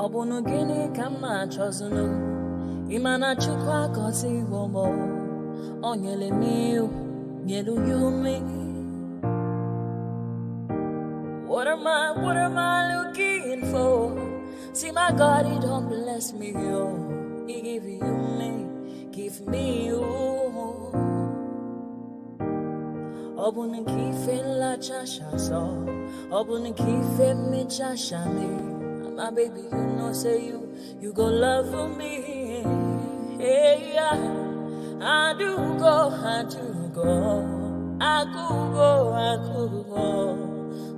Obono gini kama chozunu Imana chukwa kosi womo Onyele miu Nyelu yumi What am I looking for? See my God, he don't bless me, yo. He give you me, give me you. Obono kife la chasha so Obono kife me chasha me my baby, you know, say you go love for me. Hey, yeah. I do go. I could go.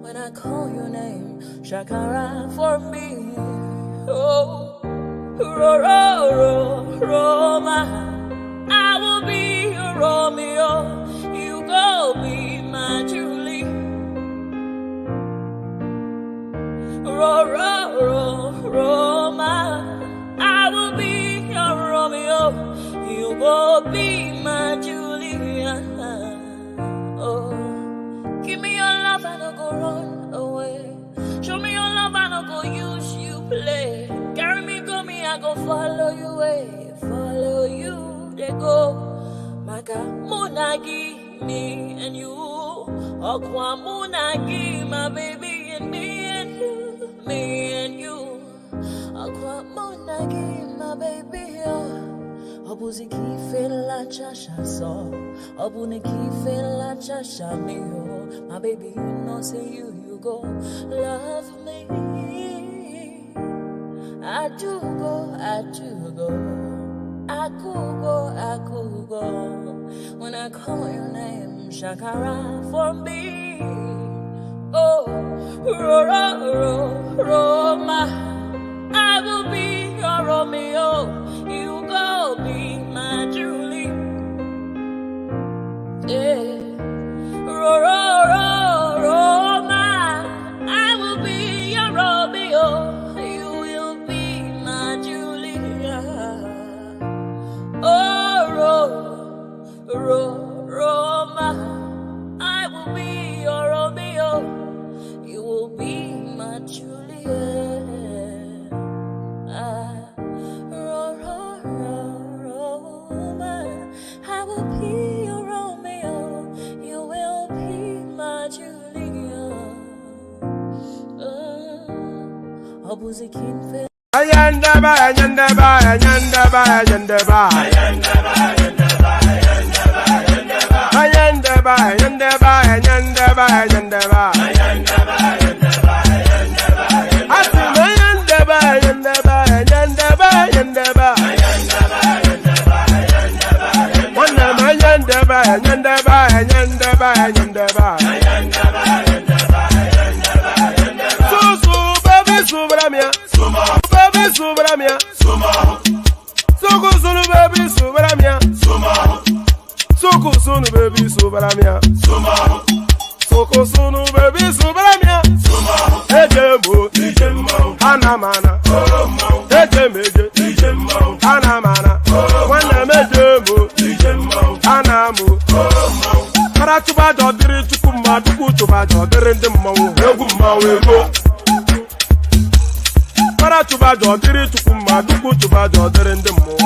When I call your name, Shakara for me. Oh, Roma. I will be your Romeo. You go be my Julie. Roma, I will be your Romeo. You will be my Julia. Oh, give me your love and I'll go run away. Show me your love and I'll go use you play. Carry me, go me, I go follow you way. Follow you, they go. Maka Munagi, me and you. Okwa Munagi, my baby and me and you. Me and you, Aqua Monagi, my baby. Obuzi kife la chasha so, Obuni kife la chasha me. My baby, you know, say you go love me. I do go. I could go. When I call your name, Shakara for me. Oh, Roma, I will be your Romeo. You go be my Julie. Yeah, Roma, I will be your Romeo. You will be my Julia. Oh, Roma, I will be your Romeo. You will be my Juliet. Roma, I will be your Romeo. You will be my Juliet. Ayandaba. Anamana, Anamana, Anamu, Paratuba, Dodri, Tukuma, Tukutuba, Dodri, the Mo, Paratuba, Dodri, Tukuma, Tukutuba, Dodri, the Mo,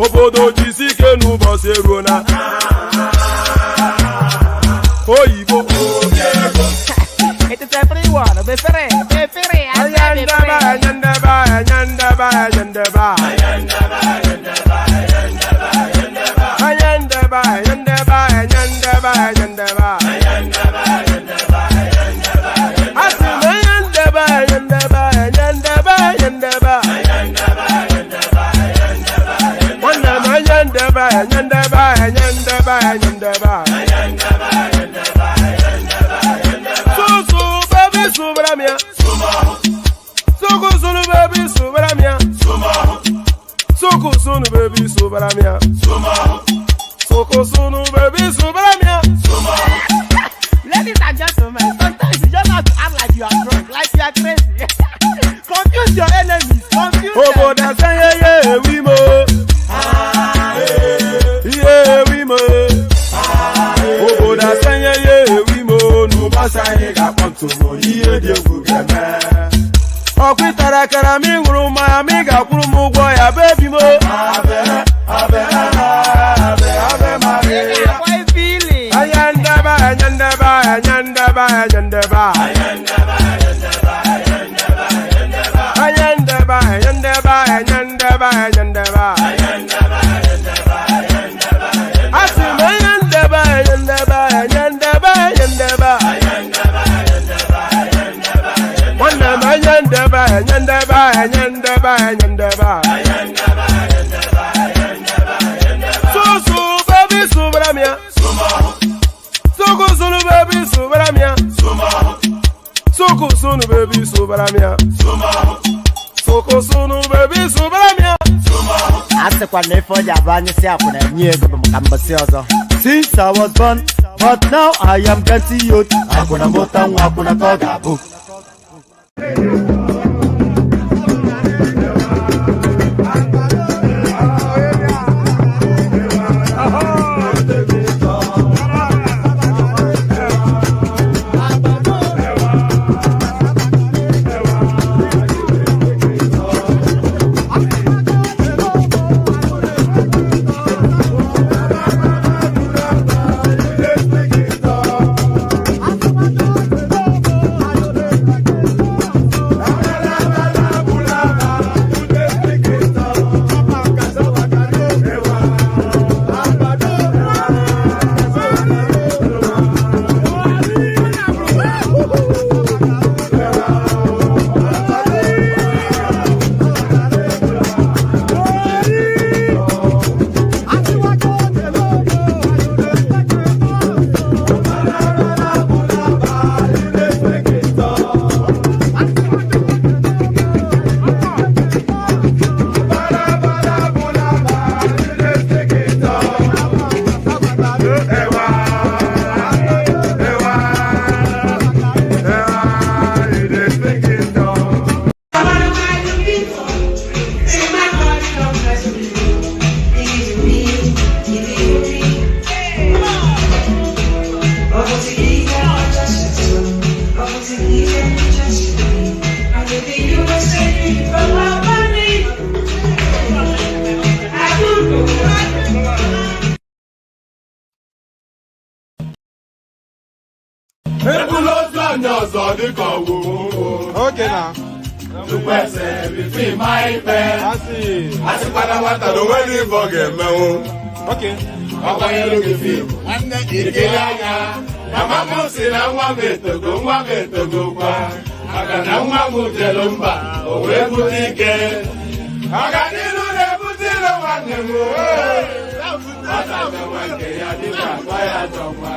Obodo, Jisike, Nubo, Seruna, Oibo, it is everyone, be free, Ladies and gentlemen, sometimes you just have to act like you are drunk, like you are crazy. Confuse your enemies, confuse them. Since I was born, but now I am getting youth. Hakuna motangu, hakuna kogabu. Okay now. To person between my pen. I see. I see what the wedding forget me. Okay. Papa you look at you. And then you get Mama say I want to go kwa. Akana mwa mutelomba. Owe butike. Akanilu ne butilo wanemu. Ata kama ke ya dika kwa ya jomba.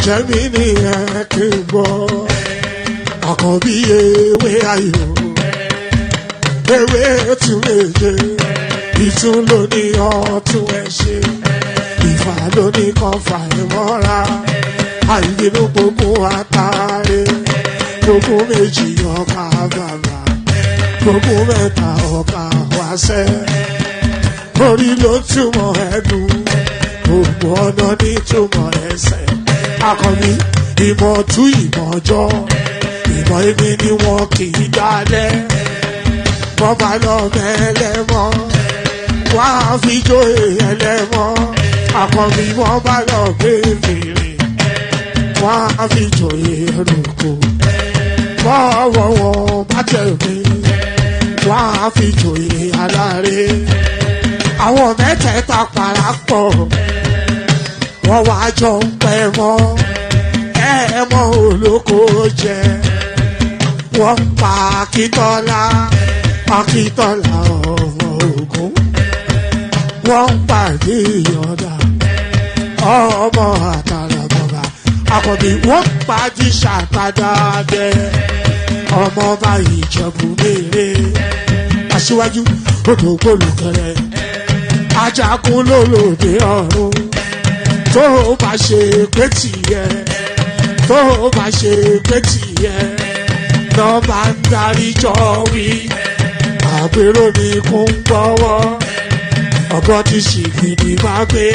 Jamini akebo akobi ewe ayo ewe tumeje ìtún ló ní ọtún ẹ ṣe ìfà ló ní kan fà ẹ mọ́ra àìbínú gbogbo àtàrẹ gbogbo méjì ọkà bàbà gbogbo mẹ́ta ọkà wáṣẹ́ orí ló túmọ̀ ẹnu gbogbo ọ̀nà ní túmọ̀ ẹsẹ̀ akọni ìmọ̀ tú ìmọ̀ ọjọ́ ìmọ̀ èmi ni wọn kì í dálẹ̀ wọ́n bá lọ mẹ́lẹ́mọ́ wá fi jóye ẹlẹ́mọ́ akọni wọ́n bá lọ gbé fèrè wá fi jóye ẹlòkó wọ́n bá tẹ̀lé wá fi jóye aláre àwọn mẹ́tẹ̀ẹ̀ta parapọ̀ wọ́n wá jọ ń pẹ́ mọ́ ẹ̀ẹ́mọ́ olóko jẹ wọ́n pa Akíntọ́lá ọmọ Ògún wọ́n pàdé ìyọ̀dà ọmọ àtàlàbọ̀bà àkọ́bí wọ́n pàdé ṣàtàdàdẹ ọmọ bá Ìjẹ̀bú mèrè aṣíwájú odò gbólùkẹrẹ ajagun lólòdì ọ̀run tó bá ṣe pé tìyẹ tó bá ṣe pé tìyẹ lọ bá ń darí jọ wí àpérò ní kún gbọ́wọ́ ọgọ́ ti ṣìgìdì máa gbé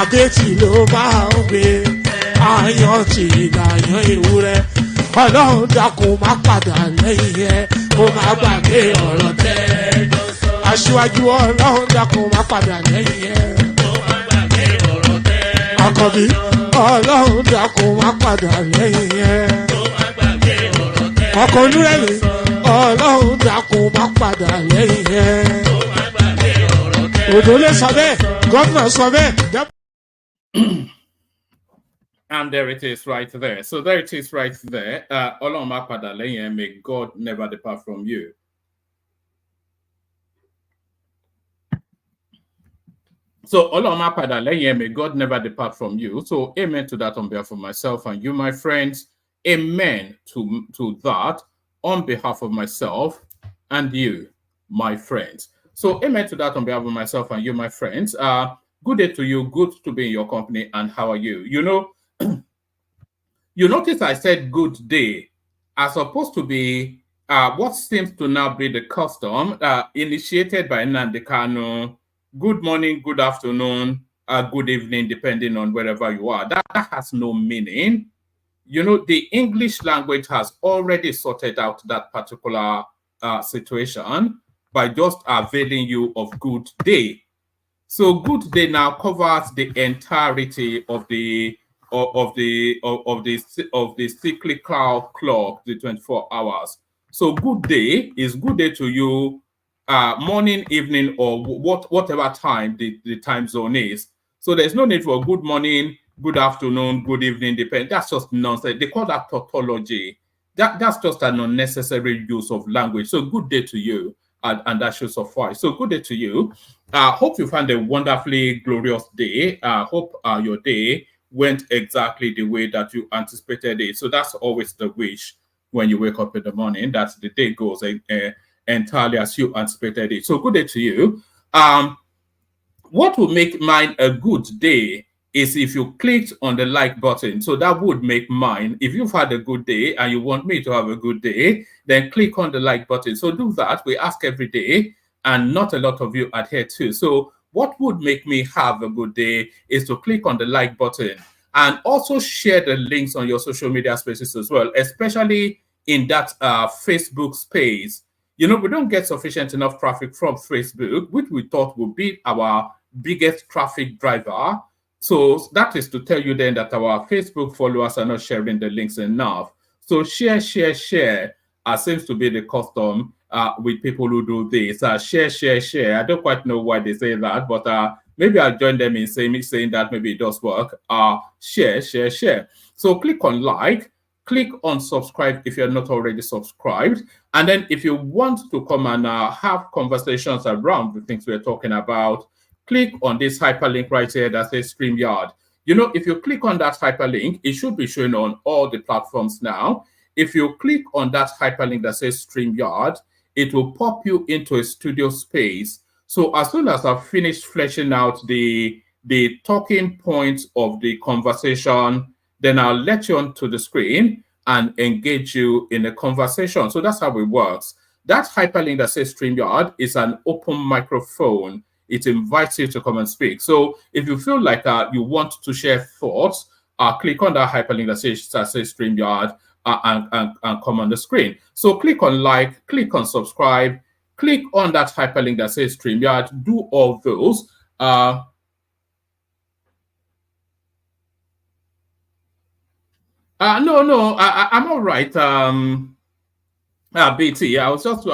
àgẹ́tì ló máa ń gbé àyàn tí ìlàyàn ewúrẹ́ ọlọ́run dákun má padà lẹ́yìn ẹ kó má gbàgbé ọ̀rọ̀ tẹ́ aṣíwájú ọlọ́run dákun má padà lẹ́yìn ẹ kó má gbàgbé ọ̀rọ̀ tẹ́ àkọ́bí ọlọ́run dákun má padà lẹ́yìn ẹ kó má gbàgbé ọ̀rọ̀ tẹ́ ọkọ̀ onírẹ̀lẹ̀ ọlọ́run dákun má padà lẹ́yìn ẹ kó má gbàgbé ọ̀rọ̀ tẹ́ òdòlé sọ bẹ́ẹ̀ gómìnà sọ bẹ́ẹ̀. And there it is right there. So there it is right there. Ọlọ́run má padà lẹ́yìn ẹ, may God never depart from you. So Ọlọ́run má padà lẹ́yìn ẹ, may God never depart from you. So amen to that on behalf of myself and you, my friends. Amen to that on behalf of myself and you, my friends. So amen to that on behalf of myself and you, my friends. Good day to you. Good to be in your company. And how are you? You know, you notice I said good day as opposed to be what seems to now be the custom initiated by Nnamdi Kanu. Good morning, good afternoon, good evening, depending on wherever you are. That has no meaning. You know, the English language has already sorted out that particular situation by just availing you of good day. So good day now covers the entirety of the cyclical clock, the 24 hours. So good day is good day to you, morning, evening, or whatever time the time zone is. So there's no need for good morning, good afternoon, good evening, depend. That's just nonsense. They call that tautology. That's just an unnecessary use of language. So good day to you, and that should suffice. So good day to you. Hope you found a wonderfully glorious day. Hope your day went exactly the way that you anticipated it. So that's always the wish when you wake up in the morning, that the day goes entirely as you anticipated it. So good day to you. What will make mine a good day is if you clicked on the like button. So that would make mine. If you've had a good day and you want me to have a good day, then click on the like button. So do that. We ask every day, and not a lot of you adhere to. So what would make me have a good day is to click on the like button and also share the links on your social media spaces as well, especially in that Facebook space. You know, we don't get sufficient enough traffic from Facebook, which we thought would be our biggest traffic driver. So that is to tell you then that our Facebook followers are not sharing the links enough. So share, seems to be the custom with people who do this. Share. I don't quite know why they say that, but maybe I'll join them in saying that maybe it does work. Share. So click on like, click on subscribe if you're not already subscribed. And then if you want to come and have conversations around the things we're talking about, click on this hyperlink right here that says StreamYard. You know, if you click on that hyperlink, it should be showing on all the platforms now. If you click on that hyperlink that says StreamYard, it will pop you into a studio space. So as soon as I've finished fleshing out the talking points of the conversation, then I'll let you onto the screen and engage you in a conversation. So that's how it works. That hyperlink that says StreamYard is an open microphone. It invites you to come and speak. So if you feel like you want to share thoughts, click on that hyperlink that says StreamYard and come on the screen. So click on like, click on subscribe, click on that hyperlink that says StreamYard, do all those. No, I'm all right. BT, I was just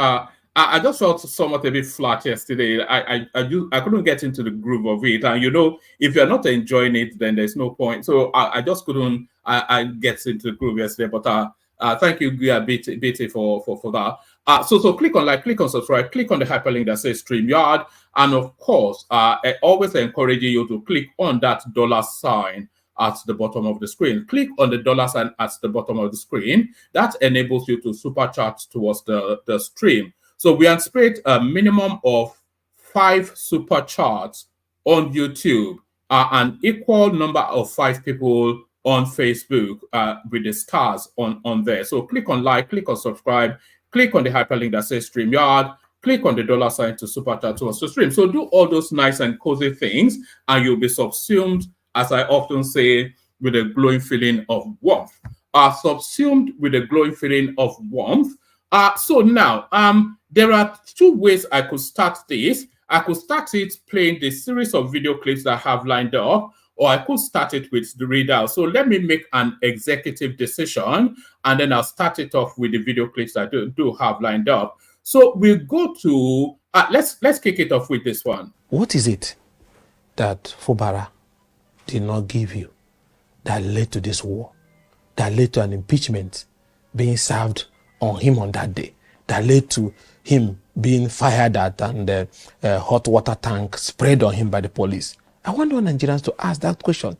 I just felt somewhat a bit flat yesterday. I couldn't get into the groove of it, and if you're not enjoying it, then there's no point. So I just couldn't I get into the groove yesterday. But thank you, BT, for that. So click on like, click on subscribe, click on the hyperlink that says StreamYard, and of course, I always encourage you to click on that $ at the bottom of the screen. Click on the $ at the bottom of the screen. That enables you to super chat towards the stream. So we anticipate a minimum of 5 super chats on YouTube, an equal number of 5 people on Facebook with the stars on there. So click on like, click on subscribe, click on the hyperlink that says StreamYard, click on the $ to super chat towards the stream. So do all those nice and cozy things, and you'll be subsumed, as I often say, with a glowing feeling of warmth. Subsumed with a glowing feeling of warmth. So now, there are 2 ways I could start this. I could start it playing the series of video clips that I have lined up, or I could start it with the readout. So let me make an executive decision, and then I'll start it off with the video clips I do have lined up. So we'll go to, let's kick it off with this one. What is it that Fubara did not give you that led to this war, that led to an impeachment being served on him on that day, that led to him being fired at and the hot water tank sprayed on him by the police? I want all Nigerians to ask that question,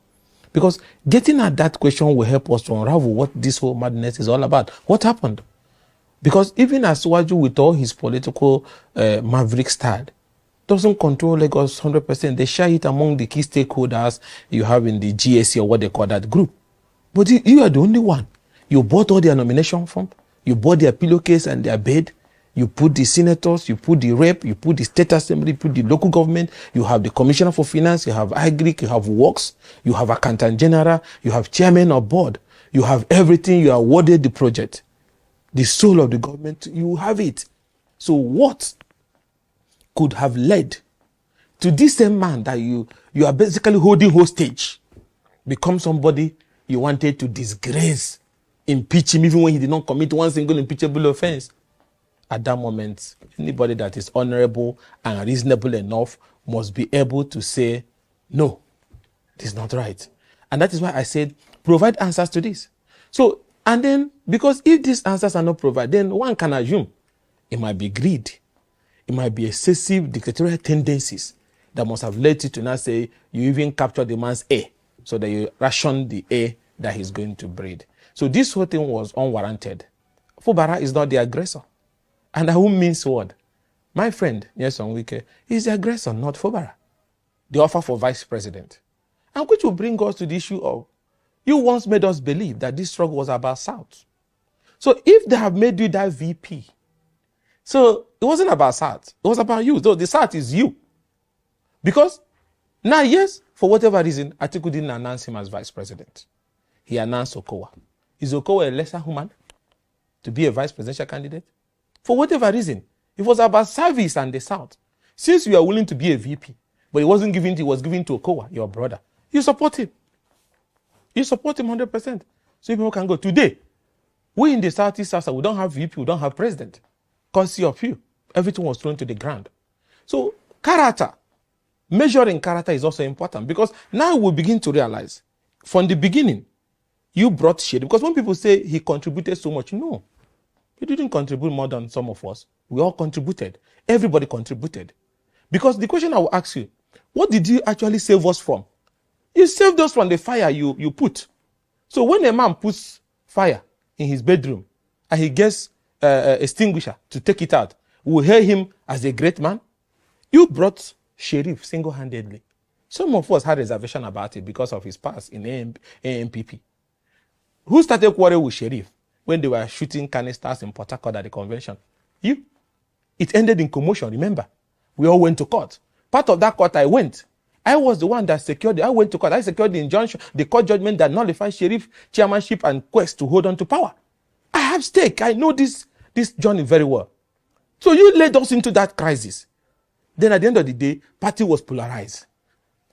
because getting at that question will help us to unravel what this whole madness is all about. What happened? Because even as Waju, with all his political maverick style, doesn't control Lagos 100%. They share it among the key stakeholders you have in the GSC, or what they call that group. But you are the only one. You bought all their nomination form, you bought their pillowcase and their bed, you put the senators, you put the rep, you put the state assembly, you put the local government, you have the commissioner for finance, you have Agric, you have works, you have accountant general, you have chairman of board, you have everything. You awarded the project, the soul of the government, you have it. So what could have led to this same man that you are basically holding hostage become somebody you wanted to disgrace, impeach him, even when he did not commit one single impeachable offense? At that moment, anybody that is honorable and reasonable enough must be able to say, no, this is not right. And that is why I said, provide answers to this. So, and then, because if these answers are not provided, then one can assume it might be greed. It might be excessive dictatorial tendencies that must have led you to now say you even capture the man's air, so that you ration the air that he's going to breathe. So this whole thing was unwarranted. Fubara is not the aggressor. And who means what? My friend, Nyesom Wike, is the aggressor, not Fubara. The offer for vice president. And which will bring us to the issue of, you once made us believe that this struggle was about South. So if they have made you that VP, so it wasn't about South, it was about you. So the South is you. Because now, yes, for whatever reason, Atiku didn't announce him as vice president. He announced Okowa. Is Okowa a lesser human to be a vice presidential candidate? For whatever reason, it was about service and the South. Since you are willing to be a VP, but it wasn't given to, it was given to Okowa, your brother, you support him. You support him 100%. So people can go. Today, we in the Southeast South, we don't have VP, we don't have president. Courtesy of you. Everything was thrown to the ground. So character, measuring character is also important, because now we begin to realize, from the beginning, you brought shade. Because when people say he contributed so much, no. He didn't contribute more than some of us. We all contributed. Everybody contributed. Because the question I will ask you, what did you actually save us from? You saved us from the fire you put. So when a man puts fire in his bedroom and he gets an extinguisher to take it out, we will hail him as a great man. You brought Sheriff single-handedly. Some of us had reservation about it because of his past in AMPP. Who started quarrel with Sheriff when they were shooting canisters in Port Harcourt at the convention? You. It ended in commotion, remember? We all went to court. Part of that court I went. I was the one that secured it. I went to court. I secured the injunction, the court judgment that nullified Sheriff chairmanship and quest to hold on to power. I have stake. I know this journey very well. So you led us into that crisis. Then at the end of the day, party was polarized.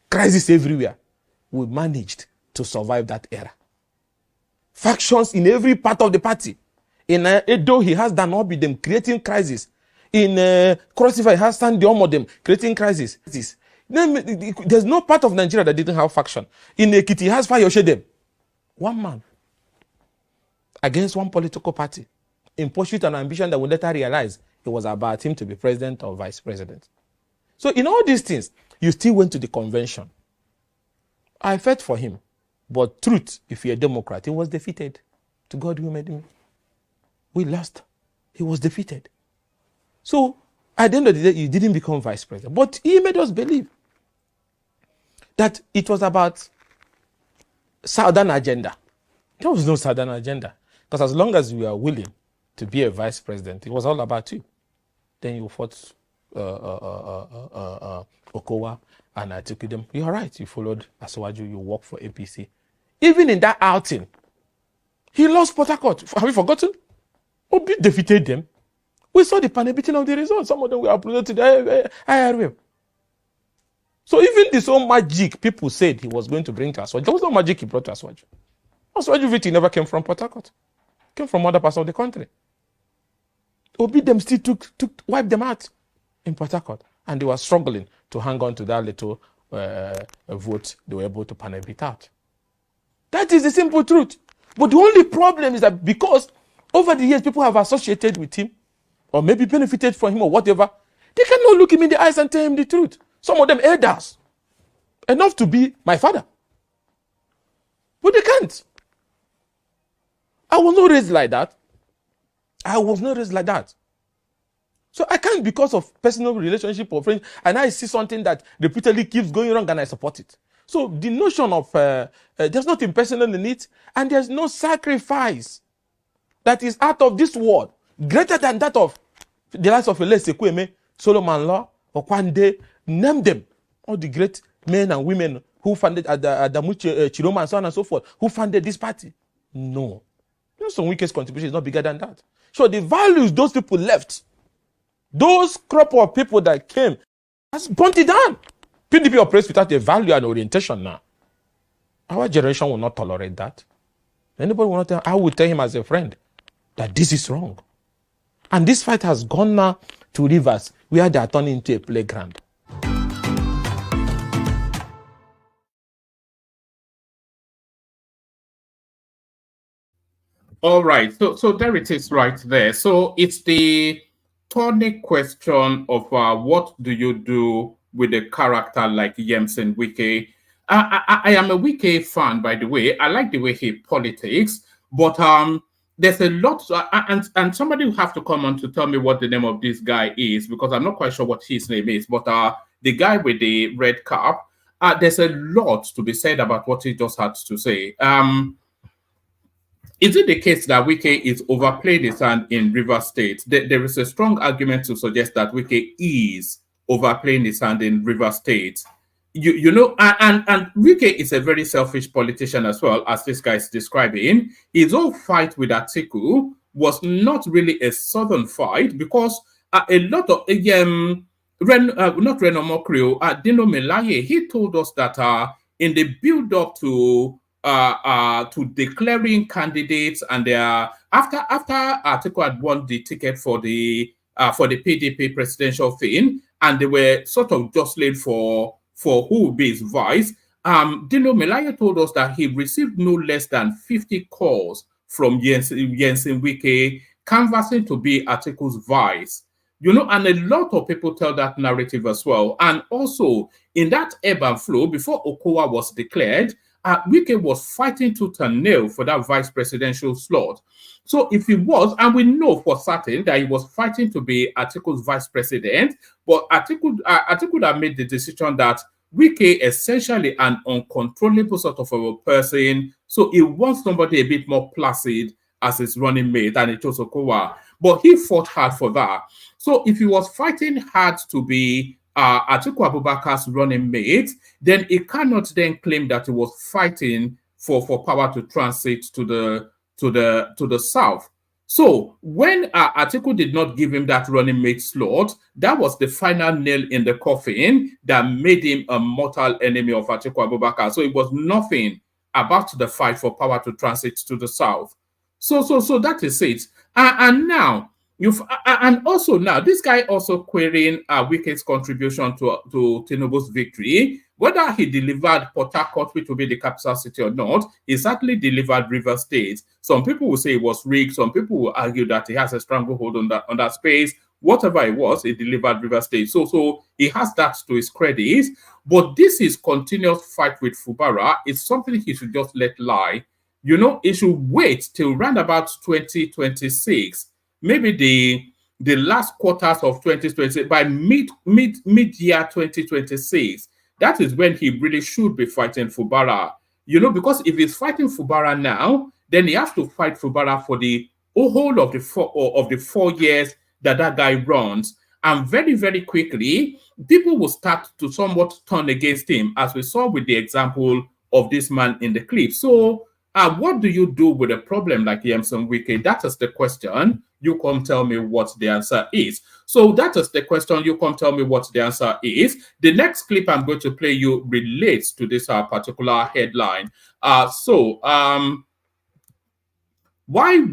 Crisis everywhere. We managed to survive that era. Factions in every part of the party. In Edo, he has Danobi them creating crisis. In Crossriver, he has Sandy Omo them creating crisis. There's no part of Nigeria that didn't have faction. In Ekiti, he has Fayoshe them. One man against one political party in pursuit and ambition that we later realize it was about him to be president or vice president. So in all these things, you still went to the convention. I fought for him. But truth, if you're a Democrat, he was defeated. To God who made him. We lost. He was defeated. So at the end of the day, he didn't become vice president. But he made us believe that it was about Southern agenda. There was no Southern agenda. Because as long as you are willing to be a vice president, it was all about you. Then you fought Okowa and Atiku. You're right. You followed Aswaju. You worked for APC. Even in that outing, he lost Port Harcourt. Have you forgotten? Obi defeated them. We saw the panel-beating of the results. Some of them were uploaded to the IRM. So even this own magic people said he was going to bring to Aswaju, there was no magic he brought to Aswaju. Aswaju VT never came from Port Harcourt. It came from other parts of the country. Obi them still wiped them out in Port Harcourt. And they were struggling to hang on to that little vote they were able to panel beat out. That is the simple truth. But the only problem is that because over the years people have associated with him or maybe benefited from him or whatever, they cannot look him in the eyes and tell him the truth. Some of them elders, enough to be my father. But they can't. I was not raised like that. I was not raised like that. So I can't, because of personal relationship or friends, and I see something that repeatedly keeps going wrong and I support it. So the notion of there's nothing personal in it, and there's no sacrifice that is out of this world greater than that of the likes of Elese Kweme, Solomon Law, Okwande, name them, all the great men and women who founded Adamu Chiroma and so on and so forth, who founded this party. No. Nelson Wike's contribution is not bigger than that. So the values those people left, those crop of people that came, has burnt it down. PDP operates without a value and orientation now. Our generation will not tolerate that. Anybody will not tell, I will tell him as a friend that this is wrong. And this fight has gone now to rivers where they are turning into a playground. All right. So there it is right there. So it's the tonic question of what do you do with a character like Yemsen Wike? I am a Wike fan, by the way. I like the way he politics, but there's a lot, and somebody will have to come on to tell me what the name of this guy is, because I'm not quite sure what his name is, but the guy with the red cap, there's a lot to be said about what he just had to say. Is it the case that Wike is overplaying his hand in Rivers State? There is a strong argument to suggest that Wike is overplaying his hand in Rivers State. You know, and Wike is a very selfish politician as well, as this guy is describing. His whole fight with Atiku was not really a southern fight, because a lot of not Reno Mokrio, Dino Melaye, he told us that in the build-up to declaring candidates, and after Atiku had won the ticket for the PDP presidential thing, and they were sort of jostling for who would be his vice, Dino Melaye told us that he received no less than 50 calls from Yemsen Wike canvassing to be Atiku's vice. You know, and a lot of people tell that narrative as well. And also, in that ebb and flow, before Okowa was declared, Wike was fighting tooth and nail for that vice presidential slot. So if he was, and we know for certain that he was fighting to be Atiku's vice president, but Atiku had made the decision that Wike essentially an uncontrollable sort of a person, so he wants somebody a bit more placid as his running mate, and it was Okowa. But he fought hard for that. So if he was fighting hard to be Atiku Abubakar's running mate, then he cannot then claim that he was fighting for power to transit to the south. So when Atiku did not give him that running mate slot, that was the final nail in the coffin that made him a mortal enemy of Atiku Abubakar. So it was nothing about the fight for power to transit to the south. So that is it. And now and also now this guy also querying Wike's contribution to Tinubu's victory, whether he delivered Port Harcourt, which will be the capital city, or not. He certainly delivered Rivers State. Some people will say it was rigged. Some people will argue that he has a stranglehold on that space. Whatever it was, he delivered Rivers State. So he has that to his credit. But this is continuous fight with Fubara. It's something he should just let lie. You know, he should wait till round about 2026. Maybe the last quarters of 2020, by mid-year 2026, that is when he really should be fighting Fubara. You know, because if he's fighting Fubara now, then he has to fight Fubara for the whole of the 4 years that guy runs. And very, very quickly, people will start to somewhat turn against him, as we saw with the example of this man in the clip. So what do you do with a problem like Yemson Wike? That is the question. You come tell me what the answer is. So that is the question. You come tell me what the answer is. The next clip I'm going to play you relates to this particular headline. Why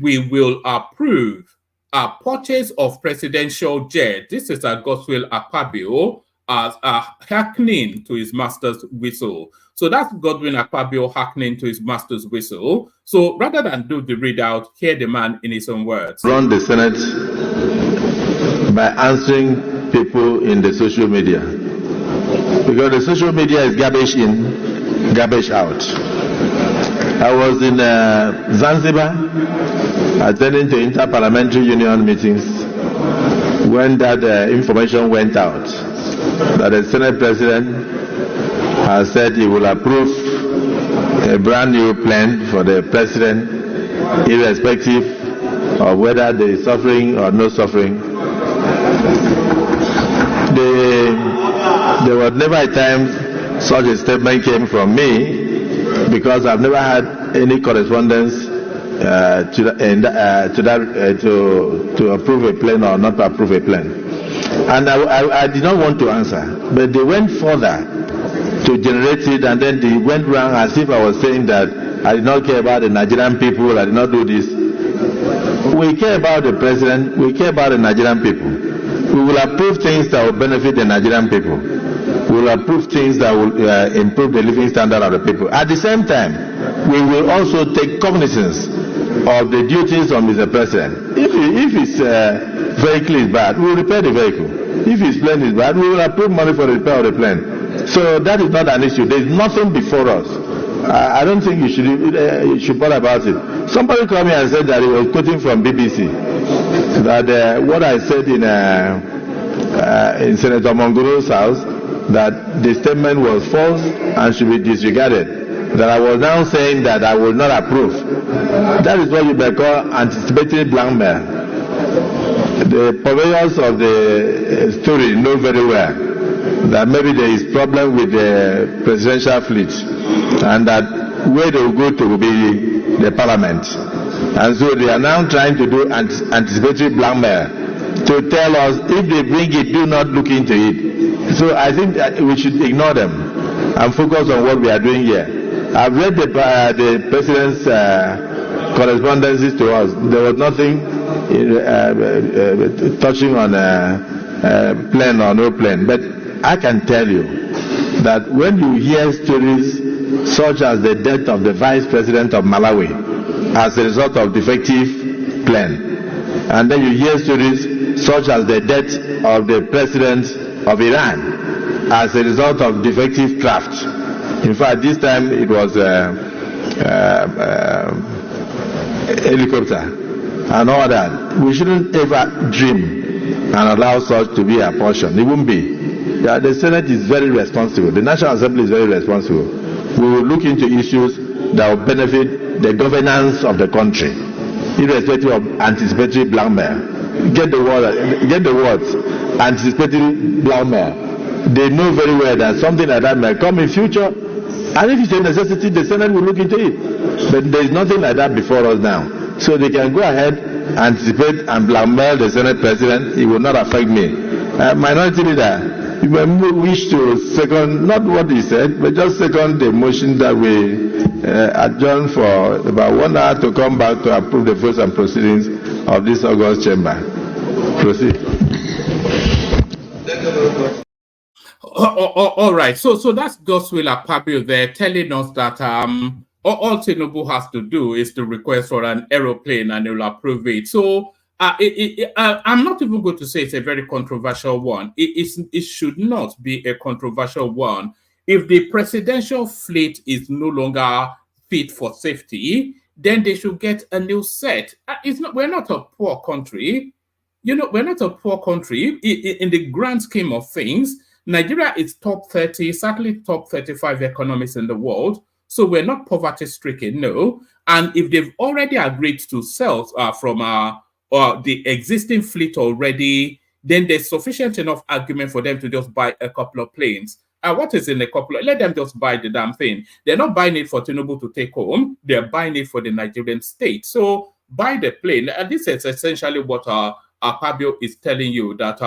we will approve a purchase of presidential jet. This is a Godswill Akpabio hearkening to his master's whistle. So that's Godwin Akpabio hearkening to his master's whistle. So rather than do the readout, hear the man in his own words. Run the Senate by answering people in the social media. Because the social media is garbage in, garbage out. I was in Zanzibar attending to Inter-Parliamentary Union meetings when that information went out that the Senate President has said he will approve a brand new plan for the President, irrespective of whether there is suffering or no suffering. There was never a time such a statement came from me, because I've never had any correspondence to approve a plan or not to approve a plan. And I did not want to answer, but they went further to generate it, and then they went wrong as if I was saying that I did not care about the Nigerian people, I did not do this. We care about the President, we care about the Nigerian people. We will approve things that will benefit the Nigerian people. We will approve things that will improve the living standard of the people. At the same time, we will also take cognizance of the duties of Mr. President. If his vehicle is bad, we will repair the vehicle. If his plane is bad, we will approve money for the repair of the plane. So that is not an issue. There is nothing before us. I don't think you should bother about it. Somebody called me and said that he was quoting from BBC, that what I said in Senator Monguru's house, that the statement was false and should be disregarded. That I was now saying that I will not approve. That is what you may call anticipatory blackmail. The purveyors of the story know very well that maybe there is problem with the presidential fleet, and that where they will go to will be the parliament. And so they are now trying to do anticipatory blackmail to tell us if they bring it, do not look into it. So I think that we should ignore them and focus on what we are doing here. I've read the president's correspondences to us. There was nothing touching on plan or no plan. But I can tell you that when you hear stories such as the death of the vice president of Malawi as a result of defective plan, and then you hear stories such as the death of the president of Iran as a result of defective craft, In fact, this time it was helicopter and all that. We shouldn't ever dream and allow such to be a portion. It won't be. The Senate is very responsible. The National Assembly is very responsible. We will look into issues that will benefit the governance of the country, irrespective of anticipatory blackmail. Get the words, anticipatory blackmail. They know very well that something like that may come in future, and if it's a necessity, the Senate will look into it. But there is nothing like that before us now. So they can go ahead, anticipate and blackmail the Senate President. It will not affect me. Minority Leader, you may wish to second, not what he said, but just second the motion that we adjourn for about 1 hour to come back to approve the first and proceedings of this August chamber. Proceed. All right. So that's Godswill Akpabio there telling us that all Tinubu has to do is to request for an aeroplane and they will approve it. So I'm not even going to say it's a very controversial one. It should not be a controversial one. If the presidential fleet is no longer fit for safety, then they should get a new set. We're not a poor country. We're not a poor country. In the grand scheme of things, Nigeria is top 30, certainly top 35 economies in the world. So we're not poverty-stricken, no. And if they've already agreed to sell from the existing fleet already, then there's sufficient enough argument for them to just buy a couple of planes. What is in a couple of, let them just buy the damn thing. They're not buying it for Tinubu to take home. They're buying it for the Nigerian state. So buy the plane. And this is essentially what Akpabio is telling you, that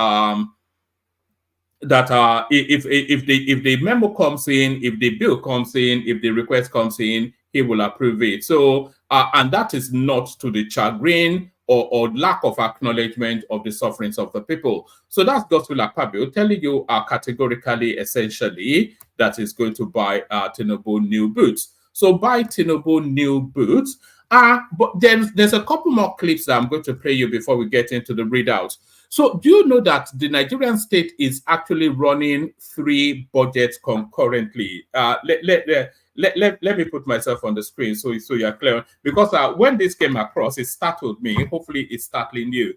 if the memo comes in, if the bill comes in, if the request comes in, he will approve it. So, and that is not to the chagrin or lack of acknowledgement of the sufferings of the people. So that's Godswill Akpabio telling you categorically, essentially, that he's going to buy Tinubu new boots. So buy Tinubu new boots. But there's a couple more clips that I'm going to play you before we get into the readout. So do you know that the Nigerian state is actually running 3 budgets concurrently? Let me put myself on the screen so you're clear. Because when this came across, it startled me. Hopefully it's startling you.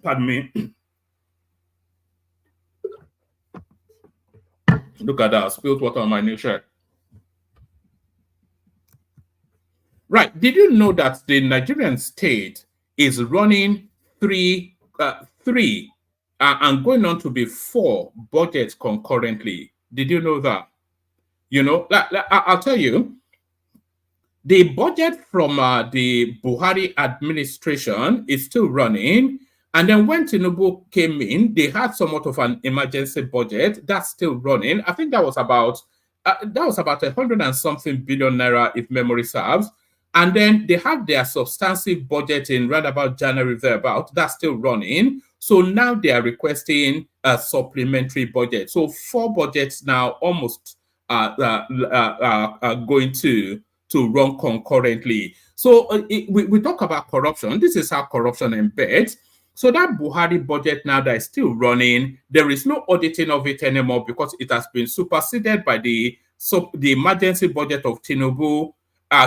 Pardon me. Look at that. I spilled water on my new shirt. Right. Did you know that the Nigerian state is running 3 and going on to be 4 budgets concurrently? Did you know that? I'll tell you, the budget from the Buhari administration is still running. And then when Tinubu came in, they had somewhat of an emergency budget that's still running. I think that was about 100 and something billion naira, if memory serves. And then they had their substantive budget in right about January thereabout. That's still running. So now they are requesting a supplementary budget. So 4 budgets now almost going to run concurrently. So we talk about corruption. This is how corruption embeds. So that Buhari budget now that is still running, there is no auditing of it anymore because it has been superseded by the emergency budget of Tinubu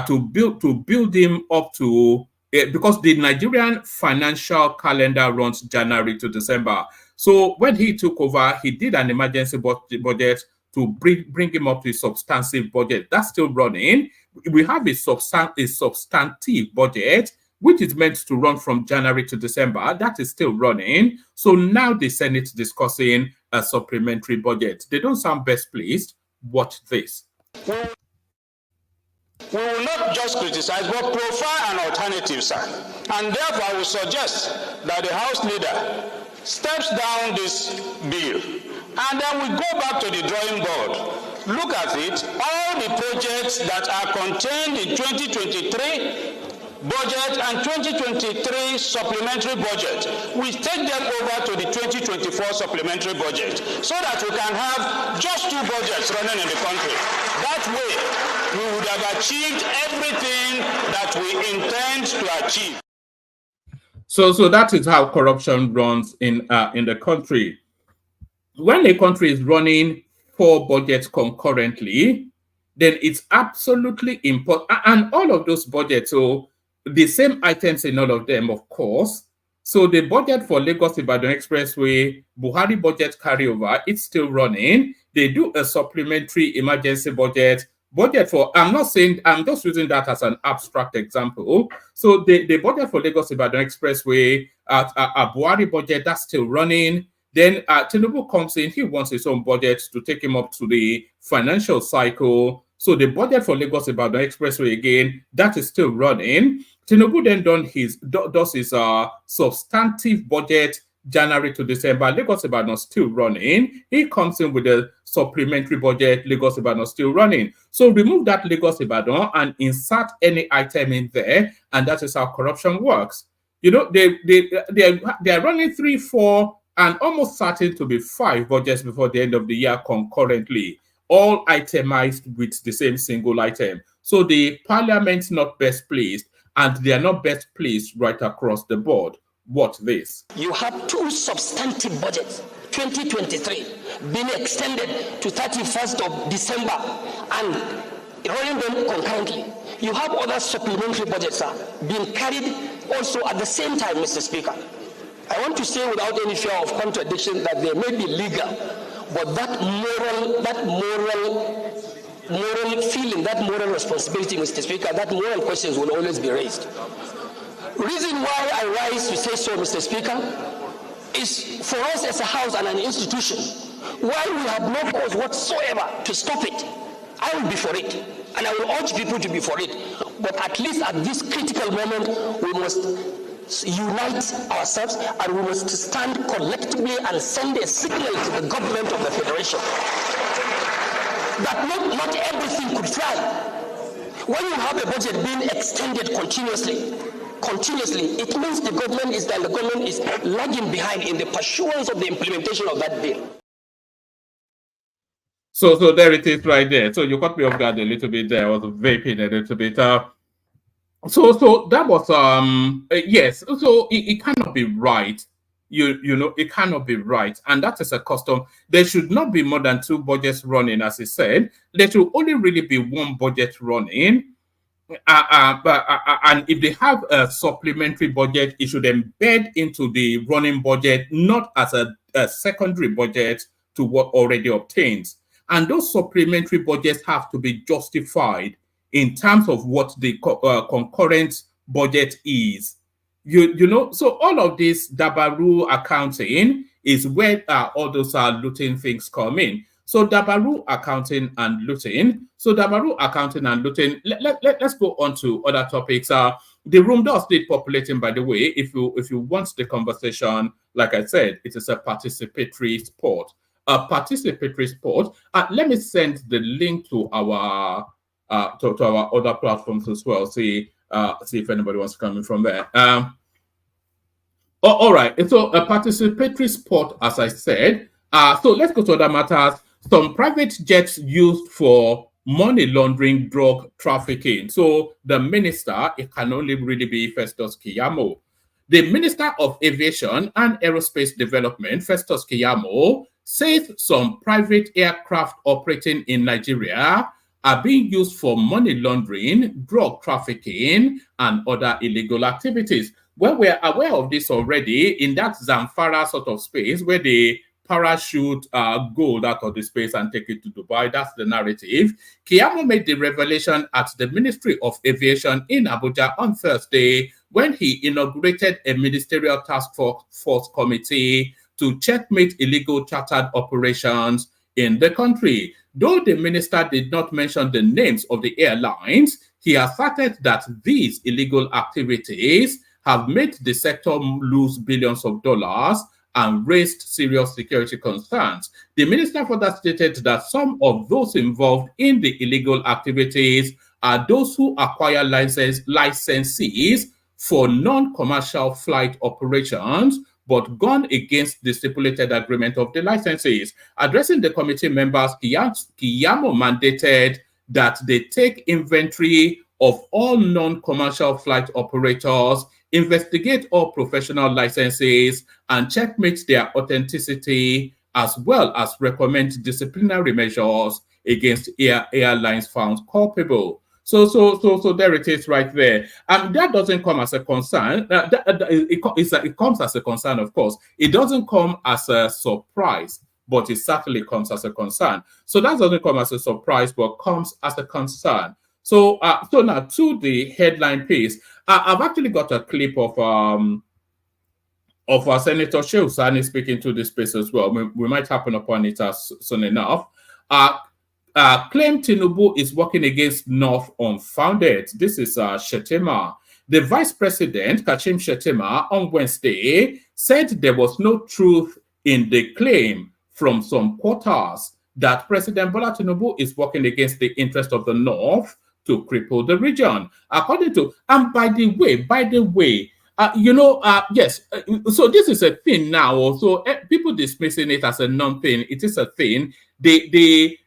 to build him up to, because the Nigerian financial calendar runs January to December. So when he took over, he did an emergency budget to bring him up to a substantive budget. That's still running. We have a substantive budget, which is meant to run from January to December. That is still running. So now the Senate is discussing a supplementary budget. They don't sound best pleased. Watch this. We will not just criticize, but profile an alternative, sir. And therefore, I will suggest that the House leader steps down this bill, and then we go back to the drawing board. Look at it. All the projects that are contained in 2023 budget and 2023 supplementary budget, we take them over to the 2024 supplementary budget so that we can have just 2 budgets running in the country. That way, we would have achieved everything that we intend to achieve. So that is how corruption runs in the country. When a country is running 4 budgets concurrently, then it's absolutely important. And all of those budgets, so the same items in all of them, of course. So the budget for Lagos-Ibadan Expressway, Buhari budget carryover, it's still running. They do a supplementary emergency budget for, I'm not saying, I'm just using that as an abstract example. So the budget for Lagos-Ibadan Expressway, a Buhari budget, that's still running. Then Tinubu comes in, he wants his own budget to take him up to the financial cycle. So the budget for Lagos-Ibadan Expressway again, that is still running. Tinubu then does his substantive budget January to December. Lagos-Ibadan still running. He comes in with a supplementary budget. Lagos-Ibadan still running. So remove that Lagos-Ibadan and insert any item in there, and that is how corruption works. You know, they are running 3, 4, and almost certain to be 5 budgets before the end of the year concurrently, all itemized with the same single item. So the parliament's not best pleased, and they are not best pleased right across the board. What this? You have 2 substantive budgets, 2023, being extended to 31st of December and running them concurrently. You have other supplementary budgets being carried also at the same time, Mr. Speaker. I want to say without any fear of contradiction that they may be legal, but that moral feeling, that moral responsibility, Mr. Speaker, that moral questions will always be raised. Reason why I rise to say so, Mr. Speaker, is for us as a house and an institution, while we have no cause whatsoever to stop it, I will be for it, and I will urge people to be for it. But at least at this critical moment, we must unite ourselves and we must stand collectively and send a signal to the government of the Federation that not everything could fly. When you have a budget being extended continuously, it means the government is lagging behind in the pursuance of the implementation of that bill. So there it is right there. So you caught me off guard a little bit there. I was vaping a little bit. So that was yes. So it cannot be right. You know, it cannot be right, and that is a custom. There should not be more than 2 budgets running, as he said. There should only really be 1 budget running. And if they have a supplementary budget, it should embed into the running budget, not as a secondary budget to what already obtains. And those supplementary budgets have to be justified in terms of what the concurrent budget is. You know, so all of this Dabaru accounting is where all those looting things come in. So Dabaru accounting and looting. So Dabaru accounting and looting. Let's go on to other topics. The room does need populating, by the way. If you want the conversation, like I said, it is a participatory sport. Participatory sport. Let me send the link to our other platforms as well. See if anybody wants to come in from there. All right. So a participatory sport, as I said. So let's go to other matters. Some private jets used for money laundering, drug trafficking. So the minister, it can only really be Festus Keyamo. The Minister of Aviation and Aerospace Development, Festus Keyamo, says some private aircraft operating in Nigeria are being used for money laundering, drug trafficking, and other illegal activities. Well, we're aware of this already in that Zamfara sort of space where they parachute gold out of the space and take it to Dubai. That's the narrative. Keyamo made the revelation at the Ministry of Aviation in Abuja on Thursday when he inaugurated a ministerial task force committee to checkmate illegal chartered operations in the country. Though the minister did not mention the names of the airlines, he asserted that these illegal activities have made the sector lose billions of dollars and raised serious security concerns. The minister further stated that some of those involved in the illegal activities are those who acquire licenses for non-commercial flight operations, but gone against the stipulated agreement of the licenses. Addressing the committee members, Keyamo mandated that they take inventory of all non-commercial flight operators, investigate all professional licenses, and checkmate their authenticity as well as recommend disciplinary measures against airlines found culpable. So there it is right there. And that doesn't come as a concern. It comes as a concern, of course. It doesn't come as a surprise, but it certainly comes as a concern. So that doesn't come as a surprise, but comes as a concern. So now to the headline piece. I've actually got a clip of Senator Shehu Sani speaking to this space as well. We might happen upon it soon enough. Claim Tinubu is working against North Unfounded. This is Shettima. The Vice President, Kashim Shettima, on Wednesday said there was no truth in the claim from some quarters that President Bola Tinubu is working against the interest of the North to cripple the region. According to, and by the way, yes, so this is a thing now. Also, people dismissing it as a non-thing. It is a thing. The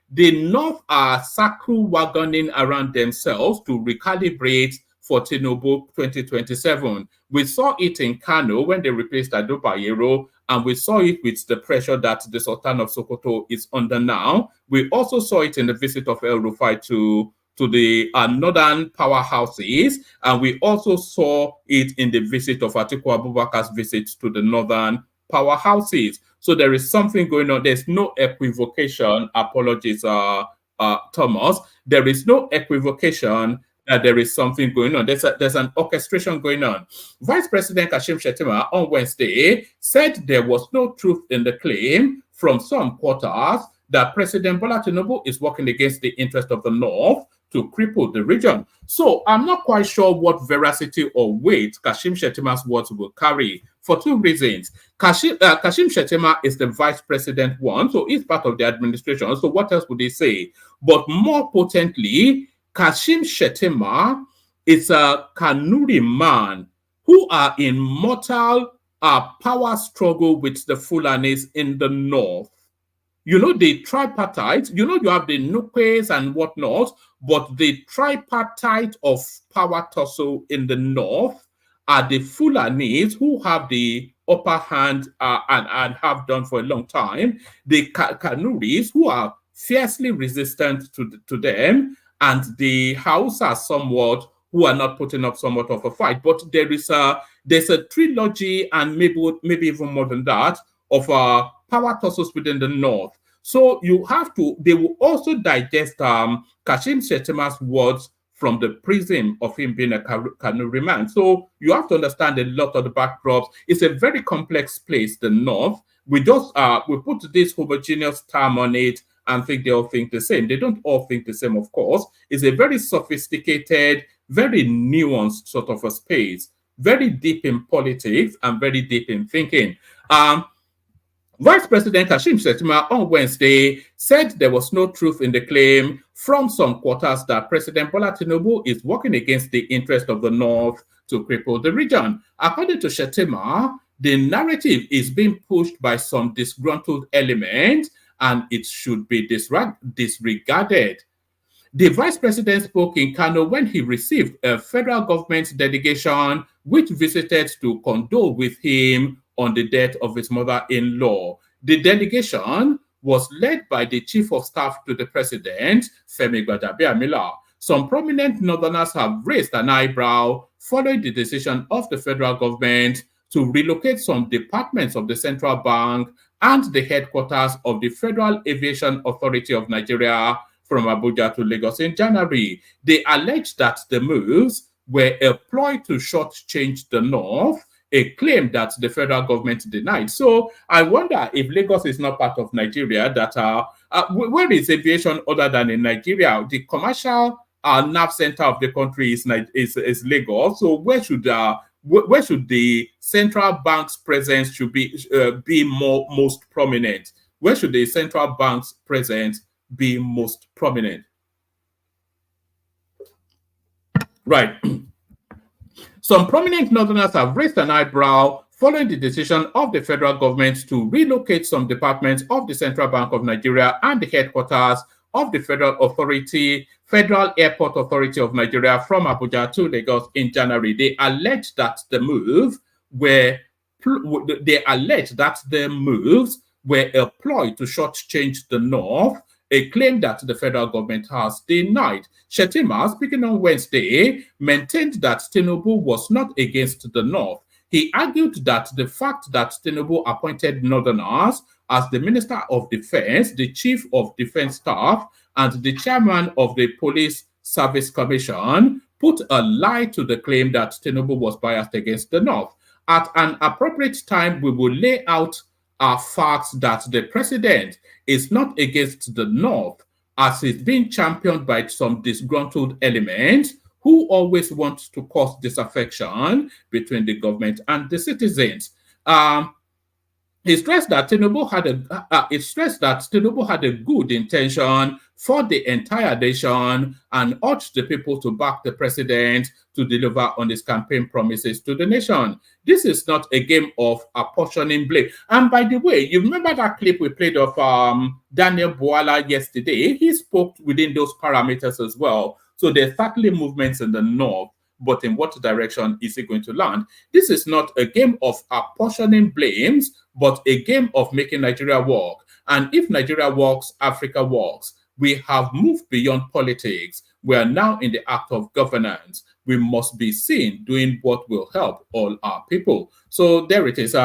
North are circle wagoning around themselves to recalibrate for Tinubu 2027. We saw it in Kano when they replaced Ado Bayero, and we saw it with the pressure that the Sultan of Sokoto is under now. We also saw it in the visit of El Rufai to the northern powerhouses, and we also saw it in the visit of Atiku Abubakar's visit to the northern powerhouses. So there is something going on. There's no equivocation. Apologies, Thomas. There is no equivocation that there is something going on. There's an orchestration going on. Vice President Kashim Shettima on Wednesday said there was no truth in the claim from some quarters that President Bola Tinubu is working against the interest of the North to cripple the region. So I'm not quite sure what veracity or weight Kashim Shettima's words will carry for two reasons. Kashim Shettima is the vice president one, so he's part of the administration. So what else would he say? But more potently, Kashim Shettima is a Kanuri man who are in mortal power struggle with the Fulanis in the north. You know, the tripartite, you have the Nukes and whatnot, but the tripartite of power tussle in the north are the Fulanis who have the upper hand and have done for a long time, the Kanuris who are fiercely resistant to them, and the Hausa somewhat who are not putting up somewhat of a fight. But there's a trilogy, and maybe even more than that, of power tussles within the north. So they will also digest Kashim Shettima's words from the prism of him being a Kanuri man. So you have to understand a lot of the backdrops. It's a very complex place, the north. We put this homogeneous term on it and think they all think the same. They don't all think the same, of course. It's a very sophisticated, very nuanced sort of a space, very deep in politics and very deep in thinking. Vice President Kashim Shettima on Wednesday said there was no truth in the claim from some quarters that President Bola Tinubu is working against the interest of the North to cripple the region. According to Shettima, the narrative is being pushed by some disgruntled elements and it should be disregarded. The vice president spoke in Kano when he received a federal government delegation which visited to condole with him on the death of his mother-in-law. The delegation was led by the chief of staff to the president, Femi Gbadabiamila. Some prominent northerners have raised an eyebrow following the decision of the federal government to relocate some departments of the central bank and the headquarters of the Federal Aviation Authority of Nigeria from Abuja to Lagos in January. They alleged that the moves were a ploy to shortchange the North, a claim that the federal government denied. So I wonder if Lagos is not part of Nigeria, where is aviation other than in Nigeria? The commercial nerve center of the country is Lagos. So where should the central bank's presence should be most prominent? Where should the central bank's presence be most prominent? Right. Some prominent northerners have raised an eyebrow following the decision of the federal government to relocate some departments of the Central Bank of Nigeria and the headquarters of the Federal Airport Authority of Nigeria from Abuja to Lagos in January. They allege that the moves were a ploy to shortchange the North, a claim that the federal government has denied. Shettima, speaking on Wednesday, maintained that Tinubu was not against the North. He argued that the fact that Tinubu appointed Northerners as the Minister of Defense, the Chief of Defense Staff, and the Chairman of the Police Service Commission put a lie to the claim that Tinubu was biased against the North. At an appropriate time, we will lay out our facts that the president is not against the North, as is being championed by some disgruntled elements who always want to cause disaffection between the government and the citizens. He stressed that Tinubu had a good intention for the entire nation and urged the people to back the president to deliver on his campaign promises to the nation. This is not a game of apportioning blame. And by the way, you remember that clip we played of Daniel Bwala yesterday? He spoke within those parameters as well. So there's certainly movements in the North, but in what direction is it going to land? This is not a game of apportioning blames, but a game of making Nigeria work. And if Nigeria works, Africa works. We have moved beyond politics. We are now in the act of governance. We must be seen doing what will help all our people. So there it is.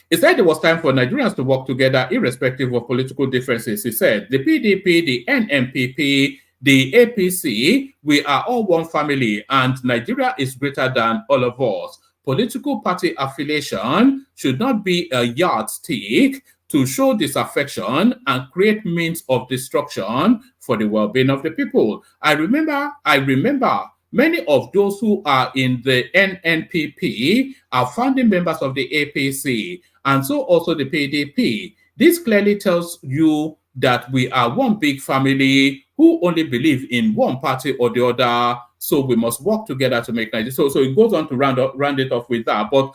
He said it was time for Nigerians to work together irrespective of political differences. He said, the PDP, the NMPP, the APC, we are all one family, and Nigeria is greater than all of us. Political party affiliation should not be a yardstick to show disaffection and create means of destruction for the well-being of the people. I remember many of those who are in the NNPP are founding members of the APC, and so also the PDP. This clearly tells you that we are one big family who only believe in one party or the other, so we must work together to make Nigeria. So it goes on to round it off with that. But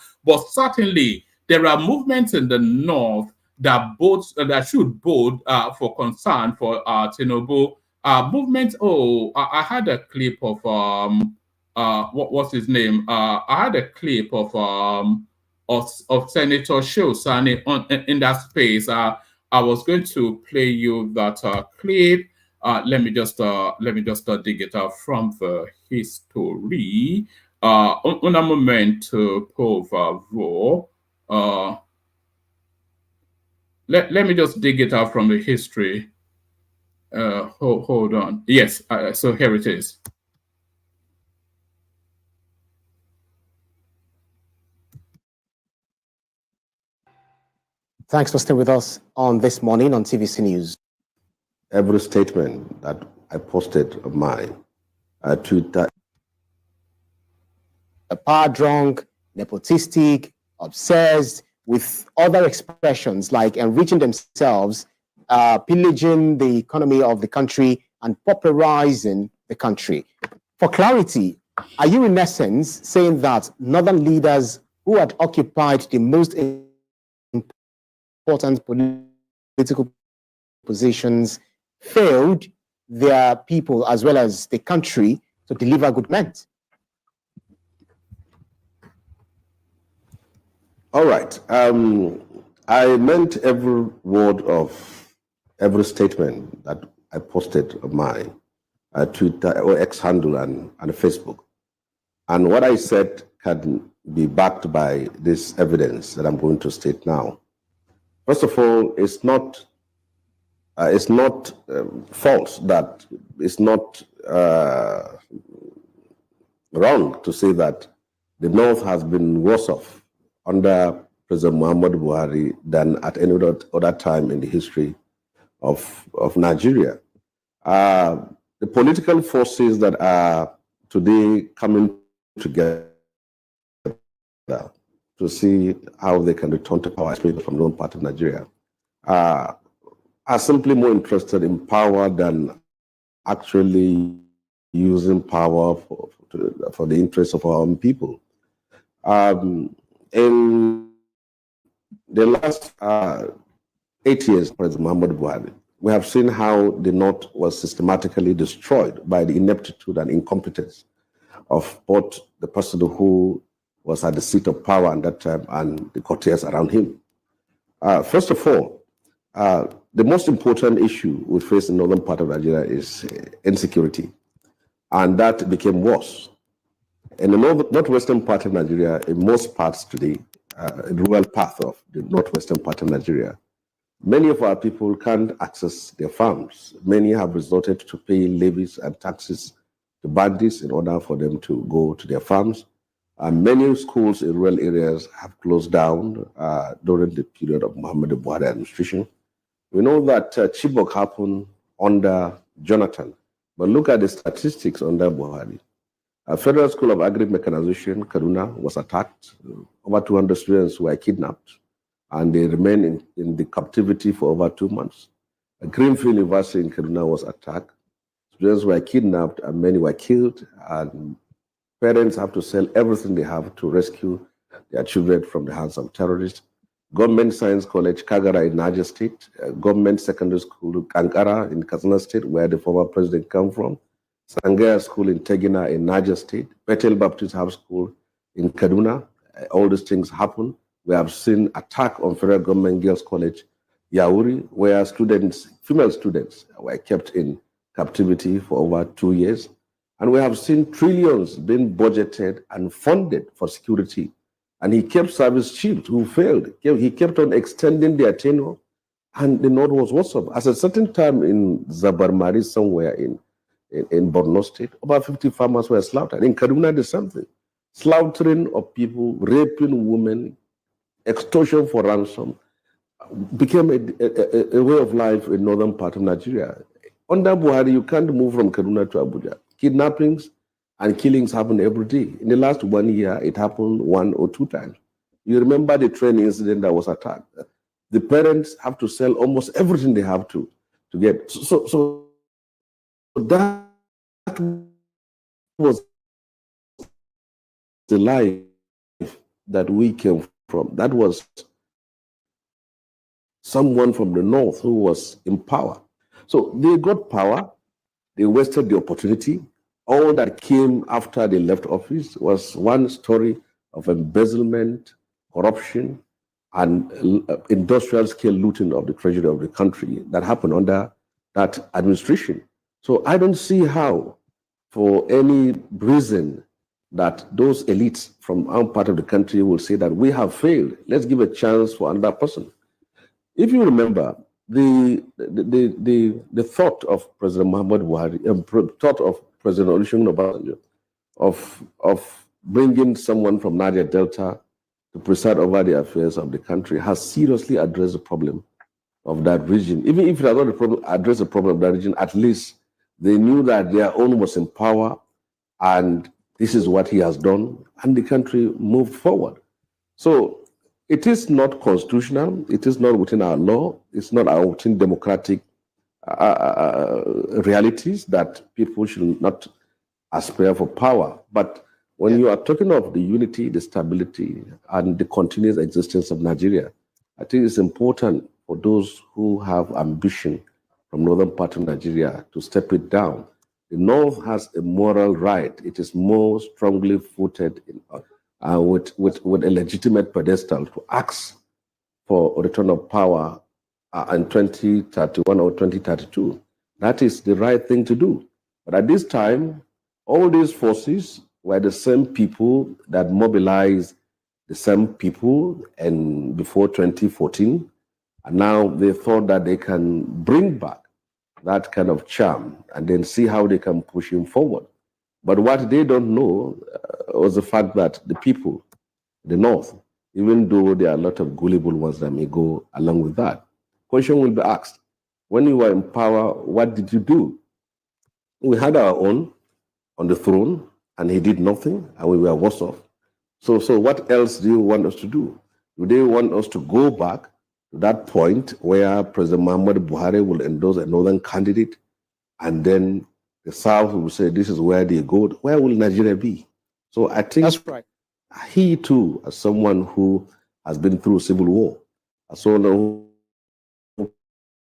certainly there are movements in the North that should bode for concern for Tinubu. Movements. I had a clip of what's his name? I had a clip of Senator Shosani in that space. I was going to play you that clip. Let me just dig it out from the history. Un momento, por favor. Let me just dig it out from the history. Hold on. Yes, so here it is. Thanks for staying with us on This Morning on TVC News. Every statement that I posted of mine, Twitter. Power-drunk, nepotistic, obsessed, with other expressions like enriching themselves, pillaging the economy of the country, and pauperizing the country. For clarity, are you in essence saying that northern leaders who had occupied the most important political positions failed their people as well as the country to deliver good men? All right. I meant every word of every statement that I posted of mine, Twitter or X handle and Facebook. And what I said can be backed by this evidence that I'm going to state now. First of all, it's not false, that it's not wrong to say that the North has been worse off under President Muhammadu Buhari than at any other time in the history of Nigeria. The political forces that are today coming together to see how they can return to power, especially from one part of Nigeria, are simply more interested in power than actually using power for the interests of our own people. In the last 8 years, President Muhammadu Buhari, we have seen how the North was systematically destroyed by the ineptitude and incompetence of both the person who was at the seat of power at that time and the courtiers around him. First of all, the most important issue we face in the northern part of Nigeria is insecurity, and that became worse. In the northwestern part of Nigeria, in most parts today, in the rural path of the northwestern part of Nigeria, many of our people can't access their farms. Many have resorted to pay levies and taxes to bandits in order for them to go to their farms. Many schools in rural areas have closed down during the period of Muhammadu Buhari administration. We know that Chibok happened under Jonathan, but look at the statistics under Buhari. A Federal School of Agri-Mechanization, Kaduna, was attacked. Over 200 students were kidnapped, and they remained in the captivity for over 2 months. A Greenfield University in Kaduna was attacked. Students were kidnapped, and many were killed, and parents have to sell everything they have to rescue their children from the hands of terrorists. Government Science College, Kagara in Niger State, Government Secondary School, Kankara in Katsina State, where the former president came from, Sangaya School in Tegina in Niger State, Bethel Baptist House School in Kaduna. All these things happen. We have seen attack on Federal Government Girls College, Yauri, where students, female students, were kept in captivity for over 2 years. And we have seen trillions being budgeted and funded for security. And he kept service chiefs who failed. He kept on extending their tenure, and the North was worse off. At a certain time in Zabarmari, somewhere in Borno State, about 50 farmers were slaughtered. In Kaduna, the same thing. Slaughtering of people, raping women, extortion for ransom became a way of life in northern part of Nigeria. Under Buhari, you can't move from Kaduna to Abuja. Kidnappings and killings happen every day. In the last 1 year, it happened 1 or 2 times. You remember the train incident that was attacked. The parents have to sell almost everything they have to get. So that was the life that we came from. That was someone from the north who was in power. So they got power, they wasted the opportunity. All that came after they left office was one story of embezzlement, corruption, and industrial scale looting of the treasury of the country that happened under that administration. So I don't see how, for any reason, that those elites from our part of the country will say that we have failed. Let's give a chance for another person. If you remember, the thought of President Muhammadu Buhari, thought of President Olusegun Obasanjo, of bringing someone from Niger Delta to preside over the affairs of the country has seriously addressed the problem of that region. Even if it has not addressed the problem of that region, at least they knew that their own was in power, and this is what he has done, and the country moved forward. So it is not constitutional. It is not within our law. It's not within democratic realities that people should not aspire for power. But when you are talking of the unity, the stability, and the continuous existence of Nigeria, I think it's important for those who have ambition from northern part of Nigeria to step it down. The North has a moral right. It is more strongly footed in, with a legitimate pedestal to ask for a return of power in 2031 or 2032. That is the right thing to do. But at this time, all these forces were the same people that mobilized the same people and before 2014, and now they thought that they can bring back that kind of charm and then see how they can push him forward. But what they don't know was the fact that the people, the North, even though there are a lot of gullible ones that may go along with that, question will be asked, when you were in power, what did you do? We had our own on the throne, and he did nothing, and we were worse off. So what else do you want us to do? Do they want us to go back to that point where President Muhammadu Buhari will endorse a northern candidate, and then the South will say this is where they go? Where will Nigeria be? So I think that's right. He too, as someone who has been through civil war, as someone who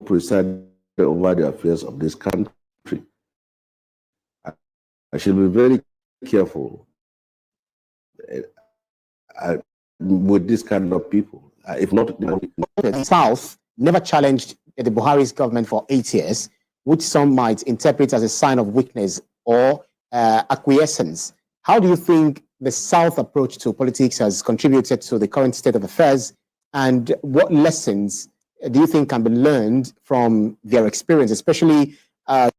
presided over the affairs of this country, I should be very careful with this kind of people. if not, the South never challenged the Buhari's government for 8 years, which some might interpret as a sign of weakness or acquiescence. How do you think the South approach to politics has contributed to the current state of affairs, and what lessons do you think can be learned from their experience, especially all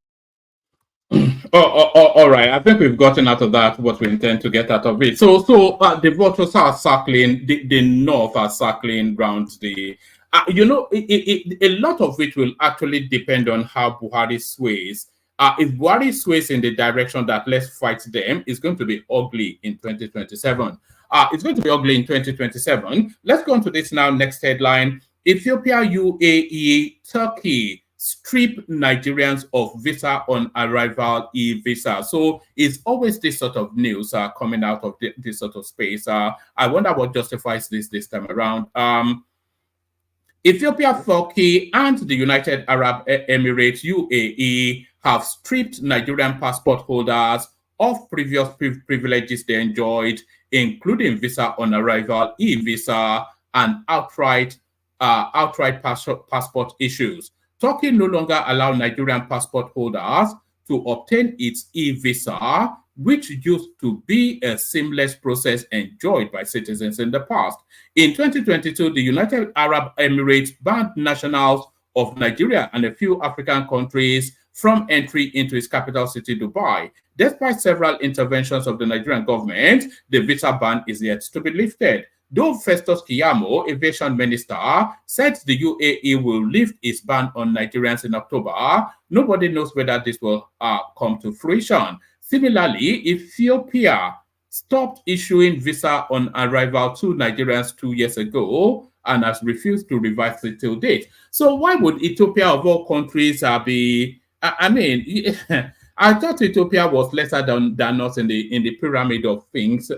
right. I think we've gotten out of that what we intend to get out of it. So the voters are circling, the North are circling around the, a lot of it will actually depend on how Buhari sways. If Buhari sways in the direction that let's fight them, it's going to be ugly in 2027. It's going to be ugly in 2027. Let's go on to this now. Next headline: Ethiopia, UAE, Turkey strip Nigerians of visa on arrival, e-visa. So it's always this sort of news coming out of this sort of space. I wonder what justifies this time around. Ethiopia, Turkey, and the United Arab Emirates, UAE, have stripped Nigerian passport holders of previous privileges they enjoyed, including visa on arrival, e-visa, and outright passport issues. Turkey no longer allows Nigerian passport holders to obtain its e-visa, which used to be a seamless process enjoyed by citizens in the past. In 2022, the United Arab Emirates banned nationals of Nigeria and a few African countries from entry into its capital city, Dubai. Despite several interventions of the Nigerian government, the visa ban is yet to be lifted. Though Festus Keyamo, aviation minister, said the UAE will lift its ban on Nigerians in October, nobody knows whether this will come to fruition. Similarly, Ethiopia stopped issuing visa on arrival to Nigerians 2 years ago and has refused to revise it till date. So why would Ethiopia, of all countries, be? I mean, I thought Ethiopia was lesser than us in the pyramid of things.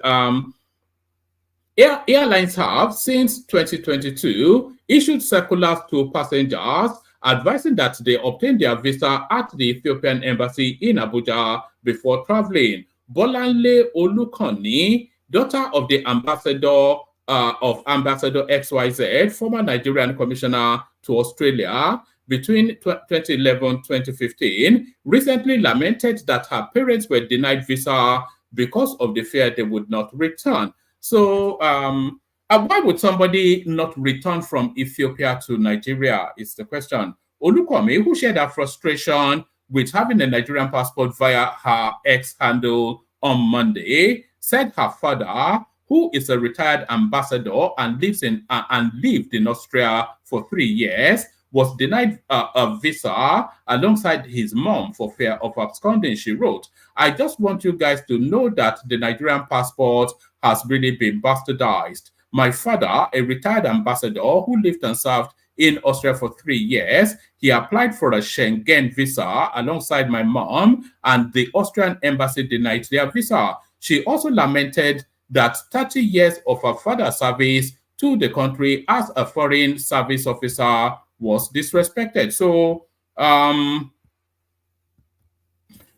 Airlines have, since 2022, issued circulars to passengers advising that they obtain their visa at the Ethiopian embassy in Abuja before traveling. Bolanle Olukoni, daughter of the ambassador of Ambassador XYZ, former Nigerian commissioner to Australia between 2011-2015, recently lamented that her parents were denied visa because of the fear they would not return. So why would somebody not return from Ethiopia to Nigeria is the question. Olukome, who shared her frustration with having a Nigerian passport via her X handle on Monday, said her father, who is a retired ambassador and lived in Austria for 3 years, was denied a visa alongside his mom for fear of absconding. She wrote, "I just want you guys to know that the Nigerian passport has really been bastardized. My father, a retired ambassador who lived and served in Austria for 3 years, he applied for a Schengen visa alongside my mom, and the Austrian embassy denied their visa. She also lamented that 30 years of her father's service to the country as a foreign service officer was disrespected." So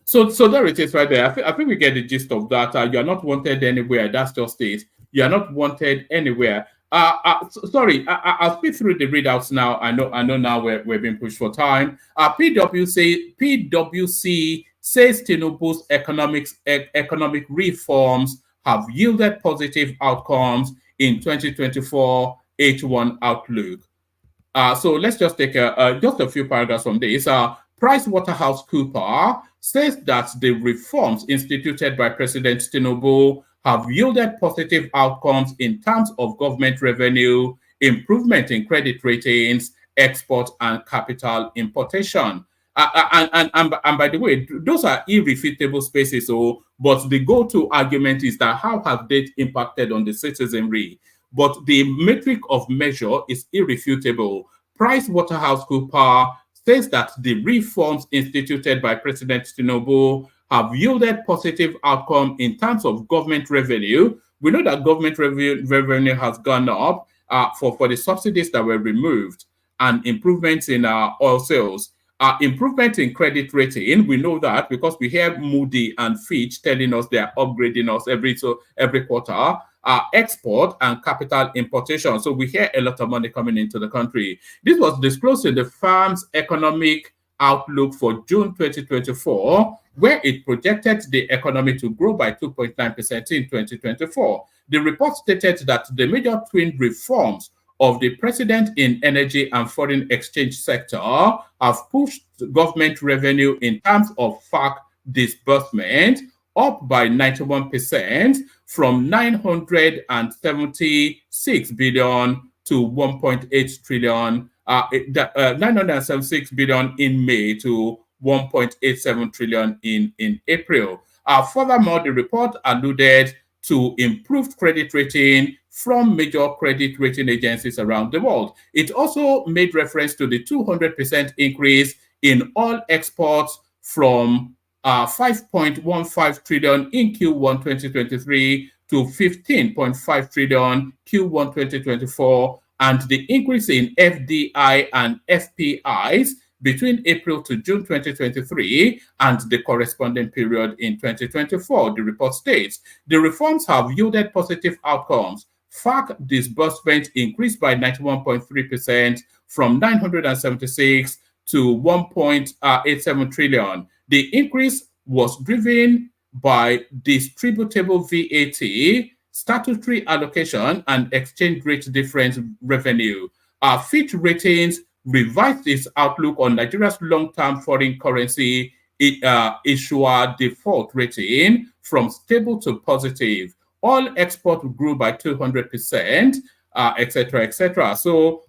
so there it is right there. I think we get the gist of that. You are not wanted anywhere. That's just it. You are not wanted anywhere. Sorry, I'll speak through the readouts now. I know now we're being pushed for time. PwC says Tinubu's economic reforms have yielded positive outcomes in 2024 H1 outlook. So let's just take just a few paragraphs from this. PricewaterhouseCoopers says that the reforms instituted by President Tinubu have yielded positive outcomes in terms of government revenue, improvement in credit ratings, export and capital importation. And by the way, those are irrefutable spaces. But the go-to argument is that how have they impacted on the citizenry? But the metric of measure is irrefutable. PricewaterhouseCoopers says that the reforms instituted by President Tinubu have yielded positive outcome in terms of government revenue. We know that government revenue has gone up for the subsidies that were removed, and improvements in oil sales. Improvement in credit rating, we know that because we hear Moody and Fitch telling us they are upgrading us every quarter. export and capital importation. So we hear a lot of money coming into the country. This was disclosed in the firm's economic outlook for June 2024, where it projected the economy to grow by 2.9% in 2024. The report stated that the major twin reforms of the president in energy and foreign exchange sector have pushed government revenue in terms of FAC disbursement up by 91% from 976 billion to 1.8 trillion, 976 billion in May to 1.87 trillion in April. Furthermore, the report alluded to improved credit rating from major credit rating agencies around the world. It also made reference to the 200% increase in all exports from 5.15 trillion in Q1 2023 to 15.5 trillion Q1 2024, and the increase in FDI and FPIs between April to June 2023 and the corresponding period in 2024, the report states. The reforms have yielded positive outcomes. FAC disbursement increased by 91.3% from 976 to 1.87 trillion. The increase was driven by distributable VAT, statutory allocation, and exchange rate difference revenue. Fitch Ratings revised its outlook on Nigeria's long-term foreign currency issuer default rating from stable to positive. All exports grew by 200%, etc., etc. So,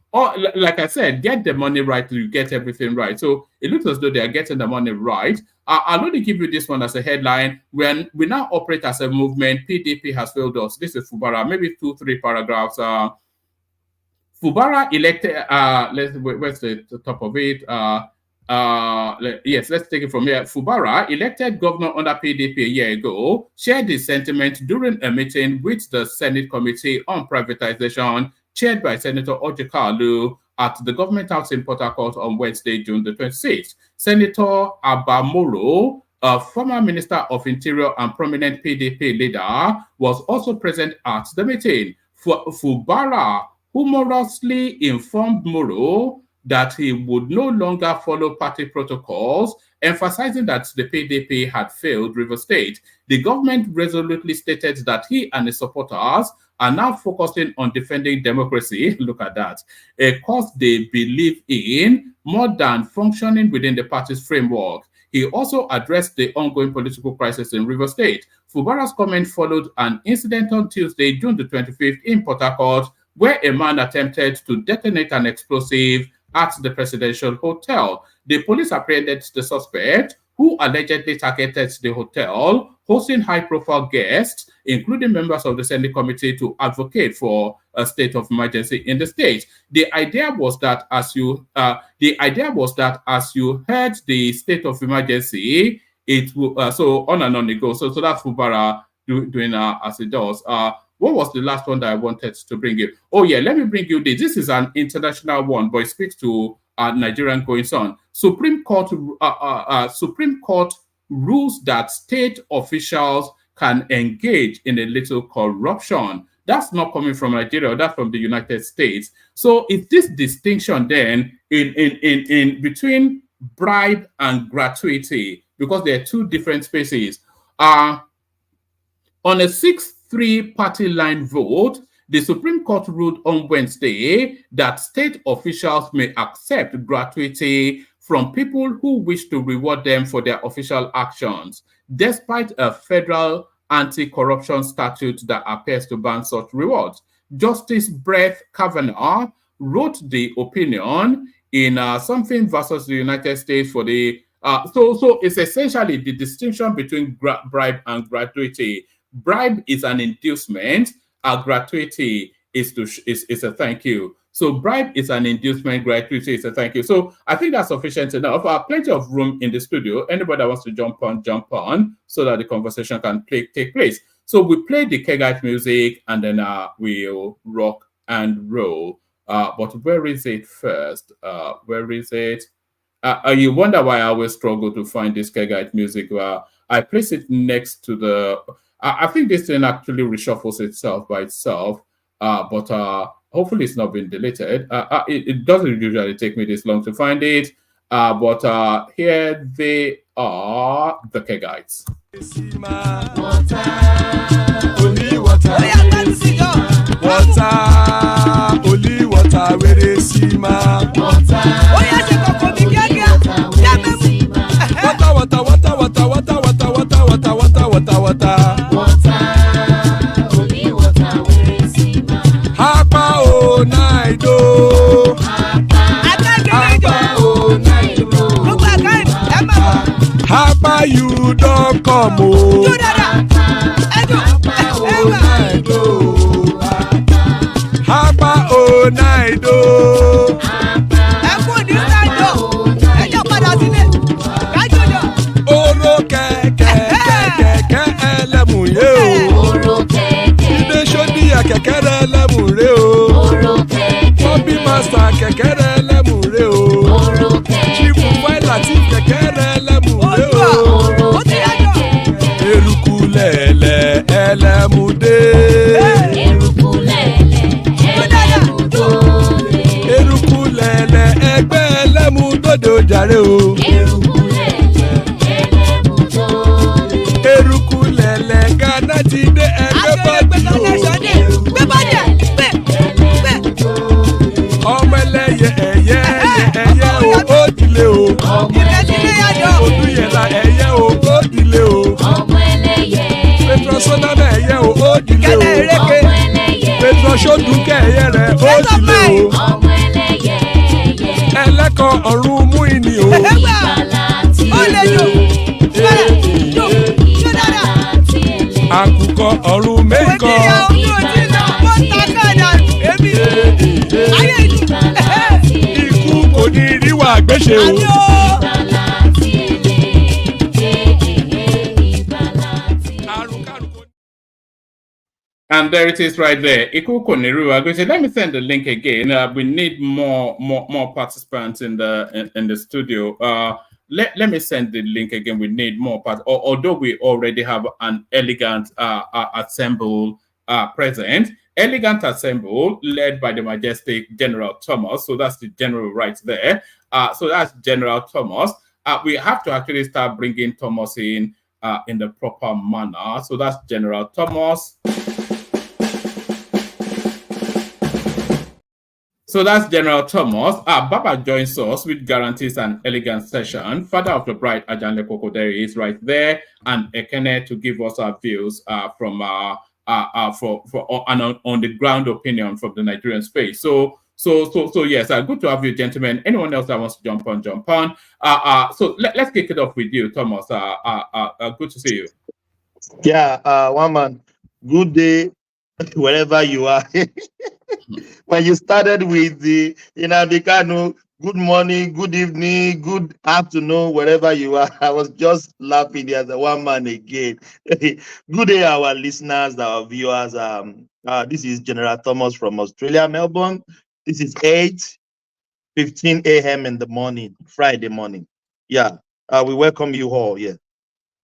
like I said, get the money right, you get everything right. So it looks as though they are getting the money right. I'll only give you this one as a headline. When we now operate as a movement, PDP has failed us. This is Fubara, maybe 2-3 paragraphs. Fubara elected, where's the top of it? Yes, let's take it from here. Fubara, elected governor under PDP a year ago, shared his sentiment during a meeting with the Senate Committee on Privatization, chaired by Senator Ojikalu at the Government House in Port Harcourt on Wednesday, June the 26th. Senator Abamoro, a former Minister of Interior and prominent PDP leader, was also present at the meeting. Fubara humorously informed Moro that he would no longer follow party protocols, emphasizing that the PDP had failed Rivers State. The government resolutely stated that he and his supporters are now focusing on defending democracy, look at that, a cause they believe in more than functioning within the party's framework. He also addressed the ongoing political crisis in Rivers State. Fubara's comment followed an incident on Tuesday, June the 25th in Port Harcourt, where a man attempted to detonate an explosive at the presidential hotel. The police apprehended the suspect, who allegedly targeted the hotel, hosting high-profile guests, including members of the Senate Committee, to advocate for a state of emergency in the state. The idea was that as you heard the state of emergency, it will so on and on it goes. So that's Fubara doing as it does. What was the last one that I wanted to bring you? Oh, yeah, let me bring you this. This is an international one, but it speaks to Nigerian goings on. Supreme Court rules that state officials can engage in a little corruption. That's not coming from Nigeria, that's from the United States. So it's this distinction then in between bribe and gratuity, because there are two different spaces. On a 6-3 party line vote, the Supreme Court ruled on Wednesday that state officials may accept gratuity from people who wish to reward them for their official actions, despite a federal anti-corruption statute that appears to ban such rewards. Justice Brett Kavanaugh wrote the opinion in Something versus the United States for the so it's essentially the distinction between bribe and gratuity. Bribe is an inducement, gratuity is a thank you. So bribe is an inducement, gratuity is a thank you. So I think that's sufficient enough. Plenty of room in the studio. Anybody that wants to jump on, so that the conversation can take place. So we play the Kegite music, and then we'll rock and roll. But where is it first? Where is it? You wonder why I always struggle to find this Kegite music. I place it next to the... I think this thing actually reshuffles itself by itself, but hopefully it's not been deleted. It doesn't usually take me this long to find it, but here they are, the Kegites. Only water, where they see ma. Water, only water, where they see ma. Hapa o naido. Hapa you don't come o. Hapa o naido. Oro keke elemu ye o. Ide shodi ya kekere elemu re o. Bobby master kekere elemu re o. Chief Latif kekere elemu re o. Eruku lele elemu de. Eruku lele egbe elemu dode ojare o. Eruku lele Ghana ti de egbe body o. Ọmọ ẹlẹ́yẹ ẹ̀yẹ o ó dilé o. Olúyẹ̀lá ẹ̀yẹ o ó dilé o. Petrosoname ẹ̀yẹ o ó dilé o. Petrosodunke ẹ̀yẹ rẹ̀ ó dilé o. Ẹlẹ́kọ̀ ọ̀run mú ìní o. Àkùkọ ọ̀run mẹ́kọ̀. Ikú kò ní ríwà gbéṣe o. And there it is right there. Let me send the link again. We need more participants in the studio. Let me send the link again. We need more although we already have an elegant assemble present. Elegant assemble led by the majestic General Thomas. So that's the general right there. So that's General Thomas. We have to actually start bringing Thomas in the proper manner. So that's General Thomas. So that's General Thomas. Baba joins us with guarantees an elegant session. Father of the bride, Ajanle Kokoderi, is right there, and Ekene to give us our views from on the ground opinion from the Nigerian space. So yes, good to have you, gentlemen. Anyone else that wants to jump on. So let's kick it off with you, Thomas. Good to see you. Yeah, one man. Good day, wherever you are. When you started with the Inabikano, good morning, good evening, good afternoon, wherever you are, I was just laughing as a one man again. Good day, our listeners, our viewers. This is General Thomas from Australia, Melbourne. This is 8:15 a.m. in the morning, Friday morning. Yeah, we welcome you all. Yeah.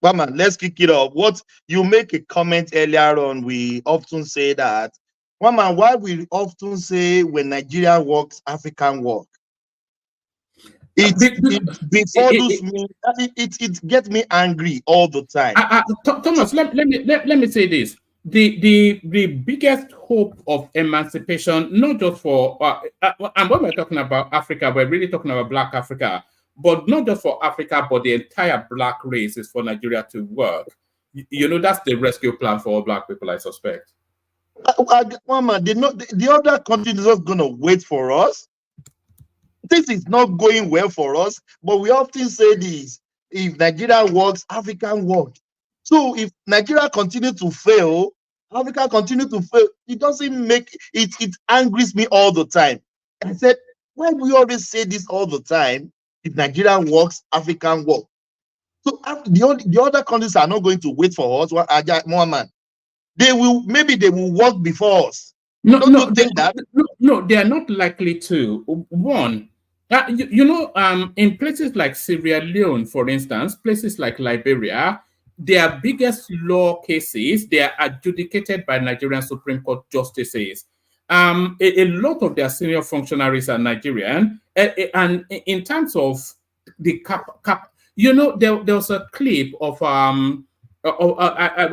Well, man, let's kick it off. What you make a comment earlier on, we often say that, well, man, why we often say when Nigeria works, African work. It gets me angry all the time. Thomas, let me say this. The biggest hope of emancipation, not just for and when we're talking about Africa, we're really talking about Black Africa, but not just for Africa, but the entire Black race is for Nigeria to work. You know, that's the rescue plan for all Black people, I suspect. Mama, the other country is just going to wait for us. This is not going well for us, but we often say this: if Nigeria works, Africa works. So if Nigeria continue to fail, Africa continue to fail. It doesn't make it. It angers me all the time. I said, why do we always say this all the time? If Nigeria works, Africa works. So the other countries are not going to wait for us. Muhammad, they will work before us. No, they are not likely to. One, in places like Sierra Leone, for instance, places like Liberia, their biggest law cases, they are adjudicated by Nigerian Supreme Court justices. A lot of their senior functionaries are Nigerian, and in terms of the cap, there was a clip of I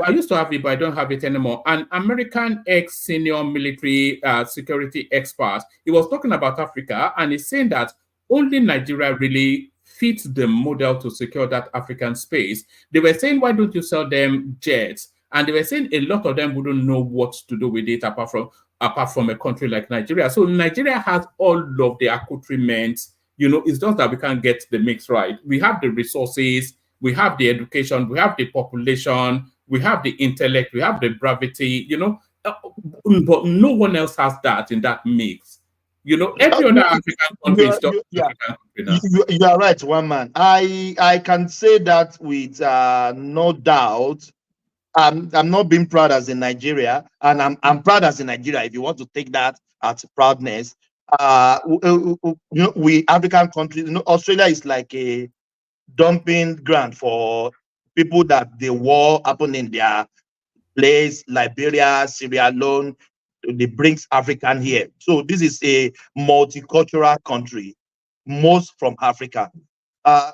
used to have it, but I don't have it anymore. An American ex-senior military security expert. He was talking about Africa, and he's saying that only Nigeria really fits the model to secure that African space. They were saying, why don't you sell them jets? And they were saying a lot of them wouldn't know what to do with it apart from a country like Nigeria. So Nigeria has all of the accoutrements. It's just that we can't get the mix right. We have the resources, we have the education, we have the population, we have the intellect, we have the gravity, but no one else has that in that mix. Every other African country is just African country now. You are right, one man. I can say that with no doubt. I'm not being proud as in Nigeria, and I'm proud as in Nigeria. If you want to take that as proudness, we African countries. Australia is like a dumping ground for people that the war happened in their place. Liberia, Sierra Leone, they brings African here. So this is a multicultural country, most from Africa.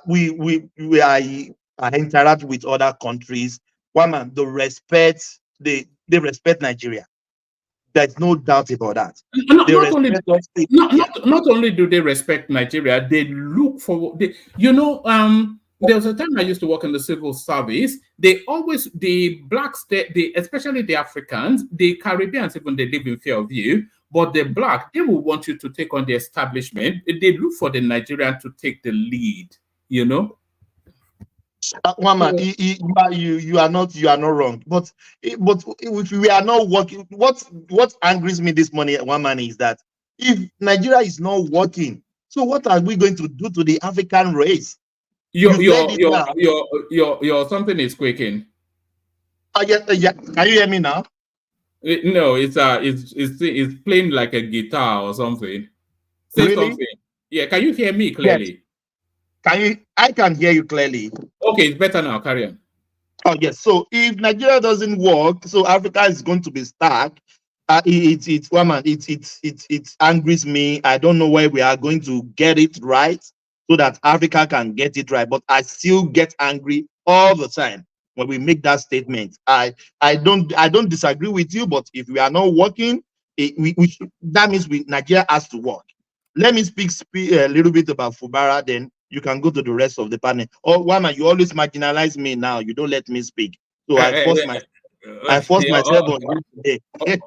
We interact with other countries. One man, they respect Nigeria. There's no doubt about that. Not only do they respect Nigeria, they look for there was a time I used to work in the civil service. The blacks, especially the Africans, the Caribbeans, even they live in fear of you. But the black, they will want you to take on the establishment. They look for the Nigerian to take the lead. One man, you are not wrong. But if we are not working, what angers me this morning, one man, is that if Nigeria is not working, so what are we going to do to the African race? Your something is quaking. Yeah. Can you hear me now? No, it's playing like a guitar or something. Say really? Something. Yeah, can you hear me clearly? Yes. I can hear you clearly. Okay, it's better now. Carry on. Oh yes. So if Nigeria doesn't work, so Africa is going to be stuck. It angers me. I don't know where we are going to get it right so that Africa can get it right. But I still get angry all the time when we make that statement. I don't disagree with you, but if we are not working, that means Nigeria has to work. Let me speak a little bit about Fubara, then you can go to the rest of the panel. Oh, Wama, you always marginalize me now. You don't let me speak. So I force myself on you today.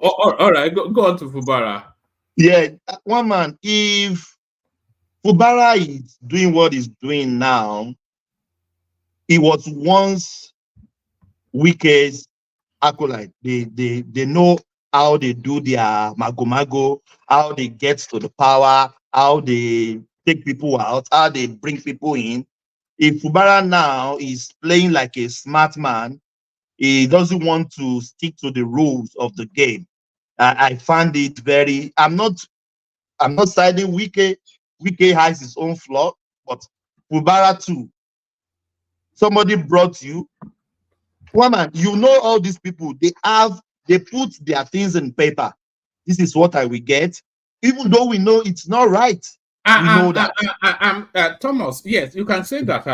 All right, go on to Fubara. Yeah, one man, if Fubara is doing what he's doing now, he was once Wike's acolyte. They know how they do their mago, how they get to the power, how they take people out, how they bring people in. If Fubara now is playing like a smart man, he doesn't want to stick to the rules of the game. I find it very. I'm not siding Wike. Wike has his own flaw, but Fubara too. Somebody brought you. Woman, you know all these people. They put their things in paper. This is what I will get, even though we know it's not right. We know that. Thomas, yes, you can say that.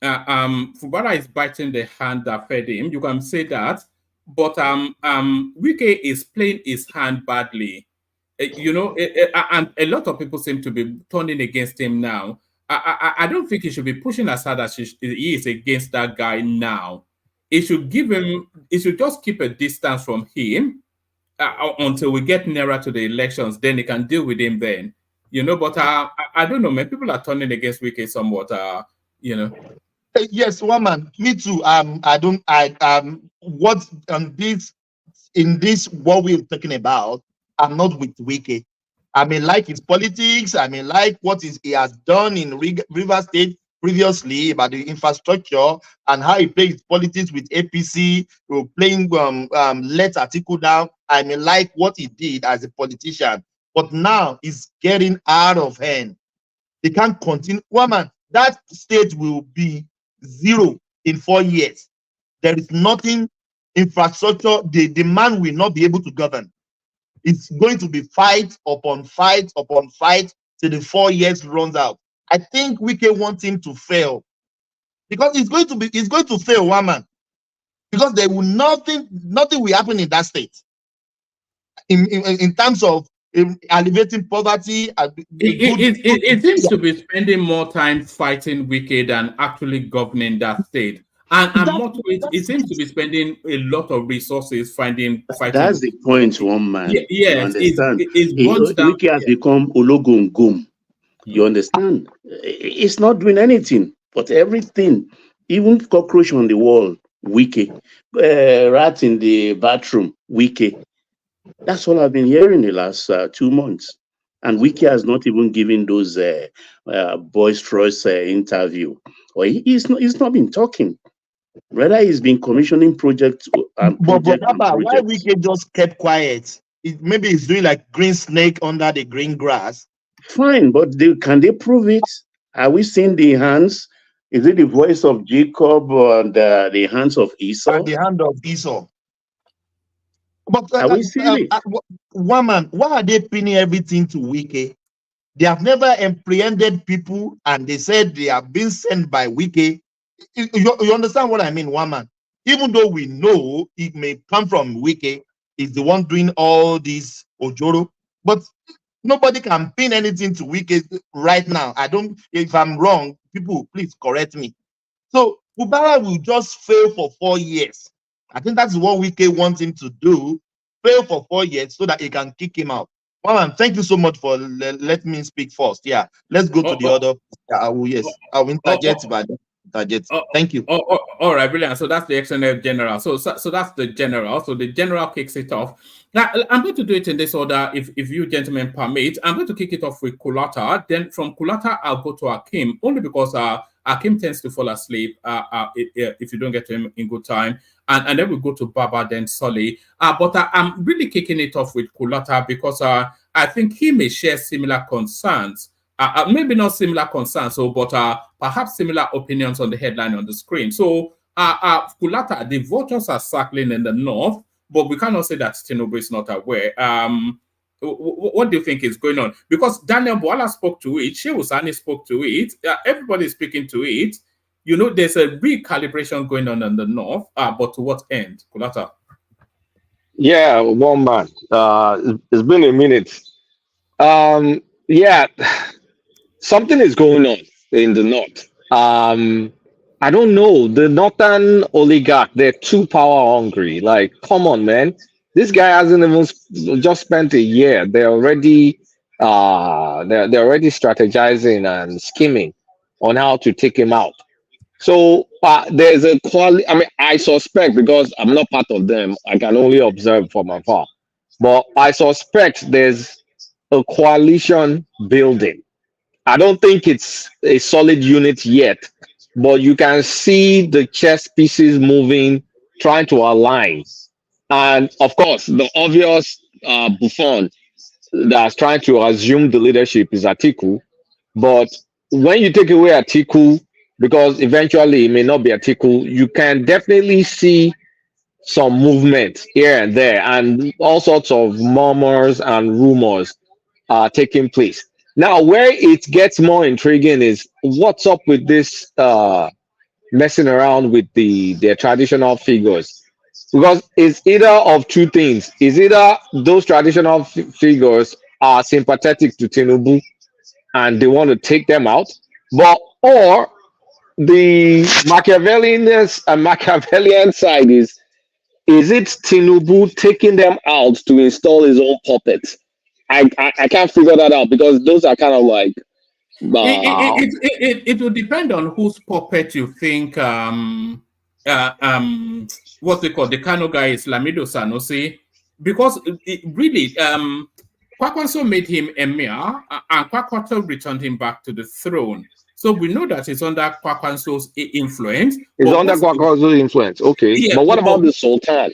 Fubara is biting the hand that fed him. You can say that, but Wike is playing his hand badly. And a lot of people seem to be turning against him now. I don't think he should be pushing as hard as he is against that guy now. He should just keep a distance from him until we get nearer to the elections. Then he can deal with him then. But I don't know, man. People are turning against Wike somewhat. Yes, woman. Me too. What we're talking about, I'm not with Wike. I mean, like his politics. I mean, like what he has done in River State previously about the infrastructure and how he plays politics with APC, playing let Atiku down. I mean, like what he did as a politician. But now it's getting out of hand. They can't continue. Woman, that state will be zero in 4 years. there is nothing infrastructure. The man will not be able to govern. It's going to be fight upon fight upon fight till the 4 years runs out. I think Wike wants him to fail because it's going to fail, one man, because there will nothing will happen in that state in terms of alleviating poverty. It seems to be spending more time fighting Wike than actually governing that state. And more to it, it seems to be spending a lot of resources fighting. That's the point, one man. Yes, you understand? Down. Wike has become Ologongom. You understand? It's not doing anything, but everything, even cockroach on the wall, Wike. Rat in the bathroom, Wike. That's all I've been hearing the last 2 months. And Wike has not even given those boisterous interview. Or he's not been talking. Rather, he's been commissioning projects and projects. But why Wike just kept quiet? Maybe he's doing like green snake under the green grass. Fine, but can they prove it? Are we seeing the hands? Is it the voice of Jacob or the hands of Esau? The hand of Esau. But are we seeing it? One man, why are they pinning everything to Wike? They have never apprehended people, and they said they have been sent by Wike. You understand what I mean, one man? Even though we know it may come from Wike, is the one doing all this Ojoro, but nobody can pin anything to Wike right now. If I'm wrong, people, please correct me. So Fubara will just fail for 4 years. I think that's what Wike wants him to do, fail for 4 years so that he can kick him out. Well, man, thank you so much for let me speak first. Yeah, let's go to the other. I will interject by target. Thank you. All right, brilliant. So that's the external general. So that's the general. So the general kicks it off. Now I'm going to do it in this order, if you gentlemen permit. I'm going to kick it off with Kulata. Then from Kulata, I'll go to Akim, only because Akim tends to fall asleep if you don't get to him in good time. And then we go to Baba, then Solly. But I'm really kicking it off with Kulata because I think he may share similar concerns. Maybe not similar concerns, but perhaps similar opinions on the headline on the screen. So, Kulata, the voters are circling in the north, but we cannot say that Tinubu is not aware. What do you think is going on? Because Daniel Boala spoke to it, Shehu Sani spoke to it, everybody is speaking to it. You know, there's a recalibration going on in the north, but to what end, Kulata? Yeah, one man. It's been a minute. Yeah, something is going on in the north. I don't know. The northern oligarch, they're too power hungry. Like, come on, man. This guy hasn't even just spent a year. They're already they're already strategizing and scheming on how to take him out. So there's a quality. I mean, I suspect, because I'm not part of them, I can only observe from afar. But I suspect there's a coalition building. I don't think it's a solid unit yet, but you can see the chess pieces moving, trying to align. And of course, the obvious buffoon that's trying to assume the leadership is Atiku. But when you take away Atiku, because eventually it may not be Atiku, you can definitely see some movement here and there, and all sorts of murmurs and rumors are taking place. Now, where it gets more intriguing is what's up with this messing around with their traditional figures. Because it's either of two things. It's either those traditional figures are sympathetic to Tinubu and they want to take them out, or the Machiavellian side is it Tinubu taking them out to install his own puppets? I can't figure that out, because those are kind of like it will depend on whose puppet you think what's it called, the Kano guy is Lamido Sanusi, because really Kwakwanso made him emir and Kwakwanso returned him back to the throne. So we know that it's under Kwakwanso's influence. It's under Kwakwanso's influence, okay. Yeah, but what about the Sultan?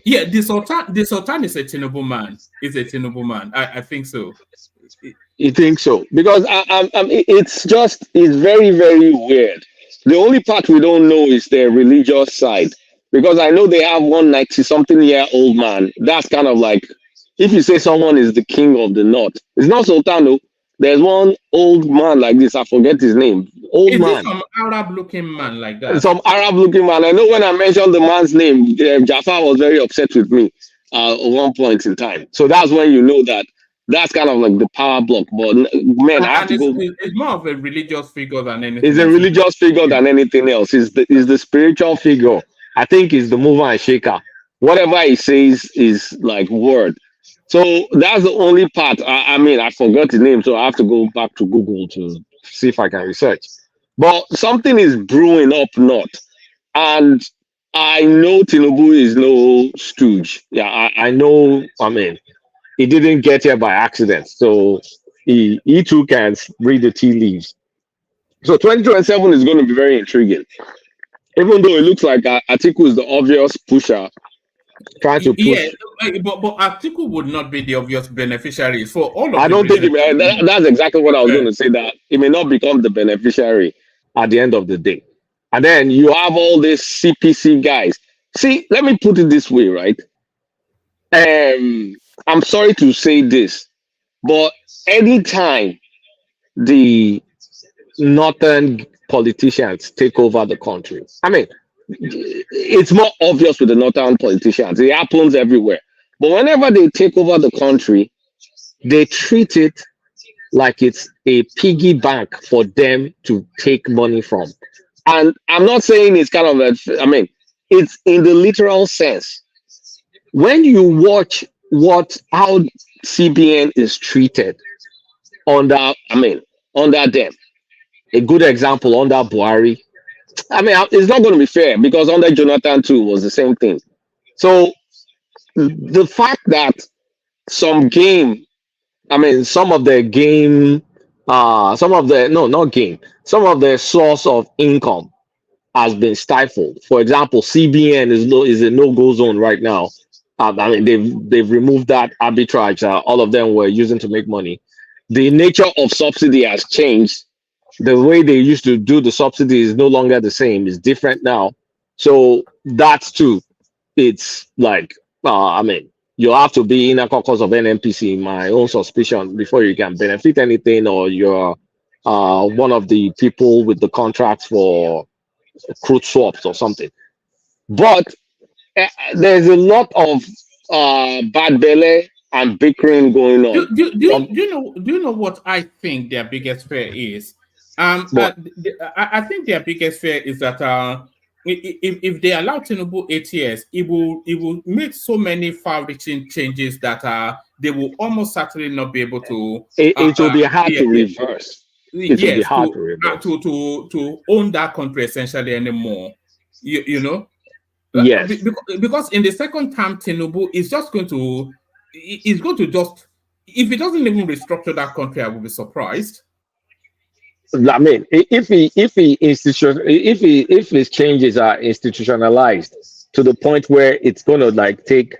Yeah, the Sultan is a Tinubu man. Is a Tinubu man. I think so. You think so? Because it's very, very weird. The only part we don't know is their religious side. because I know they have 190-something-year-old man. That's kind of like, if you say someone is the king of the north, it's not Sultano. There's one old man like this. I forget his name. Old Is man. it some Arab-looking man like that? Some Arab-looking man. I know when I mentioned the man's name, Jafar was very upset with me at one point in time. So that's when you know that that's kind of like the power block. But man, I have to go. It's more of a religious figure than anything. It's a religious figure than anything else. It's the spiritual figure. I think is the mover and shaker. Whatever he says is like word. So that's the only part. I mean, I forgot the name, so I have to go back to Google to see if I can research. But something is brewing up north, and I know Tinubu is no stooge. Yeah, I know. I mean, he didn't get here by accident, so he too can read the tea leaves. So 2027 is going to be very intriguing, even though it looks like Atiku is the obvious pusher. Trying to push. Yeah, but Atiku would not be the obvious beneficiary for all of. I don't think that's exactly what I was going to say. That it may not become the beneficiary at the end of the day, and then you have all these CPC guys. See, let me put it this way, right? I'm sorry to say this, but anytime the northern politicians take over the country, I mean, it's more obvious with the northern politicians. It happens everywhere. But whenever they take over the country, they treat it like it's a piggy bank for them to take money from. And I'm not saying it's kind of I mean, it's in the literal sense. When you watch how CBN is treated under them, a good example under Buhari. I mean, it's not going to be fair because under Jonathan too was the same thing. So the fact that some of the source of income has been stifled. For example, CBN is a no-go zone right now. I mean, they've removed that arbitrage all of them were using to make money. The nature of subsidy has changed. The way they used to do the subsidy is no longer the same. It's different now. So that's too. It's like, I mean, you have to be in a caucus of NNPC, in my own suspicion, before you can benefit anything, or you're one of the people with the contracts for crude swaps or something. But there's a lot of bad belly and bickering going on. Do you know what I think their biggest fear is? I think their biggest fear is that if they allow Tinubu 8 years, it will make so many far-reaching changes that they will almost certainly not be able to. It will be hard to reverse. It will be hard to reverse. To own that country essentially anymore. You know. Yes. Because in the second term, Tinubu is just going to. He's going to just. If he doesn't even restructure that country, I will be surprised. I mean, if his changes are institutionalized to the point where it's going to like take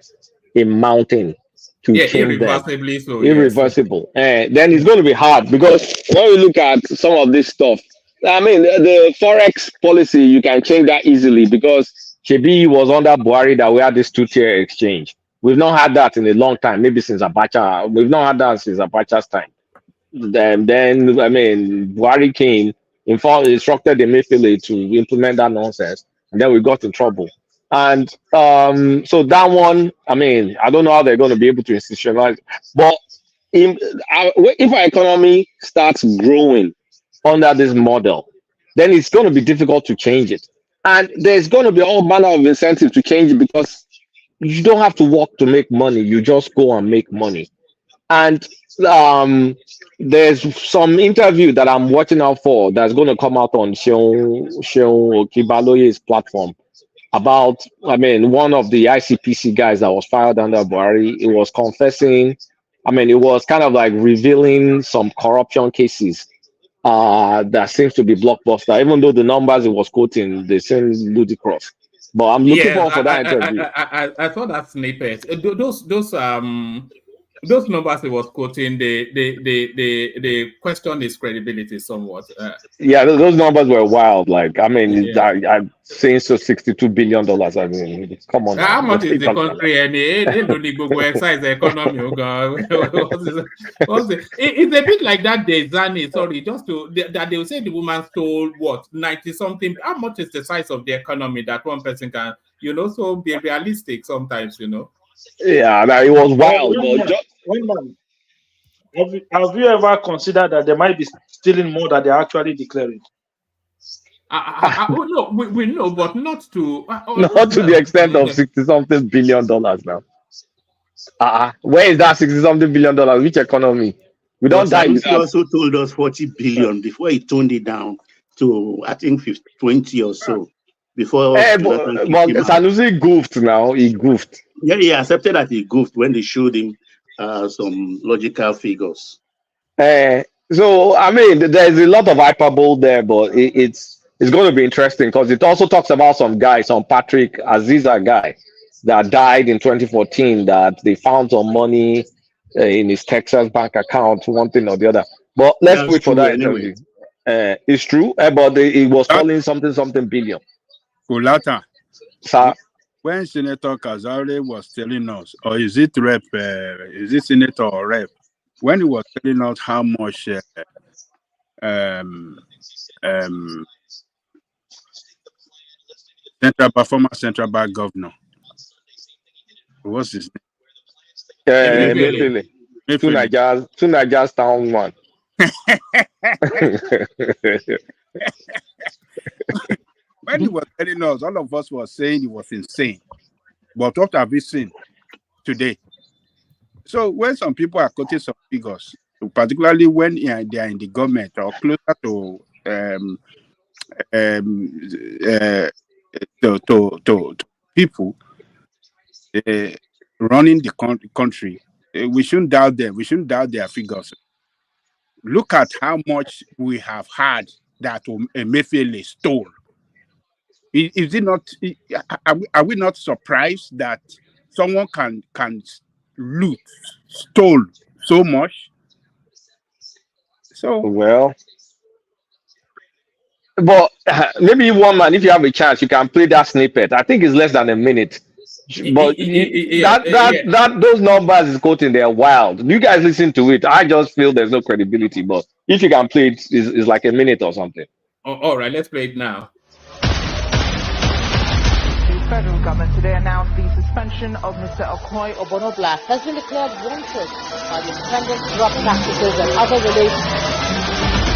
a mountain to change them, irreversible, and then it's going to be hard because when we look at some of this stuff, I mean, the forex policy you can change that easily because Shebi was under Buhari that we had this 2-tier exchange. We've not had that in a long time, maybe since Abacha. We've not had that since Abacha's time. Then I mean, Buhari came, instructed the Emefiele to implement that nonsense, and then we got in trouble. And so that one, I mean, I don't know how they're going to be able to institutionalize, but if our economy starts growing under this model, then it's going to be difficult to change it. And there's going to be all manner of incentive to change it because you don't have to work to make money. You just go and make money. And there's some interview that I'm watching out for that's going to come out on Seun Okibaloye's platform about, I mean, one of the ICPC guys that was fired under Buhari. It was confessing, I mean, it was kind of like revealing some corruption cases that seems to be blockbuster, even though the numbers it was quoting, they seem ludicrous. But I'm looking forward for that interview. I thought that snippet. those numbers he was quoting, the question is credibility somewhat. Yeah, those numbers were wild. Like, I mean, Yeah. I'm saying so $62 billion. I mean, come on. How Now. much is the country and the exercise the economy? Oh God. It's a bit like that day, Zani, sorry, just to that they will say the woman stole what 90 something. How much is the size of the economy that one person can, so be realistic sometimes, Yeah, it was wild, but just have you ever considered that they might be stealing more than they're actually declaring? No, we know, but not to not to the extent of $60-something billion now. Where is that $60-something billion? Which economy? We don't die. He also told us 40 billion before he toned it down to, I think, 20 or so. Before but Sanusi goofed now. He goofed. Yeah, he accepted that he goofed when they showed him some logical figures. So I mean, there's a lot of hyperbole there, but it's going to be interesting because it also talks about some guy, some Patrick Aziza guy that died in 2014 that they found some money in his Texas bank account, one thing or the other. But let's wait for that interview. It's true, but it was calling something billion. Kulata. Sir? When Senator Kazari was telling us, or is it rep, is it senator or rep? When he was telling us how much former central bank governor, what's his name? Two Nigeria's town one. When he was telling us, all of us were saying he was insane. But what have we seen today? So when some people are quoting some figures, particularly when they are in the government or closer to people running the country, we shouldn't doubt them. We shouldn't doubt their figures. Look at how much we have had that Emefiele stole. Is it not? Are we not surprised that someone can stole so much? So well, but maybe one man, if you have a chance, you can play that snippet. I think it's less than a minute. But those numbers is quoting, they're wild. You guys listen to it. I just feel there's no credibility. But if you can play it, it's like a minute or something. All right, let's play it now. The federal government today announced the suspension of Mr. Okoy Obonobla has been declared wanted by the independent drug practices and other related.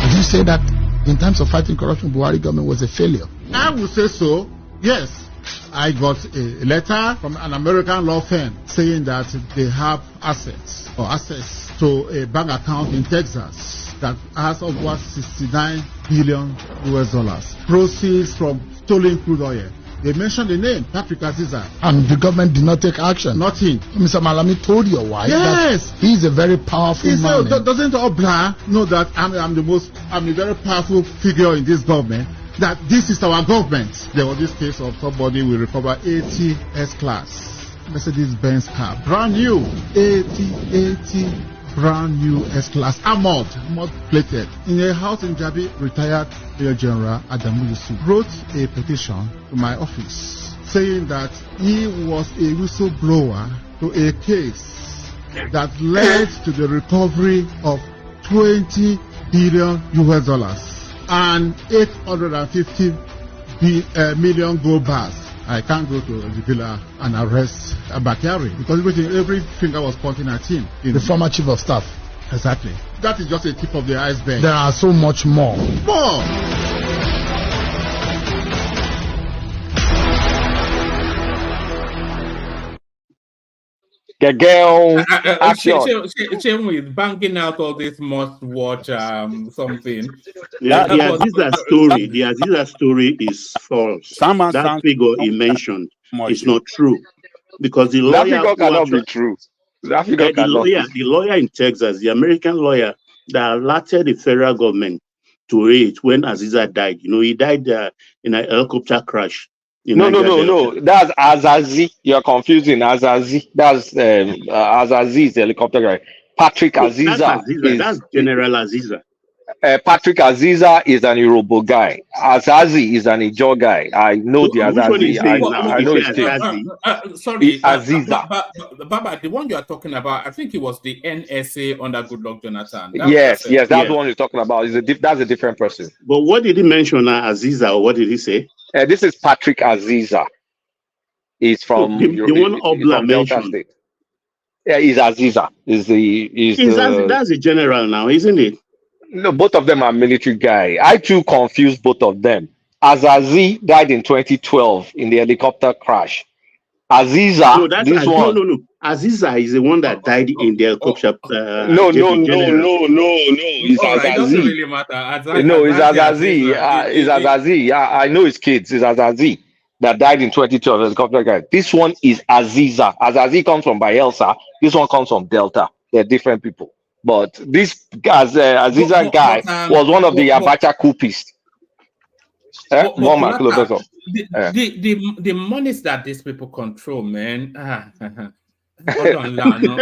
Would you say that in terms of fighting corruption, Buhari government was a failure? I would say so, yes. I got a letter from an American law firm saying that they have assets or access to a bank account in Texas that has over $69 billion US. Proceeds from stolen crude oil. They mentioned the name, Patrick Aziza. And the government did not take action. Nothing. Mr. Malami told your wife yes. that he's a very powerful man. Doesn't Obla know that I'm a very powerful figure in this government? That this is our government. There was this case of somebody will recover 80 S-Class Mercedes-Benz car, brand new, 80 brand new S-Class, armored plated, in a house in Jabi. Retired Major General Adamu Yusuf wrote a petition to my office saying that he was a whistleblower to a case that led to the recovery of $20 billion US and 850 million gold bars. I can't go to the villa and arrest Bakari because every finger was pointing at him. The former chief of staff. Exactly. That is just a tip of the iceberg. There are so much more. Same with banking out all this must-watch something. The Aziza story is false. That figure he mentioned is not true because the lawyer that figure cannot be true. The lawyer in Texas, the American lawyer that alerted the federal government to it when Aziza died. He died in a helicopter crash in Niger Delta. No. That's Azazi. You're confusing Azazi. That's Azazi is the helicopter guy. Patrick No, that's Aziza Aziza. is That's General Aziza. Patrick Aziza is an Yoruba guy. Azazi is an Ijo guy. I know the Which one Azazi. is saying now? I You know say his kid. Azazi. Sorry, Aziza. Baba, the one you are talking about, I think it was the NSA under Goodluck Jonathan. Yes, that's the one you're talking about. That's a different person. But what did he mention now? Aziza, or what did he say? This is Patrick Aziza. He's from the one Obla Delta mentioned. State. Yeah, he's Aziza. That's a general now, isn't it? No, both of them are military guy. I too confused both of them. Azazi died in 2012 in the helicopter crash. Aziza, No, that's no. Aziza is the one that died in the helicopter. No. It's All right, doesn't Azazi. really matter. No, it's Azazi. It's Azazi. Yeah, I know his kids. It's Azazi that died in 2012. Helicopter guy. This one is Aziza. Azazi comes from Bayelsa. This one comes from Delta. They're different people. But this Aziza guy was one of the Abacha coupists. The monies that these people control, man. Hold on, Lano.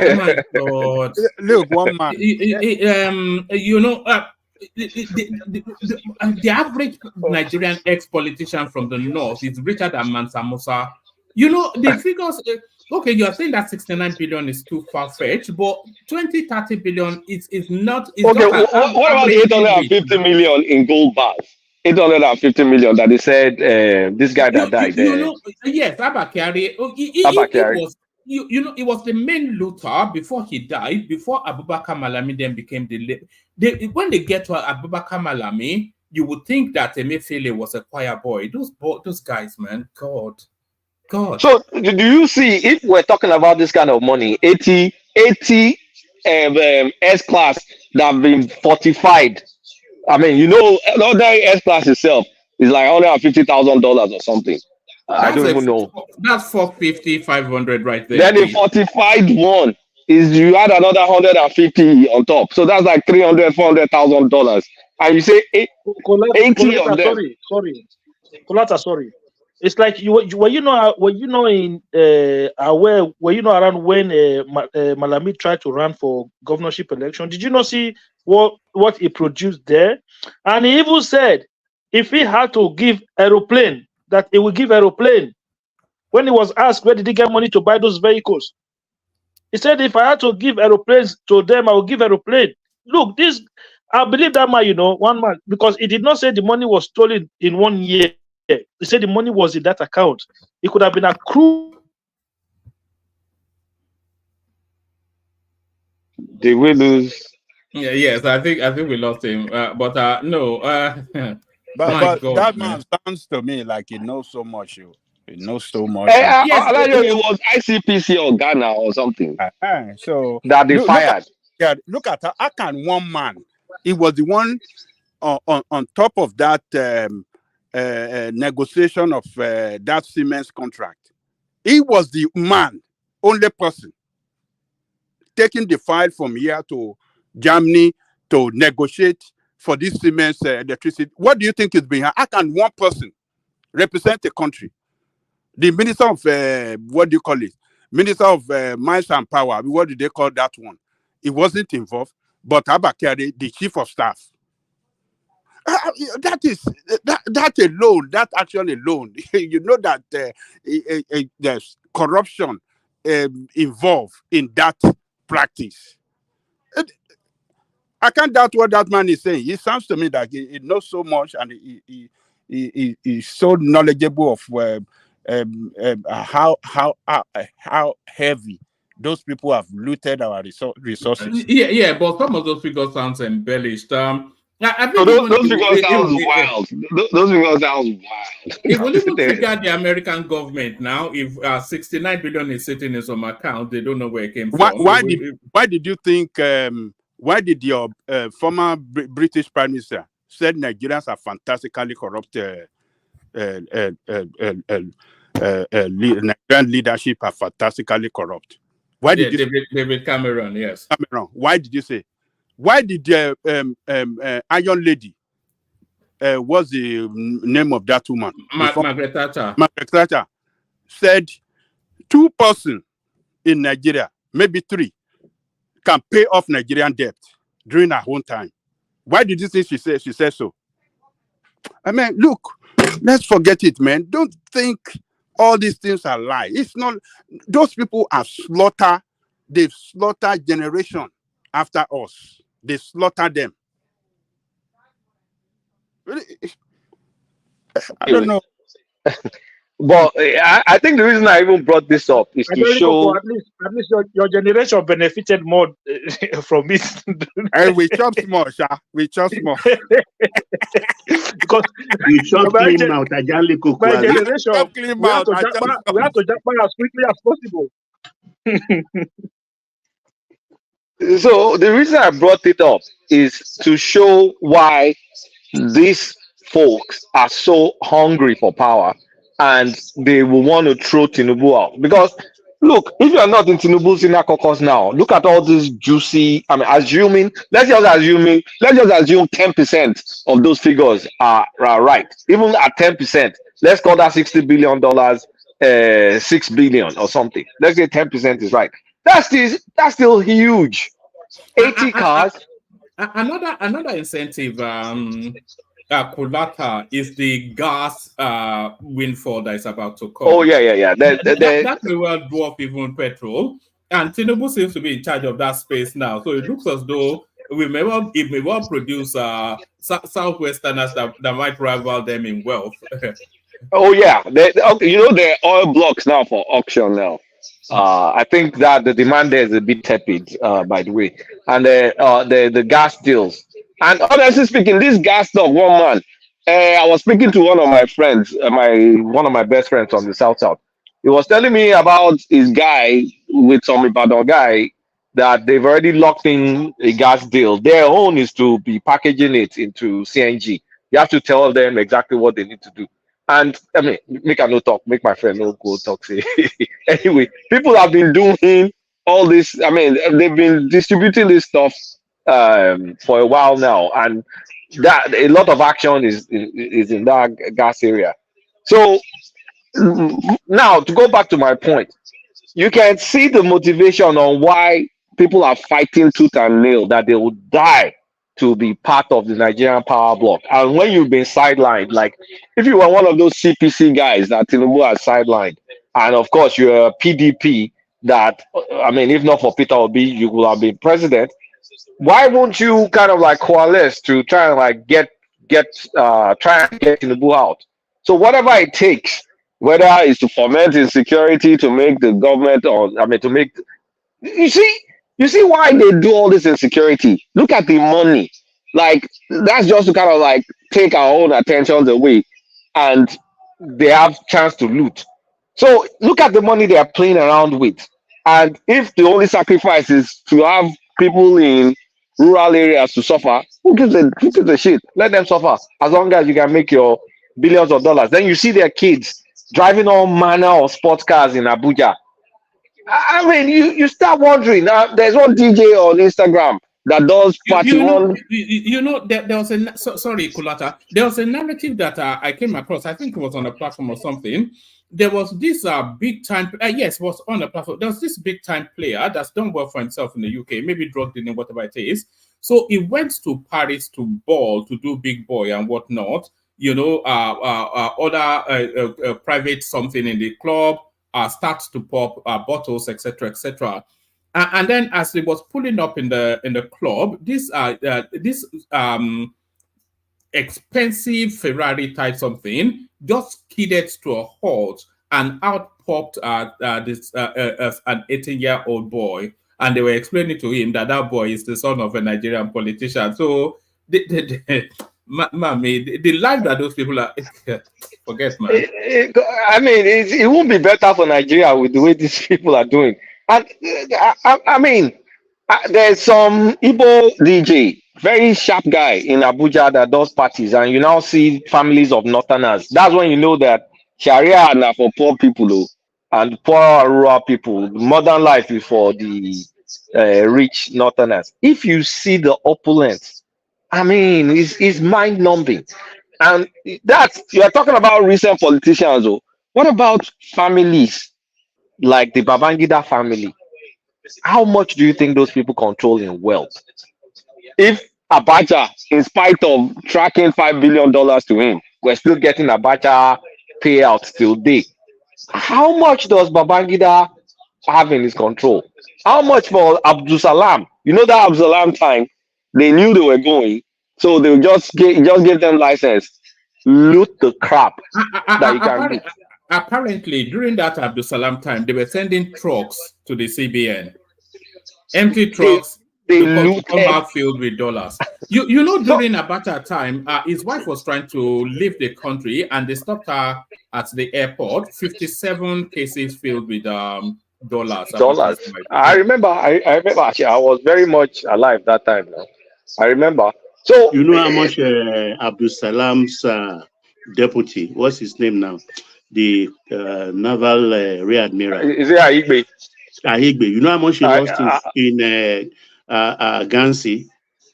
Oh my God. Look, one man. The average Nigerian ex-politician from the north is richer than Mansa Musa. You know, the figures, okay, you're saying that 69 billion is too far-fetched, but 30 billion is not. Okay, what about the 850 million in gold bars? 850 million that they said this guy that died. Yes, Abakari. It was the main looter before he died, before Abubakar Malami then became when they get to Abubakar Malami, you would think that Emefiele was a choir boy. Those guys, man, God. So do you see, if we're talking about this kind of money, 80 S-class that have been fortified, I mean, another S-class itself is like $150,000 or something. I don't even know. That's 450, 500 right there. Then the fortified one is you add another 150 on top. So that's like $300,000, $400,000. And you say 80 of them. Sorry. It's like were you know around when Malami tried to run for governorship election? Did you not see what he produced there? And he even said if he had to give aeroplane, that he would give aeroplane. When he was asked where did he get money to buy those vehicles, he said if I had to give aeroplanes to them, I would give aeroplane. Look, I believe that man, one man, because he did not say the money was stolen in 1 year. He said the money was in that account. It could have been accrued. Did we lose? Yeah, yes, I think we lost him. But no. But God, that man sounds to me like he knows so much. He knows so much. It was ICPC or Ghana or something. So that they fired. Look at how can one man? He was the one on top of that negotiation of that Siemens contract. He was the only person taking the file from here to Germany to negotiate for this Siemens electricity. What do you think is behind? How can one person represent the country? The Minister of, Minister of Mines and Power, what do they call that one? He wasn't involved, but Abakari, the Chief of Staff. That alone, that action alone, you know that there's corruption involved in that practice. I can't doubt what that man is saying. It sounds to me like he knows so much and he's so knowledgeable of how heavy those people have looted our resources. Yeah, but some of those figures sounds embellished. I think those figures sound wild. Those figures sound wild. It will even trigger the American government now. If 69 billion is sitting in some account, they don't know where it came from. Why did you think? Why did your former British Prime Minister said Nigerians are fantastically corrupt? Nigerian leadership are fantastically corrupt. Why did David Cameron? Yes, Cameron. Why did you say? Why did Iron Lady what's the name of that woman? Margaret Thatcher. Margaret Thatcher said 2 persons in Nigeria, maybe 3, can pay off Nigerian debt during her own time. Why did you think she said so? I mean, look, let's forget it, man. Don't think all these things are lies. It's not. Those people are slaughter. They've slaughtered generation after us. They slaughter them. I don't know. But I think the reason I even brought this up is to show. At least your generation benefited more from it. And we chop small, Sha. We chop small. Because you chop clean mouth. My generation, we have to jump as quickly as possible. So the reason I brought it up is to show why these folks are so hungry for power and they will want to throw Tinubu out. Because look, if you are not in Tinubu's inner caucus now, look at all this juicy. I mean, let's just assume 10% of those figures are right. Even at 10%, let's call that $60 billion, 6 billion or something. Let's say 10% is right. That's still huge. 80 cars. Another incentive, Kulata, is the gas windfall that is about to come. Oh yeah. That may well dwarf even petrol, and Tinubu seems to be in charge of that space now. So it looks as though it may well produce Southwesterners that might rival them in wealth. Oh yeah, there are oil blocks now for auction now. I think that the demand there is a bit tepid, by the way, and the gas deals. And honestly speaking, this gas stuff, one man. I was speaking to one of my friends, one of my best friends from the South. He was telling me about his guy with some Ibadan guy that they've already locked in a gas deal. Their own is to be packaging it into CNG. You have to tell them exactly what they need to do. And I mean, make a no talk, make my friend no go talk. Say anyway, people have been doing all this. I mean, they've been distributing this stuff for a while now, and that a lot of action is in that gas area. So now to go back to my point, you can see the motivation on why people are fighting tooth and nail that they will die to be part of the Nigerian power block. And when you've been sidelined, like if you were one of those CPC guys that Tinubu has sidelined, and of course you're a PDP that, I mean, if not for Peter Obi, you would have been president. Why won't you kind of like coalesce to try and like try and get Tinubu out? So whatever it takes, whether it's to foment insecurity, to make the government, you see why they do all this insecurity. Look at the money. Like, that's just to kind of like take our own attentions away, and they have chance to loot. So look at the money they are playing around with. And if the only sacrifice is to have people in rural areas to suffer, who gives a shit? Let them suffer. As long as you can make your billions of dollars. Then you see their kids driving all manner of sports cars in Abuja. I mean, you start wondering. There's one DJ on Instagram that does party there was sorry, Kulata. There was a narrative that I came across. I think it was on a platform or something. There was this big time. Yes, it was on a platform. There was this big time player that's done well for himself in the UK, maybe drug dealing, whatever it is. So he went to Paris to ball, to do big boy and whatnot. Other private something in the club. Starts to pop bottles, etc., etc. And then as he was pulling up in the club, this expensive Ferrari type something just skidded to a halt, and out popped this an 18-year-old boy, and they were explaining to him that boy is the son of a Nigerian politician. So the life that those people are forget, man. I mean, it won't be better for Nigeria with the way these people are doing. And I mean, there's some Igbo DJ, very sharp guy in Abuja that does parties, and you now see families of Northerners. That's when you know that Sharia are for poor people and poor rural people. Modern life is for the rich Northerners. If you see the opulence, I mean, it's mind-numbing. And that's, you are talking about recent politicians. Oh. What about families like the Babangida family? How much do you think those people control in wealth? If Abacha, in spite of tracking $5 billion to him, we're still getting Abacha payouts till date. How much does Babangida have in his control? How much for Abdul Salam? You know that Abdul Salam time, they knew they were going, so they just gave them license. Loot the crap that you can loot. Apparently, during that Abdul Salam time, they were sending trucks to the CBN, empty trucks. They to come out filled with dollars. You know, during Abacha time, his wife was trying to leave the country, and they stopped her at the airport. 57 cases filled with dollars. I remember. I remember. Actually, I was very much alive that time. Now. I remember. So you know how much Abdul Salam's deputy, what's his name now? The naval rear admiral. Is it Aigbe? Aigbe. You know how much he lost in Gansi?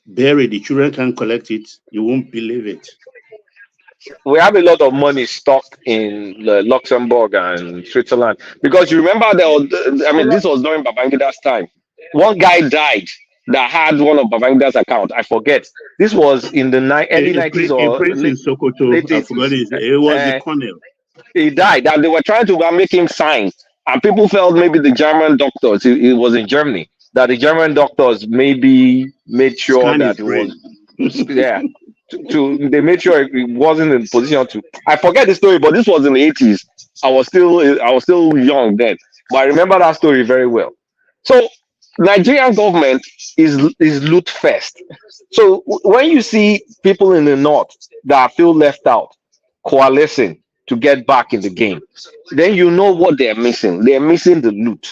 Buried. The children can't collect it. You won't believe it. We have a lot of money stocked in Luxembourg and Switzerland, because you remember this was during Babangida's time. One guy died that had one of Babangida's account. I forget. This was in the early 90s or late in Sokoto. I forgot it was the colonel. He died, and they were trying to make him sign, and people felt maybe the German doctors. It was in Germany that the German doctors maybe made sure that it was they made sure it wasn't in position to. I forget the story, but this was in the 80s. I was still young then, but I remember that story very well. So Nigerian government is loot first. So when you see people in the north that feel left out coalescing to get back in the game, then you know what they're missing. They're missing the loot.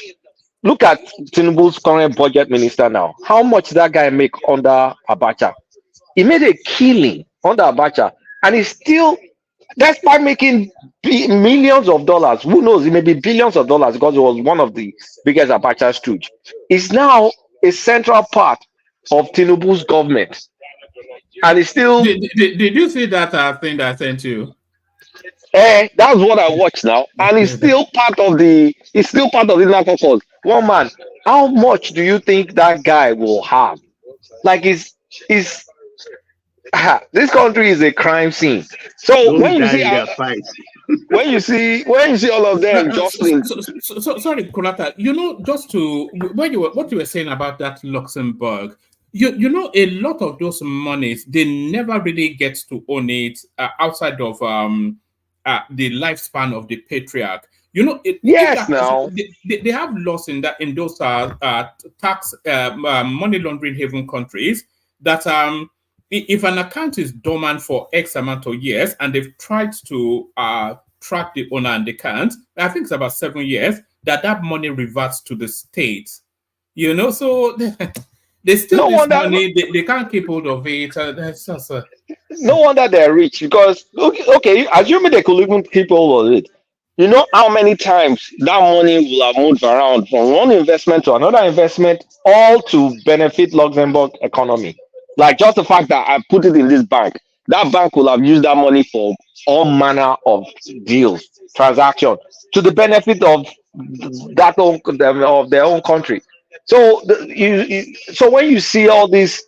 Look at Tinubu's current budget minister now. How much that guy make under Abacha? He made a killing under Abacha, and he's still, despite making millions of dollars, who knows, it may be billions of dollars, because it was one of the biggest Abacha stooge. It's now a central part of Tinubu's government, and it's still. Did you see that thing that I sent you? That's what I watch now, and it's still part of the. It's still part of the narco cause. One man, how much do you think that guy will have? Like, this country is a crime scene. So when you see all of them jostling. So sorry, Kulata. You know, just to what you were saying about that Luxembourg. You know, a lot of those monies, they never really get to own it outside of the lifespan of the patriarch. You know, now they have lost in those tax money laundering haven countries that if an account is dormant for X amount of years and they've tried to track the owner and they can't, I think it's about 7 years, that money reverts to the state. You know, so they still money, they can't keep hold of it. No wonder they're rich, because okay, assuming they could even keep hold of it. You know how many times that money will have moved around from one investment to another investment, all to benefit Luxembourg economy. Like, just the fact that I put it in this bank, that bank will have used that money for all manner of deals, transactions, to the benefit of their own country. So so when you see all these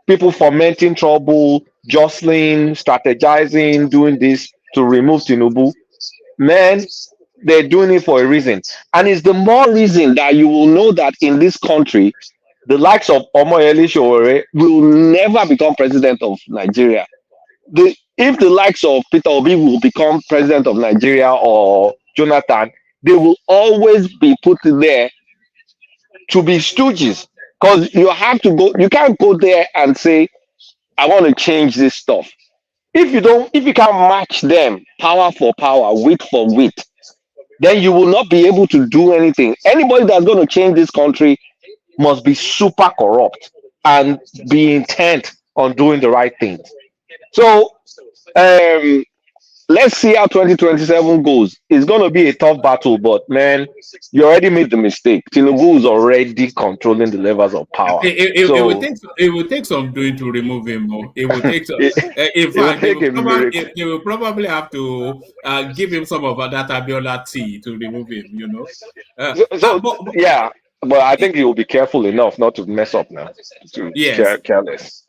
people fomenting trouble, jostling, strategizing, doing this to remove Tinubu, man, they're doing it for a reason. And it's the more reason that you will know that in this country, the likes of Omoyele Sowore will never become president of Nigeria. If the likes of Peter Obi will become president of Nigeria, or Jonathan, they will always be put there to be stooges, because you can't go there and say, I want to change this stuff. If you can't match them power for power, wit for wit, then you will not be able to do anything. Anybody that's going to change this country must be super corrupt and be intent on doing the right thing. So let's see how 2027 goes. It's going to be a tough battle, but man, you already made the mistake. Tinubu is already controlling the levels of power. It will take some doing to remove him. It will take some. In fact, they will probably have to give him some of that Abiola tea to remove him. You know. Yeah, but I think he will be careful enough not to mess up now. To careless.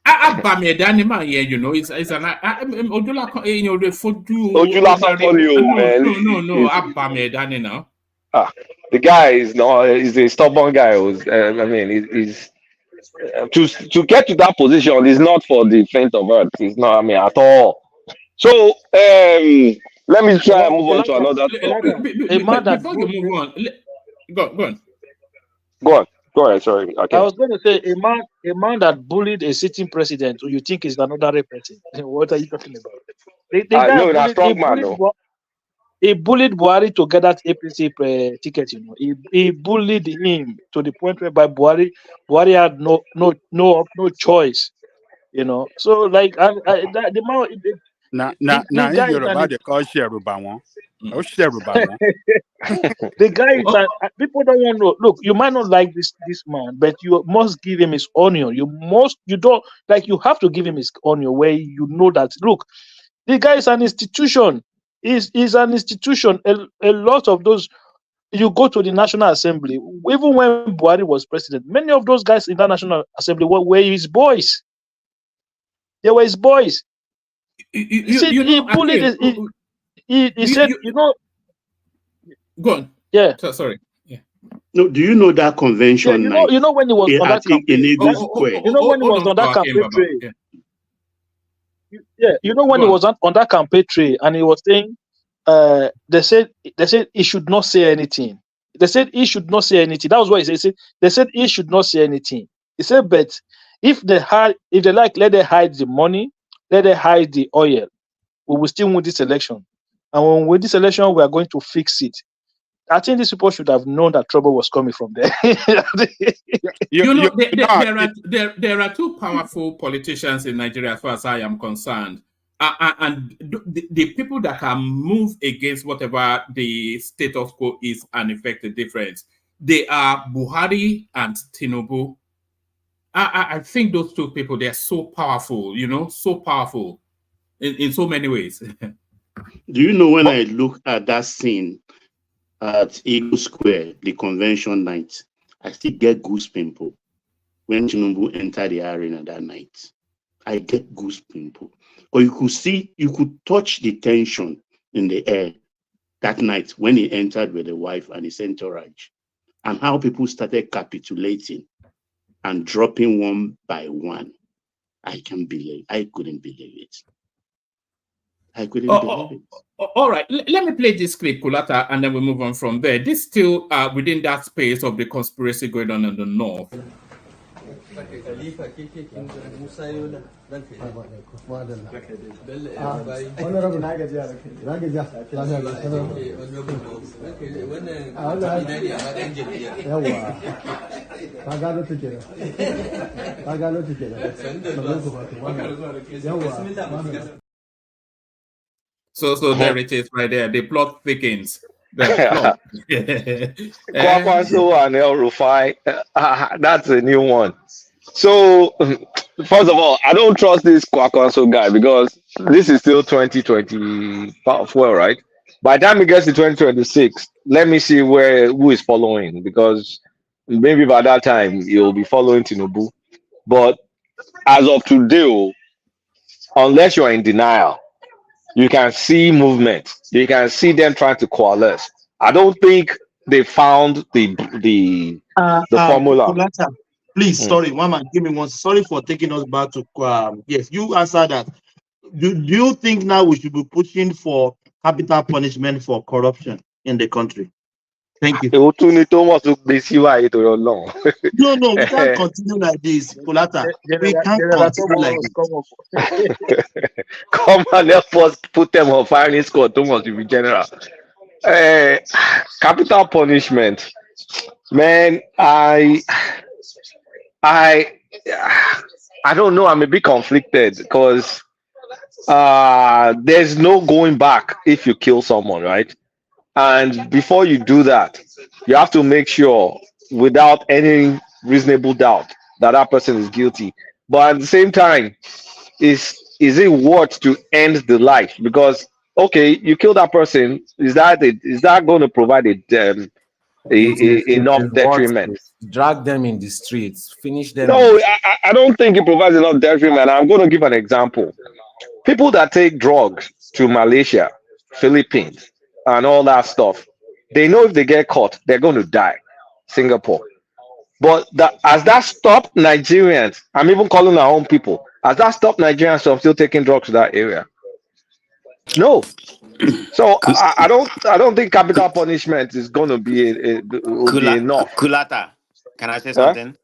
You know, it's an man. The guy is he's a stubborn guy. I mean, he's to get to that position is not for the faint of heart. It's not, I mean, at all. So let me try and move on to another topic. Before you move on, go on. Go ahead, sorry. Okay. I was going to say a man that bullied a sitting president who you think is another person. What are you talking about? The guy that's strong man, though. He bullied Buhari to get that APC ticket. You know, he bullied him to the point where by Buhari had no choice. You know, so like the man. Now Yoruba they call Sheruba one. Oh, Sheruba one. The guy is people don't want to look. You might not like this man, but you must give him his onion. You have to give him his onion where you know that look, the guy is an institution. Is an institution. A lot of those, you go to the National Assembly, even when Buhari was president, many of those guys in the National Assembly were his boys. They were his boys. He said, you know. Go on. Yeah. Sorry. Yeah. No, do you know that convention? Yeah, you know when he was on that campaign. You know when he was on that campaign trail. Yeah, you know when he was on that campaign trail and he was saying, they said he should not say anything. They said he should not say anything. That was what he said. They said he should not say anything. He said, but if they like, let them hide the money, let them hide the oil. We will still win this election. And when we win this election, we are going to fix it. I think these people should have known that trouble was coming from there. There are two powerful politicians in Nigeria, as far as I am concerned. And the people that can move against whatever the status quo is and effect the difference, they are Buhari and Tinubu. I think those two people, they are so powerful, you know, so powerful in so many ways. Do you know when I look at that scene at Eagle Square, the convention night, I still get goosebumps when Tinubu entered the arena that night. I get goosebumps. Or you could touch the tension in the air that night when he entered with the wife and his entourage, and how people started capitulating and dropping one by one. I couldn't believe it. I couldn't believe it. All right, let me play this clip, Kulata, and then we move on from there. This still within that space of the conspiracy going on in the north. So there it is right there. The plot thickens. Kwakwaso and El Rufai, that's a new one. So, first of all, I don't trust this Kwakwaso guy because this is still 2024, right? By the time it gets to 2026, let me see who is following, because maybe by that time you'll be following Tinubu. But as of today, unless you're in denial, you can see movement. You can see them trying to coalesce. I don't think they found the formula. Kulata, please, sorry, Mama, give me one. Sorry for taking us back to yes, you answer that. Do you think now we should be pushing for capital punishment for corruption in the country? Thank you. No, we can't continue like this, Kulata. We can't continue like this. Come and help us put them on firing squad. Too much to be general. Capital punishment, man. I don't know. I'm a bit conflicted because there's no going back if you kill someone, right? And before you do that, you have to make sure, without any reasonable doubt, that that person is guilty. But at the same time, is it worth to end the life? Because okay, you kill that person. Is that going to provide enough It is what detriment? drag them in the streets, finish them No, in the I don't think it provides enough detriment. I'm going to give an example. People that take drugs to Malaysia, Philippines, and all that stuff, they know if they get caught, they're going to die. Singapore. But as that stopped Nigerians, I'm even calling our own people, has that stopped Nigerians from still taking drugs to that area? No. So I don't think capital punishment is going to will be enough. Kulata, can I say Huh? something?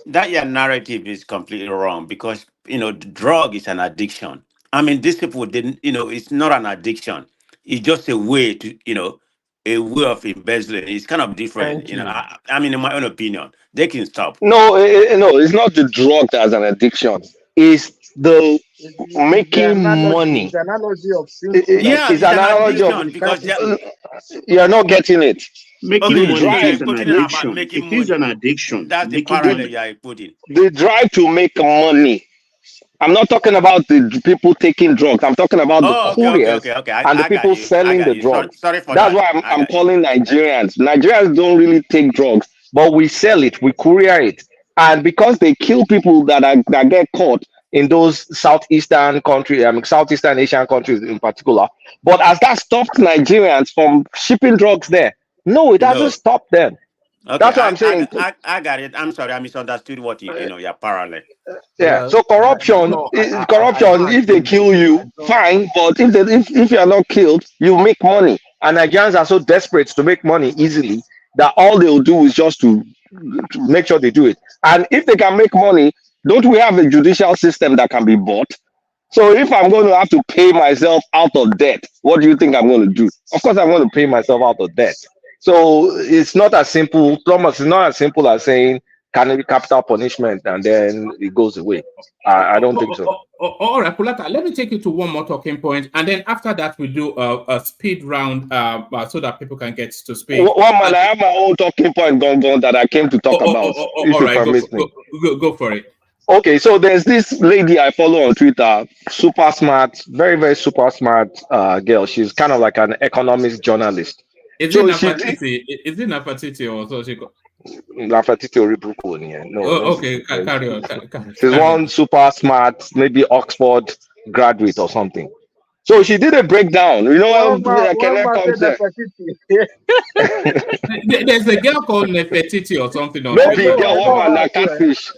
That your narrative is completely wrong because the drug is an addiction. I mean, these people didn't. It's not an addiction. It's just a way to a way of embezzling. It's kind of different. Thank you. I mean, in my own opinion, they can stop. No, no, it's not the drug that's an addiction. It's the making money. The analogy of Yeah, It's it's an an analogy addiction of because you're not getting it. Making The money drive, is an putting it about addiction. making It is an money. addiction. That's the Making parallel money. you are putting. the drive to make money. I'm not talking about the people taking drugs. I'm talking about the Oh, couriers okay. and the I got people you. I selling got the you. Sorry, drugs. sorry for That's that. why I I'm got you. calling Nigerians. Nigerians don't really take drugs, but we sell it, we courier it. And because they kill people that get caught in those southeastern countries, Southeastern Asian countries in particular. But has that stopped Nigerians from shipping drugs there? No, it hasn't No. stopped them. Okay, That's what I'm saying. I got it. I'm sorry, I misunderstood what your parallel. Yeah. Well, So corruption, no, I corruption. don't If they agree. kill you, fine. But if you are not killed, you make money. And Nigerians are so desperate to make money easily that all they will do is just to make sure they do it. And if they can make money, don't we have a judicial system that can be bought? So if I'm going to have to pay myself out of debt, what do you think I'm going to do? Of course, I'm going to pay myself out of debt. So it's not as simple, Thomas. It's not as simple as saying can it be capital punishment and then it goes away. I don't think so. All right, Kulata, let me take you to one more talking point, and then after that we do a speed round so that people can get to speak. One man, I have my own talking point going that I came to talk about. If All you right, permit me. go for it. Okay, so there's this lady I follow on Twitter, super smart, very, very super smart girl. She's kind of like an economist journalist. Is So it she Nafatiti? Is it Nafatiti or so she got? Lafatiti Oribuku, yeah. No, Oh, okay, carry on. she's one super smart, maybe Oxford graduate or something. So she did a breakdown. You know, Kenneth comes there. There's a girl called Nefertiti or something. Maybe la catfish.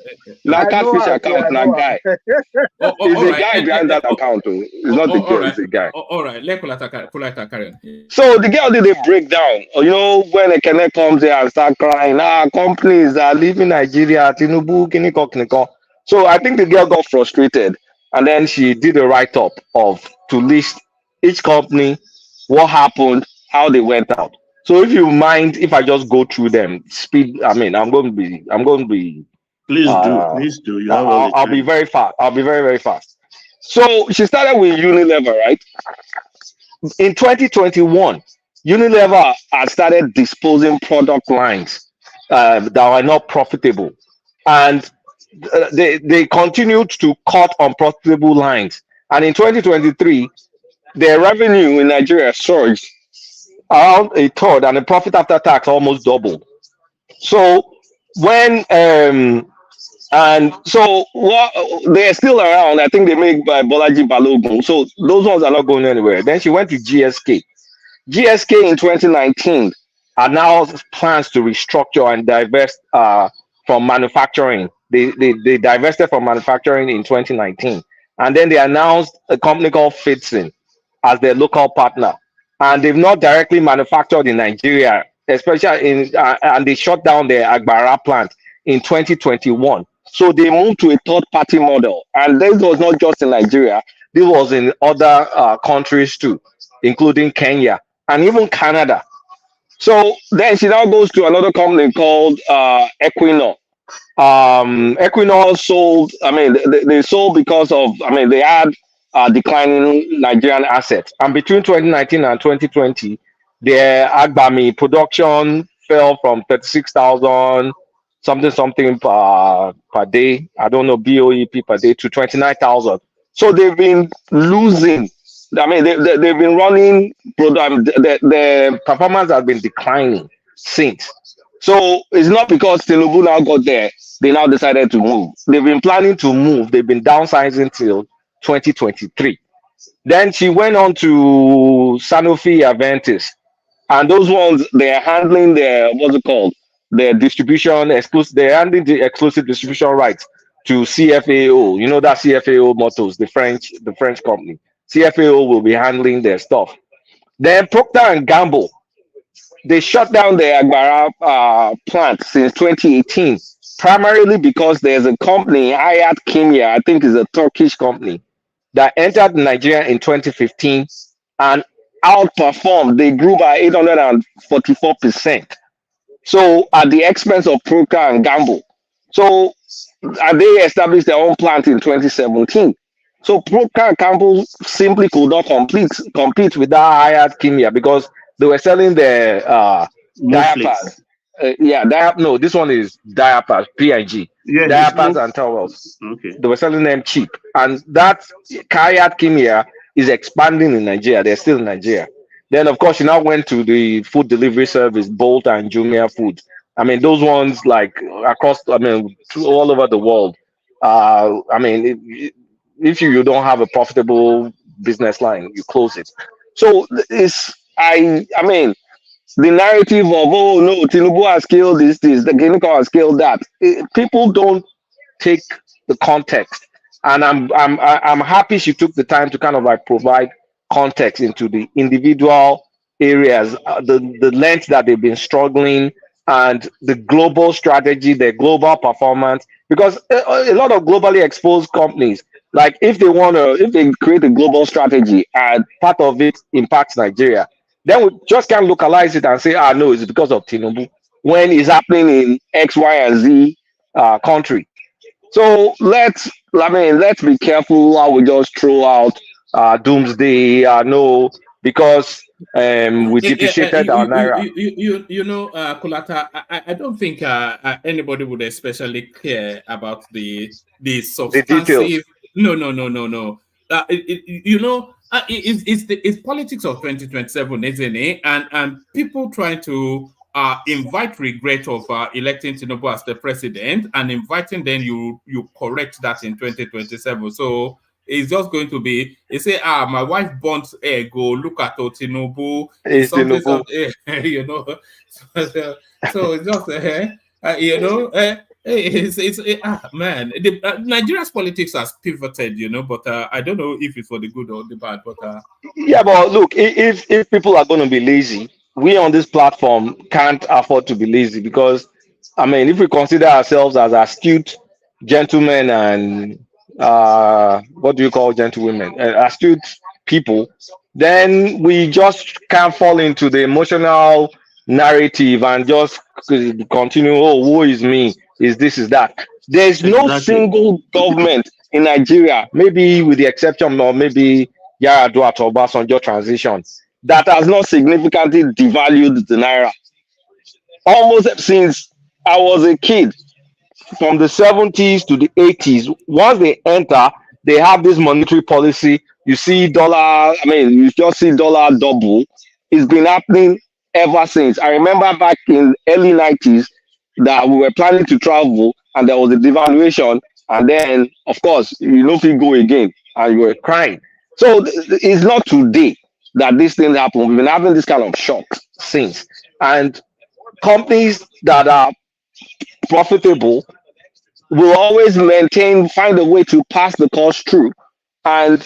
La catfish account, la guy. It's a guy behind that account. It's not the girl, it's a guy. All right, let Kulata carry on. So the girl did a breakdown. You know, when a Kenneth comes there and start crying, companies are leaving Nigeria, Tinubu, kiniko. So I think the girl got frustrated, and then she did a write-up to list each company, what happened, how they went out. So if you mind, if I just go through them, speed. I mean, I'm going to be. Please do. You have all the I'll time. be very fast. I'll be very, very fast. So she started with Unilever, right? In 2021, Unilever had started disposing product lines that were not profitable, and they continued to cut unprofitable lines. And in 2023, their revenue in Nigeria surged around a third, and the profit after tax almost doubled. So when and so what they're still around. I think they make by Bolaji Balogun. So those ones are not going anywhere. Then she went to GSK. GSK in 2019 are now plans to restructure and divest from manufacturing. They divested from manufacturing in 2019, and then they announced a company called Fitson as their local partner, and they've not directly manufactured in Nigeria, especially and they shut down their Agbara plant in 2021. So they moved to a third-party model, and this was not just in Nigeria; this was in other countries too, including Kenya and even Canada. So then she now goes to another company called Equinor. Equinor sold. I mean, they sold because of. I mean, they had declining Nigerian assets. And between 2019 and 2020, their Agbami production fell from 36,000 something per day. I don't know, BOEP per day to 29,000. So they've been losing. I mean, they've been running, the performance has been declining since. So it's not because Tinubu now got there, they now decided to move. They've been planning to move. They've been downsizing till 2023. Then she went on to Sanofi Aventis, and those ones they're handling their what's it called? Their distribution exclusive. They're handling the exclusive distribution rights to CFAO. You know that CFAO Motors, the French company. CFAO will be handling their stuff. Then Procter and Gamble, they shut down the Agbara plant since 2018, primarily because there's a company, Hayat Kimya, I think is a Turkish company, that entered Nigeria in 2015 and outperformed. They grew by 844%. So at the expense of Procter and Gamble. So they established their own plant in 2017. So Procter and Gamble simply could not compete with that Hayat Kimya because they were selling their diapers. No, this one is diapers, PIG. Yeah, Diapers and towels. Okay. They were selling them cheap. And that Hayat Kimya is expanding in Nigeria. They're still in Nigeria. Then, of course, she now went to the food delivery service, Bolt and Jumia Food. I mean, those ones like across, I mean, all over the world. I mean, if you don't have a profitable business line, you close it. So I mean, the narrative of, oh no, Tinubu has killed this, the Guinea has killed that. People don't take the context, and I'm happy she took the time to kind of like provide context into the individual areas, the length that they've been struggling, and the global strategy, their global performance. Because a lot of globally exposed companies, like if they create a global strategy and part of it impacts Nigeria, then we just can't localize it and say, no, it's because of Tinubu, when it's happening in X, Y, and Z country. So let's be careful how we just throw out doomsday. No, because we depreciated our naira. Kulata, I don't think anybody would especially care about the substantive. No. It's politics of 2027, isn't it? And people trying to invite regret of electing Tinubu as the president and inviting then you correct that in 2027. So it's just going to be, you say, my wife burnt egg, go look at Tinubu. It's something, you know. So it's just, man, Nigeria's politics has pivoted, but I don't know if it's for the good or the bad, but yeah, but look, if people are going to be lazy, we on this platform can't afford to be lazy, because I mean, if we consider ourselves as astute gentlemen and what do you call gentlewomen, astute people, then we just can't fall into the emotional narrative and just continue, oh, woe is me, is this, is that. There's no single government in Nigeria, maybe with the exception of maybe Yaradua to Obasanjo transition, that has not significantly devalued the naira. Almost since I was a kid, from the 70s to the 80s, once they enter, they have this monetary policy. You see you just see dollar double. It's been happening ever since. I remember back in early 90s that we were planning to travel and there was a devaluation, and then of course you know if you go again and you were crying. So it's not today that these things happen. We've been having this kind of shocks since. And companies that are profitable will always find a way to pass the cost through. And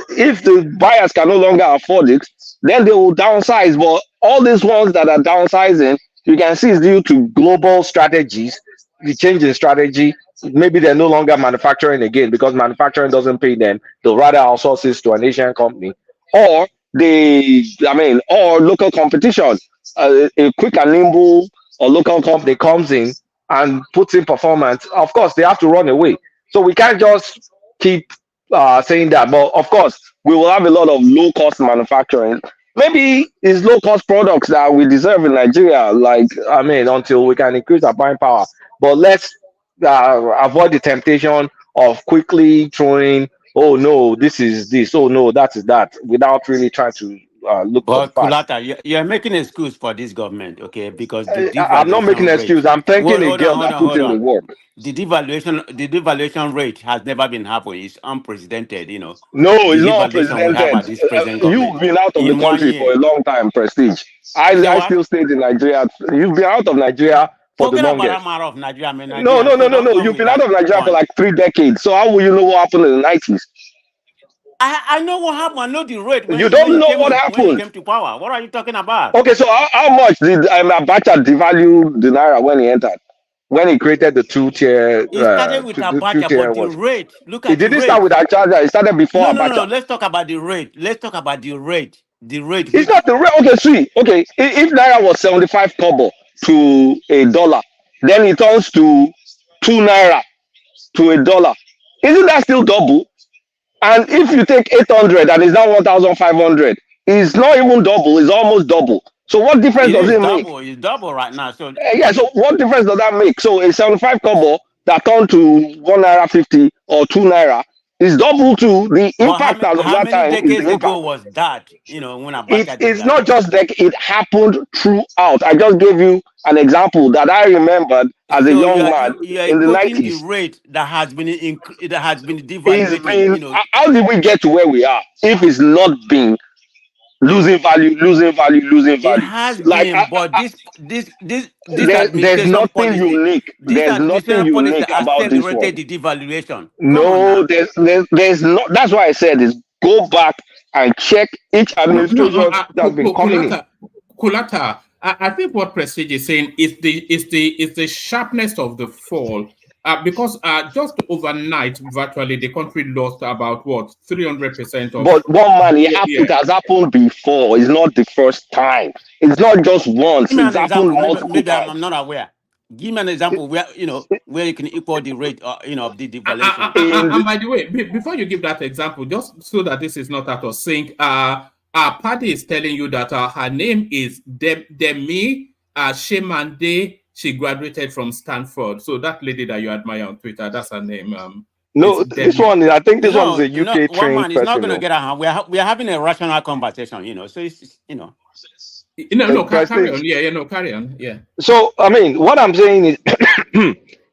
if the buyers can no longer afford it, then they will downsize. But all these ones that are downsizing, you can see is due to global strategies, the change in strategy. Maybe they're no longer manufacturing again because manufacturing doesn't pay them. They'll rather outsource this to an Asian company. Or or local competition. A quick and nimble or local company comes in and puts in performance. Of course, they have to run away. So we can't just keep saying that. But of course, we will have a lot of low cost manufacturing. Maybe it's low cost products that we deserve in Nigeria. Like, I mean, until we can increase our buying power. But let's avoid the temptation of quickly throwing, oh no, this is this, oh no, that is that, without really trying to look for the But facts. Kulata, you're making an excuse for this government, okay? Because the I'm not making an devaluation excuse. rate. I'm thanking a Hold girl on, that hold on, put hold in the on. work. The devaluation rate has never been happening. It's unprecedented, you know. No, The it's not devaluation we have unprecedented. at this present You've government been out of the in 1 country for year. a long time, Prestige. Say I what? still stayed in Nigeria. You've been out of Nigeria for the Forget about longest. that matter of Nigeria. I'm a No, Nigerian, no, so no, no, don't no. come You've with been out that of Nigeria for point. like 3 decades. So how will you know what happened in the 90s? I know what happened. I know the rate You when don't he know came what when he happened. came to power. What are you talking about? Okay, so how much did Abacha devalue the naira when he entered? When he created the two-tier, It started with the Abacha, two-tier but the was. rate. Look It at the didn't start rate. with Achaja. It started before No, no, Abacha. no. Let's talk about the rate. Let's talk about the rate. The rate It's which not the rate. Okay, see. Okay, if naira was 75 kobo to a dollar, then it turns to 2 naira to a dollar. Isn't that still double? And if you take 800 and it's now 1,500, it's not even double. It's almost double. So what difference it does is it make? double. It's double right now. So Yeah. So what difference does that make? So a 75 kobo that turned to 1 naira 50 or 2 naira is double to the but impact as of how that many time is decades the impact. ago was that? You know, when It Abacha did is that. not just like it happened throughout. I just gave you an example that I remembered as a So young man you are in the quoting the 90s. rate that has been that has been It's devaluating. been, You know, how did we get to where we are if it's not been losing value, losing value, losing it value? has Like, been, but this there's administration nothing policy, unique. this There's nothing administration policy unique about this one. accelerated the devaluation. Come on No, now. there's no. That's why I said is go back and check each No, administration that's been coming in. Kulata, I think what Prestige is saying is the sharpness of the fall. Because just overnight, virtually the country lost about what 300% of. But one man, Yeah. it has happened before. It's not the first time. It's not just once. Give me It's an happened example. multiple Maybe times. I'm not aware. Give me an example where where you can equal the rate, of the devaluation. And by the way, before you give that example, just so that this is not out of sync, our party is telling you that her name is Demi Shemande. She graduated from Stanford. So that lady that you admire on Twitter, that's her name. No, this one, I think this one is No, a UK one trained man is not person. going to No, get a. We are having a rational conversation. So it's carry on. Yeah, no, carry on. Yeah. So, I mean, what I'm saying is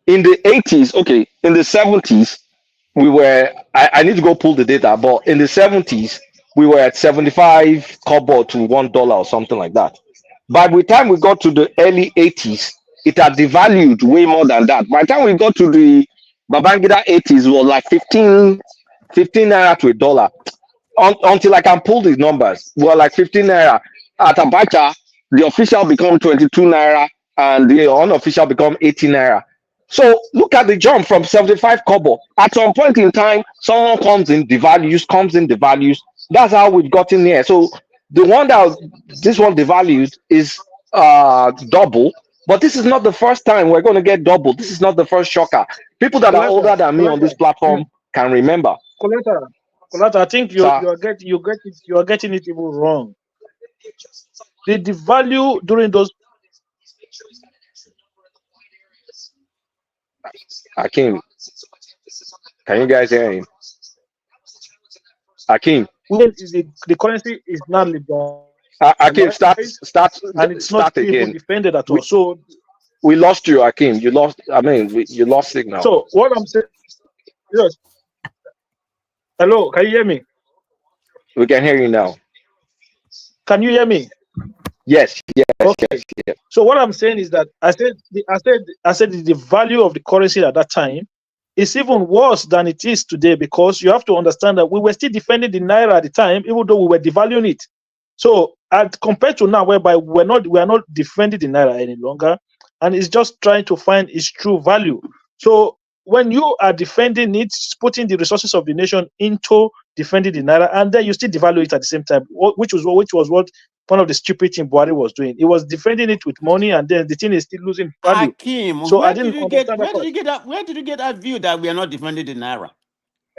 in the 80s, okay, in the 70s, we were, I need to go pull the data, but in the 70s, we were at 75 kobo to $1 or something like that. By the time we got to the early 80s, it had devalued way more than that. By the time we got to the Babangida 80s, it was like 15 naira to $1. Until I can pull these numbers, we were like 15 naira. At Abacha, the official become 22 naira and the unofficial become 18 naira. So look at the jump from 75 kobo. At some point in time, someone comes in, devalues. That's how we've gotten here. So the one that this one devalued is double. But this is not the first time we're going to get double. This is not the first shocker. People that are older than me on this platform can remember. Coletta, I think you Sir. are getting it even wrong. The value during those. Akim, can you guys hear him? Akim, the currency is not liberalized. Akim, start and it's not again. defended at all. So we lost you, Akim. You lost. I mean, you lost signal. So what I'm saying, yes. Hello, can you hear me? We can hear you now. Can you hear me? Yes. Okay. Yes. So what I'm saying is that I said the value of the currency at that time is even worse than it is today, because you have to understand that we were still defending the naira at the time, even though we were devaluing it. So compared to now, whereby we are not defending the naira any longer, and it's just trying to find its true value. So when you are defending it, putting the resources of the nation into defending the naira, and then you still devalue it at the same time, which was what one of the stupid thing Buhari was doing. He was defending it with money, and then the thing is still losing value. Akim, So where I didn't did you get that view that we are not defending the naira?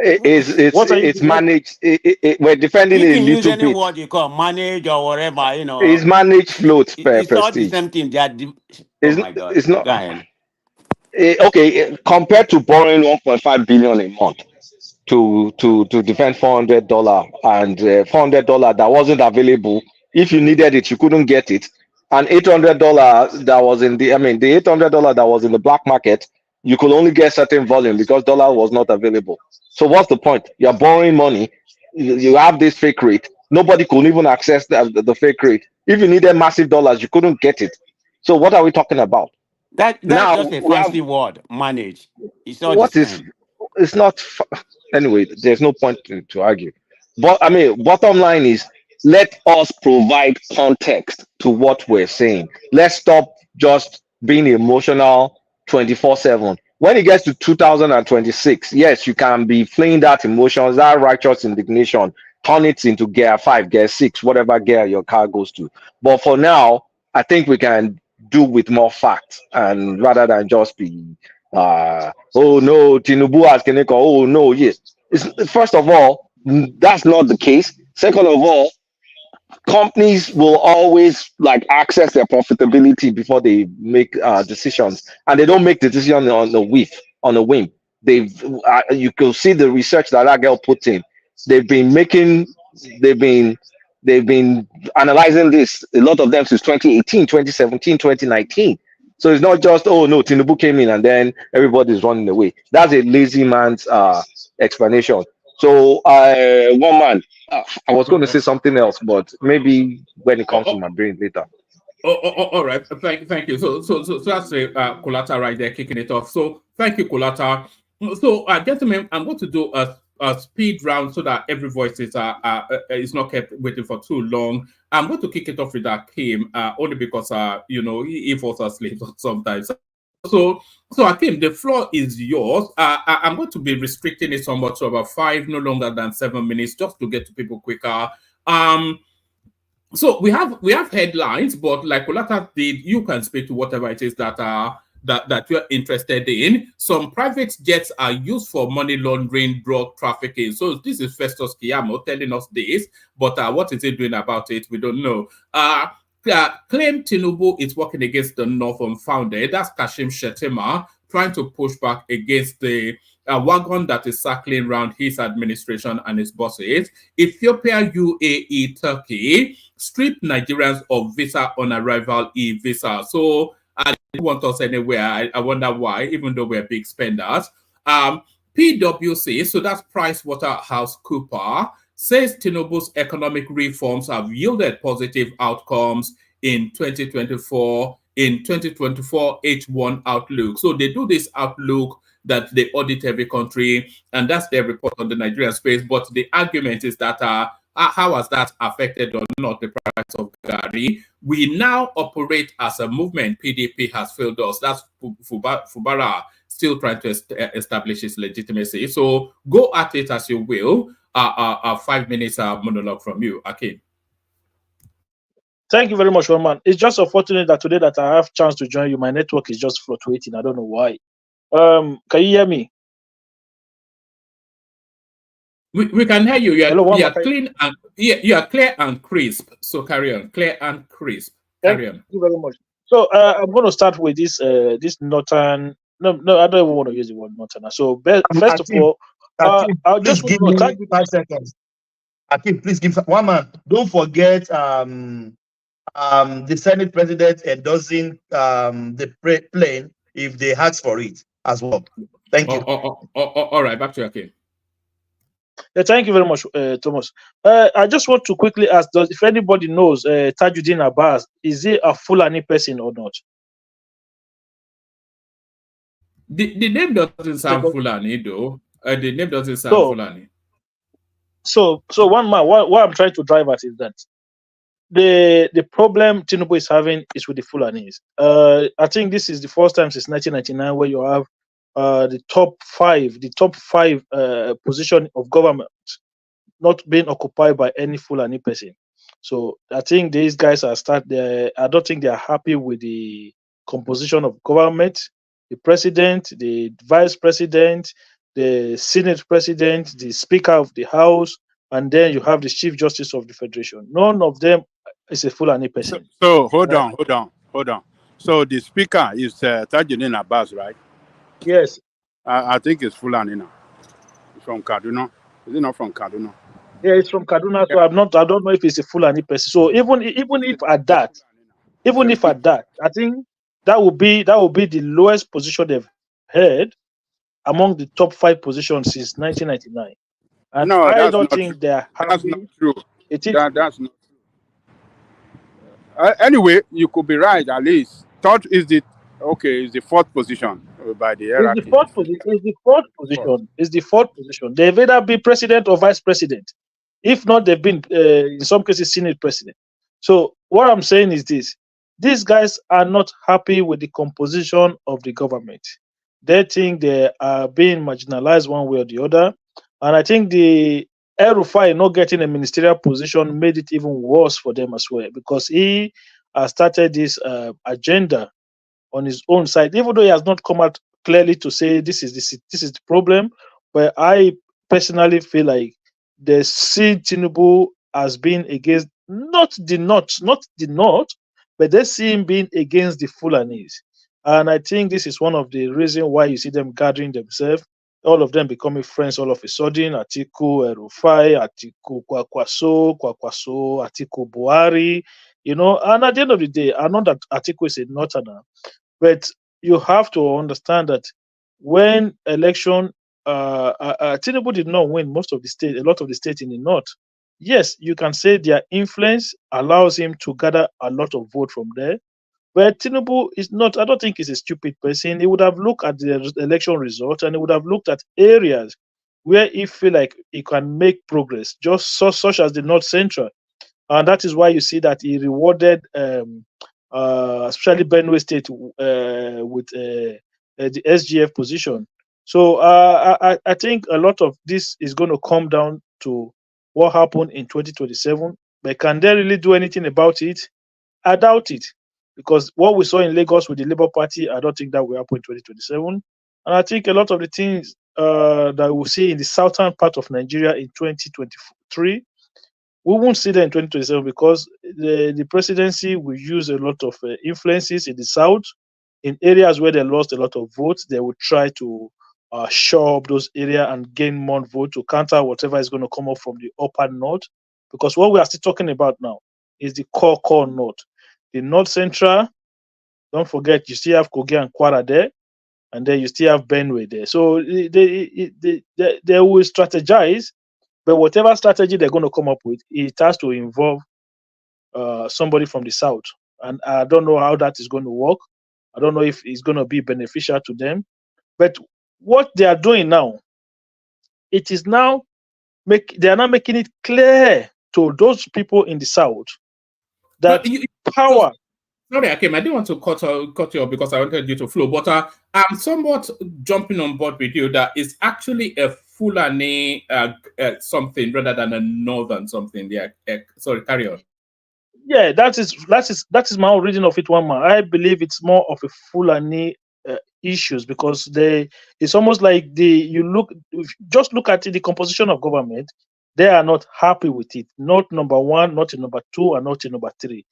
It's managed. We're defending You a can use little any bit. word you call manage or whatever, you know. It's managed float per It's all the prestige. same thing. They are oh my God. It's not Go ahead. okay compared to borrowing 1.5 billion a month to defend $400 and $400 that wasn't available. If you needed it, you couldn't get it. And $800 that was in the the $800 that was in the black market, you could only get certain volume because dollar was not available. So what's the point? You're borrowing money. You have this fake rate. Nobody could even access the fake rate. If you needed massive dollars, you couldn't get it. So what are we talking about? That's Now just a we have fancy word, manage. It's all the what is same. it's not anyway. There's no point to argue. But bottom line is let us provide context to what we're saying. Let's stop just being emotional 24/7. When it gets to 2026, yes, you can be fleeing that emotions, that righteous indignation, turn it into gear 5, gear 6, whatever gear your car goes to. But for now, I think we can do with more facts and rather than just be oh no, Tinubu has Keneko, oh no, yes. First of all, that's not the case. Second of all, companies will always like access their profitability before they make decisions, and they don't make the decision on a whim. They've you can see the research that girl put in. They've been making, they've been they've been analyzing this, a lot of them, since 2018, 2017, 2019. So it's not just, oh no, Tinubu came in and then everybody's running away. That's a lazy man's explanation. So one man, I was going to say something else, but maybe when it comes to my brain later. All right. Thank you. So that's a Kolata right there kicking it off. So thank you, Kolata. So, gentlemen, I'm going to do a speed round so that every voice is not kept waiting for too long. I'm going to kick it off with Akim, only because he falls asleep sometimes. So Akim, the floor is yours. I'm going to be restricting it somewhat to about 5, no longer than 7 minutes, just to get to people quicker. So we have headlines, but like Kolata did, you can speak to whatever it is that you're interested in. Some private jets are used for money laundering, drug trafficking. So this is Festus Kiyamo telling us this, but what is he doing about it? We don't know. Claim Tinubu is working against the North Unfounded. That's Kashim Shettima trying to push back against the wagon that is circling around his administration and his bosses. Ethiopia, UAE, Turkey strip Nigerians of visa on arrival e-visa. So I don't want us anywhere. I wonder why, even though we're big spenders. PwC, so that's PricewaterhouseCoopers, says Tinubu's economic reforms have yielded positive outcomes in 2024 H1 outlook. So they do this outlook that they audit every country, and that's their report on the Nigerian space. But the argument is that how has that affected or not the price of Gari? We now operate as a movement. PDP has failed us. That's Fubara still trying to establish his legitimacy. So go at it as you will. 5 minutes monologue from you, Akin. Thank you very much, Roman. It's just unfortunate that today that I have chance to join you, my network is just fluctuating. I don't know why. Can you hear me? We can hear you. Hello, you are clean and you are clear and crisp. So carry on, clear and crisp. Carry on. Thank you very much. So I'm going to start with this northern. No, I don't even want to use the word northern. So first of all, I'll just give me 5 seconds. Akim, please give 1 man. Don't forget the Senate president endorsing the plane if they ask for it as well. Thank you. All right, back to you, Akim. Yeah, thank you very much, Thomas. I just want to quickly ask, if anybody knows Tajuddin Abbas, is he a Fulani person or not? The name doesn't sound Fulani, though. The name doesn't sound Fulani. So one man, what I'm trying to drive at is that the problem Tinubu is having is with the Fulanis. I think this is the first time since 1999 where you have the top five position of government not being occupied by any Fulani person. So I think these guys I don't think they are happy with the composition of government, the president, the vice president, the Senate President, the Speaker of the House, and then you have the Chief Justice of the Federation. None of them is a Fulani person. So hold on. So the speaker is Tajuddin Abbas, right? Yes. I think it's Fulani now. It's from Kaduna. Is it not from Kaduna? Yeah, it's from Kaduna, so I don't know if it's a Fulani person. So even if at that, I think that would be the lowest position they've had among the top 5 positions since 1999. And No, I that's don't not think true. they're That's not happy. true. It is That's not true. Anyway, you could be right at least. Third is the fourth position by the It's the hierarchy. fourth position. It's the fourth position. It's the fourth position. They've either been president or vice president. If not, they've been in some cases Senate president. So what I'm saying is this: these guys are not happy with the composition of the government. They think they are being marginalized one way or the other, and I think the El-Rufai not getting a ministerial position made it even worse for them as well, because he started this agenda on his own side, even though he has not come out clearly to say this is the problem. But I personally feel like they see Tinubu as being against not the North, but they see him being against the Fulanis. And I think this is one of the reasons why you see them gathering themselves, all of them becoming friends all of a sudden. Atiku, El-Rufai, Atiku Kwakwaso, Atiku Buhari, and at the end of the day, I know that Atiku is a northerner, but you have to understand that when election, Tinubu did not win a lot of the state in the north. Yes, you can say their influence allows him to gather a lot of vote from there. But Tinubu is not, I don't think he's a stupid person. He would have looked at the election result and he would have looked at areas where he feel like he can make progress, just such as the North Central. And that is why you see that he rewarded, especially Benue State, with the SGF position. So I think a lot of this is going to come down to what happened in 2027. But can they really do anything about it? I doubt it, because what we saw in Lagos with the Labour Party, I don't think that will happen in 2027. And I think a lot of the things that we'll see in the southern part of Nigeria in 2023, we won't see that in 2027, because the presidency will use a lot of influences in the south. In areas where they lost a lot of votes, they will try to shore up those areas and gain more vote to counter whatever is going to come up from the upper north. Because what we are still talking about now is the core north. The North Central, don't forget, you still have Kogi and Kwara there, and then you still have Benue there. So they will strategize, but whatever strategy they're going to come up with, it has to involve somebody from the south. And I don't know how that is going to work. I don't know if it's going to be beneficial to them. But what they are doing now, it is now they are now making it clear to those people in the south that power. Sorry, Akim, I didn't want to cut you off because I wanted you to flow, but I'm somewhat jumping on board with you that it's actually a Fulani something rather than a northern something. Yeah, sorry, carry on. Yeah, that is my own reading of it, one man. I believe it's more of a Fulani issues, because it's almost like just look at the composition of government. They are not happy with it. Not number 1, not in number 2, and not in number 3.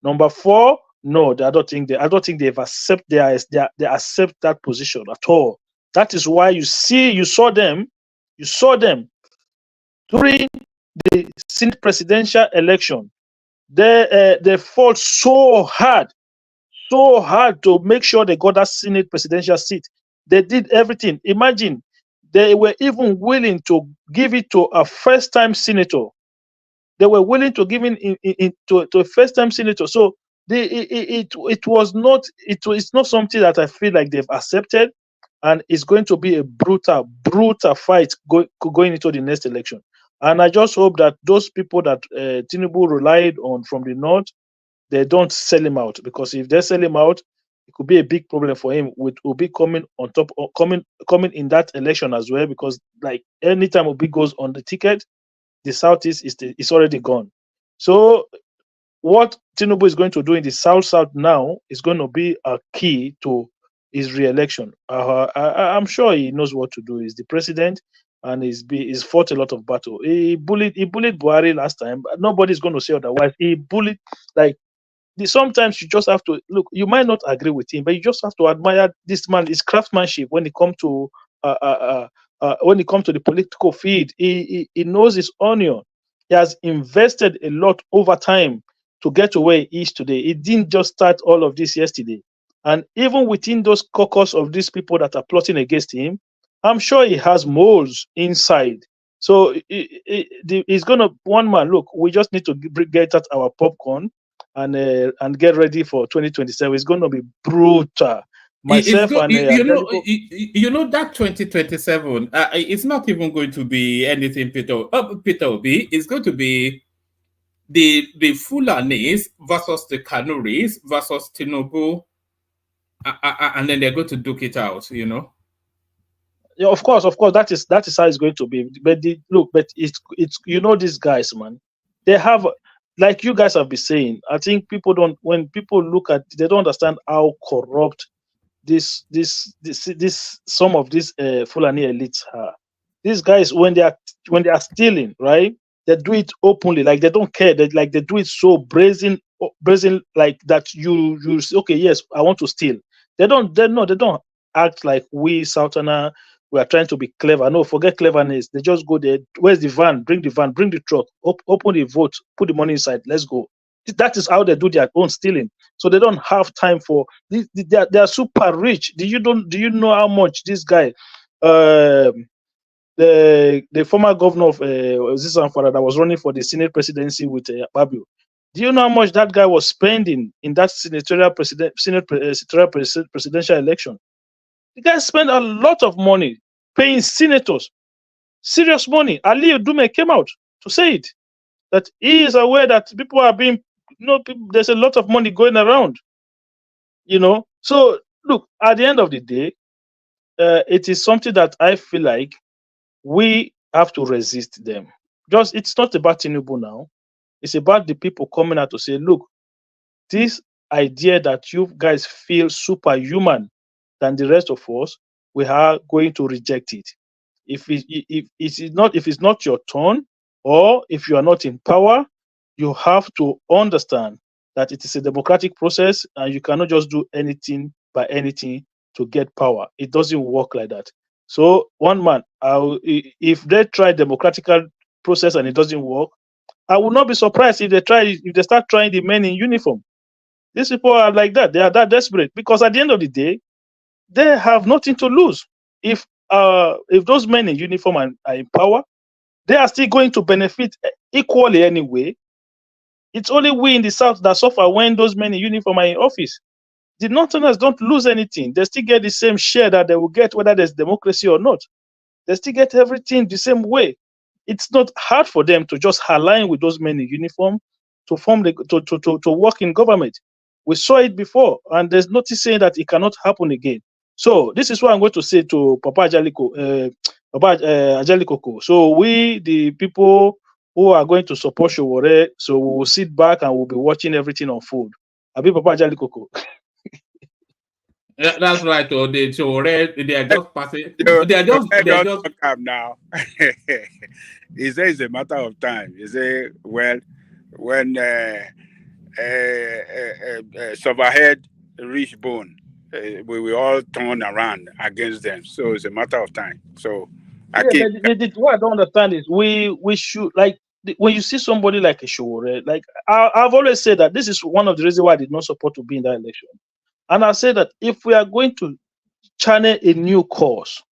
Number 4, no, I don't think they've accept they accept that position at all. That is why you saw them during the Senate presidential election. They fought so hard to make sure they got that Senate presidential seat. They did everything. Imagine, they were even willing to give it to a first-time senator. They were willing to give it to a first-time senator. So it's not something that I feel like they've accepted, and it's going to be a brutal fight going into the next election. And I just hope that those people that Tinubu relied on from the north, they don't sell him out, because if they sell him out, it could be a big problem for him, with Obi coming on top, or coming in that election as well, because like anytime Obi goes on the ticket, the southeast is already gone. So what Tinubu is going to do in the south now is going to be a key to his re-election. I'm sure he knows what to do. He's the president, and he's fought a lot of battle. He bullied Buhari last time. But nobody's going to say otherwise. He bullied, like, sometimes you just have to look. You might not agree with him, but you just have to admire this man, his craftsmanship when it comes to the political field. He knows his onion. He has invested a lot over time to get to where he is today. He didn't just start all of this yesterday. And even within those caucus of these people that are plotting against him, I'm sure he has moles inside. So he's gonna, one man. Look, we just need to get out our popcorn and get ready for 2027. It's going to be brutal. Myself and you know that 2027. It's not even going to be anything, Peter Obi. It's going to be the Fulanis versus the Kanuris versus Tinubu, and then they're going to duke it out. You know. Yeah, of course, that is how it's going to be. But it's you know, these guys, man, they have, like you guys have been saying. I think when people look at, they don't understand how corrupt this some of these Fulani elites are. These guys, when they are stealing, right, they do it openly, like they don't care. They do it so brazen, like that. You say, okay, yes, I want to steal. They don't act like we Southerner. We are trying to be clever. No, forget cleverness. They just go there. Where's the van? Bring the truck. Open the vote. Put the money inside. Let's go. That is how they do their own stealing. So they don't have time for. They are super rich. Do you know how much this guy, the former governor of Zamfara that was running for the Senate presidency with Babio? Do you know how much that guy was spending in that presidential election? The guy spent a lot of money paying senators, serious money. Ali Dume came out to say it, that he is aware that people are being, there's a lot of money going around, So look, at the end of the day, it is something that I feel like we have to resist them. It's not about Tinubu now. It's about the people coming out to say, look, this idea that you guys feel superhuman than the rest of us, we are going to reject it. If it's not your turn, or if you are not in power, you have to understand that it is a democratic process, and you cannot just do anything by anything to get power. It doesn't work like that. So one man, if they try democratic process and it doesn't work, I will not be surprised if they start trying the men in uniform. These people are like that. They are that desperate, because at the end of the day, they have nothing to lose. If those men in uniform are in power, they are still going to benefit equally anyway. It's only we in the South that suffer when those men in uniform are in office. The Northerners don't lose anything. They still get the same share that they will get whether there's democracy or not. They still get everything the same way. It's not hard for them to just align with those men in uniform to form to work in government. We saw it before, and there's nothing saying that it cannot happen again. So this is what I'm going to say to Papa Ajalikoko. So we, the people who are going to support Showore, so we will sit back and we'll be watching everything unfold. Abi Papa Ajalikoko. That's right. Or they are just passing. They are just up now. He says it's a matter of time. He say, well, when Silverhead reach bone, we will all turn around against them. So it's a matter of time. So what I don't understand is we should, like, when you see somebody like a Showore, like I've always said that this is one of the reasons why I did not support to be in that election. And I say that if we are going to channel a new course,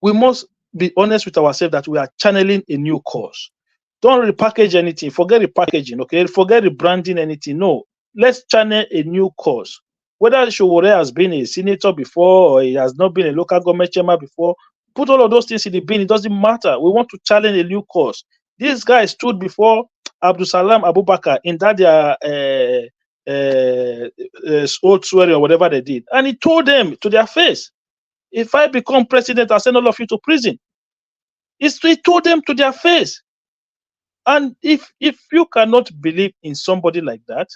we must be honest with ourselves that we are channeling a new course. Don't repackage anything. Forget repackaging, okay? Forget rebranding anything. No, let's channel a new course. Whether Showore has been a senator before or he has not been a local government chairman before, put all of those things in the bin. It doesn't matter. We want to challenge a new course. This guy stood before Abdul Salam Abubakar in that old swearing or whatever they did, and he told them to their face, if I become president, I'll send all of you to prison. He told them to their face. And if you cannot believe in somebody like that,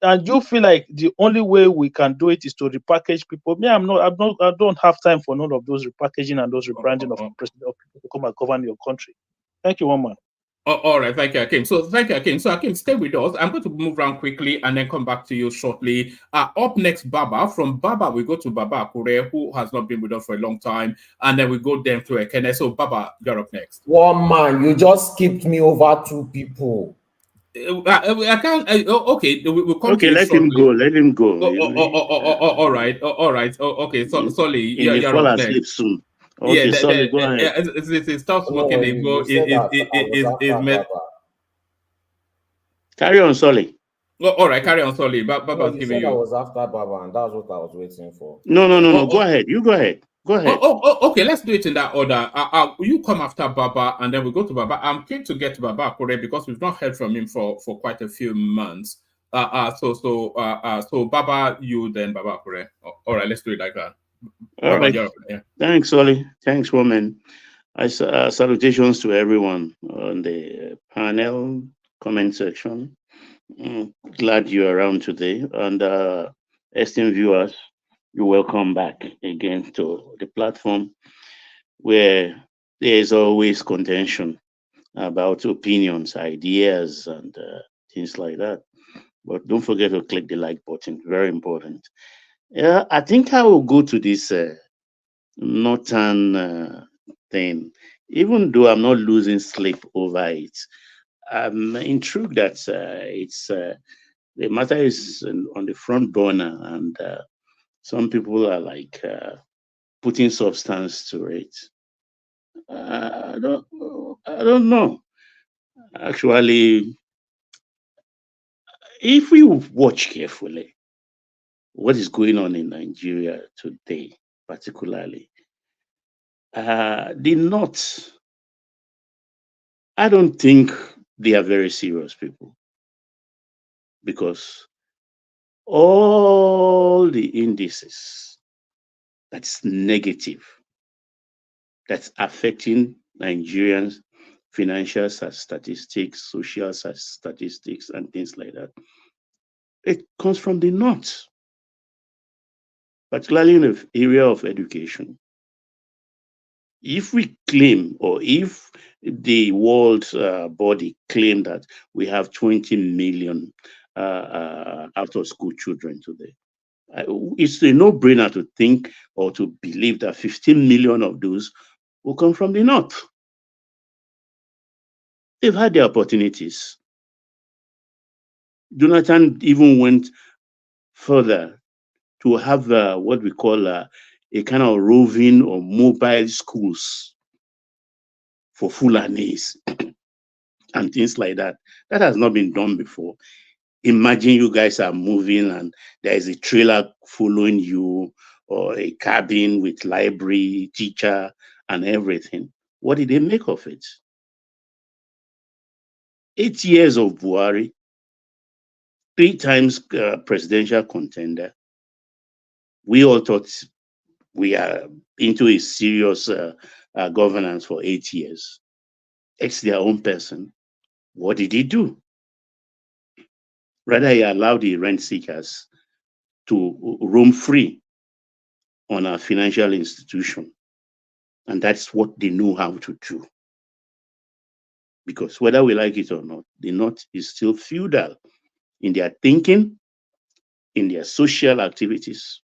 and you feel like the only way we can do it is to repackage people. Me, I don't have time for none of those repackaging and those rebranding of president of people to come and govern your country. Thank you, one man. All right, thank you, Akim. So thank you, Akim. So Akim, stay with us. I'm going to move around quickly and then come back to you shortly. Up next, Baba. From Baba, we go to Baba Akure, who has not been with us for a long time, and then we go then to Ekene. So Baba, you're up next. One man, you just skipped me over two people. I can't. Okay, we'll come to Okay, you let shortly. him go. Let him go. All right, all right. Okay, so Solly, He may you're fall up asleep next. soon. Okay, Solly, go ahead. Stop smoking. Carry on, Solly. All right, carry on, Solly. Baba No, was you giving said I you. was after Baba, and that's what I was waiting for. No. Go ahead. You go ahead. Go ahead. Okay. Let's do it in that order. You come after Baba, and then we go to Baba. I'm keen to get to Baba Akure because we've not heard from him for quite a few months. So Baba, you then Baba Akure. All right, let's do it like that. All Baba, right. you're up, yeah. Thanks, Solly. Thanks, woman. Salutations to everyone on the panel comment section. Glad you're around today. And esteemed viewers, you're welcome back again to the platform where there is always contention about opinions, ideas, and things like that. But don't forget to click the like button. Very important. Yeah, I think I will go to this northern thing, even though I'm not losing sleep over it. I'm intrigued that the matter is on the front burner, and some people are like putting substance to it. I don't know. Actually, if we watch carefully what is going on in Nigeria today, particularly, the North, I don't think they are very serious people, because all the indices that's negative, that's affecting Nigerians, financial statistics, social statistics, and things like that, it comes from the North, particularly in the area of education. If we claim, or if the world body claim that we have 20 million out of school children today, it's a no-brainer to think or to believe that 15 million of those will come from the North. They've had their opportunities. Jonathan even went further to have what we call a kind of roving or mobile schools for Fulanis and things like that. That has not been done before. Imagine you guys are moving and there is a trailer following you, or a cabin with library, teacher, and everything. What did they make of it? 8 years of Buhari, 3 times presidential contender. We all thought we are into a serious governance for 8 years. It's their own person. What did he do? Rather, he allowed the rent seekers to roam free on our financial institution. And that's what they know how to do. Because whether we like it or not, the North is still feudal in their thinking, in their social activities,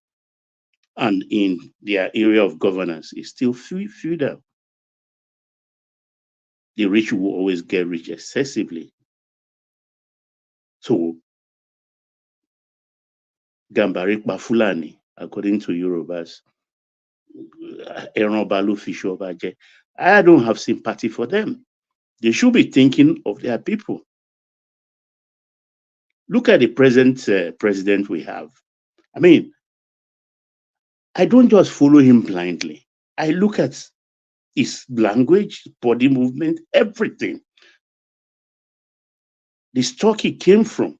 and in their area of governance. Is still feudal. The rich will always get rich excessively. So, Gambari Fulani, according to Yorubas, I don't have sympathy for them. They should be thinking of their people. Look at the present president we have. I mean, I don't just follow him blindly. I look at his language, body movement, everything. The stock he came from.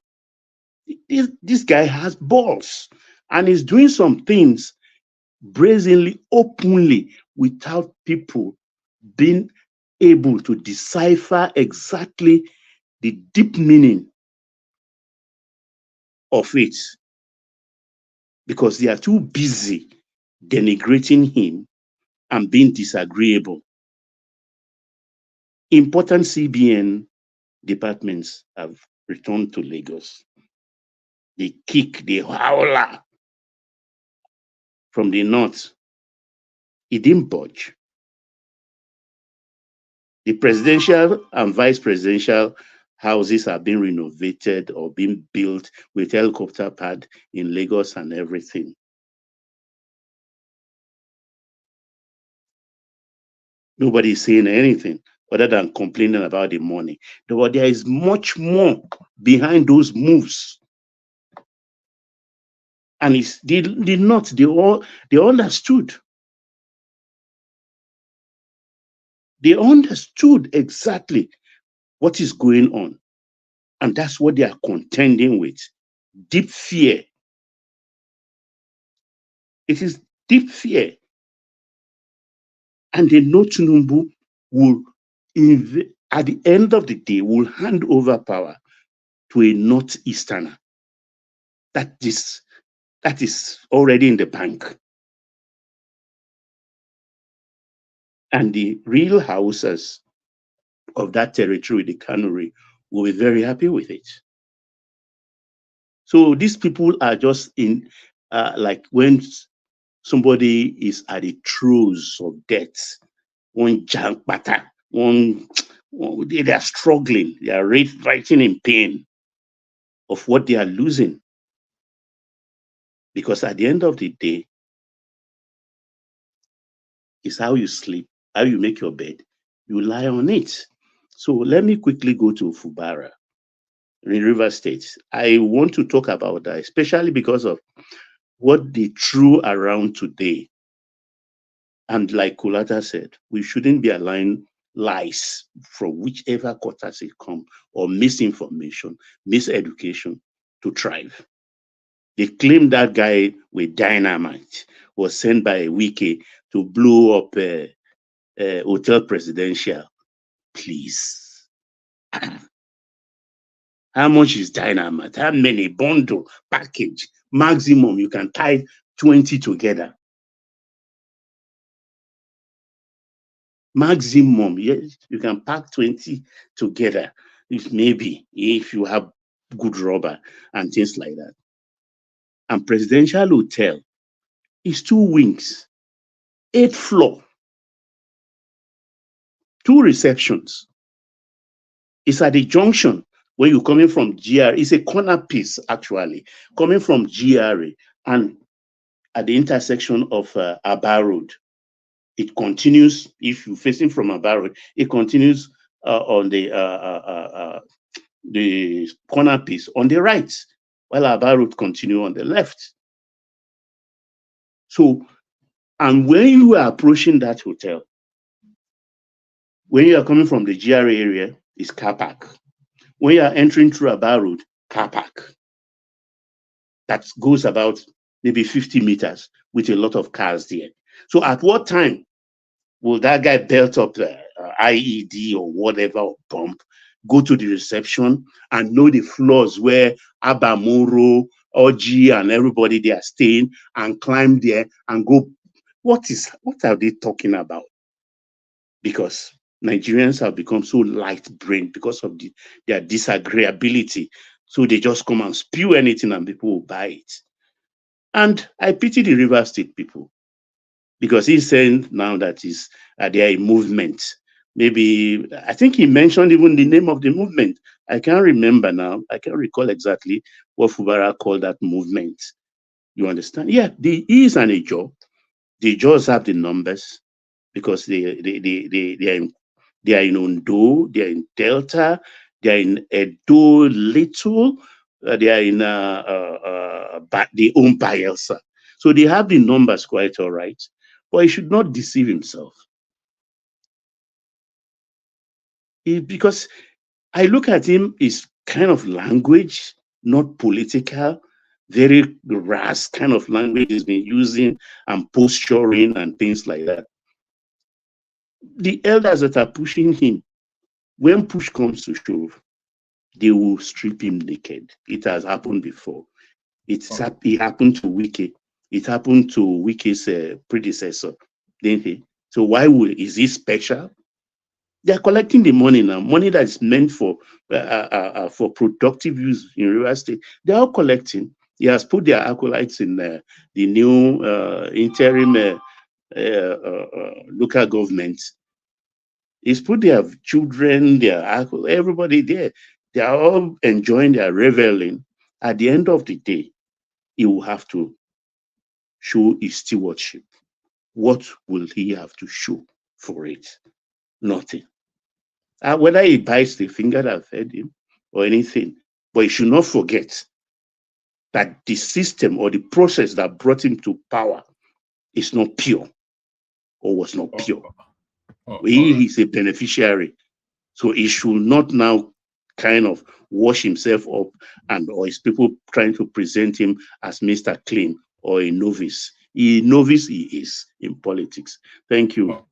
This guy has balls, and he's doing some things brazenly, openly, without people being able to decipher exactly the deep meaning of it because they are too busy denigrating him and being disagreeable. Important CBN departments have returned to Lagos. They kick, they howler from the north. It didn't budge. The presidential and vice presidential houses are being renovated or being built with helicopter pad in Lagos and everything. Nobody is saying anything other than complaining about the money. But there is much more behind those moves. And it's they understood. They understood exactly what is going on. And that's what they are contending with. Deep fear. It is deep fear. And they know Tinubu will, at the end of the day, will hand over power to a northeasterner. That is already in the bank. And the real houses of that territory, the cannery, will be very happy with it. So these people are just in, like when somebody is at the throes of death, they are struggling, they are writing in pain of what they are losing. Because at the end of the day, it's how you sleep, how you make your bed, you lie on it. So let me quickly go to Fubara in River State. I want to talk about that, especially because of what they threw around today. And like Kulata said, we shouldn't be allowing lies from whichever quarters it come, or misinformation, miseducation to thrive. They claim that guy with dynamite was sent by Wike to blow up Hotel Presidential. Please. How much is dynamite? How many bundle package? Maximum, you can tie 20 together. Maximum, yes, you can pack 20 together. If you have good rubber and things like that. And Presidential Hotel is 2 wings, 8th floor, 2 receptions. It's at the junction when you're coming from GRA. It's a corner piece, actually, coming from GRA and at the intersection of Aba Road. It continues, if you're facing from Aba Road, it continues on the corner piece on the right, while Aba Road continue on the left. So, and when you are approaching that hotel, when you are coming from the GRA area, it's car park. When you are entering through Aba Road, car park. That goes about maybe 50 meters with a lot of cars there. So at what time will that guy belt up the IED or whatever, or pump, go to the reception and know the floors where Abamoro, Oji, and everybody they are staying, and climb there and go? What are they talking about? Because Nigerians have become so light-brained because of their disagreeability. So they just come and spew anything and people will buy it. And I pity the River State people, because he's saying now that they are a movement. Maybe, I think he mentioned even the name of the movement. I can't remember now. I can't recall exactly what Fubara called that movement. You understand? Yeah, he is an Ejo. The Ejos have the numbers because they are in Ondo, they are in Delta, they are in Edo Little, they are in they own Bayelsa. So they have the numbers quite all right, but he should not deceive himself. Because I look at him, his kind of language, not political, very rash kind of language he's been using and posturing and things like that. The elders that are pushing him, when push comes to shove, they will strip him naked. It has happened before. It happened to Wiki. It happened to Wiki's predecessor, didn't he? So why is he special? They are collecting the money now, money that is meant for productive use in real estate. They are all collecting. He has put their acolytes in the new interim local government. He's put their children, everybody there. They are all enjoying their reveling. At the end of the day, he will have to show his stewardship. What will he have to show for it? Nothing. Whether he bites the finger that fed him or anything, but he should not forget that the system or the process that brought him to power is not pure or was not pure. He is a beneficiary. So he should not now kind of wash himself up or his people trying to present him as Mr. Clean or a novice. He is in politics. Thank you.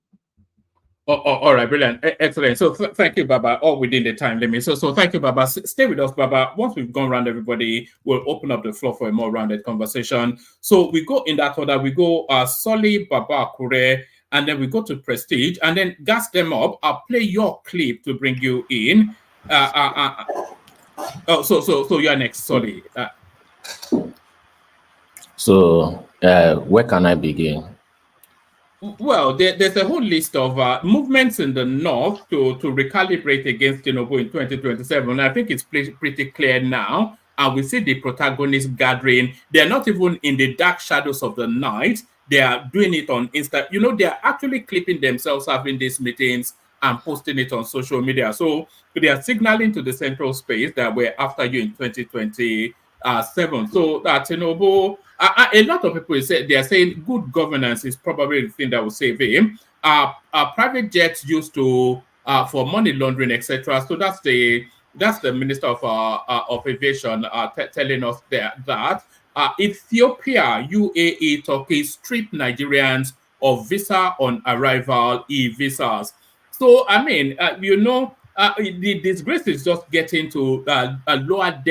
All right, brilliant, excellent. So thank you, Baba. All within the time limit. So thank you, Baba. Stay with us, Baba. Once we've gone around everybody, we'll open up the floor for a more rounded conversation. So we go in that order. We go Soli, Baba, Kure, and then we go to Prestige, and then gas them up. I'll play your clip to bring you in. So you're next, Soli. Where can I begin? Well, there's a whole list of movements in the north to recalibrate against Tinubu in 2027. I think it's pretty clear now. And we see the protagonists gathering. They're not even in the dark shadows of the night. They are doing it on Insta. You know, they're actually clipping themselves having these meetings and posting it on social media. So they are signaling to the central space that we're after you in 2027. So that Tinubu, a lot of people they are saying good governance is probably the thing that will save him. Private jets used to for money laundering, etc. So that's the Minister of Aviation telling us that Ethiopia, UAE, Turkey strip Nigerians of visa on arrival, e-visas. So I mean, the disgrace is just getting to lower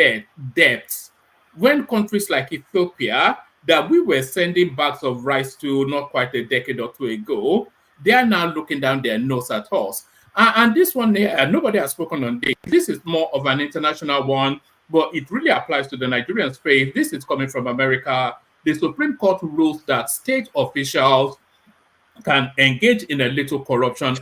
depths. When countries like Ethiopia, that we were sending bags of rice to not quite a decade or two ago, they are now looking down their nose at us. And this one here, nobody has spoken on this. This is more of an international one, but it really applies to the Nigerian space. This is coming from America. The Supreme Court rules that state officials can engage in a little corruption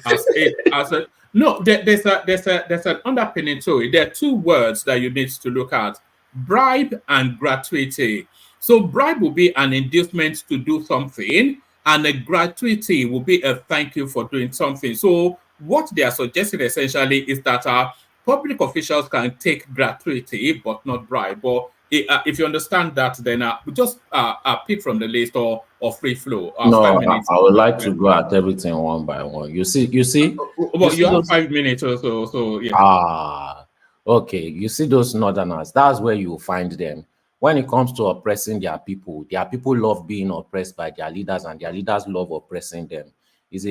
there's an underpinning to it. There are two words that you need to look at: bribe and gratuity. So bribe will be an inducement to do something, and a gratuity will be a thank you for doing something. So what they are suggesting essentially is that public officials can take gratuity but not bribe. But if you understand that, then just pick from the list or free flow. No, 5 minutes. I would like to go at everything one by one. You see. Well, you have 5 minutes or so. So yeah. Okay. You see those northerners. That's where you find them. When it comes to oppressing their people love being oppressed by their leaders, and their leaders love oppressing them. Is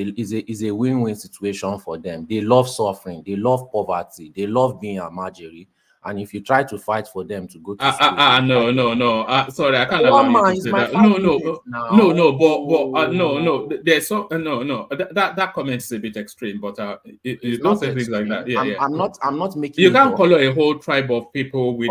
a win-win situation for them. They love suffering. They love poverty. They love being a marginal. And if you try to fight for them to go to school, no. Sorry, I can't allow you to say that. No. There's so no. That comment is a bit extreme, but you don't say things like that. Yeah. I'm not making. You can't call a whole tribe of people with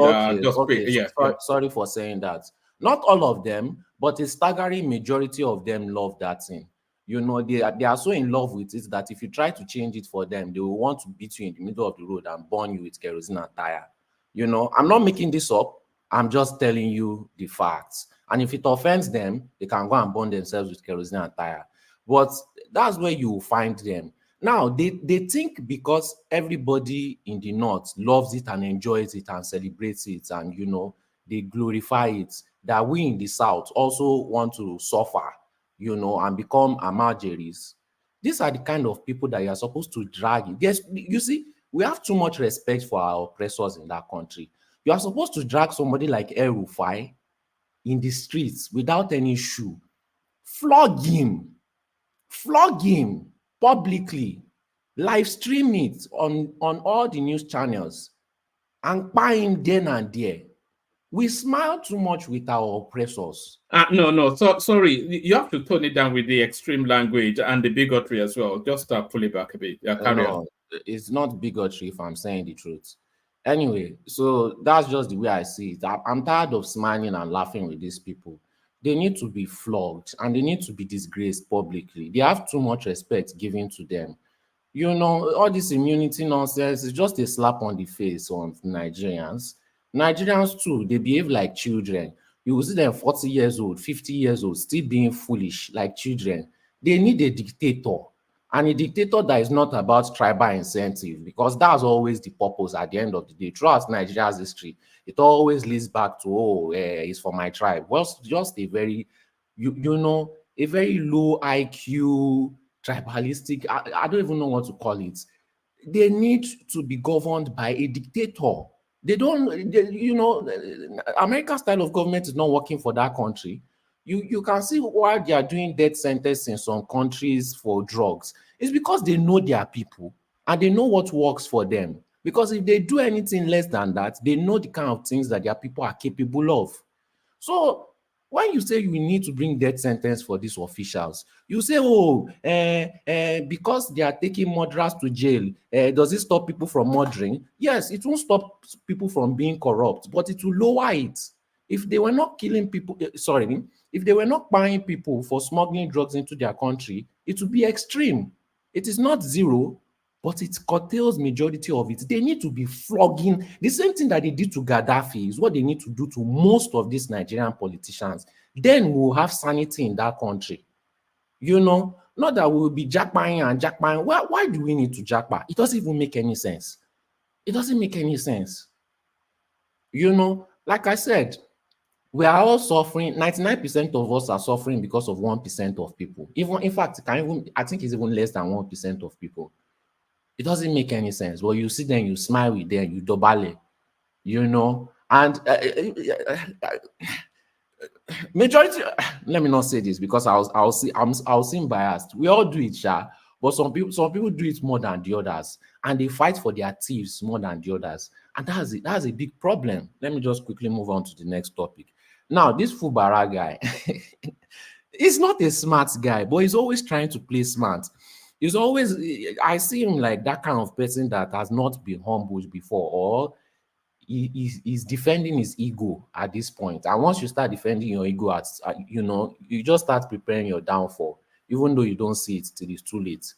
Sorry for saying that. Not all of them, but a staggering majority of them love that thing. You know, they are so in love with it that if you try to change it for them, they will want to beat you in the middle of the road and burn you with kerosene and tire. You know, I'm not making this up. I'm just telling you the facts. And if it offends them, they can go and burn themselves with kerosene and tire. But that's where you find them. Now, they think because everybody in the north loves it and enjoys it and celebrates it and, you know, they glorify it, that we in the south also want to suffer, you know, and become Amajeris. These are the kind of people that you are supposed to drag in. Yes, you see, we have too much respect for our oppressors in that country. You are supposed to drag somebody like El-Rufai in the streets without any shoe. Flog him publicly, live stream it on all the news channels, and buy him then and there. We smile too much with our oppressors. No. So sorry, you have to tone it down with the extreme language and the bigotry as well. Just pull it back a bit. Carry on. No, it's not bigotry if I'm saying the truth. Anyway, so that's just the way I see it. I'm tired of smiling and laughing with these people. They need to be flogged and they need to be disgraced publicly. They have too much respect given to them. You know, all this immunity nonsense is just a slap on the face on Nigerians. Nigerians too, they behave like children. You will see them 40 years old, 50 years old, still being foolish like children. They need a dictator. And a dictator that is not about tribal incentive, because that's always the purpose at the end of the day. Throughout Nigeria's history, it always leads back to, it's for my tribe. Well, just a very, a very low IQ, tribalistic, I don't even know what to call it. They need to be governed by a dictator. American style of government is not working for that country. You can see why they are doing death sentences in some countries for drugs. It's because they know their people and they know what works for them. Because if they do anything less than that, they know the kind of things that their people are capable of. So when you say you need to bring death sentence for these officials, you say, because they are taking murderers to jail, does it stop people from murdering? Yes, it won't stop people from being corrupt, but it will lower it. If they were not killing people, if they were not buying people for smuggling drugs into their country, it would be extreme. It is not zero, but it curtails majority of it. They need to be flogging. The same thing that they did to Gaddafi is what they need to do to most of these Nigerian politicians. Then we'll have sanity in that country. Not that we'll be jackpying and jackpying. Why do we need to jackpot? It doesn't even make any sense. It doesn't make any sense. Like I said, we are all suffering. 99% of us are suffering because of 1% of people. In fact, I think it's even less than 1% of people. It doesn't make any sense. Well, you see them, you smile with them, you dobale, and majority. Let me not say this because I'll seem biased. We all do it, but some people do it more than the others, and they fight for their thieves more than the others, and that's a big problem. Let me just quickly move on to the next topic. Now, this Fubara guy, he's not a smart guy, but he's always trying to play smart. I see him like that kind of person that has not been humbled before, or he's defending his ego at this point. And once you start defending your ego, you just start preparing your downfall, even though you don't see it till it's too late.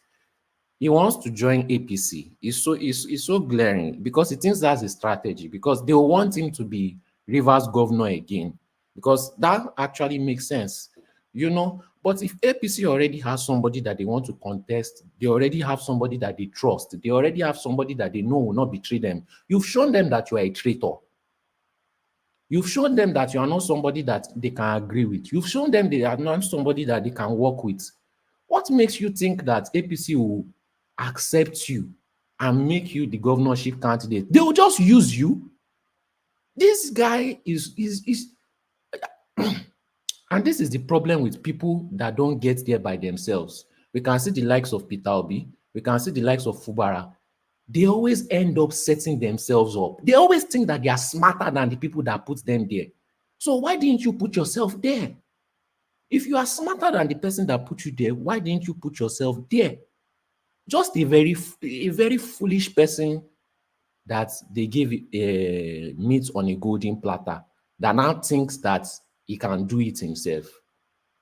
He wants to join APC. It's so glaring because he thinks that's a strategy, because they want him to be Rivers governor again, because that actually makes sense, But if APC already has somebody that they want to contest, they already have somebody that they trust, they already have somebody that they know will not betray them. You've shown them that you are a traitor. You've shown them that you are not somebody that they can agree with. You've shown them they are not somebody that they can work with. What makes you think that APC will accept you and make you the governorship candidate? They will just use you. This guy is and this is the problem with people that don't get there by themselves. We can see the likes of Peter Obi. We can see the likes of Fubara. They always end up setting themselves up. They always think that they are smarter than the people that put them there. So why didn't you put yourself there? If you are smarter than the person that put you there, why didn't you put yourself there? Just a very foolish person that they give meat on a golden platter, that now thinks that he can do it himself,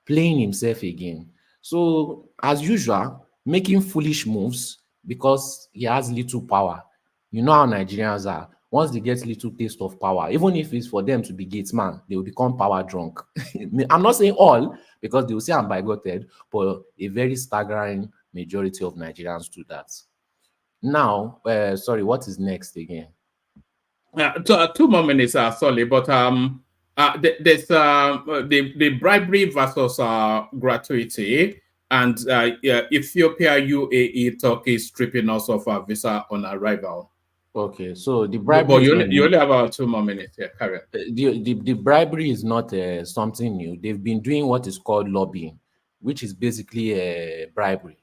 playing himself again. So, as usual, making foolish moves because he has little power. You know how Nigerians are. Once they get little taste of power, even if it's for them to be gatesman, they will become power drunk. I'm not saying all, because they will say I'm bigoted, but a very staggering majority of Nigerians do that. Now, what is next again? 2 more minutes, sorry, but there's the bribery versus gratuity, and Ethiopia, UAE, Turkey stripping us of our visa on arrival. Okay, so the bribery. But you only have about 2 more minutes here. Carry on. The bribery is not something new. They've been doing what is called lobbying, which is basically bribery,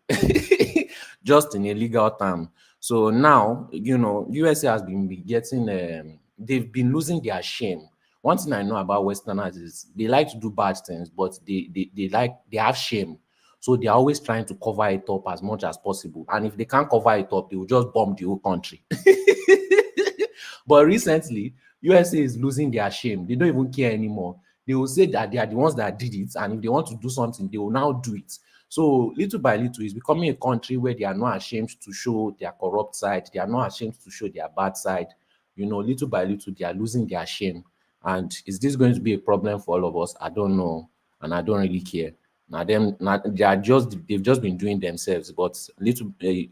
just in a legal term. So now, USA has been getting, they've been losing their shame One thing I know about Westerners is they like to do bad things, but they have shame. So they're always trying to cover it up as much as possible. And if they can't cover it up, they will just bomb the whole country. But recently, USA is losing their shame. They don't even care anymore. They will say that they are the ones that did it, and if they want to do something, they will now do it. So little by little, it's becoming a country where they are not ashamed to show their corrupt side. They are not ashamed to show their bad side. You know, little by little, they are losing their shame. And is this going to be a problem for all of us? I don't know, and I don't really care. Now, they've just been doing themselves, but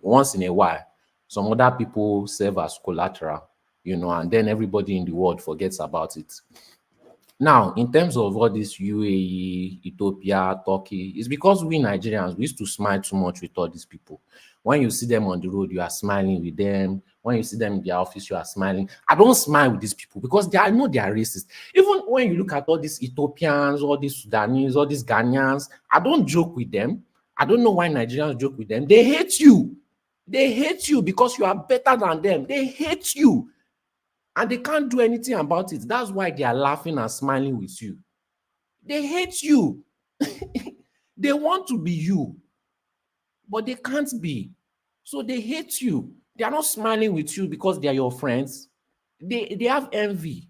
once in a while, some other people serve as collateral, you know, and then everybody in the world forgets about it. Now, in terms of all this UAE, Ethiopia, Turkey, it's because we Nigerians, we used to smile too much with all these people. When you see them on the road, you are smiling with them. When you see them in their office, you are smiling. I don't smile with these people because I know they are racist. Even when you look at all these Ethiopians, all these Sudanese, all these Ghanaians, I don't joke with them. I don't know why Nigerians joke with them. They hate you. They hate you because you are better than them. They hate you. And they can't do anything about it. That's why they are laughing and smiling with you. They hate you. They want to be you, but they can't be. So they hate you. They are not smiling with you because they are your friends. They have envy.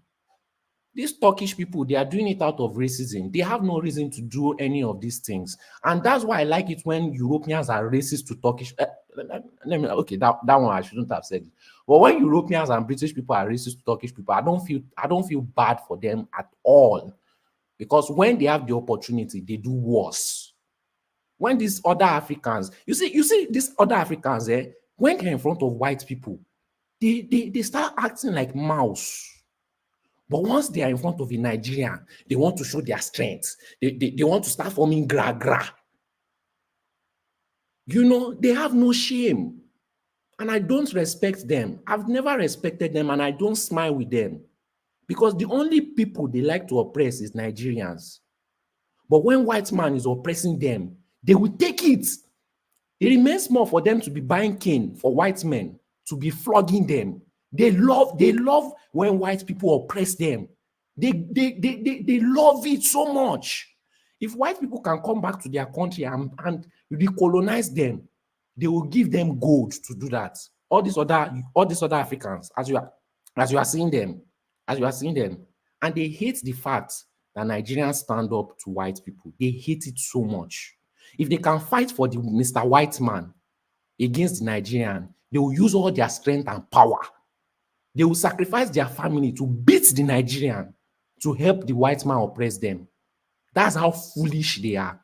These Turkish people, they are doing it out of racism. They have no reason to do any of these things. And that's why I like it when Europeans are racist to Turkish. Okay, that one I shouldn't have said it. But when Europeans and British people are racist to Turkish people, I don't feel bad for them at all. Because when they have the opportunity, they do worse. When these other Africans, you see these other Africans, when they're in front of white people, they start acting like mouse. But once they are in front of a Nigerian, they want to show their strength. They want to start forming gra. You know, they have no shame. And I don't respect them. I've never respected them, and I don't smile with them. Because the only people they like to oppress is Nigerians. But when white man is oppressing them, they will take it. It remains more for them to be buying cane for white men, to be flogging them. They love when white people oppress them. They love it so much. If white people can come back to their country and recolonize them, they will give them gold to do that. All these other Africans, as you are seeing them, and they hate the fact that Nigerians stand up to white people. They hate it so much. If they can fight for the Mr. White Man against the Nigerian, they will use all their strength and power. They will sacrifice their family to beat the Nigerian to help the white man oppress them. That's how foolish they are.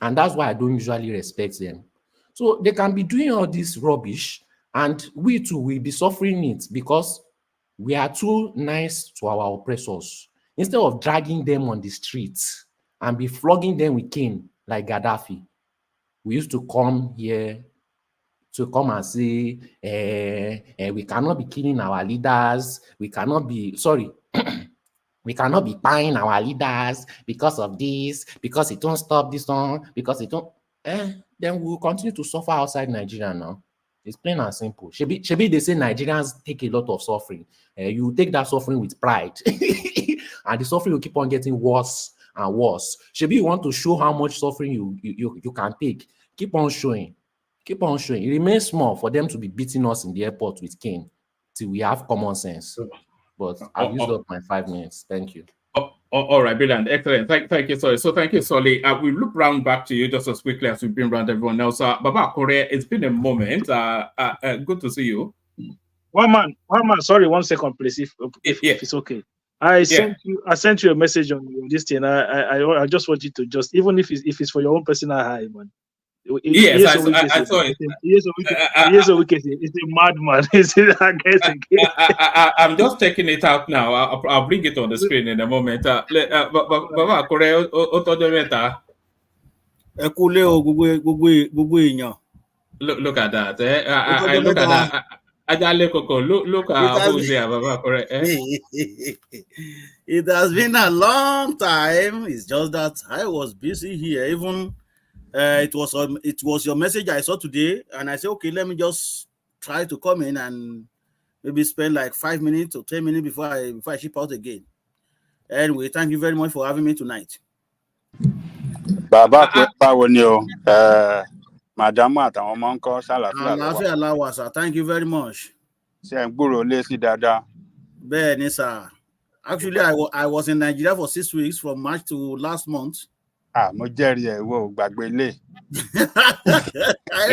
And that's why I don't usually respect them. So they can be doing all this rubbish, and we too will be suffering it because we are too nice to our oppressors. Instead of dragging them on the streets and be flogging them with cane like Gaddafi, we used to come here to come and say, we cannot be killing our leaders. We cannot be buying our leaders because of this, because it don't stop this one, because it don't. Then we'll continue to suffer outside Nigeria now. It's plain and simple. Shebi they say Nigerians take a lot of suffering. You take that suffering with pride, and the suffering will keep on getting worse and worse. Shebi you want to show how much suffering you can take. Keep on showing. Keep on showing. It remains small for them to be beating us in the airport with cane till we have common sense. But I've used up my 5 minutes. Thank you. All right, brilliant, excellent. Thank you, Solly. So thank you, Solly. We'll look round back to you just as quickly as we've been around everyone else. Baba Korea, it's been a moment. Good to see you. One man. Sorry, 1 second, please, if it's okay. I sent you a message on this thing. I just want you to just, even if it's for your own personal high, man. Yes, I saw it. It's a madman. I'm just taking it out now. I'll bring it on the screen in a moment. Baba Korea, look at that. I look at that. Look at who's there, Baba Korea. It has been a long time. It's just that I was busy here. Even it was your message I saw today, and I said, okay, let me just try to come in and maybe spend like 5 minutes or 10 minutes before I ship out again. Anyway, thank you very much for having me tonight. Bàbá pé báwo ni o? Màdámù àtàwọn ọmọ ń kọ́ ṣàlàfíà ló wà. Àlàáfíà la wà, sir. Thank you very much. Ṣé ń gbúrò lé sí dáadáa? Bẹ́ẹ̀ni, sir. Actually, I was in Nigeria for 6 weeks from March to last month. Mo jẹ́rìí ẹ̀ wo gbàgbé ilé.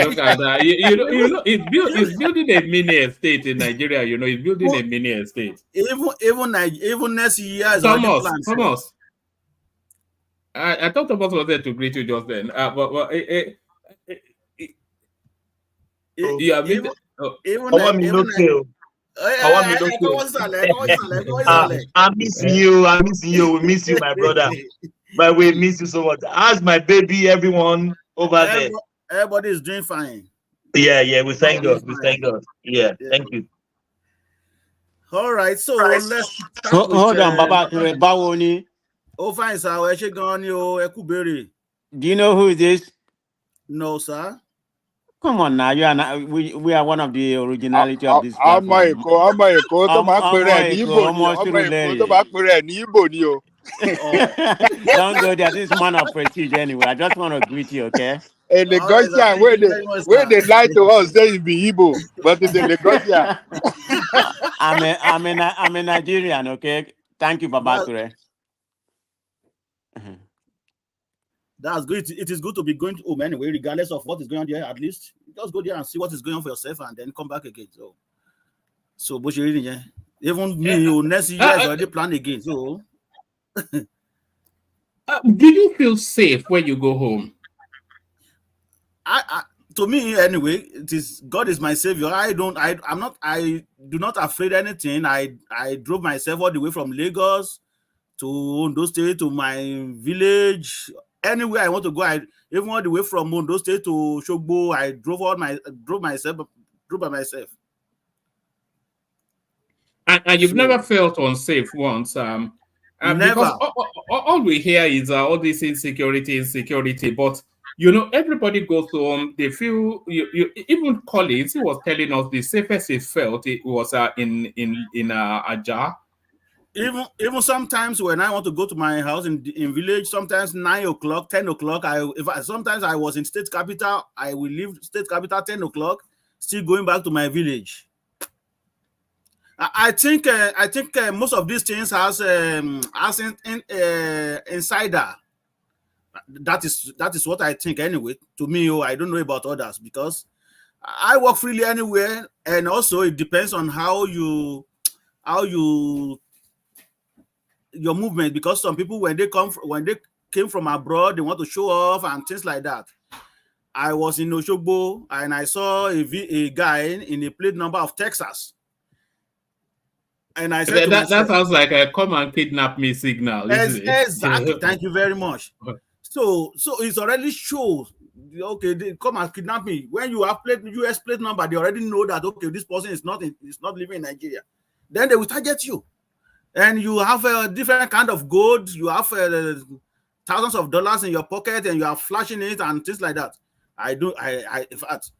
Look at that. You know, it's building a mini estate in Nigeria. You know, it's building a mini estate. Even next year is Thomas. I thought Thomas was there to greet you just then. I'm missing you. We miss you, my brother. But we miss you so much. How's my baby, everyone over there? Everybody is doing fine. Yeah. We thank God. Yeah, thank you. All right, so let's start hold on, Baba Bawoni. Oh, fine, sir. Where she gone, yo? Ekuberi. Do you know who it is? No, sir. Come on now, you are not, we are one of the originality of this platform. Don't go there. This is man of prestige anyway. I just want to greet you, okay? A Lagosian where they lie to us, say it be Igbo, but it's a Lagosian. I'm a Nigerian, okay? Thank you, Baba Ture. That's good. It is good to be going to home anyway, regardless of what is going on there. At least just go there and see what is going on for yourself, and then come back again. So, but even me, next year is already planned again. So, do you feel safe when you go home? To me anyway, it is God is my savior. I do not afraid anything. I drove myself all the way from Lagos to Ondo State to my village. Anywhere I want to go, even all the way from Ondo State to Shogbo, I drove by myself. And you've never felt unsafe once, never. Because all we hear is all this insecurity, but you know, everybody goes home, they feel even colleagues, he was telling us the safest he felt it was in Ajah. Even sometimes when I want to go to my house in village, sometimes 9 o'clock, 10 o'clock. Sometimes I was in state capital. I will leave state capital 10 o'clock, still going back to my village. I think most of these things has insider. That is what I think anyway. To me, I don't know about others because I work freely anywhere, and also it depends on how you your movement, because some people when they came from abroad, they want to show off and things like that. I was in Oshogbo and I saw a guy in a plate number of Texas, and I said that sounds like a come and kidnap me signal. Exactly. Thank you very much. So it's already shows. Okay, they come and kidnap me. When you have US plate number, they already know that okay, this person is not living in Nigeria. Then they will target you. And you have a different kind of gold. You have thousands of dollars in your pocket, and you are flashing it and things like that. In fact,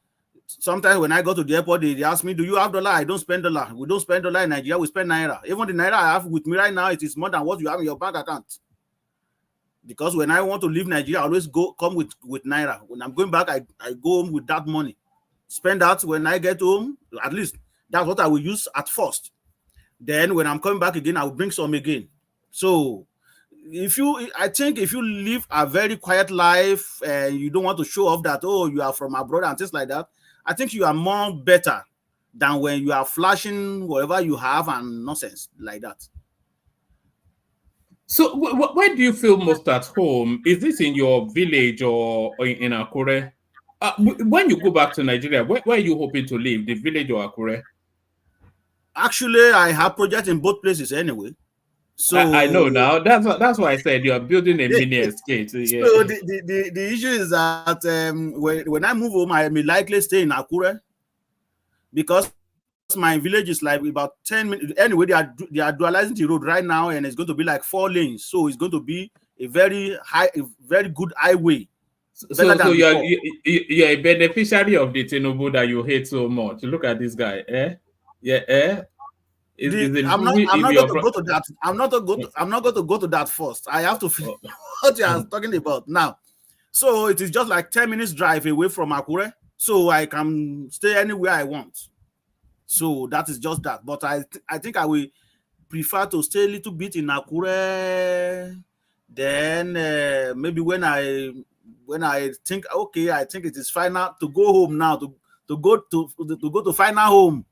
sometimes when I go to the airport, they ask me, "Do you have dollar?" I don't spend dollar. We don't spend dollar in Nigeria. We spend naira. Even the naira I have with me right now, it is more than what you have in your bank account. Because when I want to leave Nigeria, I always come with naira. When I'm going back, I go home with that money. Spend that when I get home. At least that's what I will use at first. Then when I'm coming back again, I will bring some again. So I think if you live a very quiet life and you don't want to show off that, oh, you are from abroad and things like that, I think you are more better than when you are flashing whatever you have and nonsense like that. So where do you feel most at home? Is this in your village or in Akure? When you go back to Nigeria, where are you hoping to live, the village or Akure? Actually, I have projects in both places anyway. So I know now. That's why I said you are building a mini estate. Yeah. So the issue is that when I move home, I may likely stay in Akure because my village is like about 10 minutes. Anyway, they are dualizing the road right now, and it's going to be like 4 lanes. So it's going to be a very good highway. So you're a beneficiary of the Tinubu that you hate so much. Look at this guy. I'm not going to go to that. I'm not going to go to that first. I have to finish what you are talking about now. So it is just like 10 minutes drive away from Akure, so I can stay anywhere I want. So that is just that. But I think I will prefer to stay a little bit in Akure. Then maybe when I think, okay, I think it is final to go home now, to go to final home.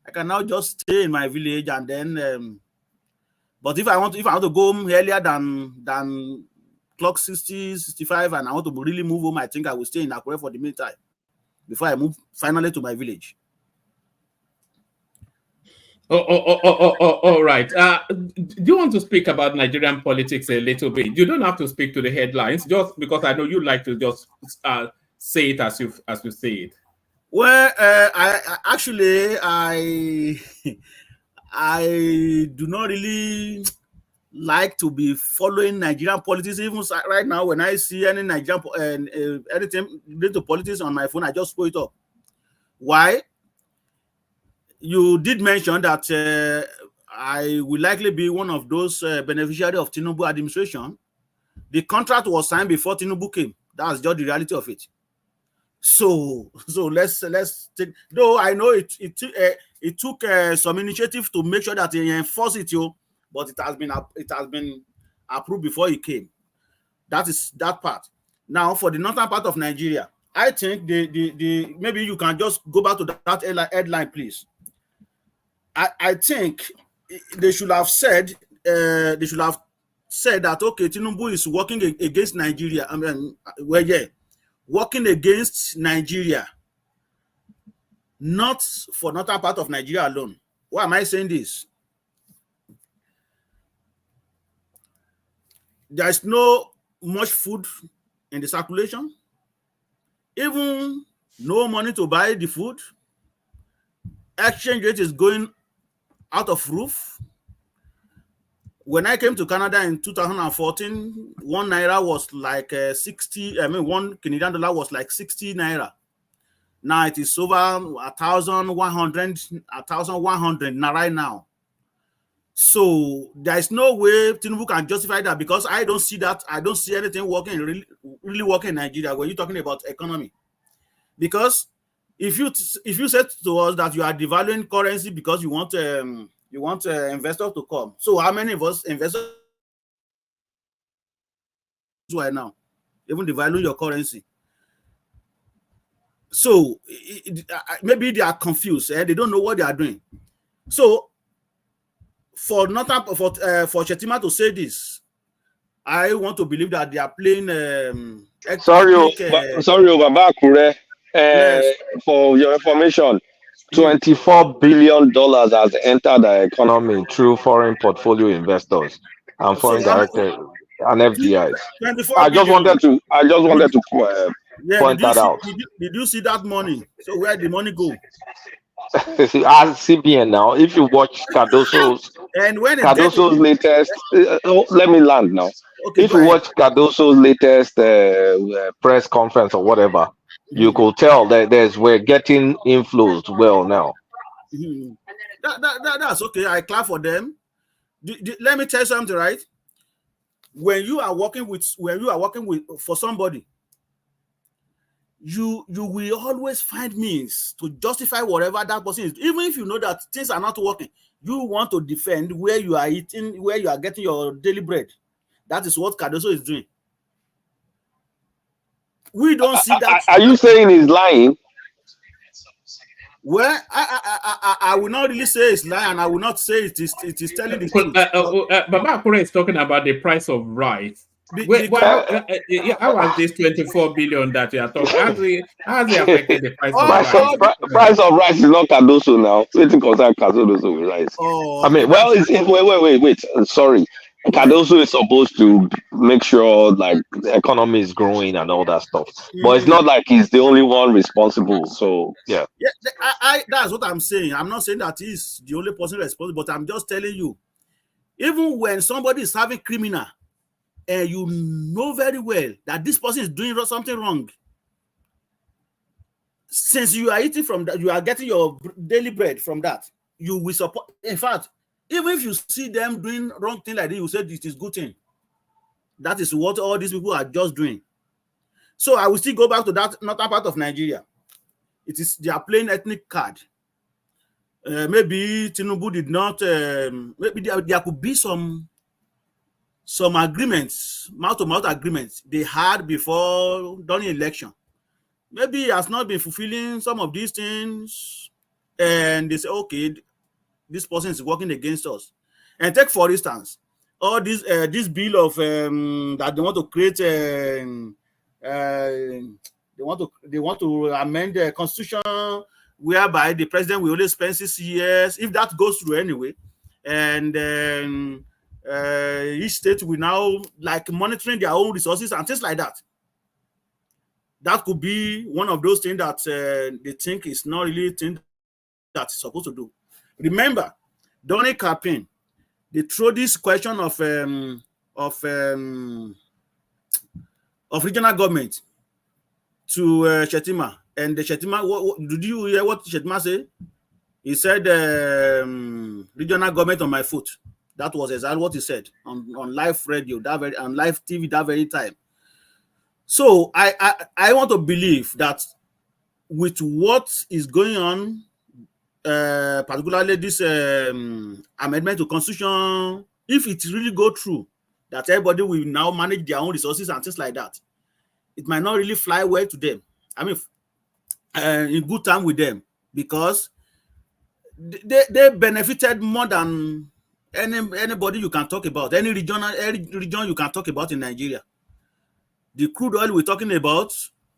I can now just stay in my village, and then but if I want to go home earlier than clock 60, 65, and I want to really move home, I think I will stay in Akure for the meantime before I move finally to my village. All right. Do you want to speak about Nigerian politics a little bit? You don't have to speak to the headlines, just because I know you like to just say it as you say it. Well, I do not really like to be following Nigerian politics. Even right now, when I see any Nigerian anything related to politics on my phone, I just throw it up. Why? You did mention that I will likely be one of those beneficiaries of Tinubu administration. The contract was signed before Tinubu came. That's just the reality of it. So let's take. Though I know it took some initiative to make sure that they enforce it, but it has been approved before it came. That is that part. Now for the northern part of Nigeria, I think the maybe you can just go back to that headline, please. I think they should have said that okay, Tinubu is working against Nigeria. I mean, working against Nigeria, not for northern part of Nigeria alone. Why am I saying this? There is no much food in the circulation, even no money to buy the food. Exchange rate is going out of roof. When I came to Canada in 2014, 1 naira was like 60. I mean, 1 Canadian dollar was like 60 naira. Now it is over 1,100 right now. So there is no way Tinubu can justify that, because I don't see that. I don't see anything working really working in Nigeria when you're talking about economy. Because if you said to us that you are devaluing currency because you want investors to come, so how many of us investors right now even devalue your currency? So maybe they are confused. They don't know what they are doing. So for Shettima to say this, I want to believe that they are playing. Sorry, Baba Akure. For your information, $24 billion has entered the economy through foreign portfolio investors and foreign directors and FDIs. I just wanted to point that out. Did you see that money? So where did the money go? As CBN now, if you watch Cardoso's latest, let me land now. Okay, if you watch Cardoso's latest press conference or whatever, you could tell that we're getting inflows well now. That's okay. I clap for them. Let me tell you something, right? When you are working for somebody, you will always find means to justify whatever that person is. Even if you know that things are not working, you want to defend where you are eating, where you are getting your daily bread. That is what Cardoso is doing. We don't see that. Are you saying he's lying? Well, I will not really say it's lying, and I will not say it is telling the truth. Baba Akure is talking about the price of rice. How was this 24 billion that you are talking? How has it affected the price of rice? Price of rice is not Cardoso now. Waiting concern Cardoso with rice. I mean, well, wait. Sorry. Cardoso is supposed to make sure like the economy is growing and all that stuff, but it's not like he's the only one responsible. So yeah, that's what I'm saying. I'm not saying that he's the only person responsible, but I'm just telling you, even when somebody is having criminal, and you know very well that this person is doing something wrong, since you are eating from that, you are getting your daily bread from that. you will support. In fact, even if you see them doing wrong thing like this, you say it is good thing. That is what all these people are just doing. So I will still go back to that northern part of Nigeria. It is they are playing ethnic card. Maybe Tinubu did not. Maybe there could be some agreements, mouth-to-mouth agreements they had before during election. Maybe he has not been fulfilling some of these things, and they say, okay, this person is working against us. And take for instance, all this bill of that they want to create. They want to amend the constitution whereby the president will only spend 6 years. If that goes through anyway, and each state will now like monitoring their own resources and things like that. That could be one of those things that they think is not really thing that's supposed to do. Remember, during campaign, they throw this question of regional government to Shettima, and the Shettima. Did you hear what Shettima said? He said, "Regional government on my foot." That was exactly what he said on live radio, on live TV that very time. So I want to believe that with what is going on, particularly this amendment to constitution, if it really go through, that everybody will now manage their own resources and things like that, it might not really fly well to them. I mean, in good time with them, because they benefited more than anybody you can talk about, any region you can talk about in Nigeria. The crude oil we're talking about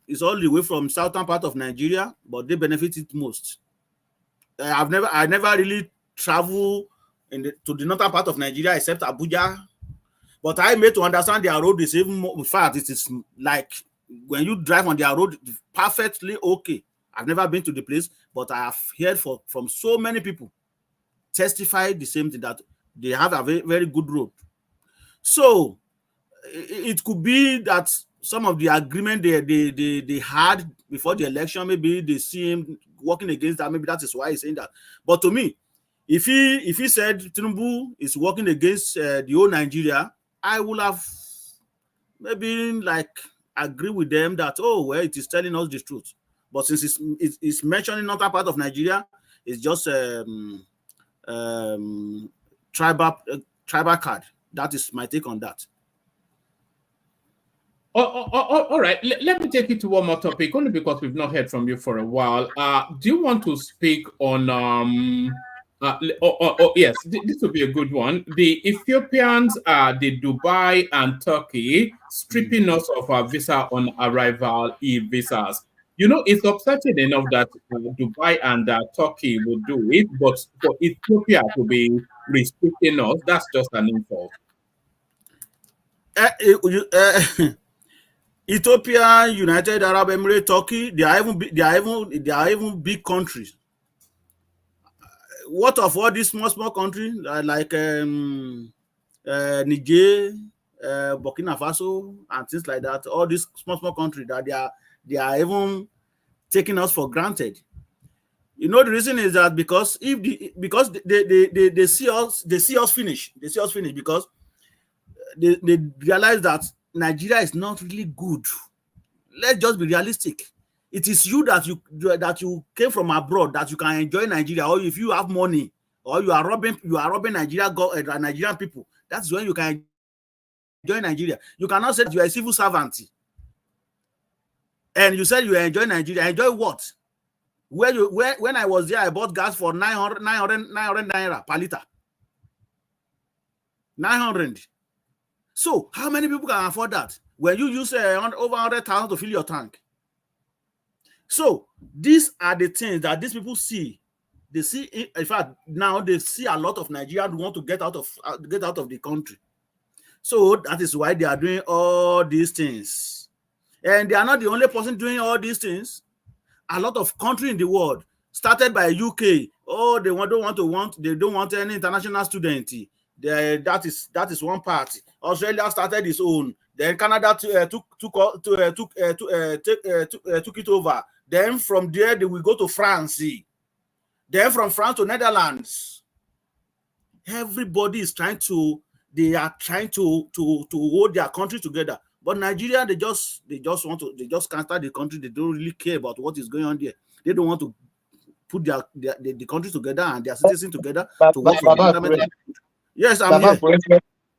is all the way from southern part of Nigeria, but they benefited most. I never really traveled to the northern part of Nigeria except Abuja, but I made to understand their road is even more. In fact, it is like when you drive on their road, perfectly okay. I've never been to the place, but I have heard from so many people testify the same thing, that they have a very, very good road. So it could be that some of the agreement they had before the election, maybe they see him working against that. Maybe that is why he's saying that. But to me, if he said Tinubu is working against the whole Nigeria, I would have maybe like agree with them that, oh well, it is telling us the truth. But since it's mentioning another part of Nigeria, it's just tribal card. That is my take on that. All right. Let me take you to one more topic, only because we've not heard from you for a while. Do you want to speak on yes, this will be a good one. The Ethiopians, the Dubai and Turkey stripping us of our visa on arrival e-visas. You know, it's upsetting enough that Dubai and Turkey will do it, but for Ethiopia to be restricting us, that's just an insult. Ethiopia, United Arab Emirates, Turkey, they are even big countries. What of all these small countries like Niger, Burkina Faso, and things like that? All these small countries that they are even taking us for granted. You know, the reason is that because they see us finish. They see us finish because they realize that Nigeria is not really good. Let's just be realistic. It is you that you came from abroad that you can enjoy Nigeria, or if you have money, or you are robbing Nigerian people. That's when you can enjoy Nigeria. You cannot say that you are a civil servant and you said you enjoy Nigeria. Enjoy what? When I was there, I bought gas for 900 naira per liter. 900. So how many people can afford that when you use over 100,000 to fill your tank? So these are the things that these people see. They see, in fact, now they see a lot of Nigerians want to get out of the country. So that is why they are doing all these things. And they are not the only person doing all these things. A lot of countries in the world, started by UK. Oh, they don't want any international student. That is one part. Australia started its own. Then Canada took it over. Then from there they will go to France. Then from France to Netherlands, everybody is trying to, they are trying to hold their country together. But Nigeria, they just can't start the country. They don't really care about what is going on there. They don't want to put the country together and their citizens together to work for the betterment. Yes, I'm here.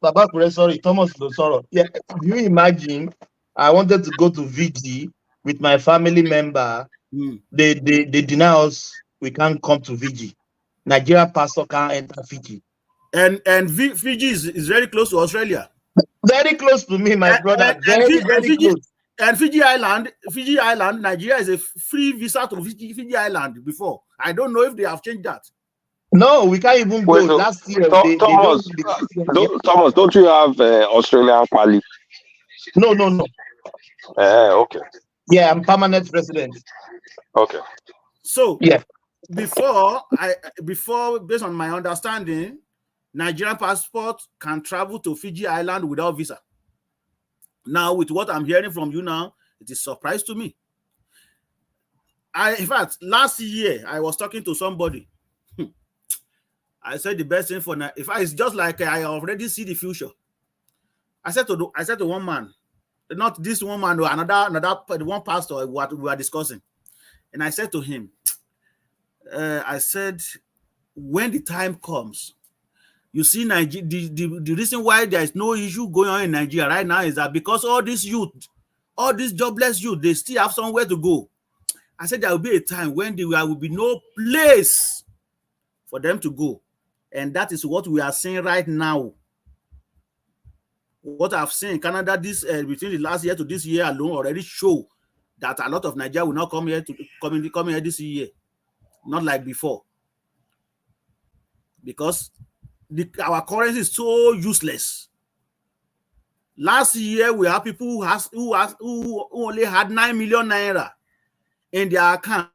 Baba, sorry, Thomas Losoro. Yeah, do you imagine? I wanted to go to VG with my family member. They deny us. We can't come to VG. Nigeria pastor can't enter Fiji. And Fiji is very close to Australia. Very close to me, my brother. Very close. And Fiji Island, Nigeria is a free visa to Fiji Island before. I don't know if they have changed that. No, we can't even go. Last year, Thomas, Thomas, don't you have Australian quality? No. Okay. Yeah, I'm permanent resident. Okay. So yeah, before, based on my understanding, Nigerian passport can travel to Fiji Island without visa. Now, with what I'm hearing from you now, it is a surprise to me. In fact, last year I was talking to somebody. I said the best thing for now. In fact, it's just like I already see the future. I said to one man, not this one man, or another one pastor, what we were discussing, and I said to him, I said, when the time comes, you see, the reason why there is no issue going on in Nigeria right now is that because all this youth, all these jobless youth, they still have somewhere to go. I said there will be a time when there will be no place for them to go. And that is what we are seeing right now. What I've seen in Canada between the last year to this year alone already show that a lot of Nigeria will not come here this year. Not like before. Because our currency is so useless. Last year, we have people who only had 9 million naira in their account,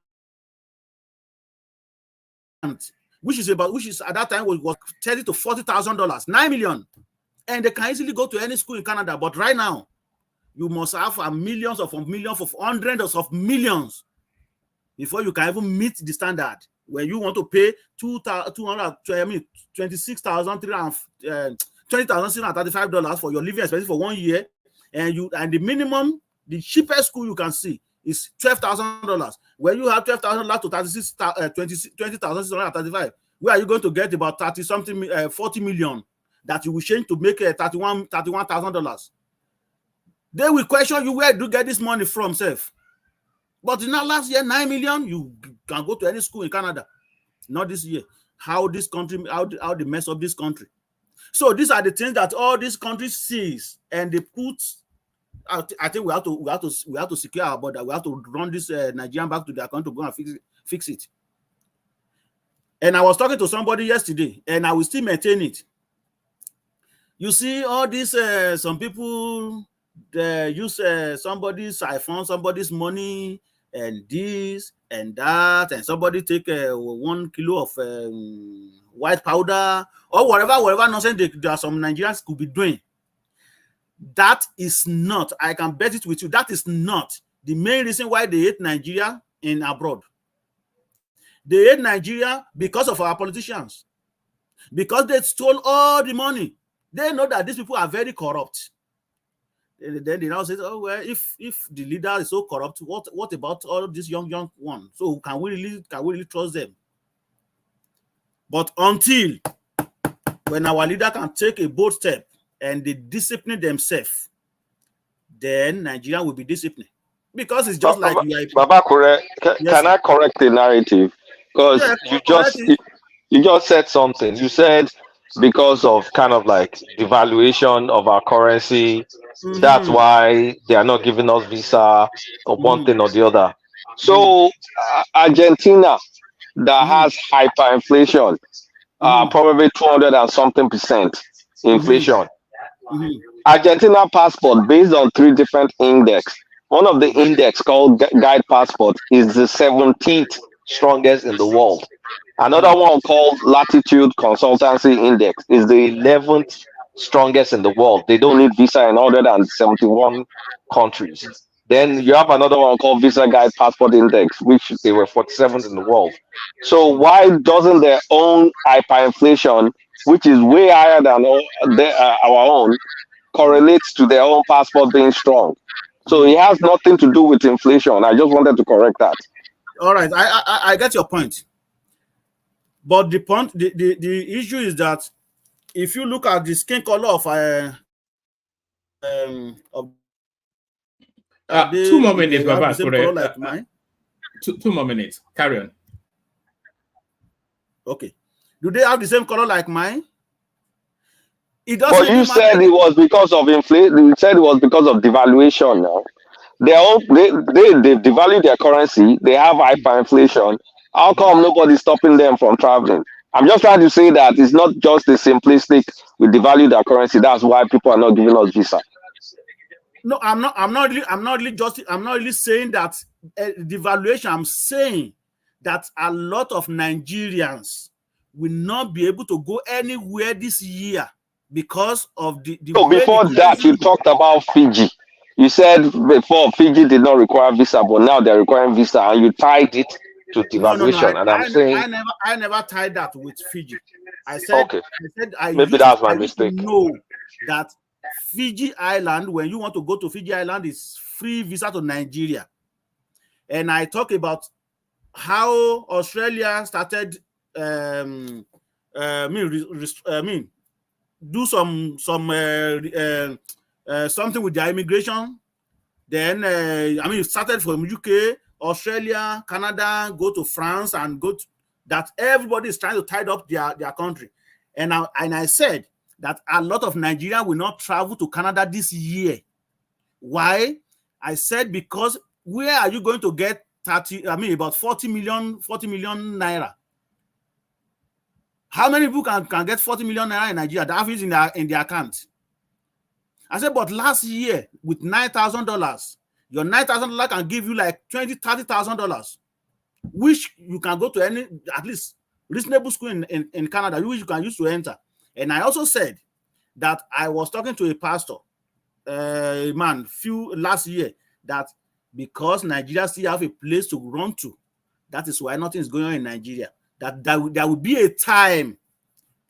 which is at that time was $30,000 to $40,000, 9 million, and they can easily go to any school in Canada. But right now, you must have millions of hundreds of millions before you can even meet the standard. When you want to pay 26,335 $20,635 for your living expenses for 1 year, and the minimum, the cheapest school you can see is $12,000. When you have $12,000 to 20,635, where are you going to get about 40 million that you will change to make $31,000? They will question you, where do you get this money from, self? But last year, 9 million, you can go to any school in Canada. Not this year. How they mess up this country. So these are the things that all these countries sees, and they put. I think we have to secure our border. We have to run this Nigerian back to their country to go and fix it. And I was talking to somebody yesterday, and I will still maintain it. You see, all these some people they use somebody's iPhone, somebody's money, and this and that, and somebody take 1 kilo of white powder or whatever nonsense there are some Nigerians could be doing. That is not, I can bet it with you, that is not the main reason why they hate Nigeria in abroad. They hate Nigeria because of our politicians, because they stole all the money. They know that these people are very corrupt. Then they now say, oh, well, if the leader is so corrupt, what about all these young ones? So can we really trust them? But until when our leader can take a bold step and they discipline themselves, then Nigeria will be disciplined. Because it's just like Baba Kure, can I correct the narrative? Because you just said something. You said because of kind of like devaluation of our currency, that's why they are not giving us visa or one thing or the other. So Argentina that has hyperinflation, probably 200 and something percent inflation. Argentina passport based on 3 different index. One of the index called Guide Passport is the 17th strongest in the world. Another one called Latitude Consultancy Index is the 11th strongest in the world. They don't need visa in 171 countries. Then you have another one called Visa Guide Passport Index, which they were 47th in the world. So why doesn't their own hyperinflation, which is way higher than our own, correlates to their own passport being strong? So it has nothing to do with inflation. I just wanted to correct that. All right, I get your point. But the issue is that if you look at the skin color of 2 more minutes, Baba. Like mine. 2 more minutes. Carry on. Okay. Do they have the same color like mine? It doesn't. But you said it was because of inflation. You said it was because of devaluation. Now they devalue their currency. They have hyperinflation. How come nobody's stopping them from traveling? I'm just trying to say that it's not just the simplistic. We devalue their currency. That's why people are not giving us visa. No, I'm not really saying that devaluation. I'm saying that a lot of Nigerians will not be able to go anywhere this year because of the so before that, you talked about Fiji. You said before Fiji did not require visa, but now they're requiring visa, and you tied it to devaluation. No, I never tied that with Fiji. I said, okay. Maybe that's my mistake. Know that Fiji Island, when you want to go to Fiji Island, is free visa to Nigeria. And I talk about how Australia started do something with their immigration. Then it started from UK, Australia, Canada, go to France, and that everybody is trying to tie up their country. And I said that a lot of Nigerians will not travel to Canada this year. Why? I said because where are you going to get about 40 million naira? How many people can get 40 million naira in Nigeria? That is in their account. I said, but last year with $9,000, your $9,000 can give you like $20,000-$30,000, which you can go to any at least reasonable school in Canada, which you can use to enter. And I also said that I was talking to a pastor, last year, that because Nigeria still have a place to run to, that is why nothing is going on in Nigeria. That there will be a time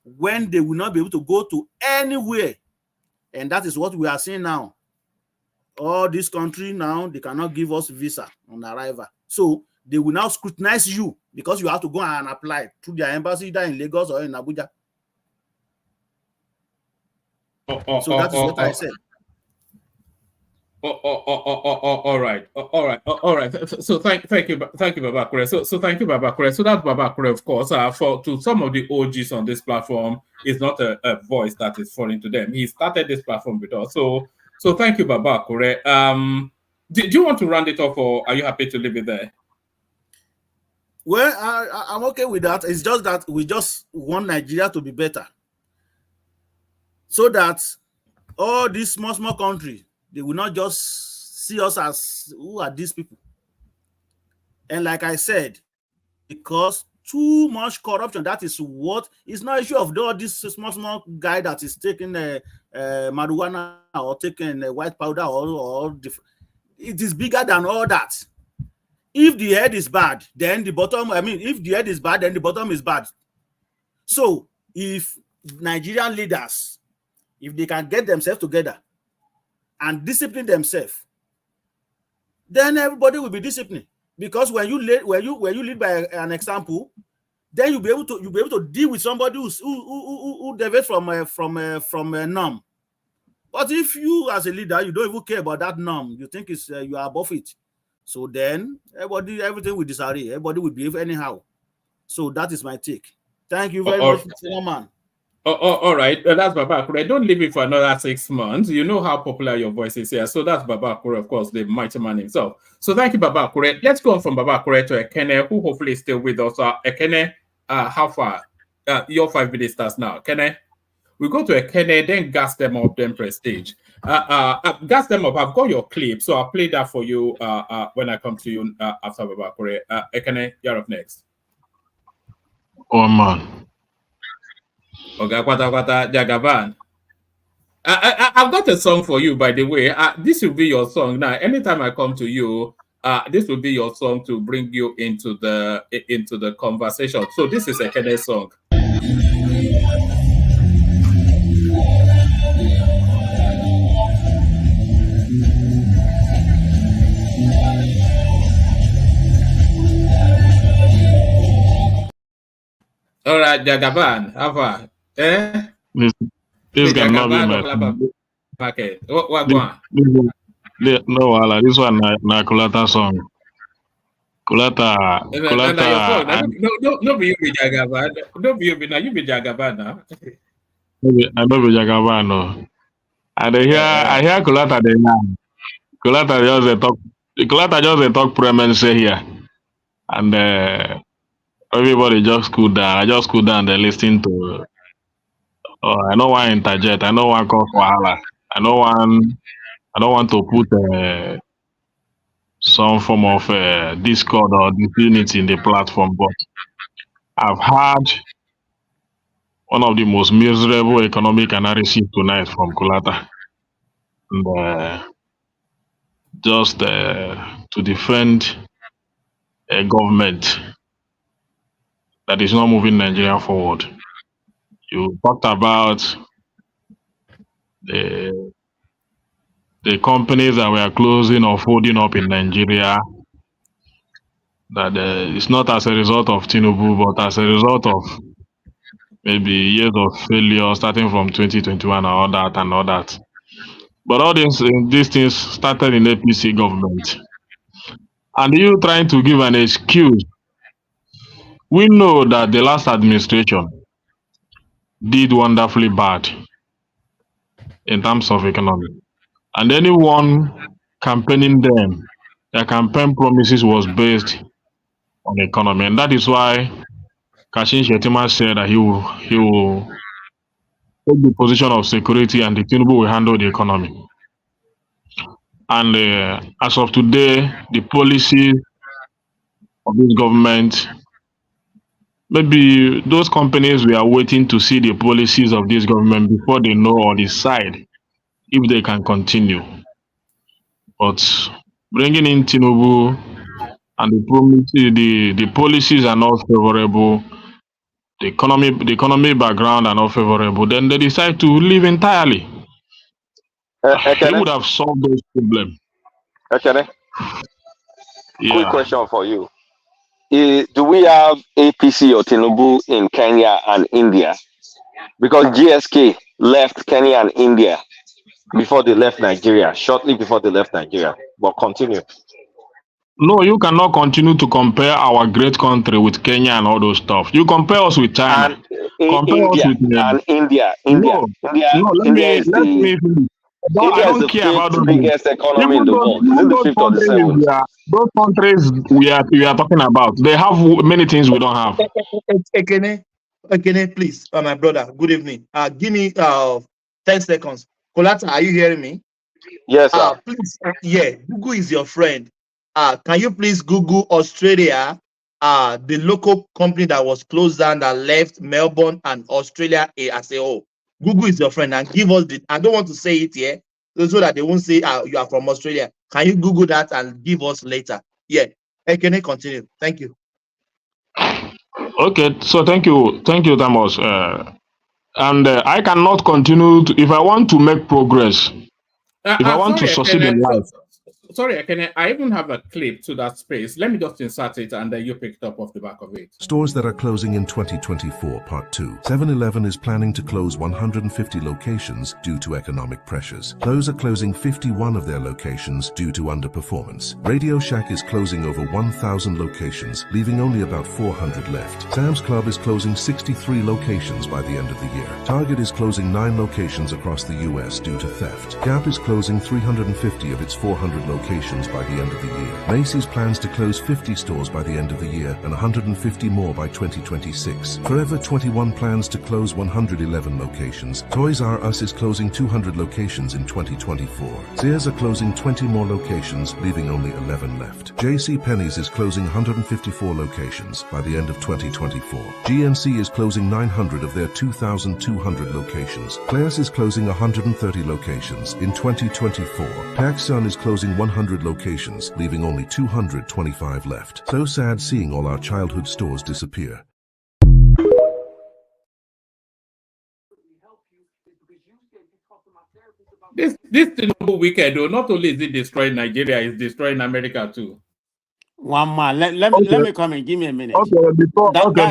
when they will not be able to go to anywhere. And that is what we are seeing now. All this country now, they cannot give us visa on arrival. So they will now scrutinize you because you have to go and apply through their embassy either in Lagos or in Abuja. So that is what I said. All right. So thank you, Baba Kure. So thank you, Baba Kure. So that's Baba Kure, of course. To some of the OGs on this platform, is not a voice that is falling to them. He started this platform with us. So thank you, Baba Kure. Do you want to round it off, or are you happy to leave it there? Well, I'm okay with that. It's just that we just want Nigeria to be better, so that all these small countries, they will not just see us as who are these people. And like I said, because too much corruption, that is what it's not issue of all this small guy that is taking marijuana or taking white powder or different. It is bigger than all that. If the head is bad, then the bottom, if the head is bad, then the bottom is bad. So if Nigerian leaders, if they can get themselves together and discipline themselves, then everybody will be disciplined. Because when you lead by an example, then you'll be able to deal with somebody who deviates from a norm. But if you as a leader, you don't even care about that norm, you think it's you are above it. So then everything will disarray. Everybody will behave anyhow. So that is my take. Thank you very much, Mr. Man. All right, that's Baba Kure. Don't leave it for another 6 months. You know how popular your voice is here. So that's Baba Kure, of course, the mighty man himself. So thank you, Baba Kure. Let's go on from Baba Kure to Ekene, who hopefully is still with us. Ekene, how far? Your 5 minutes starts now. Ekene, we go to Ekene, then gas them up, then Prestige. Gas them up. I've got your clip, so I'll play that for you when I come to you after Baba Kure. Ekene, you're up next. Oh, man. Oga Kwata Jagaban. I've got a song for you, by the way. This will be your song now. Anytime I come to you, this will be your song to bring you into the conversation. So this is a Kenneth song. All right, Jagaban, Ava, This cannot be my market. What go on? No, Wala, this one na Kulata song. Kulata. No, be you be Jagaban. No, be you be now. You be Jagaban now. I know be Jagaban no. And I hear Kulata dey now. Kulata just dey talk. Kulata just dey talk premise here, and everybody just cool down. I just cool down. They listen to. Oh, I don't want to interject. I don't want to cause wahala. I don't want to put some form of discord or disunity in the platform. But I've had one of the most miserable economic analysis tonight from Kulata, and just to defend a government that is not moving Nigeria forward. You talked about the companies that were closing or folding up in Nigeria, that it's not as a result of Tinubu, but as a result of maybe years of failure starting from 2021 and all that. But all these things started in APC government. And you trying to give an excuse. We know that the last administration did wonderfully bad in terms of economy. And anyone campaigning them, their campaign promises was based on economy. And that is why Shettima said that he will take the position of security and the Tinubu will handle the economy. And as of today, the policies of this government, maybe those companies we are waiting to see the policies of this government before they know or decide if they can continue. But bringing in Tinubu and the policies are not favorable, the economy background are not favorable, then they decide to leave entirely. They would have solved those problems. Okay. Yeah. Quick question for you. Do we have APC or Tinubu in Kenya and India? Because GSK left Kenya and India before they left Nigeria, shortly before they left Nigeria. But continue. No, you cannot continue to compare our great country with Kenya and all those stuff. You compare us with China. Compare us with India. No, let me finish. I don't care about those biggest economy in the world. Those countries we are talking about, they have many things we don't have. Ekene, please, my brother. Good evening. Give me 10 seconds. Kolata, are you hearing me? Yes, sir. Please, Google is your friend. Can you please Google Australia, the local company that was closed down that left Melbourne and Australia as a whole? Google is your friend and give us I don't want to say it here so that they won't say you are from Australia. Can you Google that and give us later? Yeah. Can I continue? Thank you. Okay, so thank you, Thomas. And I cannot continue if I want to make progress. If I want to succeed in life. Sorry, I even have a clip to that space. Let me just insert it and then you pick it up off the back of it. Stores that are closing in 2024, Part 2. 7-Eleven is planning to close 150 locations due to economic pressures. Those are closing 51 of their locations due to underperformance. Radio Shack is closing over 1,000 locations, leaving only about 400 left. Sam's Club is closing 63 locations by the end of the year. Target is closing 9 locations across the U.S. due to theft. Gap is closing 350 of its 400 locations locations by the end of the year. Macy's plans to close 50 stores by the end of the year and 150 more by 2026. Forever 21 plans to close 111 locations. Toys R Us is closing 200 locations in 2024. Sears are closing 20 more locations, leaving only 11 left. JCPenney's is closing 154 locations by the end of 2024. GNC is closing 900 of their 2,200 locations. Claire's is closing 130 locations in 2024. PacSun is closing 100 locations, leaving only 225 left. So sad seeing all our childhood stores disappear. This Tinubu wicked, though, not only is it destroying Nigeria, it's destroying America too. One man, let me come and give me a minute.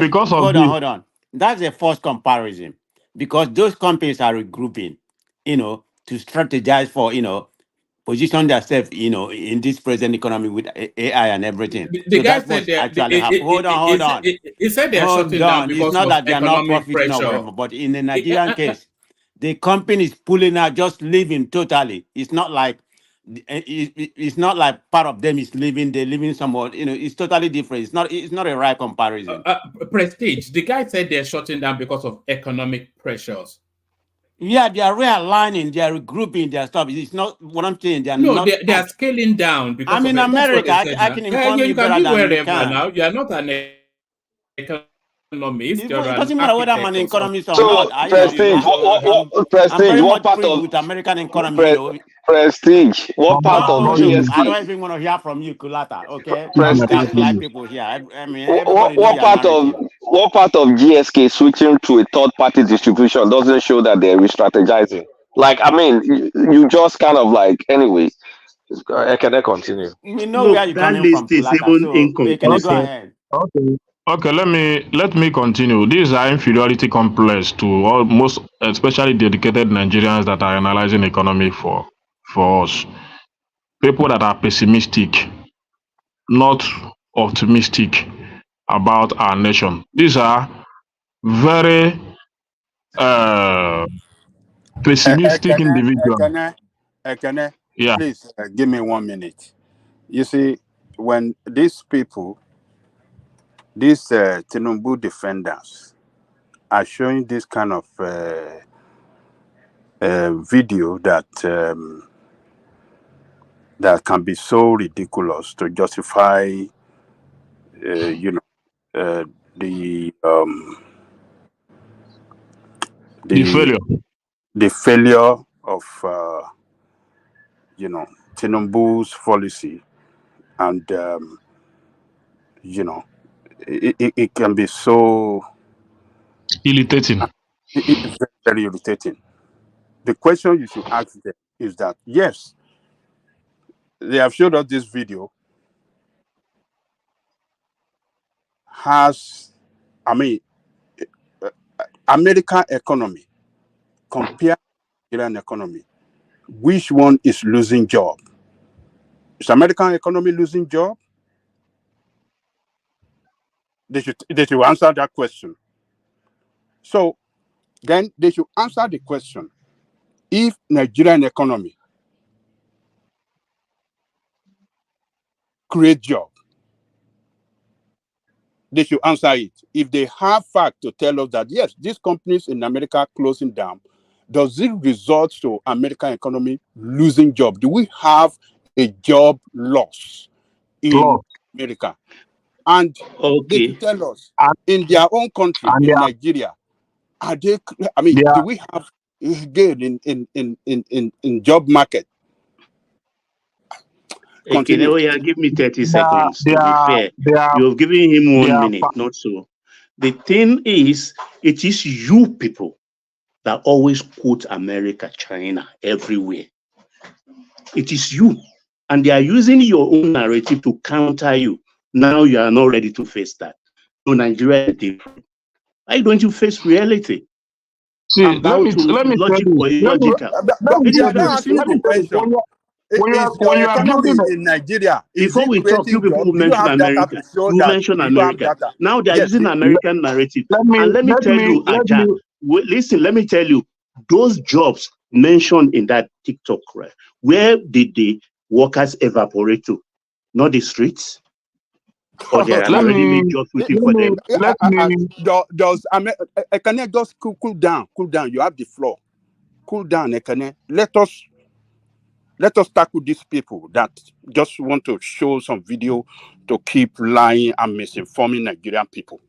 Because of hold on. That's a false comparison because those companies are regrouping, to strategize for, position themselves, in this present economy with AI and everything. The guy said hold on. He said they're shutting down because it's not of that they're not economic profiting or pressure. whatever, but in the Nigerian case, the company is pulling out, just leaving totally. It's not like part of them is leaving, they're leaving somewhere. It's totally different. It's not a right comparison. Prestige, the guy said they're shutting down because of economic pressures. Yeah, they are realigning, they are regrouping their stuff. It's not what I'm saying. They are scaling down because I'm in America. I can inform you better than you can. Now you are not an economist. It doesn't matter whether I'm an economist or not. Prestige, what part of with American economy? Prestige, what part of GSK? I don't even want to hear from you, Kulata. Okay, Prestige. like people here. I mean, what part of GSK switching to a third-party distribution doesn't show that they're re-strategizing? Like, I mean, you just kind of like anyway. Can I continue? We know where you're coming from, Kulata. Go ahead. Okay, let me continue. These are inferiority complex to most, especially dedicated Nigerians that are analyzing economy for us. People that are pessimistic, not optimistic about our nation. These are very pessimistic individuals. Yeah. Please give me 1 minute. You see, when these people, these Tinubu defenders, are showing this kind of video that that can be so ridiculous to justify, the failure of Tinubu's policy, and it can be so irritating. It's very, very irritating. The question you should ask them is that, yes, they have showed us this video. American economy compared to Nigerian economy, which one is losing job? Is American economy losing job? They should answer that question. So then they should answer the question: if Nigerian economy create job, they should answer it. If they have fact to tell us that yes, these companies in America closing down, does it result to American economy losing job? Do we have a job loss in America? And they should tell us in their own country, in Nigeria, are they? I mean, do we have a gain in job market? Continue. Give me 30 seconds. To be fair, you've given him 1 minute, not so. The thing is, it is you people that always quote America, China, everywhere. It is you. And they are using your own narrative to counter you. Now you are not ready to face that. So Nigeria is different. Why don't you face reality? See, let me logic or illogical. When you are building in Nigeria, before we talk, you people who mention America, you mention America. Now they are using American narrative. Let me tell you, Aja, listen, let me tell you, those jobs mentioned in that TikTok, right? Where did they workers evaporate to? Not the streets? Or there are already made jobs waiting for them? Does Ekene just cool down? Cool down. You have the floor. Cool down, Ekene. Let us tackle these people that just want to show some video to keep lying and misinforming Nigerian people.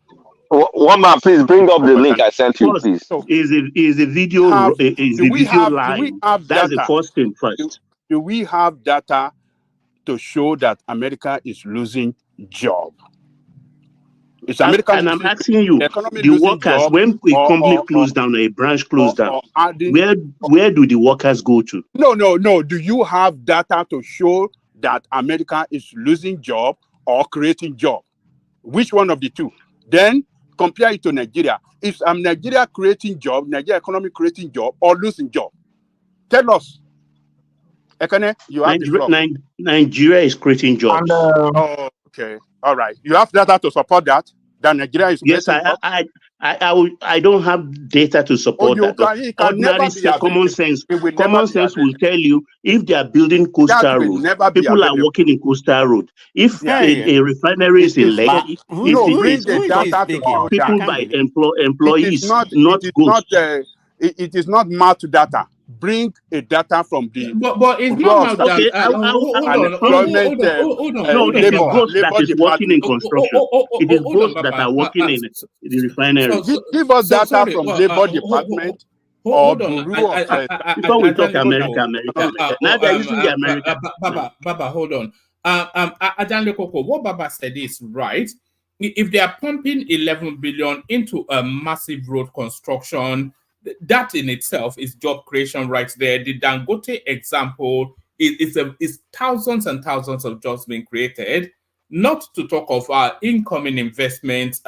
One man, please bring up the link I sent you, please. So is a video lying? That's the first thing first. Do we have data to show that America is losing job? Is America and I'm asking you, the workers, when a company closed down, a branch closed down, where do the workers go to? No. Do you have data to show that America is losing job or creating job? Which one of the two? Then compare it to Nigeria. Is Nigeria creating job, Nigeria economy creating job or losing job? Tell us. Ekene, you have the floor. Nigeria is creating jobs. Okay. All right. You have data to support that? That Nigeria is creating jobs? I don't have data to support that. Common sense will tell you if they are building coastal road, people are working in coastal road. If a refinery is in Lekki, people by employees, not ghosts. It is not math data. Bring a data from the but it's not math data. No, it is ghosts that is working in construction. It is ghosts that are working in the refineries. Give us data from Labor Department or Bureau of before we talk America. Now they're using the America. Baba, hold on. Ajan Lekoko, what Baba said is right. If they are pumping 11 billion into a massive road construction, that in itself is job creation right there. The Dangote example is thousands and thousands of jobs being created, not to talk of our incoming investments.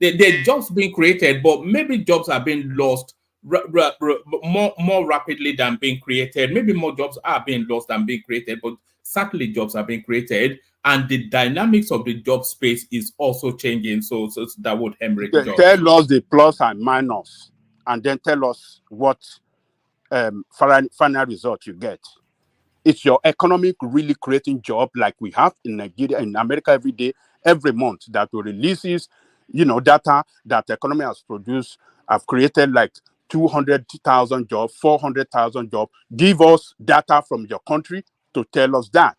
They're jobs being created, but maybe jobs are being lost more rapidly than being created. Maybe more jobs are being lost than being created, but certainly jobs are being created, and the dynamics of the job space is also changing. So that would hemorrhage jobs. Tell us the plus and minus, and then tell us what final result you get. Is your economic really creating job like we have in Nigeria, in America every day, every month that releases, data that the economy has produced, have created like 200,000 jobs, 400,000 jobs. Give us data from your country to tell us that.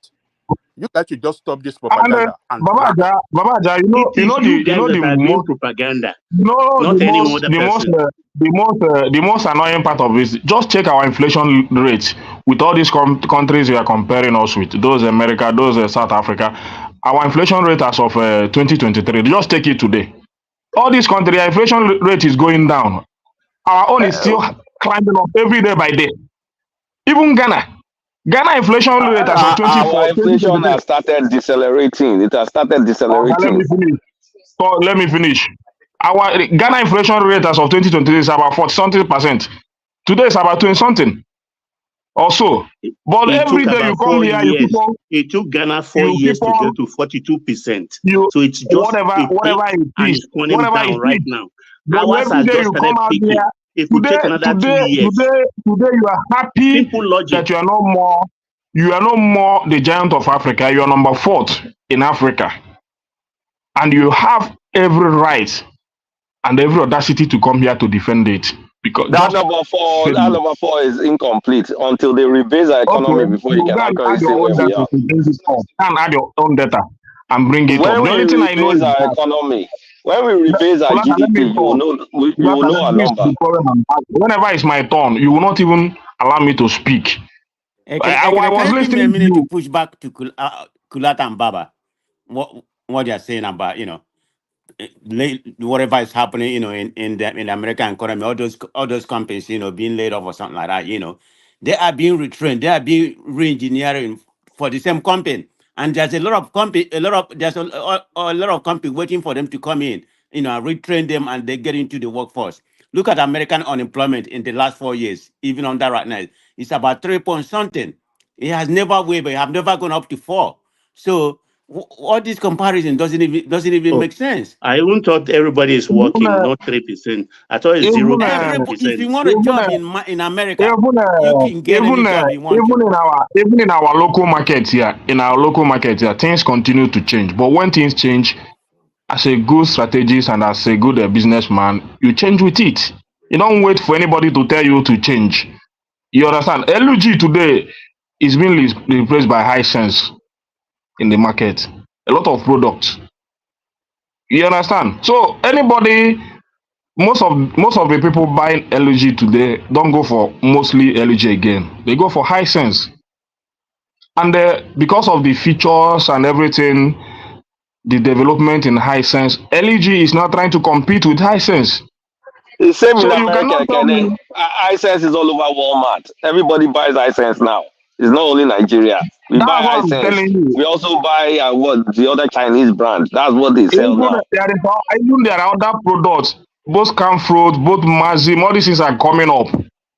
You guys should just stop this propaganda. Babaja, the most propaganda. The most annoying part of this. Just check our inflation rate with all these countries you are comparing us with. Those America, those South Africa. Our inflation rate as of 2023. Just take it today. All these countries, our inflation rate is going down. Our own is still climbing up every day by day. Even Ghana inflation rate as of 2024. Our inflation has started decelerating. It has started decelerating. Let me finish. Our Ghana inflation rate as of 2023 is about 40-something%. Today it's about 20-something or so. But every day you come here, it took Ghana 4 years to get to 42%. So it's just whatever it is, right now. Ours every day you come out here. If we take another 2 years, today you are happy that you are no more the giant of Africa. You are number 4th in Africa, and you have every right and every audacity to come here to defend it. Because that number four is incomplete until they rebase our economy before you can actually say where we are. You can add your own data and bring it when up. We rebase our economy. When we rebase our GDP, you will know our number. Whenever it's my turn, you will not even allow me to speak. I was listening to push back to Kulata and Baba. What they are saying about whatever is happening in the American economy, all those companies being laid off or something like that. They are being retrained. They are being re-engineering for the same company. And there's a lot of company waiting for them to come in, retrain them, and they get into the workforce. Look at American unemployment in the last 4 years, even on that right now. It's about 3 point something. It has never wavered. It has never gone up to 4. So all this comparison doesn't even Oh, make sense. I even thought everybody is working, not 3%. I thought it's 0.3%. If you want a job in America, you can get any job you want to. Even in our local market here, things continue to change. But when things change, as a good strategist and as a good businessman, you change with it. You don't wait for anybody to tell you to change. You understand? LG today is being replaced by Hisense in the market. A lot of products. You understand? So anybody, most of the people buying LG today don't go for mostly LG again. They go for Hisense. And because of the features and everything, the development in Hisense, LG is now trying to compete with Hisense. The same So in you America, cannot tell me. Hisense is all over Walmart. Everybody buys Hisense now. It's not only Nigeria. We That's buy what I'm Hisense. telling you. We also buy the other Chinese brand. That's what they sell now. Even there are other products, both Camfruit, both Mazim, all these things are coming up.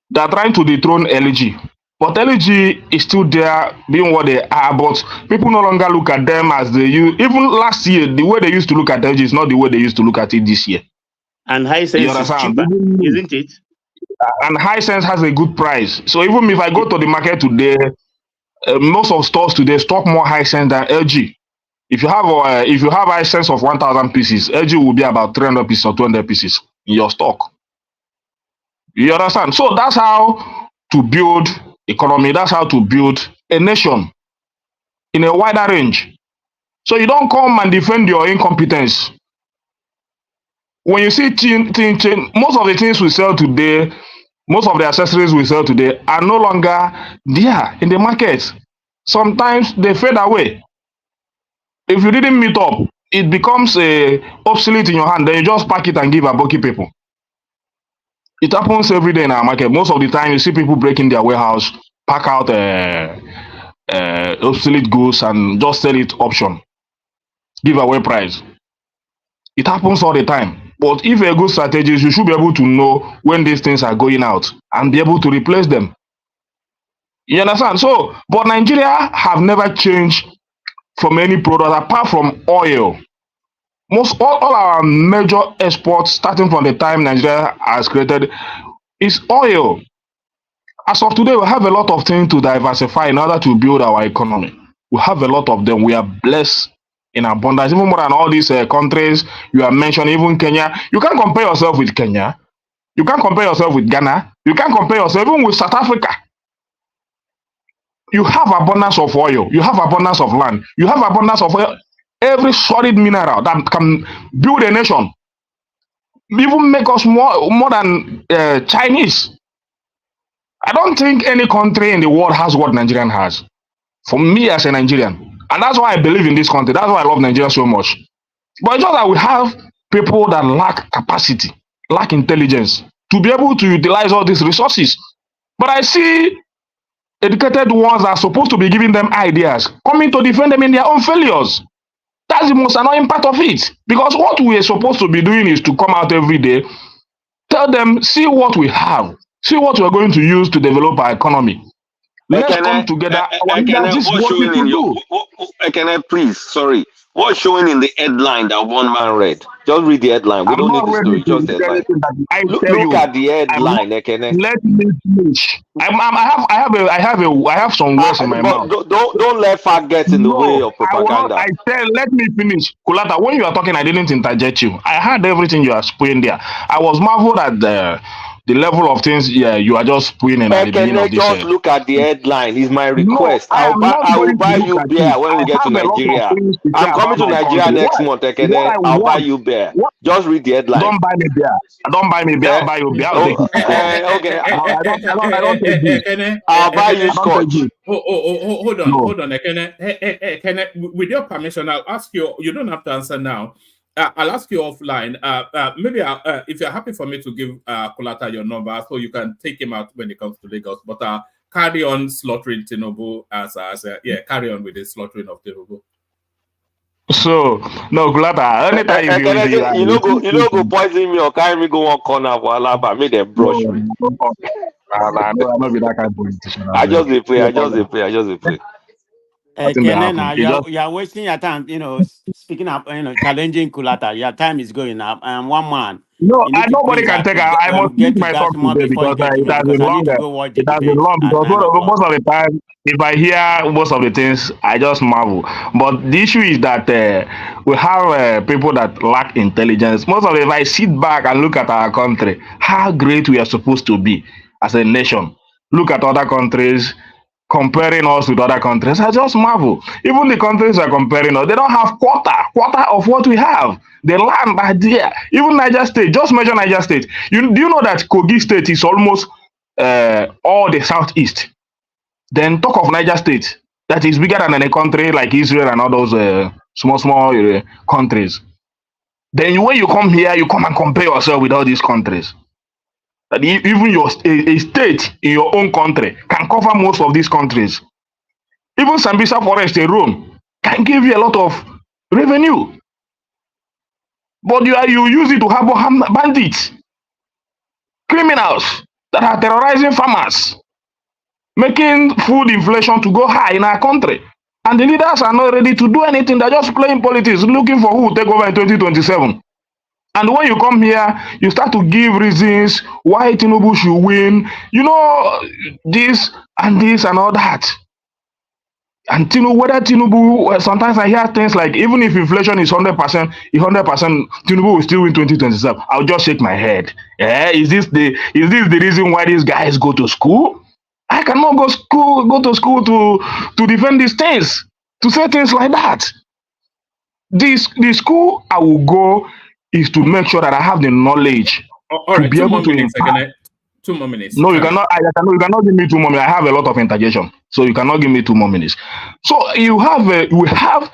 They're trying to dethrone LG. But LG is still there being what they are, but people no longer look at them as they used. Even last year, the way they used to look at LG is not the way they used to look at it this year. And Hisense is cheaper, isn't it? And Hisense has a good price. So even if I go to the market today, most of stores today stock more Hisense than LG. If you have Hisense of 1,000 pieces, LG will be about 300 pieces or 200 pieces in your stock. You understand? So that's how to build economy. That's how to build a nation in a wider range. So you don't come and defend your incompetence. When you see most of the things we sell today, most of the accessories we sell today are no longer there in the market. Sometimes they fade away. If you didn't meet up, it becomes obsolete in your hand. Then you just pack it and give Aboki people. It happens every day in our market. Most of the time, you see people breaking their warehouse, pack out obsolete goods and just sell it option, give away price. It happens all the time. But if you're a good strategist, you should be able to know when these things are going out and be able to replace them. You understand? So, but Nigeria have never changed from any product apart from oil. All our major exports, starting from the time Nigeria has created, is oil. As of today, we have a lot of things to diversify in order to build our economy. We have a lot of them. We are blessed in abundance, even more than all these countries you have mentioned, even Kenya. You can't compare yourself with Kenya. You can't compare yourself with Ghana. You can't compare yourself even with South Africa. You have abundance of oil. You have abundance of land. You have abundance of oil. Every solid mineral that can build a nation, even make us more than Chinese. I don't think any country in the world has what Nigerian has. For me as a Nigerian. And that's why I believe in this country. That's why I love Nigeria so much. But it's just that we have people that lack capacity, lack intelligence to be able to utilize all these resources. But I see educated ones that are supposed to be giving them ideas, coming to defend them in their own failures. That's the most annoying part of it. Because what we are supposed to be doing is to come out every day, tell them, see what we have, see what we are going to use to develop our economy. Let's come together. What's showing in your? Please, sorry. What's showing in the headline that one man read? Just read the headline. We don't need the story. Just the headline. Look at the headline, Ekene. Let me finish. I have some words in my mouth. Don't let fact get in the way of propaganda. Let me finish. Kulata, when you are talking, I didn't interject you. I heard everything you are spewing there. I was marveled at the level of things you are just putting in at the beginning of this. Just look at the headline. Is my request. I will buy you beer when we get to Nigeria. I'm coming to Nigeria next month, Ekene. I'll buy you beer. Just read the headline. Don't buy me beer. Don't buy me beer. I'll buy you beer. Okay. I don't take this. I'll buy you scotch. Hold on, Ekene. With your permission, I'll ask you. You don't have to answer now. I'll ask you offline. Maybe if you're happy for me to give Kulata your number so you can take him out when he comes to Lagos. But carry on slaughtering Tinubu carry on with the slaughtering of Tinubu. So no, Kulata. Anytime you know go poison me or carry me go one corner for Alaba. Make them brush me. I just play. Nothing may Kenen, happen. They just you're wasting your time. Speaking up, challenging Kulata. Your time is going up. I am one man. no, You need to nobody please can take. I must get finish to my talk Gasma today before you because get to it me has because been I need long. to go watch the It has been debate long at because 9 o'clock. most of the time, if I hear most of the things, I just marvel. But the issue is that we have people that lack intelligence. Most of the, if I sit back and look at our country, how great we are supposed to be as a nation. Look at other countries, comparing us with other countries. I just marvel. Even the countries are comparing us, they don't have quarter of what we have. The land are there. Even Niger State, just measure Niger State. Do you know that Kogi State is almost all the southeast? Then talk of Niger State, that is bigger than a country like Israel and all those small countries. Then when you come here, you come and compare yourself with all these countries. That even a state in your own country can cover most of these countries. Even Sambisa Forest alone can give you a lot of revenue. But you use it to harbor bandits, criminals that are terrorizing farmers, making food inflation to go high in our country. And the leaders are not ready to do anything. They're just playing politics, looking for who will take over in 2027. And when you come here, you start to give reasons why Tinubu should win. This and all that. And whether Tinubu, sometimes I hear things like, even if inflation is 100%, Tinubu will still win 2027. I'll just shake my head. Is this the reason why these guys go to school? I cannot go to school to defend these things, to say things like that. The school I will go is to make sure that I have the knowledge All to right, be able to impart. 2 more minutes. No, you cannot give me 2 more minutes. I have a lot of interjection, so you cannot give me 2 more minutes. So we have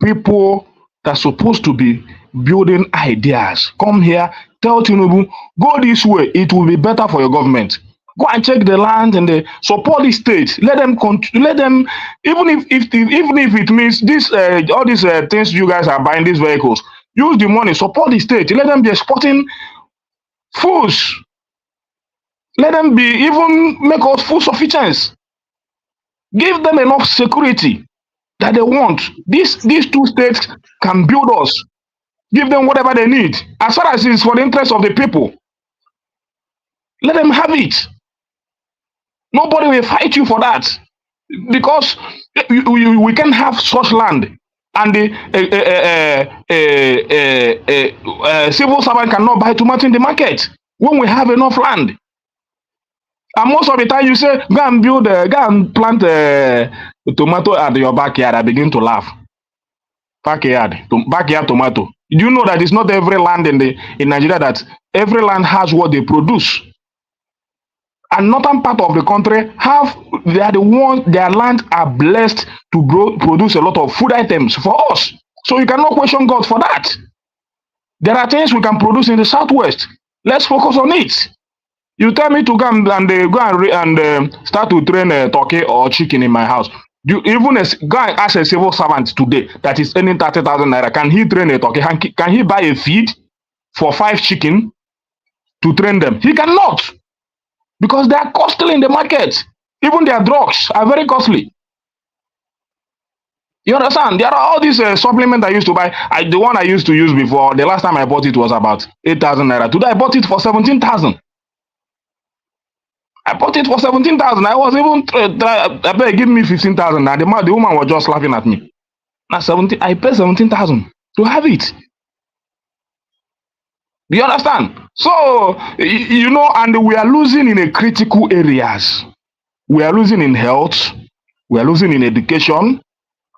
people that's supposed to be building ideas. Come here, tell Tinubu, go this way. It will be better for your government. Go and check the land and support the state. Let them even if it means this all these things you guys are buying, these vehicles. Use the money, support the state. Let them be exporting foods. Let them even make us full sufficiency. Give them enough security that they want. These 2 states can build us. Give them whatever they need. As far as it's for the interest of the people, let them have it. Nobody will fight you for that. Because we can have such land and the civil servant cannot buy tomato in the market when we have enough land. And most of the time you say, go and plant tomato at your backyard. I begin to laugh. Backyard tomato. Do you know that it's not every land in Nigeria that every land has what they produce? And northern part of the country their land are blessed to produce a lot of food items for us. So you cannot question God for that. There are things we can produce in the southwest. Let's focus on it. You tell me to go and start to train a turkey or chicken in my house. Go and ask a civil servant today that is earning 30,000 naira. Can he train a turkey? Can he buy a feed for 5 chicken to train them? He cannot, because they are costly in the market. Even their drugs are very costly. You understand? There are all these supplements I used to buy. The one I used to use before, the last time I bought it was about 8,000 naira. Today I bought it for 17,000. I bought it for 17,000. I was even I better give me 15,000. Now the woman was just laughing at me. Now 17, I paid 17,000 to have it. Do you understand? So and we are losing in a critical areas. We are losing in health. We are losing in education.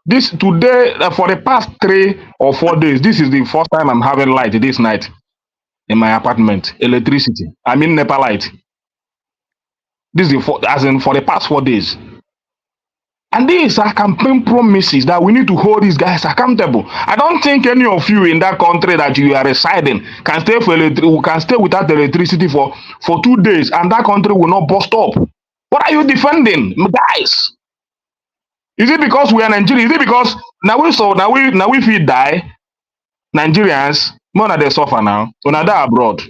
This today for the past 3 or 4 days. This is the first time I'm having light this night in my apartment. Electricity. I mean NEPA light. This is for the past 4 days. And these are campaign promises that we need to hold these guys accountable. I don't think any of you in that country that you are residing can stay without electricity for 2 days and that country will not bust up. What are you defending, guys? Is it because we are Nigerians? Is it because now we feel die? Nigerians, none of they suffer now. So now they're abroad.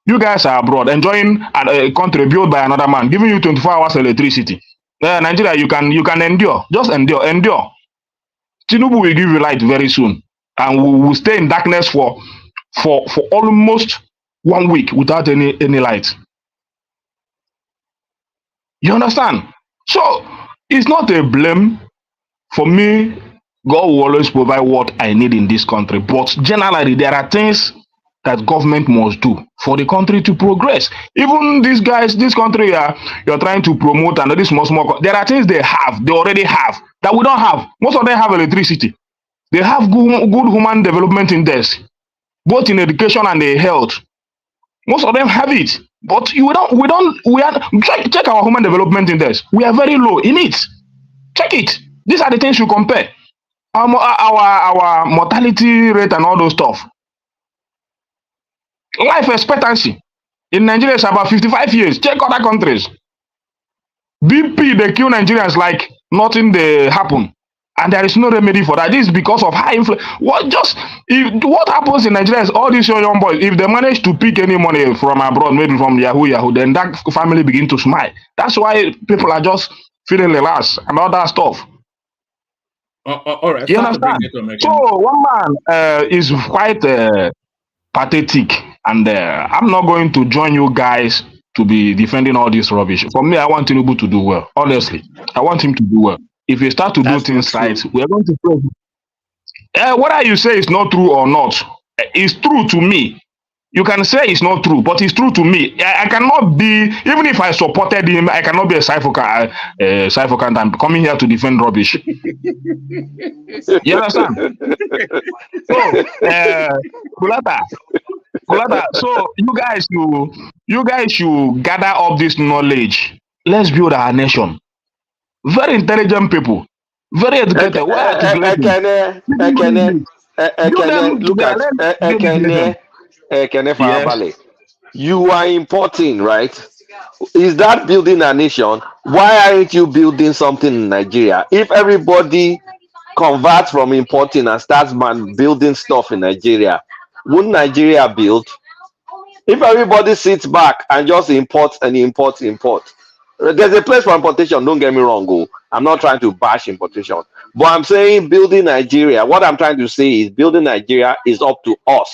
You guys are abroad, enjoying a country built by another man, giving you 24 hours electricity. Nigeria, you can endure. Just endure. Tinubu will give you light very soon, and we will stay in darkness for almost 1 week without any light. You understand? So it's not a blame for me. God will always provide what I need in this country, but generally there are things that government must do for the country to progress. Even these guys, this country you're trying to promote, and this small, there are things they already have that we don't have. Most of them have electricity. They have good human development index, both in education and in health. Most of them have it, but check our human development index. We are very low in it. Check it. These are the things you compare. Our mortality rate and all those stuff. Life expectancy in Nigeria is about 55 years. Check other countries. BP, they kill Nigerians like nothing they happen. And there is no remedy for that. This is because of high inflation. What happens in Nigeria is all these young boys, if they manage to pick any money from abroad, maybe from Yahoo, then that family begin to smile. That's why people are just feeling relaxed and all that stuff. All right. You understand? So one man is quite pathetic, and I'm not going to join you guys to be defending all this rubbish. For me, I want Tinubu to do well. Honestly, I want him to do well. If you start to do things right, we are going to prove. Whether you say it's not true or not, it's true to me. You can say it's not true, but it's true to me. I cannot be, even if I supported him, I cannot be a Cypher I'm coming here to defend rubbish. You understand? So, Kulata, so you guys should gather up this knowledge. Let's build our nation. Very intelligent people, very educated. You are importing, right? Is that building a nation? Why aren't you building something in Nigeria? If everybody converts from importing and starts building stuff in Nigeria, wouldn't Nigeria build? If everybody sits back and just import, there's a place for importation, don't get me wrong. I'm not trying to bash importation, but I'm saying building Nigeria. What I'm trying to say is building Nigeria is up to us.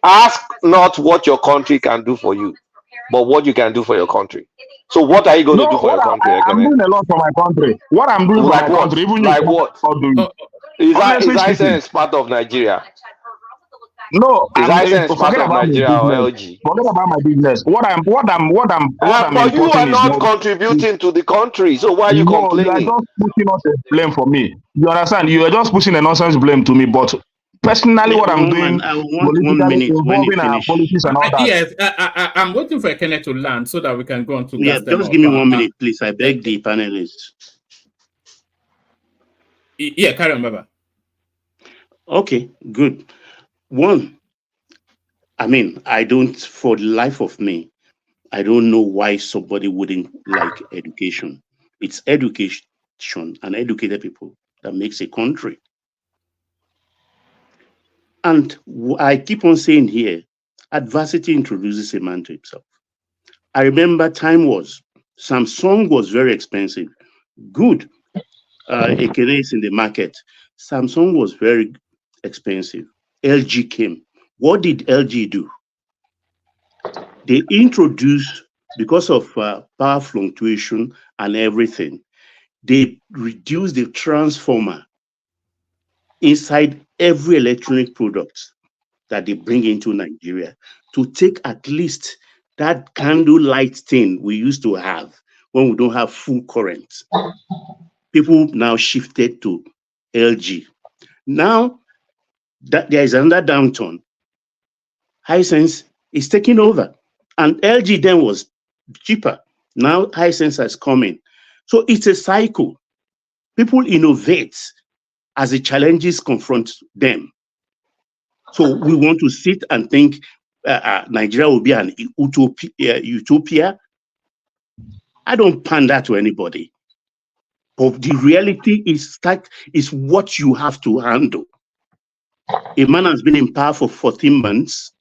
Ask not what your country can do for you, but what you can do for your country. So what are you going to do for your country? I'm doing a lot for my country. What I'm doing for my country, even like what? Is Hisense part of Nigeria? No, forget about Nigeria or LG. Forget about my business. What I'm but you are not contributing to the country, so why are you complaining? You are just pushing us a blame for me. You understand? You are just pushing a nonsense blame to me. But personally, what I'm doing, I want 1 minute when you finish. Politics and all that. Yes, I'm waiting for Kenneth to land so that we can go on to. Yeah, just give me 1 minute, please. I beg the panelists. Yeah, carry on, Baba. Okay, good. One, I mean, I don't, for the life of me, I don't know why somebody wouldn't like education. It's education and educated people that makes a country. And I keep on saying here, adversity introduces a man to himself. I remember time was, Samsung was very expensive. Good. Ekene is in the market. Samsung was very expensive. LG came. What did LG do? They introduced, because of power fluctuation and everything, they reduced the transformer inside every electronic product that they bring into Nigeria to take at least that candle light thing we used to have when we don't have full current. People now shifted to LG. Now that there is another downturn, Hisense is taking over, and LG then was cheaper. Now Hisense has come in. So it's a cycle. People innovate as the challenges confront them. So we want to sit and think Nigeria will be an utopia. I don't pander to anybody. But the reality is what you have to handle. A man has been in power for 14 months,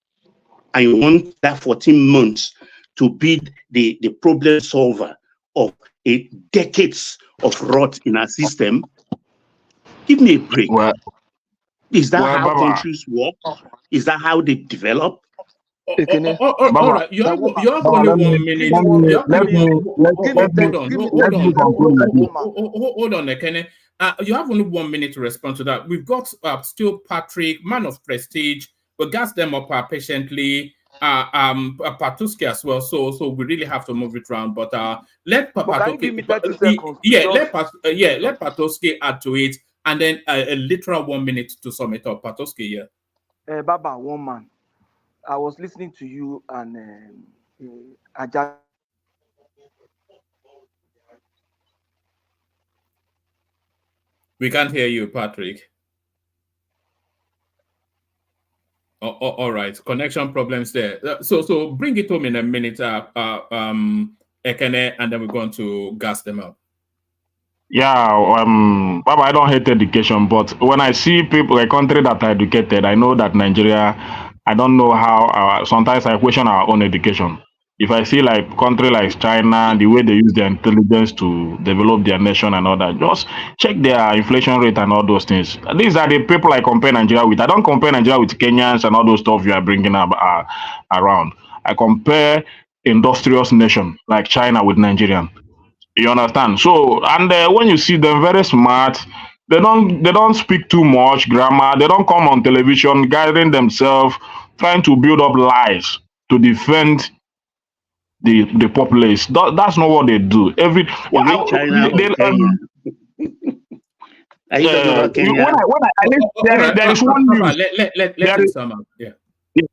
and you want that 14 months to be the problem solver of decades of rot in our system. Give me a break. Is that how countries work? Is that how they develop? All right, you have only 1 minute. Hold on, Ekene. You have only 1 minute to respond to that. We've got still Patrick, man of prestige. We gas them up patiently. Patuski as well. So we really have to move it around. But let Patuski, let Patuski add to it, and then a literal 1 minute to sum it up. Patuski, yeah. Baba, one man. I was listening to you and Ajay. We can't hear you, Patrick. All right, connection problems there. So bring it home in a minute, Ekene, and then we're going to gas them up. Yeah, Baba, I don't hate education, but when I see people, a country that are educated, I know that Nigeria, I don't know how, sometimes I question our own education. If I see like country like China, the way they use their intelligence to develop their nation and all that, just check their inflation rate and all those things. These are the people I compare Nigeria with. I don't compare Nigeria with Kenyans and all those stuff you are bringing up around. I compare industrious nation like China with Nigerian. You understand? So, and when you see them very smart, they don't speak too much grammar. They don't come on television guiding themselves, trying to build up lies to defend the populace. That's not what they do. China or Kenya? Are you talking about Kenya? There is one news.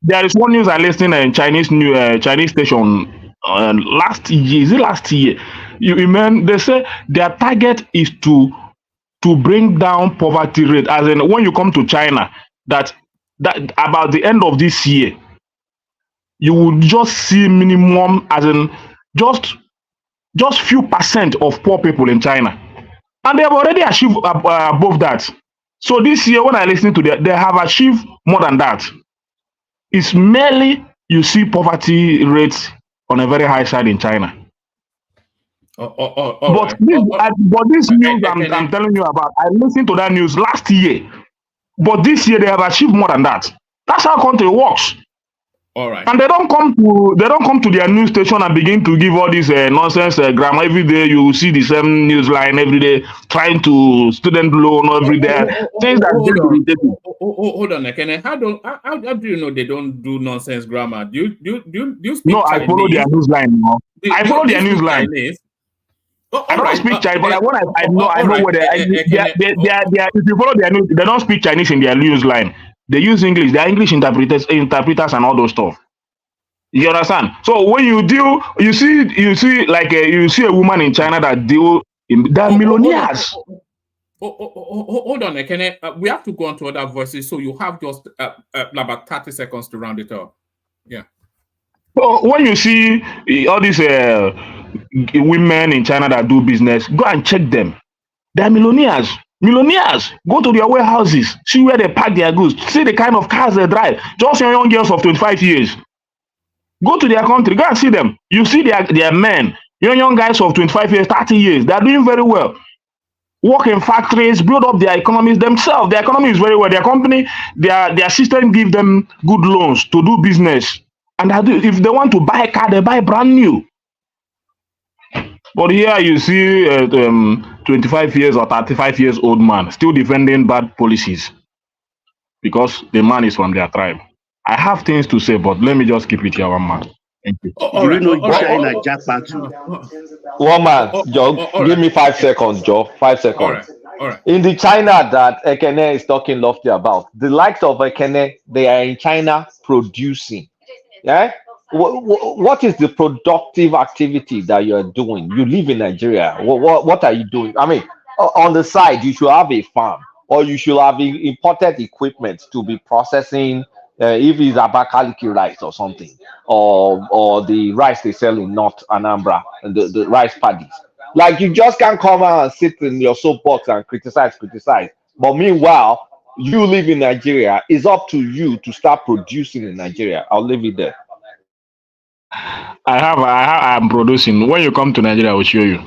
There is one news I listened in Chinese station last year. Is it last year? They say their target is to bring down poverty rate. As in, when you come to China, that about the end of this year, you will just see minimum, as in just few percent of poor people in China, and they have already achieved above that. So this year, when I listen to them, they have achieved more than that. It's merely you see poverty rates on a very high side in China. But this news I'm telling you about, I listened to that news last year. But this year they have achieved more than that. That's how country works. All right. And they don't come to their news station and begin to give all this nonsense grammar every day. You see the same news line every day, trying to student loan every day. Things that hold on, Ekene. How do you know they don't do nonsense grammar? Do you speak No, Chinese? I follow their news line. No? I follow their news line. I don't speak Chinese, but I know where they. If you follow their news, they don't speak Chinese in their news line. They use English. They are English interpreters and all those stuff. You understand? So when you deal, you see you see a woman in China that deal in that millionaires. Hold on, Ekene. We have to go on to other voices, so you have just about 30 seconds to round it up. Yeah. So when you see all these women in China that do business, go and check them. They are millionaires. Go to their warehouses, see where they pack their goods, see the kind of cars they drive. Just young girls of 25 years. Go to their country, go and see them. You see their men, young guys of 25 years, 30 years. They are doing very well. Work in factories, build up their economies themselves. Their economy is very well. Their company, their system give them good loans to do business. And if they want to buy a car, they buy brand new. But here you see 25 years or 35 years old man still defending bad policies because the man is from their tribe. I have things to say, but let me just keep it here, one man. Thank you. Do you know China jackpot? One man, Joe, give me 5 seconds, Joe. 5 seconds. All right. In the China that Ekene is talking lofty about, the likes of Ekene, they are in China producing. Yeah. What is the productive activity that you are doing? You live in Nigeria. What are you doing? I mean, on the side, you should have a farm, or you should have imported equipment to be processing. If it's Abakaliki rice or something, or the rice they sell in North Anambra, and the rice paddies. Like, you just can't come out and sit in your soapbox and criticize. But meanwhile, you live in Nigeria. It's up to you to start producing in Nigeria. I'll leave it there. I'm producing. When you come to Nigeria, I will show you.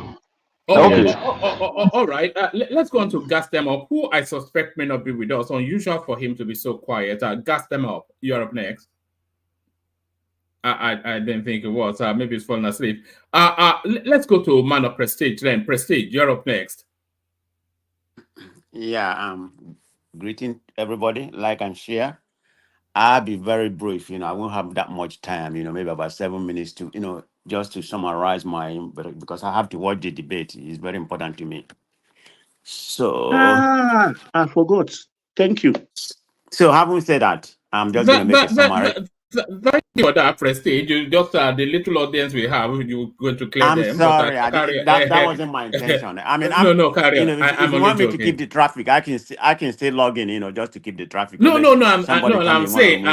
All right. Let's go on to gas them up. Who I suspect may not be with us. Unusual for him to be so quiet. Gas them up. You're up next. I didn't think it was. Maybe he's falling asleep. Let's go to Man of Prestige then. Prestige, you're up next. Yeah. Greeting everybody. Like and share. I'll be very brief. I won't have that much time. Maybe about 7 minutes to just to summarize because I have to watch the debate. It's very important to me. So I forgot. Thank you. So having said that, I'm just going to make a summary. Thank you for that, Prestige. You just the little audience we have, you're going to clear I'm them. sorry, that wasn't my intention. I mean, no, carry on. If you want me to keep the traffic, I can stay log in, just to keep the traffic. I'm saying,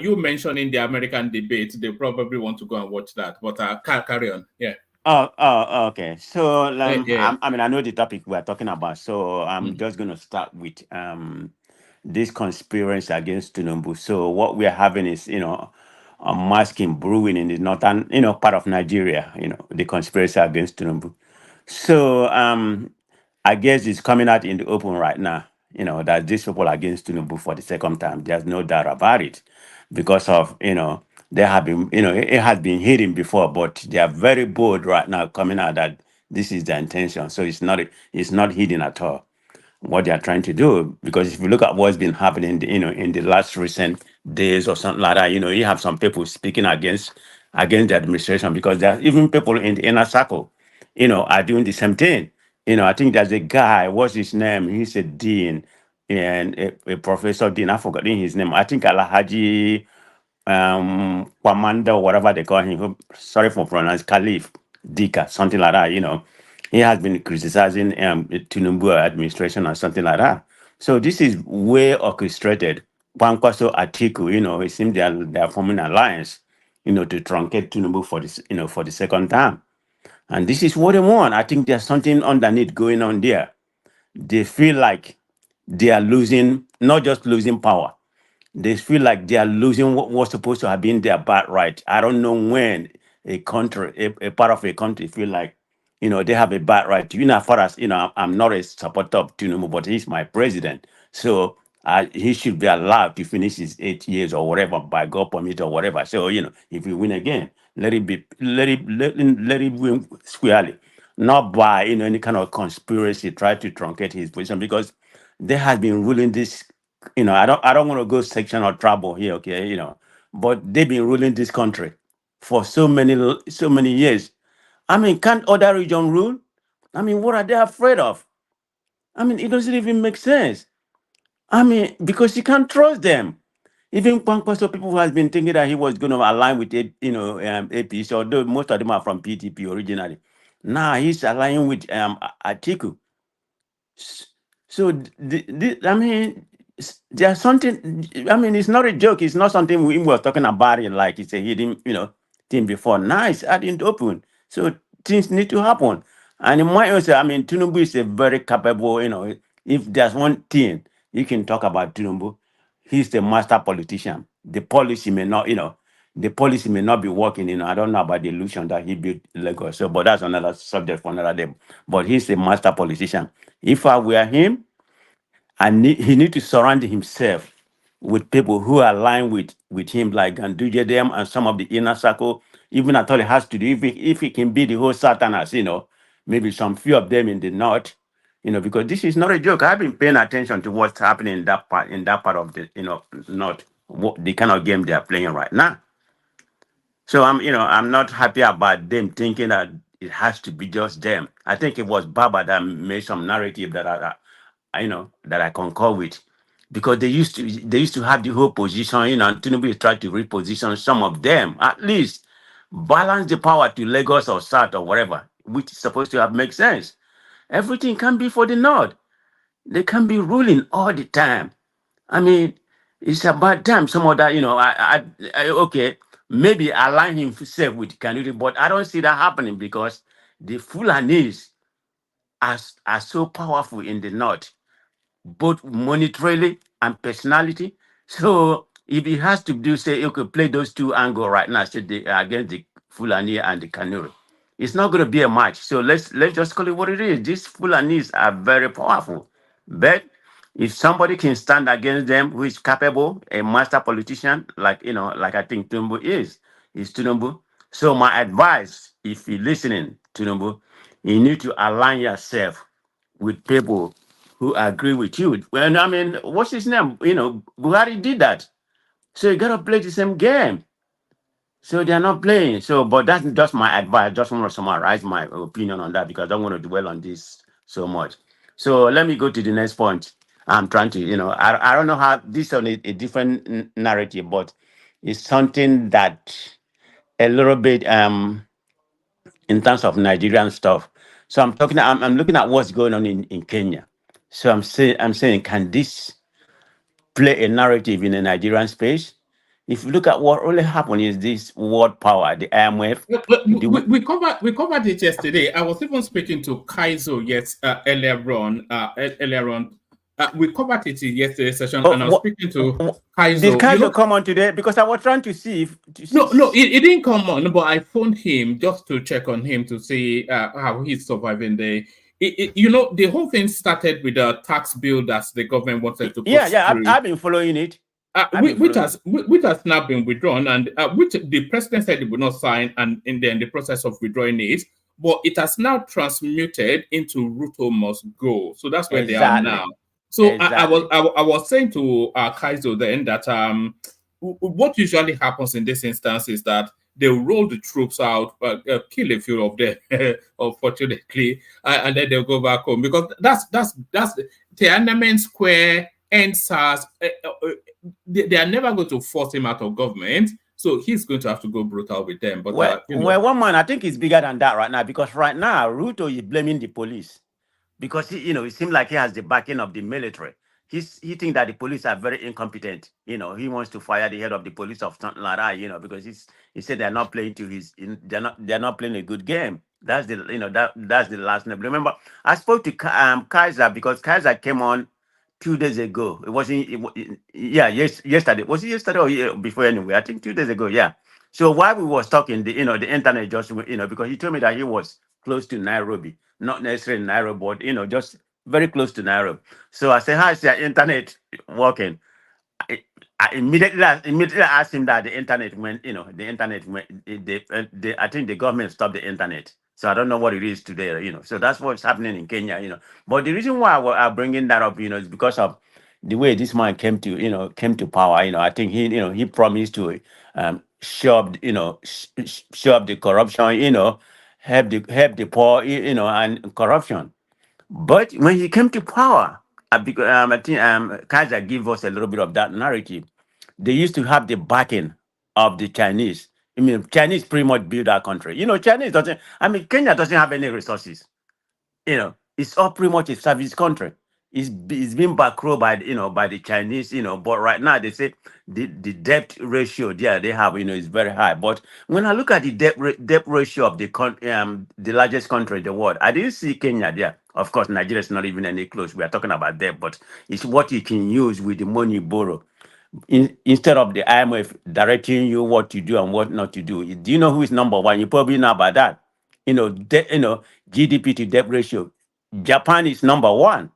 you mentioning the American debate, they probably want to go and watch that, but carry on. Yeah. Oh, okay. So, I know the topic we're talking about, so I'm just going to start with this conspiracy against Tinubu. So, what we're having is, a masking brewing in the northern, part of Nigeria. The conspiracy against Tinubu. So, I guess it's coming out in the open right now. That these people are against Tinubu for the second time. There's no doubt about it, because of they have been, it has been hidden before, but they are very bold right now coming out that this is their intention. So it's not hidden at all what they are trying to do. Because if you look at what's been happening, in the last recent days or something like that, you have some people speaking against the administration, because there are even people in the inner circle, are doing the same thing. I think there's a guy, what's his name? He's a dean and a professor dean. I've forgotten his name. I think Alhaji Kwamanda, whatever they call him. Sorry for pronouncing, Khalif Dika, something like that. He has been criticizing Tinubu administration or something like that. So this is way orchestrated. Kwankwaso Atiku, it seems they are forming an alliance, to truncate Tinubu for the second time. And this is what they want. I think there's something underneath going on there. They feel like they are losing, not just losing power. They feel like they are losing what was supposed to have been their birthright. I don't know when a country, a part of a country feel like, they have a birthright. As far as, I'm not a supporter of Tinubu, but he's my president. So he should be allowed to finish his 8 years or whatever by God permit or whatever. So, if we win again, let it win squarely. Not by, any kind of conspiracy, try to truncate his position, because they have been ruling this. I don't want to go section or trouble here, okay, but they've been ruling this country for so many years. I mean, can't other region rule? I mean, what are they afraid of? I mean, it doesn't even make sense. I mean, because you can't trust them. Even Kwankwaso, people who has been thinking that he was going to align with APC, although most of them are from PTP originally. Now he's aligning with Atiku. So, I mean, there's something. I mean, it's not a joke. It's not something we were talking about it like it's a hidden, thing before. Now it's out in the open. So things need to happen. And in my answer, I mean, Tinubu is a very capable. If there's one thing you can talk about Tinubu, he's the master politician. The policy may not, the policy may not be working. I don't know about the illusion that he built Lagos. So, but that's another subject for another day. But he's a master politician. If I were him, he need to surround himself with people who align with him, like Ganduje them and some of the inner circle. Even at all, it has to do if he can be the whole Satanas, maybe some few of them in the north, because this is not a joke. I've been paying attention to what's happening in that part of the north, the kind of game they are playing right now. So I'm not happy about them thinking that it has to be just them. I think it was Baba that made some narrative that I concur with, because they used to have the whole position, and Tinubu is trying to reposition some of them, at least balance the power to Lagos or South or whatever, which is supposed to have make sense. Everything can be for the North. They can be ruling all the time. I mean, it's about time some of that, okay, maybe align himself with Kanuri, but I don't see that happening, because the Fulanis are so powerful in the North, both monetarily and personality. So if he has to say, okay, play those two angles right now, say against the Fulani and the Kanuri, It's not going to be a match. So let's just call it what it is. These Fulanis are very powerful. But if somebody can stand against them who is capable, a master politician, like like I think Tinubu is Tinubu. So my advice, if you're listening, Tinubu, you need to align yourself with people who agree with you. Well, I mean, what's his name? Buhari did that. So you gotta play the same game. So they are not playing. So, but that's just my advice. I just want to summarize my opinion on that because I don't want to dwell on this so much. So let me go to the next point. I'm trying to, I don't know how this on a different narrative, but it's something that a little bit in terms of Nigerian stuff. So I'm looking at what's going on in Kenya. So I'm saying, can this play a narrative in the Nigerian space? If you look at what really happened is this world power, the IMF. We covered it yesterday. I was even speaking to Kaizo earlier on. We covered it in yesterday's session, and I was speaking to Kaizo. Did Kaizo come on today? Because I was trying to see if No, it didn't come on, but I phoned him just to check on him to see how he's surviving the. The whole thing started with a tax bill that the government wanted to put through. I've been following it. Which has now been withdrawn, and which the president said he would not sign, and in the process of withdrawing it, but it has now transmuted into Ruto must go. So that's where they are now. So I was saying to Kaizo then that what usually happens in this instance is that they roll the troops out, kill a few of them, unfortunately, and then they'll go back home, because that's Tiananmen Square and SARS. They are never going to force him out of government, so he's going to have to go brutal with them. But one man, I think it's bigger than that right now, because right now Ruto is blaming the police because it seems like he has the backing of the military. He thinks that the police are very incompetent. He wants to fire the head of the police of something like that. Because he said they're not playing they're not playing a good game. That's the that's the last name. Remember, I spoke to Kaiser, because Kaiser came on 2 days ago. It wasn't. Yesterday. Was it yesterday or before? Anyway, I think 2 days ago. Yeah. So while we was talking, the internet just because he told me that he was close to Nairobi, not necessarily Nairobi, but just very close to Nairobi. So I said, "How is your internet working?" I immediately asked him that the internet went. The internet went. I think the government stopped the internet. So I don't know what it is today. So that's what's happening in Kenya. But the reason why I'm bringing that up, is because of the way this man came to power. I think he promised to shove the corruption. Help the poor. And corruption. But when he came to power, I think Kaiser gave us a little bit of that narrative. They used to have the backing of the Chinese. Chinese pretty much built our country. Chinese doesn't. Kenya doesn't have any resources. It's all pretty much a service country. It's been backrolled by the Chinese. But right now they say the debt ratio there they have is very high. But when I look at the debt ratio of the largest country in the world, I didn't see Kenya there. Of course, Nigeria is not even any close. We are talking about debt, but it's what you can use with the money you borrow. Instead of the IMF directing you what to do and what not to do. Do you know who is number one? You probably know about that. GDP to debt ratio. Japan is number one.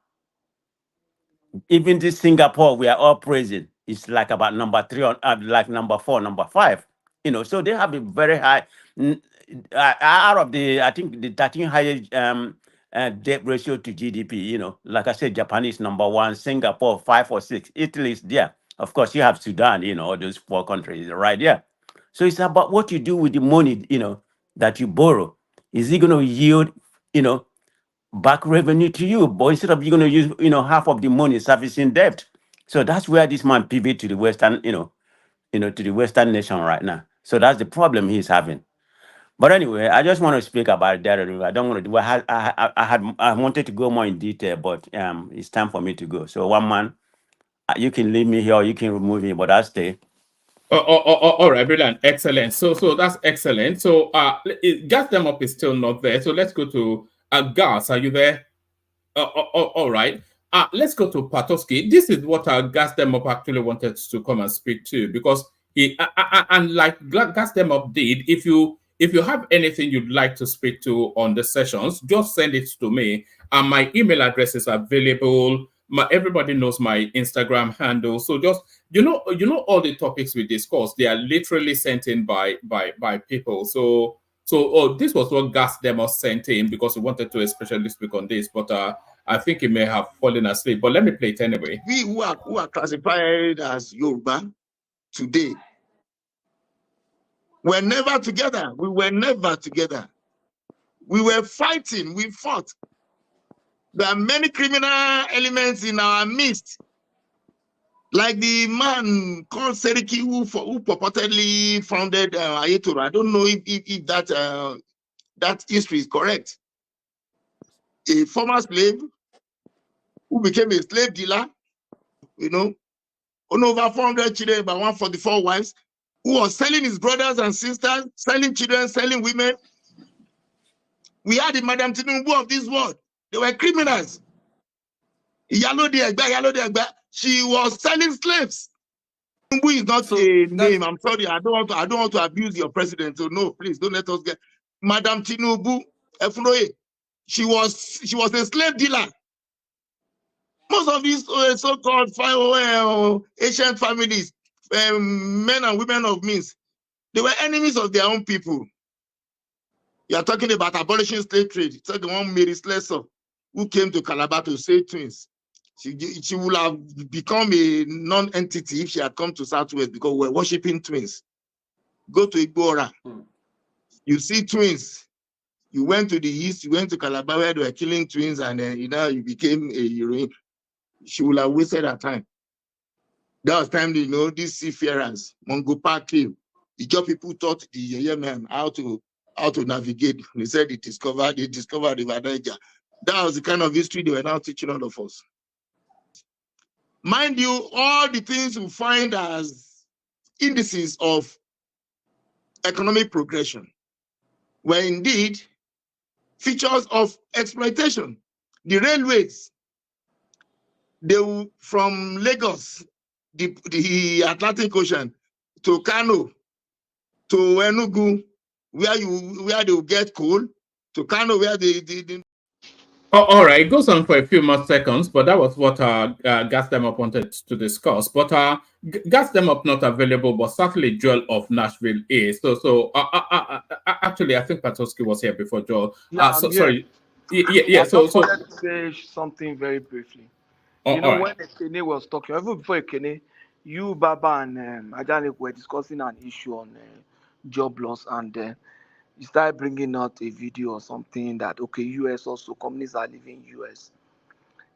Even this Singapore, we are all praising. It's like about number 3 on like number 4, number 5. So they have a very high out of I think the 13 highest debt ratio to GDP. Like I said, Japan is number 1, Singapore 5 or 6, Italy is there. Of course, you have Sudan. All those 4 countries right there. So it's about what you do with the money, that you borrow. Is it going to yield, back revenue to you? But instead of you're going to use, half of the money servicing debt. So that's where this man pivot to the Western, to the Western nation right now. So that's the problem he's having. But anyway, I just want to speak about that. I don't want to do. I wanted to go more in detail, but it's time for me to go. So one man, you can leave me here, or you can remove me, but I'll stay. All right, brilliant, excellent. So that's excellent. So Gas Them Up is still not there. So let's go to Gas. Are you there? All right. Let's go to Patoski. This is what Gas Them Up actually wanted to come and speak to, because he and like Gas Them Up did. If you If you have anything you'd like to speak to on the sessions, just send it to me. And my email address is available. Everybody knows my Instagram handle. So just you know all the topics we discuss, they are literally sent in by people. So this was what Gas Demos sent in because we wanted to especially speak on this, but I think he may have fallen asleep. But let me play it anyway. We who are classified as Yoruba today, we're never together. We were never together. We were fighting. We fought. There are many criminal elements in our midst. Like the man called Seriki who purportedly founded Ayetoro. I don't know if that history is correct. A former slave who became a slave dealer, on over 400 children, about 144 wives, who was selling his brothers and sisters, selling children, selling women. We had the Madam Tinubu of this world. They were criminals. Yalo de Egba. She was selling slaves. Tinubu is not a name. I'm sorry. I don't want to abuse your president. So no, please don't let us get Madam Tinubu. She was a slave dealer. Most of these so-called ancient families, men and women of means, they were enemies of their own people. You are talking about abolishing slave trade. It's like the one Mary Slessor, who came to Calabar to save twins. She would have become a non-entity if she had come to Southwest because we're worshiping twins. Go to Igbora. You see twins. You went to the east, you went to Calabar where they were killing twins, and you became a heroine. She would have wasted her time. That was time, these seafarers, Mongo Park came. The job people taught the Yemen how to navigate. They said they discovered River Niger. That was the kind of history they were now teaching all of us. Mind you, all the things we find as indices of economic progression were indeed features of exploitation. The railways, from Lagos, the Atlantic Ocean, to Kano, to Enugu, where they will get coal, to Kano, where they all right, it goes on for a few more seconds, but that was what Gas Them Up wanted to discuss. But Gas Them Up not available, but certainly Joel of Nashville is. So actually, I think Patoski was here before Joel. Sorry. Yeah. I just wanted to say something very briefly. When Ekene was talking, even before Ekene, you, Baba, and Ajani were discussing an issue on job loss, and you started bringing out a video or something that, okay, US also, companies are leaving US.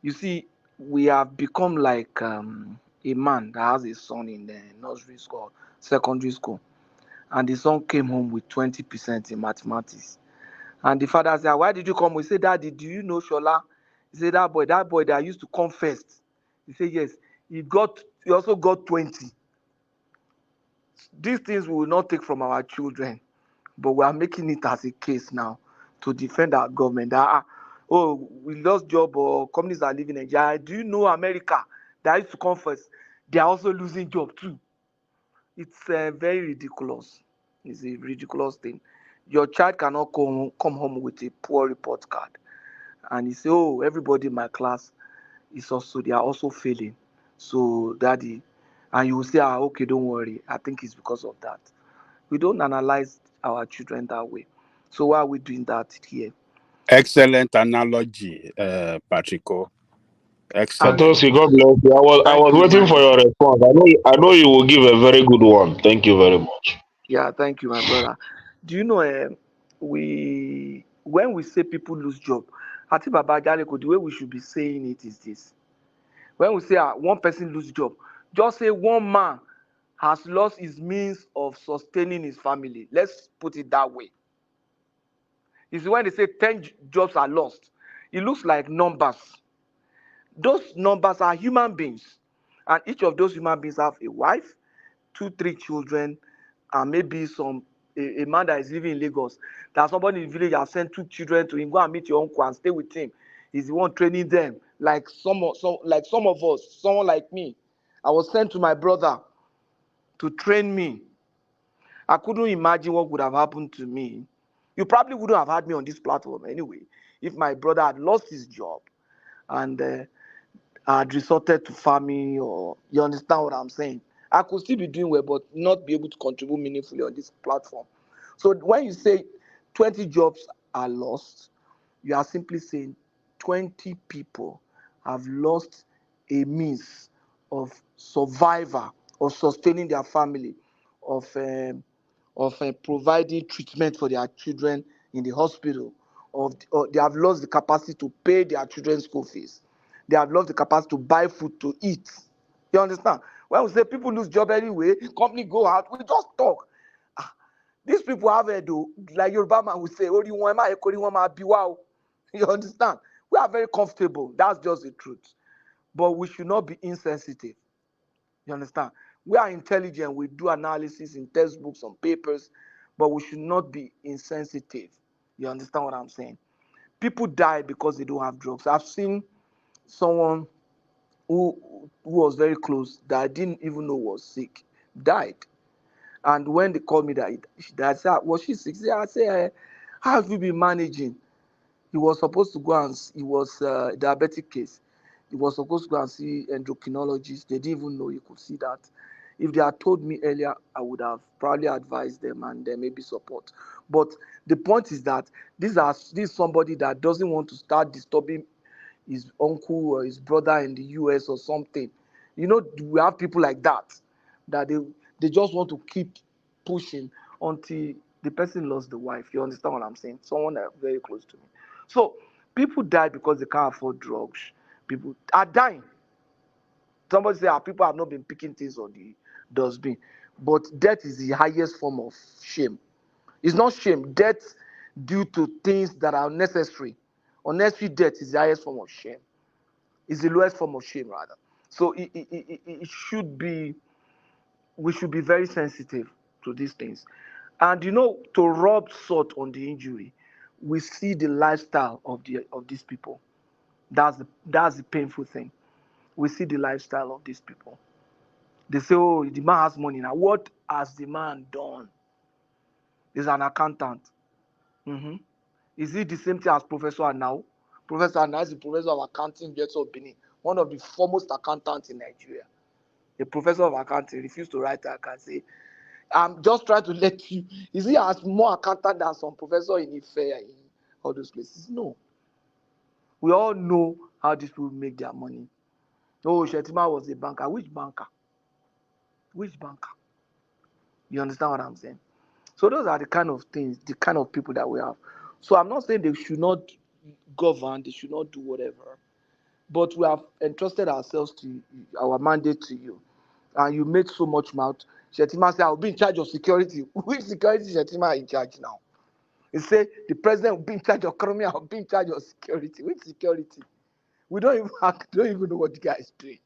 You see, we have become like a man that has a son in the nursery school, secondary school, and the son came home with 20% in mathematics. And the father said, why did you come? We said, Daddy, do you know Shola? He said, that boy that used to come first. He said, yes. He also got 20. These things we will not take from our children, but we are making it as a case now to defend our government. We lost job or companies are leaving Nigeria. Do you know America that used to come first? They are also losing job too. It's very ridiculous. It's a ridiculous thing. Your child cannot come home with a poor report card. And you say, oh, everybody in my class they are also failing. So, Daddy, and you will say, okay, don't worry. I think it's because of that. We don't analyze our children that way. So why are we doing that here? Excellent analogy, Patrico. Excellent. Satoshi, God bless you. I was waiting for your response. I know you will give a very good one. Thank you very much. Yeah, thank you, my brother. Do you know when we say people lose job, I think Baba Jaleko, the way we should be saying it is this. When we say one person lose job, just say one man has lost his means of sustaining his family. Let's put it that way. You see, when they say 10 jobs are lost, it looks like numbers. Those numbers are human beings. And each of those human beings have a wife, 2-3 children, and maybe a man that is living in Lagos. That somebody in the village has sent 2 children to him, go and meet your uncle and stay with him. He's the one training them. Like some of us, someone like me. I was sent to my brother to train me. I couldn't imagine what would have happened to me. You probably wouldn't have had me on this platform anyway if my brother had lost his job and had resorted to farming, or you understand what I'm saying. I could still be doing well, but not be able to contribute meaningfully on this platform. So when you say 20 jobs are lost, you are simply saying 20 people have lost a means of survival, of sustaining their family, of providing treatment for their children in the hospital, or they have lost the capacity to pay their children's school fees. They have lost the capacity to buy food to eat. You understand? When we say people lose job anyway, company go out, we just talk. These people have a do, like Yoruba man would say, "Oh, you want my wow." You understand? We are very comfortable. That's just the truth. But we should not be insensitive. You understand? We are intelligent. We do analysis in textbooks, on papers, but we should not be insensitive. You understand what I'm saying? People die because they don't have drugs. I've seen someone who was very close that I didn't even know was sick, died. And when they called me that she died, I said, was she sick? I said, how have you been managing? He was supposed to go and, he was diabetic case. He was supposed to go and see endocrinologist. They didn't even know he could see that. If they had told me earlier, I would have probably advised them and then maybe support. But the point is that this is somebody that doesn't want to start disturbing his uncle or his brother in the US or something. You know, we have people like that they just want to keep pushing until the person lost the wife. You understand what I'm saying? Someone that very close to me. So people die because they can't afford drugs. People are dying. Somebody say, people have not been picking things on the dustbin. But death is the highest form of shame. It's not shame. Death due to things that are necessary. Unnecessary death is the highest form of shame. It's the lowest form of shame, rather. So it should be, we should be very sensitive to these things. And you know, to rub salt on the injury, we see the lifestyle of these people. That's the painful thing. We see the lifestyle of these people. They say, oh, the man has money. Now, what has the man done? He's an accountant. Is he the same thing as Professor Anao? Professor Anao is the professor of accounting, University of Benin, one of the foremost accountants in Nigeria. The professor of accounting refused to write that and say, I'm just trying to let you. Is he as more accountant than some professor in Ife, in all those places? No. We all know how these people make their money. Oh, Shettima was a banker. Which banker? Which banker? You understand what I'm saying? So those are the kind of things, the kind of people that we have. So I'm not saying they should not govern, they should not do whatever. But we have entrusted ourselves to our mandate to you. And you made so much mouth. Shettima said, I'll be in charge of security. Which security is Shettima in charge now? He said, the president will be in charge of economy, I'll be in charge of security. Which security? We don't even know what the guy is doing.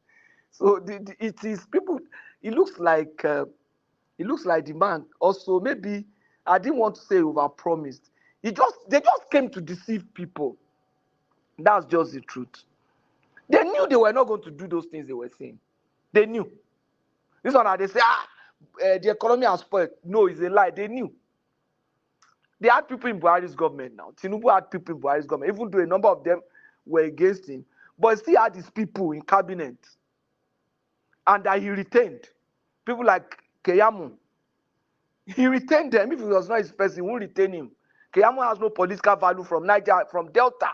So it is people, it looks like the man also, maybe, I didn't want to say overpromised. They just came to deceive people. That's just the truth. They knew they were not going to do those things they were saying. They knew. This one, they say, the economy has spoiled. No, it's a lie. They knew. They had people in Buhari's government now. Tinubu had people in Buhari's government, even though a number of them were against him. But he still had his people in cabinet. And that he retained. People like Keyamu. He retained them. If it was not his person, he won't retain him. Keyamu has no political value from Niger, from Delta.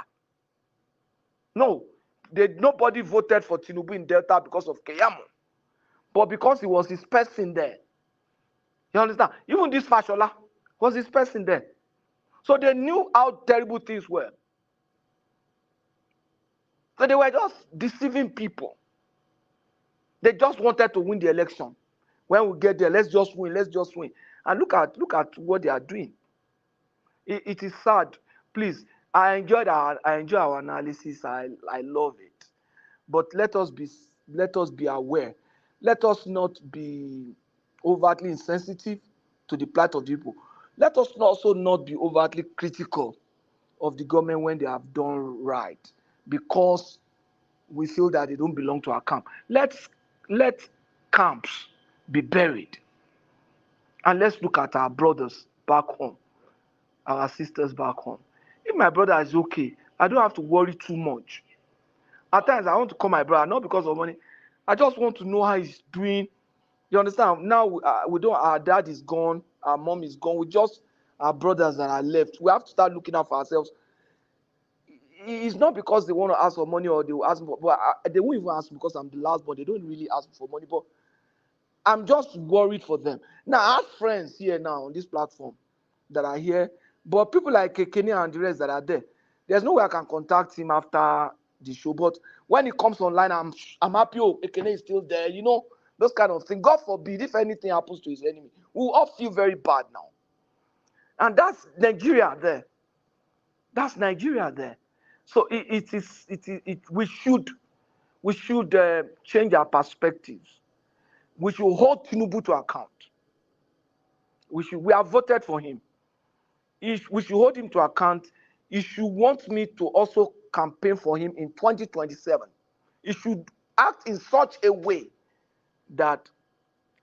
No. Nobody voted for Tinubu in Delta because of Keyamu. But because he was his person there. You understand? Even this Fashola was his person there. So they knew how terrible things were. So they were just deceiving people. They just wanted to win the election. When we get there, let's just win, let's just win. And look at what they are doing. It is sad. Please, I enjoy our analysis. I love it. But let us be aware. Let us not be overtly insensitive to the plight of the people. Let us also not be overtly critical of the government when they have done right, because we feel that they don't belong to our camp. Let camps be buried. And let's look at our brothers back home, our sisters back home. If my brother is okay, I don't have to worry too much. At times, I want to call my brother, not because of money. I just want to know how he's doing. You understand? Now, we don't, our dad is gone, our mom is gone. We just, our brothers that are left. We have to start looking out for ourselves. It's not because they want to ask for money or they will ask for, but they won't even ask because I'm the last born. They don't really ask for money, but I'm just worried for them. Now, I have friends here now on this platform that are here, but people like Kenny and the rest that are there, there's no way I can contact him after the show. But when he comes online, I'm happy. Oh, Kenny is still there. You know, those kind of things. God forbid if anything happens to his enemy, we'll all feel very bad now. And that's Nigeria there. That's Nigeria there. So we should change our perspectives. We should hold Tinubu to account. We have voted for him. We should hold him to account. He should want me to also campaign for him in 2027. He should act in such a way that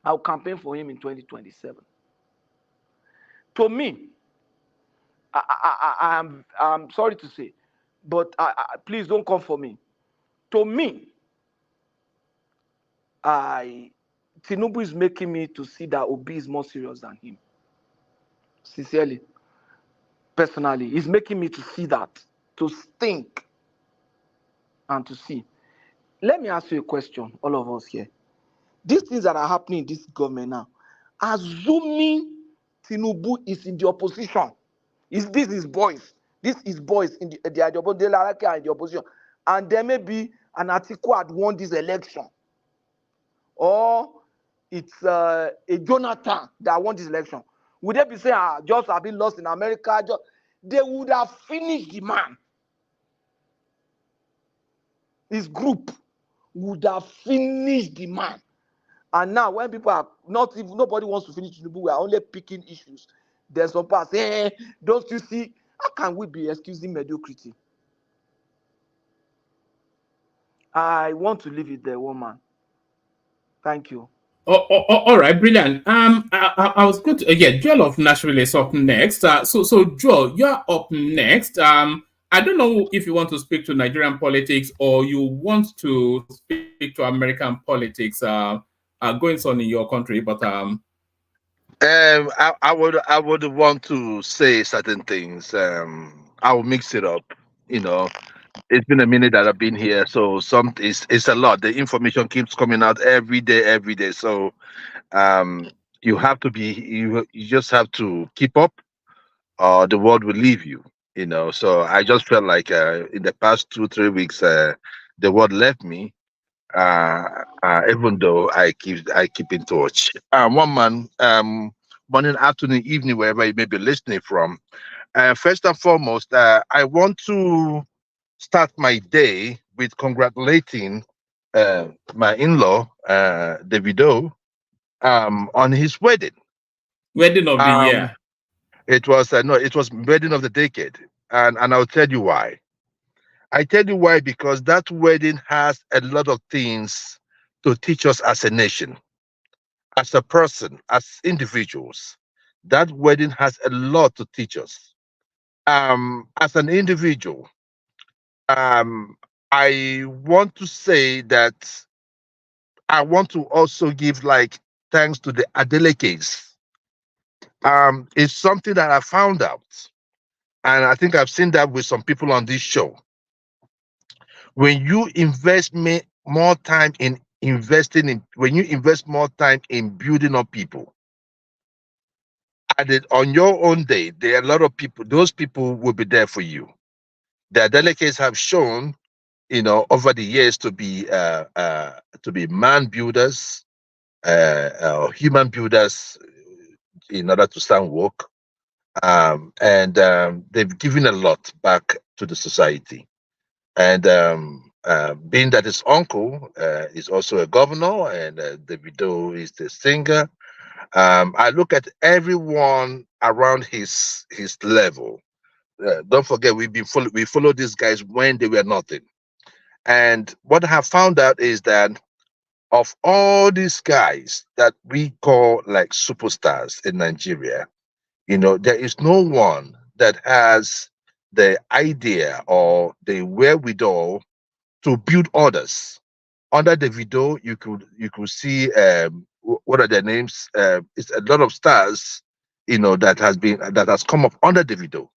I'll campaign for him in 2027. To me, I'm sorry to say, but please don't come for me. To me, Tinubu is making me to see that Obi is more serious than him. Sincerely, personally, he's making me to see that, to think and to see. Let me ask you a question, all of us here. These things that are happening in this government now, assuming Tinubu is in the opposition, this is boys in the opposition, and there may be an Atiku had won this election, or it's a Jonathan that won this election. Would they be saying, just have been lost in America? They would have finished the man. His group would have finished the man. And now when people are nobody wants to finish Tinubu, we are only picking issues. There's some parts, don't you see? How can we be excusing mediocrity? I want to leave it there, woman. Thank you. All right, brilliant. I was good. Yeah, Joel of Nashville is up next. So Joel, you're up next. I don't know if you want to speak to Nigerian politics or you want to speak to American politics. Going on in your country, but I would want to say certain things. I will mix it up. You know, it's been a minute that I've been here, so it's a lot. The information keeps coming out every day. So you have to be you just have to keep up, or the world will leave you. You know, so I just felt like in the past 2-3 weeks, the world left me. Even though I keep in touch. One man, morning, afternoon, evening, wherever you may be listening from. First and foremost, I want to start my day with congratulating my in-law, Davido, on his wedding. Wedding of the year. It was it was wedding of the decade, and I'll tell you why. I tell you why, because that wedding has a lot of things to teach us as a nation, as a person, as individuals. That wedding has a lot to teach us. As an individual, I want to say that I want to also give thanks to the Adeleke's. It's something that I found out, and I think I've seen that with some people on this show. When you invest more time in when you invest more time in building up people, and on your own day, there are a lot of people, those people will be there for you. The delegates have shown, over the years to be man builders, human builders, in order to stand woke. And they've given a lot back to the society. And being that his uncle is also a governor, and Davido is the singer, I look at everyone around his level. Don't forget, we follow these guys when they were nothing. And what I have found out is that of all these guys that we call like superstars in Nigeria, you know, there is no one that has the idea or the wherewithal to build others. Under the video, you could see what are their names? It's a lot of stars, you know, that has come up under the video,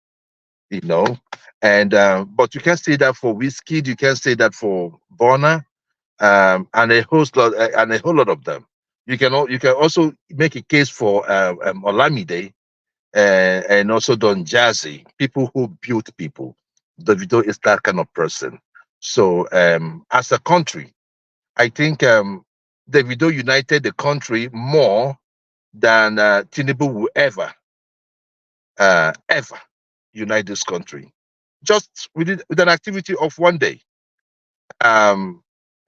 you know, and but you can't say that for Whiskey, you can't say that for Bonner, and a whole lot of them. You can also make a case for Olamide and also Don Jazzy, people who built people. Davido is that kind of person. So as a country, I think Davido united the country more than Tinubu will ever unite this country. Just with an activity of one day.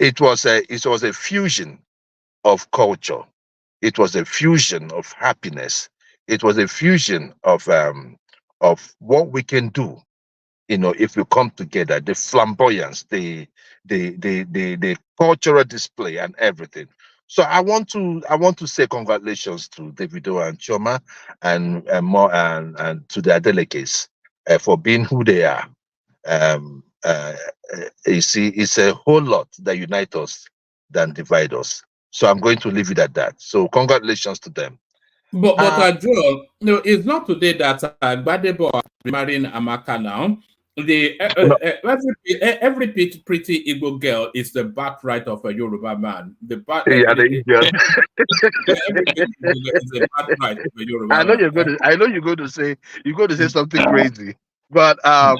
It was a fusion of culture. It was a fusion of happiness. It was a fusion of what we can do, you know, if we come together. The flamboyance, the cultural display, and everything. So I want to say congratulations to Davido and Choma and more and to their delegates for being who they are. You see, it's a whole lot that unite us than divide us. So I'm going to leave it at that. So congratulations to them. But Joel, no, it's not today that Gbadebo are marrying Amaka now. Every pretty Igbo girl is the birthright of a Yoruba man. The the idiot. is the birthright of a Yoruba I know man. you're going to say something crazy. But you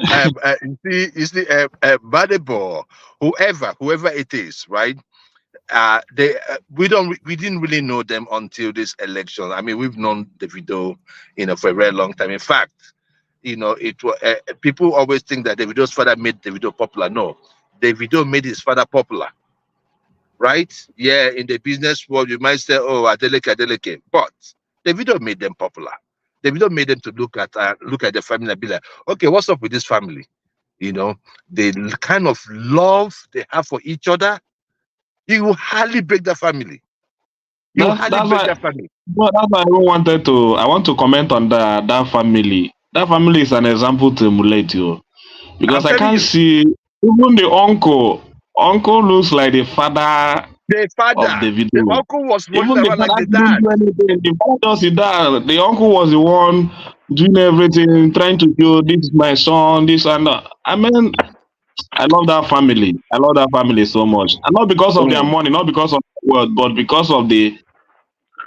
see, Badebo, whoever it is, right? We didn't really know them until this election. I mean, we've known Davido, you know, for a very long time. In fact, you know, it was people always think that Davido's father made Davido popular. No, Davido made his father popular, right? Yeah, in the business world, you might say, "Oh, Adeleke," but Davido made them popular. Davido made them to look at the family and be like, "Okay, what's up with this family?" You know, the kind of love they have for each other. You will hardly break the family. That's why I want to comment on that family. That family is an example to emulate you. Because I can't see even the uncle. Uncle looks like the father of Davido. The uncle was Even the like father the dad. didn't do anything. The father does the dad. The uncle was the one doing everything, trying to show this is my son, this and that. I mean, I love that family. I love that family so much. And not because of their money, not because of the world, but because of the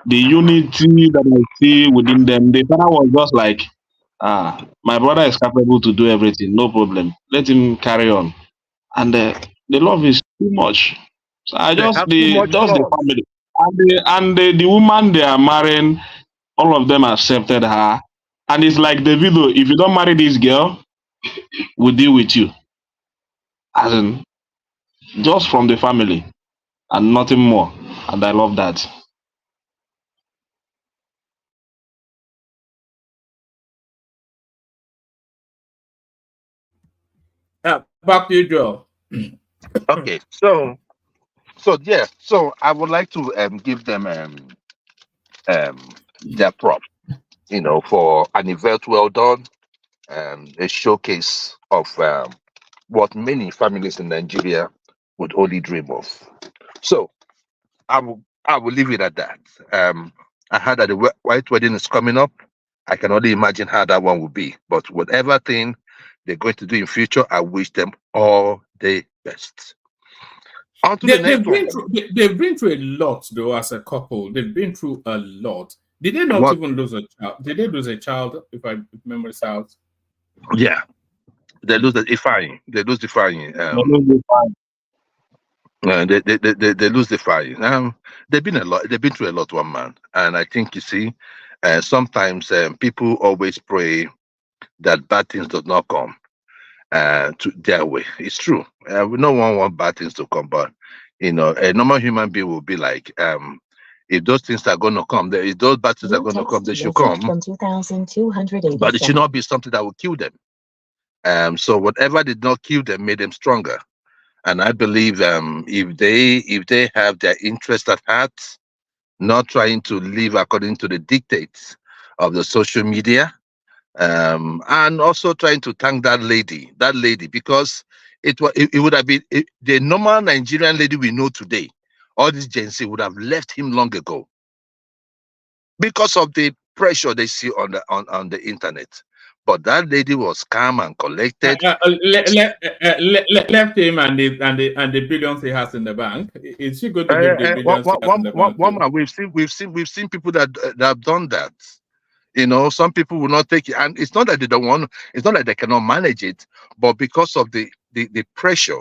unity that I see within them. The father was just like, my brother is capable to do everything, no problem. Let him carry on. And the love is too much. So I just the family. And the woman they are marrying, all of them accepted her. And it's like the video, if you don't marry this girl, we'll deal with you. As in, just from the family and nothing more. And I love that. Back to you, Joel. Okay, so I would like to give them their prop, you know, for an event well done, a showcase of what many families in Nigeria would only dream of. So I will leave it at that. I heard that the white wedding is coming up. I can only imagine how that one will be. But whatever thing they're going to do in future, I wish them all the best. They've been through a lot, though, as a couple. They've been through a lot. Did they not even lose a child? Did they lose a child, if I remember serves? Yeah. They lose the Ifeanyi. They lose the Ifeanyi. They lose the Ifeanyi. They've been through a lot, one man. And I think, you see, sometimes people always pray that bad things does not come to their way. It's true. We don't want bad things to come, but you know, a normal human being will be like, if those things are going to come, if those bad things are going to come, they should come. But it should not be something that will kill them. So whatever did not kill them made them stronger. And I believe if they have their interest at heart, not trying to live according to the dictates of the social media, and also trying to thank that lady, because it would have been the normal Nigerian lady we know today. All this Gen Z would have left him long ago because of the pressure they see on the internet. But that lady was calm and collected. Left him and the billions he has in the bank. Is she going to leave the billions he has in the bank? We've seen people that have done that. You know, some people will not take it, and it's not that they don't want. It's not that they cannot manage it, but because of the pressure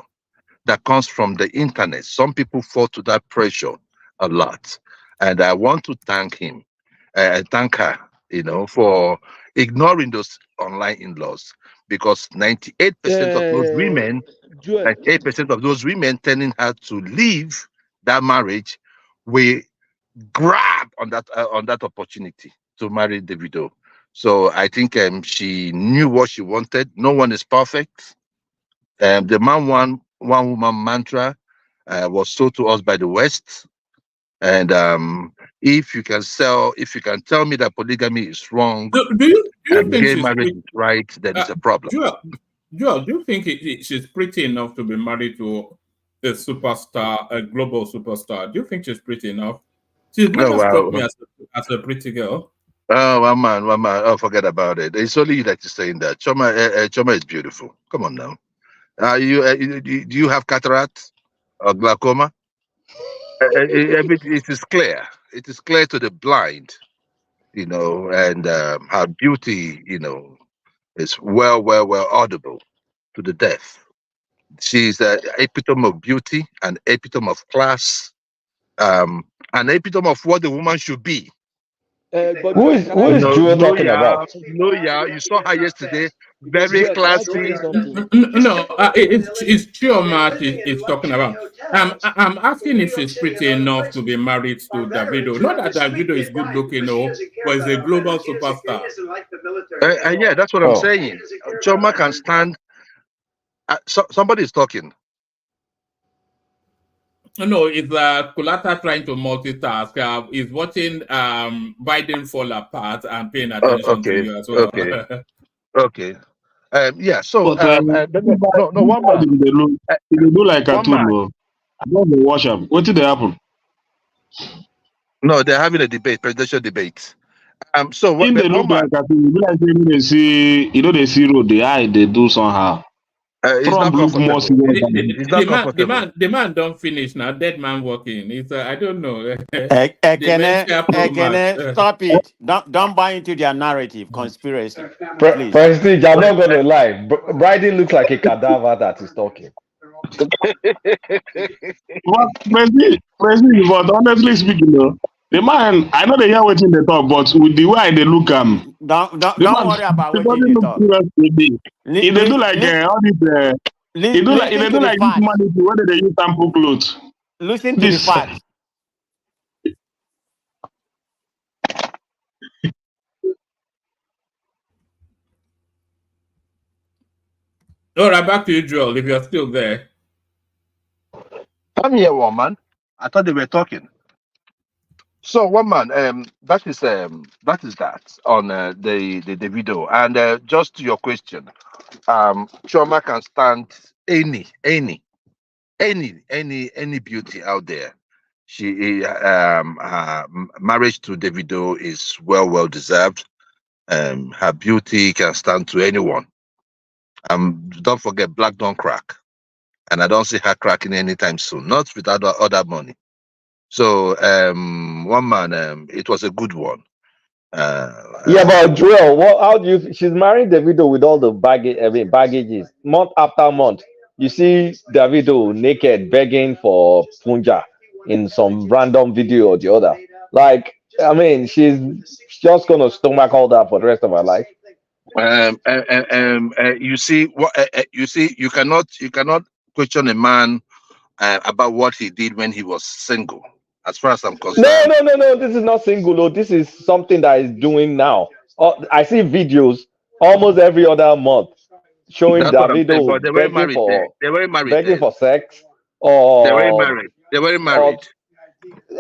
that comes from the internet, some people fall to that pressure a lot. And I want to thank him, thank her, you know, for ignoring those online in-laws, because 98% of those women, 98% of those women telling her to leave that marriage, we grab on that opportunity to marry Davido. So I think she knew what she wanted. No one is perfect. The one woman mantra was sold to us by the West. And if you can tell me that polygamy is wrong, do you and think gay marriage is right, then it's a problem. Joel, do you think she's pretty enough to be married to a superstar, a global superstar? Do you think she's pretty enough? She's never struck me as a pretty girl. Oh, one man. Oh, forget about it. It's only you that is saying that. Choma is beautiful. Come on now. Do you have cataract or glaucoma? It is clear. It is clear to the blind, you know, and her beauty, you know, is well audible to the deaf. She's an epitome of beauty, an epitome of class, an epitome of what the woman should be. Who is Joel talking about? No, you saw her yesterday. Very classy. No, it's Chioma is talking about. I'm asking if she's pretty enough to be married to Davido. Not that Davido is good looking, no, but he's a global superstar. Yeah, that's what I'm saying. Chioma can stand. Somebody is talking. No, it's Kulata trying to multitask. He's watching Biden fall apart and paying attention to you as well. Okay. Yeah. So no, one more. They do like cartoon. I don't watch them. What did they happen? No, they're having a debate, presidential debate. So what they look like cartoon, they see, you know, they see road, the eye they do somehow. Trump look more the man don't finish now. Dead man walking. I don't know. Stop it. Don't buy into their narrative conspiracy. Prestige, I'm not gonna lie. Biden looks like a cadaver that is talking. Prestige, but honestly speaking, though, the man, I know they hear what they talk, but with the way they look, don't worry about what they talk. They do like all this. They do like this humanity. Whether they use sample clothes. Listen to the facts. All right, back to you, Joel. If you're still there, I'm here, woman. I thought they were talking. So, one man, that is that on the video. And just to your question, Chioma can stand any beauty out there. Her marriage to Davido is well deserved. Her beauty can stand to anyone. Don't forget, black don't crack, and I don't see her cracking anytime soon. Not without other money. So, one man, it was a good one. Yeah, but Joel, how do you? She's marrying Davido with all the baggages, month after month. You see Davido naked begging for punja in some random video or the other. Like, I mean, she's just gonna stomach all that for the rest of her life. You see what you cannot question a man about what he did when he was single. As far as I'm concerned. No. This is not single. This is something that is doing now. I see videos almost every other month. showing That's what I'm saying. Davido But they were begging married there. for They were married begging there. for sex, They were or married. They were or married.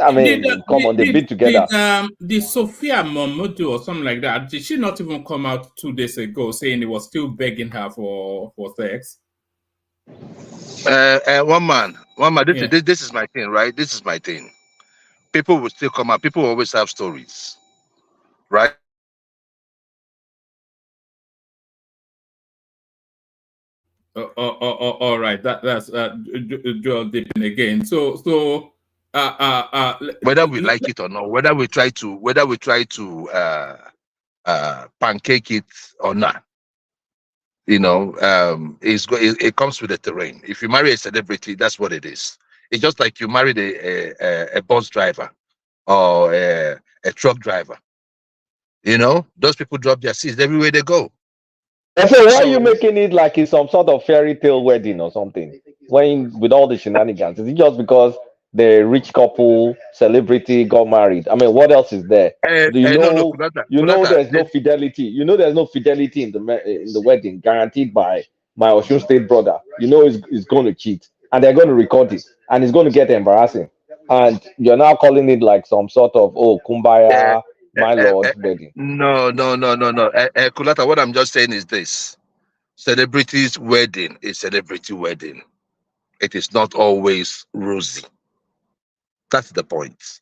I mean, come on, they've been together. Did Sophia Momodu or something like that? Did she not even come out 2 days ago saying he was still begging her for sex? One man. Yeah. This is my thing, right? This is my thing. People will still come out. People always have stories, right? All right. That's Joel dipping again. So whether we like it or not, whether we try to pancake it or not, it comes with the terrain. If you marry a celebrity, that's what it is. It's just like you married a bus driver or a truck driver. Those people drop their seats everywhere they go. I say, why are you making it like it's some sort of fairy tale wedding or something? When with all the shenanigans, is it just because the rich couple celebrity got married? I mean, what else is there? Do you know? There's no fidelity. There's no fidelity in the wedding guaranteed by my Osun State brother. He's going to cheat, and they're going to record it, and it's going to get embarrassing. And you're now calling it like some sort of kumbaya, my lord wedding. No. Kulata, what I'm just saying is this: celebrity's wedding is celebrity wedding. It is not always rosy. That's the point.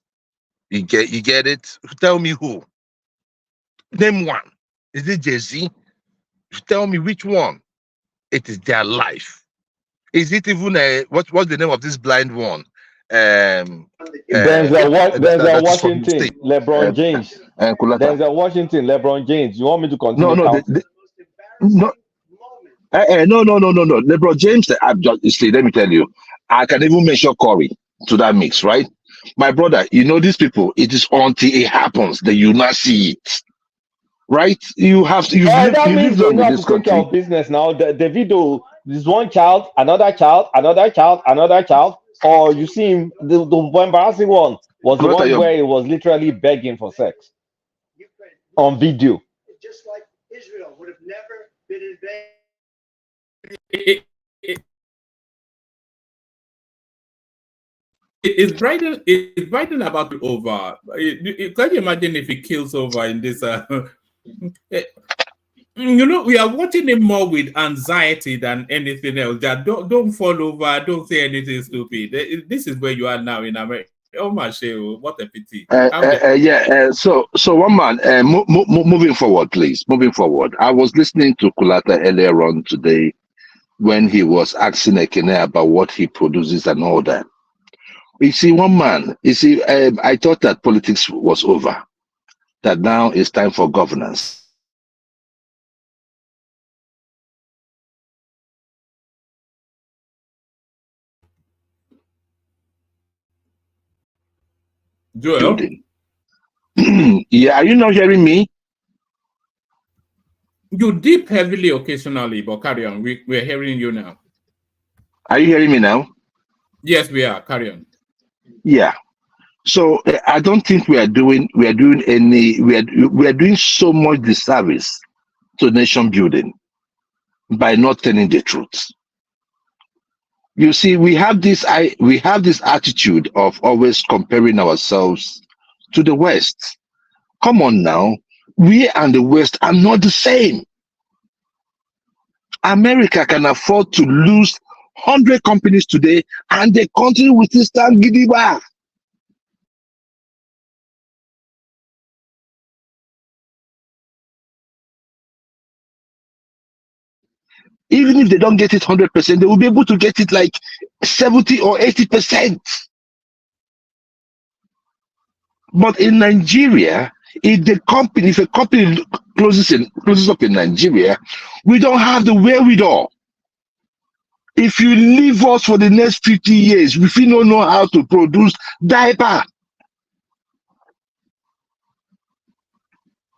You get it? Tell me who. Name one. Is it Jay-Z? Tell me which one. It is their life. Is it even what's the name of this blind one? Denzel Washington, LeBron James. Denzel Washington, LeBron James. You want me to continue? No. No. LeBron James. Let me tell you. I can even mention Corey to that mix, right? My brother, these people. It is until it happens that you not see it, right? You have to. That means they know how to take care of business now. The video is one child, another child, another child, another child. Or you see him. The embarrassing one was the one where he was literally begging for sex on video. Just like Israel would have never been in Is Biden about to over? Can you imagine if he kills over in this? We are watching him more with anxiety than anything else. That don't fall over, don't say anything stupid. This is where you are now in America. Oh my shit! What a pity. So one man, moving forward, please. Moving forward. I was listening to Kulata earlier on today when he was asking Ekene about what he produces and all that. You see, one man. I thought that politics was over. That now it's time for governance. Joel? Yeah, are you not hearing me? You dip heavily occasionally, but carry on. We're hearing you now. Are you hearing me now? Yes, we are. Carry on. Yeah. So I don't think we are doing so much disservice to nation building by not telling the truth. You see, we have this attitude of always comparing ourselves to the West. Come on now, we and the West are not the same. America can afford to lose 100 companies today, and the country will still stand gidigba. Even if they don't get it 100%, they will be able to get it like 70 or 80%. But in Nigeria, if a company closes up in Nigeria, we don't have the wherewithal. If you leave us for the next 50 years, if we don't know how to produce diaper.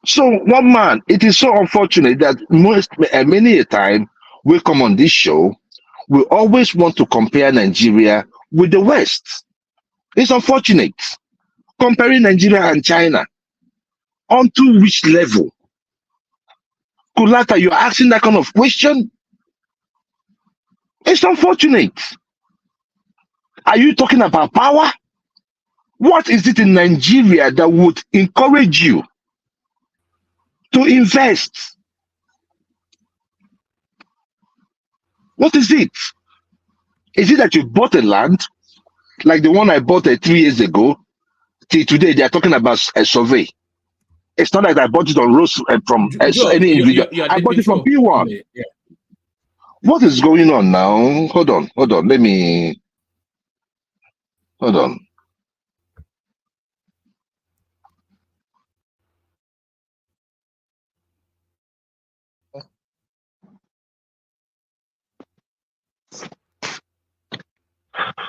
So one man, it is so unfortunate that many a time we come on this show, we always want to compare Nigeria with the West. It's unfortunate. Comparing Nigeria and China. Onto which level? Kulata, you're asking that kind of question? It's unfortunate. Are you talking about power? What is it in Nigeria that would encourage you to invest? What is it? Is it that you bought a land like the one I bought 3 years ago? Till today, they are talking about a survey. It's not like I bought it on roads from Joe, any individual. you're I bought dipping it from Joe. P1. Yeah. What is going on now? Hold on. Let me. Hold on.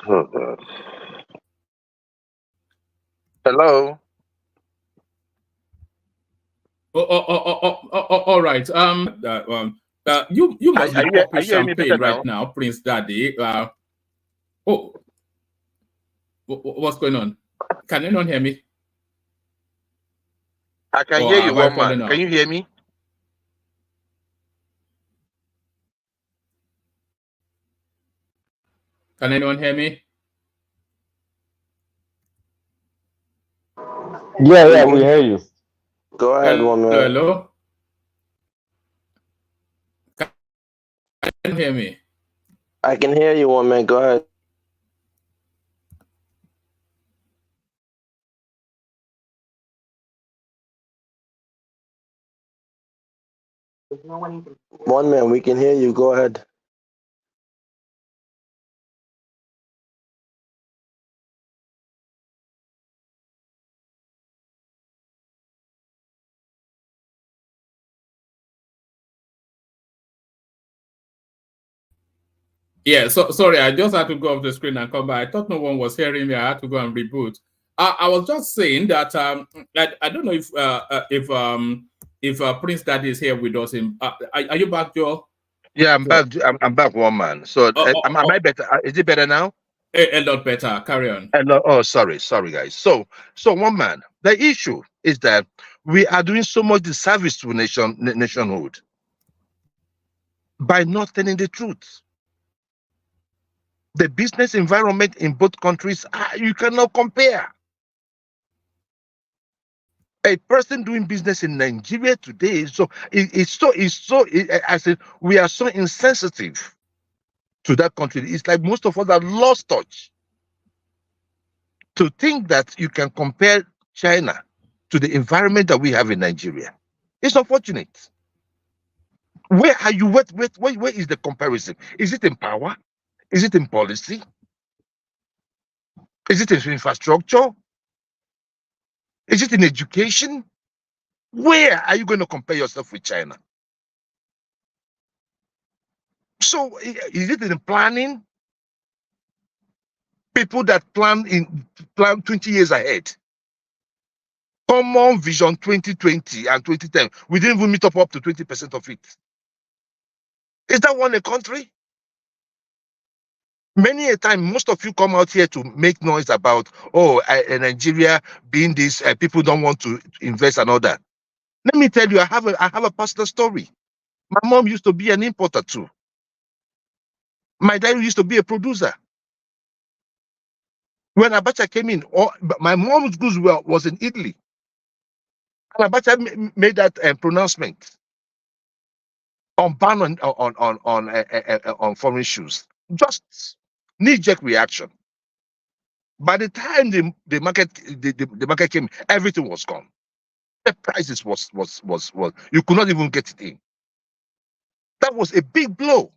Oh, God. Hello. All right. You must be popping Are you hearing me better champagne right now? now, Prince Daddy. What's going on? Can anyone hear me? I can Or hear you, have I one man. fallen Can out? you hear me? Can anyone hear me? Yeah, we hear you. Go ahead, one man. Hello? Can you hear me? I can hear you, one man. Go ahead. One man, we can hear you. Go ahead. Yeah, so sorry, I just had to go off the screen and come back. I thought no one was hearing me. I had to go and reboot. I was just saying that I don't know if Prince Daddy is here with us. Are you back, Joe? Yeah, I'm back. I'm back, one man. So am I better? Is it better now? A lot better. Carry on. Oh, sorry, guys. So one man. The issue is that we are doing so much disservice to nationhood by not telling the truth. The business environment in both countries, you cannot compare. A person doing business in Nigeria today, I said, we are so insensitive to that country. It's like most of us are lost touch. To think that you can compare China to the environment that we have in Nigeria, it's unfortunate. Where are you? Where is the comparison? Is it in power? Is it in policy? Is it in infrastructure? Is it in education? Where are you going to compare yourself with China? So is it in planning? People that plan 20 years ahead. Common Vision 2020 and 2010. We didn't even meet up to 20% of it. Is that one a country? Many a time, most of you come out here to make noise about, Nigeria being this, people don't want to invest and all that. Let me tell you, I have a personal story. My mom used to be an importer too. My dad used to be a producer. When Abacha came in, my mom's goods was in Italy. And Abacha made that pronouncement on ban on foreign shoes. Just knee-jerk reaction. By the time the market came, everything was gone. The prices was you could not even get it in. That was a big blow.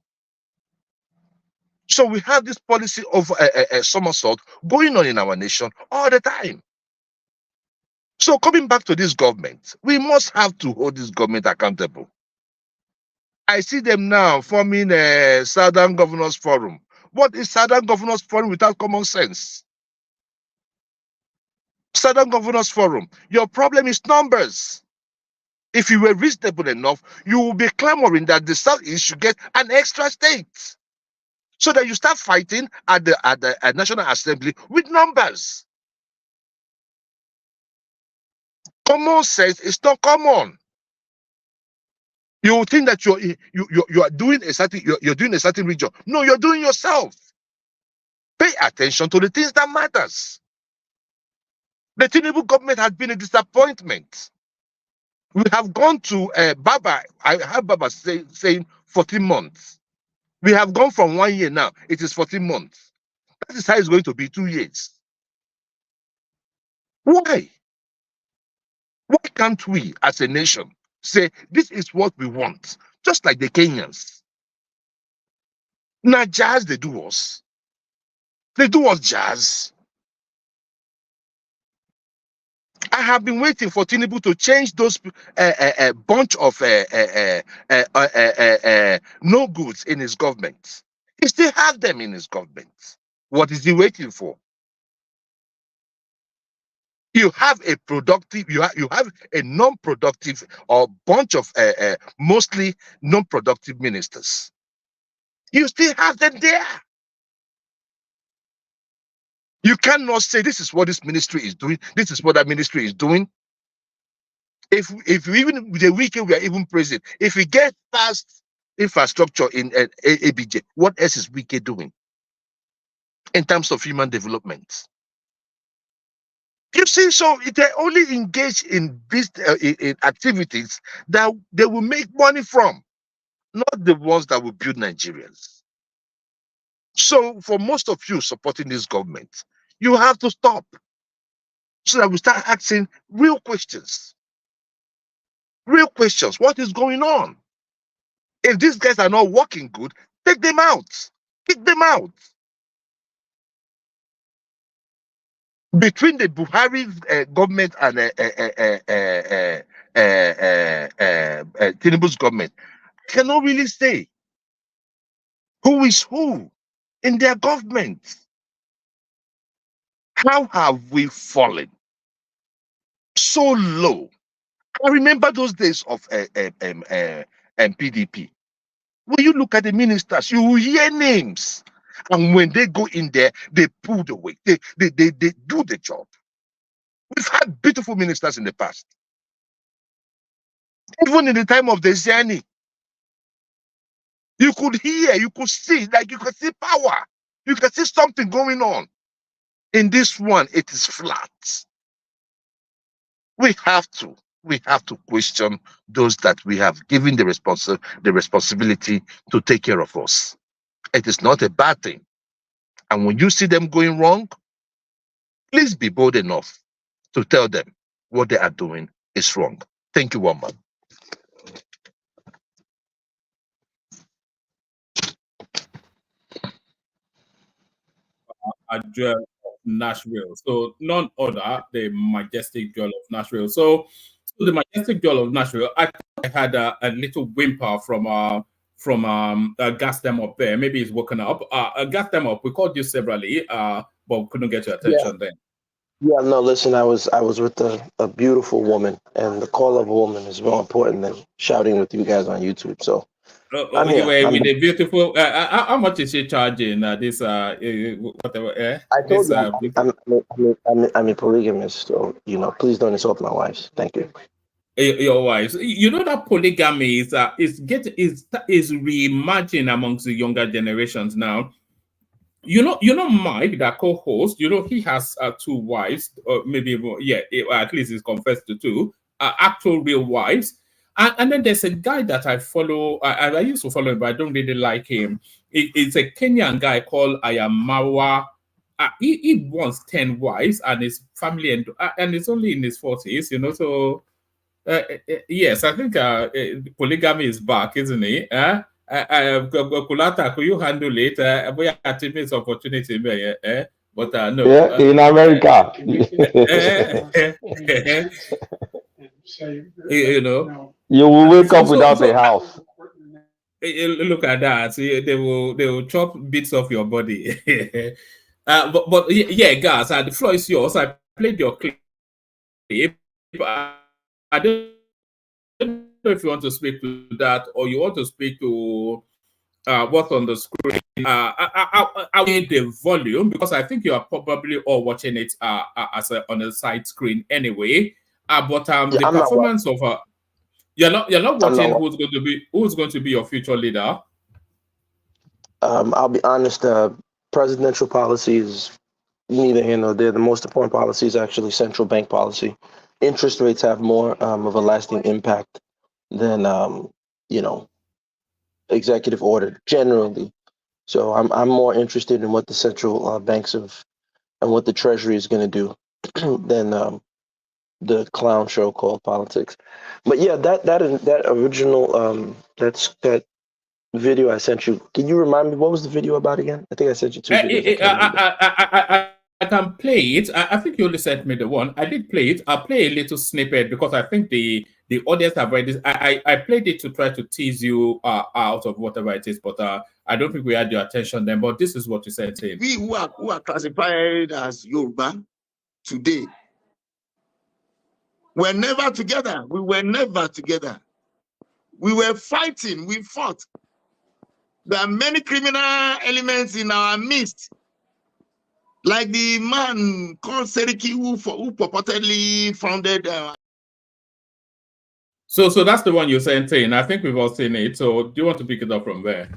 So we have this policy of a somersault going on in our nation all the time. So coming back to this government, we must have to hold this government accountable. I see them now forming a Southern Governors Forum. What is Southern Governors Forum without common sense? Southern Governors Forum, your problem is numbers. If you were reasonable enough, you will be clamoring that the Southeast should get an extra state, so that you start fighting at the National Assembly with numbers. Common sense is not common. You think that you are doing a certain you're doing a certain region. No, you're doing yourself. Pay attention to the things that matters. The Tinubu government has been a disappointment. We have gone to Baba. I have Baba saying 14 months. We have gone from 1 year now. It is 14 months. That is how it's going to be 2 years. Why? Why can't we, as a nation, say this is what we want? Just like the Kenyans. Now, jazz, they do us. They do us jazz. I have been waiting for Tinubu to change those bunch of no goods in his government. He still has them in his government. What is he waiting for? You have a productive, you have a non-productive or bunch of mostly non-productive ministers. You still have them there. You cannot say this is what this ministry is doing. This is what that ministry is doing. If even the weekend we are even praising, if we get fast infrastructure in ABJ, what else is Wike doing in terms of human development? You see, so they only engage in this in activities that they will make money from, not the ones that will build Nigerians. So for most of you supporting this government, you have to stop so that we start asking real questions. Real questions. What is going on? If these guys are not working good, take them out. Kick them out. Between the Buhari government and Tinubu's government, I cannot really say who is who in their government. How have we fallen so low? I remember those days of PDP. When you look at the ministers, you will hear names. And when they go in there, they pull the weight. They do the job. We've had beautiful ministers in the past. Even in the time of the Ziani, you could hear, you could see, like you could see power. You could see something going on. In this one, it is flat. We have to question those that we have given the responsibility to take care of us. It is not a bad thing. And when you see them going wrong, please be bold enough to tell them what they are doing is wrong. Thank you, one man. A jewel of Nashville. So none other, the majestic jewel of Nashville. So the majestic jewel of Nashville, I had a little whimper from gas them up there. Maybe it's woken up. Gas them up. We called you severally, but we couldn't get your attention then. Yeah, no, listen, I was with a beautiful woman, and the call of a woman is more important than shouting with you guys on YouTube. So I'm you here. were with a beautiful. How much is she charging? This whatever. I told you I'm a polygamist, so please don't insult my wives. Thank you. Your wives. You know that polygamy is reimagined amongst the younger generations now. You know Mike, that co-host, he has 2 wives, or maybe more, at least he's confessed to 2 actual real wives. And then there's a guy that I follow. I used to follow him, but I don't really like him. It's a Kenyan guy called Ayamawa. He wants 10 wives, and his family, and it's only in his 40s, so yes, I think polygamy is back, isn't it? Kulata, could you handle it? We are taking this opportunity, but no. Yeah, in America. You will wake up without a house. Look at that. See, they will chop bits of your body. But yeah, guys, the floor is yours. I played your clip. I don't know if you want to speak to that, or you want to speak to what's on the screen. I'll need the volume, because I think you are probably all watching it on a side screen anyway. But the performance of You're not watching who's going to be your future leader. I'll be honest. Presidential policy is neither here nor there. The most important policy is actually central bank policy. Interest rates have more of a lasting impact than executive order generally. So I'm more interested in what the central banks and what the Treasury is going to do than the clown show called politics. But yeah, that original that video I sent you. Can you remind me what was the video about again? I think I sent you two videos. I can play it. I think you only sent me the one. I did play it. I'll play a little snippet because I think the audience have read this. I played it to try to tease you out of whatever it is, but I don't think we had your attention then. But this is what you said. We who are classified as Yoruba today, we're never together. We were never together. We were fighting. We fought. There are many criminal elements in our midst. Like the man called Seriki who purportedly founded. So that's the one you sent in. I think we've all seen it. So do you want to pick it up from there?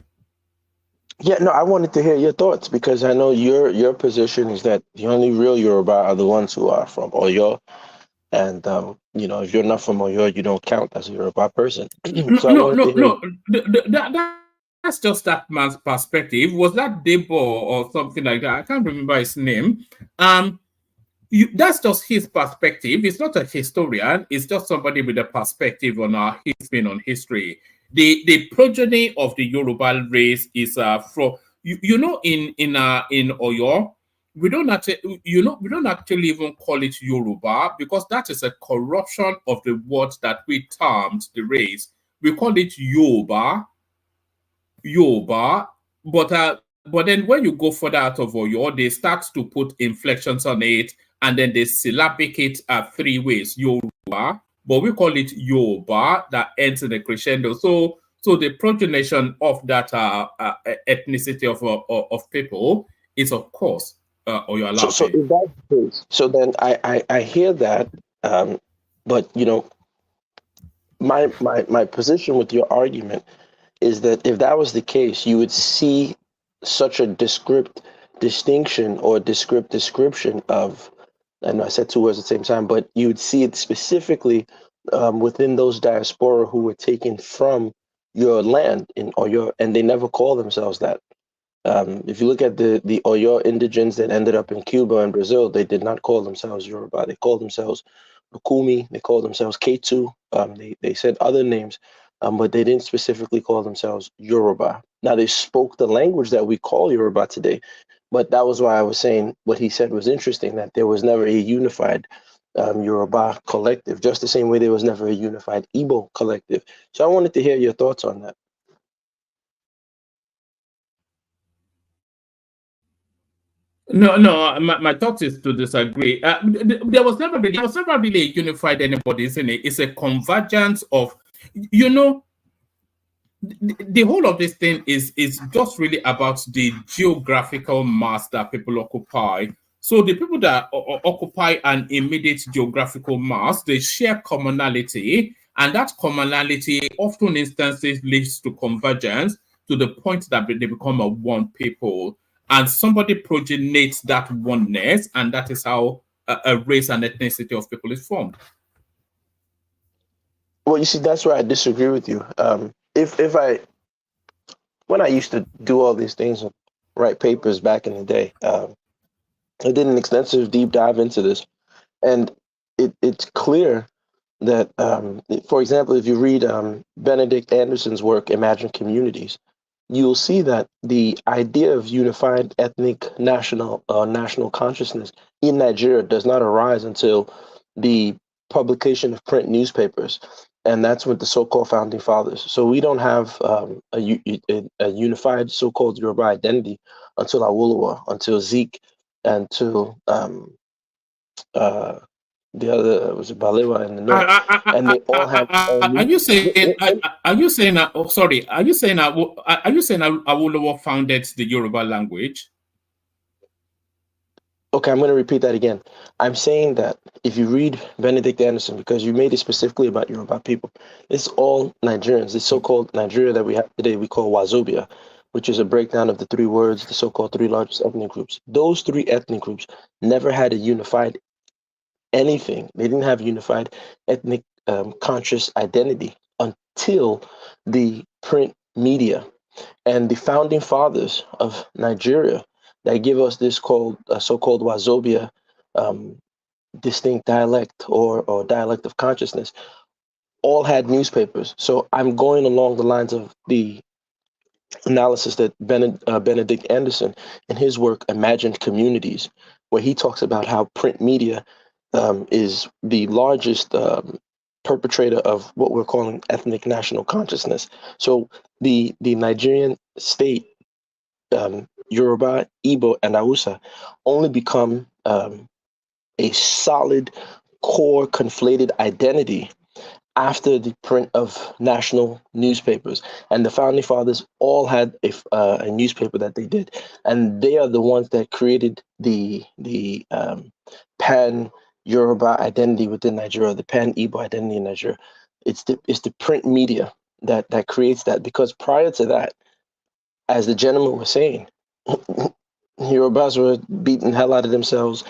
Yeah, no, I wanted to hear your thoughts because I know your position is that the only real Yoruba are the ones who are from Oyo. And, if you're not from Oyo, you don't count as a Yoruba person. That's just that man's perspective. Was that Debo or something like that? I can't remember his name. That's just his perspective. It's not a historian. It's just somebody with a perspective on our history on history. The progeny of the Yoruba race is from in Oyo. We don't actually even call it Yoruba because that is a corruption of the word that we termed the race. We call it Yoruba, but then when you go further out of Oyo, they start to put inflections on it, and then they syllabic it 3 ways, Yoruba, but we call it Yoruba that ends in a crescendo. So the progenation of that ethnicity of people is, of course, Oyo Alaafin. So in that case, so then I hear that, but my position with your argument is that if that was the case, you would see such a descript distinction or description of, and I said 2 words at the same time, but you would see it specifically within those diaspora who were taken from your land and they never call themselves that. If you look at the Oyo indigents that ended up in Cuba and Brazil, they did not call themselves Yoruba. They called themselves Lukumi. They called themselves Ketu. They said other names, but they didn't specifically call themselves Yoruba. Now, they spoke the language that we call Yoruba today, but that was why I was saying what he said was interesting, that there was never a unified Yoruba collective, just the same way there was never a unified Igbo collective. So I wanted to hear your thoughts on that. No. My thought is to disagree. There was never really a unified anybody, isn't it? It's a convergence of, the whole of this thing is just really about the geographical mass that people occupy. So the people that occupy an immediate geographical mass, they share commonality, and that commonality often instances leads to convergence to the point that they become a one people. And somebody progenites that oneness, and that is how a race and ethnicity of people is formed. Well, you see, that's where I disagree with you. When I used to do all these things, write papers back in the day, I did an extensive deep dive into this, and it's clear that, for example, if you read Benedict Anderson's work, Imagine Communities, you'll see that the idea of unified ethnic national consciousness in Nigeria does not arise until the publication of print newspapers, and that's with the so-called founding fathers. So we don't have a unified so-called Yoruba identity until Awolowo, until Zeke, until the other was Balewa in the north, and they all have. Are you saying Awolowo founded the Yoruba language? Okay, I'm going to repeat that again. I'm saying that if you read Benedict Anderson, because you made it specifically about Yoruba people, it's all Nigerians. The so-called Nigeria that we have today, we call Wazobia, which is a breakdown of the three words, the so-called three largest ethnic groups. Those three ethnic groups never had a unified anything. They didn't have unified ethnic conscious identity until the print media and the founding fathers of Nigeria that give us this so-called Wazobia distinct dialect or dialect of consciousness all had newspapers. So I'm going along the lines of the analysis that Benedict Anderson in his work Imagined Communities, where he talks about how print media is the largest perpetrator of what we're calling ethnic national consciousness. So the Nigerian state, Yoruba, Igbo, and Hausa only become a solid core conflated identity after the print of national newspapers. And the founding fathers all had a newspaper that they did, and they are the ones that created the pan Yoruba identity within Nigeria, the pan Igbo identity in Nigeria. It's the print media that creates that, because prior to that, as the gentleman was saying, Yorubas were beating the hell out of themselves,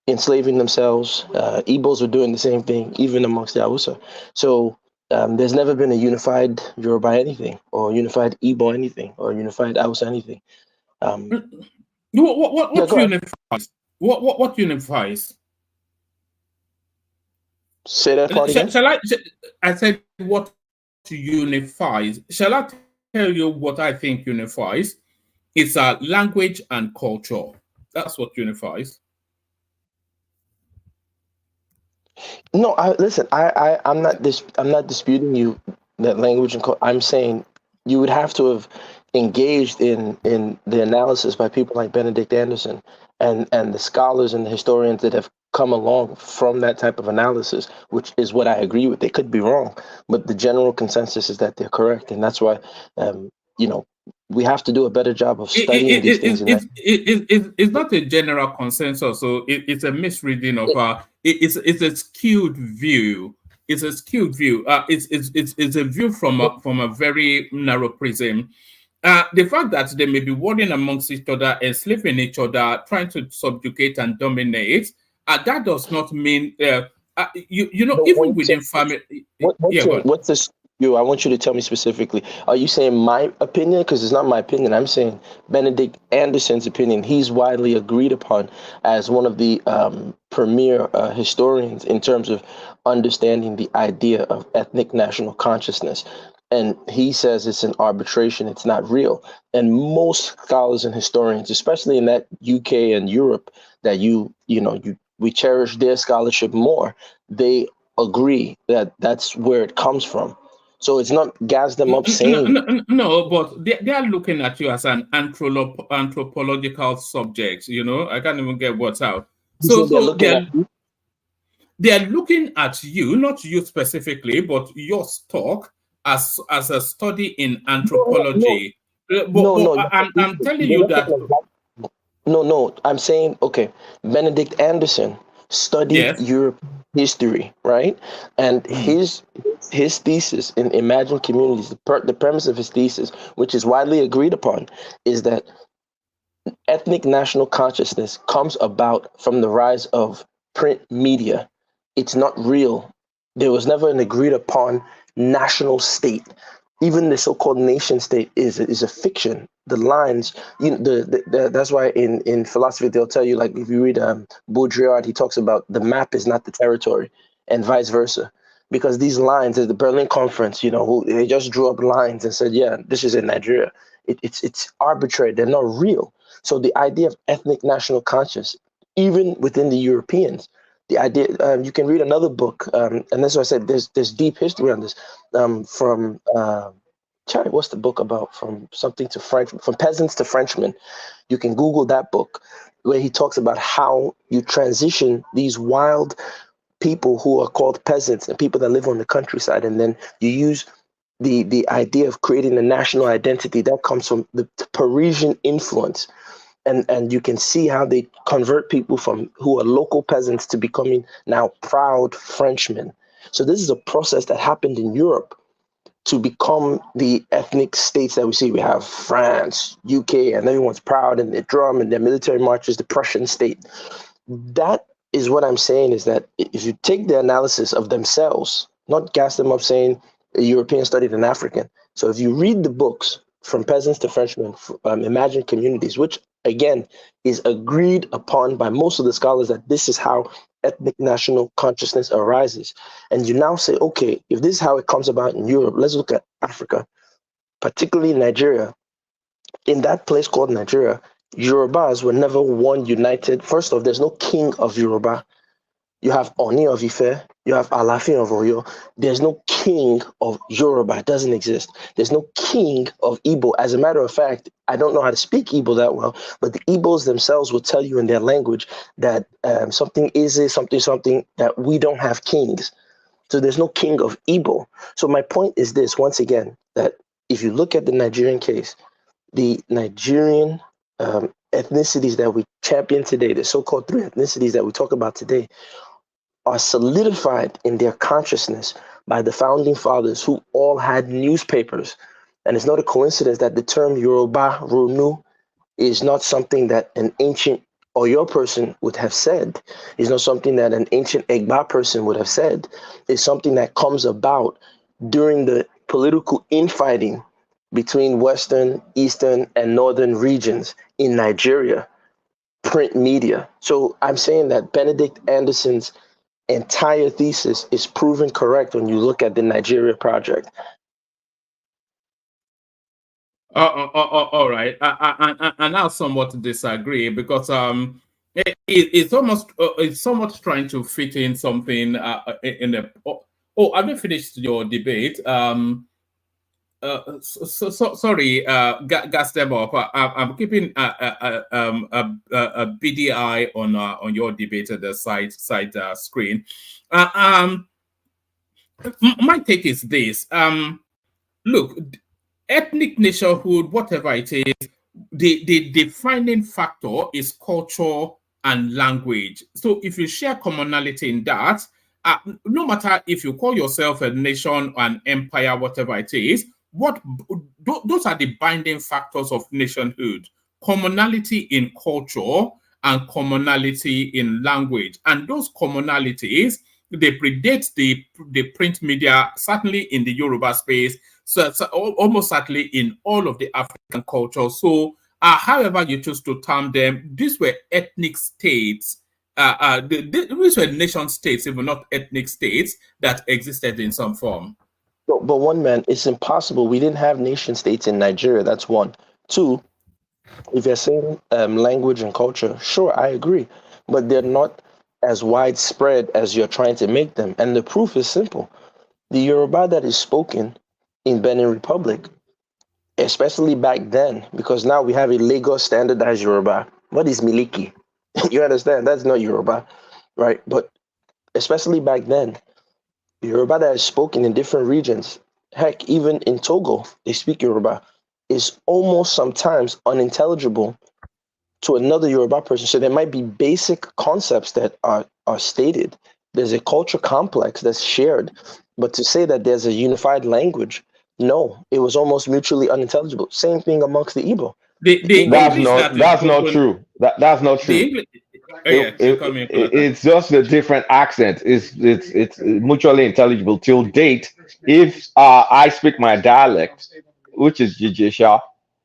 enslaving themselves. Igbos were doing the same thing, even amongst the Hausa. So there's never been a unified Yoruba anything, or unified Igbo anything, or unified Hausa anything. What unifies? What unifies? Say that part again. I said what unifies. Shall I tell you what I think unifies? It's language and culture. That's what unifies. No, I'm not disputing you that language and culture. I'm saying you would have to have engaged in the analysis by people like Benedict Anderson and the scholars and the historians that have come along from that type of analysis, which is what I agree with. They could be wrong, but the general consensus is that they're correct, and that's why we have to do a better job of studying these things. It's not a general consensus, so it's a misreading of it's a skewed view. It's a skewed view. It's a view from a very narrow prism. The fact that they may be warring amongst each other, enslaving each other, trying to subjugate and dominate, that does not mean even within family. What's this? I want you to tell me specifically. Are you saying my opinion? Because it's not my opinion. I'm saying Benedict Anderson's opinion. He's widely agreed upon as one of the premier historians in terms of understanding the idea of ethnic national consciousness. And he says it's an arbitration. It's not real. And most scholars and historians, especially in that UK and Europe, that we cherish their scholarship more, they agree that that's where it comes from. So it's not gas them up saying no, but they are looking at you as an anthropological subject. I can't even get what's out. So they are looking at you, not you specifically, but your stock as a study in anthropology. I'm telling you that. No, I'm saying, okay, Benedict Anderson studied Europe history, right? And his thesis in Imagined Communities, the premise of his thesis, which is widely agreed upon, is that ethnic national consciousness comes about from the rise of print media. It's not real. There was never an agreed upon national state. Even the so-called nation state is a fiction. The lines, that's why in philosophy they'll tell you, like if you read Baudrillard, he talks about the map is not the territory, and vice versa, because these lines, at the Berlin Conference, they just drew up lines and said, yeah, this is in Nigeria. It's arbitrary. They're not real. So the idea of ethnic national conscience, even within the Europeans, the idea, you can read another book, and that's why I said there's deep history on this, from what's the book about? From something to French, from peasants to Frenchmen. You can Google that book, where he talks about how you transition these wild people who are called peasants and people that live on the countryside, and then you use the idea of creating a national identity that comes from the Parisian influence. and you can see how they convert people from who are local peasants to becoming now proud Frenchmen. So this is a process that happened in Europe to become the ethnic states that we see. We have France, UK, and everyone's proud and their drum and their military marches, the Prussian state. That is what I'm saying, is that if you take the analysis of themselves, not gas them up saying a European studied an African. So if you read the books From Peasants to Frenchmen, Imagined Communities, which again is agreed upon by most of the scholars that this is how ethnic national consciousness arises. And you now say, okay, if this is how it comes about in Europe, let's look at Africa, particularly Nigeria. In that place called Nigeria, Yorubas were never one united. First off, there's no king of Yoruba. You have Oni of Ife, you have Alafin of Oyo. There's no king of Yoruba. It doesn't exist. There's no king of Igbo. As a matter of fact, I don't know how to speak Igbo that well, but the Igbos themselves will tell you in their language that something is something that we don't have kings. So there's no king of Igbo. So my point is this, once again, that if you look at the Nigerian case, the Nigerian ethnicities that we champion today, the so-called three ethnicities that we talk about today, are solidified in their consciousness by the founding fathers who all had newspapers. And it's not a coincidence that the term Yoruba Ronu is not something that an ancient Oyo person would have said. It's not something that an ancient Egba person would have said. It's something that comes about during the political infighting between Western, Eastern, and Northern regions in Nigeria, print media. So I'm saying that Benedict Anderson's entire thesis is proven correct when you look at the Nigeria project. All right. I now somewhat disagree because it's almost it's somewhat trying to fit in something in the. Oh, have you finished your debate? Sorry, gas them up. I'm keeping a beady eye on your debate at the side screen. My take is this. Look, ethnic nationhood, whatever it is, the defining factor is culture and language. So if you share commonality in that, no matter if you call yourself a nation, an empire, whatever it is, those are the binding factors of nationhood: commonality in culture and commonality in language. And those commonalities, they predate the print media, certainly in the Yoruba space, so almost certainly in all of the African cultures. So however you choose to term them, these were ethnic states. These were nation states, even not ethnic states, that existed in some form. But one man, it's impossible. We didn't have nation states in Nigeria. That's one. Two, if you're saying language and culture, sure, I agree. But they're not as widespread as you're trying to make them. And the proof is simple. The Yoruba that is spoken in Benin Republic, especially back then, because now we have a Lagos standardized Yoruba. What is Miliki? You understand? That's not Yoruba, right? But especially back then, Yoruba that is spoken in different regions, heck, even in Togo, they speak Yoruba, is almost sometimes unintelligible to another Yoruba person. So there might be basic concepts that are stated. There's a culture complex that's shared, but to say that there's a unified language, no, it was almost mutually unintelligible. Same thing amongst the Igbo. That's not true. That's not true. It's just a different accent. It's mutually intelligible till date. If I speak my dialect, which is Jijisha,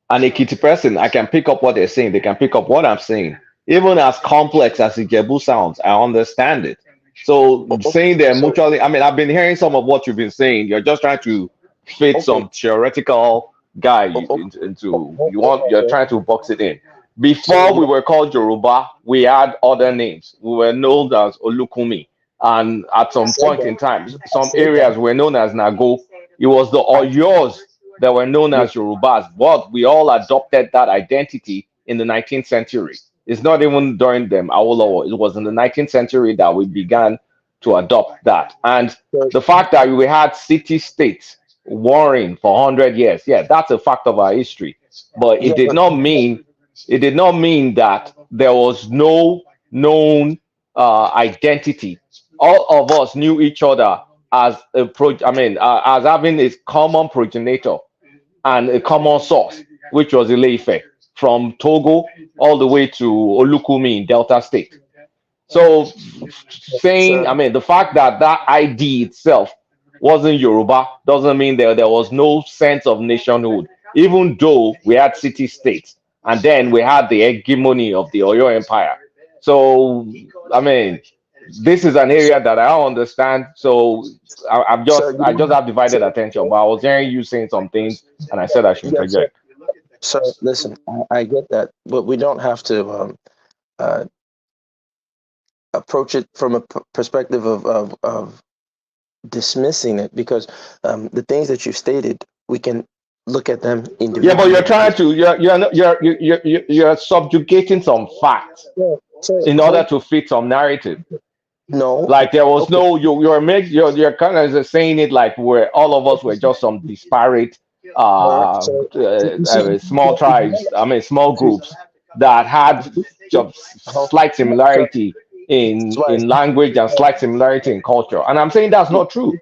and a Kitty person, I can pick up what they're saying. They can pick up what I'm saying. Even as complex as Ijebu sounds, I understand it. So saying they're mutually, I mean, I've been hearing some of what you've been saying. You're just trying to fit some theoretical guy into you're trying to box it in. Before we were called Yoruba, we had other names. We were known as Olukumi. And at some point in time, some areas were known as Nago. It was the Oyos that were known as Yorubas, but we all adopted that identity in the 19th century. It's not even during them, Awolowo. It was in the 19th century that we began to adopt that. And the fact that we had city-states warring for 100 years, yeah, that's a fact of our history. But it did not mean It did not mean that there was no known identity. All of us knew each other as as having a common progenitor and a common source, which was Ile-Ife, from Togo all the way to Olukumi in Delta State. So saying, the fact that that ID itself wasn't Yoruba doesn't mean that there was no sense of nationhood, even though we had city states and then we had the hegemony of the Oyo Empire. So, this is an area that I don't understand. So I just have divided attention. But I was hearing you saying some things, and I said I should interject. So listen, I get that, but we don't have to approach it from a perspective of dismissing it, because the things that you stated, we can look at them individually. Yeah, but you're trying to you're subjugating some facts in order to fit some narrative. No, like there was no you're kind of saying it like we're all of us were just some disparate small tribes, small groups that had just slight similarity in language and slight similarity in culture. And I'm saying that's not true.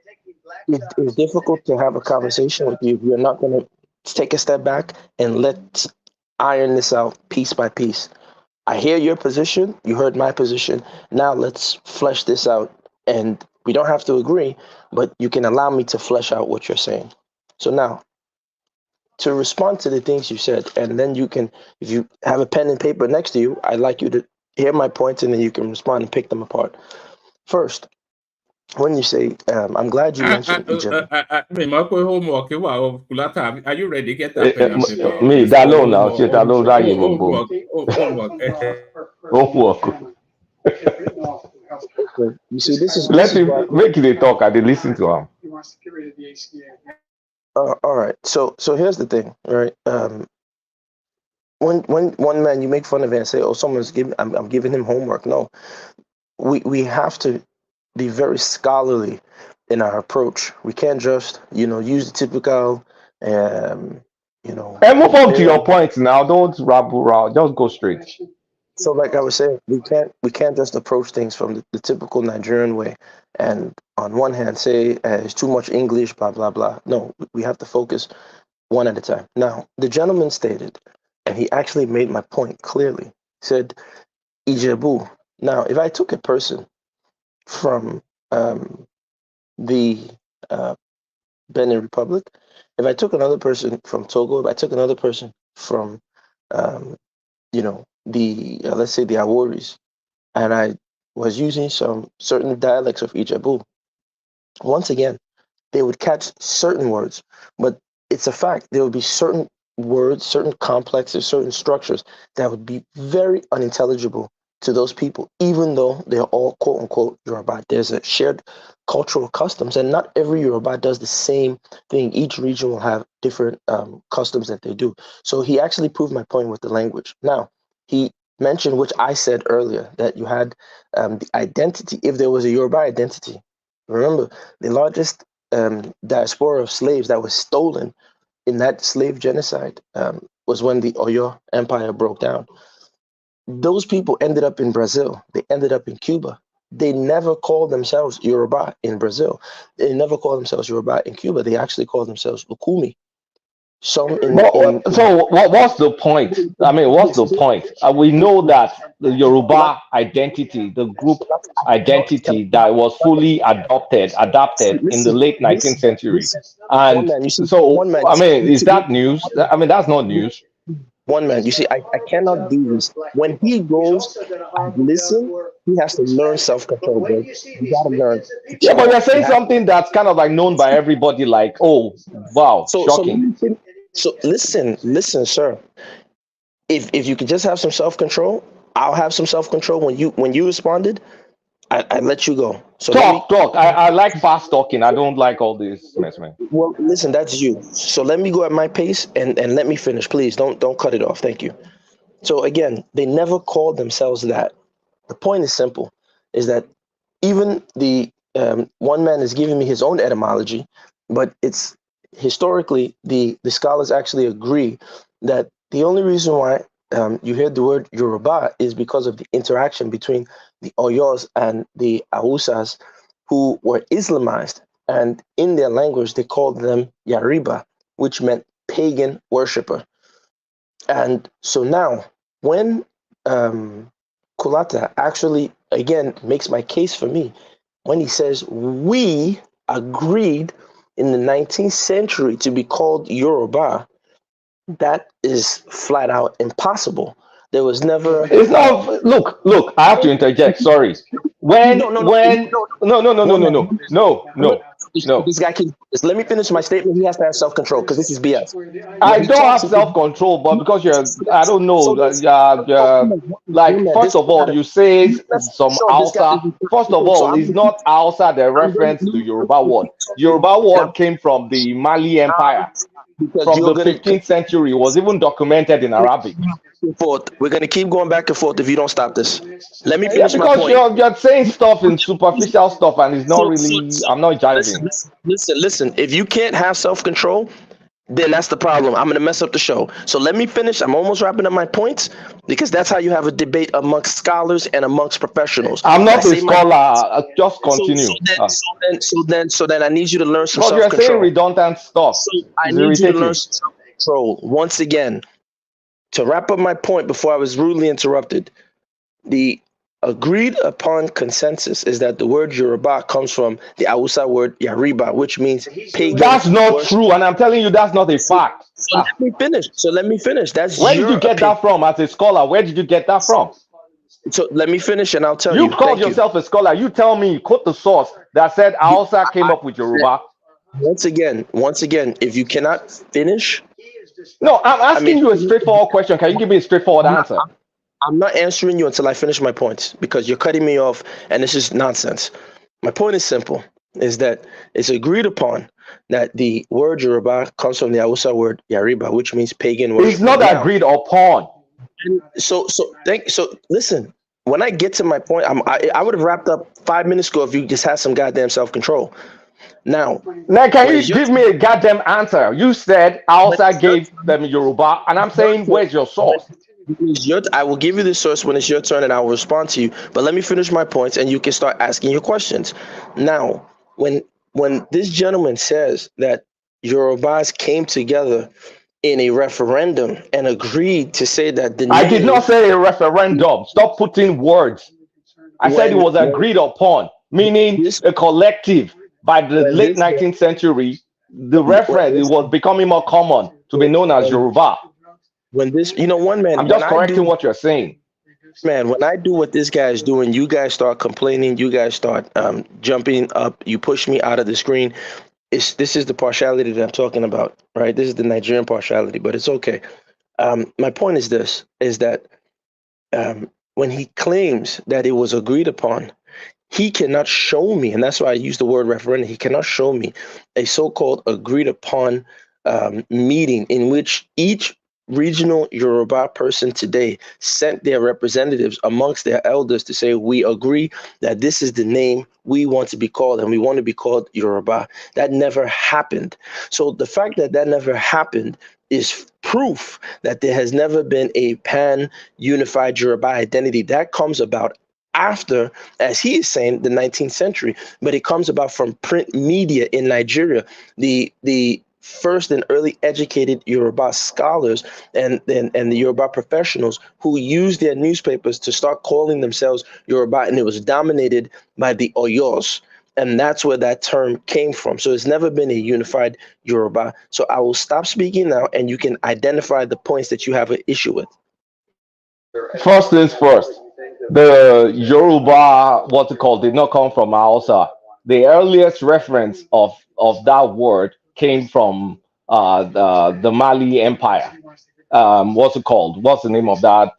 It's difficult to have a conversation with you if you're not going to take a step back and let's iron this out piece by piece. I hear your position. You heard my position. Now let's flesh this out. And we don't have to agree, but you can allow me to flesh out what you're saying. So now, to respond to the things you said, and then you can, if you have a pen and paper next to you, I'd like you to hear my points and then you can respond and pick them apart. First, when you say, I'm glad you mentioned Egypt. Are you ready? Get that pen and paper. Me, that alone now. Shit, I don't write homework. You see, this is. Let him make it a talk. I did listen to him. All right. So here's the thing, right? When one man you make fun of it and say, "Oh, I'm giving him homework." No, we have to be very scholarly in our approach. We can't just use the typical And move on to your points now. Don't rabble around. Just go straight. So, like I was saying, we can't just approach things from the typical Nigerian way, and on one hand say it's too much English, blah blah blah. No, we have to focus one at a time. Now, the gentleman stated, and he actually made my point clearly. He said, Ijebu. Now, if I took a person from the Benin Republic, if I took another person from Togo, if I took another person from let's say the Aworis, and I was using some certain dialects of Ijebu, once again, they would catch certain words, but it's a fact. There would be certain words, certain complexes, certain structures that would be very unintelligible to those people, even though they're all quote unquote Yoruba. There's a shared cultural customs, and not every Yoruba does the same thing. Each region will have different customs that they do. So he actually proved my point with the language. Now, he mentioned, which I said earlier, that you had the identity. If there was a Yoruba identity, remember the largest diaspora of slaves that was stolen in that slave genocide was when the Oyo Empire broke down. Those people ended up in Brazil. They ended up in Cuba. They never called themselves Yoruba in Brazil. They never called themselves Yoruba in Cuba. They actually called themselves Ukumi. So what's the point? What's the point? We know that the Yoruba identity, the group identity that was fully adapted in the late 19th century. And is that news? That's not news. One man, you see, I cannot do this. When he goes, listen, he has to learn self-control, bro. You gotta learn. Yeah, but you're saying something that's kind of like known by everybody, like, oh, wow, shocking. So listen, sir. If you could just have some self-control, I'll have some self-control. When you responded, I let you go. So talk. I like fast talking. I don't like all this mess, man. Well, listen, that's you. So let me go at my pace and let me finish, please. Don't cut it off. Thank you. So again, they never called themselves that. The point is simple: is that even the one man is giving me his own etymology, but it's historically the scholars actually agree that the only reason why you hear the word Yoruba is because of the interaction between the Oyos and the Hausas, who were Islamized, and in their language they called them Yariba, which meant pagan worshiper. And so now, when Kulata actually again makes my case for me, when he says we agreed in the 19th century to be called Yoruba, that is flat out impossible. There was never. It's not. Look. I have to interject. Sorry. No. This guy can. Let me finish my statement. He has to have self-control because this is BS. I don't have self-control, but because you're, I don't know, like, first of all, you say some Hausa. First of all, it's not Hausa the reference to Yoruba word. Yoruba word came from the Mali Empire. From the 15th century, it was even documented in Arabic. We're going to keep going back and forth if you don't stop this. Let me finish my point. Because you're saying stuff in superficial stuff, and it's not really. I'm not judging. Listen. If you can't have self-control, then that's the problem. I'm going to mess up the show. So let me finish. I'm almost wrapping up my points because that's how you have a debate amongst scholars and amongst professionals. I'm not a scholar. Just continue. So then I need you to learn some self-control. You're saying redundant stuff. So I need you to learn some self-control. Once again, to wrap up my point before I was rudely interrupted, the agreed upon consensus is that the word Yoruba comes from the Hausa word Yariba, which means pagan. That's not true, and I'm telling you that's not a fact. So let me finish. That's where did you get that from as a scholar? Where did you get that from? So let me finish and I'll tell you. You called yourself a scholar. You tell me, quote the source that said Hausa came up with Yoruba. Once again, if you cannot finish. No, I'm asking you a straightforward question. Can you give me a straightforward answer? I'm not answering you until I finish my points because you're cutting me off and this is nonsense. My point is simple, is that it's agreed upon that the word Yoruba comes from the Hausa word Yariba, which means pagan worship. It's not agreed upon. So listen, when I get to my point, I would have wrapped up 5 minutes ago if you just had some goddamn self-control. Now, can you give me a goddamn answer? You said Hausa gave them Yoruba, and I'm saying, where's your source? I will give you the source when it's your turn, and I will respond to you. But let me finish my points, and you can start asking your questions. Now, when this gentleman says that Yorubas came together in a referendum and agreed to say that the I did not say a referendum. Stop putting words. I said it was agreed upon, meaning a collective. By the late 19th century, the reference it was becoming more common to be known as Yoruba. When this, one man. I'm just correcting what you're saying. Man, when I do what this guy is doing, you guys start complaining. You guys start jumping up. You push me out of the screen. This is the partiality that I'm talking about, right? This is the Nigerian partiality, but it's okay. My point is this: is that when he claims that it was agreed upon, he cannot show me, and that's why I use the word referendum. He cannot show me a so-called agreed upon meeting in which each regional Yoruba person today sent their representatives amongst their elders to say, we agree that this is the name we want to be called, and we want to be called Yoruba. That never happened. So the fact that that never happened is proof that there has never been a pan-unified Yoruba identity. That comes about after, as he is saying, the 19th century, but it comes about from print media in Nigeria. The first and early educated Yoruba scholars and the Yoruba professionals who used their newspapers to start calling themselves Yoruba, and it was dominated by the Oyos. And that's where that term came from. So it's never been a unified Yoruba. So I will stop speaking now, and you can identify the points that you have an issue with. First things first. The Yoruba, what's it called, did not come from Hausa. The earliest reference of that word came from the Mali Empire. What's it called? What's the name of that?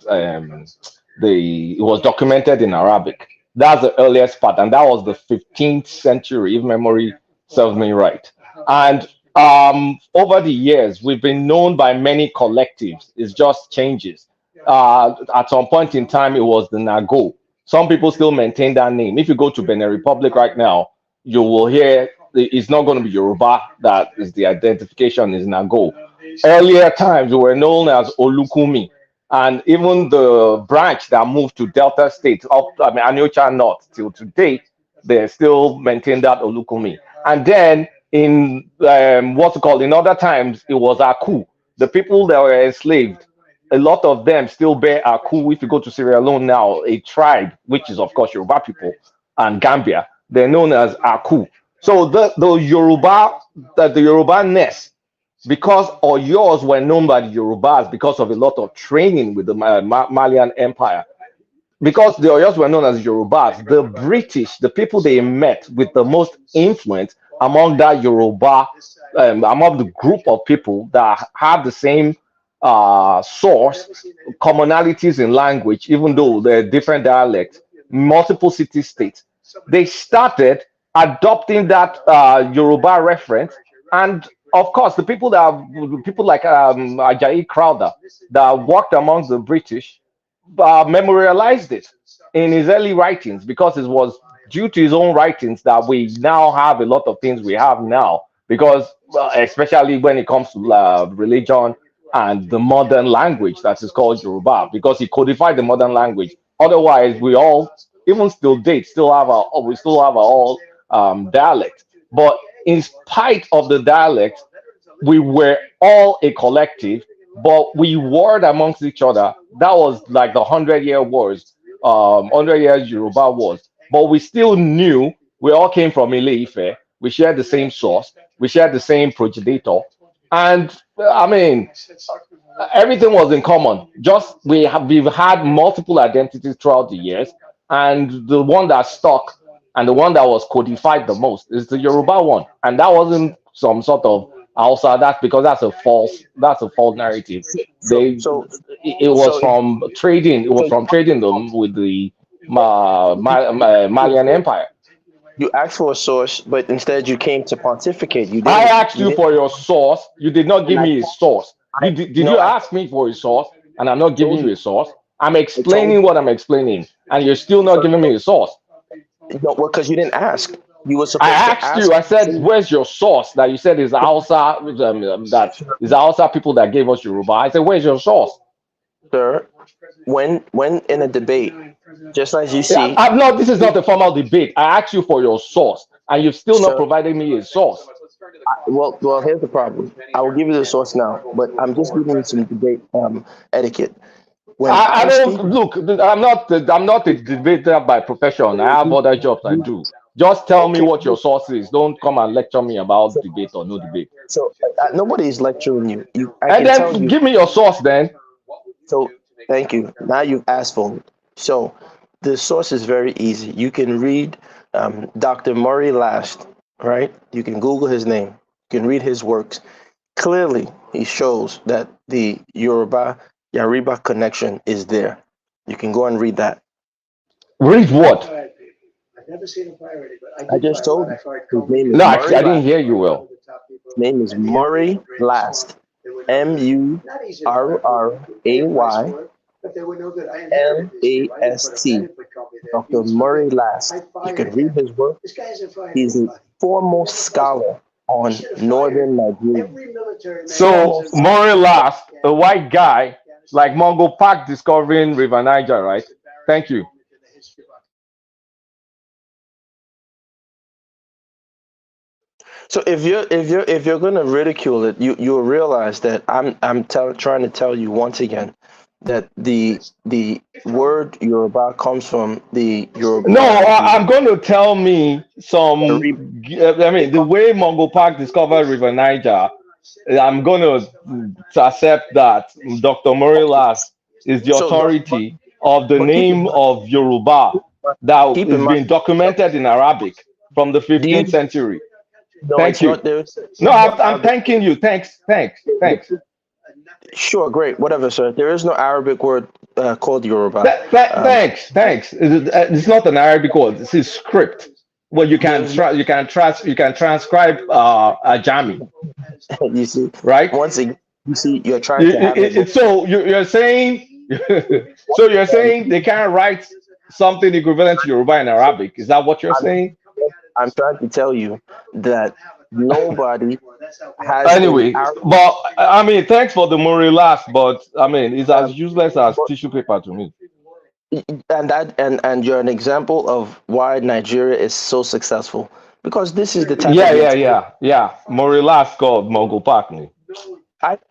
It was documented in Arabic. That's the earliest part, and that was the 15th century, if memory serves me right. And over the years, we've been known by many collectives. It's just changes. At some point in time, it was the Nago. Some people still maintain that name. If you go to Benin Republic right now, you will hear it's not going to be Yoruba. That is the identification is Nago. Earlier times, we were known as Olukumi. And even the branch that moved to Delta State, up, Aniocha North, till today, they still maintain that Olukumi. And then in what's it called? In other times, it was Aku. The people that were enslaved, a lot of them still bear Aku. If you go to Sierra Leone now, a tribe, which is of course Yoruba people, and Gambia, they're known as Aku. So the Yoruba nest, because Oyos were known by the Yorubas because of a lot of training with the Malian Empire. Because the Oyos were known as Yorubas, the British, the people they met with the most influence among that Yoruba, among the group of people that have the same source, commonalities in language, even though they're different dialects, multiple city-states, they started adopting that Yoruba reference. And of course, the people like Ajayi Crowther that worked among the British memorialized it in his early writings, because it was due to his own writings that we now have a lot of things we have now, because especially when it comes to religion and the modern language that is called Yoruba, because he codified the modern language. Otherwise, we all, even still date, still have our all dialect. But in spite of the dialect, we were all a collective, but we warred amongst each other. That was like the 100-year wars, 100 years Yoruba wars. But we still knew we all came from Ile-Ife. We shared the same source. We shared the same progenitor. And I mean, everything was in common. Just we've had multiple identities throughout the years, and the one that stuck and the one that was codified the most is the Yoruba one. And that wasn't some sort of Hausa. That's because that's a false narrative. It was from trading. It was from trading them with the Malian Empire. You asked for a source, but instead you came to pontificate. I asked you for your source. You did not give me a source. Did you ask me for a source? And I'm not giving you a source. I'm explaining what I'm explaining, and you're still not giving me a source. No, well, because you didn't ask. You were supposed I asked you. I said, "Where's your source?" That you said is Hausa. That is Hausa people that gave us Yoruba. I said, "Where's your source?" Sir, when in a debate, just as you see, I'm not. This is not a formal debate. I asked you for your source, and you've still not provided me a source. Well, here's the problem. I will give you the source now, but I'm just giving you some debate etiquette. I don't look. I'm not a debater by profession. I have other jobs I do. Just tell me what your source is. Don't come and lecture me about debate or no debate. So nobody is lecturing you. And then give me your source then. So thank you. Now you've asked for it. So the source is very easy. You can read Dr. Murray Last, right? You can Google his name. You can read his works. Clearly, he shows that the Yoruba connection is there. You can go and read that. Read what? I just told you. His name is no, actually, I didn't hear you well. His name is Murray Last. Murray Dr. Murray Last. You can read his work. He's the foremost scholar on northern Nigeria. So Murray Last, a white guy, like Mongo Park discovering River Niger, right? Thank you. So if you're gonna ridicule it, you'll realize that I'm trying to tell you once again that the word Yoruba comes from the Yoruba. No, I'm going to tell me some. I mean, the way Mongo Park discovered River Niger, I'm going to accept that Dr. Murray Last is the authority of the name of Yoruba that is being documented in Arabic from the 15th century. No, Thank you. No, I'm thanking you. Thanks. Sure, great, whatever, sir. There is no Arabic word called Yoruba. Thanks. It's not an Arabic word. It's a script. Well, you can transcribe Ajami. You see, right? Once again, you see, you're trying to have so you're saying so you're saying they can't write something equivalent to Yoruba in Arabic. Is that what you're saying? I'm trying to tell you that Nobody has Anyway, but I mean, thanks for the moral last, but I mean, it's as useless as tissue paper to me. And you're an example of why Nigeria is so successful, because this is the type Yeah, of yeah, mentality. yeah. Moral last called Mongo Park me.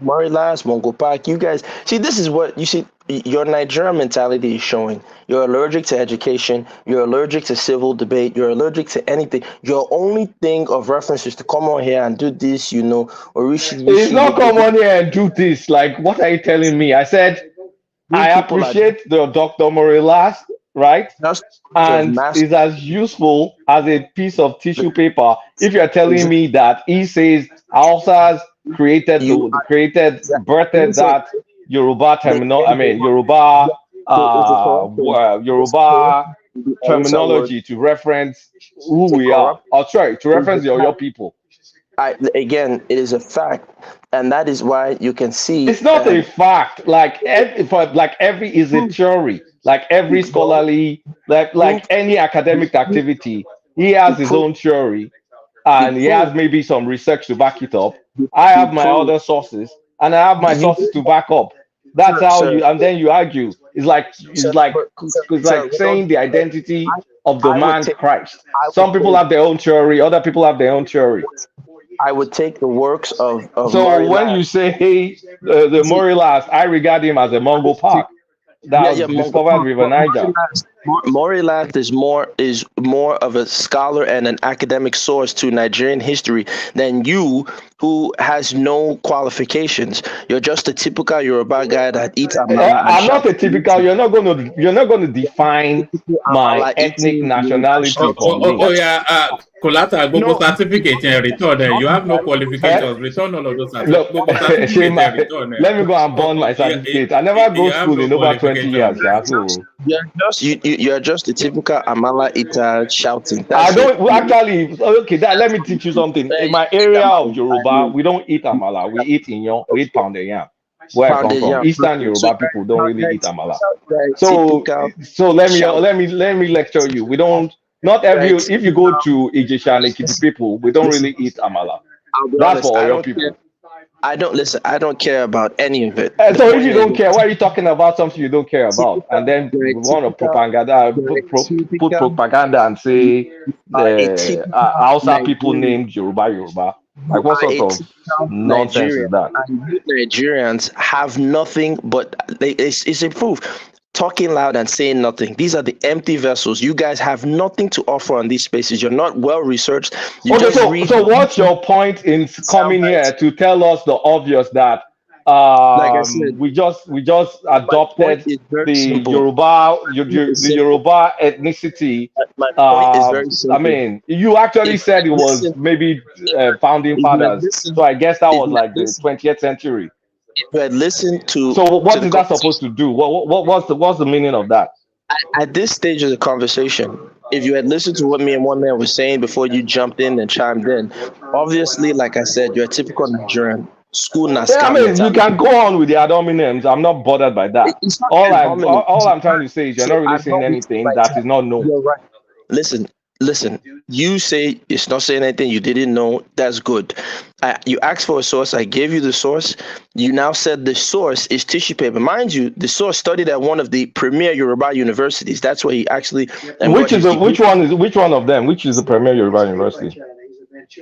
Murray Last, Mongo Park, you guys see. This is what you see. Your Nigerian mentality is showing. You're allergic to education. You're allergic to civil debate. You're allergic to anything. Your only thing of reference is to come on here and do this. Orishi It's not come on here and do this. Like, what are you telling me? I said I appreciate the Dr. Morilas, right? And is as useful as a piece of tissue paper. If you're telling me that he says Hausas birthed that Yoruba terminal, I mean Yoruba Yoruba terminology to reference who we are. Oh, sorry, to reference your people. Again, it is a fact, and that is why you can see it's not a fact. Like every is a theory. Like every scholarly, like any academic activity, he has his own theory, and he has maybe some research to back it up. I have my other sources, and I have my sources to back up. That's how you, and then you argue. It's like saying the identity of the man Christ. Some people have their own theory, other people have their own theory. I would take the works of so when you say the Morilas, I regard him as a Mongo Park that was discovered River Niger. Morilas is more of a scholar and an academic source to Nigerian history than you, who has no qualifications. You're just a typical Yoruba guy that eats amala. I'm not a typical. You're not going to define my ethnic nationality for me. Collateral Google certificate and return. You have no qualifications. Return all of those certificates. Let me go and burn my certificate. I never go school in over 20 years. You're just a typical amala eater shouting. I don't actually. Okay, let me teach you something. In my area of Yoruba, we don't eat amala. We eat inyo. We eat pounded yam. Where I come from, Eastern Yoruba people don't really eat amala. So let me lecture you. We don't. Not every. If you go to Ijesha and Ekiti people, we don't really eat amala. That's for your people. I don't care about any of it. So if you don't care, why are you talking about something you don't care about? And then we want to put propaganda and say Hausa people named Yoruba. Like what sort of nonsense is that? Nigerians have nothing but it's a proof. Talking loud and saying nothing. These are the empty vessels. You guys have nothing to offer on these spaces. You're not well researched. So what's your point in coming here to tell us the obvious that we just adopted the Yoruba ethnicity? I mean, you actually said it was maybe founding fathers. So I guess that was like the 20th century. If you had listened to, so what is that supposed to do? What's the meaning of that? At this stage of the conversation, if you had listened to what me and one man was saying before you jumped in and chimed in, obviously, like I said, you're a typical Nigerian school. I mean, you can go on with the ad hominems. I'm not bothered by that. All I'm trying to say is you're not really saying anything that is not known. You're right. Listen, you say it's not saying anything you didn't know. That's good. You asked for a source. I gave you the source. You now said the source is tissue paper. Mind you, the source studied at one of the premier Yoruba universities. That's where he actually. Which one of them? Which is the premier Yoruba university?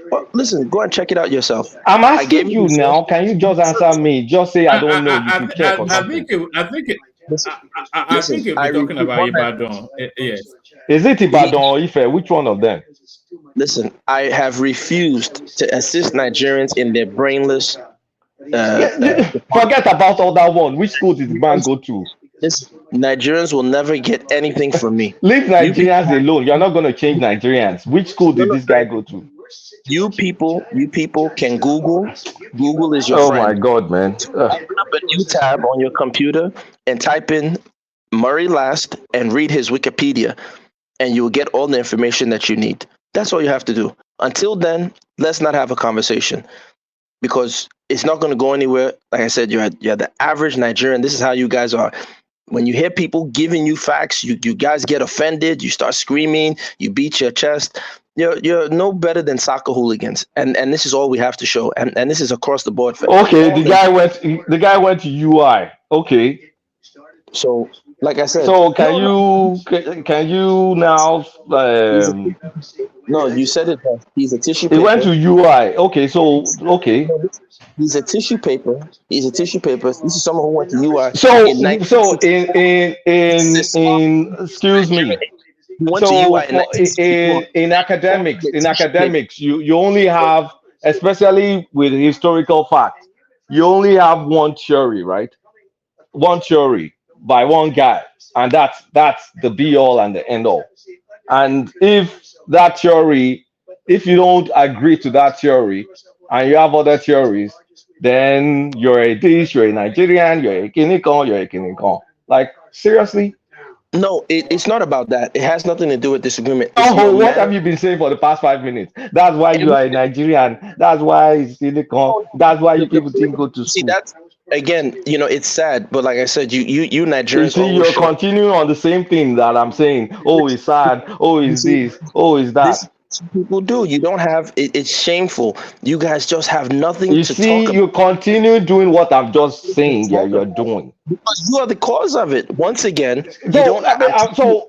Well, listen, go and check it out yourself. I'm asking you now. Can you just answer me? Just say I don't know. You can check or something. I think you're talking about Ibadan. Yes. Is it Ibadan or Ife? Which one of them? Listen, I have refused to assist Nigerians in their brainless. Forget about all that one. Which school did the man go to? Nigerians will never get anything from me. Leave Nigerians alone. You're not going to change Nigerians. Which school did this guy go to? You people can Google. Google is your friend. Oh my God, man. Open up a new tab on your computer and type in Murray Last and read his Wikipedia, and you will get all the information that you need. That's all you have to do. Until then, let's not have a conversation, because it's not going to go anywhere. Like I said, you're the average Nigerian. This is how you guys are. When you hear people giving you facts, you guys get offended. You start screaming. You beat your chest. you're no better than soccer hooligans, and this is all we have to show, and this is across the board for Okay, all the guy went to UI. Okay. So, like I said, So can you now he's a, no, you said it best. He's a tissue it went paper. to UI. Okay, so okay. He's a tissue paper. He's a tissue paper. This is someone who went to UI So in in excuse me. He went to So UI in in academics, you only have, especially with historical facts, you only have one theory, right? One theory by one guy, and that's the be all and the end all. And if that theory, if you don't agree to that theory, and you have other theories, then you're a this, you're a Nigerian, you're a Kinikon, you're a Kinikon. Like seriously. No, it's not about that. It has nothing to do with disagreement. Oh, what have you been saying for the past 5 minutes? That's why you are a Nigerian. That's why it's Silicon. That's why you people didn't go to school. See, that's again, it's sad, but like I said, you Nigerians. You see, you're continuing on the same thing that I'm saying. Oh, it's sad. Oh, it's this. Oh, it's that. People do. You don't have. It's shameful. You guys just have nothing you to see, talk about. You continue doing what I'm just saying. Yeah, you're doing. Because you are the cause of it. Once again, you so,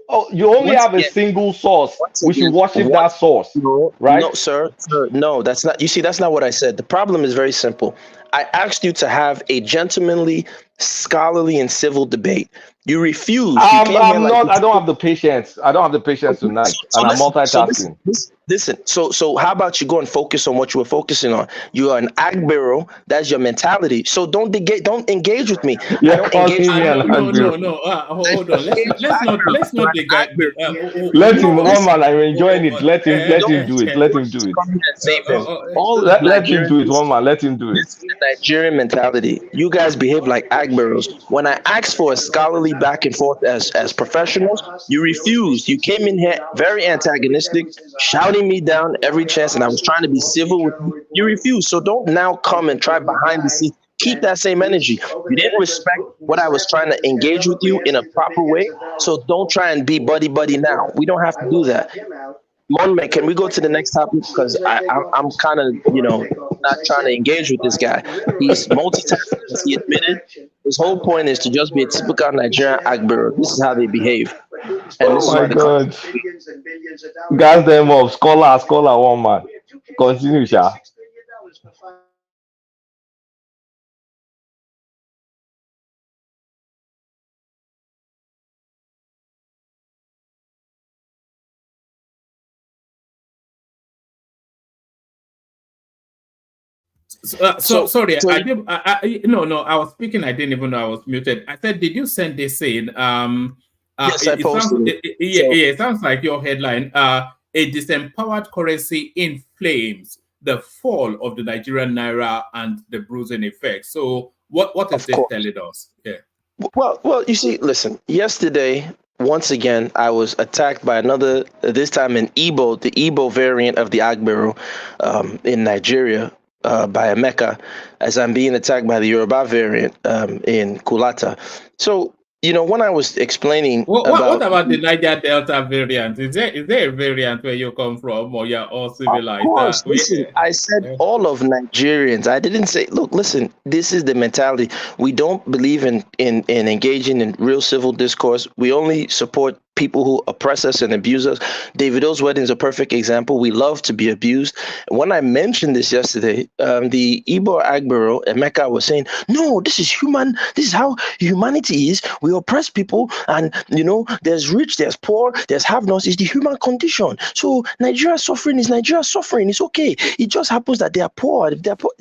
don't. You only have a single source. We should worship that source, right? No, sir. No, that's not. You see, that's not what I said. The problem is very simple. I asked you to have a gentlemanly, scholarly, and civil debate. You refused. I don't have the patience. I don't have the patience tonight, and I'm multitasking. Listen. So how about you go and focus on what you were focusing on? You are an Agbero. That's your mentality. So don't engage with me. Yeah, no. Hold on. Let's not negate. Let him, one man. I'm enjoying it. Let him do it. Let him do it. Let him do it. One man. Let him do it. This is the Nigerian mentality. You guys behave like Agberos. When I asked for a scholarly back and forth as professionals, you refused. You came in here very antagonistic, shouting me down every chance, and I was trying to be civil with you. You refused. So don't now come and try behind the scenes. Keep that same energy. You didn't respect what I was trying to engage with you in a proper way. So don't try and be buddy now. We don't have to do that. Monme, can we go to the next topic? Because I'm kind of, not trying to engage with this guy. He's multitasking, as he admitted. His whole point is to just be a typical Nigerian Agbero. This is how they behave. And this oh my is God. Guys, them up. Scholar, one man. Continue, Sha. Sorry. I was speaking. I didn't even know I was muted. I said, did you send this in? Yes, I posted it sounds like your headline. A disempowered currency inflames the fall of the Nigerian naira and the bruising effect. So, what is this telling us? Yeah. Well, you see, listen. Yesterday, once again, I was attacked by another. This time in Igbo, the Igbo variant of the Agbero, in Nigeria. By Emeka, as I'm being attacked by the Yoruba variant in Kulata. So, when I was explaining what about the Niger Delta variant? Is there a variant where you come from, or you're all civilized? Of course, listen, I said all of Nigerians. I didn't say, look, listen, this is the mentality. We don't believe in engaging in real civil discourse. We only support people who oppress us and abuse us. Davido's wedding is a perfect example. We love to be abused. When I mentioned this yesterday, the Igbo Agbero, Emeka, was saying, no, this is human. This is how humanity is. We oppress people, and there's rich, there's poor, there's have-nots. It's the human condition. So Nigeria's suffering is Nigeria's suffering. It's okay. It just happens that they are poor. If they're poor,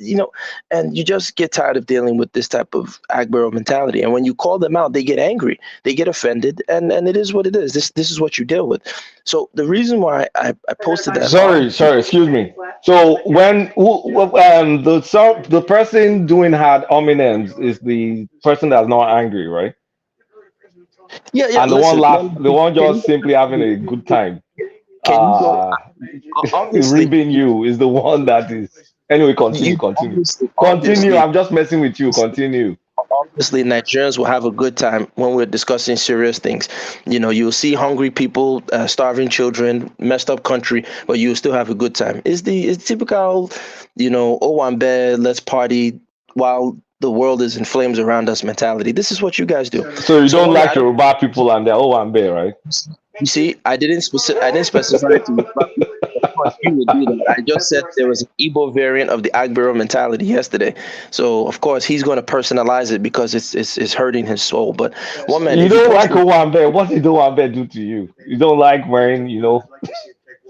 and you just get tired of dealing with this type of Agbero mentality. And when you call them out, they get angry, they get offended, and it is what it is. This is what you deal with. So the reason why I posted that. Sorry, excuse me. So when the person doing hard hominems is the person that's not angry, right? Yeah. And the one just simply having a good time. Ribbing you is the one that is. Anyway, continue. I'm just messing with you. Continue. obviously Nigerians will have a good time when we're discussing serious things. You'll see hungry people, starving children, messed up country, but you'll still have a good time. It's typical, Owambe, let's party while the world is in flames around us mentality. This is what you guys do. So you don't One, like Yoruba people and their Owambe, right? You see, I didn't specify to you, but of course you would do that. I just said there was an Igbo variant of the Agbero mentality yesterday. So of course he's going to personalize it because it's hurting his soul. But one man, You don't like Owambe. What did Owambe do to you? You don't like wearing,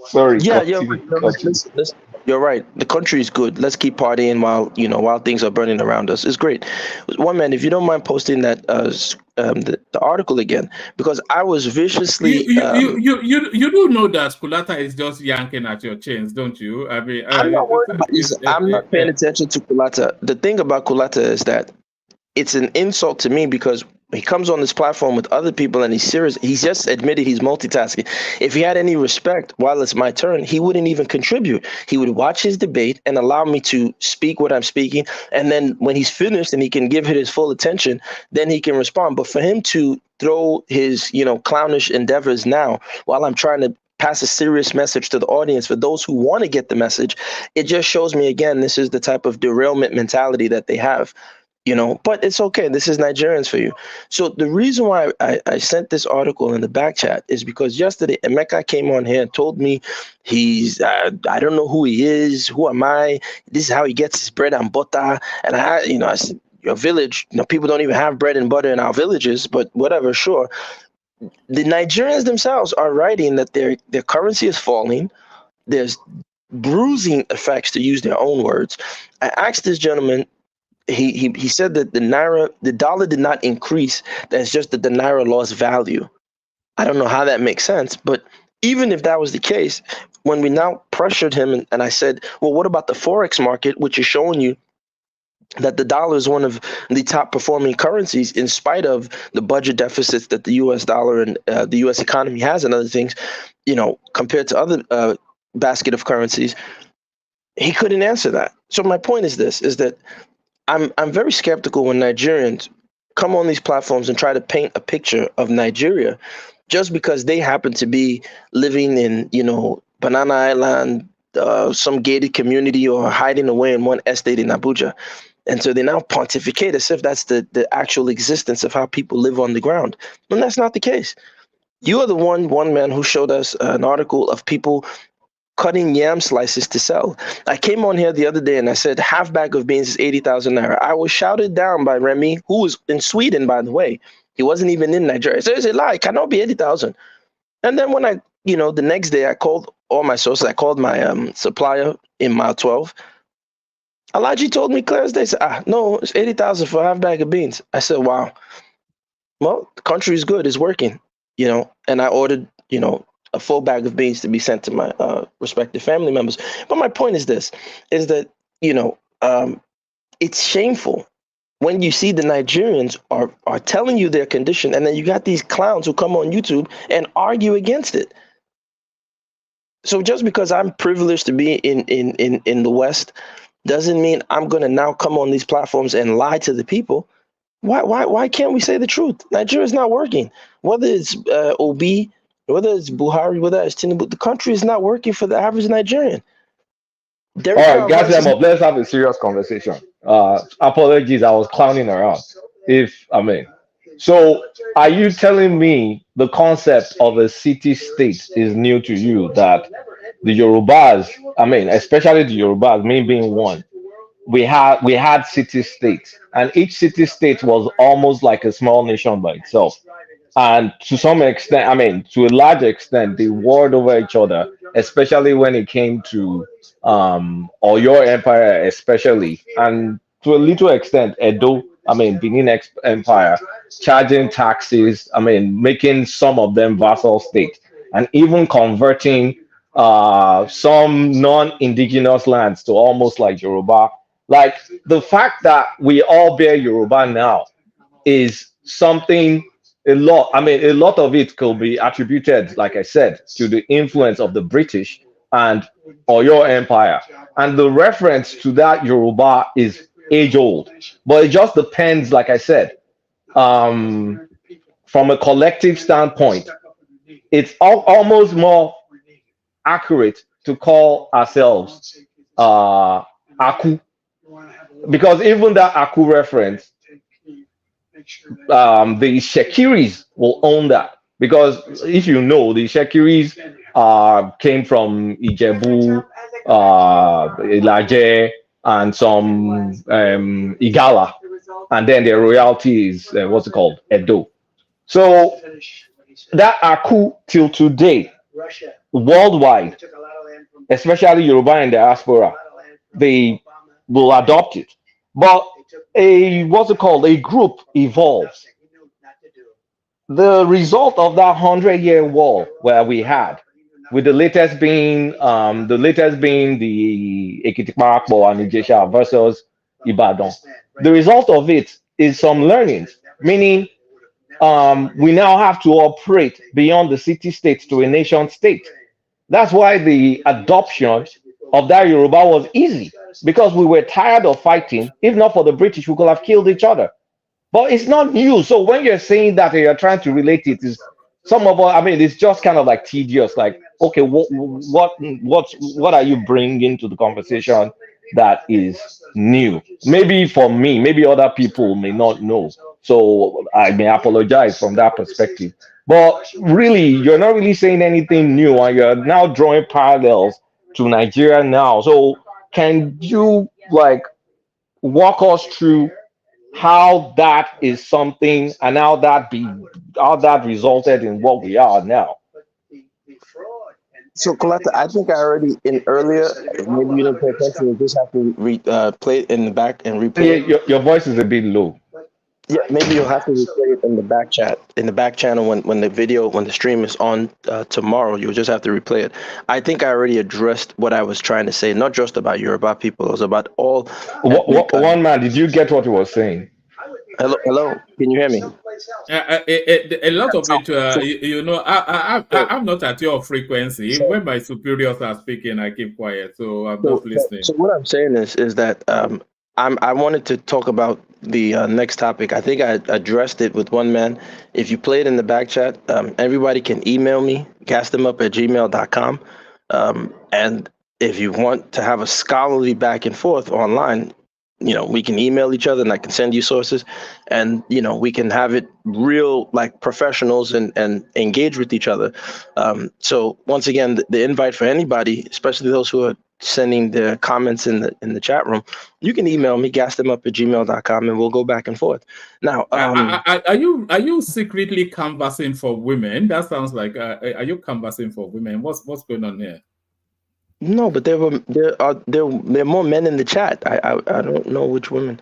Sorry. Yeah, listen, you're right. The country is good. Let's keep partying while things are burning around us. It's great. One man, if you don't mind posting that the article again, because I was viciously. You do know that Kulata is just yanking at your chains, don't you? I mean, I'm not worried about this. I'm not paying attention to Kulata. The thing about Kulata is that it's an insult to me because he comes on this platform with other people and he's serious. He's just admitted he's multitasking. If he had any respect while it's my turn, he wouldn't even contribute. He would watch his debate and allow me to speak what I'm speaking. And then when he's finished and he can give it his full attention, then he can respond. But for him to throw his, clownish endeavors now while I'm trying to pass a serious message to the audience for those who want to get the message, it just shows me again, this is the type of derailment mentality that they have. But it's okay. This is Nigerians for you. So the reason why I sent this article in the back chat is because yesterday Emeka came on here and told me he's, I don't know who he is. Who am I? This is how he gets his bread and butter. And I said, your village, people don't even have bread and butter in our villages, but whatever, sure. The Nigerians themselves are writing that their currency is falling. There's bruising effects, to use their own words. I asked this gentleman, he said that the dollar did not increase. That's just that the naira lost value. I don't know how that makes sense, but even if that was the case, when we now pressured him and I said, well, what about the Forex market, which is showing you that the dollar is one of the top performing currencies in spite of the budget deficits that the US dollar and the US economy has and other things, compared to other basket of currencies, he couldn't answer that. So my point is this, is that I'm very skeptical when Nigerians come on these platforms and try to paint a picture of Nigeria just because they happen to be living in, Banana Island, some gated community, or hiding away in one estate in Abuja. And so they now pontificate as if that's the actual existence of how people live on the ground. And that's not the case. You are the one man who showed us an article of people cutting yam slices to sell. I came on here the other day and I said half bag of beans is 80,000 naira. I was shouted down by Remy, who was in Sweden, by the way. He wasn't even in Nigeria. So it's a lie. It cannot be 80,000. And then when I, the next day I called all my sources. I called my supplier in mile 12. Alaji told me clear as day, said, no, it's 80,000 for a half bag of beans. I said, wow. Well, the country is good. It's working, and I ordered, a full bag of beans to be sent to my respective family members. But my point is this, is that, it's shameful when you see the Nigerians are telling you their condition, and then you got these clowns who come on YouTube and argue against it. So just because I'm privileged to be in the West doesn't mean I'm going to now come on these platforms and lie to the people. Why can't we say the truth? Nigeria's not working. Whether it's Obi, whether it's Buhari, whether it's Tinubu, the country is not working for the average Nigerian. All right, guys, let's have a serious conversation. Apologies, I was clowning around. So are you telling me the concept of a city-state is new to you, that the Yorubas, especially the Yorubas, me being one, we had city-states, and each city-state was almost like a small nation by itself. And to some extent, to a large extent, they warred over each other, especially when it came to or your empire, especially, and to a little extent, Edo, Benin Empire, charging taxes, making some of them vassal states, and even converting some non-indigenous lands to almost like Yoruba. Like, the fact that we all bear Yoruba now is something. A lot of it could be attributed, like I said, to the influence of the British and or your empire. And the reference to that Yoruba is age old, but it just depends, like I said, from a collective standpoint, it's almost more accurate to call ourselves Aku, because even that Aku reference, the Shekiris will own that, because if you know, the Shekiris came from Ijebu, Ilaje, and some Igala, and then their royalty is what's it called, Edo. So that Aku till today, worldwide, especially Yoruba and diaspora, they will adopt it. But a group evolves. The result of that 100-year war where we had, with the latest being the Ekitiparapọ and Ijesha versus Ibadan. The result of it is some learnings, meaning we now have to operate beyond the city state to a nation state. That's why the adoption of that Yoruba was easy, because we were tired of fighting. If not for the British, we could have killed each other. But it's not new. So when you're saying that you're trying to relate it, is some of us, I mean, it's just kind of like tedious. Like, okay, what are you bringing to the conversation that is new? Maybe for me, maybe other people may not know. So I may apologize from that perspective. But really, you're not really saying anything new, and you're now drawing parallels to Nigeria now. So can you like walk us through how that is something, and how that resulted in what we are now? So, Coletta, I think I already in earlier. Maybe you didn't pay attention. You just have to play it in the back and replay. Yeah, your voice is a bit low. Yeah, maybe you'll have to replay it in the back chat, in the back channel when the stream is on tomorrow. You'll just have to replay it. I think I already addressed what I was trying to say, not just about Yoruba people. It was about all. One man, did you get what he was saying? Hello, can you hear me? A lot of it, you know, I'm not at your frequency. When my superiors are speaking, I keep quiet, so I'm just listening. So what I'm saying is that I wanted to talk about the next topic. I think I addressed it with one man. If you play it in the back chat, everybody can email me, gasthemup@gmail.com. And if you want to have a scholarly back and forth online, you know, we can email each other and I can send you sources, and, you know, we can have it real like professionals and engage with each other. So once again, the invite for anybody, especially those who are sending their comments in the chat room, you can email me, gasthemup@gmail.com, and we'll go back and forth. Now, are you secretly canvassing for women? That sounds like are you canvassing for women? What's going on here? No, but there are more men in the chat. I don't know which women.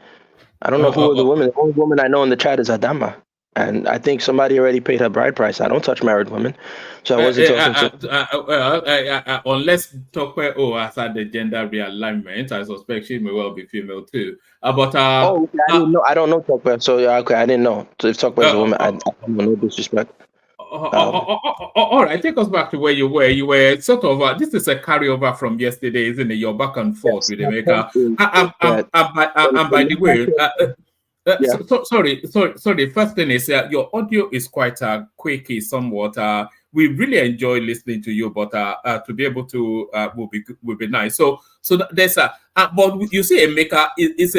I don't know who are the women. The only woman I know in the chat is Adama, and I think somebody already paid her bride price. I don't touch married women, so I wasn't talking to. Unless Tokwe O has had the gender realignment, I suspect she may well be female too. Okay, I didn't know. I don't know Tokwe, so yeah, okay, I didn't know. So if Tokwe is a woman, I don't know, no disrespect. All right, take us back to where you were. You were sort of this is a carryover from yesterday, isn't it? You're back and forth with Emeka. And by the way, sorry. First thing is your audio is quite quaky, somewhat. We really enjoy listening to you, but to be able to will be nice. So there's but you see, Emeka is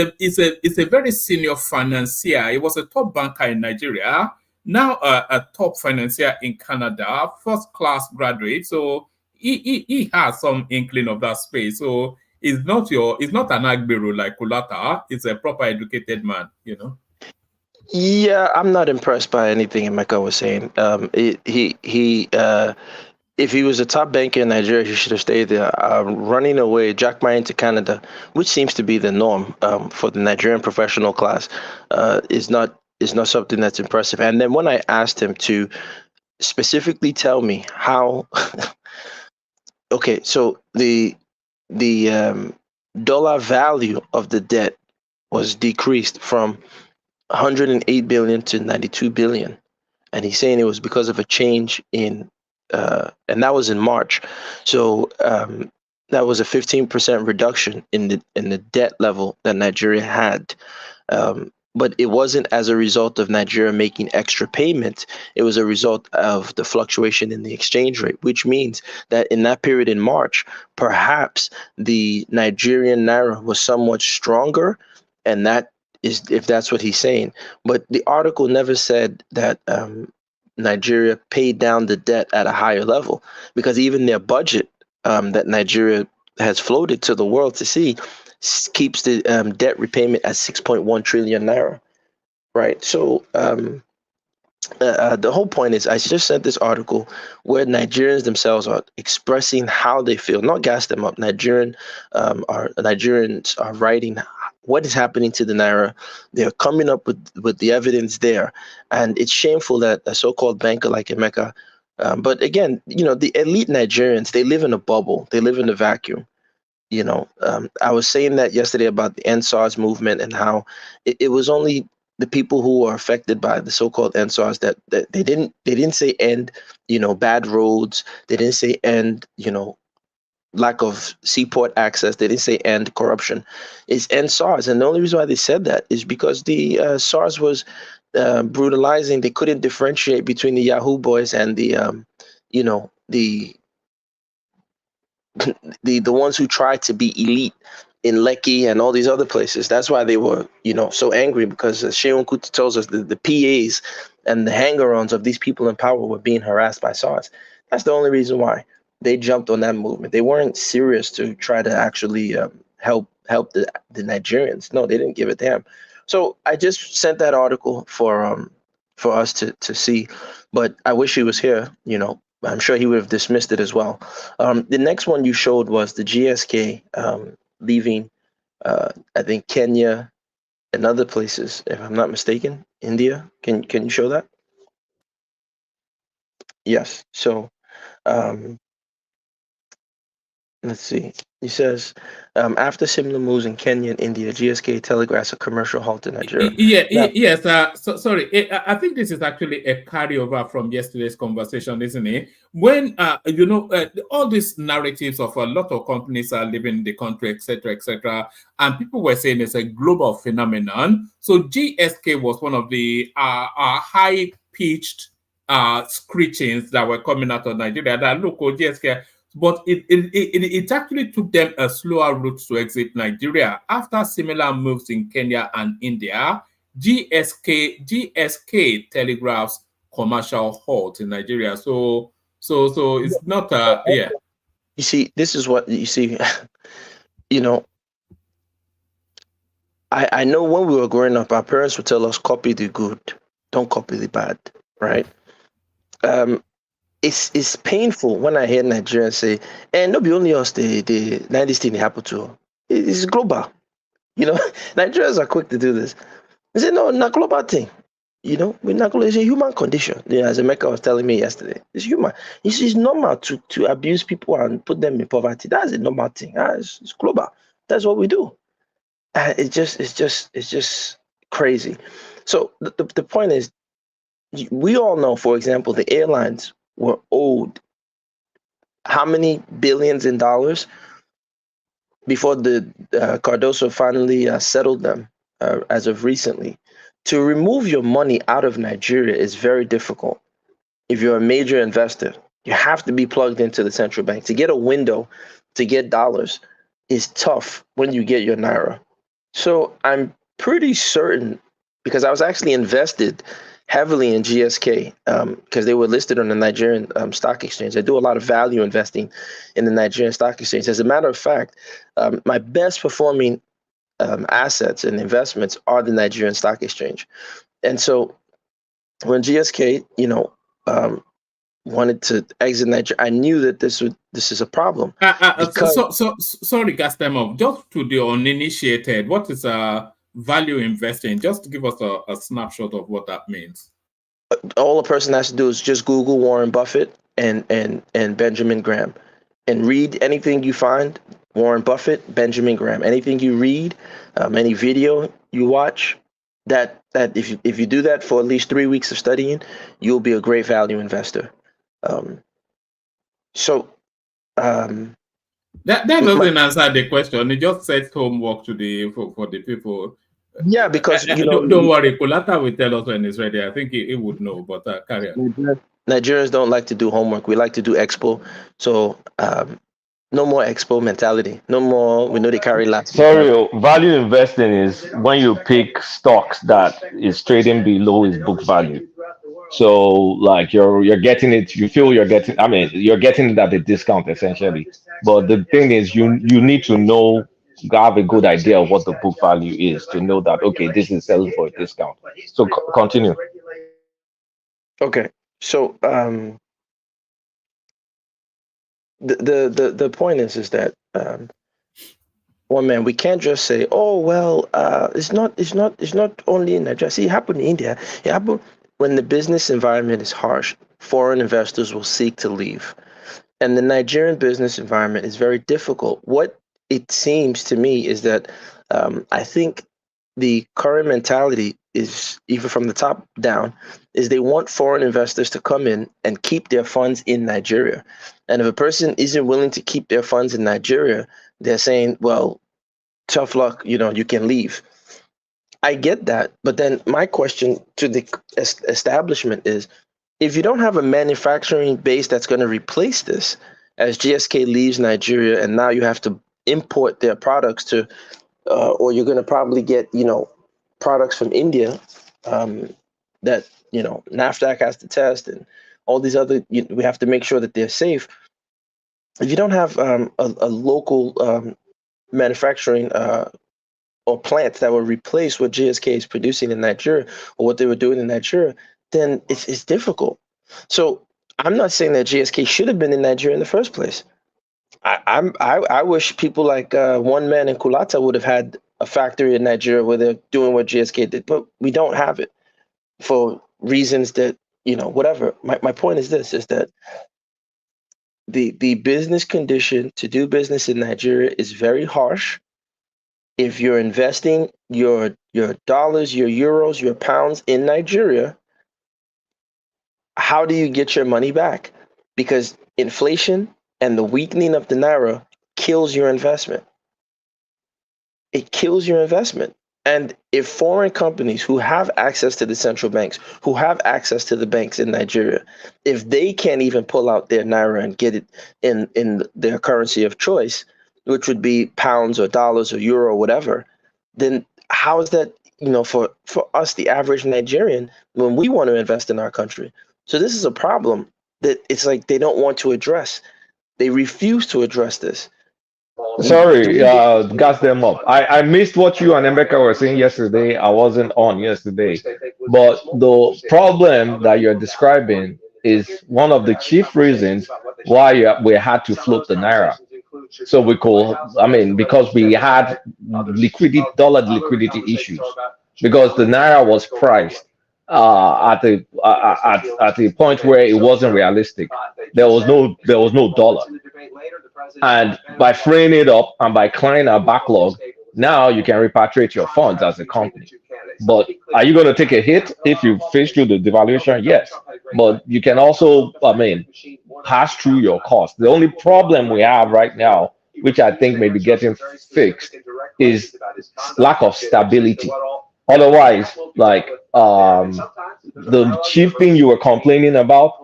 a very senior financier. He was a top banker in Nigeria. Now a top financier in Canada, first class graduate. So he has some inkling of that space. So it's not an agbero like Kulata. It's a proper educated man, you know. Yeah, I'm not impressed by anything Emeka was saying. If he was a top banker in Nigeria, he should have stayed there. Running away, jackmiring to Canada, which seems to be the norm for the Nigerian professional class, is not something that's impressive. And then when I asked him to specifically tell me how, okay, so the dollar value of the debt was decreased from 108 billion to 92 billion, and he's saying it was because of a change in, and that was in March. So that was a 15% reduction in the debt level that Nigeria had. But it wasn't as a result of Nigeria making extra payments. It was a result of the fluctuation in the exchange rate, which means that in that period in March, perhaps the Nigerian naira was somewhat stronger, and that is if that's what he's saying. But the article never said that Nigeria paid down the debt at a higher level, because even their budget that Nigeria has floated to the world to see keeps the debt repayment at 6.1 trillion naira, right? So the whole point is, I just sent this article where Nigerians themselves are expressing how they feel, not gas them up. Nigerians are writing what is happening to the naira. They're coming up with the evidence there, and it's shameful that a so-called banker like Emeka. But again, the elite Nigerians, they live in a bubble. They live in a vacuum. I was saying that yesterday about the NSARS movement and how it was only the people who are affected by the so-called NSARS that they didn't say end, bad roads. They didn't say end, lack of seaport access. They didn't say end corruption. It's end SARS. And the only reason why they said that is because the SARS was brutalizing. They couldn't differentiate between the Yahoo boys and the the ones who tried to be elite in Lekki and all these other places. That's why they were, so angry, because Sheon Kuti tells us the PAs and the hanger-ons of these people in power were being harassed by SARS. That's the only reason why they jumped on that movement. They weren't serious to try to actually help the Nigerians. No, they didn't give a damn. So I just sent that article for us to see, but I wish he was here. I'm sure he would have dismissed it as well. The next one you showed was the GSK leaving, I think, Kenya and other places, if I'm not mistaken. India. Can you show that? Yes. So let's see. He says, after similar moves in Kenya and India, GSK telegraphs a commercial halt in Nigeria. Yes. Sorry. I think this is actually a carryover from yesterday's conversation, isn't it? When all these narratives of a lot of companies are leaving the country, etc., and people were saying it's a global phenomenon. So GSK was one of the high-pitched screechings that were coming out of Nigeria. That look, GSK. But it actually took them a slower route to exit Nigeria. After similar moves in Kenya and India, GSK telegraphs commercial halt in Nigeria. So it's not yeah. You see, this is what you see. I know when we were growing up, our parents would tell us, copy the good, don't copy the bad, right? It's painful when I hear Nigerians say, and not be only us, the this thing happened to. It's global. Nigerians are quick to do this. They say, no, not global thing. We're not global. It's a human condition. As Emeka was telling me yesterday, it's human. It's normal to abuse people and put them in poverty. That's a normal thing. It's global. That's what we do. It's just crazy. So the point is, we all know, for example, the airlines were owed how many billions in dollars before the Cardoso finally settled them as of recently. To remove your money out of Nigeria is very difficult. If you're a major investor, you have to be plugged into the central bank. To get a window to get dollars is tough when you get your naira. So I'm pretty certain, because I was actually invested heavily in GSK because they were listed on the Nigerian stock exchange. I do a lot of value investing in the Nigerian stock exchange. As a matter of fact, my best performing assets and investments are the Nigerian stock exchange. And so when GSK, wanted to exit Nigeria, I knew that this is a problem. Sorry, Gastemov, just to the uninitiated, what is value investing? Just to give us a snapshot of what that means. All a person has to do is just Google Warren Buffett and Benjamin Graham, and read anything you find. Warren Buffett, Benjamin Graham. Anything you read, any video you watch, that if you do that for at least 3 weeks of studying, you'll be a great value investor. That doesn't answer the question. It just sets homework to for the people. Yeah, because don't worry, Kulata will tell us when it's ready. I think he would know, but carry on. Nigerians don't like to do homework. We like to do expo. So no more expo mentality. No more. We know they carry lots. Sorry, value investing is when you pick stocks that is trading below its book value. So like you're getting it, you feel you're getting. I mean, you're getting it at a discount essentially. But the thing is, you need to know, have a good idea of what the book value is to know that okay, this is selling for a discount. So continue. Okay, so the point is that one man, we can't just say, oh well, it's not only in Nigeria. See, it happened in India. It happened when the business environment is harsh. Foreign investors will seek to leave, and the Nigerian business environment is very difficult. What it seems to me is that I think the current mentality is, even from the top down, is they want foreign investors to come in and keep their funds in Nigeria. And if a person isn't willing to keep their funds in Nigeria, they're saying, well, tough luck, you can leave. I get that. But then my question to the establishment is, if you don't have a manufacturing base that's going to replace this, as GSK leaves Nigeria and now you have to import their products to, or you're going to probably get, products from India that, NAFDAC has to test, and all these other, we have to make sure that they're safe. If you don't have a local manufacturing or plants that will replace what GSK is producing in Nigeria or what they were doing in Nigeria, then it's difficult. So I'm not saying that GSK should have been in Nigeria in the first place. I wish people like one man in Kulata would have had a factory in Nigeria where they're doing what GSK did, but we don't have it for reasons that, whatever. My point is this, is that the business condition to do business in Nigeria is very harsh. If you're investing your dollars, your euros, your pounds in Nigeria, how do you get your money back? Because inflation and the weakening of the naira kills your investment. It kills your investment. And if foreign companies who have access to the central banks, who have access to the banks in Nigeria, if they can't even pull out their naira and get it in their currency of choice, which would be pounds or dollars or euro or whatever, then how is that, for us, the average Nigerian, when we want to invest in our country? So this is a problem that it's like they don't want to address. They refuse to address this. Sorry, gas them up. I missed what you and Emeka were saying yesterday. I wasn't on yesterday. But the problem that you're describing is one of the chief reasons why we had to float the naira. So we could, because we had dollar liquidity issues, because the naira was priced at a point where it wasn't realistic. There was no dollar. And by freeing it up and by clearing our backlog, now you can repatriate your funds as a company. But are you going to take a hit if you face through the devaluation? Yes. But you can also, pass through your costs. The only problem we have right now, which I think may be getting fixed, is lack of stability. Otherwise, the chief thing you were complaining about,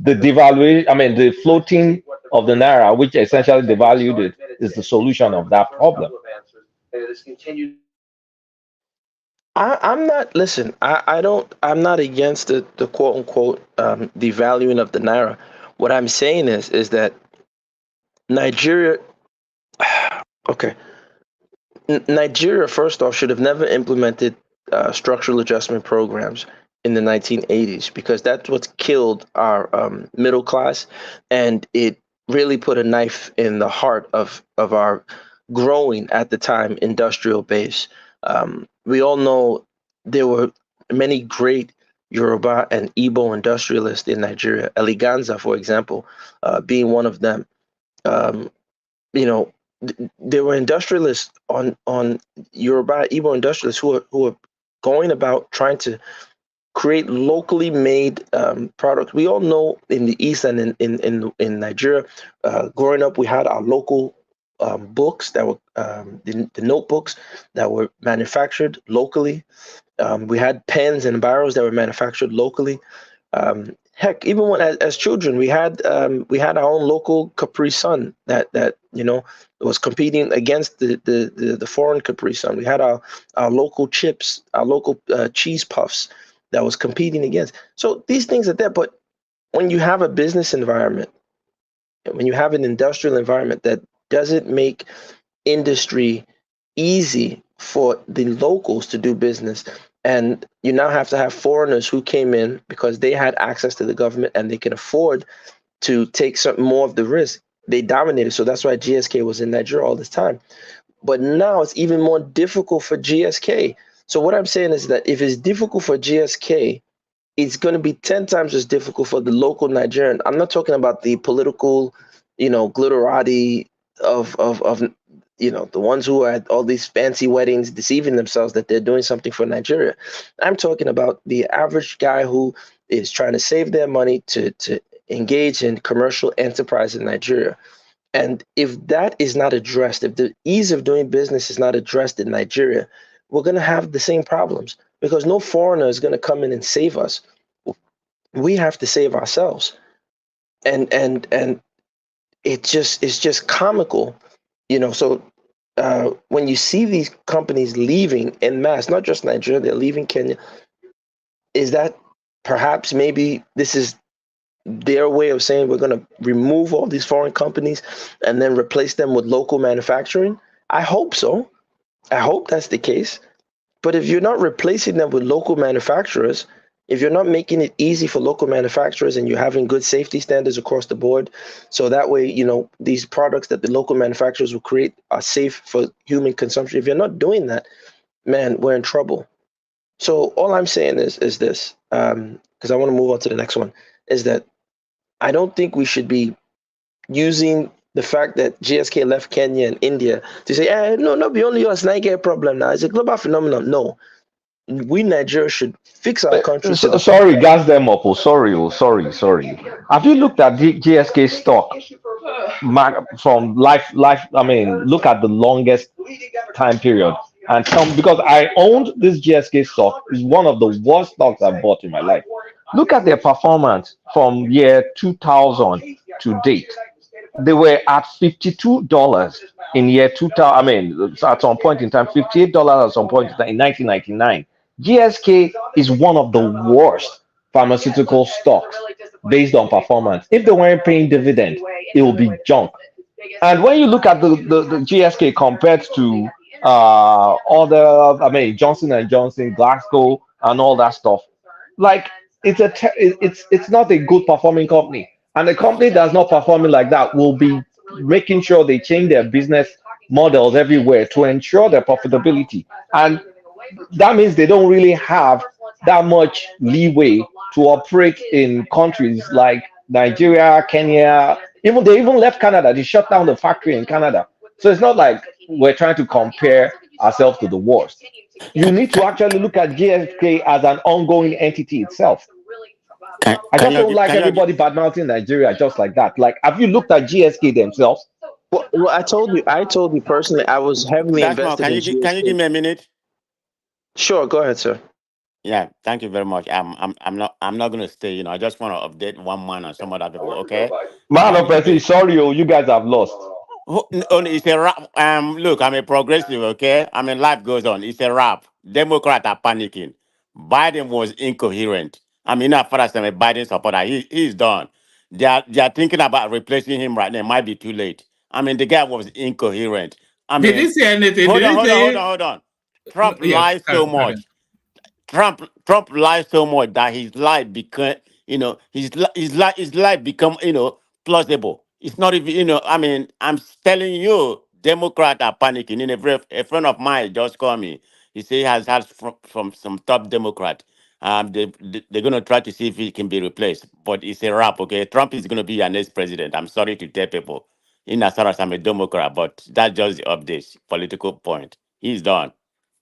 the devaluation, the floating of the naira, which essentially devalued it, is the solution of that problem. I'm not, listen, I'm not against the quote unquote devaluing of the naira. What I'm saying is that Nigeria, okay, Nigeria, first off, should have never implemented structural adjustment programs in the 1980s, because that's what's killed our middle class, and it really put a knife in the heart of our growing, at the time, industrial base. We all know there were many great Yoruba and Igbo industrialists in Nigeria. Eleganza, for example, being one of them. There were industrialists on Yoruba, Igbo industrialists who are going about trying to create locally made products. We all know in the East and in Nigeria, growing up, we had our local books that were the notebooks that were manufactured locally. We had pens and barrels that were manufactured locally. Heck, even when as children, we had our own local Capri Sun that was competing against the foreign Capri Sun. We had our local chips, our local cheese puffs that was competing against. So these things are there, but when you have a business environment, when you have an industrial environment that doesn't make industry easy for the locals to do business, and you now have to have foreigners who came in because they had access to the government and they can afford to take some more of the risk. They dominated. So that's why GSK was in Nigeria all this time. But now it's even more difficult for GSK. So what I'm saying is that if it's difficult for GSK, it's going to be 10 times as difficult for the local Nigerian. I'm not talking about the political, glitterati of the ones who are at all these fancy weddings deceiving themselves that they're doing something for Nigeria. I'm talking about the average guy who is trying to save their money to engage in commercial enterprise in Nigeria. And if that is not addressed, if the ease of doing business is not addressed in Nigeria, we're going to have the same problems because no foreigner is going to come in and save us. We have to save ourselves. And it's just comical. So when you see these companies leaving en masse, not just Nigeria, they're leaving Kenya, is that perhaps maybe this is their way of saying we're going to remove all these foreign companies and then replace them with local manufacturing? I hope so. I hope that's the case. But if you're not replacing them with local manufacturers, if you're not making it easy for local manufacturers and you're having good safety standards across the board, so that way, these products that the local manufacturers will create are safe for human consumption. If you're not doing that, man, we're in trouble. So all I'm saying is this, because I want to move on to the next one, is that I don't think we should be using the fact that GSK left Kenya and India to say, no, not be only us, Nigeria problem now. It's a global phenomenon. No. We Nigeria should fix our country. Sorry, gas them up. Sorry. Have you looked at the GSK stock from life? I mean, look at the longest time period and because I owned this GSK stock. Is one of the worst stocks I've bought in my life. Look at their performance from year 2000 to date. They were at $52 in year 2000. I mean, at some point in time, $58 at some point in 1999. GSK is one of the worst pharmaceutical stocks based on performance. If they weren't paying dividend, it will be junk. And when you look at the GSK compared to other, I mean, Johnson and Johnson, Glasgow, and all that stuff, like it's not a good performing company. And a company that's not performing like that will be making sure they change their business models everywhere to ensure their profitability. And that means they don't really have that much leeway to operate in countries like Nigeria, Kenya. They even left Canada. They shut down the factory in Canada. So it's not like we're trying to compare ourselves to the worst. You need to actually look at GSK as an ongoing entity itself. I just don't like everybody bad-mouthing Nigeria just like that. Like, have you looked at GSK themselves? Well, I told you personally, I was heavily invested in GSK. Can you give me a minute? Sure, go ahead, sir. Yeah, thank you very much. I'm not gonna stay. I just want to update one man and some other people. Okay. Man of President, sorry, you guys have lost. It's a rap. Look, I'm a progressive. Okay, I mean, life goes on. It's a rap. Democrats are panicking. Biden was incoherent. I mean, as far as I'm a Biden supporter, he's done. They are thinking about replacing him right now. It might be too late. I mean, the guy was incoherent. I mean, did he say anything? Hold on. Trump lies so much. Trump lies so much that his life become, his life become, plausible. It's not even, I mean, I'm telling you, Democrats are panicking. A friend of mine just called me. He said he has had from some top Democrat. They're going to try to see if he can be replaced. But it's a wrap, okay? Trump is going to be our next president. I'm sorry to tell people. In as far as I'm a Democrat, but that's just the update, political point. He's done.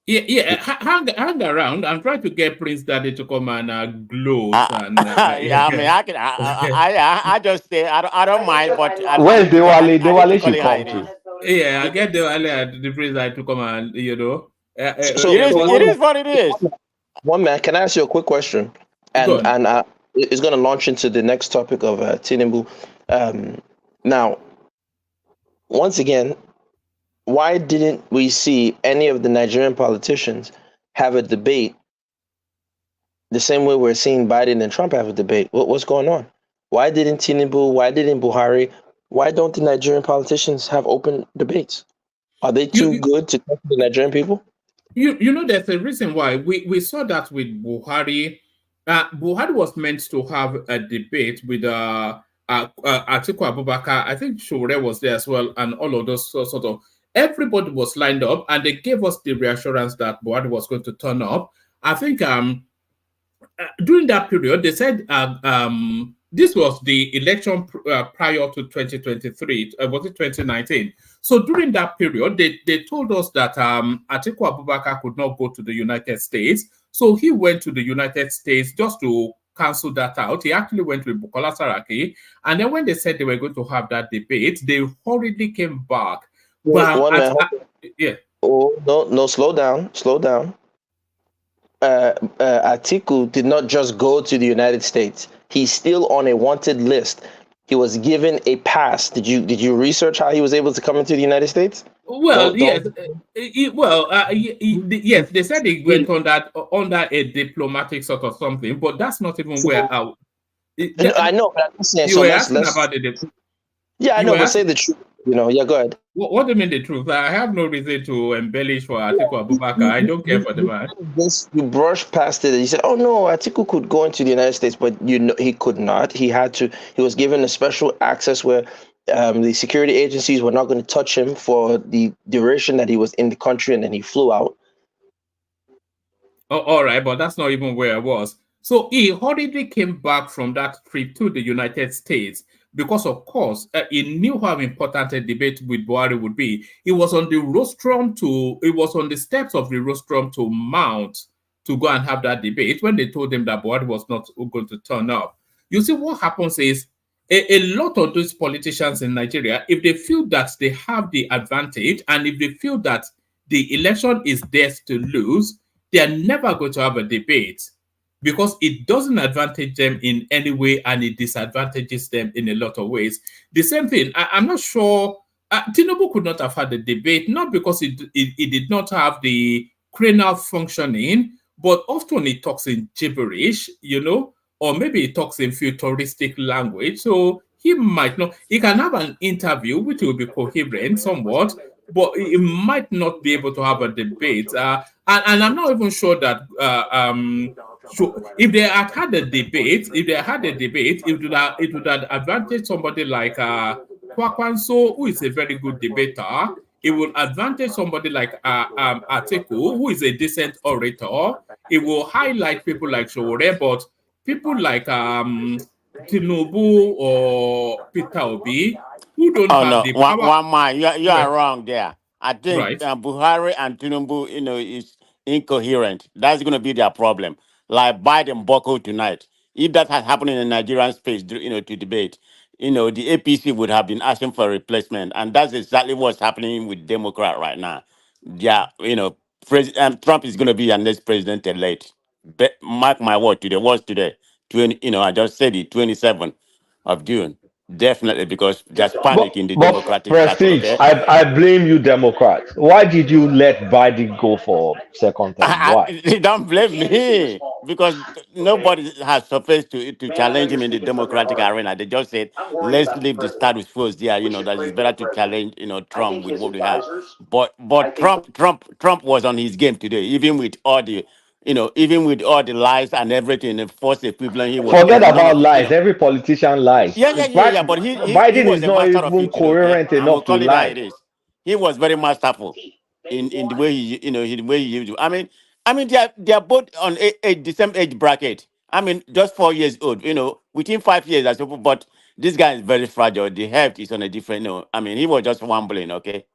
Hang around. I'm trying to get Prince Daddy to come and gloat and Yeah, I mean, I just say I don't mind, but at Where's least Dewale? I need to Dewale call should it how come it too. is. yeah, I get the Prince Daddy to come and So, It so is what it is. one man, can I ask you a quick question? Go And on. it's going to launch into the next topic of Tinubu. Now, once again, why didn't we see any of the Nigerian politicians have a debate the same way we're seeing Biden and Trump have a debate? What's going on? Why didn't Tinubu? Why didn't Buhari? Why don't the Nigerian politicians have open debates? Are they too good to talk to the Nigerian people? You know, there's a reason why we saw that with Buhari. Buhari was meant to have a debate with Atiku Abubakar. I think Shure was there as well, and all of those sort of everybody was lined up, and they gave us the reassurance that Buhari was going to turn up. I think during that period, they said this was the election prior to 2023, was it 2019? So during that period, they told us that Atiku Abubakar could not go to the United States. So he went to the United States just to cancel that out. He actually went with Bukola Saraki. And then when they said they were going to have that debate, they hurriedly came back. One man. Yeah. Oh, no, slow down. Atiku did not just go to the United States. He's still on a wanted list. He was given a pass. Did you research how he was able to come into the United States? Well, yes. Yes, they said he went on that under a diplomatic sort of something, but that's not even where I know, but I'm saying, you so were let's asking about the. Yeah, I know, but say the truth. Yeah, go ahead. What do you mean the truth? I have no reason to embellish for Atiku Abubakar. I don't care for the man. You brushed past it. You said, "Oh no, Atiku could go into the United States," but he could not. He had to. He was given a special access where the security agencies were not going to touch him for the duration that he was in the country, and then he flew out. Oh, all right, but that's not even where I was. So he hurriedly came back from that trip to the United States because, of course, he knew how important a debate with Buhari would be. He was on the steps of the rostrum to mount to go and have that debate when they told him that Buhari was not going to turn up. You see, what happens is a lot of those politicians in Nigeria, if they feel that they have the advantage and if they feel that the election is theirs to lose, they are never going to have a debate because it doesn't advantage them in any way and it disadvantages them in a lot of ways. The same thing, I'm not sure, Tinubu could not have had a debate, not because it did not have the cranial functioning, but often it talks in gibberish, or maybe he talks in futuristic language. So he might not, he can have an interview which will be coherent somewhat, but he might not be able to have a debate. And I'm not even sure that if they had a debate, it would have advantaged somebody like Kwakwanso, who is a very good debater. It will advantage somebody like Atiku, who is a decent orator. It will highlight people like Showore, but people like Tinubu or Peter Obi, who don't have No, the power. one man, you are wrong there. I think Right. Buhari and Tinubu, is incoherent. That's going to be their problem. Like Biden buckled tonight. If that had happened in the Nigerian space, to debate, the APC would have been asking for a replacement, and that's exactly what's happening with Democrat right now. Yeah, Trump is going to be our next president elect. Mark my word. Today was today. I just said it. 27th of June. Definitely, because there's panic in the But Democratic circle, Prestige, okay? I blame you, Democrats. Why did you let Biden go for second term? Why? Don't blame me because nobody has surfaced to challenge him in the Democratic arena. They just said, let's leave the status quo there. That it's better to challenge, Trump with what we have. But Trump was on his game today, even with all the lies and everything, the false equivalent he was Forget giving. None about of lies. Every politician lies. yeah. But he Biden was is a not master of even it today. Okay, coherent I will enough to call it how lie. it is. He was very masterful in the way the way he used to. I mean, they are both on the same age bracket. I mean, just 4 years old. Within 5 years, I suppose. But this guy is very fragile. The health is on a different. I mean, he was just wambling. Okay,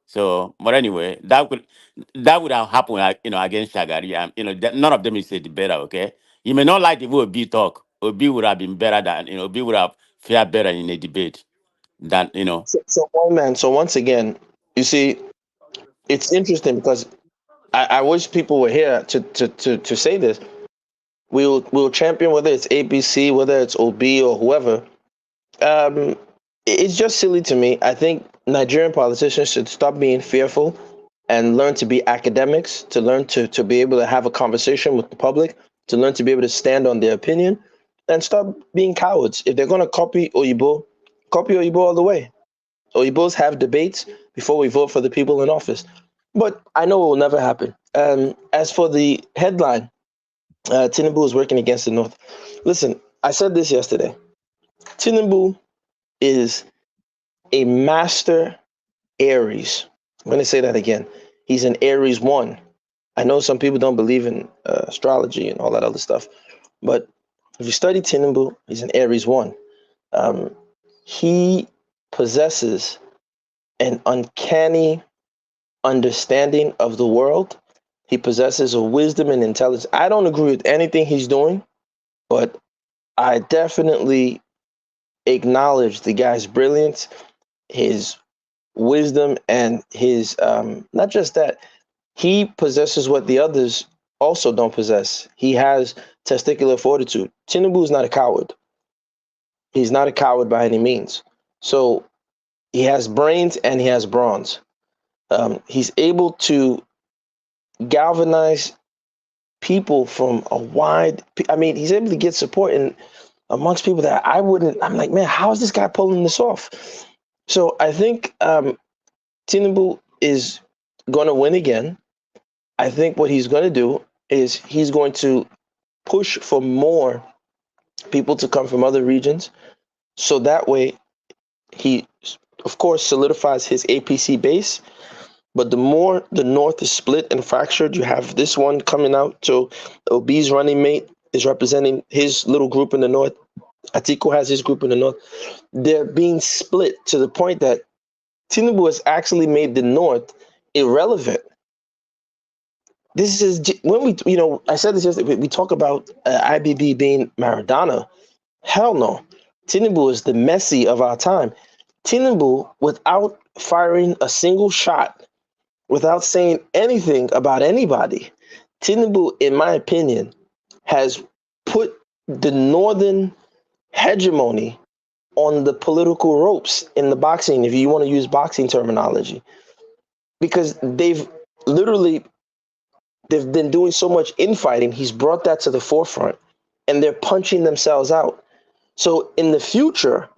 So, but anyway, that would have happened, against Shagari. None of them is the better. Okay, you may not like the way Obi talk. Obi would have been better than Obi would have fared better in a debate than So one man. So once again, you see, it's interesting because I wish people were here to say this. We'll champion whether it's ABC, whether it's OB or whoever. It's just silly to me. I think Nigerian politicians should stop being fearful and learn to be academics, to learn to be able to have a conversation with the public, to learn to be able to stand on their opinion, and stop being cowards. If they're going to copy Oyibo all the way. Oyibos have debates before we vote for the people in office. But I know it will never happen. As for the headline, Tinubu is working against the North. Listen, I said this yesterday. Tinubu is a master Aries. I'm going to say that again. He's an Aries 1. I know some people don't believe in astrology and all that other stuff, but if you study Tinubu, he's an Aries 1. He possesses an uncanny understanding of the world. He possesses a wisdom and intelligence. I don't agree with anything he's doing, but I definitely acknowledge the guy's brilliance, his wisdom, and his not just that, he possesses what the others also don't possess. He has testicular fortitude. Tinubu is not a coward. He's not a coward by any means. So he has brains and he has bronze. He's able to galvanize people from a wide, he's able to get support amongst people that I'm like, man, how is this guy pulling this off? So I think Tinubu is going to win again. I think what he's going to do is he's going to push for more people to come from other regions. So that way he, of course, solidifies his APC base. But the more the North is split and fractured, you have this one coming out. So Obi's running mate is representing his little group in the North. Atiku has his group in the North. They're being split to the point that Tinubu has actually made the North irrelevant. This is when I said this yesterday, we talk about IBB being Maradona. Hell no. Tinubu is the Messi of our time. Tinubu, without firing a single shot, without saying anything about anybody, Tinubu, in my opinion, has put the Northern hegemony on the political ropes in the boxing, if you want to use boxing terminology, because they've been doing so much infighting. He's brought that to the forefront, and they're punching themselves out. So in the future,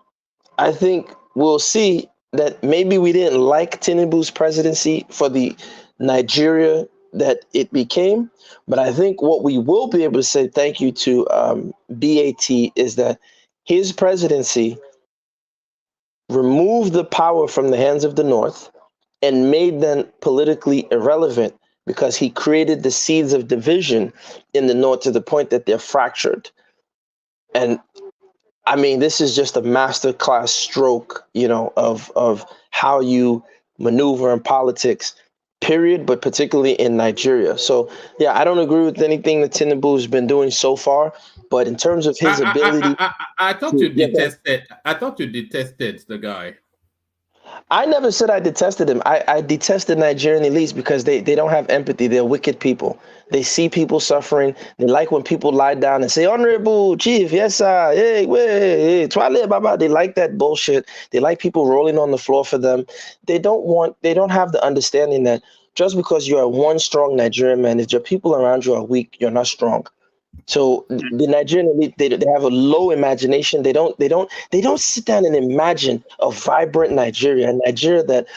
I think we'll see that maybe we didn't like Tinubu's presidency for the Nigeria that it became, but I think what we will be able to say thank you to BAT is that his presidency removed the power from the hands of the North and made them politically irrelevant, because he created the seeds of division in the North to the point that they're fractured. And this is just a masterclass stroke, of how you maneuver in politics, period, but particularly in Nigeria. So, yeah, I don't agree with anything that Tinubu has been doing so far, but in terms of his ability... I thought you detested. I thought you detested the guy. I never said I detested him. I detested Nigerian elites because they don't have empathy. They're wicked people. They see people suffering. They like when people lie down and say, "Honorable Chief, yes sir, hey, hey, Twale Baba." They like that bullshit. They like people rolling on the floor for them. They don't have the understanding that just because you are one strong Nigerian man, if your people around you are weak, you're not strong. So the Nigerian elite, they have a low imagination. They don't sit down and imagine a vibrant Nigeria, a Nigeria that,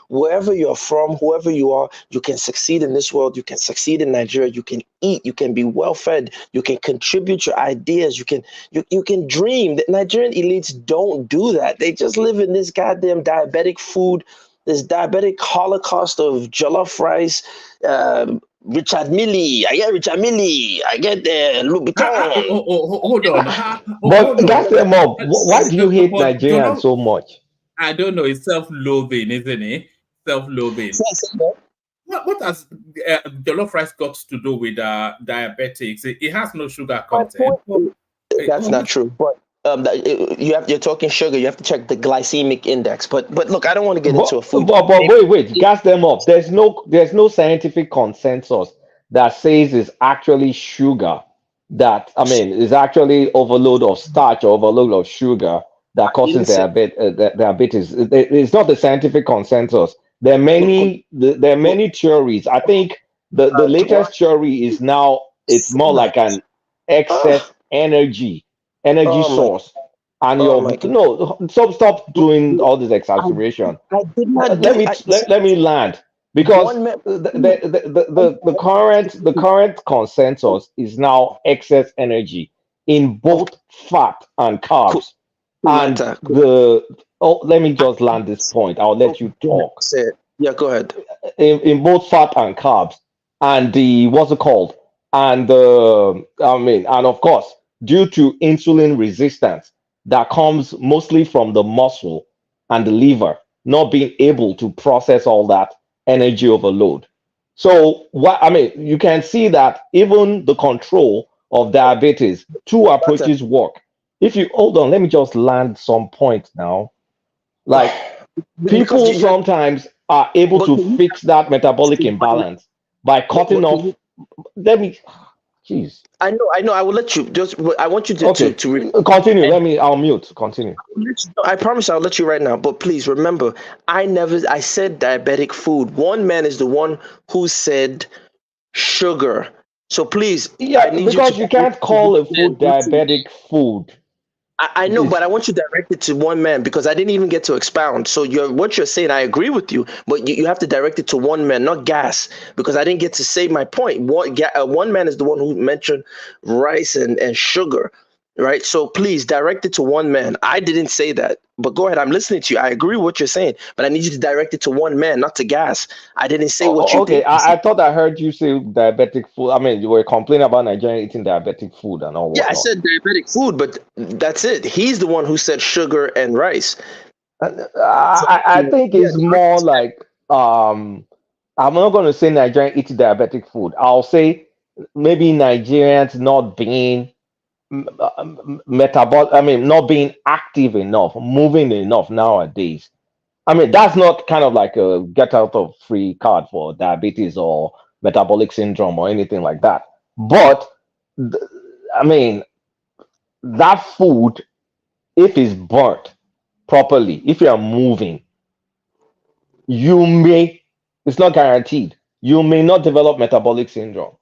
wherever you're from, whoever you are, you can succeed in this world. You can succeed in Nigeria. You can eat. You can be well fed. You can contribute your ideas. You can dream. The Nigerian elites don't do that. They just live in this goddamn diabetic food, this diabetic holocaust of jollof rice. Richard Milley, I get Richard Milley, I get Louis Vuitton. Hold on. But that's them up. Why do you hate Nigerians so much? I don't know. It's self-loathing, isn't it? self-loathing. What has jollof rice got to do with diabetics? It has no sugar content. That's not true. But you're talking sugar. You have to check the glycemic index. But look, I don't want to get into a food. But wait, gas them up. There's no scientific consensus that says it's actually sugar that is actually overload of starch or overload of sugar that causes diabetes. It's not the scientific consensus. There are many theories. I think the latest theory is now it's more like an excess energy source. And stop doing all this exaggeration. Let me land, because the current consensus is now excess energy in both fat and carbs. And let me just land this point. I'll let you talk. Yeah, go ahead. In both fat and carbs, and the what's it called? And and of course, due to insulin resistance that comes mostly from the muscle and the liver not being able to process all that energy overload. So you can see that even the control of diabetes, two approaches work. If you hold on, let me just land some point now. Like people sometimes are able to fix that metabolic imbalance by cutting off. Jeez. I know. I will let you. I want you to continue. I'll mute. Continue. I promise I'll let you right now. But please remember, I said diabetic food. One man is the one who said sugar. So please, because you can't call a food diabetic food. I know, but I want you directed to one man, because I didn't even get to expound. So what you're saying, I agree with you, but you have to direct it to one man, not gas, because I didn't get to say my point. One man is the one who mentioned rice and sugar, right? So please direct it to one man. I didn't say that, but go ahead. I'm listening to you. I agree with what you're saying, but I need you to direct it to one man, not to gas. I didn't say what you did. I thought I heard you say diabetic food. You were complaining about Nigeria eating diabetic food and all. Yeah, I said diabetic food, but that's it. He's the one who said sugar and rice. I think it's more like I'm not going to say Nigerian eating diabetic food. I'll say maybe Nigerians not being not being active enough, moving enough nowadays. That's not kind of like a get out of free card for diabetes or metabolic syndrome or anything like that. But that food, if it's burnt properly, if you are moving, it's not guaranteed, you may not develop metabolic syndrome.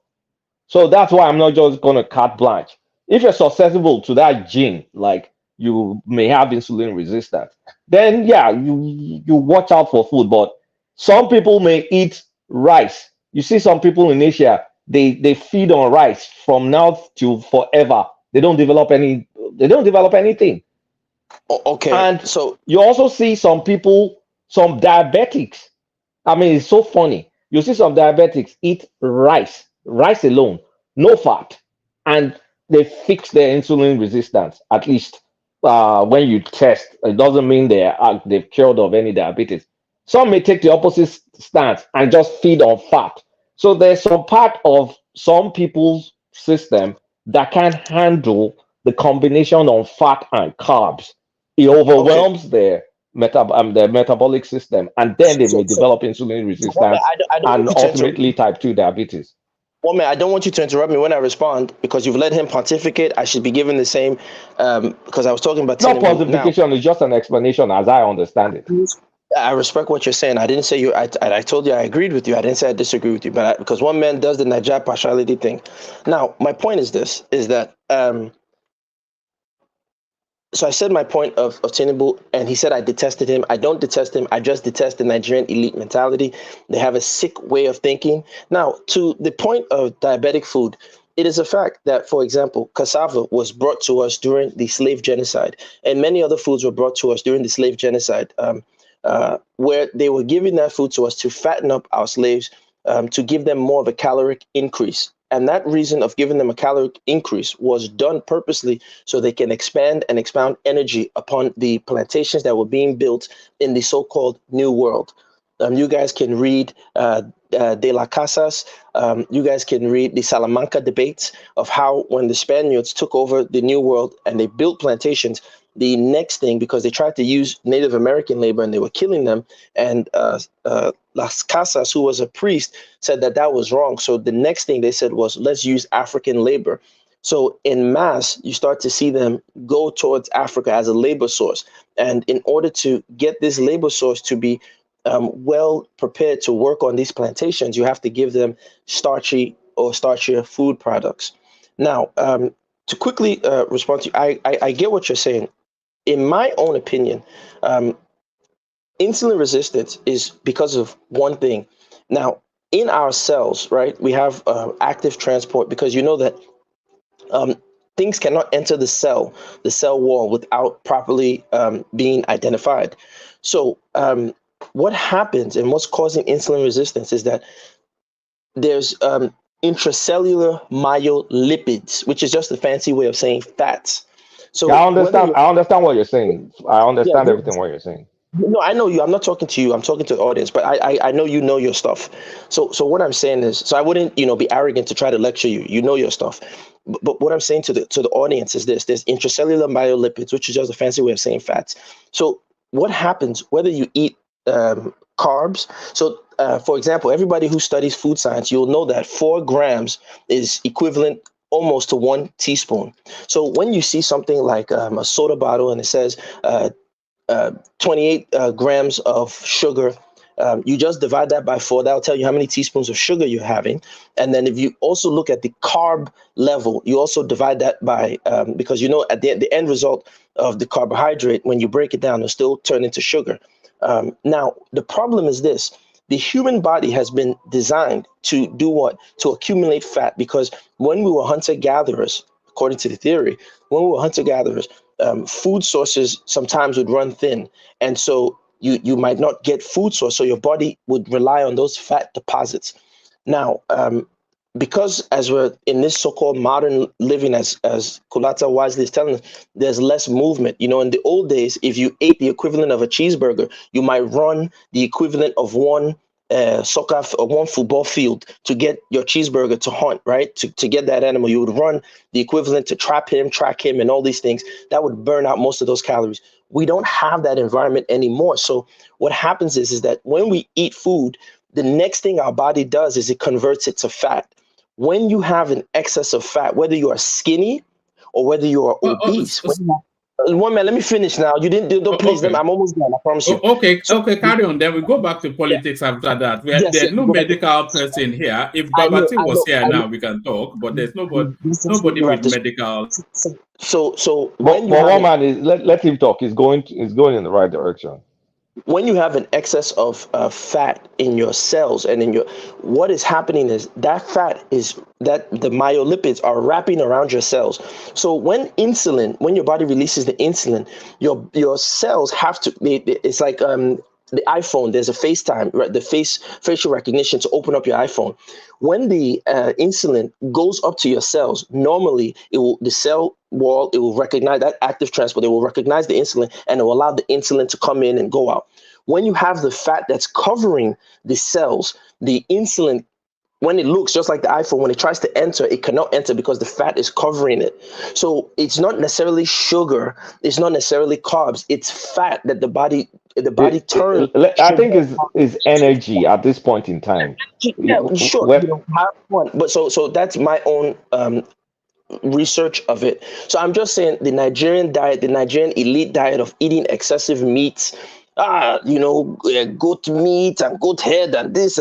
So that's why I'm not just going to carte blanche. If you're susceptible to that gene, like you may have insulin resistance, then you watch out for food. But some people may eat rice. You see some people in Asia, they feed on rice from now to forever. They don't develop anything. Okay. And so you also see some people, some diabetics. It's so funny. You see some diabetics eat rice alone, no fat, and they fix their insulin resistance. At least when you test, it doesn't mean they've cured of any diabetes. Some may take the opposite stance and just feed on fat. So there's some part of some people's system that can't handle the combination of fat and carbs. It overwhelms their metabolic system, and then they may develop insulin resistance and ultimately type 2 diabetes. Well, man, I don't want you to interrupt me when I respond, because you've let him pontificate. I should be given the same, because I was talking about Tinubu. No pontification, is just an explanation as I understand it. I respect what you're saying. I didn't say you. I told you I agreed with you. I didn't say I disagree with you, but because one man does the Najab partiality thing. Now, my point is this: is that so I said my point of Tinubu, and he said I detested him. I don't detest him. I just detest the Nigerian elite mentality. They have a sick way of thinking. Now, to the point of diabetic food, it is a fact that, for example, cassava was brought to us during the slave genocide, and many other foods were brought to us during the slave genocide, where they were giving that food to us to fatten up our slaves, to give them more of a caloric increase. And that reason of giving them a caloric increase was done purposely so they can expand and expound energy upon the plantations that were being built in the so-called New World. You guys can read De La Casas. You guys can read the Salamanca debates of how when the Spaniards took over the New World and they built plantations, the next thing, because they tried to use Native American labor and they were killing them, and Las Casas, who was a priest, said that that was wrong. So the next thing they said was, let's use African labor. So in mass, you start to see them go towards Africa as a labor source. And in order to get this labor source to be well prepared to work on these plantations, you have to give them starchy or starchier food products. Now, to quickly respond to you, I get what you're saying. In my own opinion, insulin resistance is because of one thing. Now, in our cells, right, we have active transport, because you know that things cannot enter the cell wall without properly being identified. So what happens and what's causing insulin resistance is that there's intracellular myolipids, which is just a fancy way of saying fats. So I understand what you're saying. I understand Yeah, everything what you're saying. no, I know you. I'm not talking to you. I'm talking to the audience. But I know you know your stuff. So what I'm saying is, so I wouldn't be arrogant to try to lecture you. You know your stuff. But what I'm saying to the audience is this: there's intracellular myolipids, which is just a fancy way of saying fats. So what happens whether you eat carbs? So for example, everybody who studies food science, you'll know that 4 grams is equivalent almost to 1 teaspoon. So when you see something like a soda bottle and it says 28 grams of sugar, you just divide that by 4. That'll tell you how many teaspoons of sugar you're having. And then if you also look at the carb level, you also divide that by, because you know at the end result of the carbohydrate, when you break it down, it'll still turn into sugar. Now, the problem is this. The human body has been designed to do what? To accumulate fat, because when we were hunter-gatherers, according to the theory, when we were hunter-gatherers, food sources sometimes would run thin. And so you might not get food source, so your body would rely on those fat deposits. Now, because as we're in this so-called modern living, as Kulata wisely is telling us, there's less movement. In the old days, if you ate the equivalent of a cheeseburger, you might run the equivalent of one soccer or one football field to get your cheeseburger to hunt, right? To get that animal, you would run the equivalent to track him, and all these things. That would burn out most of those calories. We don't have that environment anymore. So what happens is that when we eat food, the next thing our body does is it converts it to fat. When you have an excess of fat, whether you are skinny or whether you are obese, one minute, let me finish now. You don't please. Okay. I'm almost done. I promise you. Okay, carry on. Then we go back to politics after that. There's no medical person here. If Babati was here now, we can talk. But there's nobody with medical. So when one man is let him talk. He's going in the right direction. When you have an excess of fat in your cells and in what is happening is that fat is that the myolipids are wrapping around your cells. So when your body releases the insulin, your cells have to. It's like the iPhone. There's a FaceTime, right? The facial recognition to open up your iPhone. When the insulin goes up to your cells, normally the cell wall, it will recognize that active transport. It will recognize the insulin and it will allow the insulin to come in and go out. When you have the fat that's covering the cells, the insulin, when it looks just like the iPhone, when it tries to enter, it cannot enter because the fat is covering it. So it's not necessarily sugar. It's not necessarily carbs. It's fat that the body turns. I think is energy at this point in time. Yeah, sure. But so that's my own research of it. So I'm just saying the Nigerian diet, the Nigerian elite diet of eating excessive meats, goat meat and goat head and this,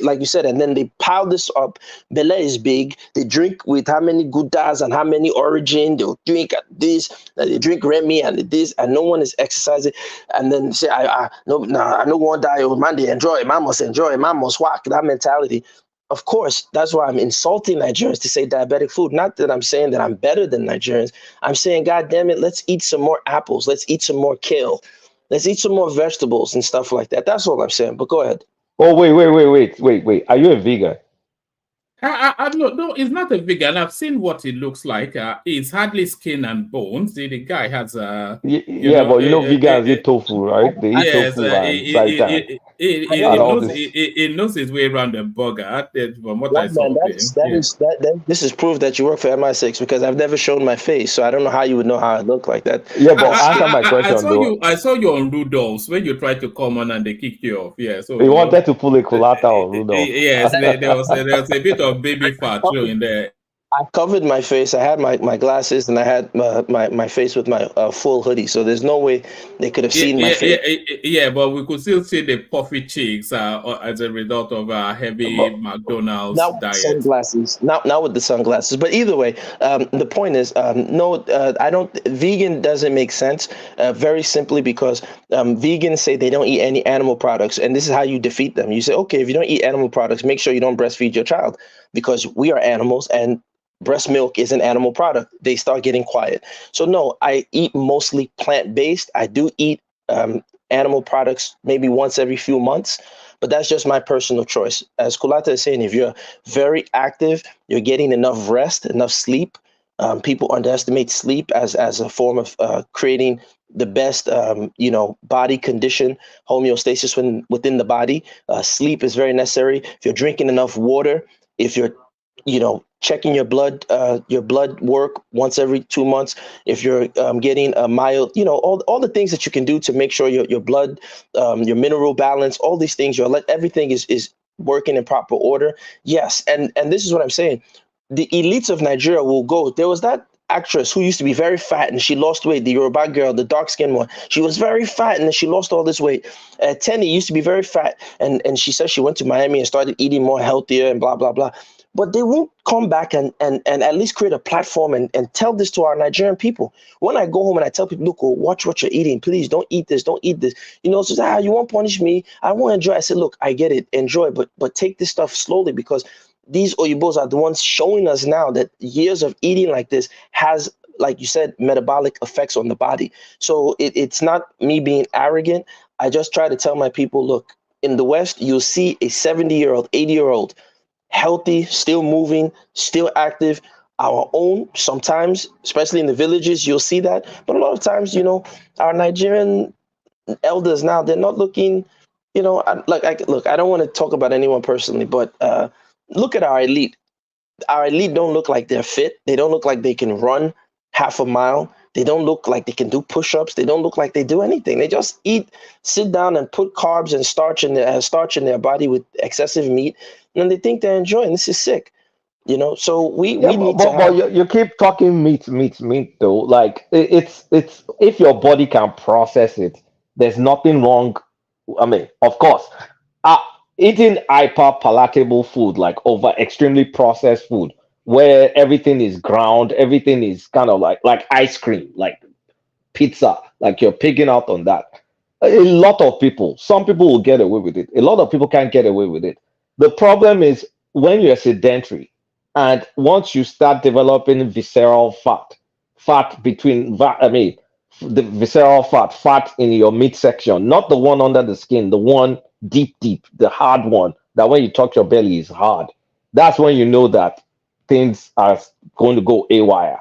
like you said, and then they pile this up. Bele is big. They drink with how many Goudas and how many Origin. They'll drink at this, they drink Remy and this, and no one is exercising. And then say, I don't want to die, old man. They enjoy. Man must enjoy. Man must walk. That mentality. Of course, that's why I'm insulting Nigerians to say diabetic food. Not that I'm saying that I'm better than Nigerians. I'm saying, God damn it, let's eat some more apples. Let's eat some more kale. Let's eat some more vegetables and stuff like that. That's all I'm saying. But go ahead. Oh, wait. Are you a vegan? No, it's not a vegan. I've seen what it looks like. It's hardly skin and bones. The guy has Yeah, but vegans eat tofu, right? They eat yes, tofu and seitan and all this. it knows his way around the burger. From what I One man, saw of him. this is proof that you work for MI6 because I've never shown my face, so I don't know how you would know how I look like that. Yeah, but answer my question though. I saw you on Rudolph's when you tried to come on and they kicked you off. Yeah, so he wanted to pull a culata on Rudolph. Yes, there was a bit of baby fat in there. I covered my face. I had my glasses and I had my face with my full hoodie. So there's no way they could have seen my face. Yeah, but we could still see the puffy cheeks as a result of a heavy McDonald's diet. Sunglasses, not with the sunglasses. But either way, the point is, no, I don't. Vegan doesn't make sense. Very simply because vegans say they don't eat any animal products, and this is how you defeat them. You say, okay, if you don't eat animal products, make sure you don't breastfeed your child because we are animals and breast milk is an animal product. They start getting quiet. So no, I eat mostly plant-based. I do eat animal products maybe once every few months, but that's just my personal choice. As Kulata is saying, if you're very active, you're getting enough rest, enough sleep. People underestimate sleep as a form of creating the best, body condition, homeostasis within the body. Sleep is very necessary. If you're drinking enough water, if you're checking your blood work once every 2 months, if you're getting a mild, all the things that you can do to make sure your blood, your mineral balance, all these things, everything is working in proper order. Yes, and this is what I'm saying. The elites of Nigeria will go. There was that actress who used to be very fat and she lost weight, the Yoruba girl, the dark-skinned one. She was very fat and then she lost all this weight. Tenny used to be very fat and she said she went to Miami and started eating more healthier and blah, blah, blah. But they won't come back and at least create a platform and tell this to our Nigerian people. When I go home and I tell people, look, watch what you're eating. Please don't eat this. Don't eat this. So you won't punish me. I won't enjoy. I said, look, I get it. Enjoy, but take this stuff slowly because these Oyibos are the ones showing us now that years of eating like this has, like you said, metabolic effects on the body. So it's not me being arrogant. I just try to tell my people, look, in the West, you'll see a 70-year-old, 80-year-old, healthy, still moving, still active. Our own, sometimes, especially in the villages, you'll see that. But a lot of times, our Nigerian elders now, they're not looking, look, I don't want to talk about anyone personally, but look at our elite. Our elite don't look like they're fit. They don't look like they can run half a mile. They don't look like they can do push-ups. They don't look like they do anything. They just sit down and put carbs and starch in their body with excessive meat, and they think they're enjoying. This is sick, So we need to. But you keep talking meat though. Like it's if your body can process it, there's nothing wrong. I mean, of course, eating hyper palatable food like over extremely processed food where everything is ground, everything is kind of like ice cream, like pizza, like you're pigging out on that. A lot of people, some people will get away with it. A lot of people can't get away with it. The problem is when you're sedentary and once you start developing visceral fat between, the visceral fat in your midsection, not the one under the skin, the one deep, the hard one, that when you touch your belly is hard. That's when you know that things are going to go haywire,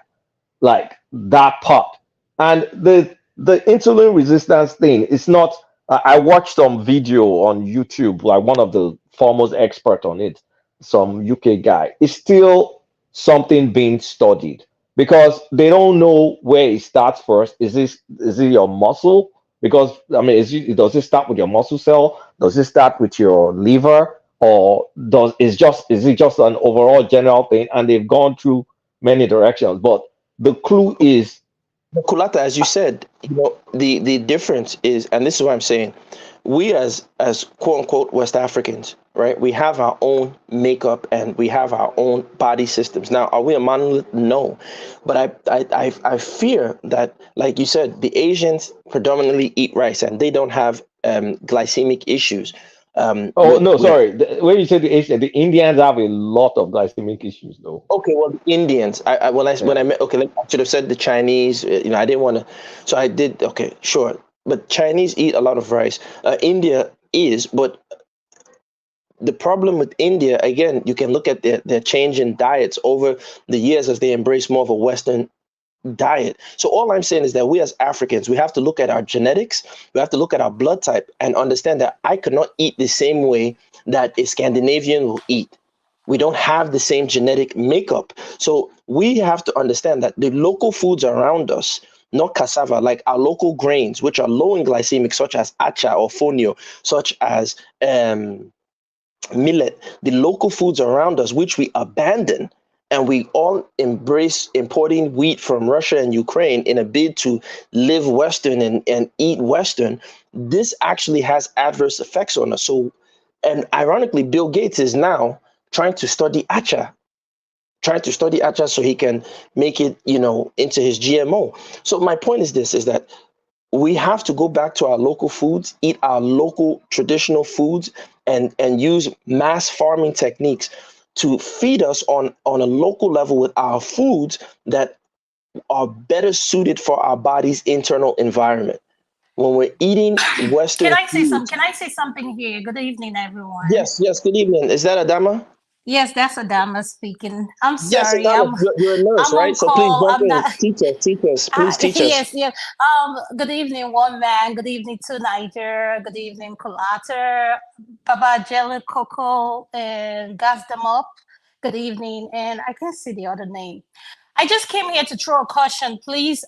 like that part. And the insulin resistance thing, it's not, I watched some video on YouTube, like one of the foremost expert on it, some UK guy. It's still something being studied because they don't know where it starts first. Is it your muscle? Because does it start with your muscle cell? Does it start with your liver? Or is it just an overall general thing? And they've gone through many directions. But the clue is, Kulata, as you said, the difference is, and this is what I'm saying, we as quote unquote West Africans, right? We have our own makeup and we have our own body systems. Now, are we a monolith? No, but I fear that, like you said, the Asians predominantly eat rice and they don't have glycemic issues. When you say the Asian, the Indians have a lot of glycemic issues, though. Okay, well, the Indians. When I met, I should have said the Chinese. I didn't want to, so I did. Okay, sure, but Chinese eat a lot of rice. India is, but the problem with India, again, you can look at their change in diets over the years as they embrace more of a Western diet. So all I'm saying is that we as Africans, we have to look at our genetics, we have to look at our blood type and understand that I could not eat the same way that a Scandinavian will eat. We don't have the same genetic makeup. So we have to understand that the local foods around us, not cassava, like our local grains, which are low in glycemic, such as acha or fonio, such as millet, the local foods around us, which we abandon, and we all embrace importing wheat from Russia and Ukraine in a bid to live Western and eat Western, this actually has adverse effects on us. So, and ironically, Bill Gates is now trying to study acha, so he can make it, into his GMO. So my point is this, is that we have to go back to our local foods, eat our local traditional foods, and use mass farming techniques to feed us on a local level with our foods that are better suited for our body's internal environment. When we're eating Western Can I say foods, Can I say something here? Good evening, everyone. Yes, good evening. Is that Adama? Yes, that's Adama speaking. I'm Yes, sorry. Adama, you're a nurse, I'm right? on So please call. jump I'm in. not. Teach us. Please teach us. Yes, yes. Good evening, one man. Good evening to Niger. Good evening, Kulater, Baba Jelly Coco, and Gas them up. Good evening, and I can't see the other name. I just came here to throw a caution, please.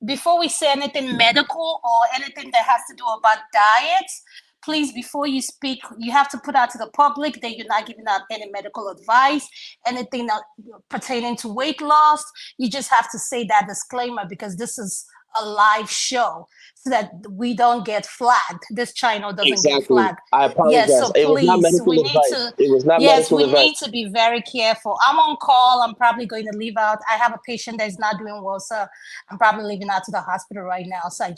Before we say anything medical or anything that has to do about diets, please, before you speak, you have to put out to the public that you're not giving out any medical advice, anything that pertaining to weight loss. You just have to say that disclaimer because this is a live show so that we don't get flagged. This channel doesn't get flagged. I apologize. Yes, so It was not please, medical we need advice. to. It was not Yes, medical we advice. need to be very careful. I'm on call. I'm probably going to leave out. I have a patient that is not doing well, so I'm probably leaving out to the hospital right now. So I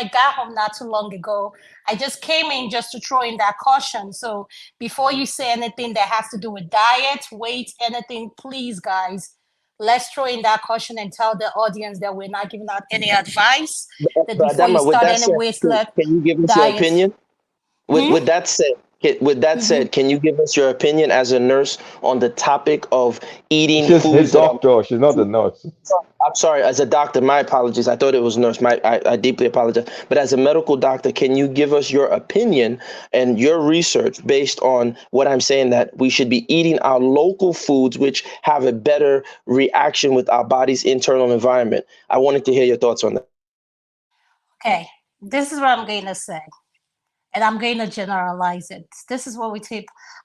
got home not too long ago. I just came in just to throw in that caution. So before you say anything that has to do with diet, weight, anything, please, guys, let's throw in that caution and tell the audience that we're not giving out any advice. That But before you Adama, with start that any said, weight can you give us your diet. opinion? With that said, can you give us your opinion as a nurse on the topic of eating She's a foods doctor. She's not a nurse. I'm sorry, as a doctor, my apologies. I thought it was nurse. I deeply apologize. But as a medical doctor, can you give us your opinion and your research based on what I'm saying, that we should be eating our local foods, which have a better reaction with our body's internal environment? I wanted to hear your thoughts on that. Okay, this is what I'm going to say. And I'm going to generalize it. This is what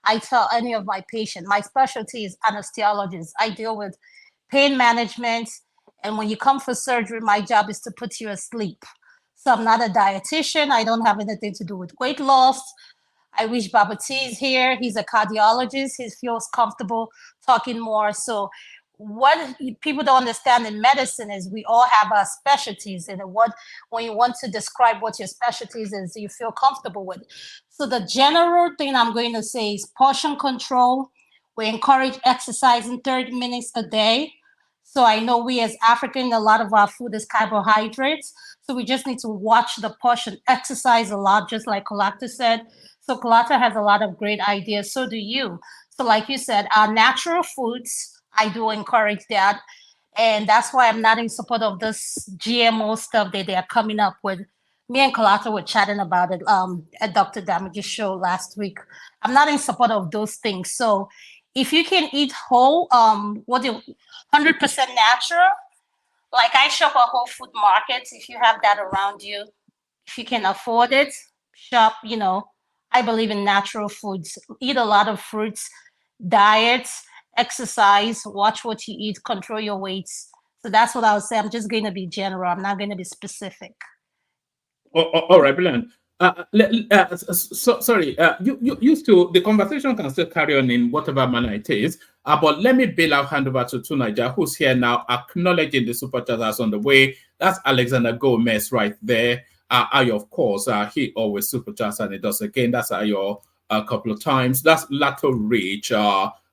I tell any of my patients. My specialty is anesthesiologist. I deal with pain management. And when you come for surgery, my job is to put you asleep. So I'm not a dietitian. I don't have anything to do with weight loss. I wish Baba T is here. He's a cardiologist. He feels comfortable talking more. So what people don't understand in medicine is we all have our specialties, and when you want to describe what your specialties is, you feel comfortable with. So the general thing I'm going to say is portion control. We encourage exercising 30 minutes a day. So I know we as African, a lot of our food is carbohydrates. So we just need to watch the portion, exercise a lot, just like Kalata said. So Kalata has a lot of great ideas. So do you. So like you said, our natural foods, I do encourage that. And that's why I'm not in support of this GMO stuff that they are coming up with. Me and Kalata were chatting about it at Dr. Damage's show last week. I'm not in support of those things. So if you can eat whole, 100% natural, like I shop at Whole Food markets. If you have that around you, if you can afford it, shop, I believe in natural foods. Eat a lot of fruits, diets, exercise, watch what you eat, control your weights. So that's what I would say. I'm just going to be general. I'm not going to be specific. All right, brilliant. Sorry, you still, the conversation can still carry on in whatever manner it is. But let me bail out, hand over to Tunaja, who's here now, acknowledging the super chat that's on the way. That's Alexander Gomez right there. Ayo, of course, he always super chats and he does again. That's Ayo a couple of times. That's Lato Rich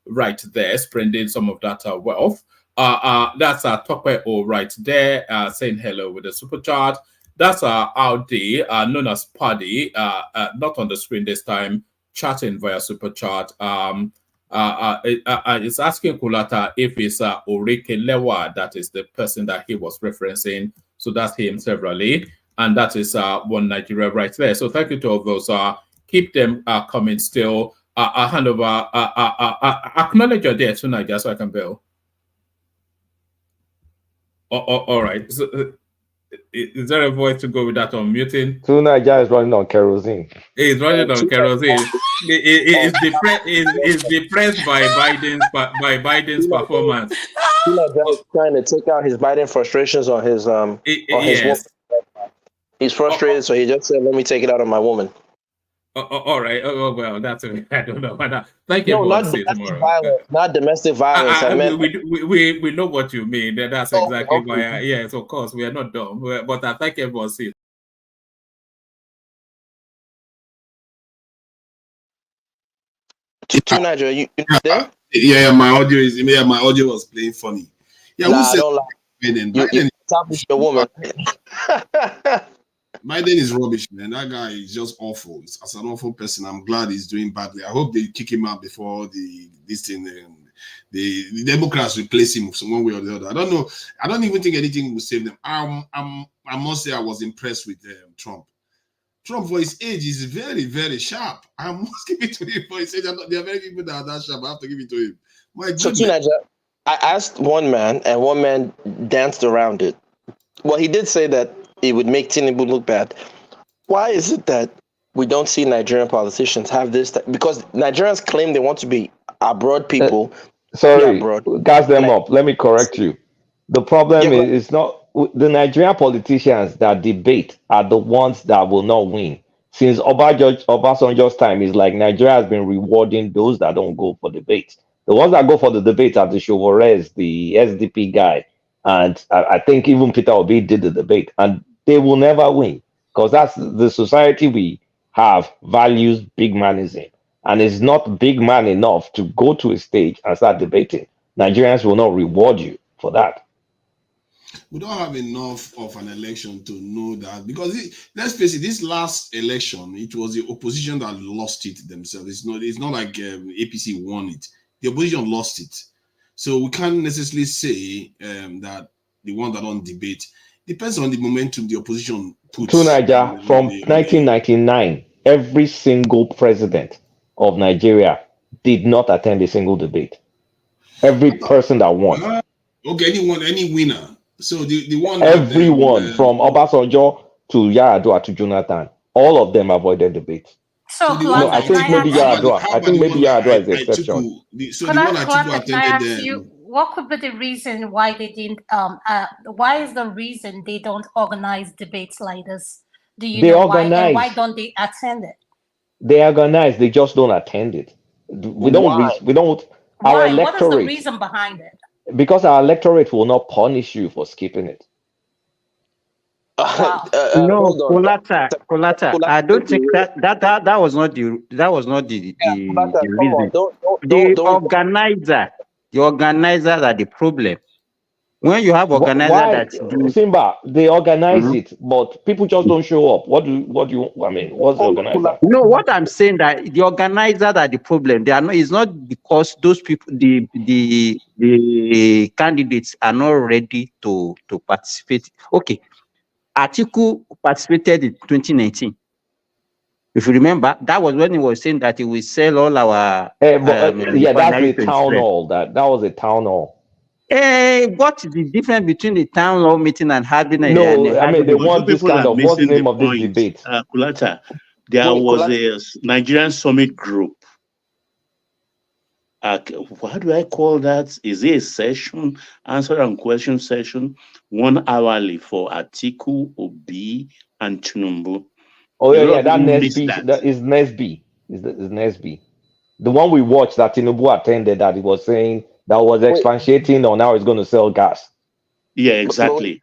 right there, spreading some of that wealth. That's Tope O right there, saying hello with the super chat. That's Audi, known as Paddy, not on the screen this time, chatting via super chat. It's asking Kulata if it's Orike Lewa, that is the person that he was referencing. So that's him severally, and that is One Nigeria right there. So thank you to all those. Keep them coming still. I'll hand over. Acknowledge your there tonight, just so I can bill. All right. So, is there a voice to go with that on muting? Nigeria is running on kerosene. He's running on kerosene. Is depressed by Biden's performance. Just trying to take out his Biden frustrations on his yes. He's frustrated, so he just said, "Let me take it out on my woman." All right. Oh, well, that's I don't know. Thank you. No, not domestic violence. Not domestic violence. I meant we know what you mean. That's exactly why. Yes, of course, we are not dumb. But I thank everyone. See. Nigeria, you there? Yeah, my audio was playing funny. Yeah, nah, I don't like Biden? You top with your woman. Biden is rubbish, man. That guy is just awful. As an awful person, I'm glad he's doing badly. I hope they kick him out before this thing. The Democrats replace him one way or the other. I don't know. I don't even think anything will save them. I must say I was impressed with Trump. Trump, for his age, is very, very sharp. I must give it to him for his age. There are very people that are that sharp. I have to give it to him. My goodness. So, I asked one man, and one man danced around it. Well, he did say that it would make Tinubu look bad. Why is it that we don't see Nigerian politicians have this? Because Nigerians claim they want to be abroad people. Sorry, gas them up. Let me correct you. The problem is not the Nigerian politicians that debate are the ones that will not win. Since Obasanjo's time, is like Nigeria has been rewarding those that don't go for debates. The ones that go for the debate are the Chauvorez, the SDP guy, and I think even Peter Obi did the debate, and they will never win because that's the society we have values big manism, and it's not big man enough to go to a stage and start debating. Nigerians will not reward you for that. We don't have enough of an election to know that, because let's face it, this last election, it was the opposition that lost it themselves. It's not like APC won it. The opposition lost it. So we can't necessarily say that the one that don't debate depends on the momentum the opposition puts. To Nigeria, from 1999, every single president of Nigeria did not attend a single debate. Every person that won. Okay, any winner. So the one everyone from Obasanjo to Yar'Adua to Jonathan, all of them avoided debate. So no, I think maybe Yar'Adua. I think maybe Yar'Adua is the exception. Can I ask you, what could be the reason why they didn't? Why is the reason they don't organize debates like this? Do you know why? And why don't they attend it? They organize. They just don't attend it. We don't. Our electorate. What is the reason behind it? Because our electorate will not punish you for skipping it. Wow. No, Kolata. I don't think that was not the reason. The organizers are the problem. When you have organizers Simba, they organize it, but people just don't show up. What's the organizer? No, what I'm saying that the organizers are the problem. They are not. It's not because those people, the candidates are not ready to participate. Okay, Atiku participated in 2019. If you remember, that was when he was saying that he will sell all our. That's the town hall. That was a town hall. What is the difference between the town hall meeting and having a? They want this kind of. What's the name of this debate? Kulata, there was a Nigerian summit group. What do I call that? Is it a session, answer and question session, 1 hourly for Atiku, Obi, and Tinubu? Oh yeah, that Nesby. That is Nesby. Is Nesby. The one we watched that Tinubu attended, that he was saying that was expatiating on how he's going to sell gas. Yeah, exactly.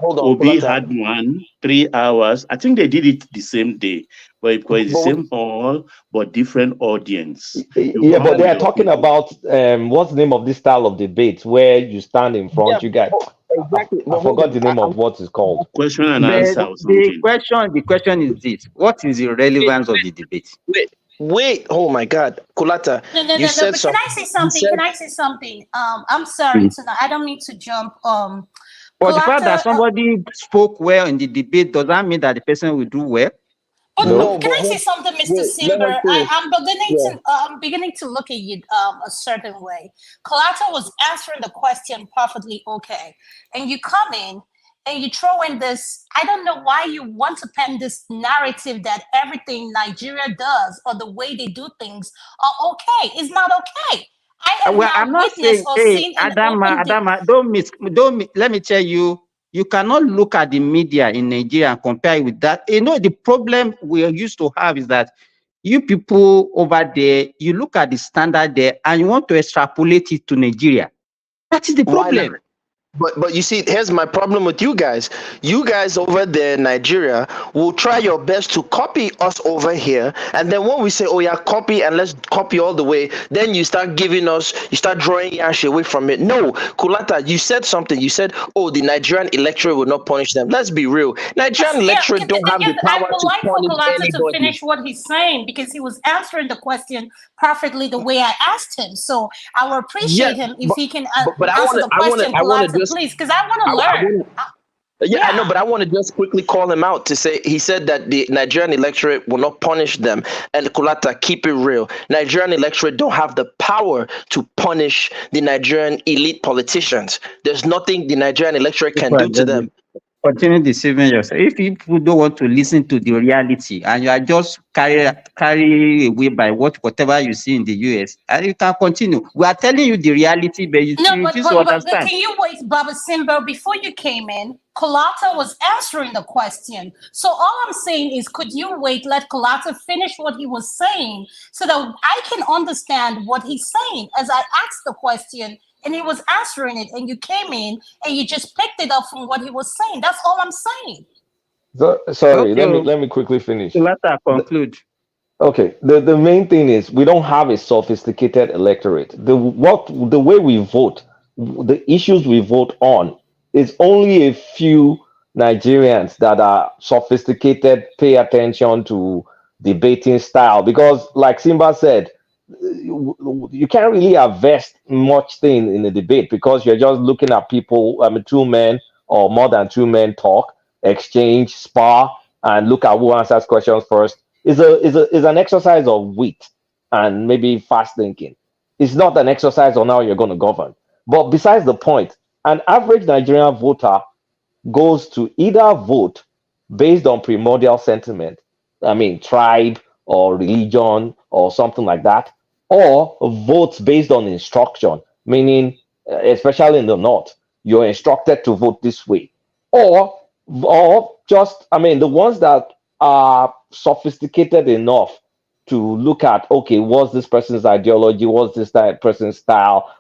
Obi had 3 hours. I think they did it the same day, but it was the same hall, but different audience. Yeah, but they are talking about what's the name of this style of debate where you stand in front, you guys. Exactly. I forgot the name of what it's called. Question and The, answer or the something. question is this: what is the relevance of the debate? Wait. Oh my God, Kulata, No. you said But can I something. say You something? said Can I say something? I'm sorry, tonight. I don't mean to jump. For the fact that Colata, somebody spoke well in the debate, does that mean that the person will do well? but no, can but I say something, Mr. wait, let her Simber? finish. I'm beginning to look at you a certain way. Colata was answering the question perfectly okay, and you come in and you throw in this. I don't know why you want to pen this narrative that everything Nigeria does or the way they do things are okay. It's not okay. I have Well, not I'm not witnessed saying, or hey, seen an open Adama, let me tell you, you cannot look at the media in Nigeria and compare it with that. You know, the problem we used to have is that you people over there, you look at the standard there and you want to extrapolate it to Nigeria. That is the Why not? problem. But you see, here's my problem with you guys. You guys over there in Nigeria will try your best to copy us over here, and then when we say, "Oh yeah, copy," and let's copy all the way, then you start drawing Yash away from it. No, Kulata, you said something. You said, "Oh, the Nigerian electorate will not punish them." Let's be real. Nigerian electorate don't have the I power would to like for punish Kalata to anybody. finish what he's saying because he was answering the question perfectly the way I asked him. So I would Yeah, appreciate him if he can but answer the question, I want to Kalata, just please, because I want to I learn. wanna- Yeah, I know, but I want to just quickly call him out to say he said that the Nigerian electorate will not punish them. And Kulata, keep it real. Nigerian electorate don't have the power to punish the Nigerian elite politicians. There's nothing the Nigerian electorate can do to them. Continue deceiving yourself. If people don't want to listen to the reality and you are just carried away by whatever you see in the US, and you can continue. We are telling you the reality, but you No, refuse to but understand. can you wait, Baba Simba? Before you came in, Kalata was answering the question. So all I'm saying is, could you wait, let Kalata finish what he was saying, so that I can understand what he's saying as I asked the question and he was answering it, and you came in and you just picked it up from what he was saying. That's all I'm saying. So, sorry, Okay, let me quickly finish. Kalata, conclude. Okay, the main thing is we don't have a sophisticated electorate. The way we vote, the issues we vote on, is only a few Nigerians that are sophisticated, pay attention to debating style. Because, like Simba said, you can't really invest much thing in a debate because you're just looking at people. I mean, two men or more than two men talk, exchange, spar, and look at who answers questions first. Is an exercise of wit and maybe fast thinking. It's not an exercise on how you're going to govern. But besides the point, an average Nigerian voter goes to either vote based on primordial sentiment, I mean, tribe or religion or something like that, or votes based on instruction, meaning, especially in the north, you're instructed to vote this way, or just, I mean, the ones that are sophisticated enough to look at, okay, what's this person's ideology, what's this person's style,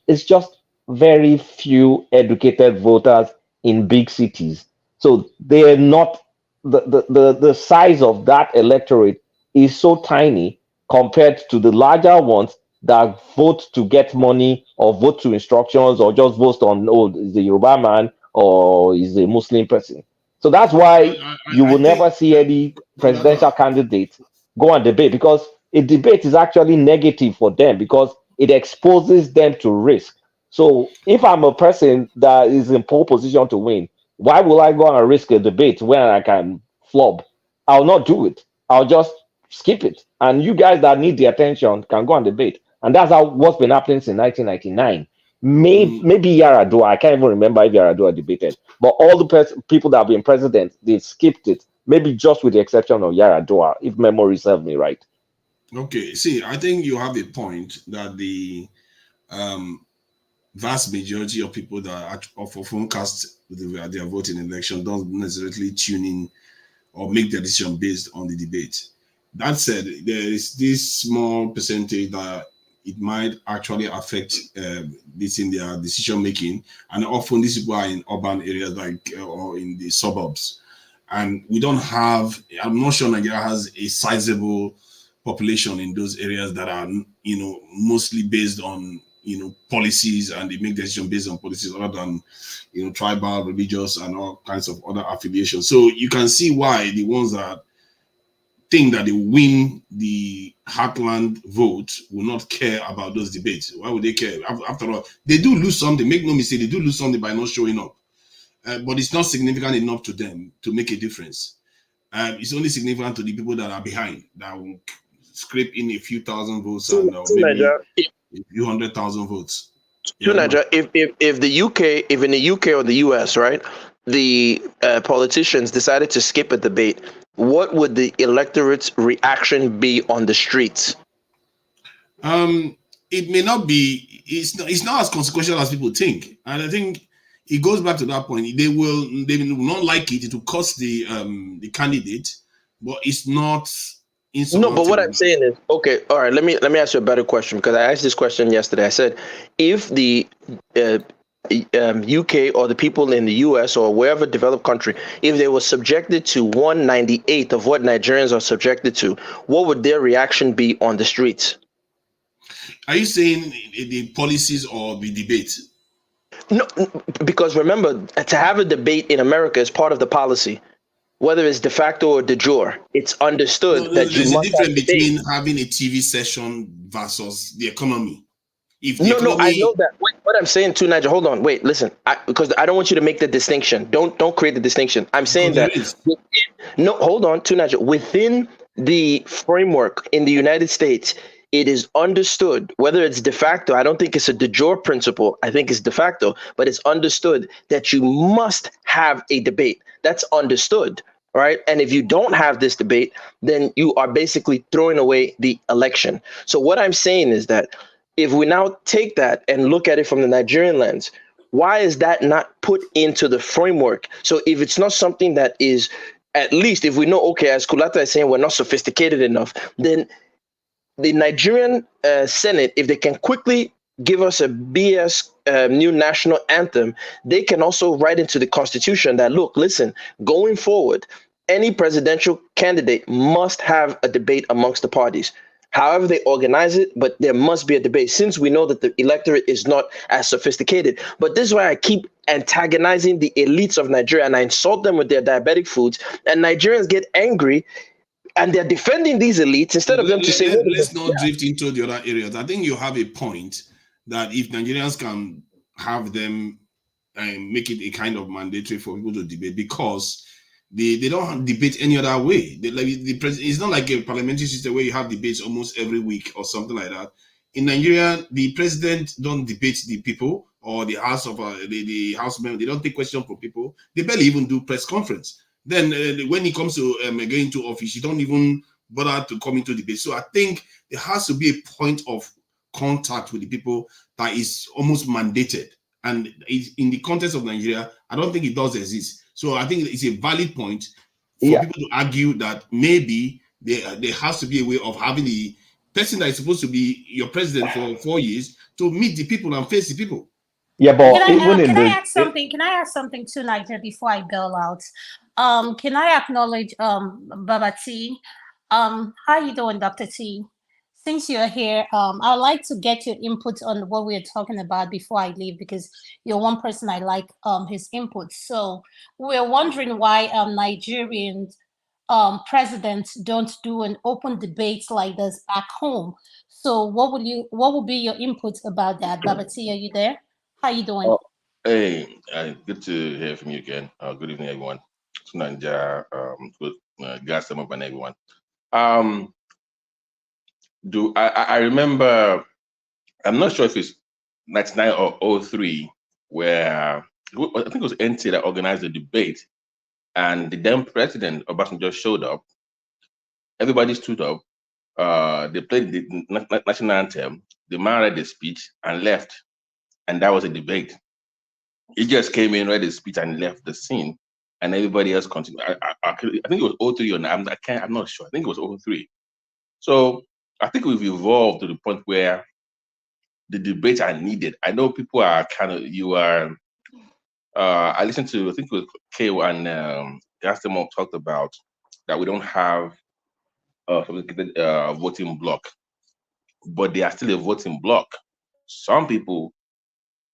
it's just very few educated voters in big cities. So they're not the size of that electorate is so tiny compared to the larger ones that vote to get money or vote to instructions or just vote on, oh, is the Yoruba man or is a Muslim person. So that's why you will never see any presidential candidate go on debate, because a debate is actually negative for them because it exposes them to risk. So if I'm a person that is in pole position to win, why will I go and risk a debate when I can flop? I'll not do it. I'll just skip it. And you guys that need the attention can go and debate. And that's how what's been happening since 1999. Maybe Yaradua, I can't even remember if Yaradua debated, but all the people that have been president, they skipped it. Maybe just with the exception of Yaradua, if memory serves me right. Okay, see, I think you have a point that the vast majority of people that often cast their vote in election don't necessarily tune in or make their decision based on the debate. That said, there is this small percentage that it might actually affect this in their decision making, and often these people are in urban areas or in the suburbs, and we don't have. I'm not sure Nigeria has a sizable population in those areas that are mostly based on policies, and they make decisions based on policies other than, tribal, religious, and all kinds of other affiliations. So you can see why the ones that think that they win the heartland vote will not care about those debates. Why would they care? After all, they do lose something. Make no mistake, they do lose something by not showing up. But it's not significant enough to them to make a difference. It's only significant to the people that are behind, that will scrape in a few thousand votes and maybe a few 100,000 votes. Niger, if the UK, if in the UK or the US, right, the politicians decided to skip a debate, what would the electorate's reaction be on the streets? It may not be. It's not as consequential as people think, and I think it goes back to that point. They will not like it. It will cost the candidate, but it's not. No, but what I'm saying is, okay, all right. Let me ask you a better question, because I asked this question yesterday. I said, if the UK or the people in the US or wherever developed country, if they were subjected to 1/98 of what Nigerians are subjected to, what would their reaction be on the streets? Are you saying the policies or the debate? No, because remember, to have a debate in America is part of the policy. Whether it's de facto or de jure, it's understood that you there's a must difference have between having a TV session versus the economy. If the No, I know that. Wait, what I'm saying too, Nigel, hold on. Wait, listen, because I don't want you to make the distinction. Don't create the distinction. I'm saying that. No, hold on, too, Nigel. Within the framework in the United States, it is understood, whether it's de facto, I don't think it's a de jure principle, I think it's de facto, but it's understood that you must have a debate. That's understood, right? And if you don't have this debate, then you are basically throwing away the election. So what I'm saying is that if we now take that and look at it from the Nigerian lens, why is that not put into the framework? So if it's not something that is, at least if we know, okay, as Kulata is saying, we're not sophisticated enough, then the Nigerian Senate, if they can quickly give us a BS new national anthem, they can also write into the Constitution that, look, listen, going forward, any presidential candidate must have a debate amongst the parties. However they organize it, but there must be a debate, since we know that the electorate is not as sophisticated. But this is why I keep antagonizing the elites of Nigeria, and I insult them with their diabetic foods, and Nigerians get angry, and they're defending these elites instead of them to say, let's not drift into the other areas. I think you have a point that if Nigerians can have them make it a kind of mandatory for people to debate, because they don't debate any other way. It's not like a parliamentary system where you have debates almost every week or something like that. In Nigeria, the president don't debate the people, or the house of the house members. They don't take questions from people. They barely even do press conference. Then when it comes to going to office, you don't even bother to come into debate. So I think there has to be a point of contact with the people that is almost mandated. And in the context of Nigeria, I don't think it does exist. So I think it's a valid point for people to argue that maybe there has to be a way of having the person that is supposed to be your president for 4 years to meet the people and face the people. Yeah, but Can I add something? Can I add something to Niger before I bail out? Can I acknowledge Baba T? How you doing, Dr. T? Since you're here, I'd like to get your input on what we're talking about before I leave, because you're one person I like his input. So we're wondering why Nigerian presidents don't do an open debate like this back home. So what would be your input about that? Baba T, are you there? How you doing? Hey, good to hear from you again. Good evening, everyone. Sunanja, good guys, some up and everyone. I remember, I'm not sure if it's 99 or 03, where I think it was NT that organized the debate, and the then president Obasanjo showed up. Everybody stood up. They played the national anthem. The man read the speech and left, and that was a debate. He just came in, read his speech, and left the scene, and everybody else continued. I think it was 03 or I'm not sure. I think it was 03. So I think we've evolved to the point where the debates are needed. I know people are I listened to, I think it was K and Gastemont talked about that we don't have a voting block, but they are still a voting block. some people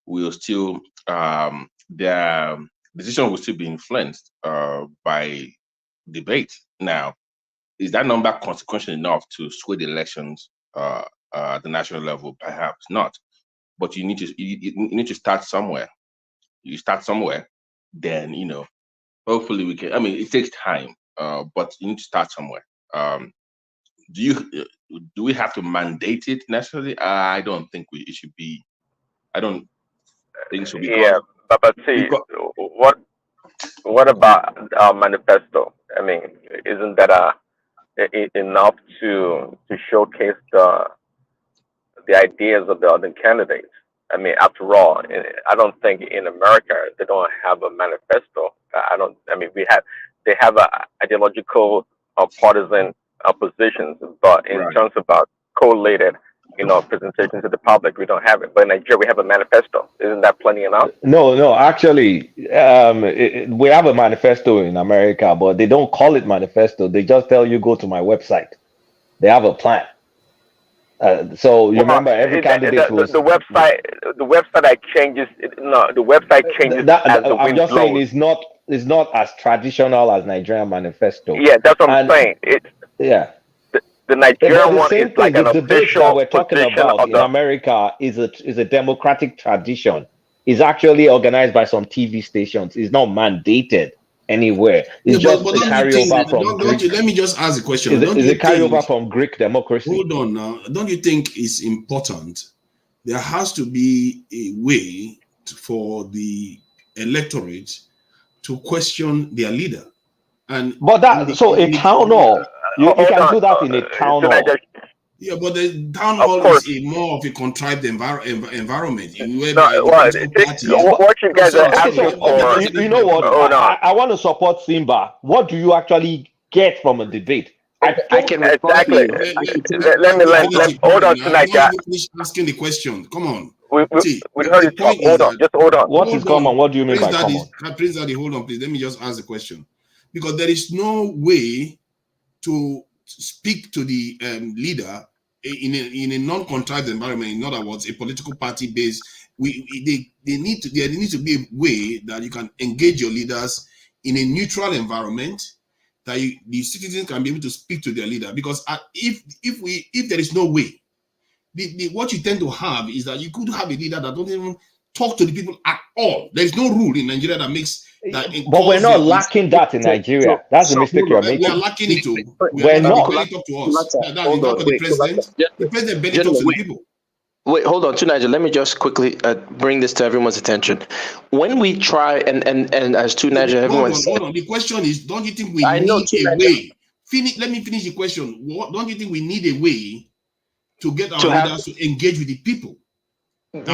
will still their decision will still be influenced by debate. Now, is that number consequential enough to sway the elections at the national level? Perhaps not. But you need to start somewhere. You start somewhere, then hopefully we can. I mean, it takes time, but you need to start somewhere. Do we have to mandate it necessarily? I don't think it should be. I don't think so. Yeah, but see, what about our manifesto? I mean, isn't that enough to showcase the ideas of the other candidates? I mean, after all, I don't think in America they don't have a manifesto. I don't. I mean, they have a ideological partisan positions, but in terms of collated, presentation to the public, we don't have it. But in Nigeria, we have a manifesto. Isn't that plenty enough? No, actually, we have a manifesto in America, but they don't call it manifesto. They just tell you go to my website. They have a plan. So you remember every candidate was the website. The website changes. No, the website changes as the I'm wind just saying blows. it's not as traditional as Nigerian manifesto. Yeah, that's what I'm saying. Yeah. The Nigerian one same is like thing, an the debates that official we're talking position about of in America is a democratic tradition. It's actually organized by some TV stations. It's not mandated anywhere. It's just but a don't you think? carryover from Don't you? Greek. Let me just ask a question. It's Don't a you carryover think? from Greek democracy. Hold on now. Don't you think it's important? There has to be a way for the electorate to question their leader. But a town hall, you can do that in a town hall. Yeah, but the town hall is more of a contrived environment. what you guys are asking for. You know what? I want to support Simba. What do you actually get from a debate? I can exactly. Hold on tonight, guys. Finish asking the question. Come on. We heard it. Hold on. Just hold on. What is common? What do you mean by common? Prince Daddy, hold on, please. Let me just ask the question. Because there is no way to speak to the leader in a non-contrived environment. In other words, a political party based. There needs to be a way that you can engage your leaders in a neutral environment, that the citizens can be able to speak to their leader. Because if there is no way, what you tend to have is that you could have a leader that don't even talk to the people at all. There is no rule in Nigeria that makes that. But we're not lacking that in Nigeria. That's the mistake you're making. We are lacking it too. We're not. Barely talk to us. The president barely talks to the people. Wait, hold on, Nigel. Let me just quickly bring this to everyone's attention. When we try and as Nigel, everyone said, hold on. The question is, don't you think we need a way? Let me finish the question. Don't you think we need a way to get our leaders to engage with the people?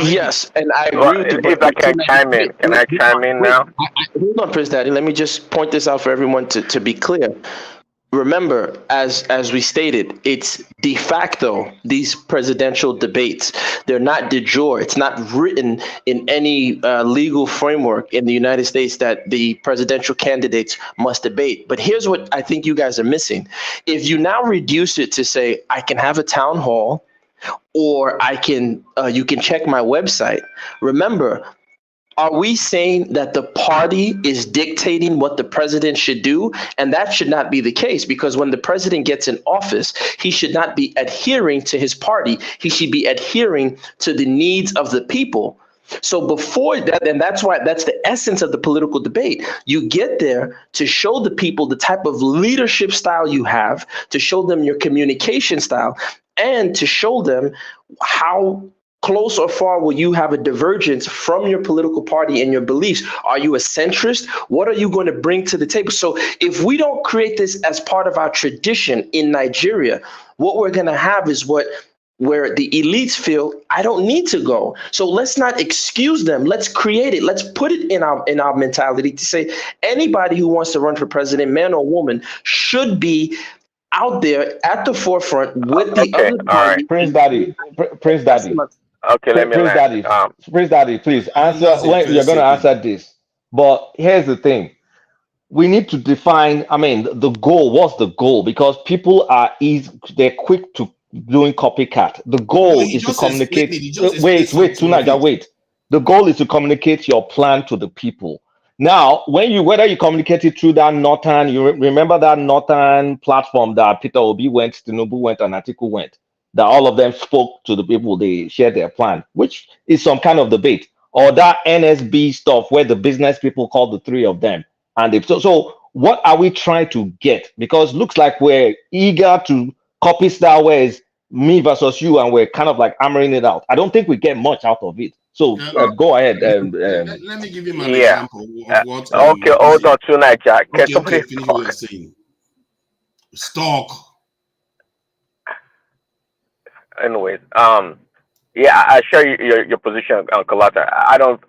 Yes, and I agree with you. If I can chime in, can I chime in now? Hold on, Prince Daddy. Let me just point this out for everyone to be clear. Remember, as we stated, it's de facto, these presidential debates. They're not de jure. It's not written in any legal framework in the United States that the presidential candidates must debate. But here's what I think you guys are missing. If you now reduce it to say, I can have a town hall, or you can check my website. Remember, are we saying that the party is dictating what the president should do? And that should not be the case, because when the president gets in office, he should not be adhering to his party. He should be adhering to the needs of the people. So before that, and that's the essence of the political debate. You get there to show the people the type of leadership style you have, to show them your communication style, and to show them how close or far will you have a divergence from your political party and your beliefs. Are you a centrist? What are you going to bring to the table? So if we don't create this as part of our tradition in Nigeria, what we're going to have is where the elites feel, I don't need to go. So let's not excuse them. Let's create it. Let's put it in our mentality to say anybody who wants to run for president, man or woman, should be out there at the forefront with the other party. Right. Prince Daddy. Okay, let me Prince Daddy, please answer when you're going to answer this. But here's the thing. We need to define, the goal. What's the goal? Because people they're quick to doing copycat. The goal is to communicate. Wait, Tunaja, wait. The goal is to communicate your plan to the people. Now, whether you communicate it through that Northern, you remember that Northern platform that Peter Obi went, Tinubu went, and Atiku went, that all of them spoke to the people, they shared their plan, which is some kind of debate. Or that NSB stuff where the business people called the three of them. And so what are we trying to get? Because looks like we're eager to copy style where it's me versus you, and we're kind of like hammering it out. I don't think we get much out of it. So go ahead. Let me give him an example of what. Okay, hold on tonight, Jack. Can somebody finish what you're saying? Stock. Anyways, yeah, I share your position, Uncle Lata. I don't,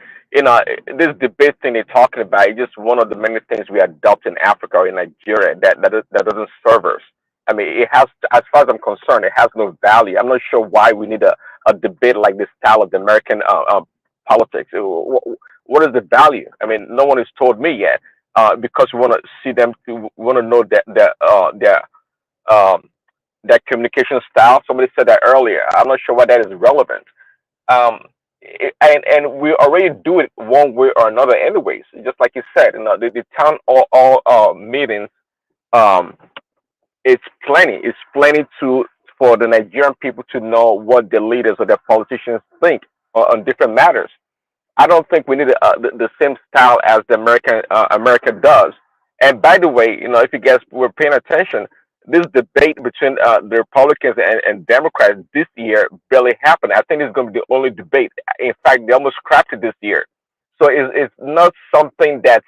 this debate thing they're talking about is just one of the many things we adopt in Africa or in Nigeria that doesn't serve us. I mean, it has, as far as I'm concerned, it has no value. I'm not sure why we need a debate like this style of the American politics. What is the value? I mean, no one has told me yet. Because we want to see them, we want to know their communication style. Somebody said that earlier. I'm not sure why that is relevant. And we already do it one way or another, anyways. Just like you said, the town all meetings. It's plenty. It's plenty for the Nigerian people to know what the leaders or their politicians think on different matters. I don't think we need the same style as the America does. And by the way, if you guys were paying attention, this debate between the Republicans and Democrats this year barely happened. I think it's going to be the only debate. In fact, they almost scrapped it this year. So it's not something that's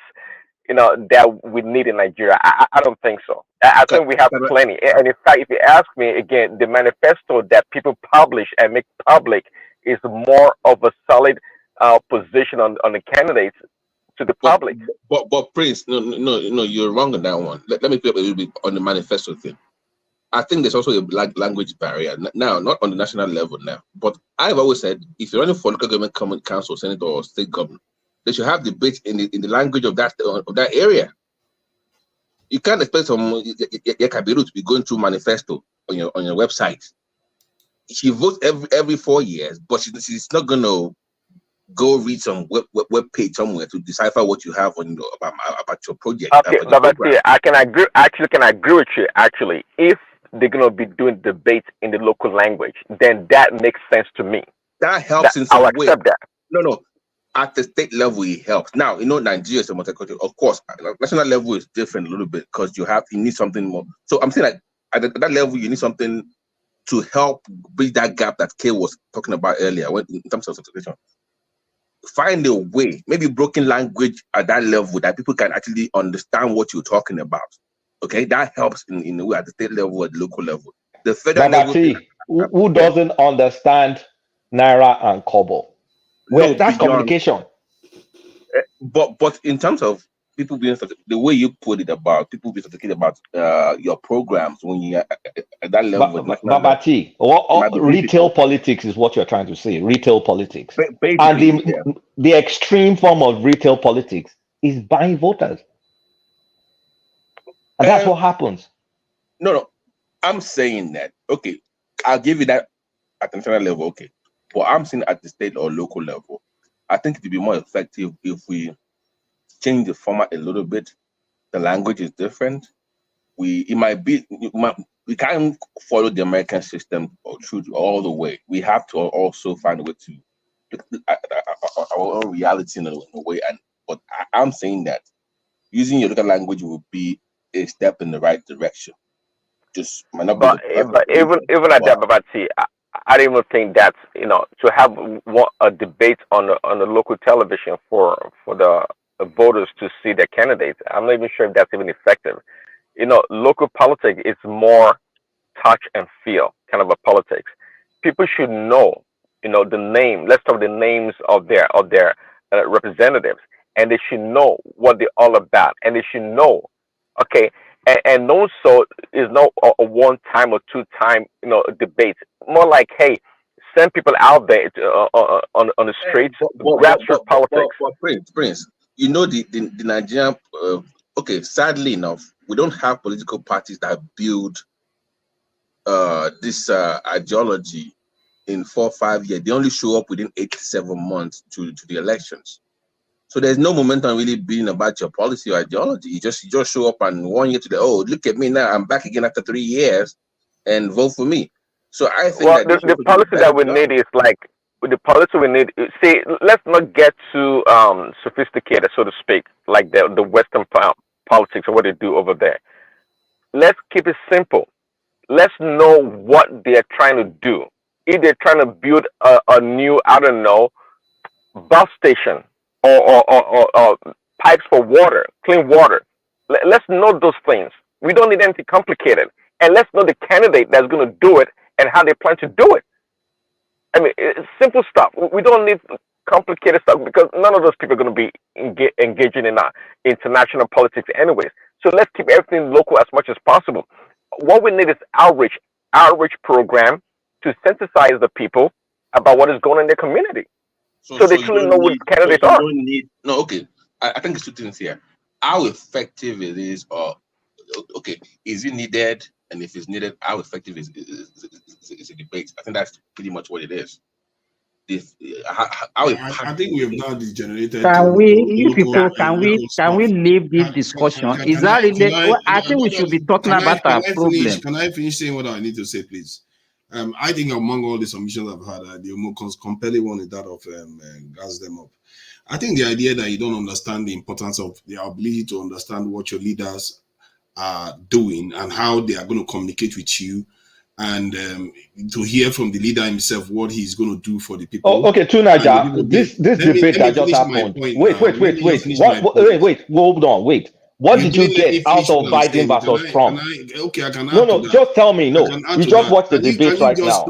that we need in Nigeria. I don't think so. I think we have plenty. And in fact, if you ask me again, the manifesto that people publish and make public is more of a solid position on the candidates to the public. But Prince, no, you're wrong on that one. Let me put a little bit on the manifesto thing. I think there's also a language barrier now, not on the national level now. But I've always said, if you're running for local government common council, senator, or state government, they should have debates in the language of that area. You can't expect some Yekabiru to be going through manifesto on your website. She votes every 4 years, but she's not going to go read some web page somewhere to decipher what you have on about your project. Okay, but I can agree. Actually, can agree with you. Actually, if they're going to be doing debates in the local language, then that makes sense to me. That helps in some way. I'll accept that. No. At the state level, it helps. Now, Nigeria is a multicultural. Of course, national level is different a little bit because you need something more. So I'm saying, like, at that level, you need something to help bridge that gap that Kay was talking about earlier in terms of certification. Find a way, maybe broken language at that level that people can actually understand what you're talking about. Okay, that helps in a way at the state level, at the local level. The federal level. Who doesn't understand Naira and Kobo? Well, that's communication. But in terms of people being the way you put it about people being thinking about your programs when you at that level. Babati, retail politics is what you're trying to say. Retail politics, and the extreme form of retail politics is buying voters, and that's what happens. No, I'm saying that. Okay, I'll give you that at the national level. Okay. But I'm saying at the state or local level, I think it would be more effective if we change the format a little bit. The language is different. We can't follow the American system all the way. We have to also find a way to look at our own reality in a way. But I'm saying that using your local language will be a step in the right direction. Just might not but even at that, Babati, I don't even think that to have a debate on the local television for the voters to see their candidates. I'm not even sure if that's even effective. Local politics is more touch and feel kind of a politics. People should know, the name. Let's talk the names of their representatives, and they should know what they're all about, and they should know, okay. And also is not a one-time or two-time, debate. More like, hey, send people out there on the streets, grassroots politics. Prince, the Nigerian. Okay, sadly enough, we don't have political parties that build this ideology in 4 or 5 years. They only show up within 8 to 7 months to the elections. So there's no momentum really being about your policy or ideology. You just show up and 1 year to the look at me now, I'm back again after 3 years, and vote for me. So I think Well, that the policy that we need is like the policy we need. See, let's not get too sophisticated, so to speak, like the Western politics or what they do over there. Let's keep it simple. Let's know what they're trying to do. If they're trying to build a new, I don't know, bus station or pipes for water, clean water. Let's know those things. We don't need anything complicated. And let's know the candidate that's going to do it and how they plan to do it. I mean, it's simple stuff. We don't need complicated stuff because none of those people are going to be engaging in international politics anyways. So let's keep everything local as much as possible. What we need is outreach program to sensitize the people about what is going on in their community. So they truly know what candidates are. No, okay. I think it's two things here. How effective it is, or okay, is it needed? And if it's needed, how effective is a debate? I think that's pretty much what it is. I think we have now degenerated. Can we leave this discussion? Is that really? I think we should be talking about our problem. Can I finish saying what I need to say, please? I think among all the submissions I've had, the most compelling one is that of gas them up. I think the idea that you don't understand the importance of the ability to understand what your leaders are doing and how they are going to communicate with you, and to hear from the leader himself what he's going to do for the people. Oh, okay, Tunaja, this debate that just happened. Wait, hold on, wait. What did you get out of Biden versus Trump? I can No, just tell me. No, you just watched the debate right now.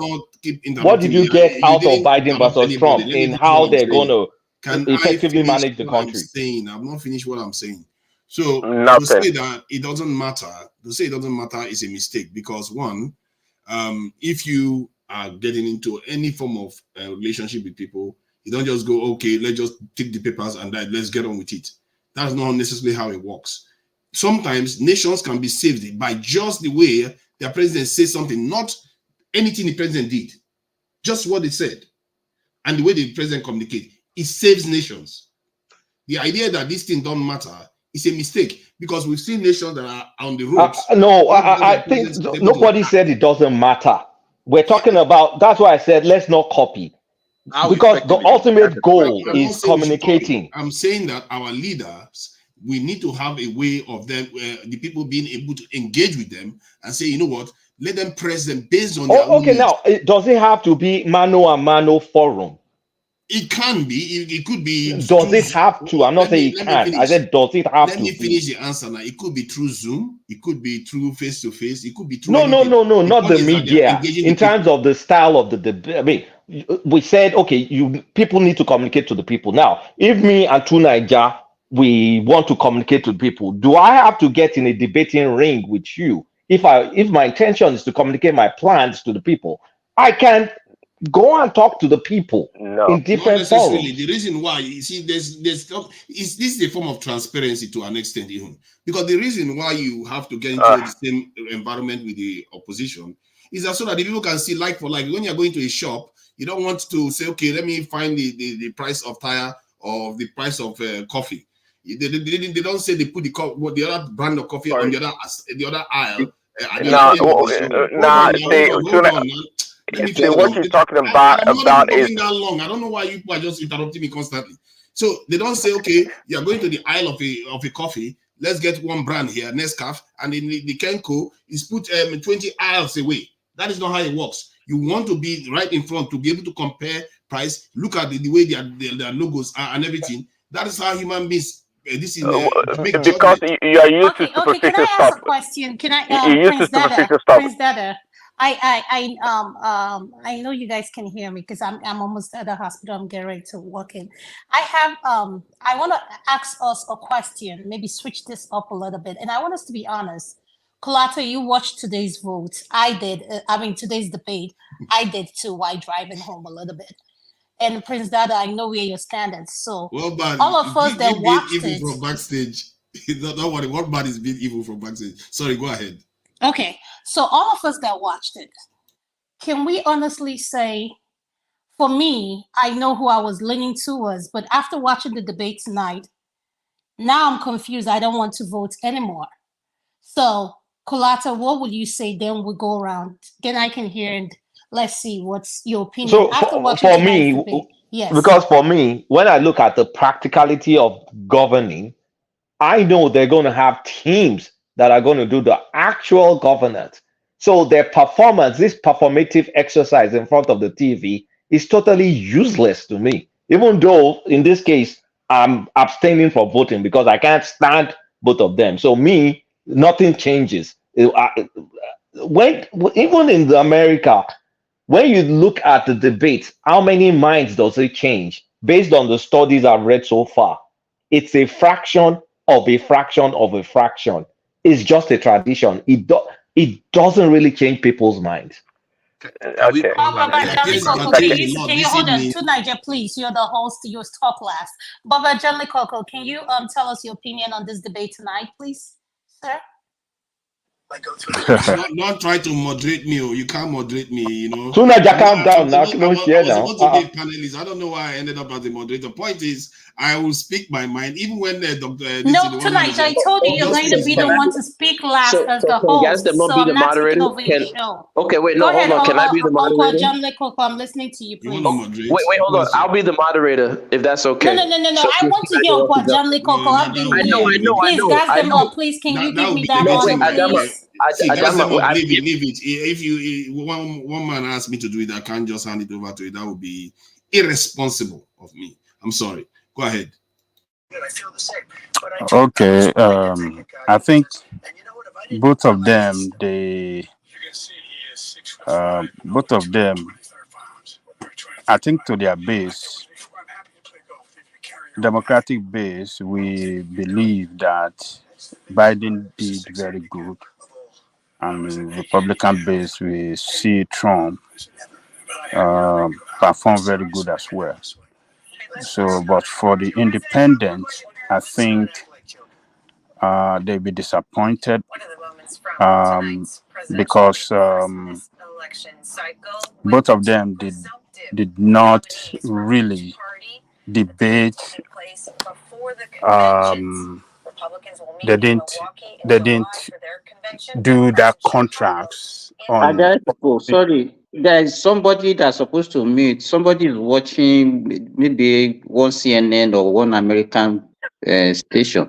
What did you get out of Biden versus Trump in how they're going to effectively manage the country? I've not finished what I'm saying. So to say that it doesn't matter, is a mistake, because one, if you are getting into any form of relationship with people, you don't just go, okay, let's just take the papers and let's get on with it. That's not necessarily how it works. Sometimes nations can be saved by just the way their president says something, not anything the president did, just what they said, and the way the president communicates. It saves nations. The idea that this thing don't matter is a mistake, because we've seen nations that are on the ropes. I think nobody said it doesn't matter. We're talking about, that's why I said let's not copy. Because the ultimate goal is communicating. I'm saying that our leaders, we need to have a way of them, the people being able to engage with them and say, you know what, let them press them based on their own needs. Now, does it have to be mano a mano forum? It can be. It could be. Does it have to? I'm not saying it can't. I said, does it have to? Let me finish the answer now. It could be through Zoom. It could be through face-to-face. It could be through. No, not the media. In terms of the style of the debate. I mean, we said, okay, people need to communicate to the people. Now, if me and Tunaija, we want to communicate to people, do I have to get in a debating ring with you? If my intention is to communicate my plans to the people, I can go and talk to the people in different forums. The reason why, you see, this is a form of transparency to an extent, even, because the reason why you have to get into the same environment with the opposition is that so that the people can see like for like. When you're going to a shop, you don't want to say, okay, let me find the price of tire or the price of coffee. They don't say they put the other brand of coffee on the other aisle. What you're talking about is that long. I don't know why you are just interrupting me constantly. So they don't say, okay, you're going to the aisle of a coffee. Let's get one brand here, Nescafe, and then the Kenko is put 20 aisles away. That is not how it works. You want to be right in front to be able to compare price, look at the way their logos are and everything. That is how human beings. This is because you are used to superficial can I ask a question? Can I, Prince Dada? I know you guys can hear me because I'm almost at the hospital. I'm getting ready to walk in. I want to ask us a question, maybe switch this up a little bit. And I want us to be honest. Kulato, you watched today's vote. I did. Today's debate. I did too while driving home a little bit. And Prince Dada, I know where your standards. So all of us that watched it from backstage. Don't worry, what bad is being evil from backstage? Sorry, go ahead. Okay, so all of us that watched it, can we honestly say, for me, I know who I was leaning towards, but after watching the debate tonight, now I'm confused. I don't want to vote anymore. So, Kolata, what would you say? Then we go around. Then I can hear and let's see what's your opinion So after watching for tonight's me, debate. Yes. because for me, when I look at the practicality of governing, I know they're going to have teams that are going to do the actual governance. So their performance, this performative exercise in front of the TV, is totally useless to me. Even though in this case, I'm abstaining from voting because I can't stand both of them. So me, nothing changes. When even in the America, when you look at the debate, how many minds does it change? Based on the studies I've read so far, it's a fraction of a fraction of a fraction. It's just a tradition. It doesn't really change people's minds. Okay. Baba Janly Coco, can you hold on me. to Niger, please? You're the host. You talk last. Baba Janly Coco, can you tell us your opinion on this debate tonight, please, sir? Not try to moderate me. You can't moderate me. You know. Tunaja, calm down now. Don't share now. I was supposed to be a panelist. I don't know why I ended up as a moderator. Point is, I will speak my mind, even when Dr. No, tonight I told you you're going to be the one to speak last as the host. So I'm not taking over your show. Okay, wait, Go no, ahead, hold on. Can I be the Uncle moderator? John Lekoko, I'm listening to you, please. Wait, hold on. I'll be the moderator if that's okay. No. So I want to hear Uncle John Lekoko. I've been here. Please, gas them up. Please, can you give me that honor, please? See, guys, leave it. If one man asked me to do it, I can't just hand it over to you. That would be irresponsible of me. I'm sorry. Go ahead. Okay. I think both of them, I think to their base, Democratic base, we believe that Biden did very good, and Republican base, we see Trump perform very good as well. So, but for the independent, I think they'll be disappointed because both of them did not really debate. They didn't do that contracts on. Sorry, there is somebody that's supposed to mute. Somebody is watching maybe one CNN or one American station.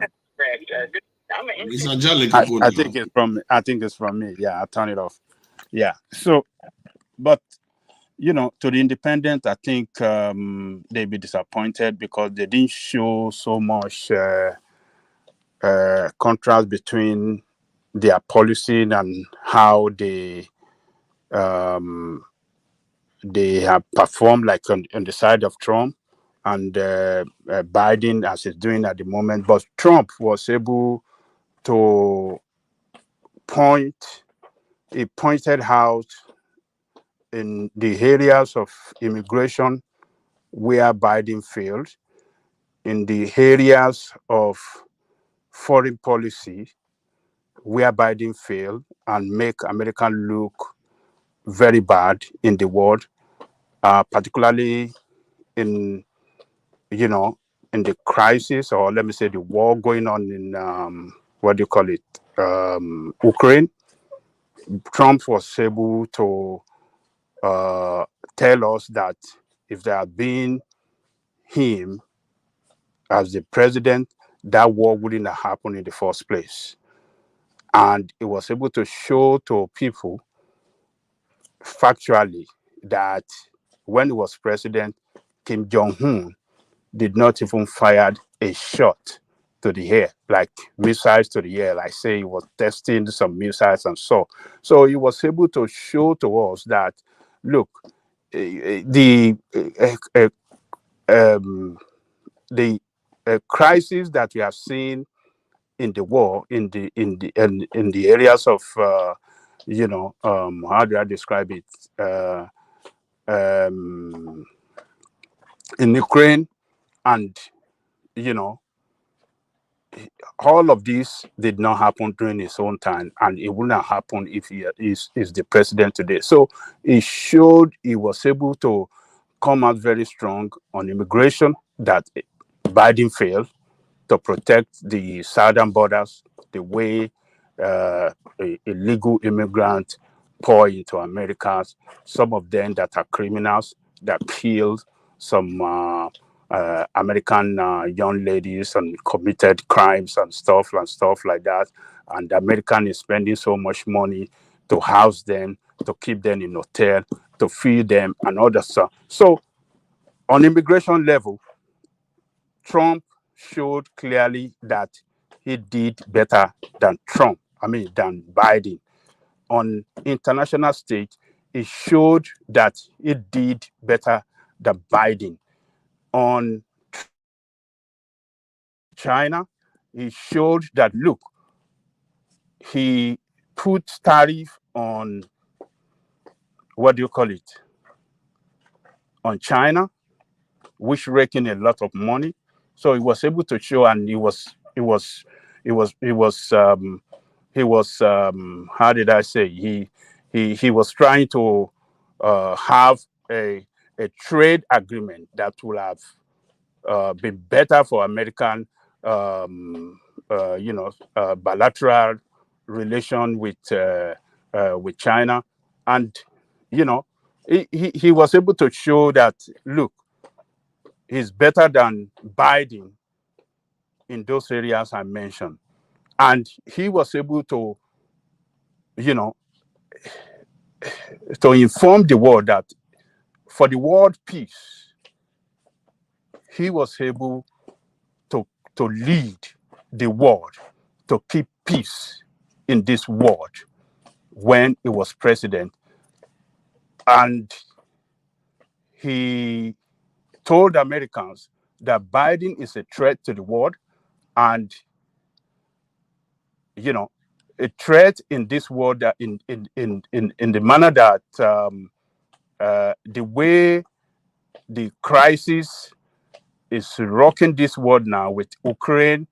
I think it's from. I think it's from me. Yeah, I'll turn it off. Yeah. So, but to the independent, I think they'd be disappointed because they didn't show so much contrast between their policy and how they have performed, like on the side of Trump and Biden as he's doing at the moment. But Trump was able to pointed out in the areas of immigration where Biden failed, in the areas of foreign policy where Biden failed, and make America look very bad in the world, particularly in in the crisis, or let me say the war going on in Ukraine. Trump was able to tell us that if there had been him as the president, that war wouldn't have happened in the first place. And he was able to show to people factually that when he was president, Kim Jong-un did not even fire a shot to the air, like missiles to the air, like say he was testing some missiles and so. So he was able to show to us that, look, the crisis that we have seen in the war, in the areas of how do I describe it? In Ukraine, and all of this did not happen during his own time, and it wouldn't happen if he is the president today. So it showed he was able to come out very strong on immigration, that Biden failed to protect the southern borders the way illegal immigrants pour into Americas, some of them that are criminals that killed some American young ladies and committed crimes and stuff like that. And the American is spending so much money to house them, to keep them in hotel, to feed them and all that stuff. So on immigration level, Trump showed clearly that he did better than than Biden. On international stage, it showed that he did better than Biden. On China, he showed that, look, he put tariff on, what do you call it, on China, which raked in a lot of money. So he was able to show, and he was how did I say, he was trying to have a trade agreement that will have been better for American bilateral relation with China. And he was able to show that, look, he's better than Biden in those areas I mentioned. And he was able to, to inform the world that for the world peace, he was able to lead the world to keep peace in this world when he was president. And he told Americans that Biden is a threat to the world, and a threat in this world, that in the manner that the way the crisis is rocking this world now with Ukraine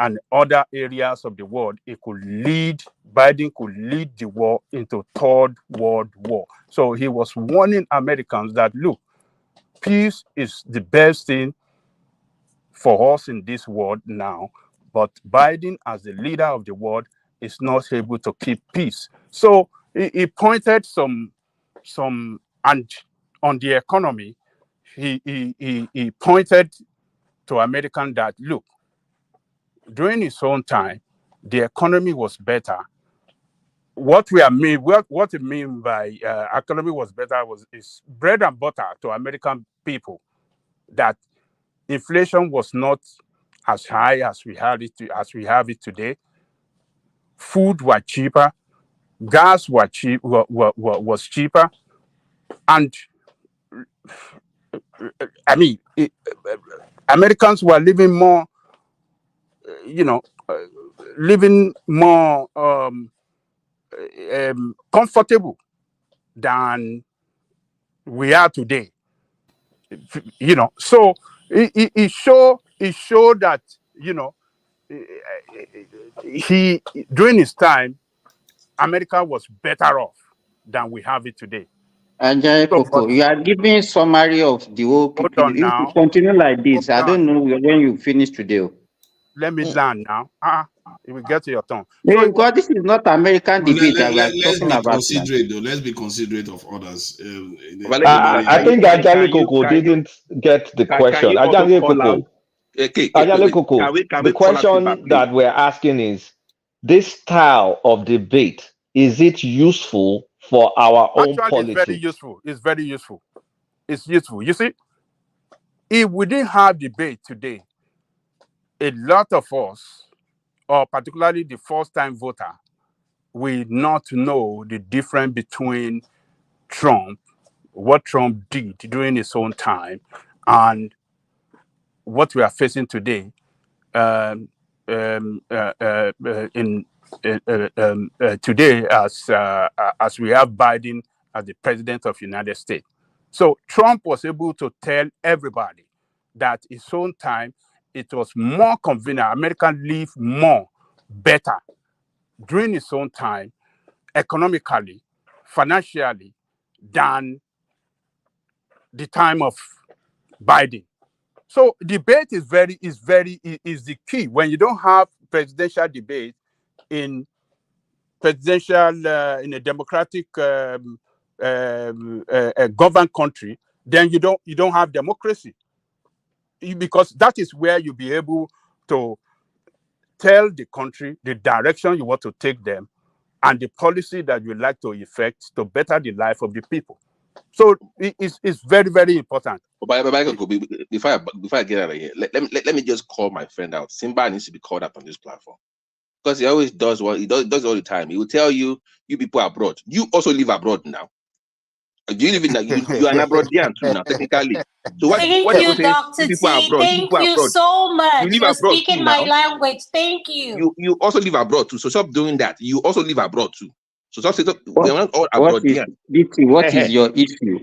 and other areas of the world, Biden could lead the war into third world war. So he was warning Americans that, look, peace is the best thing for us in this world now, but Biden, as the leader of the world, is not able to keep peace. So he pointed some, and on the economy, he pointed to Americans that, look, during his own time, the economy was better. What it mean by economy was better is bread and butter to American people, that inflation was not as high as we have it today. Food were cheaper, gas was cheaper, and Americans were living more, comfortable than we are today. So it showed that, he during his time, America was better off than we have it today. Coco, you are giving a summary of the whole picture. If you continue like this, I don't know when you finish today. Let me land now. It will get to your turn. So, because this is not American debate that we are talking about. Let's be considerate of others. I think Ajali Coco didn't get the question. Ajali Coco, the question that we're asking is, this style of debate, is it useful for our own politics? It's very useful. It's useful. You see, if we didn't have debate today, a lot of us, or particularly the first-time voter, will not know the difference between Trump, what Trump did during his own time, and what we are facing today. Today, as we have Biden as the president of the United States. So Trump was able to tell everybody that his own time, it was more convenient. America lived more, better during its own time, economically, financially, than the time of Biden. So debate is the key. When you don't have presidential debate in in a democratic governed country, then you don't have democracy, because that is where you'll be able to tell the country the direction you want to take them and the policy that you like to effect to better the life of the people. So it's very, very important. But before I get out of here, let me just call my friend out. Simba needs to be called out on this platform, because he always does what he does all the time. He will tell you people abroad. You also live abroad now. You live in you are an abroadian too now, technically. So what Thank they you, say, Dr. people T. abroad, Thank you so much you live for abroad speaking too my now. language. Thank you. You also live abroad too. So stop doing that. You also live abroad too. So stop saying we're not all What is abroadian. DT, what is your issue?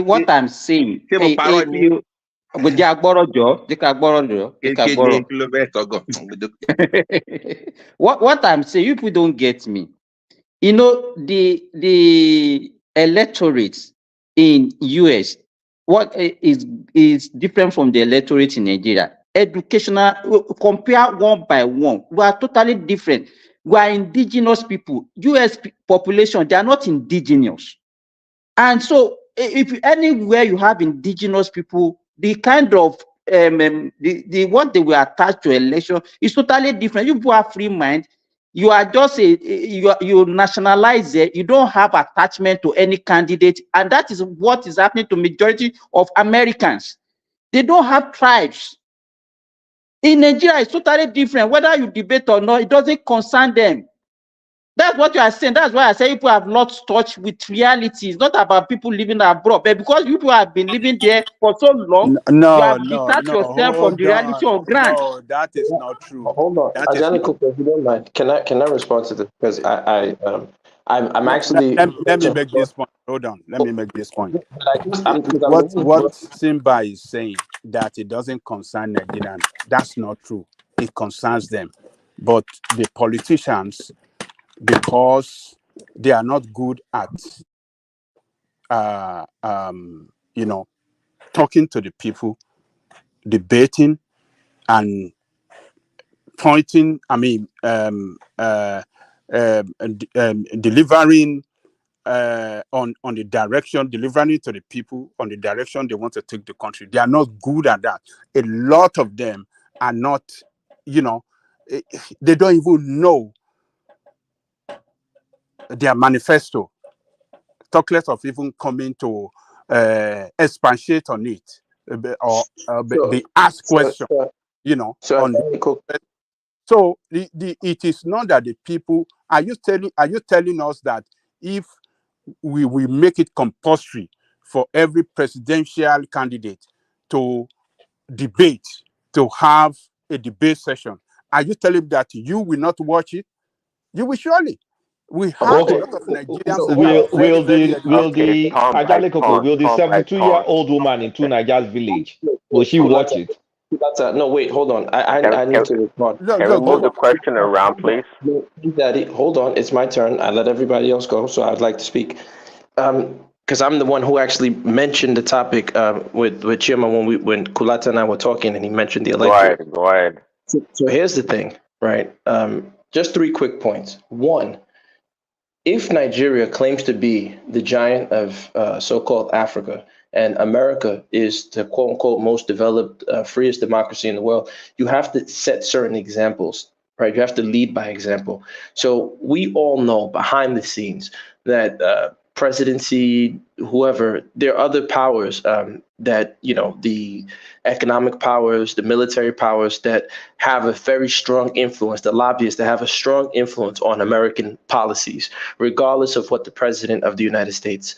What I'm saying, if you what I'm saying, you people don't get me. You know, the electorate in US, what is different from the electorate in Nigeria? Educational, compare one by one. We are totally different. We are indigenous people. US population, they are not indigenous. And so if anywhere you have indigenous people, the kind of the what they will attach to election is totally different. You people have free mind. You are just you nationalize it. You don't have attachment to any candidate, and that is what is happening to majority of Americans. They don't have tribes. In Nigeria, it's totally different. Whether you debate or not, it doesn't concern them. That's what you are saying. That's why I say people have lost touch with reality. It's not about people living abroad, but because people have been living there for so long, you have detached yourself from the reality of ground. No, that is not true. Hold on, Ajanico, if you don't mind, can I respond to this? Because I'm actually. Let me make this point. Hold on. Let me make this point. I'm What Simba is saying, that it doesn't concern Nigerians, that's not true. It concerns them. But the politicians, because they are not good at talking to the people, debating and pointing, delivering on the direction, delivering to the people on the direction they want to take the country. They are not good at that. A lot of them are not, they don't even know their manifesto. Talk less of even coming to expatiate on it or be asked questions, So it is not that the people are you telling us that if we make it compulsory for every presidential candidate to debate, to have a debate session, are you telling that you will not watch it? You will surely. We have a lot of Nigerians that will the Ajalekoko, will the 72-year-old woman in Two Nigeria's village, will she watch it? No, wait, hold on. I need to respond. Can we move the question around, please? Daddy, hold on. It's my turn. I let everybody else go, so I'd like to speak. Because I'm the one who actually mentioned the topic with Chima when Kulata and I were talking, and he mentioned the electorate. Go ahead. So here's the thing, right? Just 3 quick points. One, if Nigeria claims to be the giant of so-called Africa, and America is the quote-unquote most developed, freest democracy in the world, you have to set certain examples, right? You have to lead by example. So we all know behind the scenes that presidency, whoever, there are other powers that, the economic powers, the military powers that have a very strong influence, the lobbyists that have a strong influence on American policies, regardless of what the president of the United States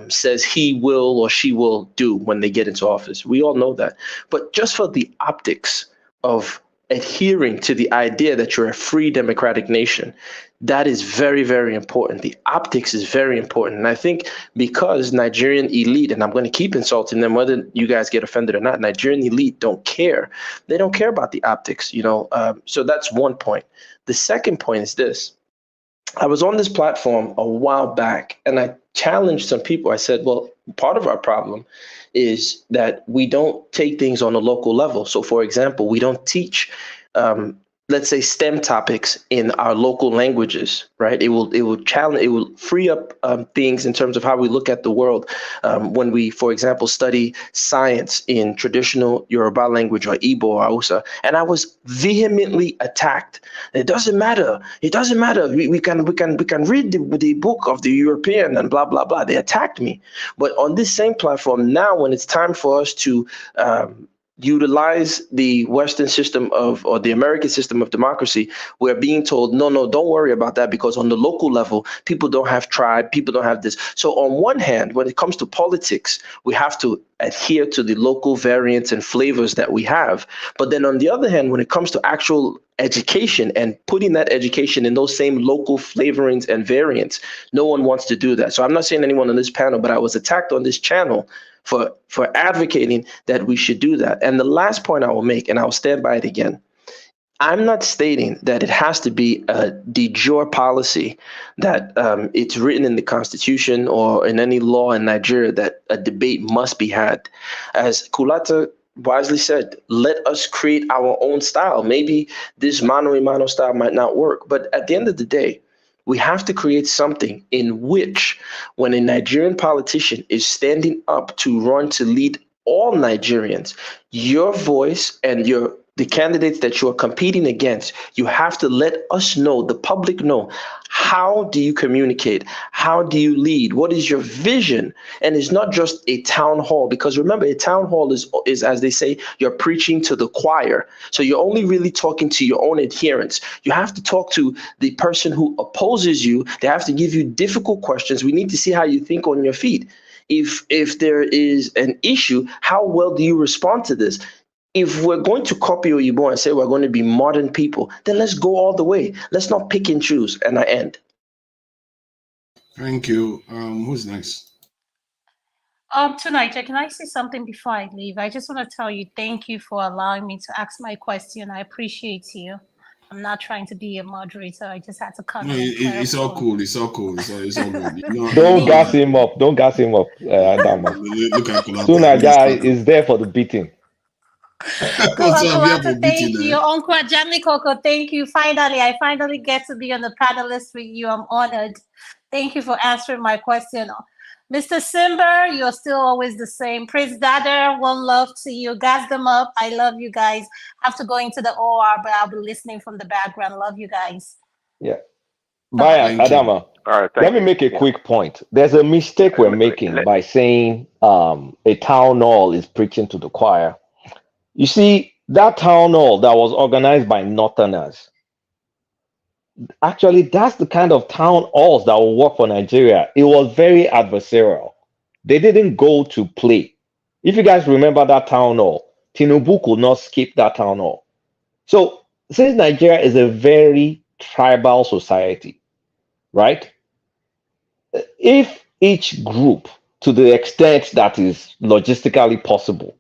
says he will or she will do when they get into office. We all know that. But just for the optics of adhering to the idea that you're a free democratic nation. That is very, very important. The optics is very important. And I think because Nigerian elite, and I'm going to keep insulting them, whether you guys get offended or not, Nigerian elite don't care. They don't care about the optics, so that's one point. The second point is this. I was on this platform a while back and I challenged some people. I said, well, part of our problem is that we don't take things on a local level. So, for example, we don't teach, let's say, STEM topics in our local languages, right? It will free up things in terms of how we look at the world. When we, for example, study science in traditional Yoruba language or Igbo or Hausa, and I was vehemently attacked. It doesn't matter. It doesn't matter. We can read the book of the European and blah blah blah. They attacked me, but on this same platform now, when it's time for us to utilize the Western system or the American system of democracy, we're being told, no, don't worry about that, because on the local level, people don't have tribe, people don't have this. So on one hand, when it comes to politics, we have to adhere to the local variants and flavors that we have. But then on the other hand, when it comes to actual education and putting that education in those same local flavorings and variants, no one wants to do that. So I'm not saying anyone on this panel, but I was attacked on this channel for advocating that we should do that. And the last point I will make, and I'll stand by it again, I'm not stating that it has to be a de jure policy, that it's written in the Constitution or in any law in Nigeria that a debate must be had. As Kulata wisely said, let us create our own style. Maybe this mano a mano style might not work, but at the end of the day, we have to create something in which, when a Nigerian politician is standing up to run to lead all Nigerians, your voice and the candidates that you are competing against, you have to let us know, the public know, how do you communicate? How do you lead? What is your vision? And it's not just a town hall, because remember, a town hall is, as they say, you're preaching to the choir. So you're only really talking to your own adherents. You have to talk to the person who opposes you. They have to give you difficult questions. We need to see how you think on your feet. If there is an issue, how well do you respond to this? If we're going to copy Oyibo and say we're going to be modern people, then let's go all the way. Let's not pick and choose. And I end. Thank you. Who's next? Tonight, can I say something before I leave? I just want to tell you, thank you for allowing me to ask my question. I appreciate you. I'm not trying to be a moderator. I just had to come in. It's all cool. It's all cool. It's all good. Don't gas him up. Don't gas him up, Adama. Look at Tuna guy is there for the beating. Thank you. Uncle Jamie Coco, thank you. I finally get to be on the panelist with you. I'm honored. Thank you for answering my question. Mr. Simber, you're still always the same. Prince Dada, one love to you. Gas them up. I love you guys. I have to go into the OR, but I'll be listening from the background. Love you guys. Yeah. Bye, Adama. All right, Let me make a quick point. There's a mistake we're making by saying a town hall is preaching to the choir. You see, that town hall that was organized by Northerners, actually, that's the kind of town halls that will work for Nigeria. It was very adversarial. They didn't go to play. If you guys remember that town hall, Tinubu could not skip that town hall. So, since Nigeria is a very tribal society, right? If each group, to the extent that is logistically possible,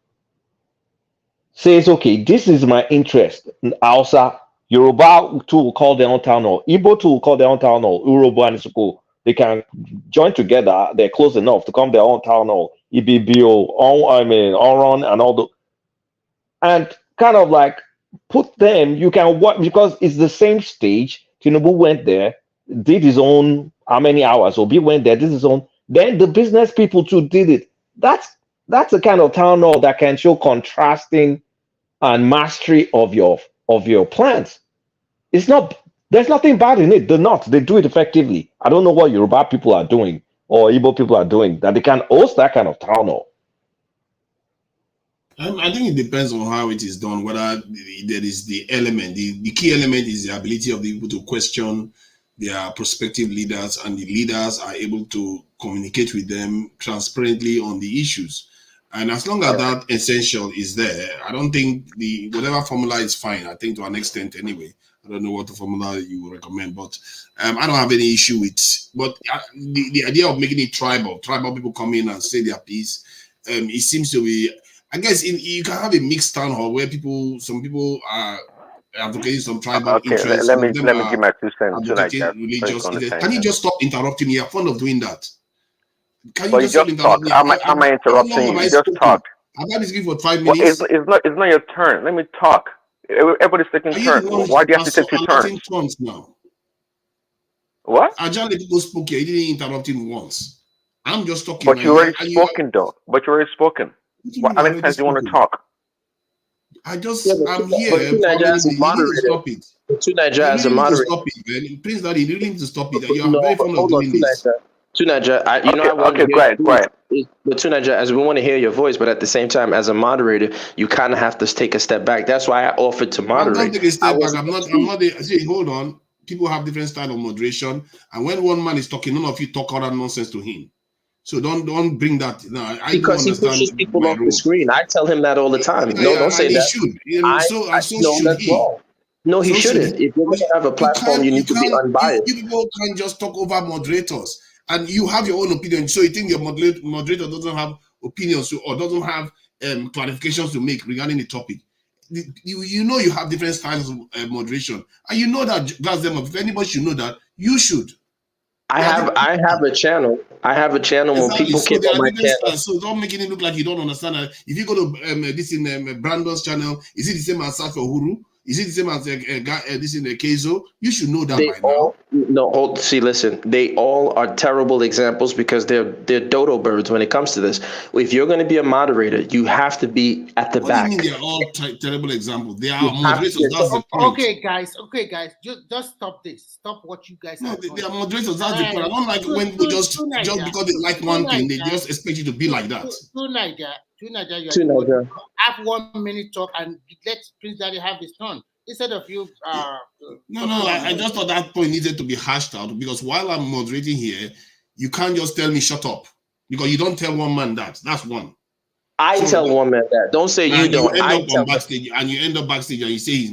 says, okay, this is my interest, Hausa, Yoruba too will call their own town hall, Igbo too will call their own town hall, Yoruba and Isuku, they can join together, they're close enough to come their own town hall, IBBO, Oron and all the, and kind of like put them, you can work, because it's the same stage. Tinubu went there, did his own, how many hours, Obi went there, did his own, then the business people too did it. That's the kind of town hall that can show contrasting and mastery of your plans. It's not, there's nothing bad in it. They do it effectively. I don't know what Yoruba people are doing or Igbo people are doing that they can host that kind of town hall. I think it depends on how it is done, whether there is the element. The key element is the ability of the people to question their prospective leaders, and the leaders are able to communicate with them transparently on the issues. And as long as that essential is there, I don't think the whatever formula is fine. I think to an extent anyway. I don't know what the formula you recommend, but I don't have any issue with. But the idea of making it tribal people come in and say their piece, it seems to be. I guess you can have a mixed town hall where some people are advocating some tribal interests. Let me give my 2 cents to like that. Religious. Can you just stop interrupting me? You're fond of doing that. Can you just talk? Am I interrupting you? You just talk. I've had this give for 5 minutes. Well, it's not your turn. Let me talk. Everybody's taking turns. Why do you have to take 2 turns? Now. What? Ajali people spoke here. He didn't interrupt him once. I'm just talking. But you already spoken, though. But you already spoken. How many times do you want to talk? I'm here. Stop it. Tunaja as a moderator. Stop it, man. Prince Daddy, you really need to stop it. You are very fond of doing this. Tunaja, go ahead. But Tunaja, as we want to hear your voice, but at the same time, as a moderator, you kind of have to take a step back. That's why I offered to moderate. I'm not taking a step back. I'm not. See, hold on. People have different style of moderation, and when one man is talking, none of you talk all that nonsense to him. So don't bring that. No, because he pushes people off the screen. I tell him that all the time. Don't say that. He should. That's wrong. No, he shouldn't. If you're going to have a platform, you need to be unbiased. You people can't just talk over moderators, and you have your own opinion. So you think your moderator doesn't have opinions or doesn't have clarifications to make regarding the topic. You know you have different styles of moderation, and you know that that's them. If anybody should know that, you should. I have a channel. I have a channel when people came on my channel. So don't make it look like you don't understand that. If you go to this in Brandon's channel, is it the same as Safi Uhuru? Is it the same as this in the Kezo? You should know that by now. No, listen. They all are terrible examples because they're dodo birds when it comes to this. If you're going to be a moderator, you have to be at the back. What do you mean they're all terrible examples? They are moderators. That's the point. Okay, guys. Just stop this. Stop what you guys are doing. They are moderators. That's the point. I don't like when people just because they like one thing, they just expect you to be like that. Tunaja, have 1 minute talk and let Prince Daddy have his turn instead of you. No. I just thought that point needed to be hashed out because while I'm moderating here, you can't just tell me shut up because you don't tell one man that. That's one. I tell one man that. Don't say you don't. I tell backstage, and you end up backstage and you say he's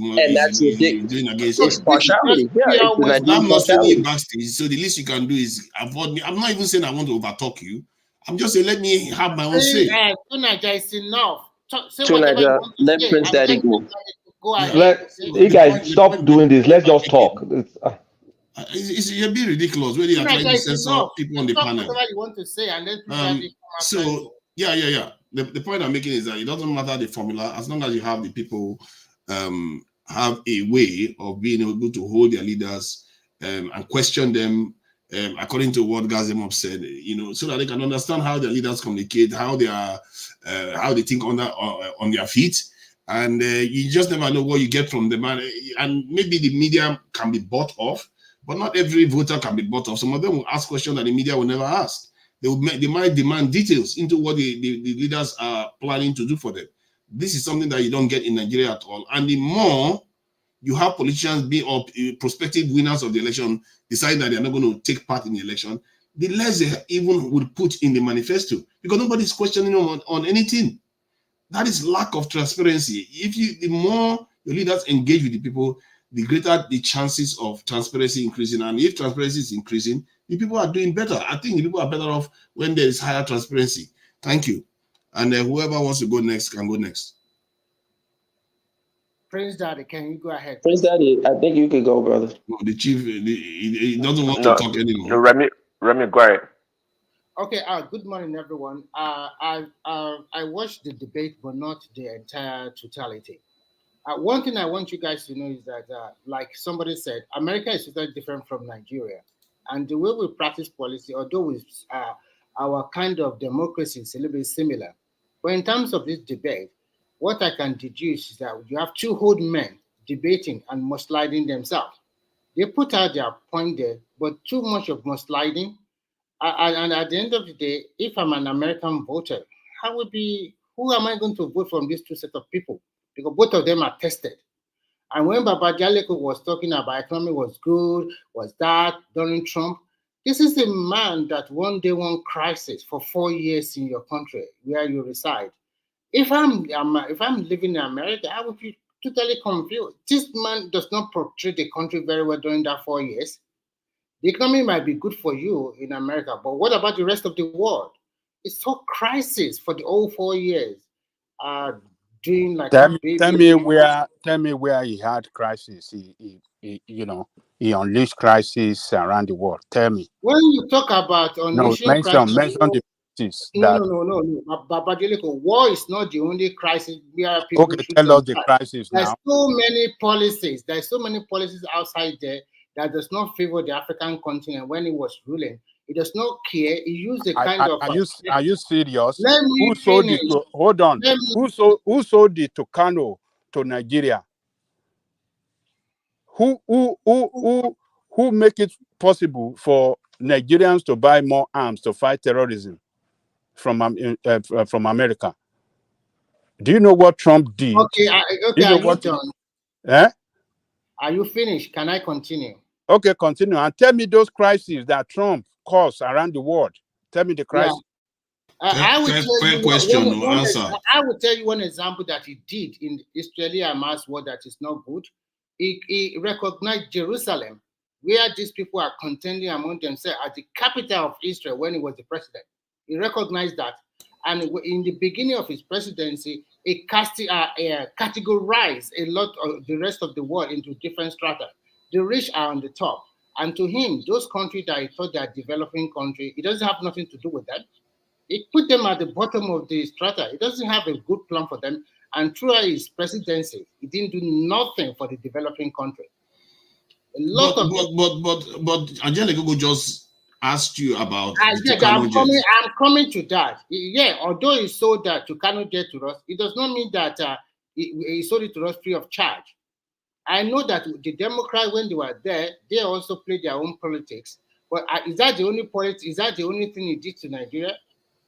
doing against it's partiality. I'm not saying backstage, so the least you can do is avoid me. I'm not even saying I want to overtalk you. I'm just saying let me have my own say. Tunaja is enough. Tunaja, let Prince Daddy go. You guys stop doing this. Let's just talk. It's a bit ridiculous. Really, you're trying to censor people on the panel. Whatever you want to say, and then so yeah. The point I'm making is that it doesn't matter the formula as long as you have the people have a way of being able to hold their leaders and question them according to what Gazemov said, so that they can understand how their leaders communicate, how they are, how they think on their feet, and you just never know what you get from them. And maybe the media can be bought off, but not every voter can be bought off. Some of them will ask questions that the media will never ask. They might demand details into what the leaders are planning to do for them. This is something that you don't get in Nigeria at all. And the more you have politicians be prospective winners of the election decide that they're not going to take part in the election, the less they even would put in the manifesto because nobody's questioning them on anything. That is lack of transparency. The more your leaders engage with the people, the greater the chances of transparency increasing. And if transparency is increasing, the people are doing better. I think the people are better off when there is higher transparency. Thank you. And whoever wants to go next can go next. Prince Daddy, can you go ahead? Prince Daddy, I think you could go, brother. No, the chief, he doesn't want to talk anymore. Remy, go ahead. Okay. Good morning, everyone. I watched the debate, but not the entire totality. One thing I want you guys to know is that, like somebody said, America is totally different from Nigeria, and the way we practice policy, although our kind of democracy is a little bit similar, but in terms of this debate, what I can deduce is that you have two old men debating and mudsliding themselves. They put out their point there, but too much of mudsliding. And at the end of the day, if I'm an American voter, who am I going to vote from these two sets of people? Because both of them are tested. And when Baba Jaleko was talking about economy was good, was that during Trump, This is a man that one day one crisis for 4 years in your country where you reside. If I'm living in America, I would be totally confused. This man does not portray the country very well during that 4 years. The economy might be good for you in America, but what about the rest of the world? It's so crisis for the whole 4 years. Doing like Tell a me, baby. tell me where he had crisis. He unleashed crisis around the world. Tell me. When you talk about No, unleashing mention crisis, the crisis no, that. no, no, no, no. Babajelico, war is not the only crisis where people Okay, shoot tell us the themselves. crisis There's now. so many policies. There's so many policies outside there that does not favor the African continent when he was ruling. He does not care. He used a kind of. Are you serious? Let me Who sold finish. it to? Hold on. Who sold it to Kano to Nigeria? Who make it possible for Nigerians to buy more arms to fight terrorism from America? Do you know what Trump did? Okay, Do you know are you done? Are you finished? Can I continue? Okay, continue and tell me those crises that Trump caused around the world. Tell me the crisis. I will tell you answer. I will tell you one example that he did in Israeli-Hamas war that is not good. He recognized Jerusalem, where these people are contending among themselves as the capital of Israel when he was the president. He recognized that. And in the beginning of his presidency, he categorized a lot of the rest of the world into different strata. The rich are on the top. And to him, those countries that he thought they are developing countries, it doesn't have nothing to do with them. It put them at the bottom of the strata. It doesn't have a good plan for them. And throughout his presidency, he didn't do nothing for the developing country. But Angelica just asked you about I'm coming to that. Yeah, although he sold that to Kano Jet to us, it does not mean that he sold it to us free of charge. I know that the Democrats, when they were there, they also played their own politics. But is that the only politics? Is that the only thing he did to Nigeria?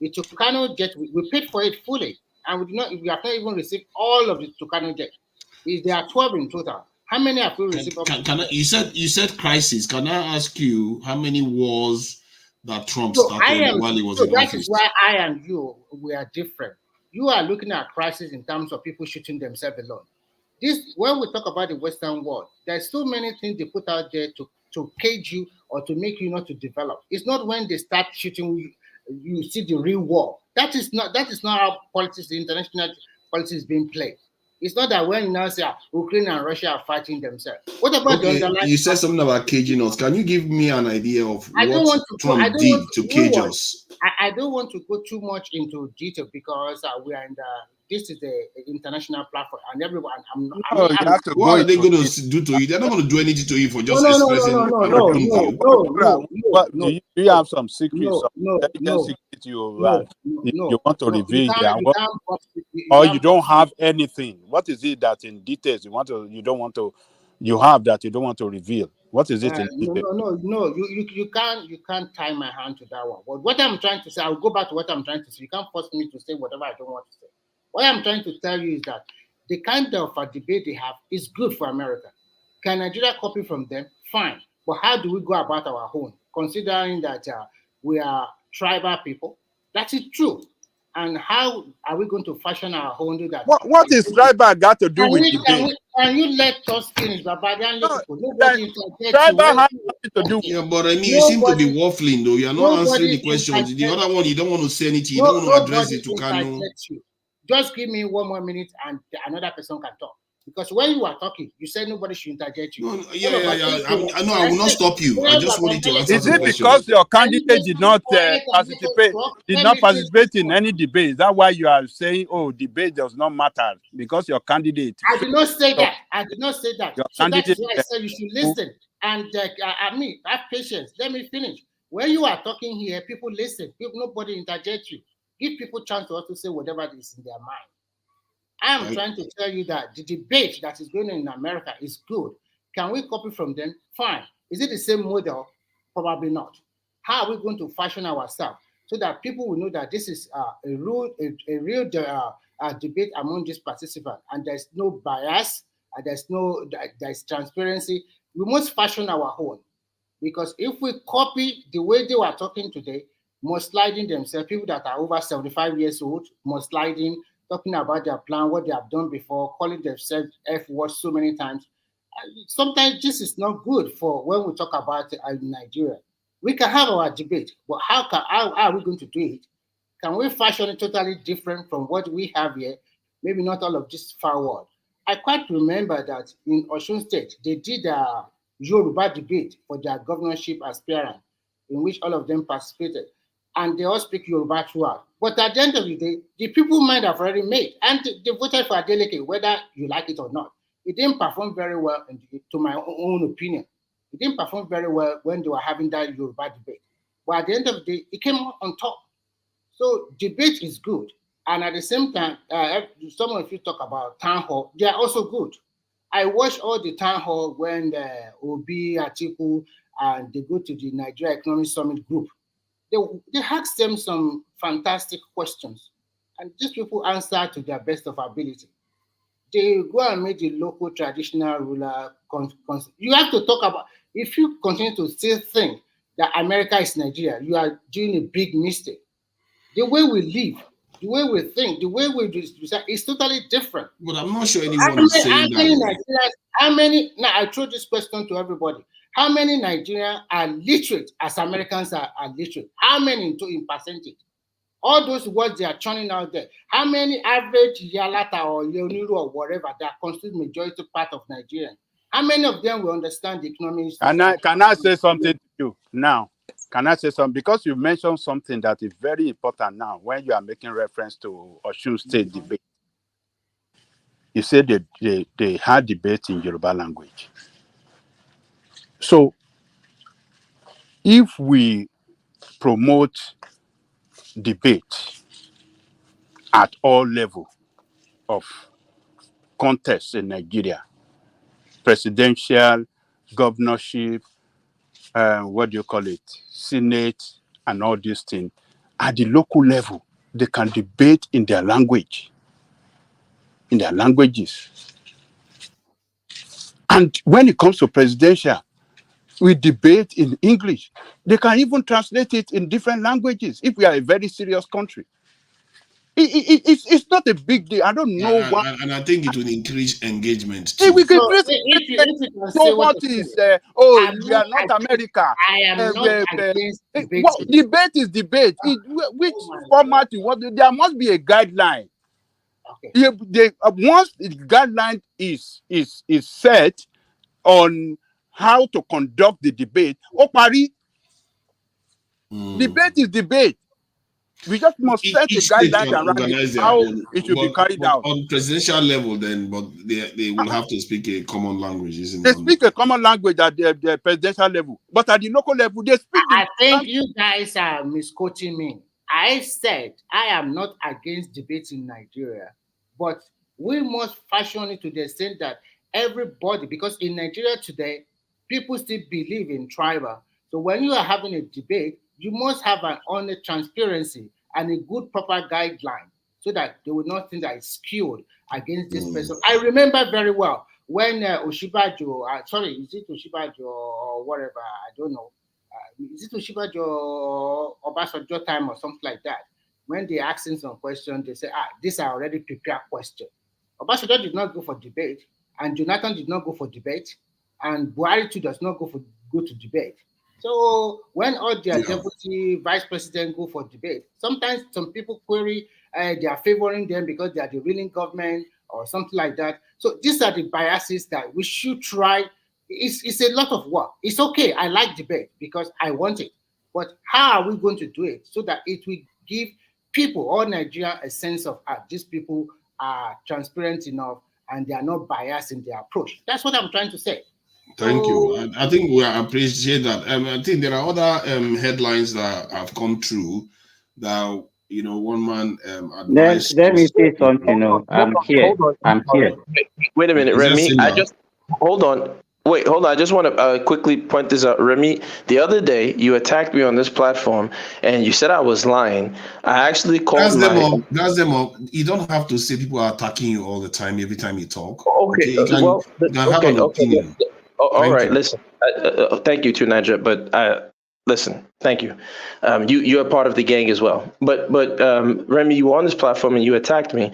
The Tucano jet, we paid for it fully, and we have not even received all of the Tucano jet. There are 12 in total. How many have we received? You said crisis. Can I ask you how many wars that Trump started while he was in office? That is why I and you, we are different. You are looking at crisis in terms of people shooting themselves alone. When we talk about the Western world, there's so many things they put out there to cage you or to make you not to develop. It's not when they start shooting you see the real war. That is not how politics, the international politics is being played. It's not that when you now say Ukraine and Russia are fighting themselves. What about the underlying? You said something about caging us. Can you give me an idea of what Trump did to cage us? I don't want to go too much into detail because we are in this is the international platform and everyone. What are they going to do to you? They're not going to do anything to you for just expressing Do you have some secrets? You want to reveal or you don't have anything? What is it that in details you don't want to reveal? What is it in detail? No, you can't tie my hand to that one. But what I'm trying to say, I'll go back to what I'm trying to say. You can't force me to say whatever I don't want to say. What I'm trying to tell you is that the kind of debate they have is good for America. Can Nigeria copy from them? Fine. But how do we go about our own, considering that we are tribal people? That is true. And how are we going to fashion our own? Do that? What is tribal got to do with debate? Can you let us finish? Tribal has nothing to do. Yeah, but I mean, you seem to be waffling though. You're not answering the questions. The other one, you don't want to say anything. You don't want to address it to Kano. Just give me 1 more minute and another person can talk. Because when you are talking, you said nobody should interject you. I will not stop you. I just wanted to answer the question. Is it because your candidate did not participate in any debate? Is that why you are saying, debate does not matter? Because your candidate... I did not say that. So that is why I said you should listen. And have patience. Let me finish. When you are talking here, people listen. Nobody interjects you. Give people a chance to also say whatever is in their mind. I am trying to tell you that the debate that is going on in America is good. Can we copy from them? Fine. Is it the same model? Probably not. How are we going to fashion ourselves so that people will know that this is a real debate among these participants and there's no bias and there's transparency? We must fashion our own. Because if we copy the way they were talking today, sliding themselves, people that are over 75 years old, sliding, talking about their plan, what they have done before, calling themselves F words so many times. Sometimes this is not good for when we talk about Nigeria. We can have our debate, but how are we going to do it? Can we fashion it totally different from what we have here? Maybe not all of this far world. I quite remember that in Osun State, they did a Yoruba debate for their governorship aspirant, in which all of them participated. And they all speak Yoruba throughout. But at the end of the day, the people mind have already made, and they voted for Adeleke, whether you like it or not. It didn't perform very well, to my own opinion. It didn't perform very well when they were having that Yoruba debate. But at the end of the day, it came on top. So debate is good. And at the same time, some of you talk about town hall. They are also good. I watch all the town hall when Obi, Atiku, and they go to the Nigeria Economic Summit group. They ask them some fantastic questions. And these people answer to their best of ability. They go and make the local traditional ruler. You have to talk about, if you continue to still think that America is Nigeria, you are doing a big mistake. The way we live, the way we think, the way we do is totally different. But I'm not sure anyone is saying that. Now I throw this question to everybody. How many Nigerians are literate as Americans are literate? How many in percentage? All those words they are churning out there. How many average Yalata or Leoniru or whatever that constitute majority part of Nigerians? How many of them will understand the economics? Can I say something to you now? Can I say something? Because you mentioned something that is very important now when you are making reference to Osun State debate. You said they had debate in Yoruba language. So if we promote debate at all levels of contests in Nigeria, presidential, governorship, what do you call it, Senate, and all these things, at the local level, they can debate in their language, in their languages. And when it comes to presidential, we debate in English. They can even translate it in different languages if we are a very serious country. It's not a big deal. I don't know why. And I think it will increase engagement So too. if you can say what is we are not America. I am not against debate. Debate is debate. Which format you want? There must be a guideline. Okay. Once the guideline is set on how to conduct the debate, debate is debate. We just must set a guideline around it, how it should be carried out. On presidential level, then, but they will have to speak a common language, isn't it? They speak a common language at the presidential level, but at the local level, they speak. I think you guys are misquoting me. I said I am not against debate in Nigeria, but we must fashion it to the extent that everybody, because in Nigeria today, people still believe in tribal. So when you are having a debate, you must have an honest transparency and a good proper guideline so that they will not think that it's skewed against this person. I remember very well when Oshibajo, sorry, is it Oshibajo or whatever? I don't know. Is it Oshibajo or Obasanjo time or something like that? When they ask him some questions, they say, these are already prepared questions. Obasanjo did not go for debate, and Jonathan did not go for debate, and Buhari too does not go to debate. So when all their deputy vice president go for debate, sometimes some people query they are favoring them because they are the ruling government or something like that. So these are the biases that we should try. It's a lot of work. It's okay. I like debate because I want it. But how are we going to do it so that it will give people, all Nigeria, a sense of these people are transparent enough and they are not biased in their approach? That's what I'm trying to say. Thank you. I think we appreciate that. I think there are other headlines that have come through that, one man advised. Let me say something. I'm here. Wait a minute, Remy. Hold on. I just want to quickly point this out. Remy, the other day you attacked me on this platform and you said I was lying. I actually called That's them up. You don't have to say people are attacking you all the time, every time you talk. Okay. You can have an opinion. All right, listen. Thank you, too, Niger. But listen, thank you. You're part of the gang as well. But Remy, you were on this platform and you attacked me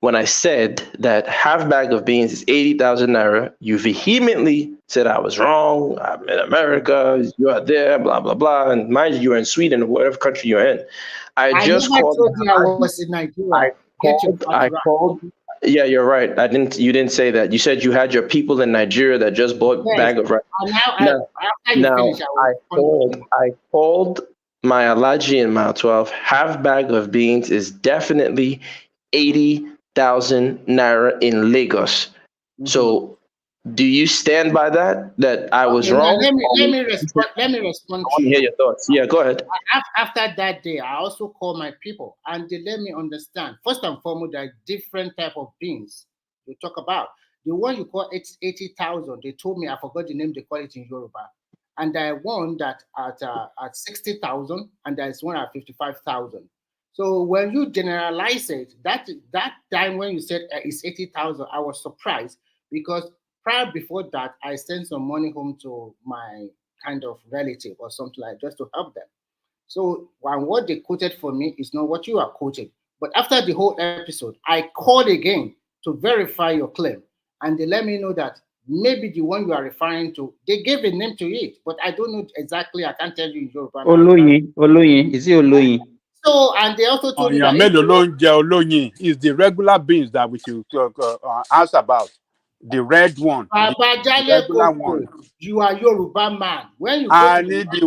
when I said that half bag of beans is 80,000 naira. You vehemently said I was wrong. I'm in America. You are there. Blah blah blah. And mind you, you're in Sweden or whatever country you're in. I just never called. told you I was in Nigeria. I called. Yeah, you're right. You didn't say that. You said you had your people in Nigeria that just bought Yes. bag of rice. After you finish, I called my Alaji in Mile 12. Half bag of beans is definitely 80,000 naira in Lagos. So, do you stand by that? That I was wrong? Let me respond. Let me respond I want to hear your thoughts. Yeah, go ahead. After that day, I also called my people and they let me understand. First and foremost, there are different type of beans you talk about. The one you call 80,000, they told me, I forgot the name they call it in Yoruba. And there one that at 60,000 and there's one at 55,000. So when you generalize it, that time when you said it's 80,000, I was surprised because before that, I sent some money home to my kind of relative or something like just to help them. So what they quoted for me is not what you are quoting. But after the whole episode, I called again to verify your claim. And they let me know that maybe the one you are referring to, they gave a name to it, but I don't know exactly. I can't tell you in Yoruba. Oloyin. Is it Oloyin? So, and they also told me that Oloyin is the regular beans that we should ask about. The red one. The regular one. You are Yoruba man. When you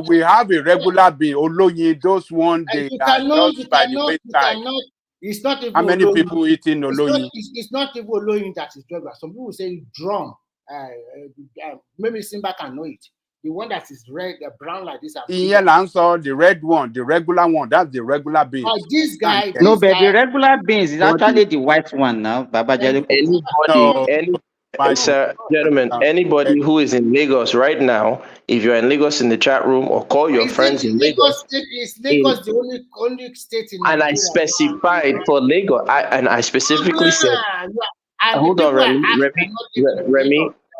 we have a regular bean, Oloyin, those ones they are just by the wayside. It's not even how many Oloyin. people eating Oloyin? It's not even Oloyin that is regular. Some people say drum. Maybe Simba can know it. The one that is red, brown like this. Answer the red one, the regular one. That's the regular beans. Oh, this guy. No, but the regular beans is actually the white one now. Baba Gentlemen, anybody who is in Lagos right now, if you're in Lagos in the chat room or call your friends in Lagos. Is Lagos the only state in Nigeria? And I specified for Lagos. I specifically said. Hold on,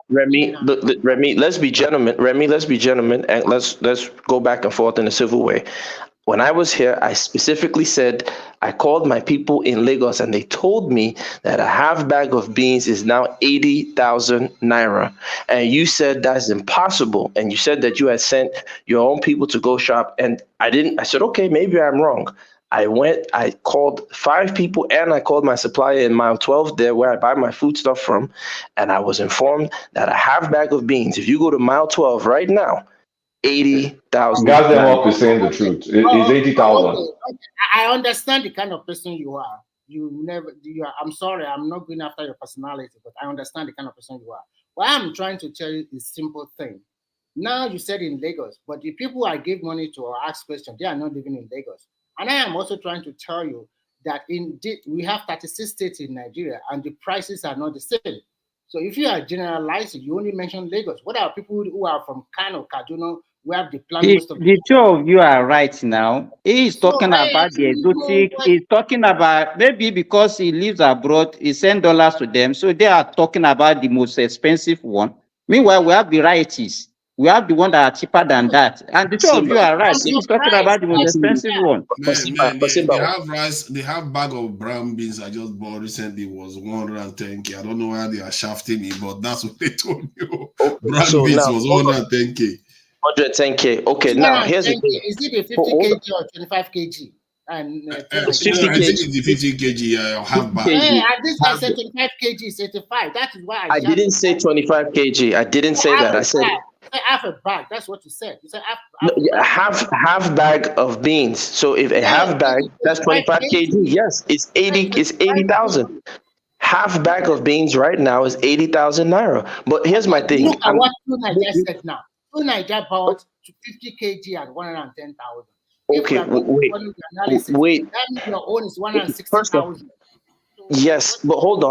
Remy. Let's be gentlemen. Remy, let's be gentlemen, and let's go back and forth in a civil way. When I was here, I specifically said I called my people in Lagos and they told me that a half bag of beans is now 80,000 naira. And you said that's impossible. And you said that you had sent your own people to go shop. And I said, okay, maybe I'm wrong. I called 5 people and I called my supplier in Mile 12 there where I buy my food stuff from. And I was informed that a half bag of beans, if you go to Mile 12 right now, 80,000. Got them up is saying the truth. It's 80,000. Okay. I understand the kind of person you are. I'm sorry, I'm not going after your personality, but I understand the kind of person you are. What I'm trying to tell you is simple thing. Now you said in Lagos, but the people I give money to or ask questions, they are not living in Lagos. And I am also trying to tell you that we have 36 states in Nigeria and the prices are not the same. So if you are generalizing, you only mention Lagos. What are people who are from Kano, Kaduna, we have the plan? The two of you are right now. He is talking about the exotic. He's talking about maybe because he lives abroad, he sends dollars to them. So they are talking about the most expensive one. Meanwhile, we have varieties. We have the one that are cheaper than that. And the two of you are right. He's talking about the most expensive one. They have bag of brown beans I just bought recently was 110K. I don't know why they are shafting me, but that's what they told you. Brown beans was 110K. 110K. Okay, now here's the thing. Is it a 50 kg or 25 kg? And 50 kg. I think it's the 50 kg half bag. And this guy said 25 kg is 85. That is why I didn't say 25 kg. I didn't say that. I said half a bag. That's what you said. You said half bag of beans. So if a half bag, that's 25 kg. Yes, it's 80,000. Half bag of beans right now is 80,000 naira. But here's my thing. Look at what Nigeria said now. Nigeria bought 50 kg at 110,000. Okay, wait. That means your own is 160,000. Yes, but hold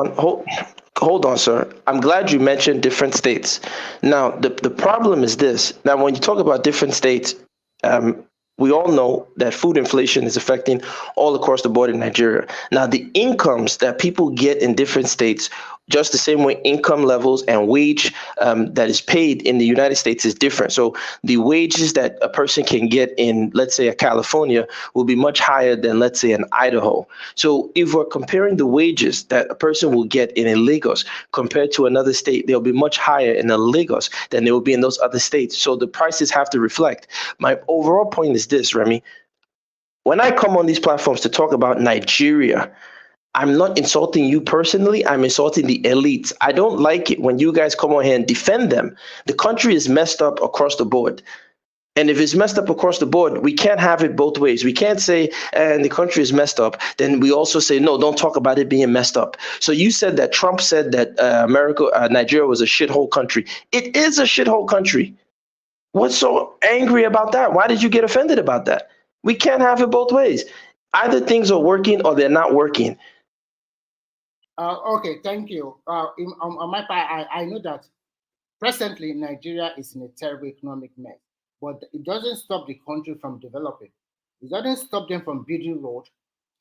on, sir. I'm glad you mentioned different states. Now, the problem is this. Now, when you talk about different states, we all know that food inflation is affecting all across the board in Nigeria. Now, the incomes that people get in different states just the same way income levels and wage that is paid in the United States is different. So the wages that a person can get in, let's say, a California will be much higher than, let's say, an Idaho. So if we're comparing the wages that a person will get in a Lagos compared to another state, they'll be much higher in a Lagos than they will be in those other states. So the prices have to reflect. My overall point is this, Remy. When I come on these platforms to talk about Nigeria, I'm not insulting you personally. I'm insulting the elites. I don't like it when you guys come on here and defend them. The country is messed up across the board. And if it's messed up across the board, we can't have it both ways. We can't say, and the country is messed up. Then we also say, no, don't talk about it being messed up. So you said that Trump said that Nigeria was a shithole country. It is a shithole country. What's so angry about that? Why did you get offended about that? We can't have it both ways. Either things are working or they're not working. Okay, thank you. On my part, I know that presently Nigeria is in a terrible economic mess, but it doesn't stop the country from developing. It doesn't stop them from building roads.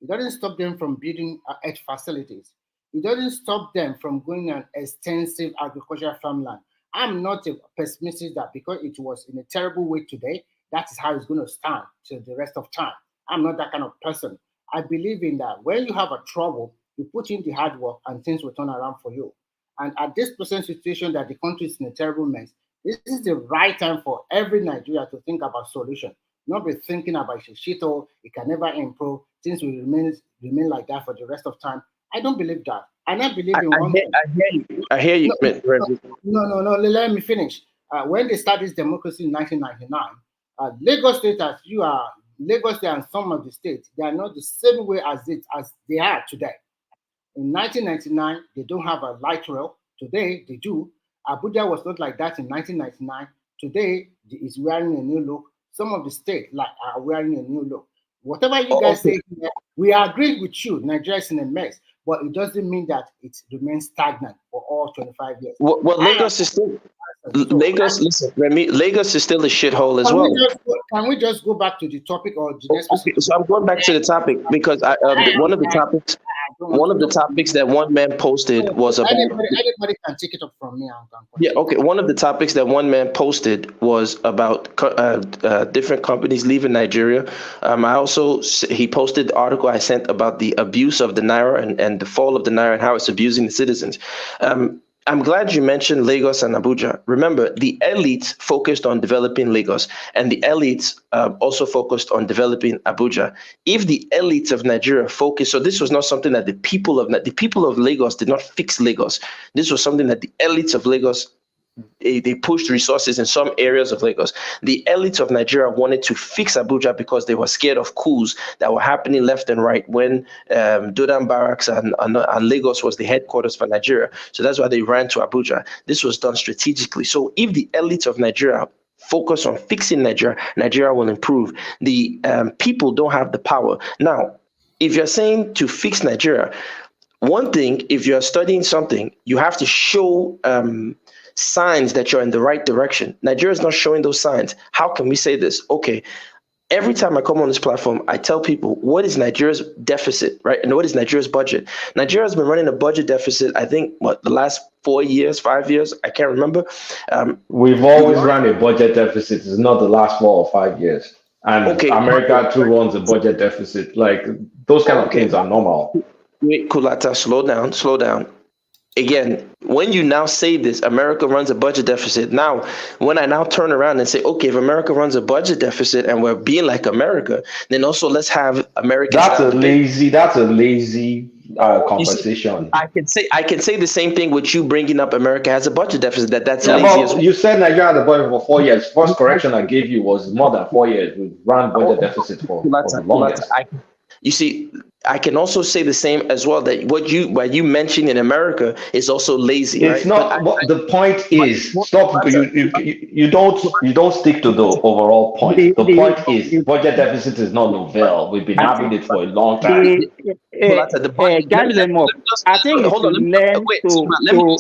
It doesn't stop them from building health facilities. It doesn't stop them from going on extensive agricultural farmland. I'm not a pessimist that because it was in a terrible way today, that is how it's going to stand till the rest of time. I'm not that kind of person. I believe in that. When you have a trouble, you put in the hard work and things will turn around for you. And at this present situation that the country is in a terrible mess, this is the right time for every Nigeria to think about solution. Not be thinking about shithole, it can never improve, things will remain like that for the rest of time. I don't believe that. And I believe in one thing. I hear you. No, let me finish. When they started this democracy in 1999, Lagos State, Lagos State and some of the states, they are not the same way as they are today. In 1999, they don't have a light rail. Today, they do. Abuja was not like that in 1999. Today, it's wearing a new look. Some of the states are wearing a new look. Whatever you guys say, we agree with you. Nigeria is in a mess, but it doesn't mean that it remains stagnant for all 25 years. Well, Lagos is still Lagos. Listen, Remy, Lagos is still a shithole as well. Can we just go back to the topic or the next? Okay, so I'm going back to the topic because one of the topics that one man posted was about. Anybody can take it up from me. Yeah, okay. One of the topics that one man posted was about different companies leaving Nigeria. He posted the article I sent about the abuse of the naira and the fall of the naira and how it's abusing the citizens. I'm glad you mentioned Lagos and Abuja. Remember, the elites focused on developing Lagos, and the elites also focused on developing Abuja. If the elites of Nigeria focused, so this was not something that the people of Lagos did not fix Lagos. This was something that the elites of Lagos, they pushed resources in some areas of Lagos. The elites of Nigeria wanted to fix Abuja because they were scared of coups that were happening left and right when Dodan Barracks and Lagos was the headquarters for Nigeria. So that's why they ran to Abuja. This was done strategically. So if the elites of Nigeria focus on fixing Nigeria, Nigeria will improve. The people don't have the power. Now, if you're saying to fix Nigeria, one thing, if you're studying something, you have to show signs that you're in the right direction. Nigeria is not showing those signs. How can we say this? Okay, every time I come on this platform, I tell people what is Nigeria's deficit, right? And what is Nigeria's budget? Nigeria has been running a budget deficit, I think, the last 4 years, 5 years? I can't remember. We've always run a budget deficit. It's not the last 4 or 5 years. And America too runs a budget deficit. Like, those kind of things are normal. Wait, Kulata, slow down. Again, when you now say this, America runs a budget deficit. Now, when I now turn around and say, okay, if America runs a budget deficit and we're being like America, then also let's have America. That's a lazy conversation. I can say the same thing with you bringing up America has a budget deficit. That's lazy. Well. You said Nigeria had a budget for 4 years. First correction I gave you was more than 4 years. We ran budget deficit for the longest. You see, I can also say the same as well, that what you mentioned in America is also lazy. It's not. The point is, stop. You don't stick to the overall point. The point is, budget deficit is not novel. We've been having it for a long time. I think you should learn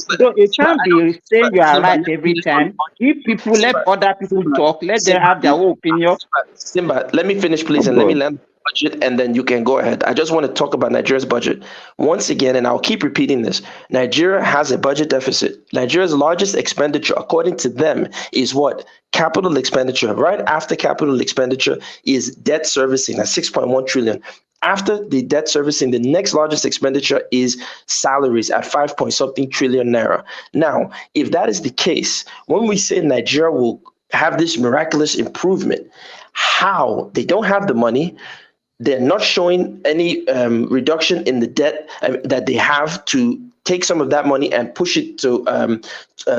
to. It can't be saying you are right every time. If people let other people talk, let them have their own opinion. Simba, let me finish, please, and let me land. budget, and then you can go ahead. I just want to talk about Nigeria's budget once again, and I'll keep repeating this. Nigeria has a budget deficit. Nigeria's largest expenditure, according to them, is what? Capital expenditure. Right after capital expenditure is debt servicing at 6.1 trillion. After the debt servicing, the next largest expenditure is salaries at 5-point-something trillion naira. Now, if that is the case, when we say Nigeria will have this miraculous improvement, how? They don't have the money. They're not showing any reduction in the debt that they have to take some of that money and push it to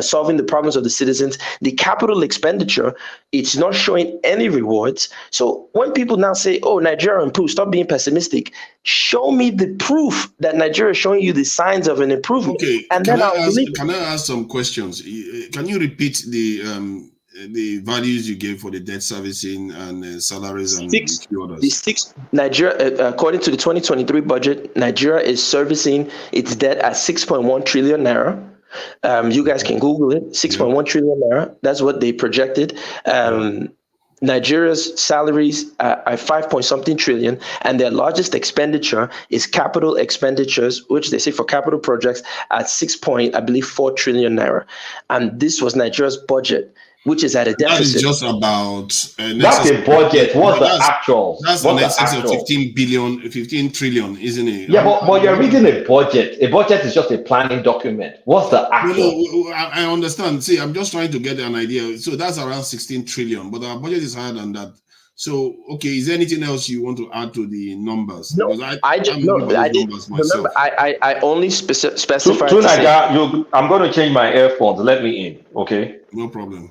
solving the problems of the citizens. The capital expenditure, it's not showing any rewards. So when people now say, oh, Nigeria improved, stop being pessimistic. Show me the proof that Nigeria is showing you the signs of an improvement. Okay, and can then I ask some questions? Can you repeat the values you gave for the debt servicing and salaries and a few others? Nigeria, according to the 2023 budget, Nigeria is servicing its debt at 6.1 trillion naira. You guys can Google it, 6.1 trillion naira. That's what they projected. Nigeria's salaries are 5-point-something trillion, and their largest expenditure is capital expenditures, which they say for capital projects at 6.4 trillion naira. And this was Nigeria's budget, which is at a deficit. That is just about that's a budget. What's the actual? That's an excess of 15 trillion, isn't it? Yeah, but you're reading a budget. A budget is just a planning document. What's the actual? No, I understand. See, I'm just trying to get an idea. So that's around 16 trillion, but our budget is higher than that. So, okay, is there anything else you want to add to the numbers? No, because I didn't. Remember, I only specified. I'm going to change my earphones. Let me in, okay? No problem.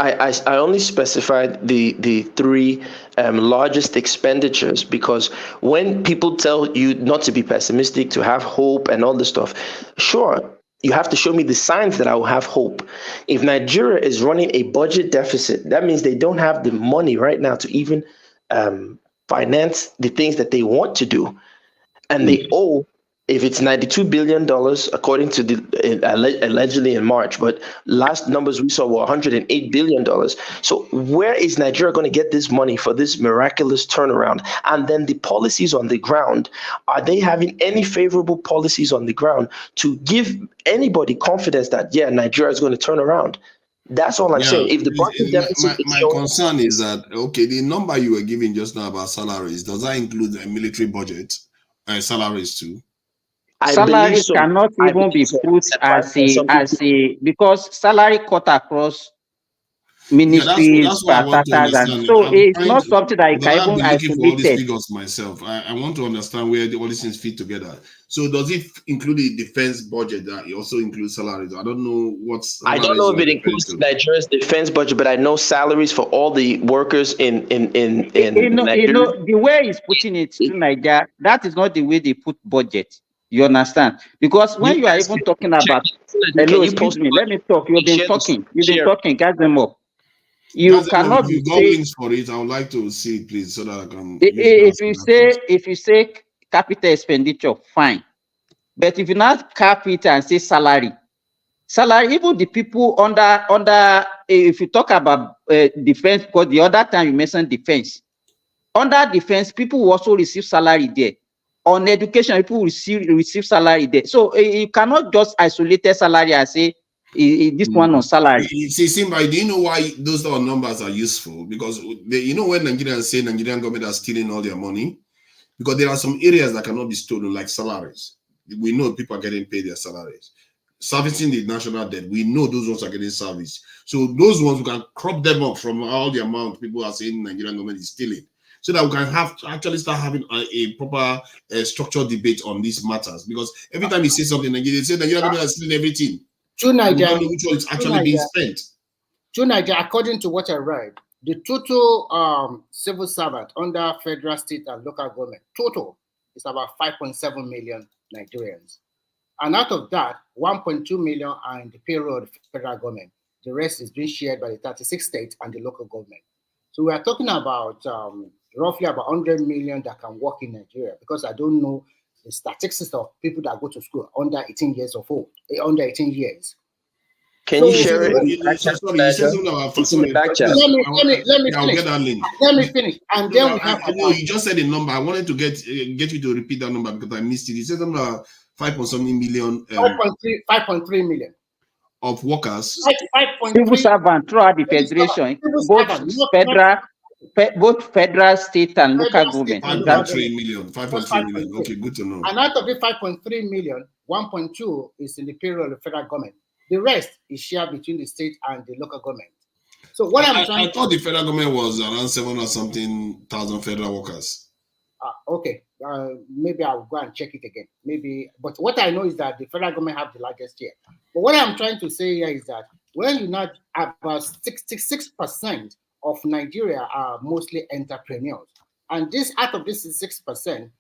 I only specified the three largest expenditures because when people tell you not to be pessimistic, to have hope and all this stuff, sure, you have to show me the signs that I will have hope. If Nigeria is running a budget deficit, that means they don't have the money right now to even finance the things that they want to do. And they owe, if it's $92 billion, according to the allegedly in March, but last numbers we saw were $108 billion. So where is Nigeria going to get this money for this miraculous turnaround? And then the policies on the ground, are they having any favorable policies on the ground to give anybody confidence that, yeah, Nigeria is going to turn around? That's all I'm saying. If the budget deficit my concern is that, okay, the number you were giving just now about salaries, does that include a military budget, salaries too? Salaries cannot even be put as a because salary cut across ministries, that's what I want to understand. So it's not something that you can even looking for all these isolate. figures myself. I want to understand where all these things fit together. So does it include the defense budget that it also includes salaries? I don't know what's. I don't know if it includes Nigeria's defense budget, but I know salaries for all the workers in Nigeria. You know the way he's putting it to Nigeria, that is not the way they put budget. You understand? Because when you are even talking about, hello, excuse me, let me talk. You've been talking, get them up. You cannot be links for it. I would like to see it, please, so that I can. If you say capital expenditure, fine. But if you not cap it and say salary, even the people under if you talk about defense, because the other time you mentioned defense, under defense, people will also receive salary there. On education, people receive salary there. So you cannot just isolate a salary and say this one on salary. See, Simba, do you know why those numbers are useful? Because when Nigerians say Nigerian government are stealing all their money, because there are some areas that cannot be stolen, like salaries. We know people are getting paid their salaries. Servicing the national debt, we know those ones are getting serviced. So those ones, we can crop them up from all the amount people are saying Nigerian government is stealing, so that we can actually start having a proper structured debate on these matters. Because every time you say something, they say Nigerian government is stealing everything. True, Nigeria. Which one is actually being spent? True, Nigeria. According to what I read, the total civil servant under federal, state, and local government total is about 5.7 million Nigerians, and out of that, 1.2 million are in the payroll of the federal government. The rest is being shared by the 36 states and the local government. So we are talking about roughly about 100 million that can work in Nigeria, because I don't know the statistics of people that go to school under 18 years of old, under 18 years. Can you share it? Sorry, you said something about It's in the back chat. Let me I'll finish. get that link. Let me finish, and then we have. No, you just said a number. I wanted to get you to repeat that number because I missed it. You said something about 5.something million. 5.3 million of workers. 5.3 civil servant throughout the federation, both federal, state, and local government. 5.3 million. 5.3 million. Okay, good to know. And out of the 5.3 million, 1.2 is in the payroll of the federal government. The rest is shared between the state and the local government. So what I thought the federal government was around 700-something thousand federal workers. Okay, maybe I'll go and check it again. Maybe, but what I know is that the federal government have the largest share. But what I'm trying to say here is that when you not about 66% of Nigeria are mostly entrepreneurs, and this out of this 6%,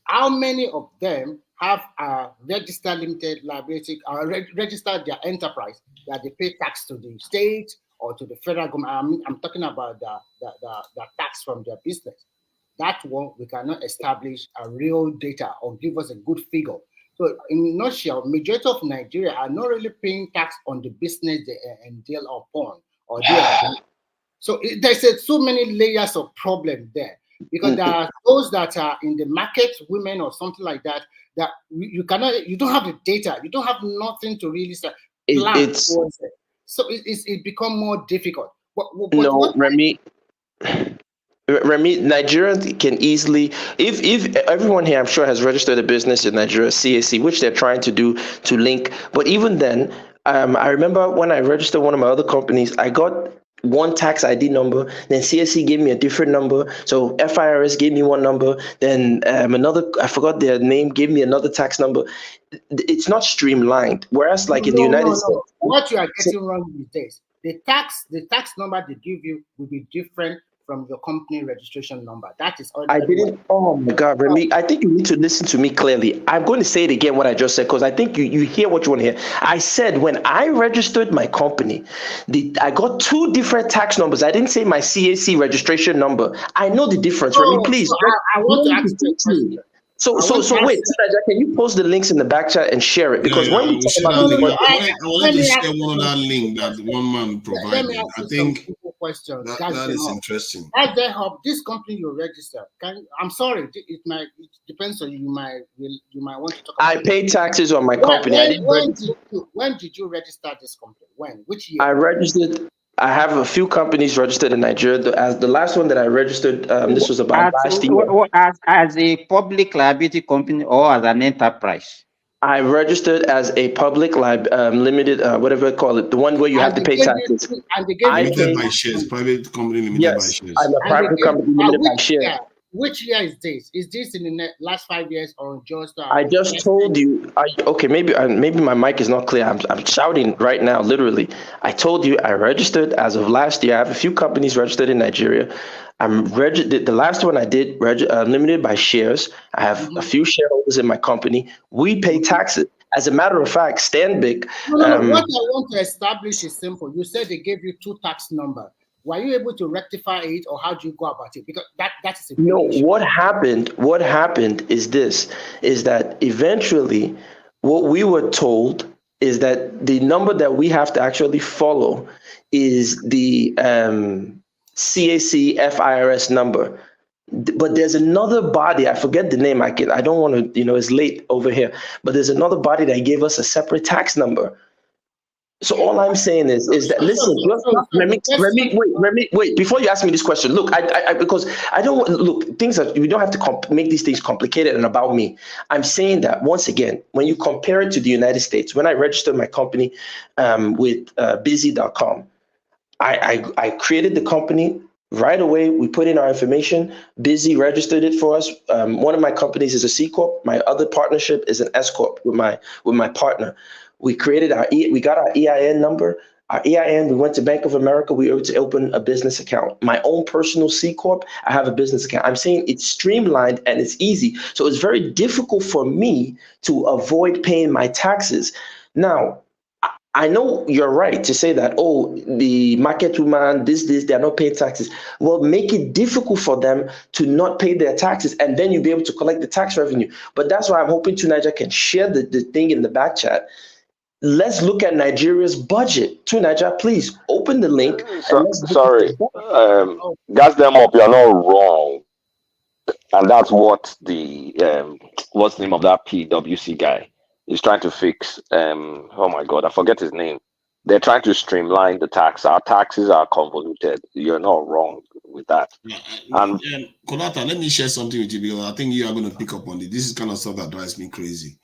how many of them have a registered limited liability or registered their enterprise that they pay tax to the state or to the federal government? I'm talking about the tax from their business. That one, we cannot establish a real data or give us a good figure. So in a nutshell, majority of Nigeria are not really paying tax on the business they entail upon. So there's so many layers of problem there, because there are those that are in the market, women or something like that, that you don't have the data, you don't have nothing to really plan towards it. So it become more difficult. Remy, Nigeria can easily, if everyone here, I'm sure, has registered a business in Nigeria, CAC, which they're trying to do to link. But even then, I remember when I registered one of my other companies, I got one tax ID number, then CSC gave me a different number. So FIRS gave me one number, then another, I forgot their name, gave me another tax number. It's not streamlined. Whereas like in the United States. What you are getting wrong these days, the tax number they give you will be different from your company registration number. That is all. I didn't. Oh my God, Remy! I think you need to listen to me clearly. I'm going to say it again what I just said because I think you hear what you want to hear. I said when I registered my company, I got two different tax numbers. I didn't say my CAC registration number. I know the difference. Remy, please. I want to ask you a question. So wait, can you post the links in the back chat and share it? Because when we talk about I wanted to share one of that link that one man provided. I think that is interesting. As they help this company you register, I'm sorry, it depends on you might want to talk about. I pay taxes on my company. When did you register this company? When? Which year? I registered. I have a few companies registered in Nigeria. As the last one that I registered, this was about last year. As a public liability company or as an enterprise? I registered as a public limited, whatever you call it, the one where you have to pay taxes. Limited by shares, private company limited by shares. I'm a private company limited by shares. Which year is this? Is this in the last 5 years or just? I just told you. Okay, maybe my mic is not clear. I'm shouting right now, literally. I told you I registered as of last year. I have a few companies registered in Nigeria. I'm registered. The last one I did limited by shares. I have a few shareholders in my company. We pay taxes. As a matter of fact, Stanbic. What I want to establish is simple. You said they gave you two tax numbers. Were you able to rectify it, or how do you go about it? Because that's a big issue. What happened is this: is that eventually, what we were told is that the number that we have to actually follow is the CAC FIRS number. But there's another body, I forget the name. I don't want to, it's late over here. But there's another body that gave us a separate tax number. So all I'm saying is that listen, Remy, wait. Before you ask me this question, look, because I don't want we don't have to make these things complicated and about me. I'm saying that once again, when you compare it to the United States, when I registered my company with busy.com, I created the company right away. We put in our information. Busy registered it for us. One of my companies is a C Corp. My other partnership is an S Corp with my partner. We created we got our EIN number, our EIN. We went to Bank of America. We were able to open a business account. My own personal C Corp, I have a business account. I'm saying it's streamlined and it's easy. So it's very difficult for me to avoid paying my taxes. Now, I know you're right to say that, the market woman, they're not paying taxes. Well, make it difficult for them to not pay their taxes, and then you'll be able to collect the tax revenue. But that's why I'm hoping Tunaja can share the thing in the back chat. Let's look at Nigeria's budget. To Nigeria, please open the link and let's look at Sorry, the budget. gas them up. You're not wrong, and that's what the what's the name of that PWC guy is trying to fix. Oh my God, I forget his name. They're trying to streamline the tax. Our taxes are convoluted. You're not wrong with that. And Konata, let me share something with you because I think you are going to pick up on it. This is kind of stuff that drives me crazy.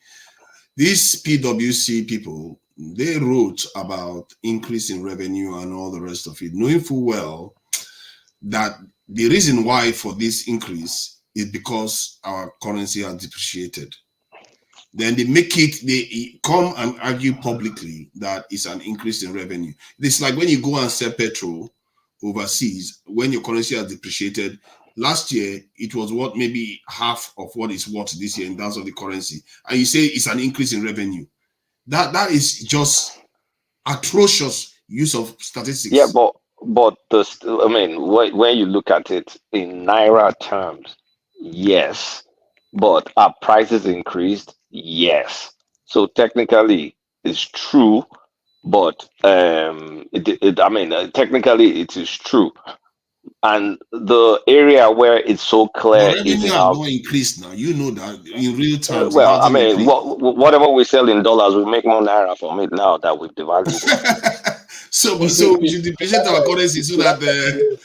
These PWC people, they wrote about increase in revenue and all the rest of it, knowing full well that the reason why for this increase is because our currency has depreciated. Then they come and argue publicly that it's an increase in revenue. It's like when you go and sell petrol overseas, when your currency has depreciated. Last year, it was what maybe half of what it's worth this year in terms of the currency. And you say it's an increase in revenue. That is just atrocious use of statistics. yeah, but I mean, when you look at it in naira terms, yes, but our prices increased, yes. So technically, it's true, but technically it is true. And the area where it's so But clear is revenue in has our not increased now. You know that in real terms, it well, I hasn't mean, increased. whatever we sell in dollars, we make more naira from it now that we've devalued it. So we should depreciate our currency so that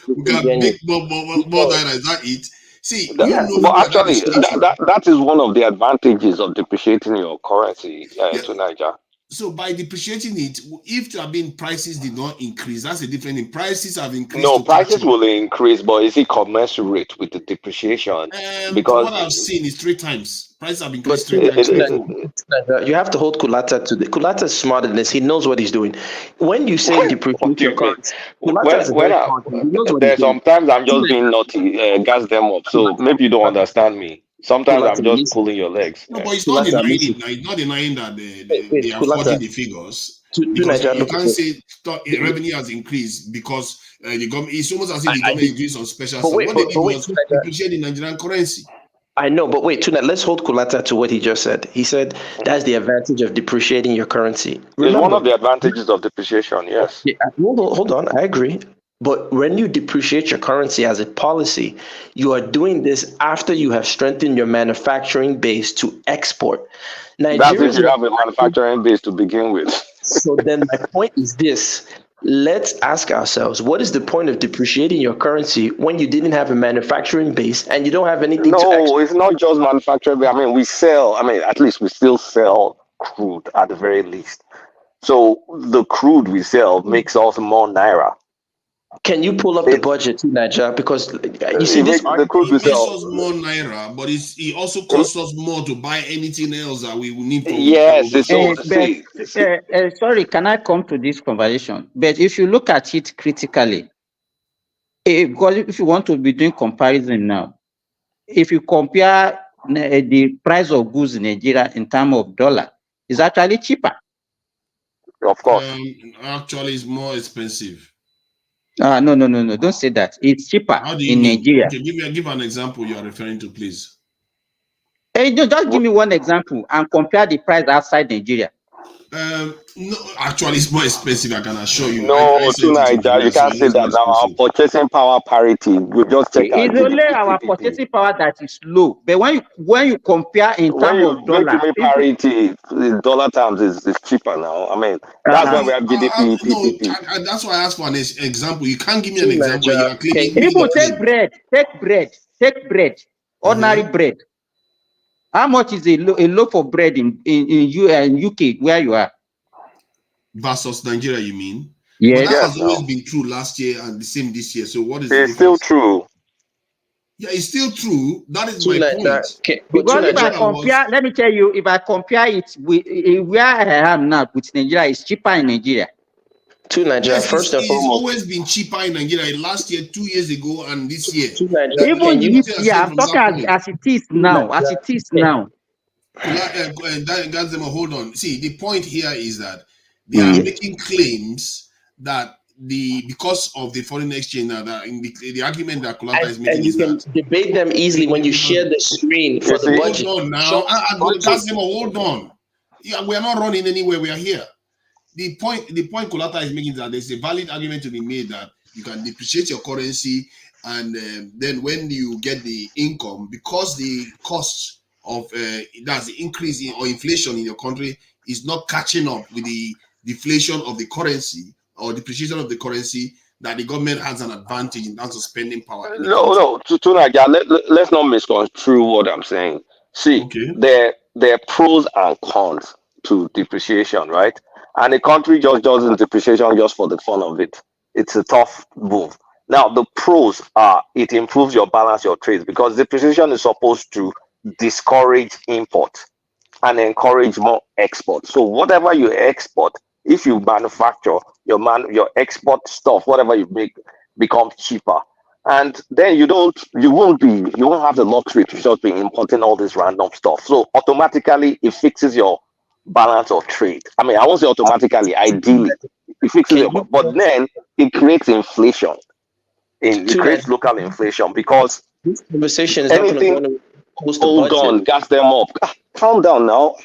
we can make more naira. Is that it? See, you know But that actually, is natural. that is one of the advantages of depreciating your currency Yeah. to Niger. So by depreciating it, if there have been prices did not increase, that's a different thing. Prices have increased No, to catch prices up. will increase, but is it commensurate with the depreciation? From Because what I've seen, is 3 times. Prices have But increased 3 times before. you have to hold Kulata to the Kulata is smarter than this. He knows what he's doing. When you say depreciate your currency, Kulata is a very smart man. He knows what he's there's doing. sometimes I'm just being naughty, gas them up. So maybe you don't understand me. Sometimes I'm Kulata, just listen. pulling your legs. No, but it's not Kulata, denying listen. it now. It's not denying that they Wait, are Kulata. forging the figures. To Because Nigeria, you look at can't this. say revenue has increased because the government. It's almost as if the I government is doing some special But stuff. wait, What they but did wait, was to Nigeria. depreciate the Nigerian currency. I know, but wait, Tuna, let's hold Kulata to what he just said. He said that's the advantage of depreciating your currency. It's one Remember, of the advantages of depreciation, yes. yeah, hold on, I agree. But when you depreciate your currency as a policy, you are doing this after you have strengthened your manufacturing base to export. That's if you have a manufacturing base to begin with. So then my point is this. Let's ask ourselves, what is the point of depreciating your currency when you didn't have a manufacturing base and you don't have anything to export? No, it's not just manufacturing. I mean, we sell, at least we still sell crude at the very least. So the crude we sell makes us more naira. Can you pull up the budget to Nigeria? Because you see this the crude we It makes sell. us more naira, but it also costs us more to buy anything else that we will need from Yes, overseas. Sorry, can I come to this conversation? But if you look at it critically, because if you want to be doing comparison now, if you compare the price of goods in Nigeria in terms of dollar, it's actually cheaper. Of course. Actually, it's more expensive. No, don't say that. It's cheaper How do you in mean? Nigeria. Okay, give an example you are referring to, please. Hey, just give me one example and compare the price outside Nigeria. No, actually, it's more expensive. I can assure you. No, to Nigeria, you can't say that now. Our purchasing power parity. We just check our It's only our purchasing power that is low. But when you compare in terms of dollar, parity in dollar terms is cheaper now. I mean, that's why we have GDP, PPP. That's why I asked for an example. You can't give me an example. You are claiming. People take bread, ordinary bread. How much is a loaf of bread in UK where you are? Versus Nigeria, you mean? Yes. But that has always been true last year and the same this year. So what is the It's difference? still true. Yeah, it's still true. That is my point. Because if I compare, let me tell you, if I compare it with where I am now with Nigeria, it's cheaper in Nigeria. To Nigeria, yes, first and it's foremost, always been cheaper in Nigeria. Last year, 2 years ago, and this year. Even this year, I'm talking as it is now. As it is now. Hold on. See, the point here is that they are making claims that because of the foreign exchange now, that in the argument that Kulata is making is that debate them easily when you share the screen for the budget. Hold on now. Hold on. Yeah, we are not running anywhere. We are here. the point Kolata is making is that there's a valid argument to be made that you can depreciate your currency, and then when you get the income, because the cost of that's the increase in or inflation in your country is not catching up with the deflation of the currency or depreciation of the currency, that the government has an advantage in terms of spending power in the country. No, to let's not misconstrue what I'm saying. See, Okay. there are pros and cons to depreciation, right? And a country just doesn't depreciation just for the fun of it. It's a tough move. Now, the pros are it improves your balance, your trade, because depreciation is supposed to discourage import and encourage more export. So whatever you export, if you manufacture your export stuff, whatever you make becomes cheaper. And then you won't have the luxury to just be importing all this random stuff. So automatically it fixes your balance of trade. I mean, I won't say automatically, ideally it fixes it, but then it creates inflation. It creates local inflation because this conversation is not going to post the budget. Hold on, gas them up. Calm down now.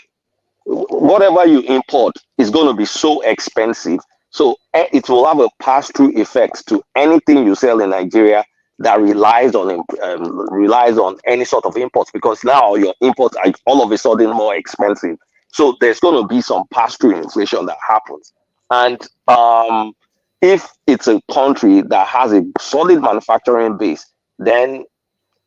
Whatever you import is going to be so expensive, so it will have a pass-through effect to anything you sell in Nigeria that relies on any sort of imports, because now your imports are all of a sudden more expensive. So there's going to be some pass-through inflation that happens. And if it's a country that has a solid manufacturing base, then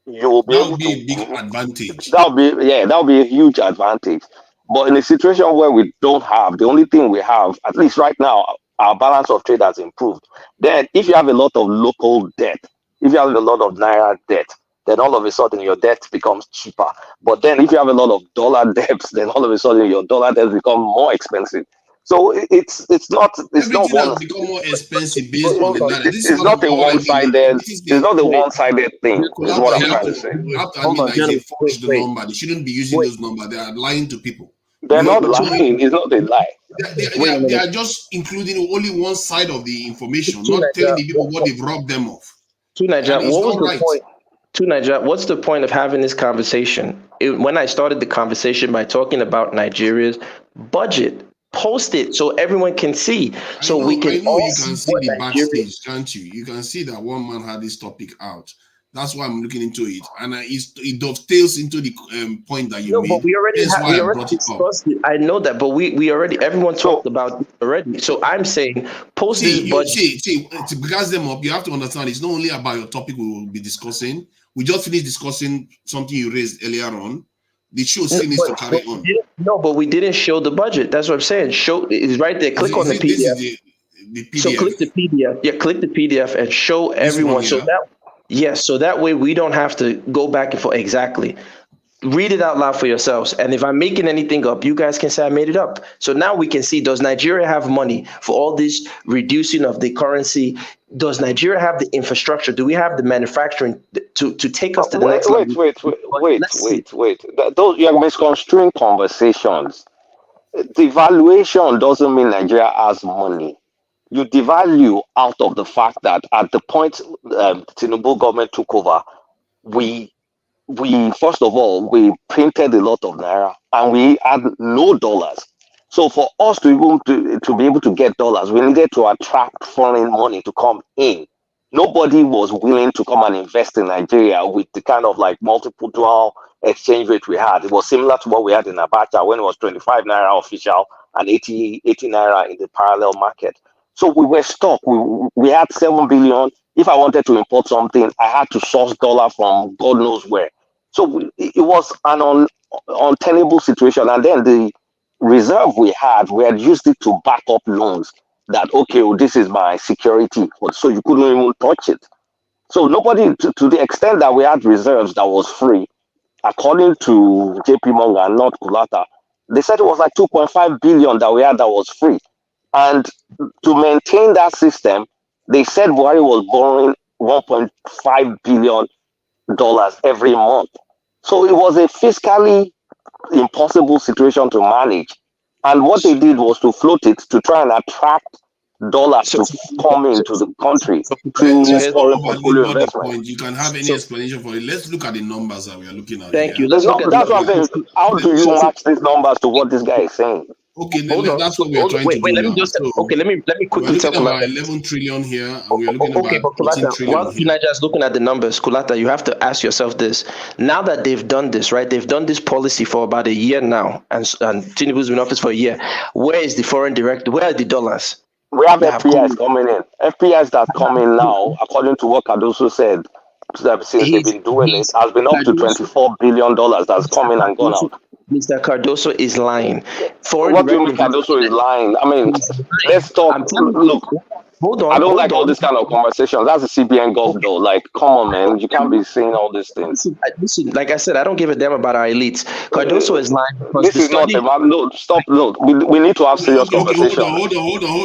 you will be able to. A big advantage. That'll be a huge advantage. But in a situation where we don't have, the only thing we have, at least right now, our balance of trade has improved. Then if you have a lot of local debt, if you have a lot of naira debt, then all of a sudden your debt becomes cheaper. But then if you have a lot of dollar debts, then all of a sudden your dollar debts become more expensive. So it's not Everything one. has become more expensive based on the naira. It's not a one-sided. It's not a one-sided thing. Is what I'm trying to say. You have to admit that it's a forged number. They shouldn't be using those numbers. They are lying to people. They're not lying. It's not a lie. They are just including only one side of the information, not telling the people what they've robbed them of. Tunaja, what was the point? Tunaja, what's the point of having this conversation? When I started the conversation by talking about Nigeria's budget, post it so everyone can see. So we can. I know you can see the backstage, can't you? You can see that one man had this topic out. That's why I'm looking into it, and it dovetails into the point that you made. But we already discussed it. I know that, but everyone talked about it already. So I'm saying, post this budget. To gas them up, you have to understand it's not only about your topic we will be discussing. We just finished discussing something you raised earlier on. The show still needs to carry on. No, but we didn't show the budget. That's what I'm saying. Show is right there. Click on the PDF. The PDF. So click the PDF. Yeah, click the PDF and show everyone. So that way we don't have to go back and forth. Exactly. Read it out loud for yourselves. And if I'm making anything up, you guys can say I made it up. So now we can see, does Nigeria have money for all this reducing of the currency? Does Nigeria have the infrastructure? Do we have the manufacturing to take us to the next level? Wait. Those you are misconstruing conversations. Devaluation doesn't mean Nigeria has money. You devalue out of the fact that at the point Tinubu government took over, we first of all we printed a lot of naira and we had no dollars. So for us to be able to get dollars, we needed to attract foreign money to come in. Nobody was willing to come and invest in Nigeria with the kind of like multiple dual exchange rate we had. It was similar to what we had in Abacha when it was 25 naira official and 80 naira in the parallel market. So we were stuck. We had 7 billion. If I wanted to import something, I had to source dollar from God knows where. So it was an untenable situation. And then the reserve we had used it to back up loans that, okay, well, this is my security. So you couldn't even touch it. So nobody, to the extent that we had reserves that was free, according to JP Morgan, not Kulata, they said it was like 2.5 billion that we had that was free. And to maintain that system, they said Buhari was borrowing $1.5 billion every month. So it was a fiscally impossible situation to manage. And what they did was to float it to try and attract dollars to come into the country through foreign portfolio investment. You can have any explanation for it. Let's look at the numbers that we are looking at. Thank you. That's what I'm saying. How do you match these numbers to what this guy is saying? Okay, Hold on. that's what we are trying to do Let me now. just So let me we're quickly looking tell at about Kulata. 11 trillion here, and we are looking Okay, about but 14 Kulata, trillion while here. Naija is looking at the numbers, Kulata, you have to ask yourself this. Now that they've done this, right? They've done this policy for about a year now, and Tinubu's been in office for a year. Where is the foreign direct? Where are the dollars? We have That have FPIs come coming in. FPIs that come in now, according to what Cardoso said, since they've been doing it, has been up to $24 billion that's come in and gone out. Mr. Cardoso is lying. Foreign What do you direct mean investment Cardoso is lying? I mean, is lying. let's talk. I'm telling Look, you. Hold I on, don't like hold all on. this kind of conversation. That's the CBN gov though. Like, come on, man. You can't be saying all these things. Listen, like I said, I don't give a damn about our elites. Cardoso is lying because This the is not study. about, no, stop, no. We need to have serious Okay, conversation. hold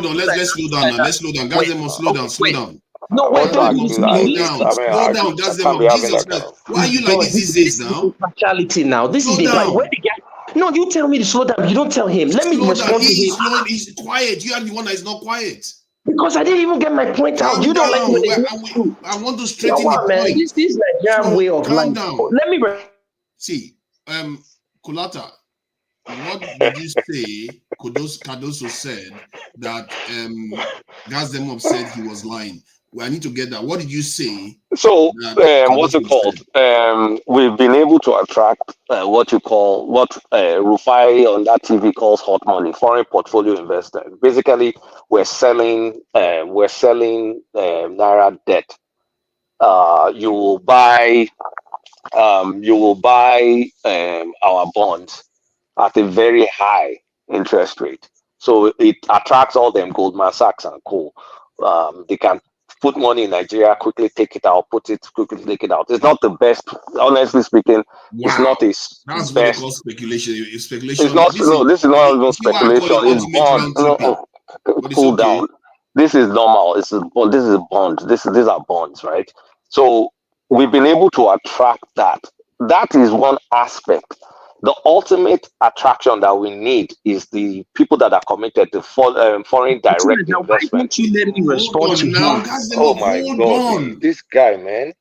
on. Let's slow down now. Let's slow down. Guys, they must slow down. Slow down. No, wait, don't What's listen. that? Slow Listen. down. Slow down. I Guys, they can't be must. having Jesus that kind Christ. of. Why are you like God, this these days now? is partiality now. This Slow is the down. where the guy. No, you tell me to slow down. You don't tell him. Let me Slow down. respond to him. He's quiet. You are the one that is not quiet. Because I didn't even get my point out. Calm You don't like down. when they I want to Yeah, straighten wow, the man. point. This Nigerian So way of calm life. down. Let me. See, Kulata, what did you say? Cardoso said that Gazdemov said he was lying. Well, I need to get that. What did you say? So, That what's it Cardoso called? said? We've been able to attract what Rufai on that TV calls hot money, foreign portfolio investors. Basically, we're selling naira debt. You will buy our bonds at a very high interest rate. So it attracts all them Goldman Sachs and co. They can put money in Nigeria, quickly take it out, quickly take it out. It's not the best, honestly speaking. It's Wow, not his that's what they call best. speculation. Speculation. It's not. No, this is not even You see why I call speculation. it It's ultimate bond. round tripping. But it's Cool okay. down. This is normal. This is bond. These are bonds, right? So we've been able to attract that. That is one aspect. The ultimate attraction that we need is the people that are committed to foreign direct Now, why investment. don't you let me respond to Now, him? Oh my God, this guy, man.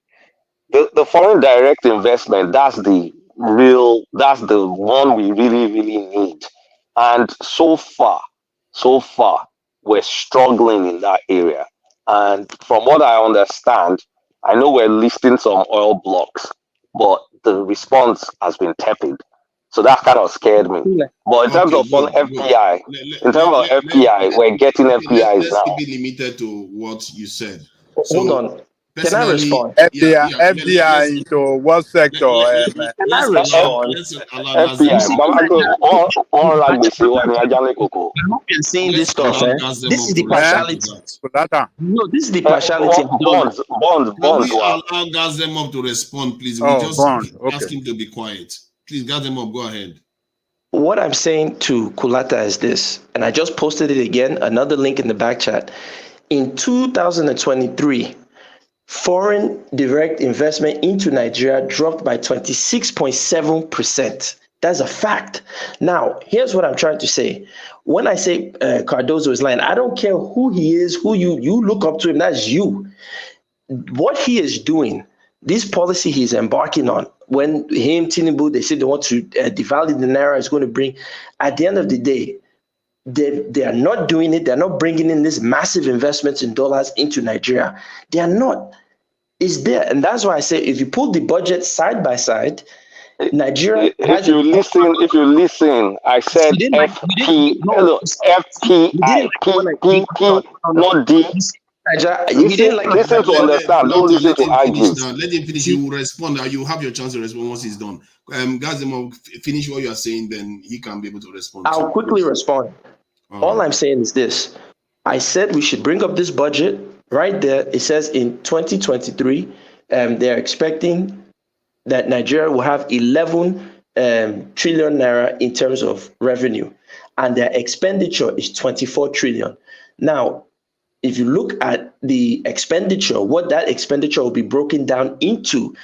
The foreign direct investment, that's the one we really, really need. And so far, we're struggling in that area. And from what I understand, I know we're listing some oil blocks, but the response has been tepid. So that kind of scared me. But in terms Okay, of FPI, we're getting FPIs let's now. keep it limited to what you said. Hold on. Can I respond? FDI into what sector? Can I respond? FPI. I'm not been saying this stuff, eh? This is the partiality. No, this is the partiality. Bonds. Can we allow Gazemov to respond, please? We just ask him to be quiet. Please, Gazemov, go ahead. What I'm saying to Kulata is this, and I just posted it again, another link in the back chat. In 2023, foreign direct investment into Nigeria dropped by 26.7%. That's a fact. Now, here's what I'm trying to say. When I say Cardoso is lying, I don't care who he is, who you look up to him, that's you. What he is doing, this policy he's embarking on, when him, Tinubu, they say they want to devalue the naira, is going to bring, at the end of the day, they are not doing it. They're not bringing in this massive investments in dollars into Nigeria. They are not. It's there. And that's why I say, if you put the budget side by side, Nigeria If you listen, I said FPI, not D. Listen to understand. Don't listen to IG. Let him finish. You will respond. You have your chance to respond once he's done. Gazemov, finish what you are saying, then he can be able to respond. I'll quickly respond. All I'm saying is this. I said we should bring up this budget right there. It says in 2023, they're expecting that Nigeria will have 11 trillion naira in terms of revenue, and their expenditure is 24 trillion. Now, if you look at the expenditure, what that expenditure will be broken down into,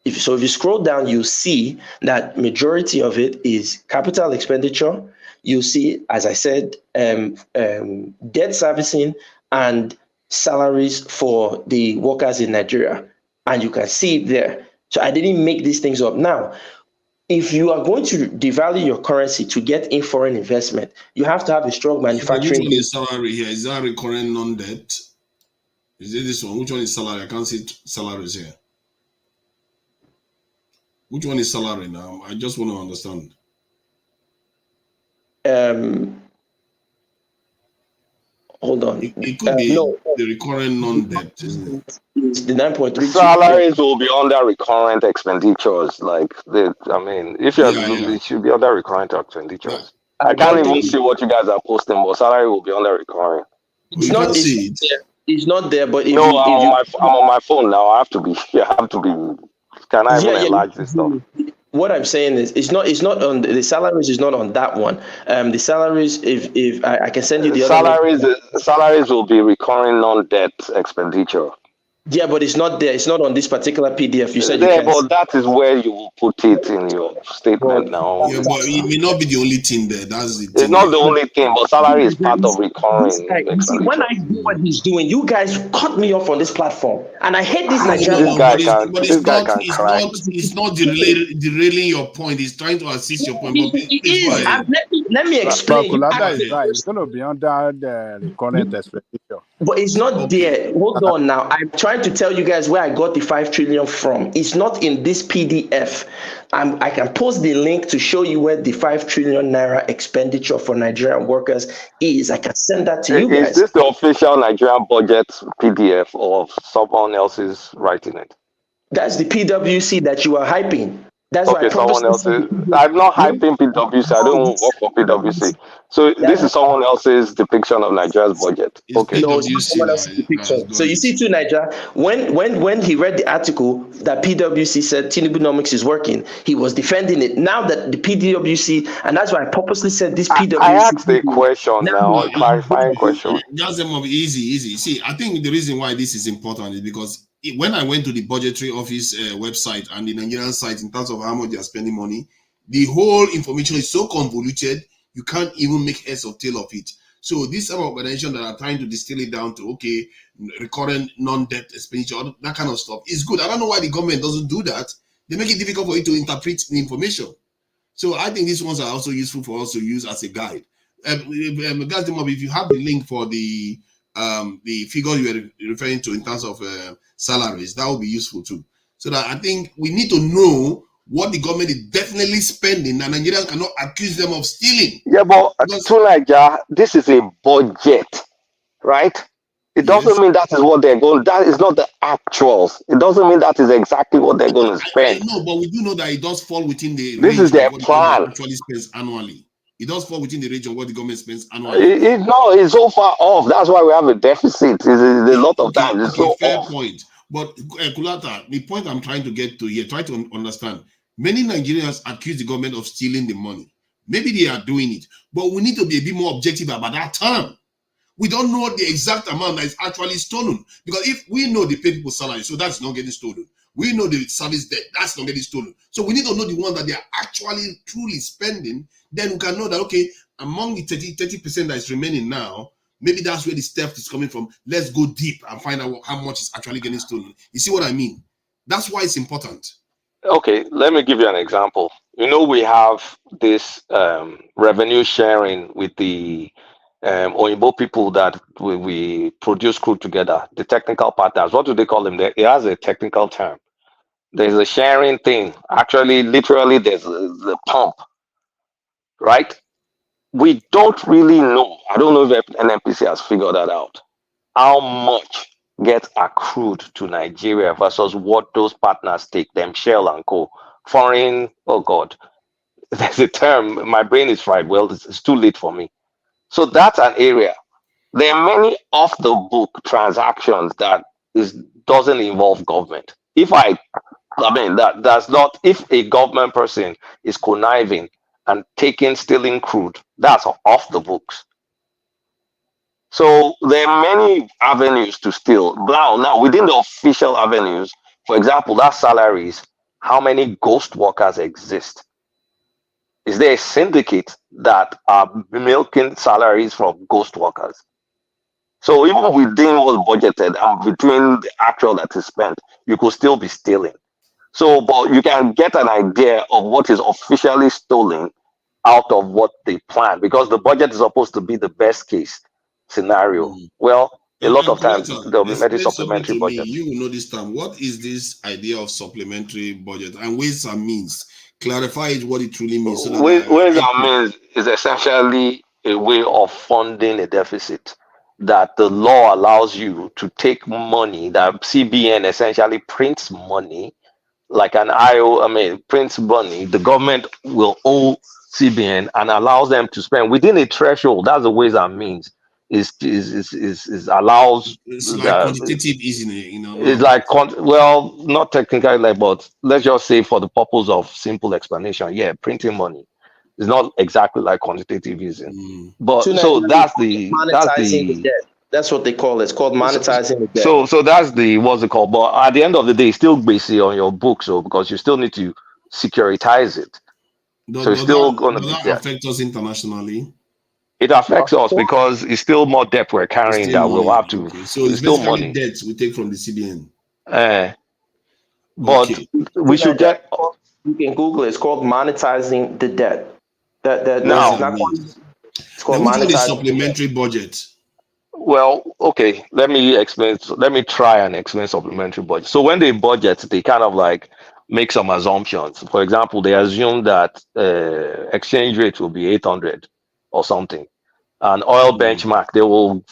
if you scroll down, you'll see that majority of it is capital expenditure. You'll see, as I said, debt servicing and salaries for the workers in Nigeria. And you can see it there. So I didn't make these things up. Now, if you are going to devalue your currency to get in foreign investment, you have to have a strong Which manufacturing one base. is salary here? Is that recurrent non-debt? Is it this one? Which one is salary? I can't see salaries here. Which one is salary now? I just want to understand. Hold on. It could be No, the recurrent non-debt, isn't it? it's the 9.32. Salaries will be under recurrent expenditures. Like I mean, if you're, it should be under recurrent expenditures. I can't even see what you guys are posting, but salary will be under recurrent. It's not. It's not there. But if no, you, I'm on my phone now. I have to be. Can I even enlarge this stuff? What I'm saying is, it's not on the salaries. Is not on that one. The salaries, if I can send you the salaries, salaries will be recurring non-debt expenditure. Yeah, but it's not there. It's not on this particular PDF. You said there, you can. but that is where you will put it in your statement now. Yeah, but it may not be the only thing there. That's the thing. It's not the only thing, but salary is part of recurring. See, when I do what he's doing, you guys cut me off on this platform, and I hate this Nigerian. It's not derailing your point. It's trying to assist your point. Let me explain. Kolada is right. It's going to be under the recurrent expenditure. But it's not there. Hold on now. I'm trying to tell you guys where I got the 5 trillion from. It's not in this PDF. I can post the link to show you where the 5 trillion naira expenditure for Nigerian workers is. I can send that to you guys. Is this the official Nigerian budget PDF or someone else's writing it? That's the PwC that you are hyping. That's okay, someone else's. I'm not hyping PwC. I don't work for PwC. So this is someone else's depiction of Nigeria's budget. Okay. No, it's someone else's depiction. So you see, too, Niger, when he read the article that PwC said Tinubunomics is working, he was defending it. Now that the PwC, and that's why I purposely said this PwC. I asked a question now, a clarifying question. Just easy. See, I think the reason why this is important is because when I went to the budgetary office website and the Nigerian site in terms of how much they are spending money, the whole information is so convoluted, you can't even make heads or tail of it. So these are organizations that are trying to distill it down to, okay, recurrent non-debt expenditure, that kind of stuff. It's good. I don't know why the government doesn't do that. They make it difficult for you to interpret the information. So I think these ones are also useful for us to use as a guide. If you have the link for the figure you were referring to in terms of salaries, that would be useful too. So that I think we need to know what the government is definitely spending, and Nigerians cannot accuse them of stealing. Yeah, but to Nigeria, this is a budget, right? It doesn't mean that is what they're going. That is not the actuals. It doesn't mean that is exactly what they're going to spend. No, but we do know that it does fall within the. This is their plan. Actually spends annually. It does fall within the range of what the government spends annually. No, it's so far off. That's why we have a deficit. It's a lot of times. It's so fair off. Point. But Kulata, the point I'm trying to get to here, try to understand. Many Nigerians accuse the government of stealing the money. Maybe they are doing it, but we need to be a bit more objective about that term. We don't know the exact amount that is actually stolen, because if we know the pay people salary, so that's not getting stolen. We know the service debt, that's not getting stolen. So we need to know the one that they are actually truly spending. Then we can know that, okay, among the 30% that is remaining now, maybe that's where the theft is coming from. Let's go deep and find out how much is actually getting stolen. You see what I mean? That's why it's important. Okay, let me give you an example. You know, we have this revenue sharing with the Oyinbo people that we produce crude together, the technical partners. What do they call them? It has a technical term. There's a sharing thing. Actually, literally, there's the pump, right? We don't really know. I don't know if NNPC has figured that out. How much gets accrued to Nigeria versus what those partners take, them Shell and Co. Foreign, oh God, there's a term, my brain is fried. Well, it's too late for me. So that's an area. There are many off-the-book transactions that doesn't involve government. If that's not, if a government person is conniving and stealing crude, that's off the books. So there are many avenues to steal. Now, within the official avenues, for example, that salaries, how many ghost workers exist? Is there a syndicate that are milking salaries from ghost workers? So even within what's budgeted and between the actual that is spent, you could still be stealing. So, but you can get an idea of what is officially stolen out of what they plan, because the budget is supposed to be the best case scenario. Well, a lot of times they'll be made a Explain something supplementary to me. budget. You will know this time. What is this idea of supplementary budget and ways and means? Clarify it, what it truly means. So that Ways and means is essentially a way of funding a deficit that the law allows you to take money that CBN essentially prints money like an prints money. The government will owe CBN and allows them to spend within a threshold. That's the ways and means. Is allows it's like quantitative easing, it's like well, not technically, like, but let's just say for the purpose of simple explanation, yeah, printing money is not exactly like quantitative easing, but so monetizing the debt. That's what they call it. It's called monetizing the debt. So that's the what's it called? But at the end of the day, it's still basically on your books, so because you still need to securitize it. So it's still going to be there. Affect us internationally? It affects us because it's still more debt we're carrying that we'll have to. Okay. So it's still basically money. debt we take from the CBN. But we should get. You can Google it. It's called monetizing the debt. It's called monetizing supplementary budget. Well, okay. Let me explain. Let me try and explain supplementary budget. So when they budget, they kind of like make some assumptions. For example, they assume that exchange rate will be 800 or something. An oil benchmark, they will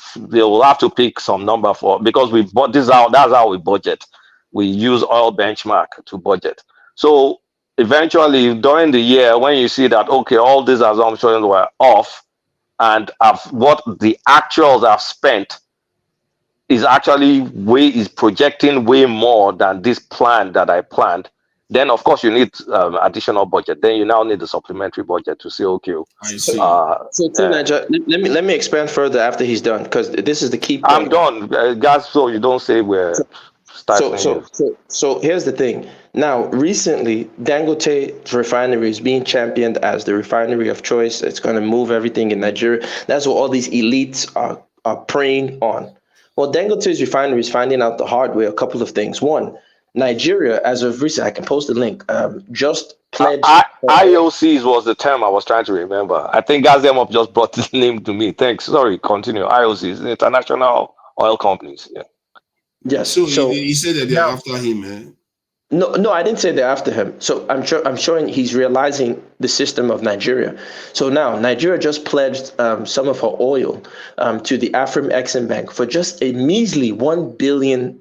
have to pick some number for, because we bought this out. That's how we budget. We use oil benchmark to budget. So eventually during the year, when you see that, okay, all these assumptions were off, and what the actuals have spent is actually projecting way more than this plan that I planned, then of course you need additional budget. Then you now need the supplementary budget to say, okay. I see. Let me expand further after he's done, because this is the key point. I'm done, guys. So you don't say we're starting. So here's the thing. Now, recently, Dangote's refinery is being championed as the refinery of choice. It's going to move everything in Nigeria. That's what all these elites are preying on. Well, Dangote's refinery is finding out the hard way a couple of things. One, Nigeria, as of recent, I can post the link, just pledged. IOCs was the term I was trying to remember. I think Gazemov just brought this name to me. Thanks. Sorry, continue. IOCs, international oil companies. Yeah. Yes. So he said that they're after him, man. No, I didn't say they're after him. So I'm showing he's realizing the system of Nigeria. So now Nigeria just pledged some of her oil to the Afrim Exim Bank for just a measly $1 billion.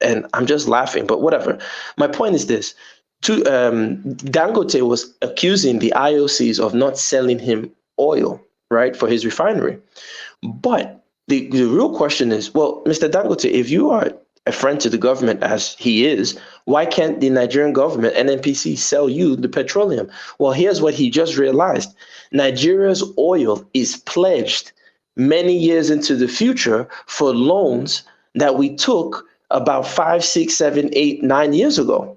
And I'm just laughing, but whatever. My point is this. Dangote was accusing the IOCs of not selling him oil, right, for his refinery. But the real question is, well, Mr. Dangote, if you are a friend to the government as he is, why can't the Nigerian government, NNPC, sell you the petroleum? Well, here's what he just realized. Nigeria's oil is pledged many years into the future for loans that we took about 5, 6, 7, 8, 9 years ago.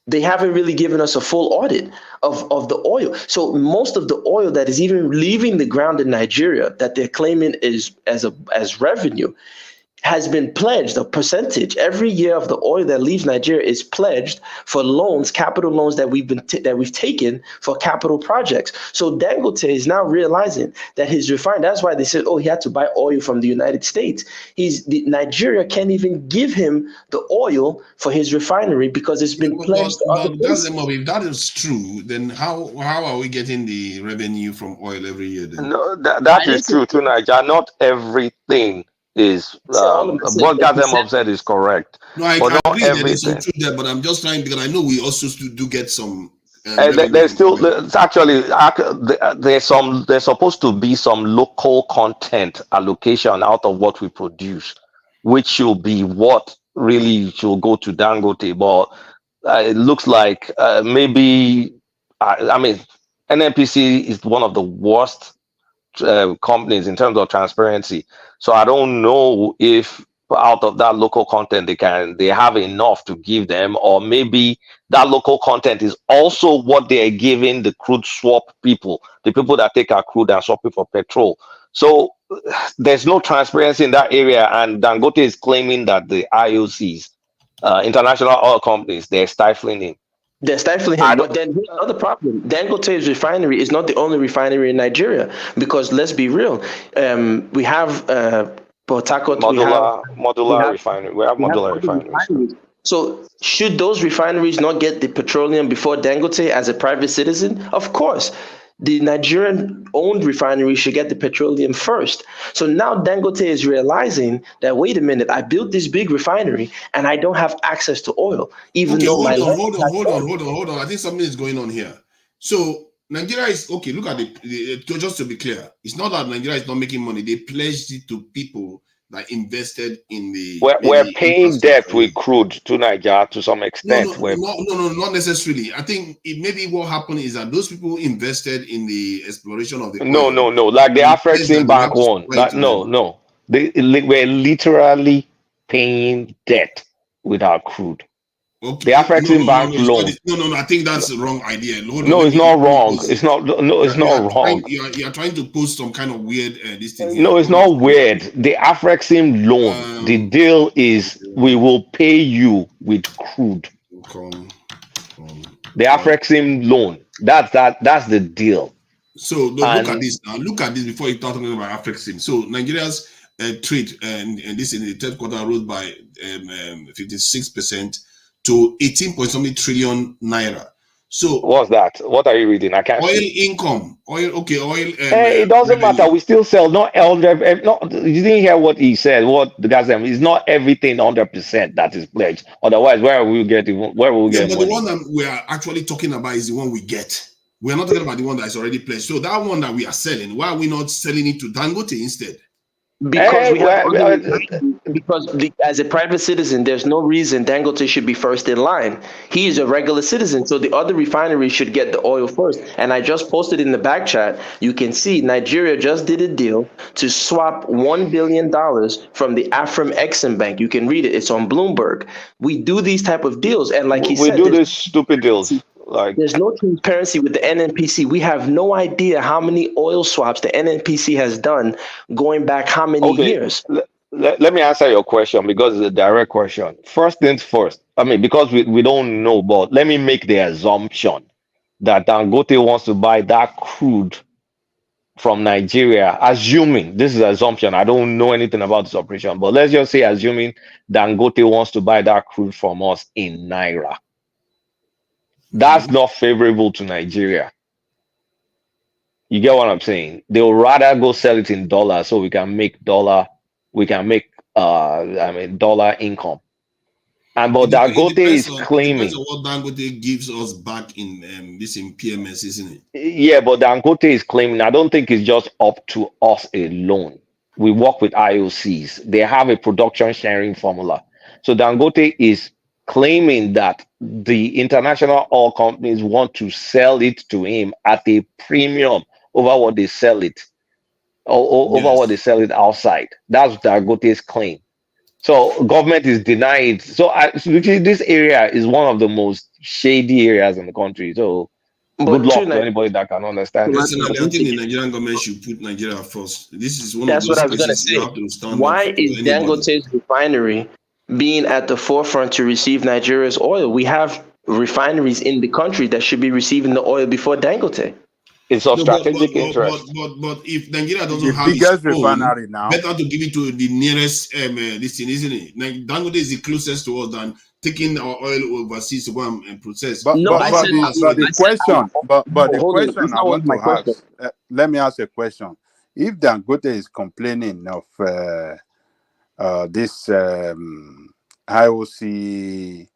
They haven't really given us a full audit of the oil. So most of the oil that is even leaving the ground in Nigeria that they're claiming is as revenue has been pledged. A percentage every year of the oil that leaves Nigeria is pledged for loans, capital loans that we've taken for capital projects. So Dangote is now realizing that his refinery. That's why they said, he had to buy oil from the United States. Nigeria can't even give him the oil for his refinery because it's been pledged. If that is true, then how are we getting the revenue from oil every year? Then? No, that is true too, Nigeria. Not everything is what Gazemov said is correct. No, I agree that there's some truth there, but I'm just trying, because I know we also do get some. There's supposed to be some local content allocation out of what we produce, which should be what really should go to Dangote. But it looks like maybe NNPC is one of the worst companies in terms of transparency. So I don't know if out of that local content they have enough to give them, or maybe that local content is also what they are giving the crude swap people, the people that take our crude and swap it for petrol. So there's no transparency in that area, and Dangote is claiming that the IOCs international oil companies, they're stifling him. They're stifling him. But then here's another problem. Dangote's refinery is not the only refinery in Nigeria, because let's be real. We have Port Harcourt, modular refinery. We have modular other refineries. So should those refineries not get the petroleum before Dangote as a private citizen? Of course. The Nigerian-owned refinery should get the petroleum first. So now Dangote is realizing that, wait a minute, I built this big refinery and I don't have access to oil, even though hold on. I think something is going on here. So Nigeria is okay. Look at just to be clear, it's not that Nigeria is not making money. They pledged it to people that invested in the. We're paying debt with crude to Nigeria to some extent. No, not necessarily. I think maybe what happened is that those people invested in the exploration of the oil. No. Like the Afrexim Bank one. No. We're literally paying debt with our crude. Okay. The Afrexim Bank loan. No. I think that's the wrong idea. It's not wrong. It's not wrong. You are trying to post some kind of weird this thing. No, it's not weird. The Afrexim loan. The deal is we will pay you with crude. The Afrexim loan. That's the deal. So look at this now. Look at this before you start talking about Afrexim. So Nigeria's trade and this in the third quarter rose by 56%. to 18.something trillion naira. So what's that? What are you reading? I can't oil see. income. Oil. It doesn't matter. We still sell. Not elder. You didn't hear what he said. What the guy said. It's not everything 100% that is pledged. Otherwise, where will we get money? But the one that we are actually talking about is the one we get. We're not talking about the one that is already pledged. So that one that we are selling, why are we not selling it to Dangote instead? Because as a private citizen, there's no reason Dangote should be first in line. He is a regular citizen, so the other refineries should get the oil first. And I just posted in the back chat, you can see Nigeria just did a deal to swap $1 billion from the Afrexim Bank. You can read it. It's on Bloomberg. We do these type of deals, and like he said, we do these stupid deals. Like there's no transparency with the NNPC. We have no idea how many oil swaps the NNPC has done going back how many years. Let me answer your question because it's a direct question. First things first. I mean, because we don't know, but let me make the assumption that Dangote wants to buy that crude from Nigeria. Assuming this is an assumption, I don't know anything about this operation, but let's just say assuming Dangote wants to buy that crude from us in Naira. That's not favorable to Nigeria. You get what I'm saying? They'll rather go sell it in dollars so we can make dollar income. But Dangote is claiming. It depends on what Dangote gives us back in this in PMS, isn't it? Yeah, but Dangote is claiming. I don't think it's just up to us alone. We work with IOCs. They have a production sharing formula. So Dangote is claiming that the international oil companies want to sell it to him at a premium over what they sell it, or over what they sell it outside. That's Dangote's claim. So government is denying it. So this area is one of the most shady areas in the country. So good luck to anybody that can understand. Personally, I think the Nigerian government should put Nigeria first. This is one That's of those what I was going to say. Why is Dangote's refinery being at the forefront to receive Nigeria's oil? We have refineries in the country that should be receiving the oil before Dangote. It's of strategic interest. But if Nigeria doesn't The have biggest its own, refinery now, better to give it to the nearest this thing, isn't it? Dangote is the closest to us than taking our oil overseas to go and process. But the question I want to ask, let me ask a question. If Dangote is complaining of this IOC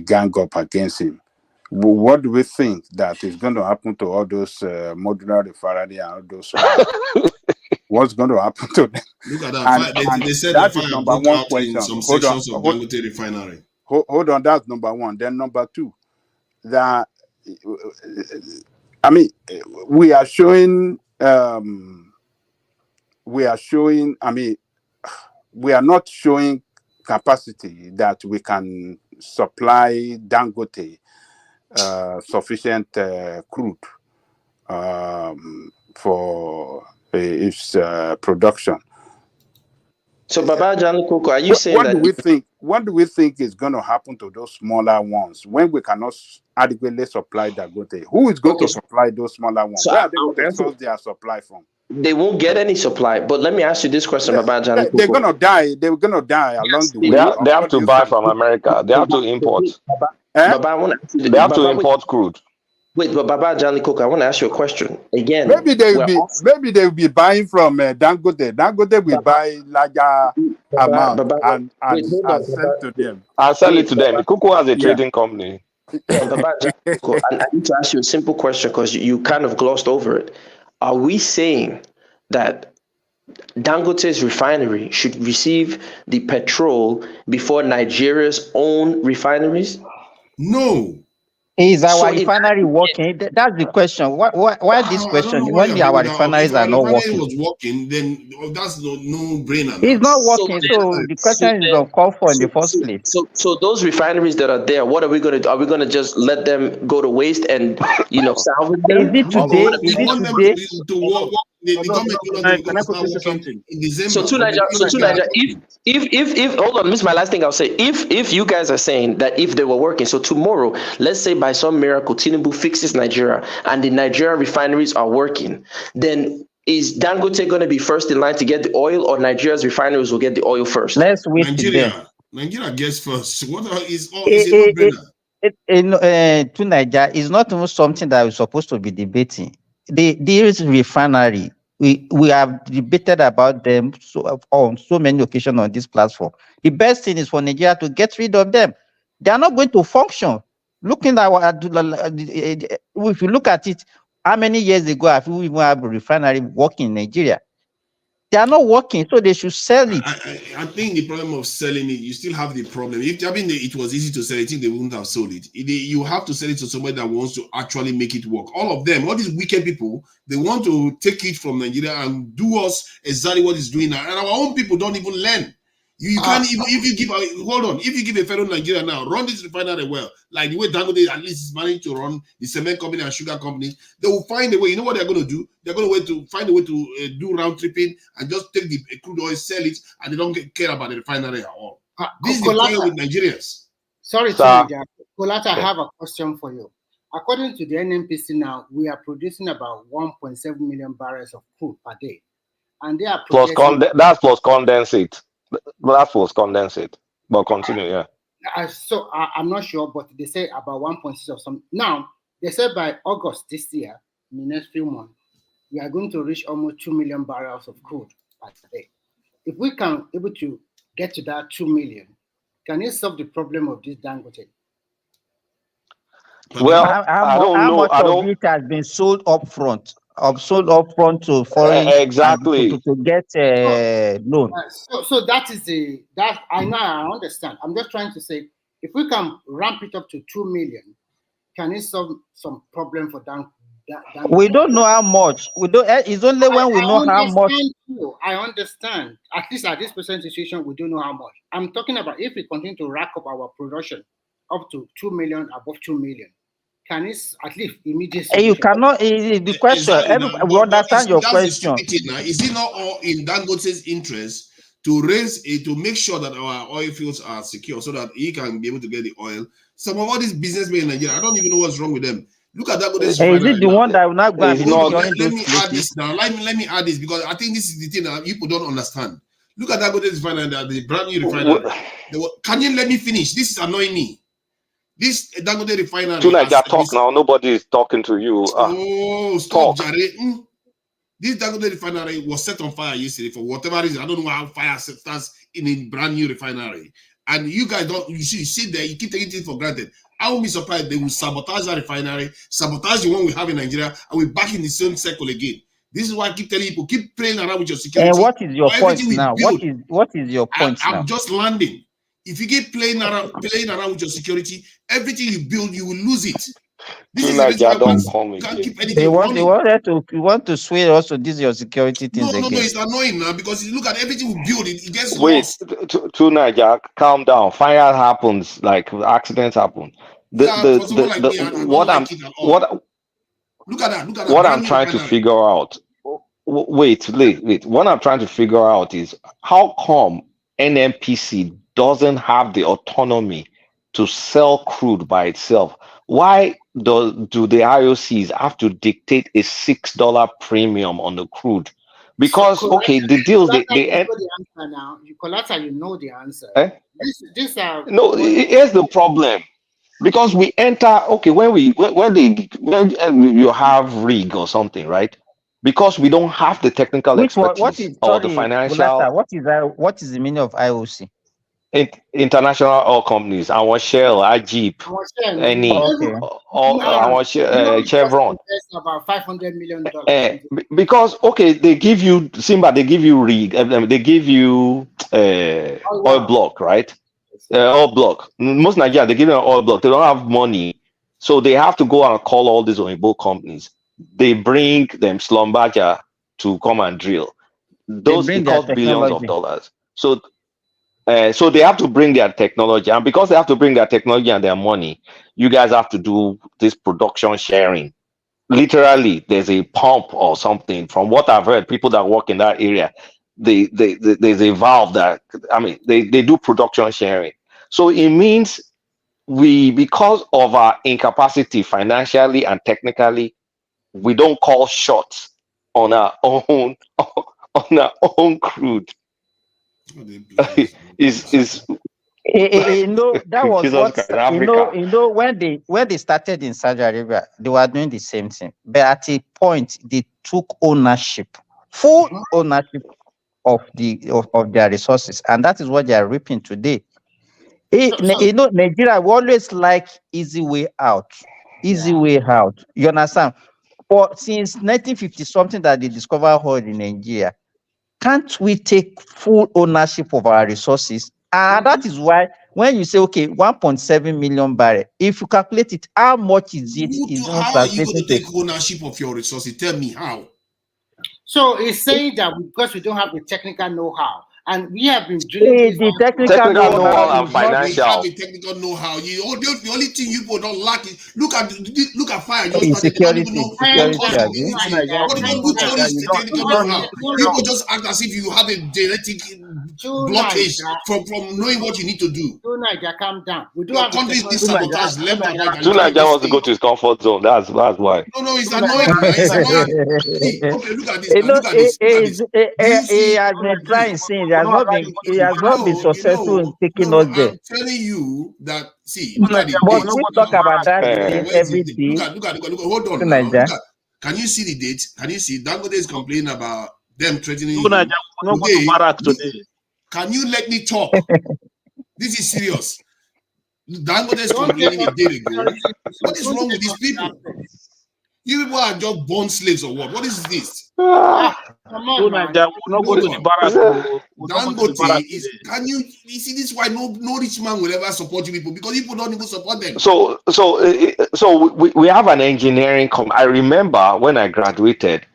gang up against him, what do we think that is going to happen to all those modular refinery and all those? What's going to happen to them? Look at that. They said that the is fire number broke one out question. in some sections of Dangote refinery. Hold on, that's number one. Then number two, that I mean, we are showing. I mean, we are not showing capacity that we can supply Dangote sufficient crude for its production. So, Baba John Koko, are you What, saying that? what do we think is going to happen to those smaller ones when we cannot adequately supply Dangote? Who is going to supply those smaller ones? So Where are they going to answer. source their supply from? They won't get any supply. But let me ask you this question, Baba John They're Koko. going to die. They're going to die along the way. They have to buy from America. They have to import. Baba, I want to ask you, They have to Baba, import crude. Wait, but Baba Johnny Cook, I want to ask you a question. Again, maybe they will be buying from Dangote. Dangote will buy larger amount and sell to them. I'll sell it to them. Cocoa has a trading company. Baba Johnny Cook, I need to ask you a simple question because you kind of glossed over it. Are we saying that Dangote's refinery should receive the petrol before Nigeria's own refineries? No. Is our refinery working? That's the question. Why this question? When our refineries are not working? Was working, then that's no brainer. It's not working. So the question is uncalled for in the first place. So those refineries that are there, what are we going to do? Are we going to just let them go to waste and salvage them? Is it today? Is it today? Can I quickly say something? In December. So to Nigeria, if hold on, this is my last thing I'll say. If you guys are saying that if they were working, so tomorrow, let's say by some miracle, Tinubu fixes Nigeria and the Nigerian refineries are working, then is Dangote going to be first in line to get the oil, or Nigeria's refineries will get the oil first? Let's wait. Nigeria gets first. What is to Nigeria is not even something that we're supposed to be debating. This refinery, we have debated about them on so many occasions on this platform. The best thing is for Nigeria to get rid of them. They are not going to function. Looking at if you look at it, how many years ago have we even have a refinery working in Nigeria? They are not working, so they should sell it. I think the problem of selling it, you still have the problem. It was easy to sell, I think they wouldn't have sold it. You have to sell it to somebody that wants to actually make it work. All of them, all these wicked people, they want to take it from Nigeria and do us exactly what it's doing now. And our own people don't even learn. You can't even, if you give a fellow Nigeria now, run this refinery well, like the way Dangote at least is managing to run the cement company and sugar company, they will find a way. You know what they're going to do? They're going to find a way to do round tripping and just take the crude oil, sell it, and they don't care about the refinery at all. This is the problem with Nigerians. Sorry, Colata, I have a question for you. According to the NNPC now, we are producing about 1.7 million barrels of crude per day. And they are that's plus condensate. That was condensate, but continue, yeah. So I'm not sure, but they say about 1.6 or something. Now, they said by August this year, in the next few months, we are going to reach almost 2 million barrels of crude per day. If we can able to get to that 2 million, can it solve the problem of this Dangote? Well, I don't know. How much of it has been sold up front? To foreign exactly to get a loan. So that is that I know, I understand. I'm just trying to say, if we can ramp it up to 2 million, can it solve some problem for Dan? We don't know how much. We don't. It's only when we know how much. I understand. At least at this present situation, we don't know how much. I'm talking about if we continue to rack up our production up to 2 million, above 2 million. Can it at least immediately? You cannot. The question. We understand your question. Is it not all in Dangote's interest to make sure that our oil fields are secure so that he can be able to get the oil? Some of all these businessmen in Nigeria, I don't even know what's wrong with them. Look at Dangote's refinery. Is it the one that will not go? Let me add this now. Let me add this because I think this is the thing that people don't understand. Look at Dangote's refinery, the brand new refinery. Can you let me finish? This is annoying me. This Dangote refinery. Tonight, talk now. Nobody is talking to you. Stop, Jared. This Dangote refinery was set on fire yesterday for whatever reason. I don't know how fire starts in a brand new refinery. And you guys don't. You sit there. You keep taking things for granted. I won't be surprised they will sabotage that refinery, sabotage the one we have in Nigeria, and we're back in the same circle again. This is why I keep telling people, keep playing around with your security. And what is your point now? What is your point now? I'm just landing. If you keep playing around with your security, everything you build, you will lose it. This is can't keep anything. You want to sway also this your security things again. No, it's annoying now because you look at everything we build, it gets lost. Tonight, calm down. Fire happens, like accidents happen. Look at that. What I'm trying to figure out. wait. What I'm trying to figure out is how come NMPC doesn't have the autonomy to sell crude by itself? Why do the IOCs have to dictate a $6 premium on the crude? Because okay, the deals they You know the answer now. You know the answer. eh? These are No, here's the problem. Because we enter, okay, when you have rig or something, right? Because we don't have the technical Which one? What expertise is or the sorry, Bulata, financial what is the meaning of IOC? international oil companies, our Shell, our Jeep, any, Okay. or our Chevron. About $500 million. Because okay, they give you Simba, they give you rig, they give you oil block, right? Oil block. Most Nigeria they give you an oil block. They don't have money, so they have to go and call all these oil companies. They bring them Slumbaja to come and drill. Those bring it their costs billions of technology. dollars. So they have to bring their technology, and because they have to bring their technology and their money, you guys have to do this production sharing. Literally, there's a pump or something. From what I've heard, people that work in that area, there's a valve that they do production sharing. So it means because of our incapacity financially and technically, we don't call shots on our own on our own crude. is You know, that was Jesus what Christ, Africa. when they started in Saudi Arabia, they were doing the same thing. But at a point, they took ownership, full ownership of their resources, and that is what they are reaping today. Nigeria we always like easy way out. You understand? But since 1950 something that they discovered oil in Nigeria, can't we take full ownership of our resources? And that is why when you say, okay, 1.7 million barrel, if you calculate it, how much is it? How are you going to take ownership of your resources? Tell me how. So it's saying that because we don't have the technical know-how, and we have been drilling this the technical know-how and financial. We have a technical know-how. The only thing you people don't lack is look at fire. Security. What is the technical know-how? People just act as if you have a genetic blockage from knowing what you need to do. Calm down. We do Your have country is sabotaged left and right. Nigeria wants to go to his comfort zone. That's why. No, it's annoying. It's annoying. Okay, look at this. Look at this. He has been trying since. He has not been successful in taking us there. I'm telling you that. See, But we talk about that every day. Look at. Hold on now. Look at, can you see the date? Can you see? Dangote is complaining about them threatening you. Today. Can you let me talk? This is serious. Dangote is complaining a day ago. What is wrong with these people? You people are just born slaves or what? What is this? Come on, man. Dangote is. Can you see this? Why no rich man will ever support you people because people don't even support them. So we have an engineering. I remember when I graduated.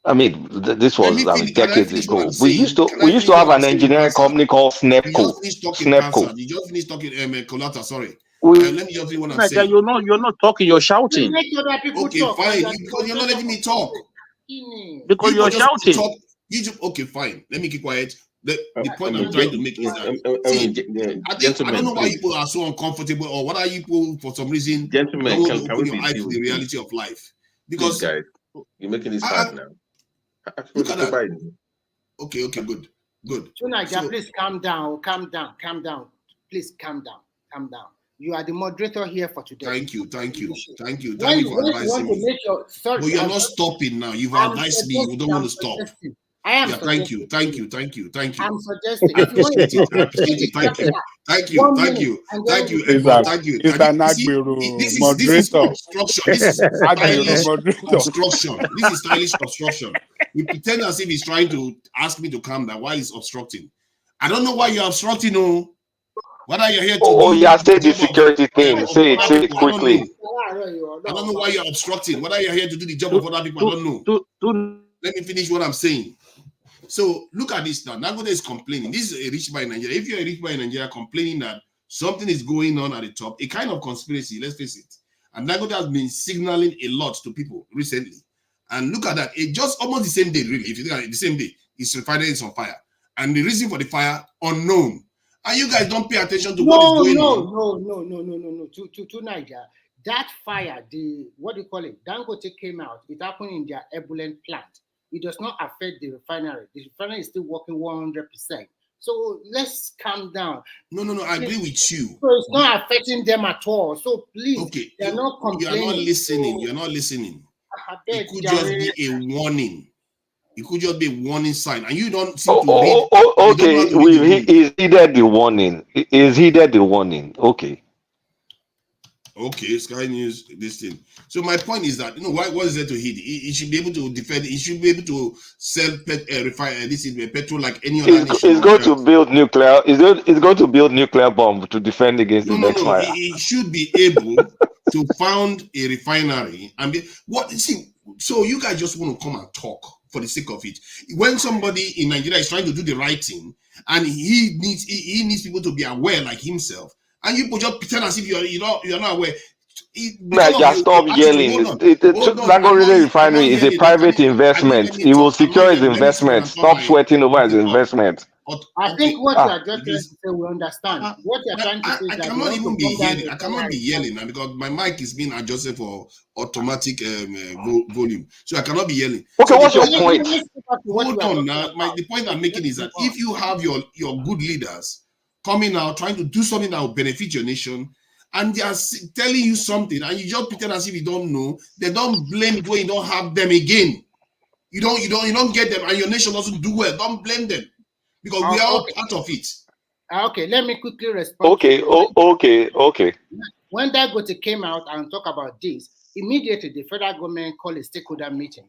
This was decades ago. We used to have an engineering company called Snepco. You just finished talking, Colata, sorry. Let me just say what I'm saying. You're not talking, you're shouting. Okay, fine. Because you're not letting me talk. Because you're shouting. Okay, fine. Let me keep quiet. The point I'm trying to make is that I don't know why people are so uncomfortable, or what are you people for some reason gentlemen, don't want to open your eyes to the reality of life. Because guys, you're making this hard now. Look at that. Okay, good. Tunaja, please calm down. Please calm down. You are the moderator here for today. Thank you for advising me. But you're not stopping now. You've advised me. You don't want to stop. I am. Yeah, thank you. I'm suggesting. I appreciate it. Thank you. This is obstruction. This is stylish obstruction. You pretend as if he's trying to ask me to calm down while he's obstructing. I don't know why you're obstructing. Whether you're here to say the security thing. Say it quickly. I don't know why you're obstructing. Whether you're here to do the job of other people, I don't know. Let me finish what I'm saying. So look at this now. Dangote is complaining. This is a rich man in Nigeria. If you're a rich man in Nigeria complaining that something is going on at the top, a kind of conspiracy, let's face it. And Dangote has been signaling a lot to people recently. And look at that. It just almost the same day, really. If you think at it, the same day, his refinery is on fire. And the reason for the fire, unknown. And you guys don't pay attention to what is going on. No. To Niger, that fire, what do you call it? Dangote came out. It happened in their ebullient plant. It does not affect the refinery. The refinery is still working 100%. So let's calm down. No, I agree with you. So it's not affecting them at all. So please, okay, they're not complaining. You're not listening. You're not listening. It could just be a warning. It could just be a warning sign, and you don't seem to read. Okay, is heeded the warning. Is heeded the warning. Okay. Okay, Sky News, this thing. So my point is that what is there to heed? He should be able to defend. He should be able to sell petrol like any other nation. It's going to build nuclear. It's going to build nuclear bomb to defend against the next fire. He should be able to found a refinery and be what. See, so you guys just want to come and talk for the sake of it. When somebody in Nigeria is trying to do the right thing, and he needs people to be aware like himself. And you just pretend as if you're not aware. Just stop yelling. Dangote Refinery is a private investment. He will secure his investment. Stop sweating over his investment. I think what you are just trying to say, we understand. What you are trying to say is that I cannot even be yelling. I cannot be yelling now because my mic is being adjusted for automatic volume, so I cannot be yelling. Okay, so what's your point? Hold on now. The point I'm making is that if you have your good leaders coming out trying to do something that will benefit your nation, and they are telling you something, and you just pretend as if you don't know, they don't blame it when you don't have them again. You don't get them, and your nation doesn't do well. Don't blame them because we are all part of it. Okay, let me quickly respond. Okay. When Dangote came out and talked about this, immediately the federal government called a stakeholder meeting,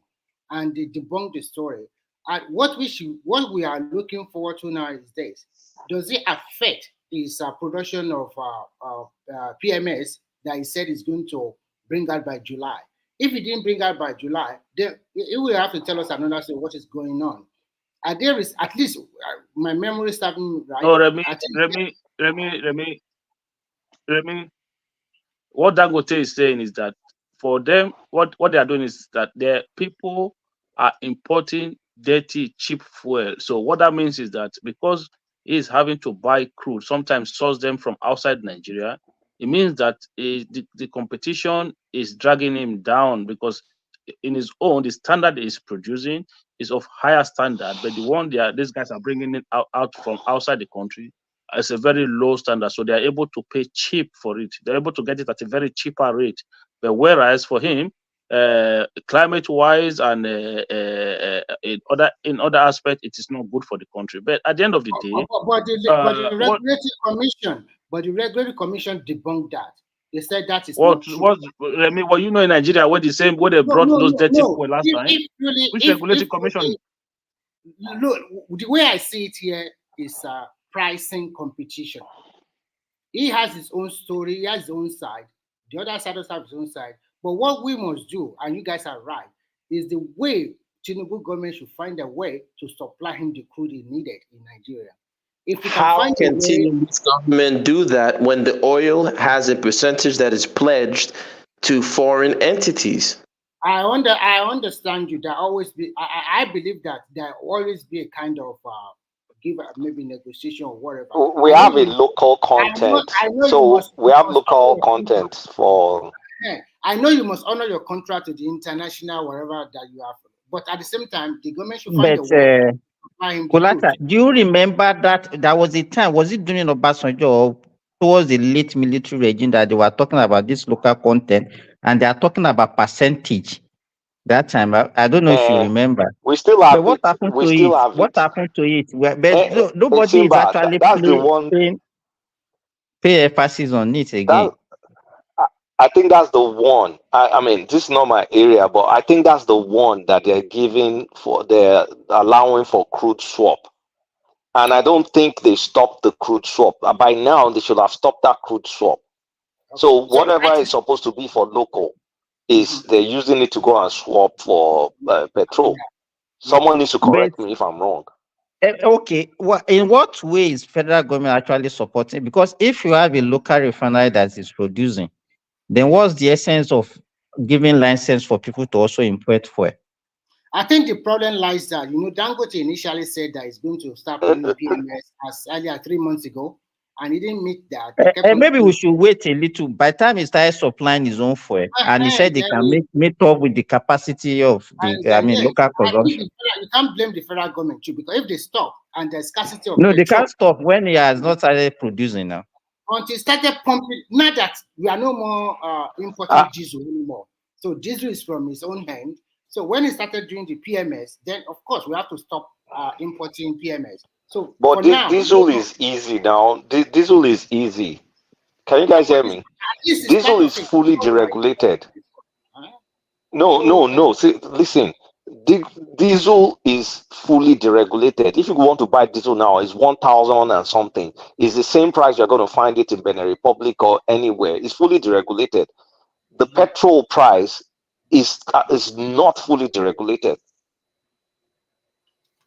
and they debunked the story. And what we are looking forward to now is this. Does it affect his production of PMS that he said is going to bring out by July? If he didn't bring out by July, then he will have to tell us another story what is going on. And there is at least my memory is starting right. No, Remy. What Dangote is saying is that for them, what they are doing is that their people are importing dirty, cheap fuel. So what that means is that because he is having to buy crude, sometimes source them from outside Nigeria, it means that the competition is dragging him down because in his own, the standard is producing is of higher standard, but the one these guys are bringing it out from outside the country is a very low standard. So they are able to pay cheap for it. They're able to get it at a very cheaper rate. But whereas for him, climate-wise and in other aspects, it is not good for the country. But at the end of the day, but the regulatory commission debunked that. They said that is what in Nigeria where they brought those dirty fuel last time. Which regulatory commission? Look, the way I see it here is pricing competition. He has his own story, he has his own side. The other side also have his own side. But what we must do, and you guys are right, is the way Tinubu government should find a way to supply him the crude he needed in Nigeria. If we How can Tinubu's government do that when the oil has a percentage that is pledged to foreign entities? I understand you. I believe that there always be a kind of maybe negotiation or whatever. We have a local content, we have local content for. I know you must honor your contract to the international wherever that you have, but at the same time, the government should find a way. Kolata, do you remember that was a time? Was it during Obasanjo or towards the late military regime that they were talking about this local content and they are talking about percentage? That time, I don't know if you remember. We still have what happened to it? What happened to it? But nobody is actually pay emphasis on it again. I think that's the one. I mean, this is not my area, but I think that's the one that they're allowing for crude swap. And I don't think they stopped the crude swap. By now, they should have stopped that crude swap. So whatever is supposed to be for local is they're using it to go and swap for petrol. Someone needs to correct me if I'm wrong. Okay, in what way is federal government actually supporting? Because if you have a local refinery that is producing, then what's the essence of giving license for people to also import fuel? I think the problem lies that, Dangote initially said that he's going to start putting PMS as early as 3 months ago, and he didn't meet that. Maybe we should wait a little. By the time he started supplying his own fuel, and he said they can meet up with the capacity of the, local consumption. You can't blame the federal government too, because if they stop and there's scarcity of no, they petrol, can't stop when he has not started producing now. until he started pumping. Not that we are no more importing diesel anymore. So diesel is from his own hand. So when he started doing the PMS, then of course we have to stop importing PMS. So, but diesel is easy now. Diesel is easy. Can you guys hear me? Diesel is fully deregulated. No. See, listen. Diesel is fully deregulated. If you want to buy diesel now, it's 1,000 and something. It's the same price you're going to find it in Benin Republic or anywhere. It's fully deregulated. The petrol price is not fully deregulated.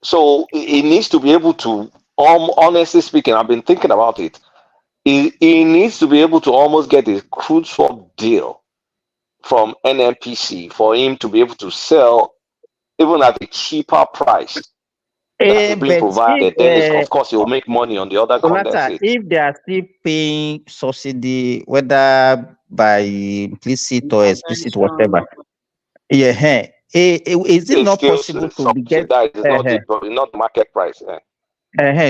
So it needs to be able to, honestly speaking, I've been thinking about it. It needs to be able to almost get a crude swap deal from NNPC for him to be able to sell even at a cheaper price that is being provided. Then, of course, he'll make money on the other condensate. If they are still paying subsidy, whether by implicit or explicit, whatever, is it not possible to get? It's not market price.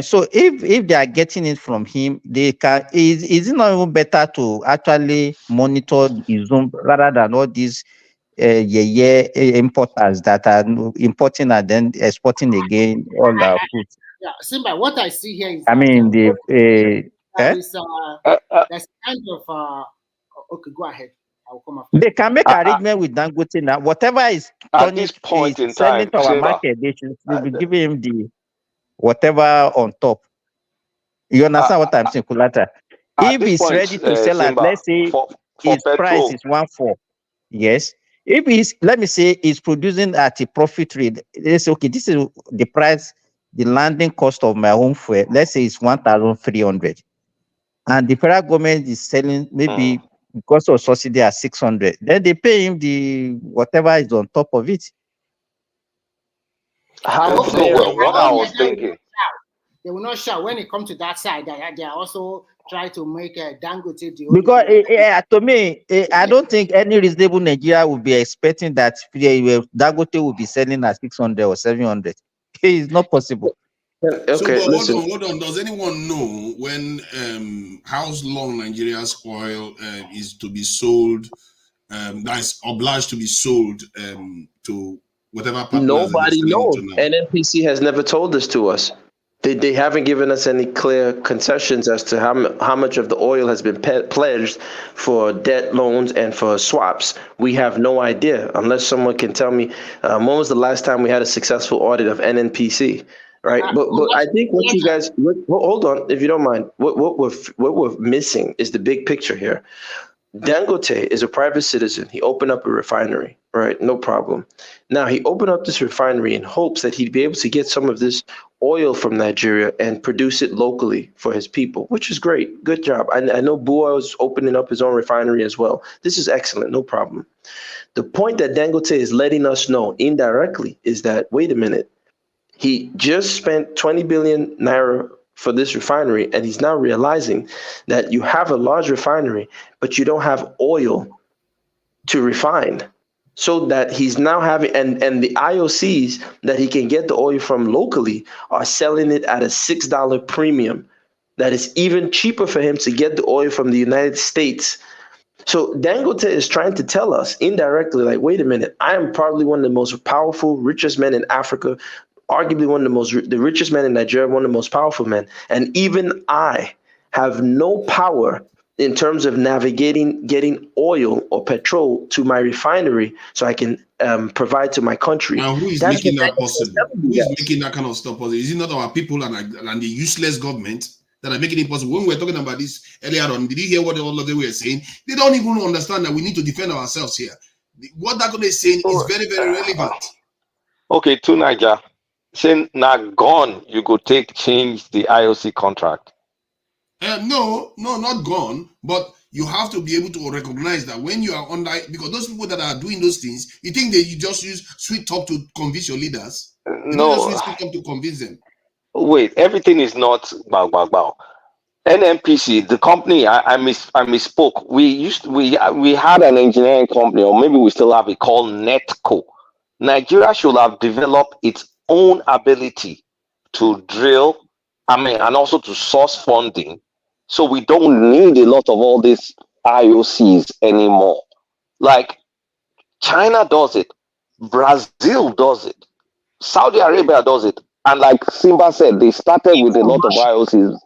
So if they are getting it from him, they can. Is it not even better to actually monitor his own rather than all these importers that are importing and then exporting again all our food? Yeah, Simba, what I see here is there's kind of okay, go ahead. I'll come after. They can make arrangement with Dangote now. Whatever is at this point in time, to our market, they should be giving him the whatever on top. You understand what I'm saying, Kulata? If he's ready to sell at, let's say his price is 1.4, yes. If he's, let me say, he's producing at a profit rate, let's say, okay, this is the price, the landing cost of my home fuel, let's say it's 1,300. And the federal government is selling maybe because of subsidy at 600. Then they pay him the whatever is on top of it. What I was thinking. They will not shout when it comes to that side. They are also trying to make a Dangote deal. Because to me, I don't think any reasonable Nigeria will be expecting that Dangote will be selling at 600 or 700. It's not possible. Okay, so, hold on. Does anyone know when how long Nigeria's oil is to be sold? That's obliged to be sold to whatever partners. Nobody knows. NNPC has never told this to us. They haven't given us any clear concessions as to how much of the oil has been pledged for debt loans and for swaps. We have no idea unless someone can tell me when was the last time we had a successful audit of NNPC, right? But I think what you guys hold on, if you don't mind, what we're missing is the big picture here. Dangote is a private citizen. He opened up a refinery, right? No problem. Now he opened up this refinery in hopes that he'd be able to get some of this oil from Nigeria and produce it locally for his people, which is great. Good job. I know Bua is opening up his own refinery as well. This is excellent. No problem. The point that Dangote is letting us know indirectly is that, wait a minute, he just spent 20 billion naira for this refinery, and he's now realizing that you have a large refinery, but you don't have oil to refine. So that he's now having, and the IOCs that he can get the oil from locally are selling it at a $6 premium. That is even cheaper for him to get the oil from the United States. So Dangote is trying to tell us indirectly, like, wait a minute, I am probably one of the most powerful, richest men in Africa, arguably one of the richest men in Nigeria, one of the most powerful men. And even I have no power in terms of navigating, getting oil or petrol to my refinery so I can provide to my country. Now, who is making that possible? Who is making that kind of stuff possible? Is it not our people and the useless government that are making it possible? When we were talking about this earlier on, did you hear what all of them were saying? They don't even understand that we need to defend ourselves here. What Dangote is saying is very, very relevant. Okay, to Niger, saying now gone, you go change the IOC contract. No, not gone. But You have to be able to recognize that when you are under, because those people that are doing those things, you think that you just use sweet talk to convince your leaders. You don't just No, use sweet talk to convince them. wait, everything is not bow bow bow. NMPC, the company, I misspoke. We had an engineering company, or maybe we still have it called Netco. Nigeria should have developed its own ability to drill, and also to source funding, so we don't need a lot of all these IOCs anymore. Like China does it, Brazil does it, Saudi Arabia does it, and like Simba said, they started with a Even lot of Russia, IOCs.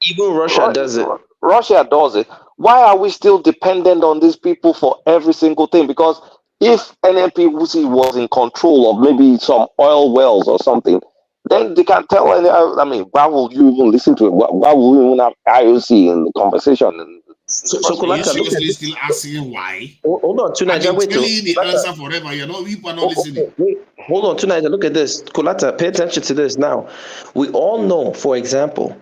even Russia does it. Russia does it. Why are we still dependent on these people for every single thing? Because if NNPC was in control of maybe some oil wells or something, then they can tell. I mean, why will you even listen to it? Why will we even have IOC in the conversation? So, first Are you Kolaka, look at seriously this. still asking why? Hold on, I've Tunaja, been wait. telling you the Kolaka, answer forever. You are not listening. wait, hold on, Tunaja, look at this. Kolata, pay attention to this now. We all know, for example,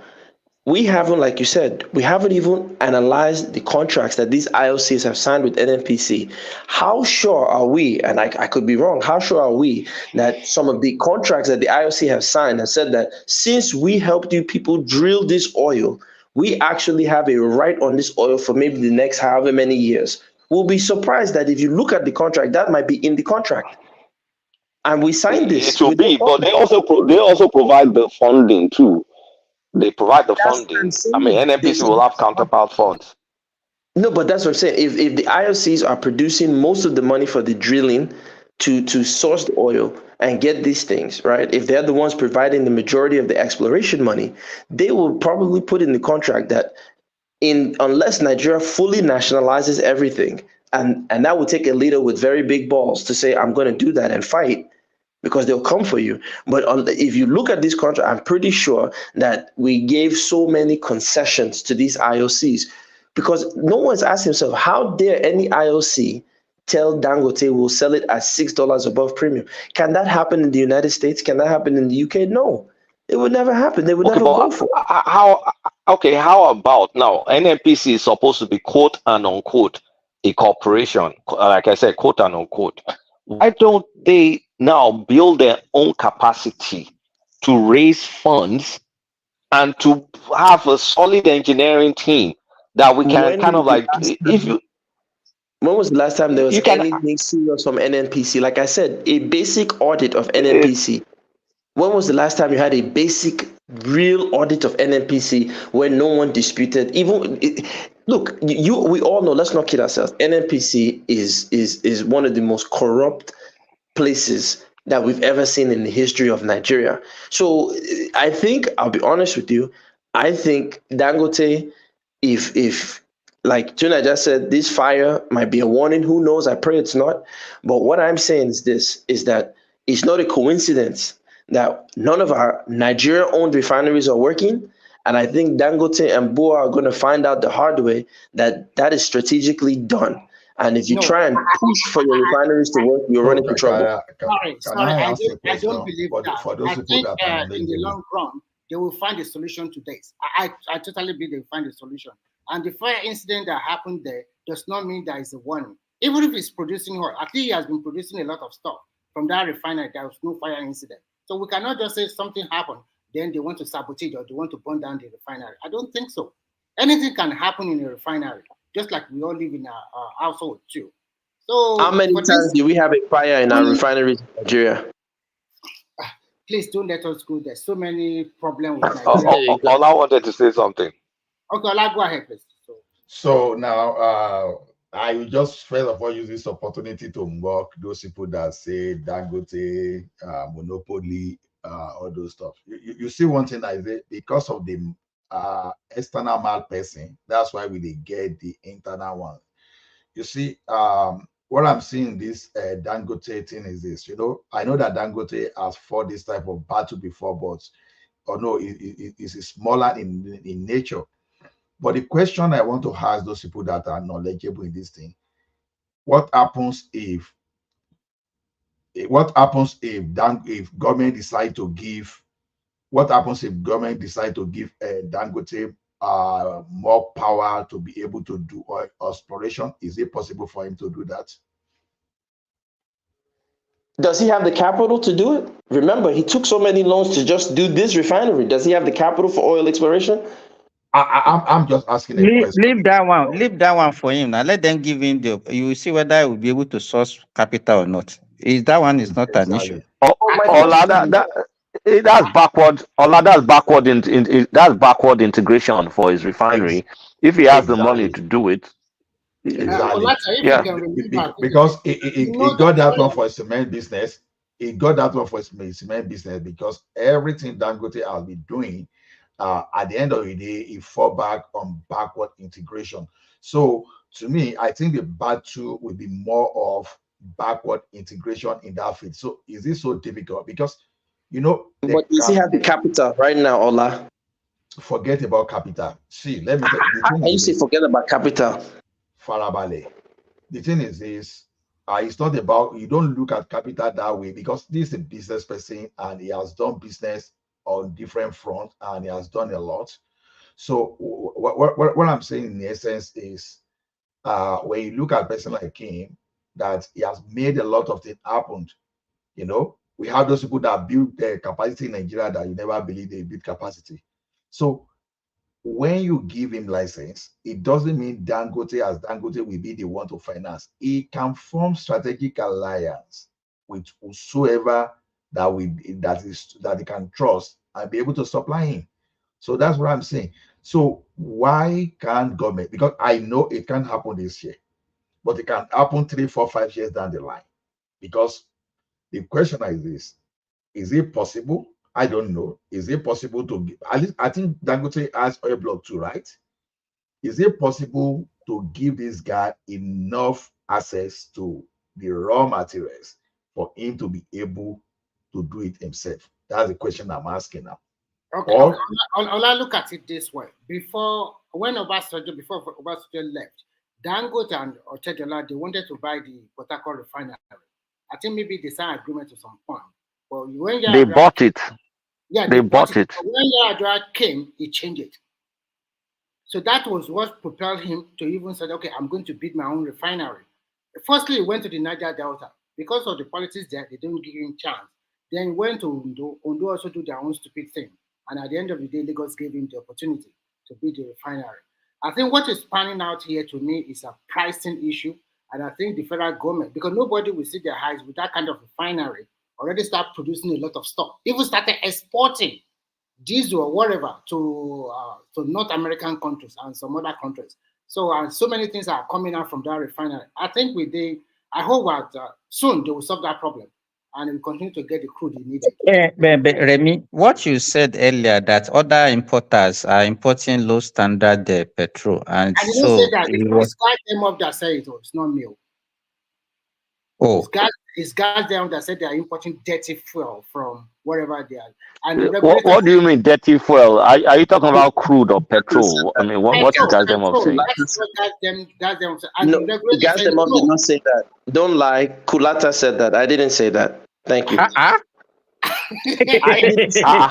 we haven't, like you said, we haven't even analyzed the contracts that these IOCs have signed with NNPC. How sure are we, and I could be wrong, how sure are we that some of the contracts that the IOC have signed have said that since we helped you people drill this oil, we actually have a right on this oil for maybe the next however many years? We'll be surprised that if you look at the contract, that might be in the contract. And we signed this. It will be, but they also provide the funding too. They provide the That's what funding. I'm I mean, saying. NNPC will have counterpart funds. No, but that's what I'm saying. If the IOCs are producing most of the money for the drilling to source the oil and get these things, right? If they're the ones providing the majority of the exploration money, they will probably put in the contract that unless Nigeria fully nationalizes everything, and that would take a leader with very big balls to say, I'm going to do that and fight, because they'll come for you. But if you look at this contract, I'm pretty sure that we gave so many concessions to these IOCs, because no one's asked himself, how dare any IOC tell Dangote we'll sell it at $6 above premium? Can that happen in the United States? Can that happen in the UK? No, it would never happen. They would Okay, never but go for it. how about now? NNPC is supposed to be quote and unquote a corporation, like I said, quote and unquote. Why don't they now build their own capacity to raise funds and to have a solid engineering team that we can kind of like, if you When was the last time there was you can anything serious from NNPC? Like I said, a basic audit of NNPC. When was the last time you had a basic, real audit of NNPC where no one disputed? Look, we all know. Let's not kid ourselves. NNPC is one of the most corrupt places that we've ever seen in the history of Nigeria. So I think, I'll be honest with you, I think Dangote, if like Tuna just said, this fire might be a warning. Who knows? I pray it's not. But what I'm saying is this, is that it's not a coincidence that none of our Nigeria-owned refineries are working. And I think Dangote and Boa are going to find out the hard way that that is strategically done. And if you try and push for your refineries to work, you're running into trouble. Sorry, I don't believe that. I think in the long run, they will find a solution to this. I totally believe they'll find a solution. And the fire incident that happened there does not mean there is a warning. Even if it's producing oil, I think he has been producing a lot of stuff from that refinery. There was no fire incident. So we cannot just say something happened, then they want to sabotage or they want to burn down the refinery. I don't think so. Anything can happen in a refinery, just like we all live in our household too. So how many times do we have a fire in our refineries in Nigeria? Please don't let us go. There's so many problems with Nigeria. Ola wanted to say something. Okay, Ola, go ahead, please. So now, I will just first of all use this opportunity to mock those people that say Dangote, monopoly, all those stuff. You see one thing I say, because of the external malperson, that's why we get the internal one. You see, what I'm seeing this Dangote thing is this. I know that Dangote has fought this type of battle before, but it's smaller in nature. But the question I want to ask those people that are knowledgeable in this thing: what happens if government decide to give? What happens if government decide to give Dangote more power to be able to do oil exploration? Is it possible for him to do that? Does he have the capital to do it? Remember, he took so many loans to just do this refinery. Does he have the capital for oil exploration? I'm just asking a Leave, question. leave that one. Leave that one for him. Now let them give him the. You will see whether he will be able to source capital or not. Is that one is not an issue. Ola, that's backward. Ola, that's backward integration for his refinery. If he has the money to do it, Exactly. Olata, if you can remember, Because you he know got that that one for a cement business. He got that one for a cement business because everything Dangote has been doing, at the end of the day, he fall back on backward integration. So to me, I think the battle will be more of backward integration in that field. So is this so difficult? Because But does he have the capital right now, Ola? Forget about capital. See, let me tell you, the How thing can you is say this. forget about capital? Farabale. The thing is this, it's not about, you don't look at capital that way because this is a business person and he has done business on different fronts and he has done a lot. So what I'm saying in essence is, when you look at a person like him, that he has made a lot of things happen. We have those people that build their capacity in Nigeria that you never believe they build capacity. So when you give him license, it doesn't mean Dangote as Dangote will be the one to finance. He can form strategic alliance with whosoever that he can trust and be able to supply him. So that's what I'm saying. So why can't government? Because I know it can't happen this year, but it can happen 3, 4, 5 years down the line. Because the question is this: is it possible? I don't know. Is it possible to give, at least I think Dangote has oil block too, right? Is it possible to give this guy enough access to the raw materials for him to be able to do it himself? That's the question I'm asking now. Okay, I'll look at it this way. Before Obasanjo left, Dangote and Otedola, they wanted to buy the Port Harcourt refinery. I think maybe they signed agreement to some point. But when they bought it. Yeah, they bought it. But when Yar'Adua came, he changed it. So that was what propelled him to even say, okay, I'm going to build my own refinery. Firstly, he went to the Niger Delta. Because of the politics there, they didn't give him a chance. Then he went to Ondo. Ondo also do their own stupid thing. And at the end of the day, Lagos gave him the opportunity to build the refinery. I think what is panning out here to me is a pricing issue. And I think the federal government, because nobody will see their eyes with that kind of refinery, already start producing a lot of stuff. Even started exporting diesel or whatever to North American countries and some other countries. So so many things are coming out from that refinery. I think I hope that soon they will solve that problem and we continue to get the crude they needed. But Remy, what you said earlier that other importers are importing low standard petrol, and I didn't so say that. It's guys them up that say it. It's not me. Oh, it's guys them that said they are importing dirty fuel from wherever they are. And what do you mean dirty fuel? Are you talking about crude or petrol? I mean, what is guys them up saying? No, guys them up did not say that. Don't lie. Kulata said that. I didn't say that. Thank you. I didn't say Why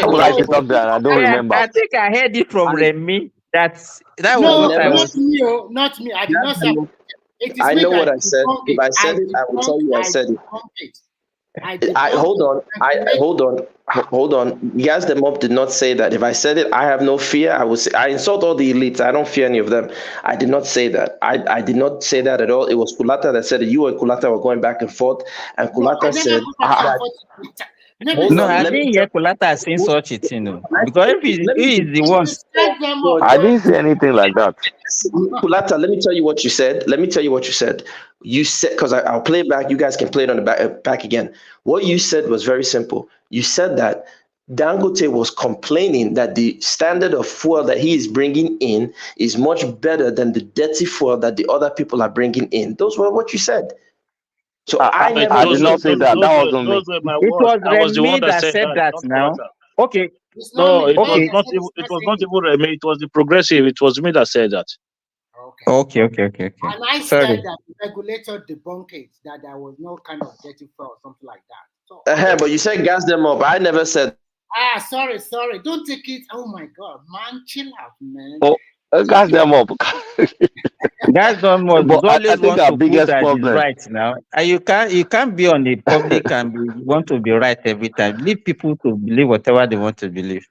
would I stop that? I don't remember. I think I heard it from Remy. That was no, what I was. Not me. I did not say. I know what I said. If I said it, I will tell you I said it. Hold on. Gas them up did not say that. If I said it, I have no fear. I will say I insult all the elites. I don't fear any of them. I did not say that. I did not say that at all. It was Kulata that said it. You and Kulata were going back and forth, and Kulata said. No, I didn't hear Kulata saying such a thing. No. Because if he is the one. I didn't say anything like that. Kulata, let me tell you what you said. You said, because I'll play it back. You guys can play it on the back again. What you said was very simple. You said that Dangote was complaining that the standard of fuel that he is bringing in is much better than the dirty fuel that the other people are bringing in. Those were what you said. So I did not say that. That wasn't me. It was Remy that said that now. Okay. No, it okay. It was not even Remy. It was the progressive. It was me that said that. Okay. And I said that the regulator debunked it, that there was no kind of dirty fuel or something like that. So, but you said gas them up. I never said. Sorry. Don't take it. Oh my God, man, chill out, man. Oh, gas them up. Guys don't want, But I always think want our to prove biggest that he's problem, right now. And you can't be on the public and want to be right every time. Leave people to believe whatever they want to believe.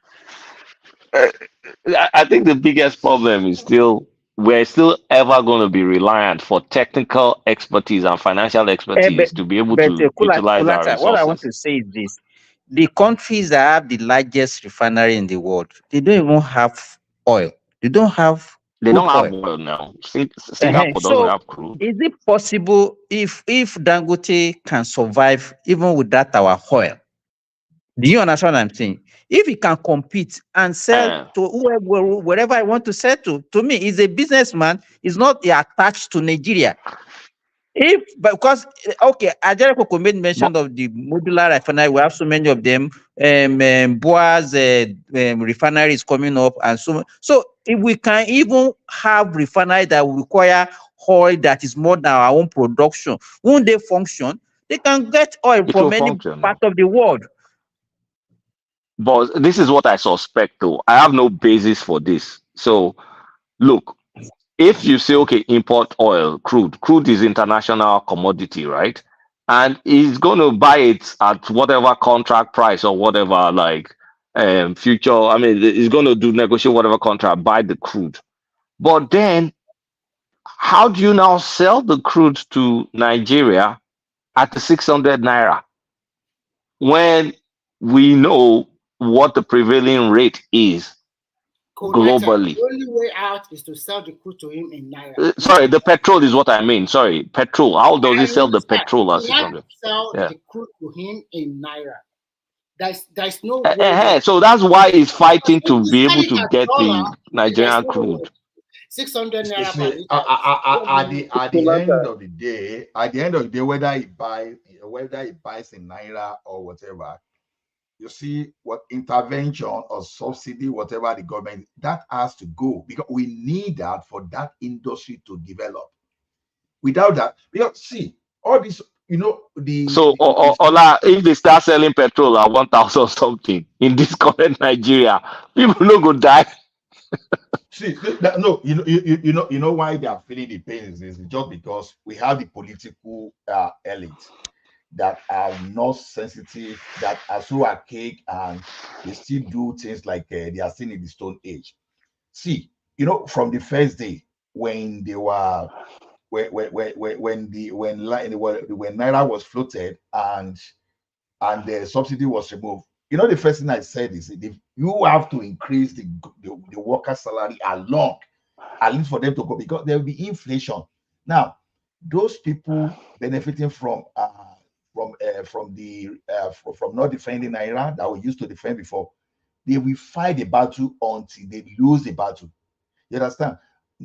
I think the biggest problem is still we're still ever going to be reliant for technical expertise and financial expertise to be able to utilize our What I want resources. to say is this: the countries that have the largest refinery in the world, they don't even have oil. They don't have They crude don't have oil. oil now. Singapore doesn't So, have crude. is it possible if Dangote can survive even without our oil? Do you understand what I'm saying? If he can compete and sell to whoever, wherever I want to sell to me, he's a businessman. He's not attached to Nigeria. Because Ajareko made mention of the modular refinery. We have so many of them. Boaz refinery is coming up, and so if we can even have refinery that will require oil that is more than our own production, won't they function? They can get oil It from will any function. part of the world. But this is what I suspect, though. I have no basis for this. So, look, if you say, okay, import oil, crude is international commodity, right? And he's going to buy it at whatever contract price or whatever, like future. I mean, he's going to negotiate whatever contract, buy the crude. But then, how do you now sell the crude to Nigeria at the 600 naira when we know what the prevailing rate is globally? The only way out is to sell the crude to him in naira. Sorry, the petrol is what I mean. Sorry, petrol. How does he sell the petrol at You have to 600? sell Yeah. the crude to him in naira. There's no way. So that's why he's fighting to If be you able sell it to at get dollar, the Nigerian there's no crude. 600 naira per See, liter. at the end of the day, whether he buys in naira or whatever, you see what intervention or subsidy, whatever the government, that has to go, because we need that for that industry to develop. Without that, because see, all this, So, Ola, if they start selling petrol at 1,000 something in this current Nigeria, people no go die. See, no, you know why they are feeling the pain is just because we have the political elite that are not sensitive, that are so archaic, and they still do things like they are still in the Stone Age. See, from the first day when they were when Naira was floated and the subsidy was removed, the first thing I said is if you have to increase the worker salary along, at least for them to go, because there will be inflation. Now, those people benefiting from not defending Naira that we used to defend before, they will fight the battle until they lose the battle. You understand?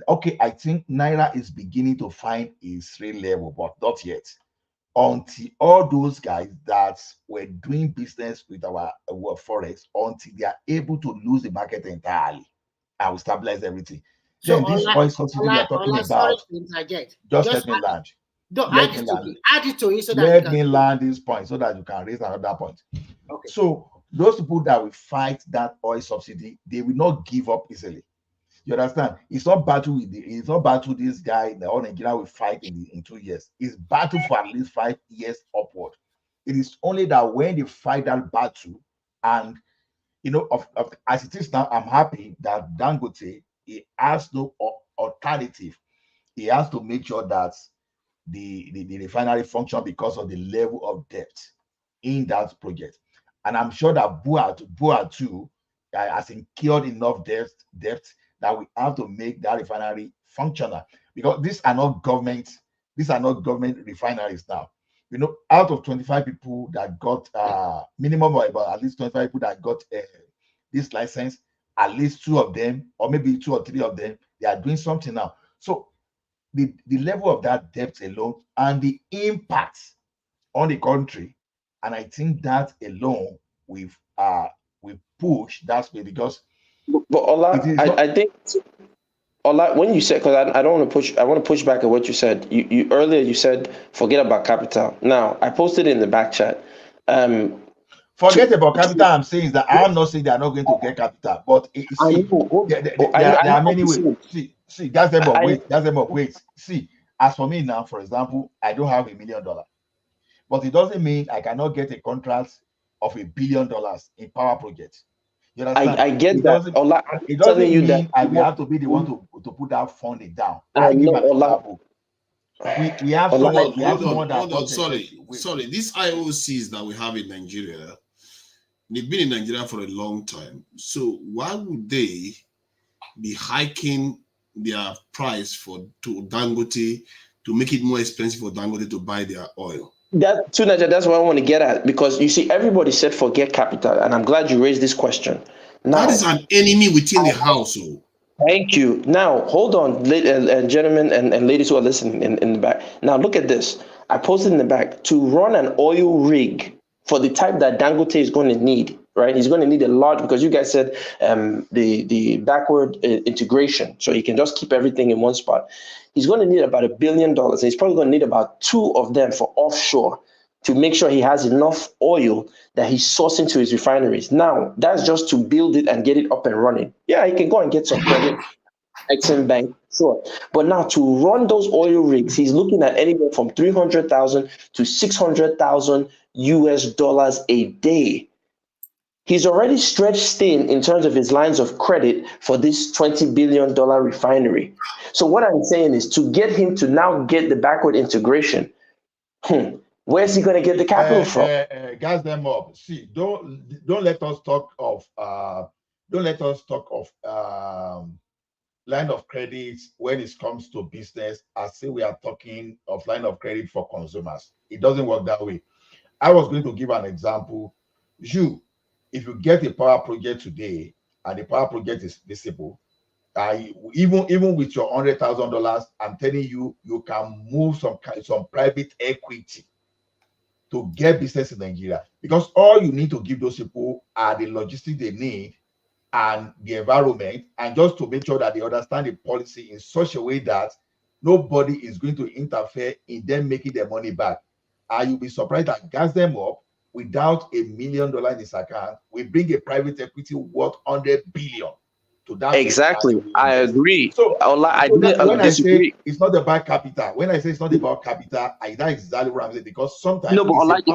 Okay, I think Naira is beginning to find its real level, but not yet. Until all those guys that were doing business with our forex, until they are able to lose the market entirely, and we stabilize everything. So Then this oil subsidy we are talking about, just let me land. Add it to it so that let me land this point so that you can raise another point. Okay. So those people that will fight that oil subsidy, they will not give up easily. You understand? It's not battle this guy, the whole Nigeria will fight in 2 years. It's battle for at least 5 years upward. It is only that when they fight that battle, and as it is now, I'm happy that Dangote, he has no alternative. He has to make sure that the refinery function because of the level of debt in that project. And I'm sure that Bua too has incurred enough debt that we have to make that refinery functional, because these are not government refineries now. Out of 25 people that got minimum of about at least 25 people that got this license, at least 2 of them, or maybe 2 or 3 of them, they are doing something now. So the level of that debt alone and the impact on the country, and I think that alone we push that space, because but Ola, I think Ola, when you said, because I don't want to push, I want to push back at what you said. You earlier you said forget about capital. Now I posted in the back chat. Forget about capital. I'm saying is that I'm not saying they are not going to get capital, but there are many ways. See, that's them of wait. That's them of wait. See, as for me now, for example, I don't have $1 million, but it doesn't mean I cannot get a contract of $1 billion in power projects. You understand? I get it that. It doesn't mean I will have to be the one to put that funding down. I give an example. We have someone. We have someone that. Hold on. Sorry. These IOCs that we have in Nigeria, they've been in Nigeria for a long time. So why would they be hiking their price to Dangote to make it more expensive for Dangote to buy their oil? That's what I want to get at, because you see, everybody said forget capital, and I'm glad you raised this question. Now, that is an enemy within the household. Thank you. Now, hold on, gentlemen and ladies who are listening in the back. Now, look at this. I posted in the back, to run an oil rig for the type that Dangote is going to need, right? He's going to need a large, because you guys said the backward integration, so he can just keep everything in one spot. He's going to need about $1 billion, and he's probably going to need about 2 of them for offshore to make sure he has enough oil that he's sourcing to his refineries. Now, that's just to build it and get it up and running. Yeah, he can go and get some credit, Exim Bank, sure. But now to run those oil rigs, he's looking at anywhere from $300,000 to $600,000 US a day. He's already stretched thin in terms of his lines of credit for this $20 billion refinery. So what I'm saying is, to get him to now get the backward integration, where's he going to get the capital from? Gas them up. See, don't let us talk of line of credit when it comes to business. I say we are talking of line of credit for consumers. It doesn't work that way. I was going to give an example. If you get a power project today and the power project is visible, even with your $100,000, I'm telling you, you can move some private equity to get business in Nigeria, because all you need to give those people are the logistics they need and the environment, and just to make sure that they understand the policy in such a way that nobody is going to interfere in them making their money back. And you'll be surprised that gas them up without $1 million in his account, we bring a private equity worth $100 billion to that. Exactly, I agree. So when I disagree. say it's not about capital, when I say it's not about capital, that's exactly what I'm saying, because sometimes no, but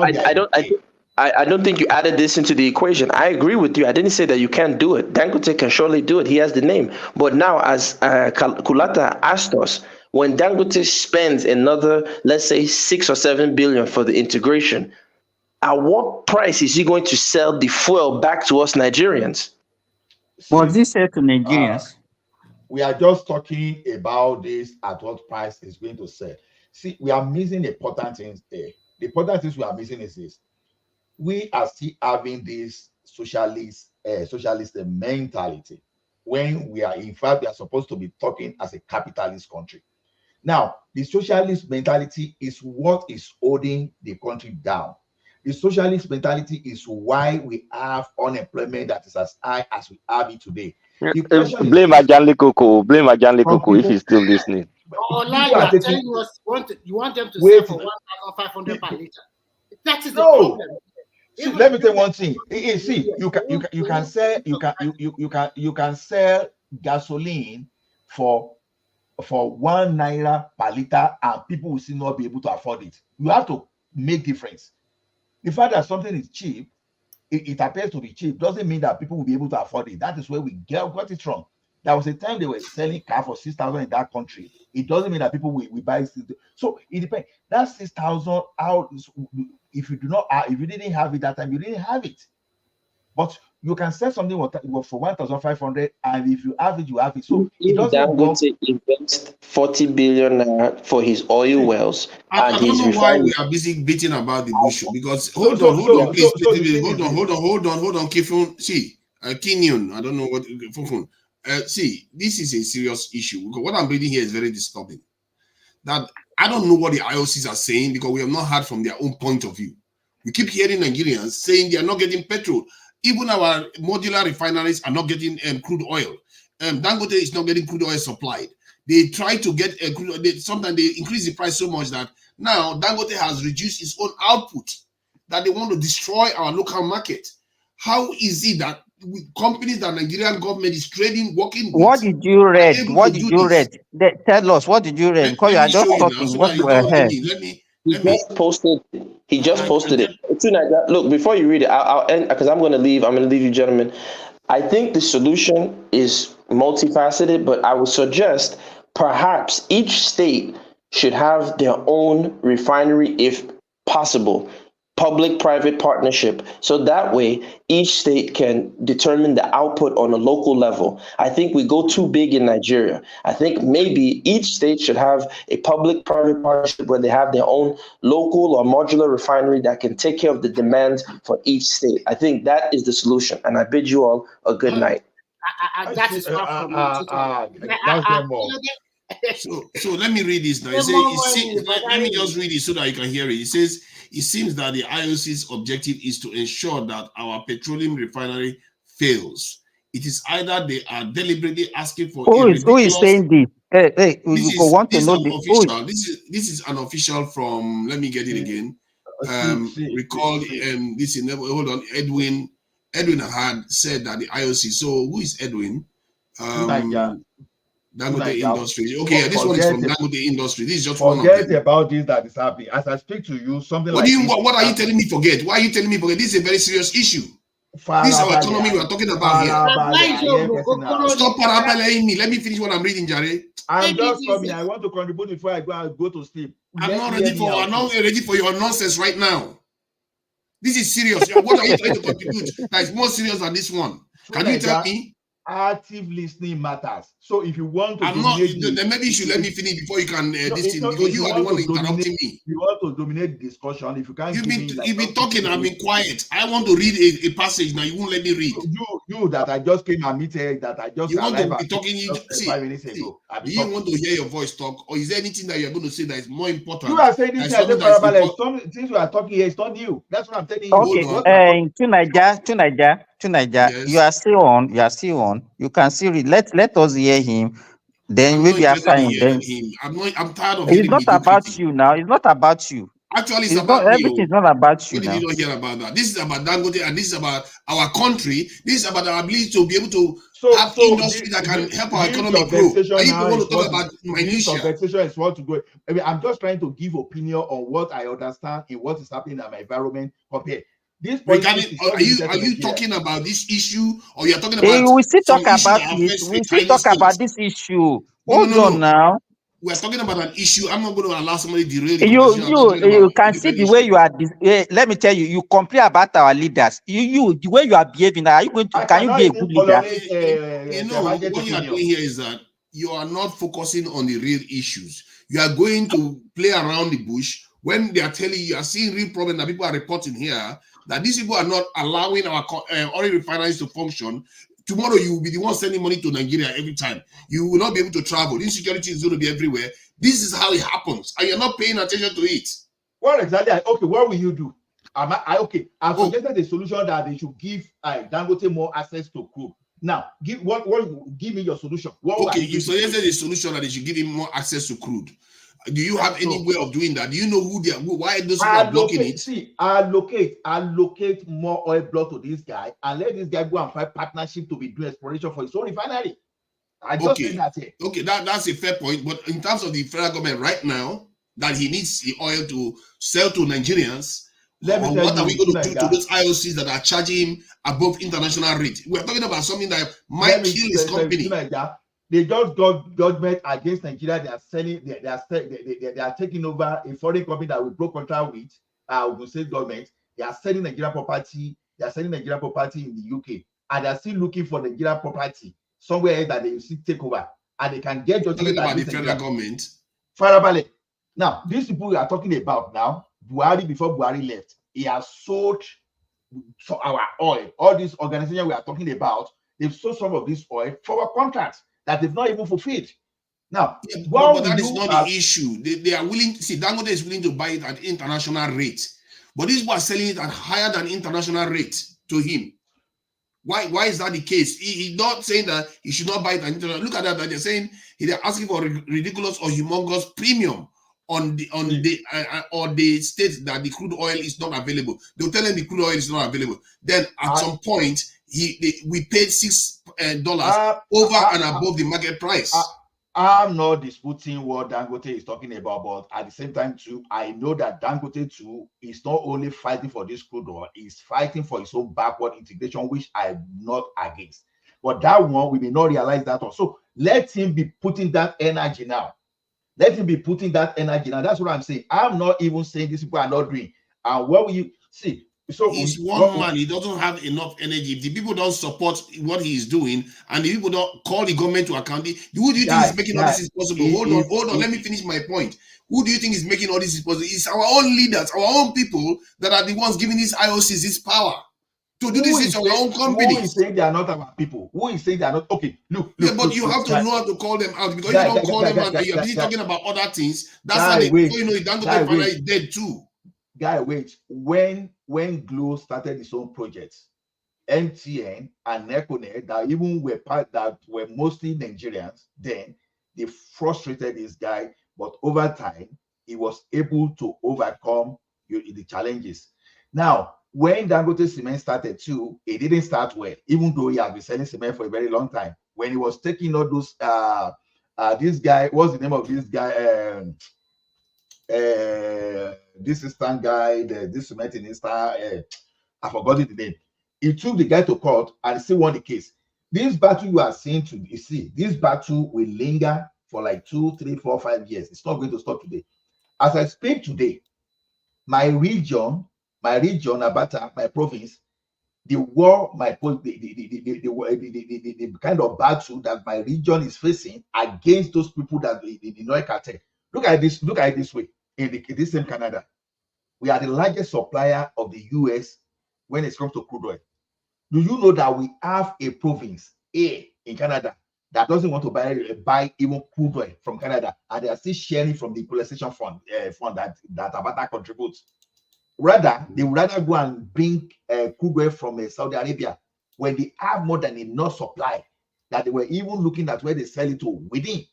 I don't think you added this into the equation. I agree with you. I didn't say that you can't do it. Dangote can surely do it. He has the name. But now, as Kulata asked us, when Dangote spends another, let's say, 6 or 7 billion for the integration, at what price is he going to sell the fuel back to us Nigerians? Was this said to Nigerians? We are just talking about this, at what price is going to sell. See, we are missing the important things there. The important things we are missing is this. We are still having this socialist mentality, when we are, in fact, we are supposed to be talking as a capitalist country. Now, the socialist mentality is what is holding the country down. The socialist mentality is why we have unemployment that is as high as we have it today. Blame Ajanle Koko if he's still listening. Ola, you are telling us you want them to sell for 1,500 per liter. That is the problem. See, let me tell you one thing. See, you can sell gasoline for 1 naira per liter, and people will still not be able to afford it. You have to make difference. The fact that something is cheap, it appears to be cheap, doesn't mean that people will be able to afford it. That is where we got it wrong. There was a time they were selling car for 6,000 in that country. It doesn't mean that people will buy. So it depends. That 6,000 out. If you didn't have it that time, you didn't have it. But you can sell something for 1,500, and if you have it, you have it. So if Dangote invest 40 billion for his oil wells, I don't know why we are busy beating about the bush, because hold on, Kifun. See, Kenyon, I don't know what Fufun. See, this is a serious issue, because what I'm reading here is very disturbing. That I don't know what the IOCs are saying, because we have not heard from their own point of view. We keep hearing Nigerians saying they are not getting petrol. Even our modular refineries are not getting crude oil. Dangote is not getting crude oil supplied. They try to get sometimes they increase the price so much that now Dangote has reduced its own output. that they want to destroy our local market. How is it that with companies that Nigerian government is trading, working with, What did you are read? able What to did do you this? read? Tell us, what did you read? Because you Let are me just show you now, talking. so What that you you don't ahead? me. Let He me. just posted. He just posted I it. Look, before you read it, I'll end because I'm going to leave. I'm going to leave you, gentlemen. I think the solution is multifaceted, but I would suggest perhaps each state should have their own refinery, if possible, public-private partnership, so that way each state can determine the output on a local level. I think we go too big in Nigeria. I think maybe each state should have a public-private partnership where they have their own local or modular refinery that can take care of the demand for each state. I think that is the solution, and I bid you all a good night. That is far from that's them all. So let me read this now. Let me just read it so that you can hear it. It says, it seems that the IOC's objective is to ensure that our petroleum refinery fails. It is either they are deliberately asking for Who is saying this? Hey, this you want to is know an the official. This is an official from. Let me get it again. Recall this in. Hold on, Edwin had said that the IOC. So who is Edwin? Dangote Industry. Okay, yeah, this one is from Dangote Industry. This is just one of them. Forget about this that is happening. As I speak to you, something What like what are you telling me forget? Why are you telling me forget? This is a very serious issue. This is our economy we are talking about here. Stop paraboling me. Let me finish what I'm reading, Jare. I'm just coming. I want to contribute before I go to sleep. I'm not ready for your nonsense right now. This is serious. What are you trying to contribute that is more serious than this one? Can you tell me? Active listening matters. So if you want to, then maybe you should let me finish before you can because you are the one interrupting me. You want to dominate the discussion. If you can't, you've been talking. I've been quiet. I want to read a passage now. You won't let me read. You that I just came and meeting that I just. You want to be talking. See, 5 minutes ago. Do you want to hear your voice talk, or is there anything that you're going to say that is more important? You are saying this since we are talking here, it's not new. That's what I'm telling you. Okay, to Niger, yes. You are still on. You can still read. Let us hear him. Then maybe after him. Then I'm tired of. It's not about you now. It's not about you. Actually, it's about me. Everything is not about you now. Did you not hear about that? This is about Dangote, and this is about our country. This is about our ability to be able to have industry that can help our economy grow. Are you going to talk about minutia? Conversation is what to go. I mean, I'm just trying to give opinion on what I understand in what is happening in my environment. Compare. Are you talking about this issue, or you're talking about? We still talk about it. We still talk about this issue. Hold on now. We're talking about an issue. I'm not going to allow somebody to derail the conversation. You can see the way you are. Let me tell you. You complain about our leaders. The way you are behaving. Are you going to? Can you be a good leader? What you are doing here is that you are not focusing on the real issues. You are going to play around the bush when they are telling you are seeing real problem that people are reporting here. That these people are not allowing our oil refineries to function. Tomorrow you will be the one sending money to Nigeria every time. You will not be able to travel. Insecurity is going to be everywhere. This is how it happens, and you're not paying attention to it. What exactly? Okay, what will you do? I've suggested a solution that they should give Dangote more access to crude. Now, give me your solution. You suggested a solution that they should give him more access to crude. Do you have any way of doing that? Do you know why those people are blocking it? See, allocate more oil block to this guy and let this guy go and find partnership to be doing exploration for his own refinery. I just think that's it. Okay, that's a fair point. But in terms of the federal government right now, that he needs the oil to sell to Nigerians, what are we going to do to those IOCs that are charging him above international rate? We're talking about something that might kill his company. They just got judgment against Nigeria. They are selling. They are taking over a foreign company that we broke contract with. The state government. They are selling Nigerian property. They are selling Nigerian property in the UK, and they are still looking for Nigerian property somewhere else that they will still take over, and they can get judgment against the federal government. Farabale. Now, these people we are talking about now, Buhari before Buhari left, he has sold our oil. All these organizations we are talking about, they've sold some of this oil for our contracts that they've not even fulfilled. Now, but that is not the issue. They are willing. See, Dangote is willing to buy it at international rate, but these people are selling it at higher than international rate to him. Why is that the case? He's not saying that he should not buy it at international. Look at that. They're saying they're asking for ridiculous or humongous premium on the or they state that the crude oil is not available. They'll tell them the crude oil is not available. Then at some point, we paid $6 over and above the market price. I'm not disputing what Dangote is talking about, but at the same time too, I know that Dangote too is not only fighting for this crude oil, he's fighting for his own backward integration, which I'm not against. But that one, we may not realize that also. Let him be putting that energy now. Let him be putting that energy now. That's what I'm saying. I'm not even saying these people are not doing. And what will you see? So he's one man. He doesn't have enough energy. If the people don't support what he's doing, and the people don't call the government to account, who do you think is making all this possible? Hold on. Let me finish my point. Who do you think is making all this possible? It's our own leaders, our own people that are the ones giving these IOCs this power to do this in our own companies. Who is saying they are not our people? Who is saying they are not? Okay, look. But you have to know how to call them out, because if you don't call them out and you're busy talking about other things, that's how they Dangote father is dead too. Guy, wait. When Glo started his own projects, MTN and Nekone that even were mostly Nigerians, then they frustrated this guy, but over time he was able to overcome the challenges. Now, when Dangote Cement started too, it didn't start well, even though he had been selling cement for a very long time. When he was taking all those this guy, what's the name of this guy? This Eastern guy, this cement in Eastern, I forgot the name. He took the guy to court and still won the case. This battle you are seeing this battle will linger for like 2, 3, 4, 5 years. It's not going to stop today. As I speak today, my region, Abata, my province, the kind of battle that my region is facing against those people that the Noy cartel. Look at this way. In this same Canada, we are the largest supplier of the US when it comes to crude oil. Do you know that we have a province A in Canada that doesn't want to buy even crude oil from Canada, and they are still sharing from the equalization fund that Abata contributes? Rather, they would rather go and bring crude oil from Saudi Arabia when they have more than enough supply, that they were even looking at where they sell it to within.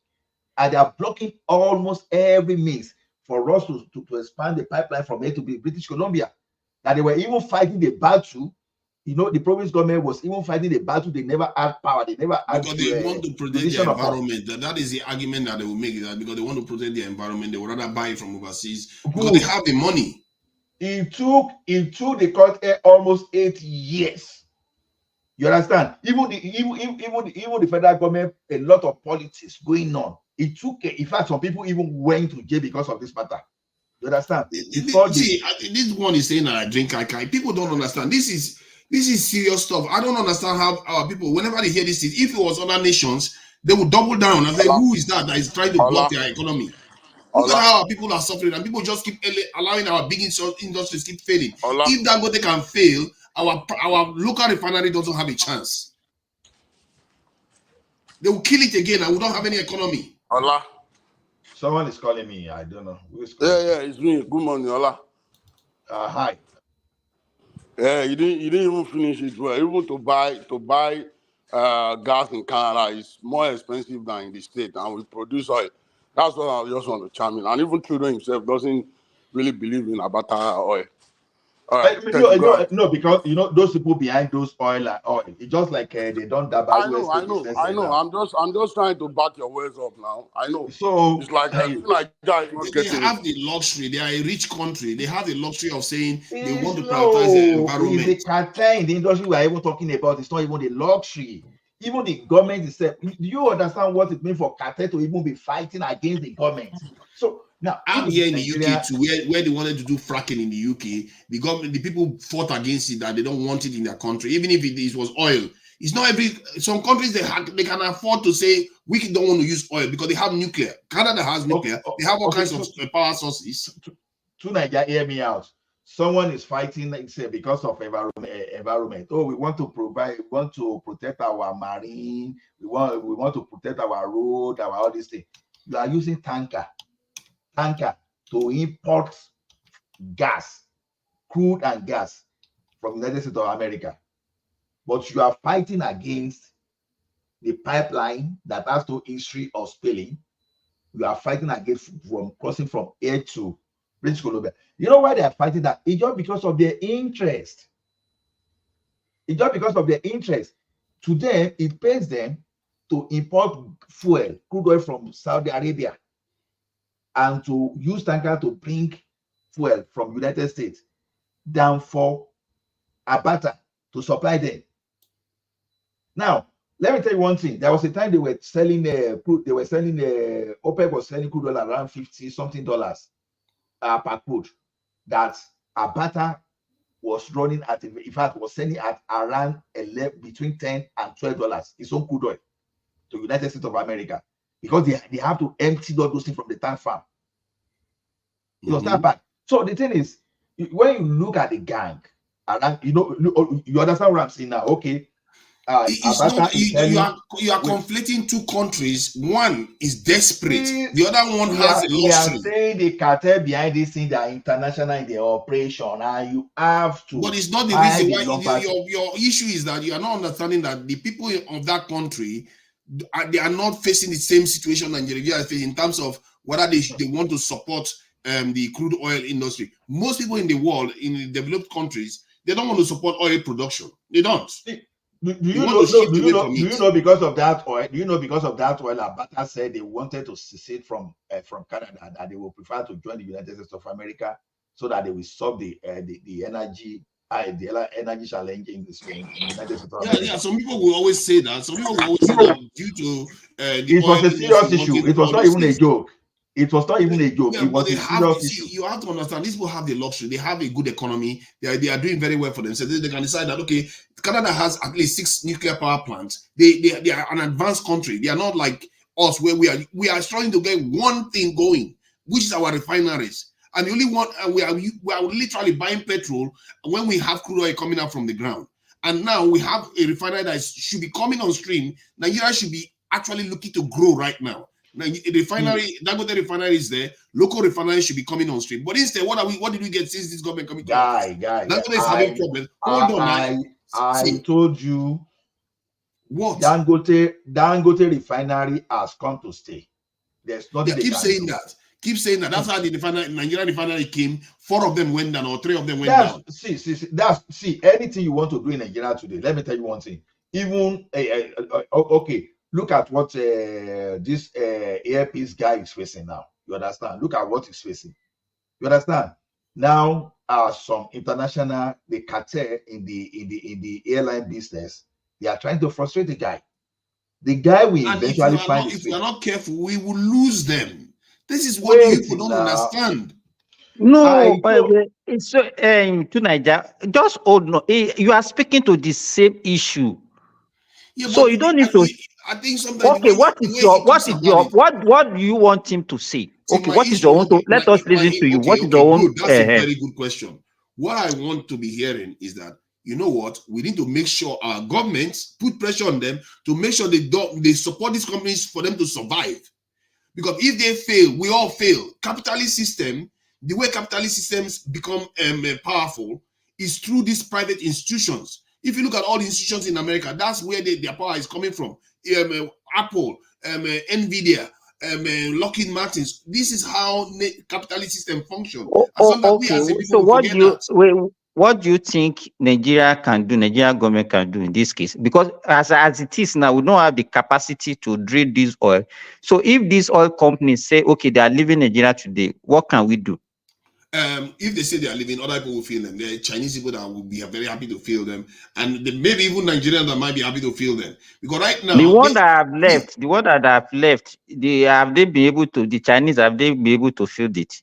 And they are blocking almost every means for us to expand the pipeline from A to B, British Columbia. That they were even fighting the battle. You know, the province government was even fighting the battle. They never had power. They never had because they want to protect the environment. That is the argument that they will make. That because they want to protect the environment, they would rather buy it from overseas because they have the money. It took the court almost 8 years. You understand? Even the federal government, a lot of politics going on. It took, in fact, some people even went to jail because of this matter. You understand? This one is saying that I drink kai. People don't understand. This is serious stuff. I don't understand how our people, whenever they hear this, if it was other nations, they would double down and say, who is that is trying to block their economy? Look at how our people are suffering, and people just keep allowing our big industries keep failing. If Dangote can fail, our local refinery doesn't have a chance. They will kill it again, and we don't have any economy. Ola. Someone is calling me. I don't know. Who is calling? Yeah, it's me. Good morning, Ola. Hi. Yeah, you didn't even finish it well. Even to buy gas in Canada is more expensive than in the state, and we produce oil. That's what I just want to chime in. And even Trudeau himself doesn't really believe in Abata oil. All right, no, because you know those people behind those oil. It's just like they don't dabble. I know. I'm just trying to back your words up now. I know. So it's like they have the luxury. They are a rich country. They have the luxury of saying they want to prioritize the environment. It's the cartel in the industry we are even talking about. It's not even the luxury. Even the government itself. Do you understand what it means for cartel to even be fighting against the government? So now I'm here in the UK too, where they wanted to do fracking in the UK. The people fought against it, that they don't want it in their country, even if it was oil. It's not some countries they can afford to say we don't want to use oil because they have nuclear. Canada has nuclear. They have all kinds of power sources. To Nigeria, hear me out. Someone is fighting, say, because of environment. Oh, we want to protect our marine. We want to protect our road, all these things. You are using tanker to import gas, crude and gas from the United States of America. But you are fighting against the pipeline that has no history of spilling. You are fighting against from crossing from here to British Columbia. You know why they are fighting that? It's just because of their interest. It's just because of their interest. To them, it pays them to import fuel, crude oil from Saudi Arabia, and to use tanker to bring fuel from United States than for Abata to supply them. Now, let me tell you one thing. There was a time they were selling crude. They were selling OPEC was selling crude oil around $50-something per crude. That Abata was running at, in fact, was selling at around 11, between $10 and $12. Its own crude oil to United States of America, because they have to empty all those things from the tank farm. It was that bad. So the thing is, when you look at the gang, around, you understand what I'm saying now. Okay. It's not, you are conflating two countries. One is desperate, the other one has a luxury. We are saying the cartel behind this thing, that international in the operation, and you have to. But it's not the reason why. Your issue is that you are not understanding that the people of that country, they are not facing the same situation Nigeria is facing in terms of whether they want to support the crude oil industry. Most people in the world, in the developed countries, they don't want to support oil production. They don't. Do you know because of that oil? Do you know because of that oil, Abata said they wanted to secede from Canada, that they will prefer to join the United States of America so that they will solve the energy challenge in the United States of America. Yeah. Some people will always say that. Some people will always say that due to it was a serious issue. It was not even a joke. It was not even a joke. Yeah, it was a serious issue. You have to understand, these people have the luxury. They have a good economy. They are doing very well for themselves. They can decide that, okay, Canada has at least 6 nuclear power plants. They are an advanced country. They are not like us, where we are trying to get one thing going, which is our refineries. And the only one we are literally buying petrol when we have crude oil coming out from the ground. And now we have a refinery that should be coming on stream. Nigeria should be actually looking to grow right now. Now, the refinery, Dangote refinery is there. Local refinery should be coming on stream. But instead, what did we get since this government coming to office? Dangote is having problems. Hold on, I told you what Dangote refinery has come to stay. There's nothing. Keep saying that. Keep saying that. That's how the Nigerian refinery came. 4 of them went down, or 3 of them went down. See, anything you want to do in Nigeria today, let me tell you one thing. Even okay. Look at what this earpiece guy is facing now. You understand? Look at what he's facing. You understand? Now, some international, the cartel in the airline business, they are trying to frustrate the guy. The guy will eventually find. If we are not careful, we will lose them. This is what people don't understand. No, it's to Nigeria. Just hold no. You are speaking to the same issue. Yeah, so you don't need to. I think sometimes. Okay, what do you want him to say? Okay, what is your own? Let us listen to you. What is your own? That's a very good question. What I want to be hearing is that, you know what, we need to make sure our governments put pressure on them to make sure they support these companies for them to survive. Because if they fail, we all fail. Capitalist system, the way capitalist systems become powerful is through these private institutions. If you look at all the institutions in America, that's where their power is coming from. Apple, Nvidia, Lockheed Martins. This is how capitalist system functions. Okay. So what do you think Nigeria can do? Nigeria government can do in this case? Because as it is now, we don't have the capacity to drill this oil. So if these oil companies say, okay, they are leaving Nigeria today, what can we do? If they say they are leaving, other people will feel them. There are Chinese people that will be very happy to feel them, and maybe even Nigerians that might be happy to feel them. Because right now, the one that have left, the Chinese, have they been able to feel it?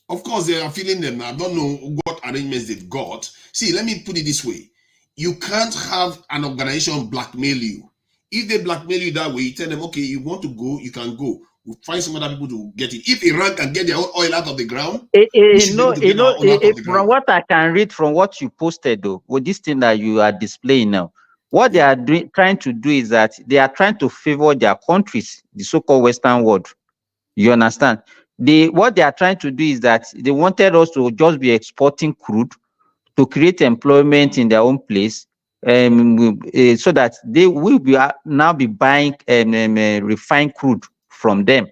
Of course, they are feeling them. I don't know what arrangements they've got. See, let me put it this way: you can't have an organization blackmail you. If they blackmail you that way, you tell them, okay, you want to go, you can go. We'll find some other people to get it. If Iran can get their own oil out of the ground, from what I can read from what you posted, though, with this thing that you are displaying now, what they are trying to do is that they are trying to favor their countries, the so-called Western world. You understand? What they are trying to do is that they wanted us to just be exporting crude to create employment in their own place, so that they will be now be buying refined crude from them.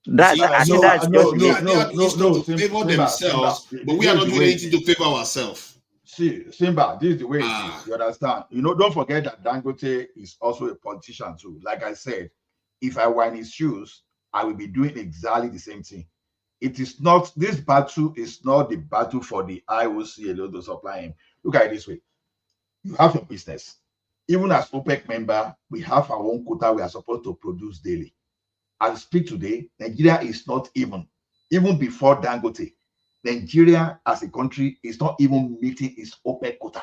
See, I think so that's just they it. are doing this stuff to favor Simba. themselves, but we This are is not the doing way it anything to is. favor ourselves. See, Simba, this is the way it is. You understand? Don't forget that Dangote is also a politician too. Like I said, if I were in his shoes, I would be doing exactly the same thing. It is not, this battle is not the battle for the IOC alone to supply him. Look at it this way. You have your business. Even as OPEC member, we have our own quota we are supposed to produce daily. As I speak today, Nigeria is not even before Dangote, Nigeria as a country is not even meeting its OPEC quota.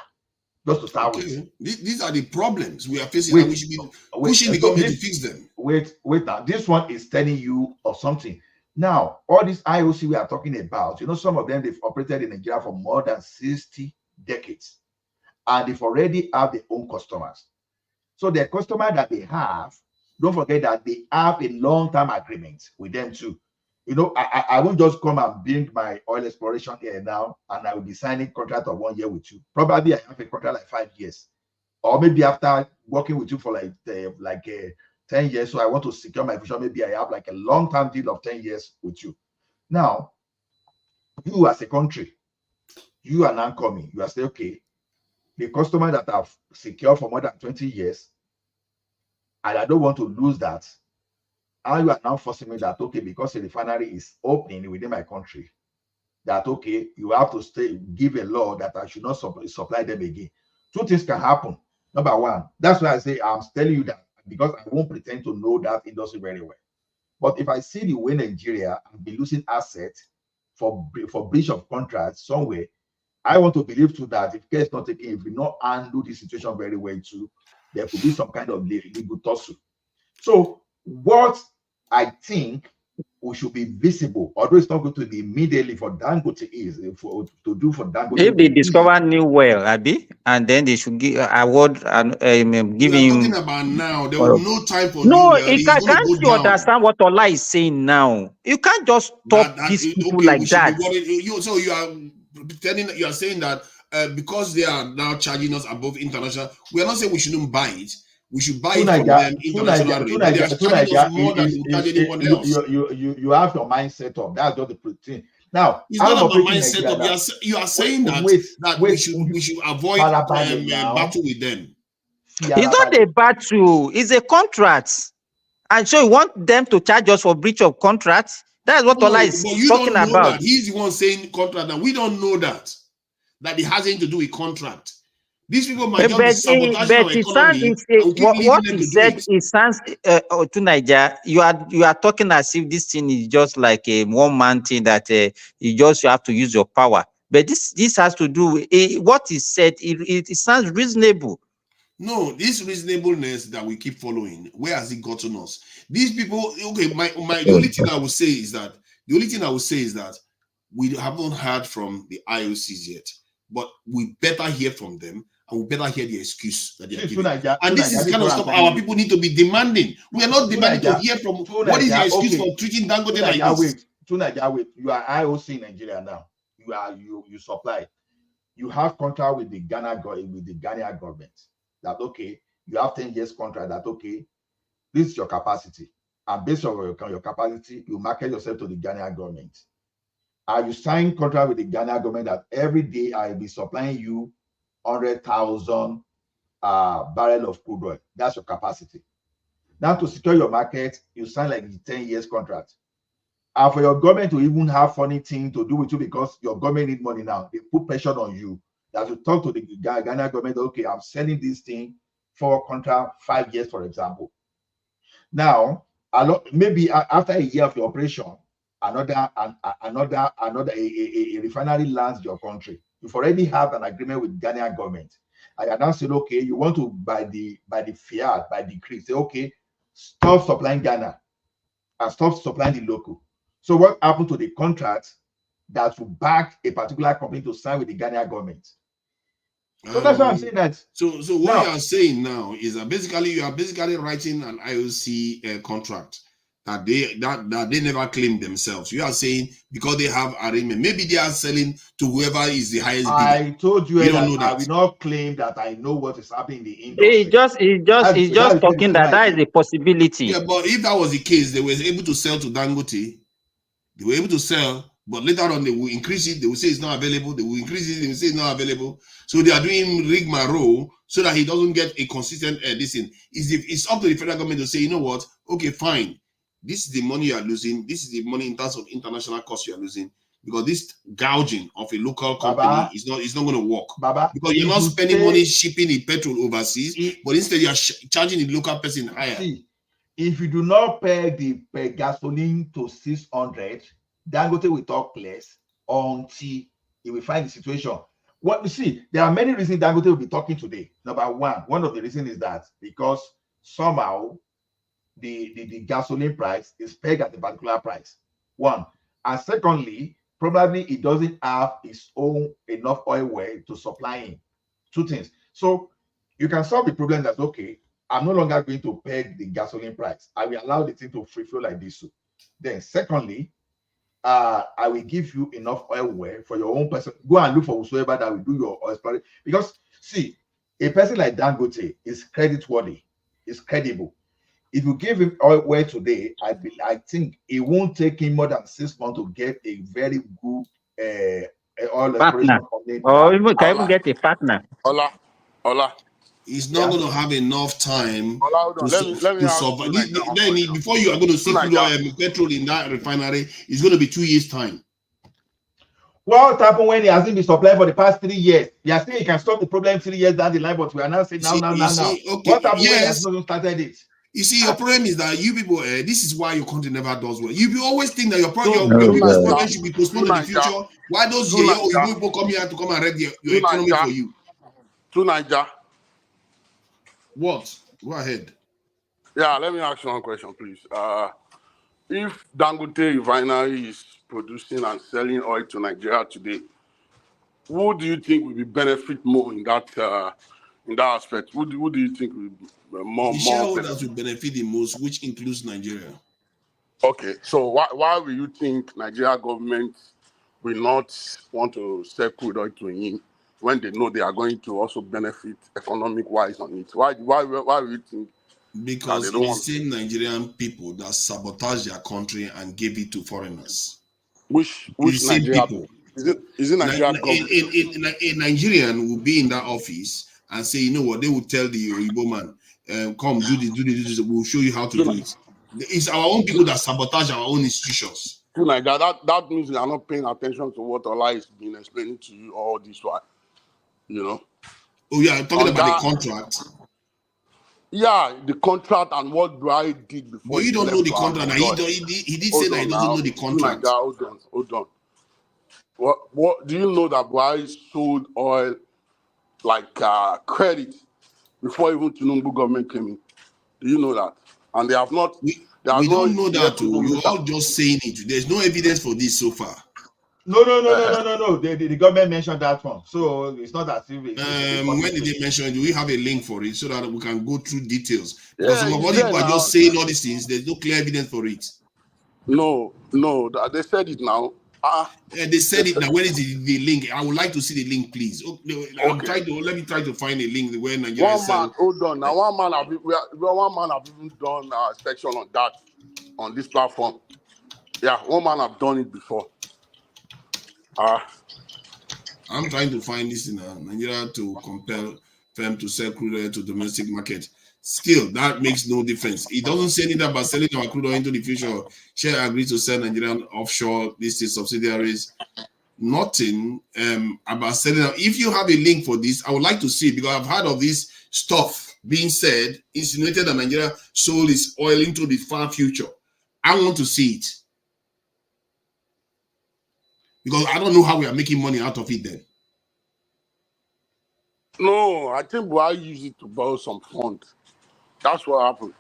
Just to start with. These are the problems we are facing, and we should be pushing the government to fix them. Wait now. This one is telling you of something. Now, all this IOC we are talking about, some of them, they've operated in Nigeria for more than 60 decades. And they've already have their own customers. So the customer that they have, don't forget that they have a long-term agreement with them too. I won't just come and bring my oil exploration here now, and I will be signing contract of 1 year with you. Probably I have a contract like 5 years, or maybe after working with you for like 10 years. So I want to secure my future. Maybe I have like a long-term deal of 10 years with you. Now, you as a country, you are now coming. You are saying, okay, the customer that I've secured for more than 20 years, and I don't want to lose that. And you are now forcing me that, okay, because the refinery is opening within my country, that, okay, you have to give a law that I should not supply them again. Two things can happen. Number one, that's why I say I'm telling you that, because I won't pretend to know that industry very well. But if I see the way Nigeria will be losing assets for breach of contract somewhere, I want to believe too that if care is not taken, if we not handle the situation very well too, there could be some kind of legal tussle. So what I think we should be visible, although it's not going to be immediately for Dangote to do for Dangote. If they discover new well, Abi, and then they should give award and give We are him. talking about now. There will be no time for No, new well. He's going can't to you go down. understand what Ola is saying now? You can't just stop these people like that. So you are pretending, you are saying that because they are now charging us above international, we are not saying we shouldn't buy it. We should buy it from them international rate. But they are charging us more than we charge anyone else. You have your mind set up. That's not the thing. Now, it's not about mind set up. You are saying that we should avoid battle with them. It's not a battle, it's a contract. And so you want them to charge us for breach of contract? That's what Ola is talking about. That. He's the one saying contract, and we don't know that it has anything to do with contract. These people might just be sabotaging our economy. What he said, it sounds to Nigeria. You are talking as if this thing is just like a one-man thing that you have to use your power. But this has to do with what he said. It sounds reasonable. No, this reasonableness that we keep following, where has it gotten us? These people, okay, the only thing I will say is that we haven't heard from the IOCs yet, but we better hear from them, and we better hear the excuse that they are giving. And this is kind of stuff our people need to be demanding. We are not demanding to hear from what is your excuse for treating Dangote like this? Wait. You are IOC in Nigeria now. You supply. You have contract with the Ghanaian government. That, okay, you have 10 years contract, that, okay, this is your capacity. And based on your capacity, you market yourself to the Ghanaian government. You sign contract with the Ghanaian government that every day I will be supplying you 100,000 barrel of crude oil. That's your capacity. Now, to secure your market, you sign like a 10 years contract. And for your government to even have funny thing to do with you, because your government need money now, they put pressure on you. That you talk to the Ghana government, okay, I'm selling this thing for contract 5 years, for example. Now, maybe after a year of your operation, another refinery lands your country. You've already have an agreement with Ghanaian government. I announced it, okay, you want to by the fiat, by decree, say, okay, stop supplying Ghana and stop supplying the local. So what happened to the contract that will back a particular company to sign with the Ghanaian government? So that's why I'm saying that. So what you are saying now is that basically you are writing an IOC contract that they never claim themselves. You are saying because they have arrangement, maybe they are selling to whoever is the highest bidder. I told you, You don't that know that. I will not claim that I know what is happening in the industry. He's just talking that is a possibility. Yeah, but if that was the case, they were able to sell to Dangote. They were able to sell, but later on they will increase it. They will say it's not available. They will increase it. They will say it's not available. So they are doing rigmarole so that he doesn't get a consistent listen. It's up to the federal government to say, you know what? Okay, fine. This is the money you are losing. This is the money in terms of international costs you are losing, because this gouging of a local company is not going to work. Because you're not spending money shipping the petrol overseas, but instead you are charging the local person higher. See, if you do not peg the gasoline to 600, Dangote will talk less until he will find the situation. What you see, there are many reasons Dangote will be talking today. Number one of the reasons is that because somehow the gasoline price is pegged at a particular price. One. And secondly, probably it doesn't have its own enough oil well to supply him. Two things. So you can solve the problem that, okay, I'm no longer going to peg the gasoline price. I will allow the thing to free flow like this. Then secondly, I will give you enough oil well for your own person. Go and look for whosoever that will do your oil exploration. Because see, a person like Dangote is creditworthy, is credible. If you give him oil well today, I think it won't take him more than 6 months to get a very good oil exploration company. Or even can even get a partner. Hola. He's not going to have enough time to survive. Then before you are going to see petrol in that refinery, it's going to be 2 years' time. What happened when he hasn't been supplying for the past 3 years? Yeah, still he can stop the problem 3 years down the line, but we are now saying now. Okay, what happened when he has not started it? You see, your problem is that you people, this is why your country never does well. You always think that your people's problem should be postponed to the future. Why those people come here to come and wreck your economy for you? To Niger. What? Go ahead. Yeah, let me ask you one question, please. If Dangote refinery is producing and selling oil to Nigeria today, who do you think will be benefit more in that aspect? Who do you think will be more? The shareholders will benefit the most, which includes Nigeria. Okay, so why will you think Nigeria government will not want to sell crude oil to him when they know they are going to also benefit economic-wise on it? Why will you think? Because it's the same Nigerian people that sabotage their country and gave it to foreigners. Which Nigerian people? Is it Nigerian government? A Nigerian will be in that office and say, you know what, they will tell the Igbo man, come do this, we'll show you how to do it. It's our own people that sabotage our own institutions. That means you are not paying attention to what Allah is being explaining to you all this while. You know? Oh, yeah, talking about the contract. Yeah, the contract and what Buhari did before. But you don't know the contract. He did say that he doesn't know the contract. Hold on. What do you know that Buhari sold oil like credit before even Tinubu government came in? Do you know that? And they have not. We don't know that. You're all just saying it. There's no evidence for this so far. No. The government mentioned that one, so it's not as if. When did they mention it? Do we have a link for it so that we can go through details? Because some of what people are just saying all these things. There's no clear evidence for it. No, they said it now. They said it now. Where is the link? I would like to see the link, please. Let me try to find a link where Nigeria. Hold on. Now, one man have even done a section on that on this platform. Yeah, one man have done it before. I'm trying to find this in Nigeria to compel firm to sell crude oil to domestic market. Still, that makes no difference. It doesn't say anything about selling our crude oil into the future. Shell agrees to sell Nigerian offshore listed subsidiaries. Nothing about selling. If you have a link for this, I would like to see, because I've heard of this stuff being said, insinuated that Nigeria sold its oil into the far future. I want to see it. Because I don't know how we are making money out of it then. No, I think Buhari used it to borrow some funds. That's what happened.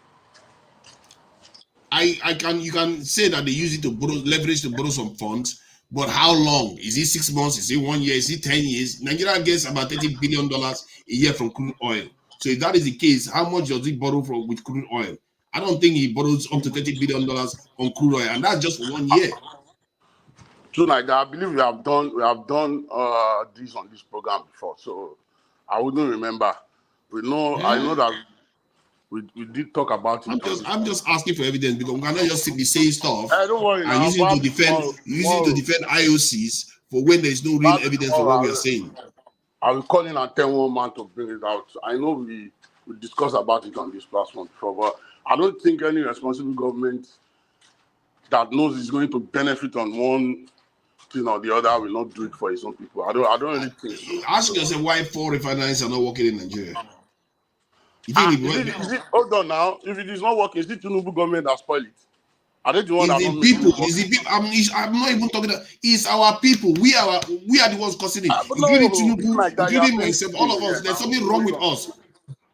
You can say that they use it to leverage to borrow some funds, but how long? Is it 6 months? Is it 1 year? Is it 10 years? Nigeria gets about $30 billion a year from crude oil. So if that is the case, how much does it borrow with crude oil? I don't think he borrows up to $30 billion on crude oil, and that's just for 1 year. Tonight, I believe we have done this on this program before, so I wouldn't remember. We know, I know that we did talk about it. I'm just asking for evidence because we cannot just simply say stuff don't worry and now. using to defend IOCs for when there is no real evidence for what we are saying. I will call in and tell one man to bring it out. I know we discussed about it on this platform before, but I don't think any responsible government that knows it's going to benefit on one thing or the other will not do it for his own people. I don't really think so. Ask yourself why 4 refineries are not working in Nigeria. Hold on now. If it is not working, is it Tinubu government that spoiled it? Are they the one that not people? Is the people? I'm not even talking about. It's our people. We are the ones causing it. Including Tinubu, including myself, all of us. There's something wrong with us.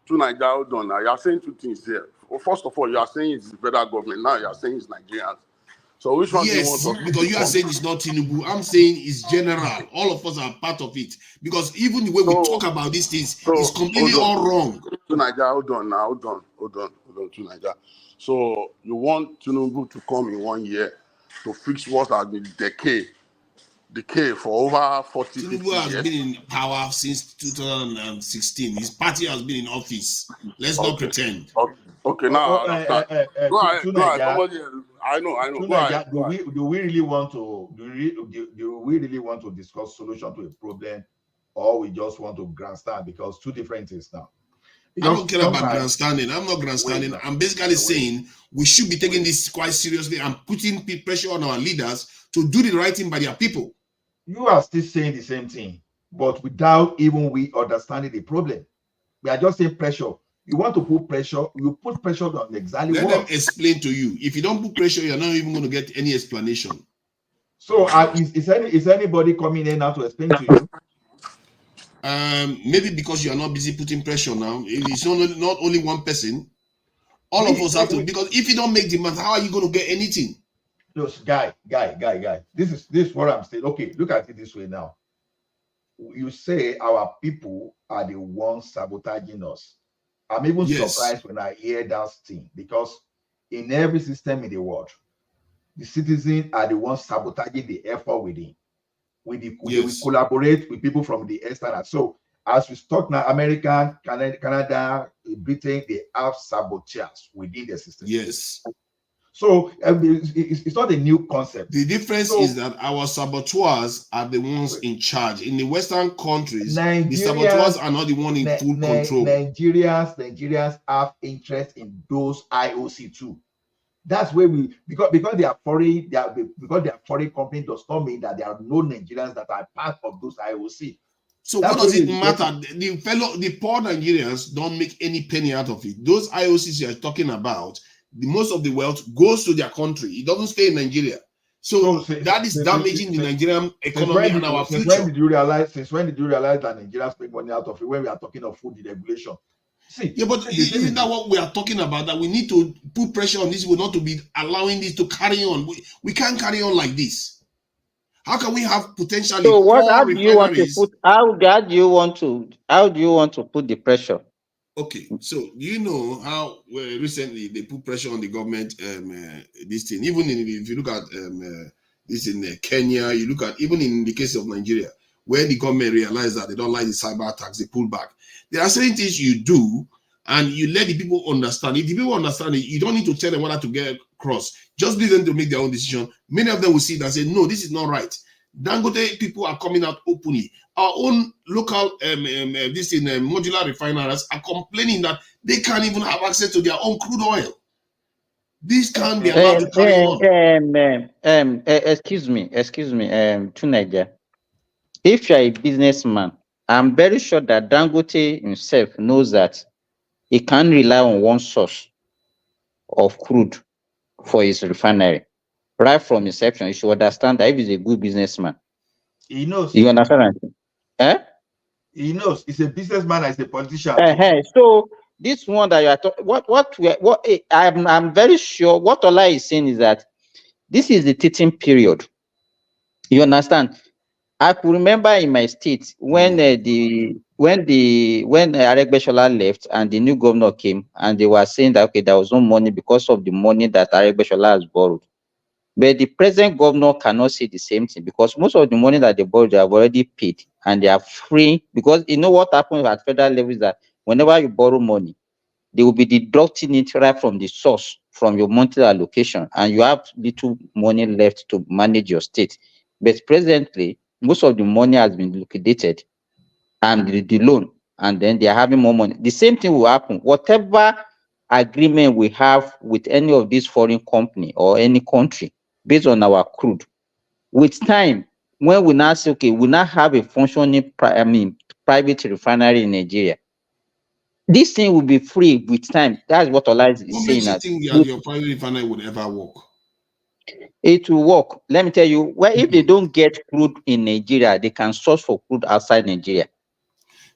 Tonight, hold on now. You are saying two things here. First of all, you are saying it's the federal government. Now you are saying it's Nigerians. So which one do you want? Because you are saying it's not Tinubu. I'm saying it's general. All of us are part of it. Because even the way we talk about these things is completely all wrong. Tonight, hold on now. Hold on, tonight. So you want Tinubu to come in 1 year to fix what has been decay for over 40 years. Tinubu has been in power since 2016. His party has been in office. Let's not pretend. Okay, now I understand. Go ahead. Somebody else. I know. Go ahead. Do we really want to discuss solution to a problem, or we just want to grandstand? Because two different things now. I don't care about grandstanding. I'm not grandstanding. I'm basically saying we should be taking this quite seriously and putting pressure on our leaders to do the right thing by their people. You are still saying the same thing, but without even we understanding the problem. We are just saying pressure. You want to put pressure, you put pressure on exactly what? Let them explain to you. If you don't put pressure, you're not even going to get any explanation. So is anybody coming in now to explain to you? Maybe because you are not busy putting pressure now. It's not only one person. All of us have to, because if you don't make demands, how are you going to get anything? Look, guy. This is what I'm saying. Okay, look at it this way now. You say our people are the ones sabotaging us. I'm even surprised when I hear that thing, because in every system in the world, the citizens are the ones sabotaging the effort within. We collaborate with people from the external. So as we talk now, America, Canada, Britain, they have saboteurs within the system. Yes. So it's not a new concept. The difference is that our saboteurs are the ones in charge. In the Western countries, the saboteurs are not the one in full control. Nigerians have interest in those IOC too. That's where because they are foreign, because they are foreign companies does not mean that there are no Nigerians that are part of those IOC. So what does it matter? The poor Nigerians don't make any penny out of it. Those IOCs you are talking about, most of the wealth goes to their country. It doesn't stay in Nigeria. So that is damaging the Nigerian economy and our future. Since when did you realize that Nigerians make money out of it when we are talking of food regulation? But isn't that what we are talking about? That we need to put pressure on this, not to be allowing this to carry on. We can't carry on like this. How can we have potentially? So how do you want to put? How do you want to put the pressure? Okay, so do you know how recently they put pressure on the government? This thing, even if you look at this in Kenya, you look at even in the case of Nigeria, where the government realized that they don't like the cyber attacks, they pull back. There are certain things you do and you let the people understand. If the people understand it, you don't need to tell them whether to get across. Just leave them to make their own decision. Many of them will see it and say, no, this is not right. Dangote people are coming out openly. Our own local modular refineries are complaining that they can't even have access to their own crude oil. This can't be allowed to carry on. Excuse me, Tunaja. If you are a businessman, I'm very sure that Dangote himself knows that he can't rely on one source of crude for his refinery. Right from inception, you should understand that if he's a good businessman, he knows. You understand? He knows. He's a businessman as a politician. So this one that you are talking, I'm very sure what Ola is saying is that this is the teaching period. You understand? I could remember in my state when the when Aregbesola left and the new governor came, and they were saying that okay, there was no money because of the money that Aregbesola has borrowed. But the present governor cannot say the same thing because most of the money that they borrowed, they have already paid and they are free. Because you know what happens at federal level is that whenever you borrow money, they will be deducting it right from the source, from your monthly allocation, and you have little money left to manage your state. But presently, most of the money has been liquidated and the loan, and then they are having more money. The same thing will happen. Whatever agreement we have with any of these foreign company or any country based on our crude, with time, when we now say, okay, we now have a functioning private refinery in Nigeria, this thing will be free with time. That's what Ola is What saying. makes you That think your private refinery would ever work? it will work. Let me tell you, if they don't get crude in Nigeria, they can source for crude outside Nigeria.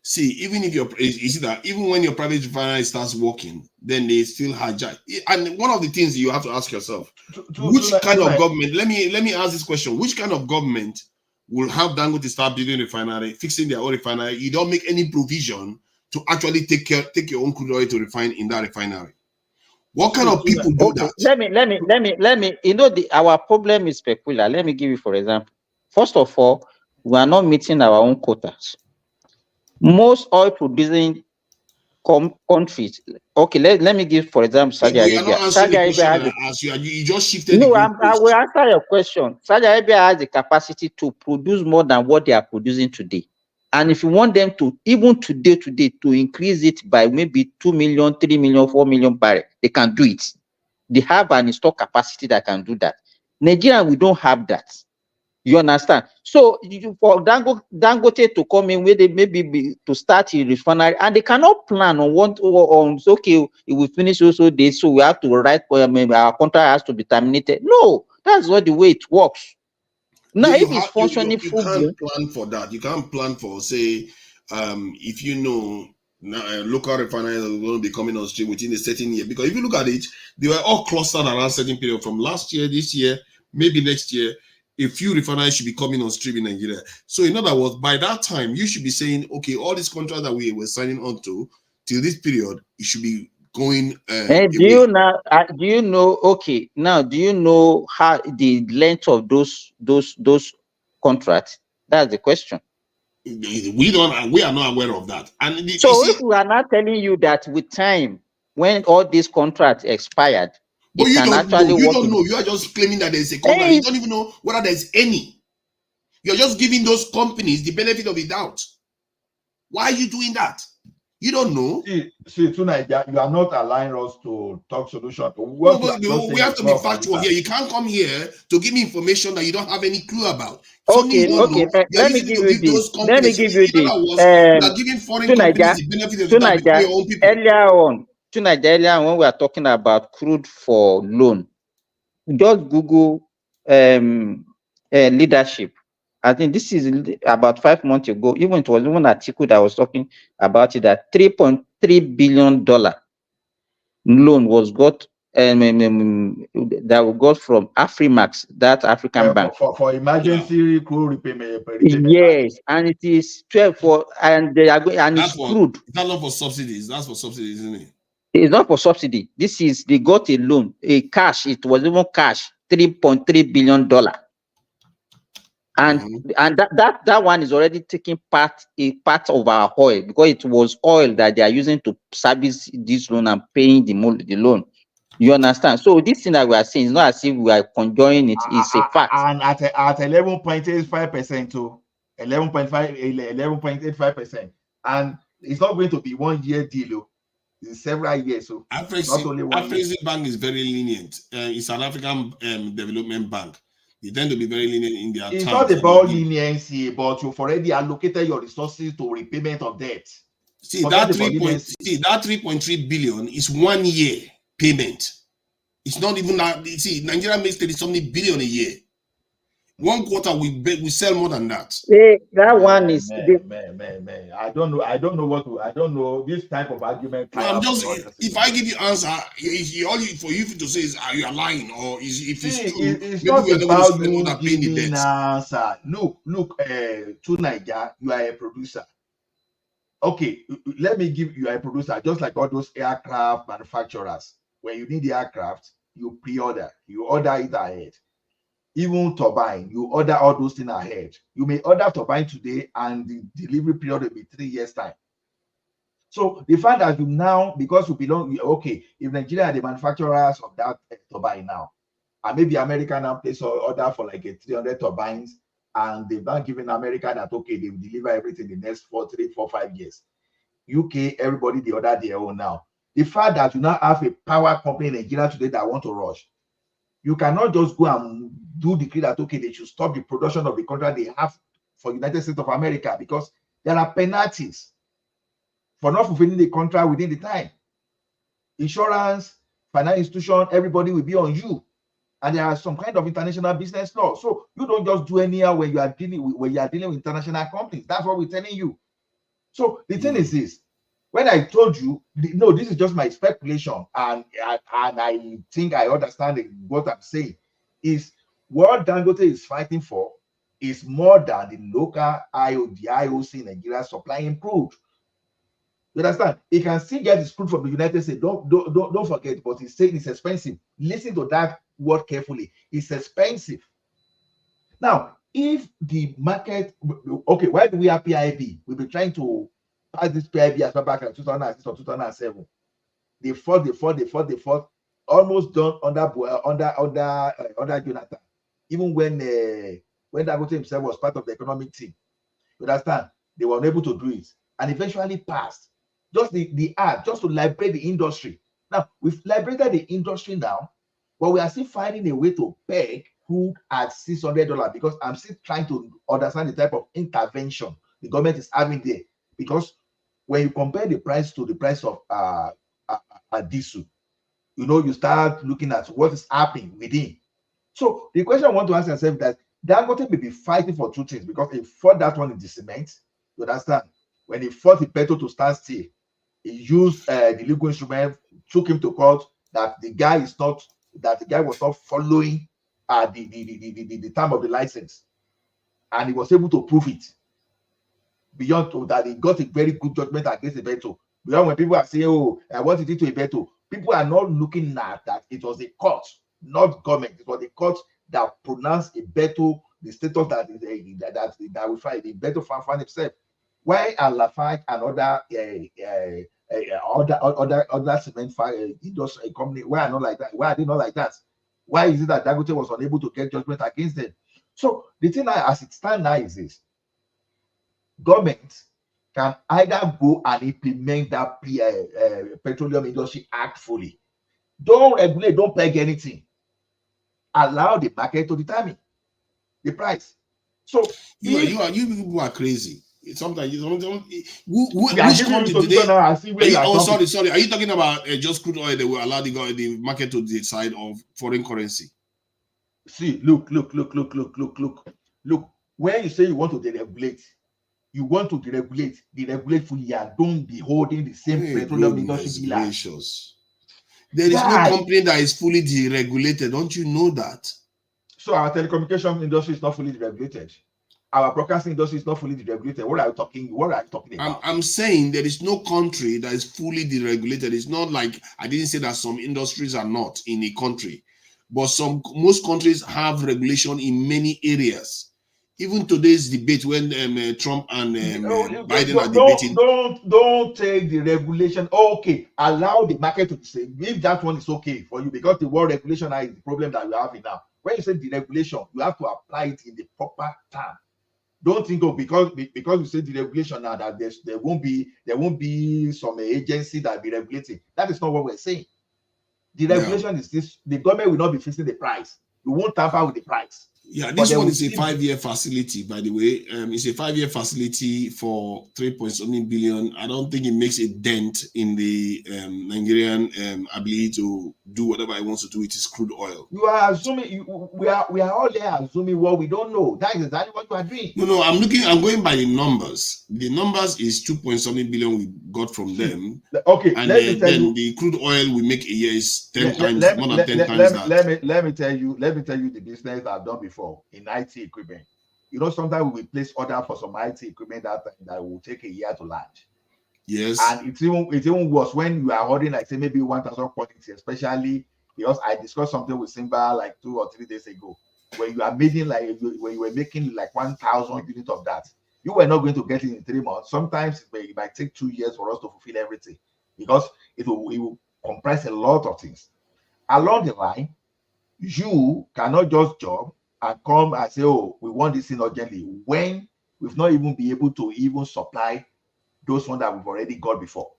See, even if you see that even when your private refinery starts working, then they still hijack. And one of the things you have to ask yourself, which kind of government? Let me ask this question: which kind of government will have Dangote start building refinery, fixing their own refinery? You don't make any provision to actually take your own crude oil to refine in that refinery. What kind of people do that? Let me. You know, our problem is peculiar. Let me give you, for example. First of all, we are not meeting our own quotas. Most oil producing countries. Okay, let me give, for example, Saudi Arabia. You're not answering the question that I asked you. You just shifted No, the I will answer your question. Saudi Arabia has the capacity to produce more than what they are producing today. And if you want them to, even today, to increase it by maybe 2 million, 3 million, 4 million barrels, they can do it. They have an installed capacity that can do that. Nigeria, we don't have that. You understand? So for Dangote to come in, where they maybe to start a refinery, and they cannot plan on what okay, it will finish also this, so we have to write our contract has to be terminated. No, that's not the way it works. Now, if it's functioning you can't plan for that. You can't plan for, say, if you know local refineries are going to be coming on stream within a certain year. Because if you look at it, they were all clustered around a certain period from last year, this year, maybe next year. A few refineries should be coming on stream in Nigeria. So, in other words, by that time, you should be saying, okay, all these contracts that we were signing on to till this period, it should be going. Do you know? Okay, now do you know how the length of those contracts? That's the question. We are not aware of that. And so if we are not telling you that with time, when all these contracts expired, but you don't know. You don't know. You are just claiming that there's a contract. You don't even know whether there's any. You're just giving those companies the benefit of the doubt. Why are you doing that? You don't know. See, tonight you are not allowing us to talk solution. We have to be factual here. You can't come here to give me information that you don't have any clue about. Okay. Let me give you this. Let me give you this. You are giving foreign companies the benefit of the doubt before your own people. Earlier on, when we are talking about crude for loan, just Google leadership. I think this is about 5 months ago. Even it was even an article that was talking about it, that $3.3 billion loan was got that we got from Afrimax, that African bank, for emergency crude repayment. Yes, and it is 12 for, and they are going, and it's crude. That's not for subsidies. That's for subsidies, isn't it? It's not for subsidy. This is, they got a loan, a cash. It was even cash, $3.3 billion. And that one is already taking a part of our oil, because it was oil that they are using to service this loan and paying the loan. You understand? So this thing that we are saying is not as if we are conjoining it. It's a fact. And at 11.85% to 11.85%, and it's not going to be 1 year deal. It's several years. So Afrexim Bank is very lenient. It's an African development bank. They tend to be very lenient in their It's terms. not about leniency, but you've already allocated your resources to repayment of debt. See, that 3.3 billion is 1 year payment. It's not even that. See, Nigeria makes 30-something billion a year. 1 quarter we sell more than that. That one is man. I don't know I don't know this type of argument. I'm just, if I give you answer, all for you to say is you are lying, or if it's true, it's maybe not we are not about going to you paying the giving debt. answer. Look, to Nigeria, you are a producer. Okay, let me give you a producer, just like all those aircraft manufacturers. When you need the aircraft, you pre-order, you order it ahead. Even turbine, you order all those things ahead. You may order turbine today and the delivery period will be 3 years time. So the fact that you now, because you belong, okay, if Nigeria are the manufacturers of that turbine now, and maybe America now place order for like a 300 turbines, and they've not given America that, okay, they will deliver everything in the next 3, 4, 5 years. UK, everybody, they order their own now. The fact that you now have a power company in Nigeria today that want to rush, you cannot just go and do decree that, okay, they should stop the production of the contract they have for United States of America, because there are penalties for not fulfilling the contract within the time. Insurance, financial institution, everybody will be on you. And there are some kind of international business law. So you don't just do anyhow when you are dealing with international companies. That's what we're telling you. So the thing is this: when I told you, no, this is just my speculation, and I think I understand what I'm saying, is what Dangote is fighting for is more than the local IOC in Nigeria supplying crude. You understand? He can still get his crude from the United States. Don't forget, but he's saying it's expensive. Listen to that word carefully. It's expensive. Now, if the market, okay, why do we have PIB? We've been trying to pass this PIB as far back in 2006 or 2007. They fought, almost done under Jonathan. Even when Dangote himself was part of the economic team. You understand? They were unable to do it, and eventually passed. Just the act, just to liberate the industry. Now, we've liberated the industry now, but we are still finding a way to peg crude at $600, because I'm still trying to understand the type of intervention the government is having there. Because when you compare the price to the price of diesel, you start looking at what is happening within. So the question I want to ask yourself is that Dangote may be fighting for two things, because he fought that one in the cement. You understand? When he fought the petrol to stand still, he used the legal instrument, took him to court, that the guy was not following the term of the license, and he was able to prove it. Beyond that, he got a very good judgment against Ibeto. Beyond when people are saying, "Oh, what did he do to Ibeto?" People are not looking at that it was a court, not government. It was a court that pronounced Ibeto the status that we find Ibeto found himself. Why are Lafarge and other cement industry company, why are not like that? Why are they not like that? Why is it that Dangote was unable to get judgment against them? So the thing as it stands now is this: government can either go and implement that Petroleum Industry Act fully. Don't regulate, don't peg anything. Allow the market to determine the price. So you people are crazy. Sometimes which country do they? Sorry. Are you talking about just crude oil? They will allow the market to decide of foreign currency. See, look. When you say you want to deregulate, deregulate fully, and don't be holding the same petroleum industry dealers. There is no company that is fully deregulated. Don't you know that? So our telecommunication industry is not fully deregulated. Our broadcasting industry is not fully deregulated. What are you talking about? I'm saying there is no country that is fully deregulated. It's not like I didn't say that some industries are not in a country, but most countries have regulation in many areas. Even today's debate when Trump and Biden are debating. Don't take the regulation. Okay, allow the market to say if that one is okay for you, because the word regulation is the problem that you have now. When you say deregulation, you have to apply it in the proper term. Don't think of because you say deregulation now that there won't be some agency that will be regulating. That is not what we're saying. The regulation is this: the government will not be fixing the price. You won't tamper with the price. Yeah, this one is a 5-year facility, by the way. It's a 5-year facility for 3.7 billion. I don't think it makes a dent in the Nigerian ability to do whatever it wants to do with its crude oil. You are assuming. We are all there assuming what we don't know. That is exactly what you are doing. No. I'm going by the numbers. The numbers is 2.7 billion we got from them. Okay, and then the crude oil we make a year is 10 times more than 10 times that. Let me tell you the business I've done before in IT equipment. Sometimes we will place order for some IT equipment that will take a year to launch. Yes. And it's even worse when you are holding like say maybe 1,000 quantity, especially because I discussed something with Simba like 2 or 3 days ago. When you are making like when you were making like 1,000 units of that, you were not going to get it in 3 months. Sometimes it might take 2 years for us to fulfill everything because it will compress a lot of things. Along the line, you cannot just jump and come and say, oh, we want this thing urgently when we've not even been able to even supply those ones that we've already got before.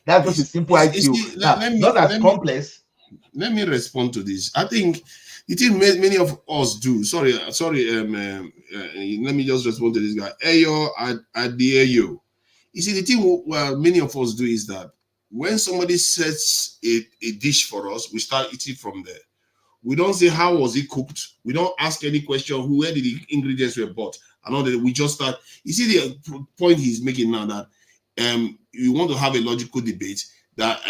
That's just a simple IQ. Now, not as complex. Let me respond to this. I think the thing many of us do. Sorry. Let me just respond to this guy. Ayo, Adio. You see, the thing many of us do is that when somebody sets a dish for us, we start eating from there. We don't say how was it cooked. We don't ask any question. Where did the ingredients were bought? And all that. We just start. You see the point he's making now that you want to have a logical debate that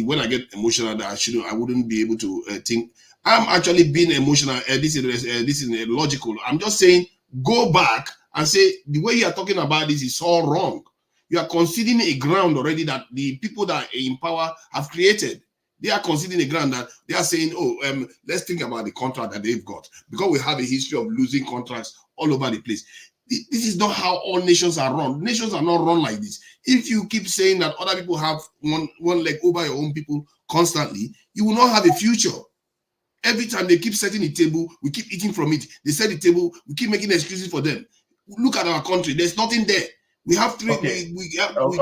when I get emotional that I wouldn't be able to think. I'm actually being emotional. This is logical. I'm just saying go back and say the way you are talking about this is all wrong. You are conceding a ground already that the people that are in power have created. They are conceding a ground that they are saying, oh, let's think about the contract that they've got because we have a history of losing contracts all over the place. This is not how all nations are run. Nations are not run like this. If you keep saying that other people have one leg over your own people constantly, you will not have a future. Every time they keep setting the table, we keep eating from it. They set the table, we keep making excuses for them. Look at our country. There's nothing there. We have three. Okay. We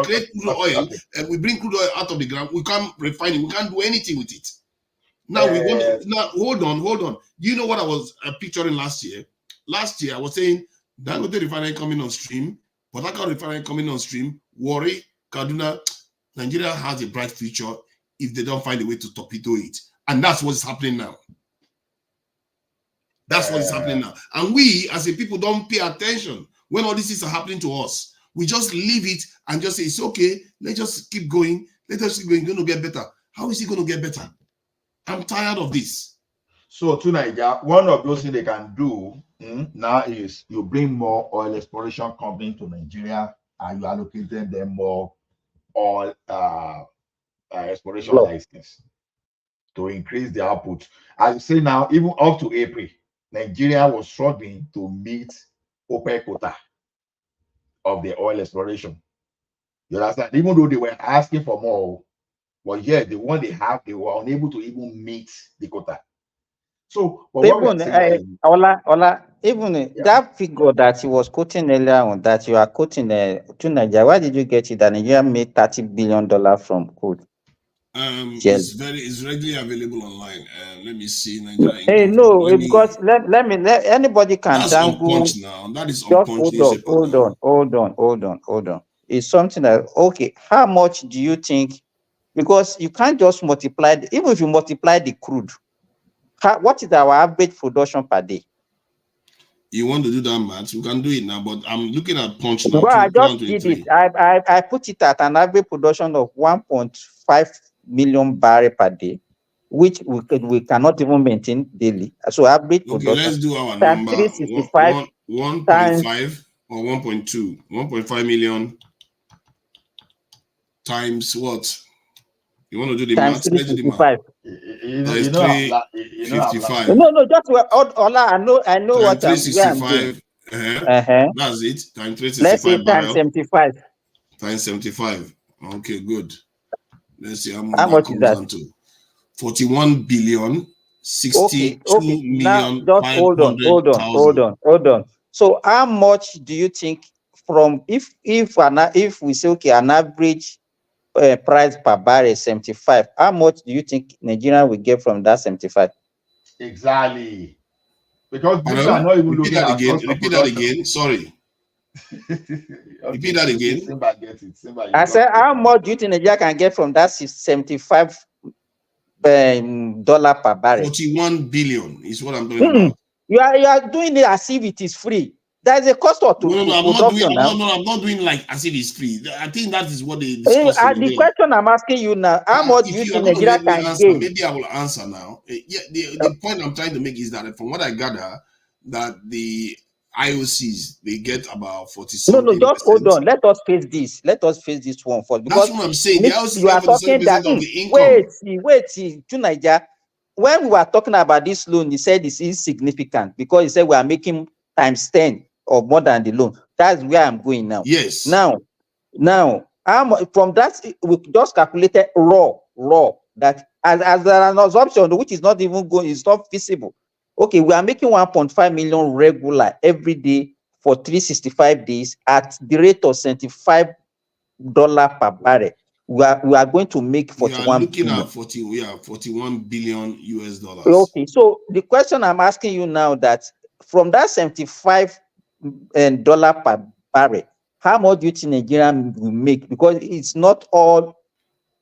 create crude oil and we bring crude oil out of the ground. We can't refine it. We can't do anything with it. Now we want to. Now hold on. Do you know what I was picturing last year? Last year I was saying Dangote refinery coming on stream, Port Harcourt refinery coming on stream, Warri, Kaduna, Nigeria has a bright future if they don't find a way to torpedo it, and that's what's happening now. That's what is happening now, and we as a people don't pay attention when all these things are happening to us. We just leave it and just say, it's okay. Let's just keep going. Let us keep going. It's going to get better. How is it going to get better? I'm tired of this. So to Nigeria, one of those things they can do now is you bring more oil exploration company to Nigeria and you allocate them more oil exploration license to increase the output. As you say now, even up to April, Nigeria was struggling to meet OPEC quota of the oil exploration. You understand? Even though they were asking for more, but yeah, the one they have, they were unable to even meet the quota. So, but what even that figure that he was quoting earlier on, that you are quoting to Nigeria, where did you get it? That Nigeria made $30 billion from crude. It's readily available online. Let me see. Nigeria hey, no, because let anybody can that's dangle. On Punch now. That is on just Punch. Hold on. It's something that okay. How much do you think? Because you can't just multiply. Even if you multiply the crude, what is our average production per day? You want to do that math? You can do it now. But I'm looking at Punch now. Well, I just did it. I put it at an average production of 1.5 million barrel per day, which we cannot even maintain daily. So average production. Okay, let's do our number. 1.5 or 1.2, 1.5 million times what? You want to do the math? Let's do the math. That is 355. No, just Ola, I know what I'm doing. 365. That's it. Times 365. Let's say times 75. Times 75. Okay, good. Let's see how much is that? To 41 billion 62 million. Now, just hold on. So, how much do you think from if we say okay, an average price per barrel is 75? How much do you think Nigeria will get from that 75? Exactly. Because people are not even looking at repeat that again. Sorry. Repeat that again. Simba gets it. I said, how much do you think Nigeria can get from that $75 per barrel? 41 billion is what I'm talking about. You are doing it as if it is free. There is a cost to production. I'm not doing like as if it's free. I think that is what they discussed. The question I'm asking you now, how much do you think Nigeria can get? Maybe I will answer now. The point I'm trying to make is that from what I gather, that IOCs, they get about 40 No, no, something just hold percent. on. Let us face this. Let us face this one first. That's Because what I'm saying. The IOCs you are get 47% talking that of the income. wait, Tunaija. When we were talking about this loan, he said it's insignificant because he said we are making times 10 or more than the loan. That's where I'm going now. Yes. Now, from that, we just calculated raw that as an assumption, which is not even going, it's not feasible. Okay, we are making 1.5 million regular every day for 365 days at the rate of $75 per barrel. We are going to make We are 41 looking billion. at 41 billion US dollars. Okay, so the question I'm asking you now, that from that $75 per barrel, how much do you think Nigeria will make? Because it's not all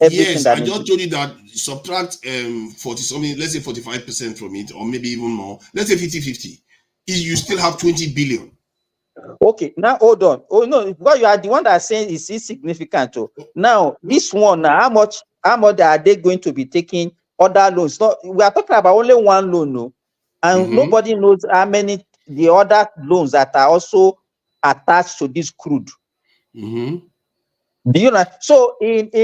everything Yes, that I just told you that subtract 40 something, let's say 45% from it, or maybe even more. Let's say 50-50. You still have 20 billion. Okay, now hold on. Oh no, because you are the one that saying it's insignificant. Oh. Now this one, now how much are they going to be taking other loans? No, we are talking about only one loan, no, and nobody knows how many the other loans that are also attached to this crude. Do you know? So this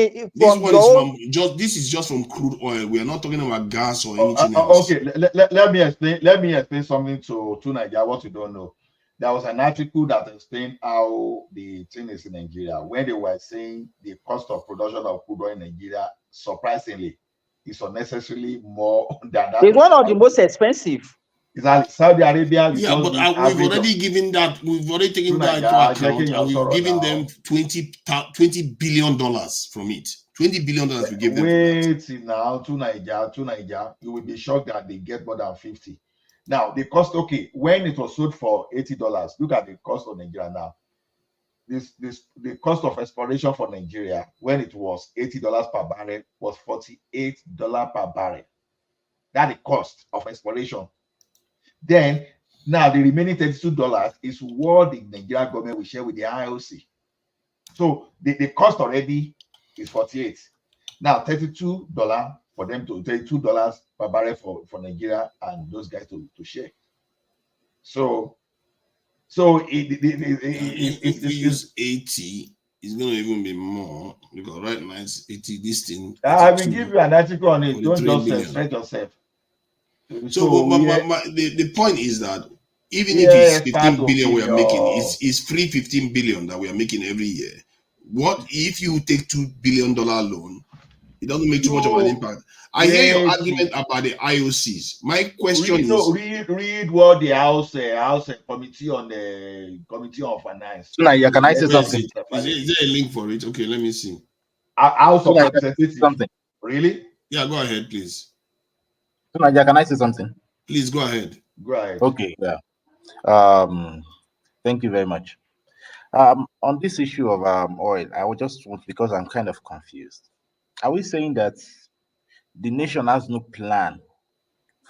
is just from crude oil. We are not talking about gas or anything else. Okay, let me explain. Let me explain something to Nigeria what you don't know. There was an article that explained how the thing is in Nigeria when they were saying the cost of production of crude oil in Nigeria, surprisingly, is unnecessarily more than that. It's one of the most expensive. Exactly. Saudi Arabia. Yeah, but we've already given that. We've already taken that into account, and we've given them $20 billion from it. $20 billion we give them. Wait now, to Nigeria, you will be shocked that they get more than 50. Now the cost, okay, when it was sold for $80, look at the cost of Nigeria now. The cost of exploration for Nigeria when it was $80 per barrel was $48 per barrel. That's the cost of exploration. Then now the remaining $32 is what the Nigerian government will share with the IOC. So the cost already is 48. Now $32 for them to $32 per barrel for Nigeria and those guys to share. So if we use 80, it's going to even be more because right now it's 80. This thing. I will give you an article on it. Don't just stress yourself. So the point is that even if it's 15 billion we are making, it's free 15 billion that we are making every year. What if you take $2 billion loan? It doesn't make too much of an impact. I hear your argument about the IOCs. My question read what the House Committee on Finance. Can I say something? Is there a link for it? Okay, let me see. House of Representatives. Something. Really? Yeah, go ahead, please. Can I say something? Please go ahead. Go ahead. Okay, yeah. Thank you very much. On this issue of oil, I would just want, because I'm kind of confused. Are we saying that the nation has no plan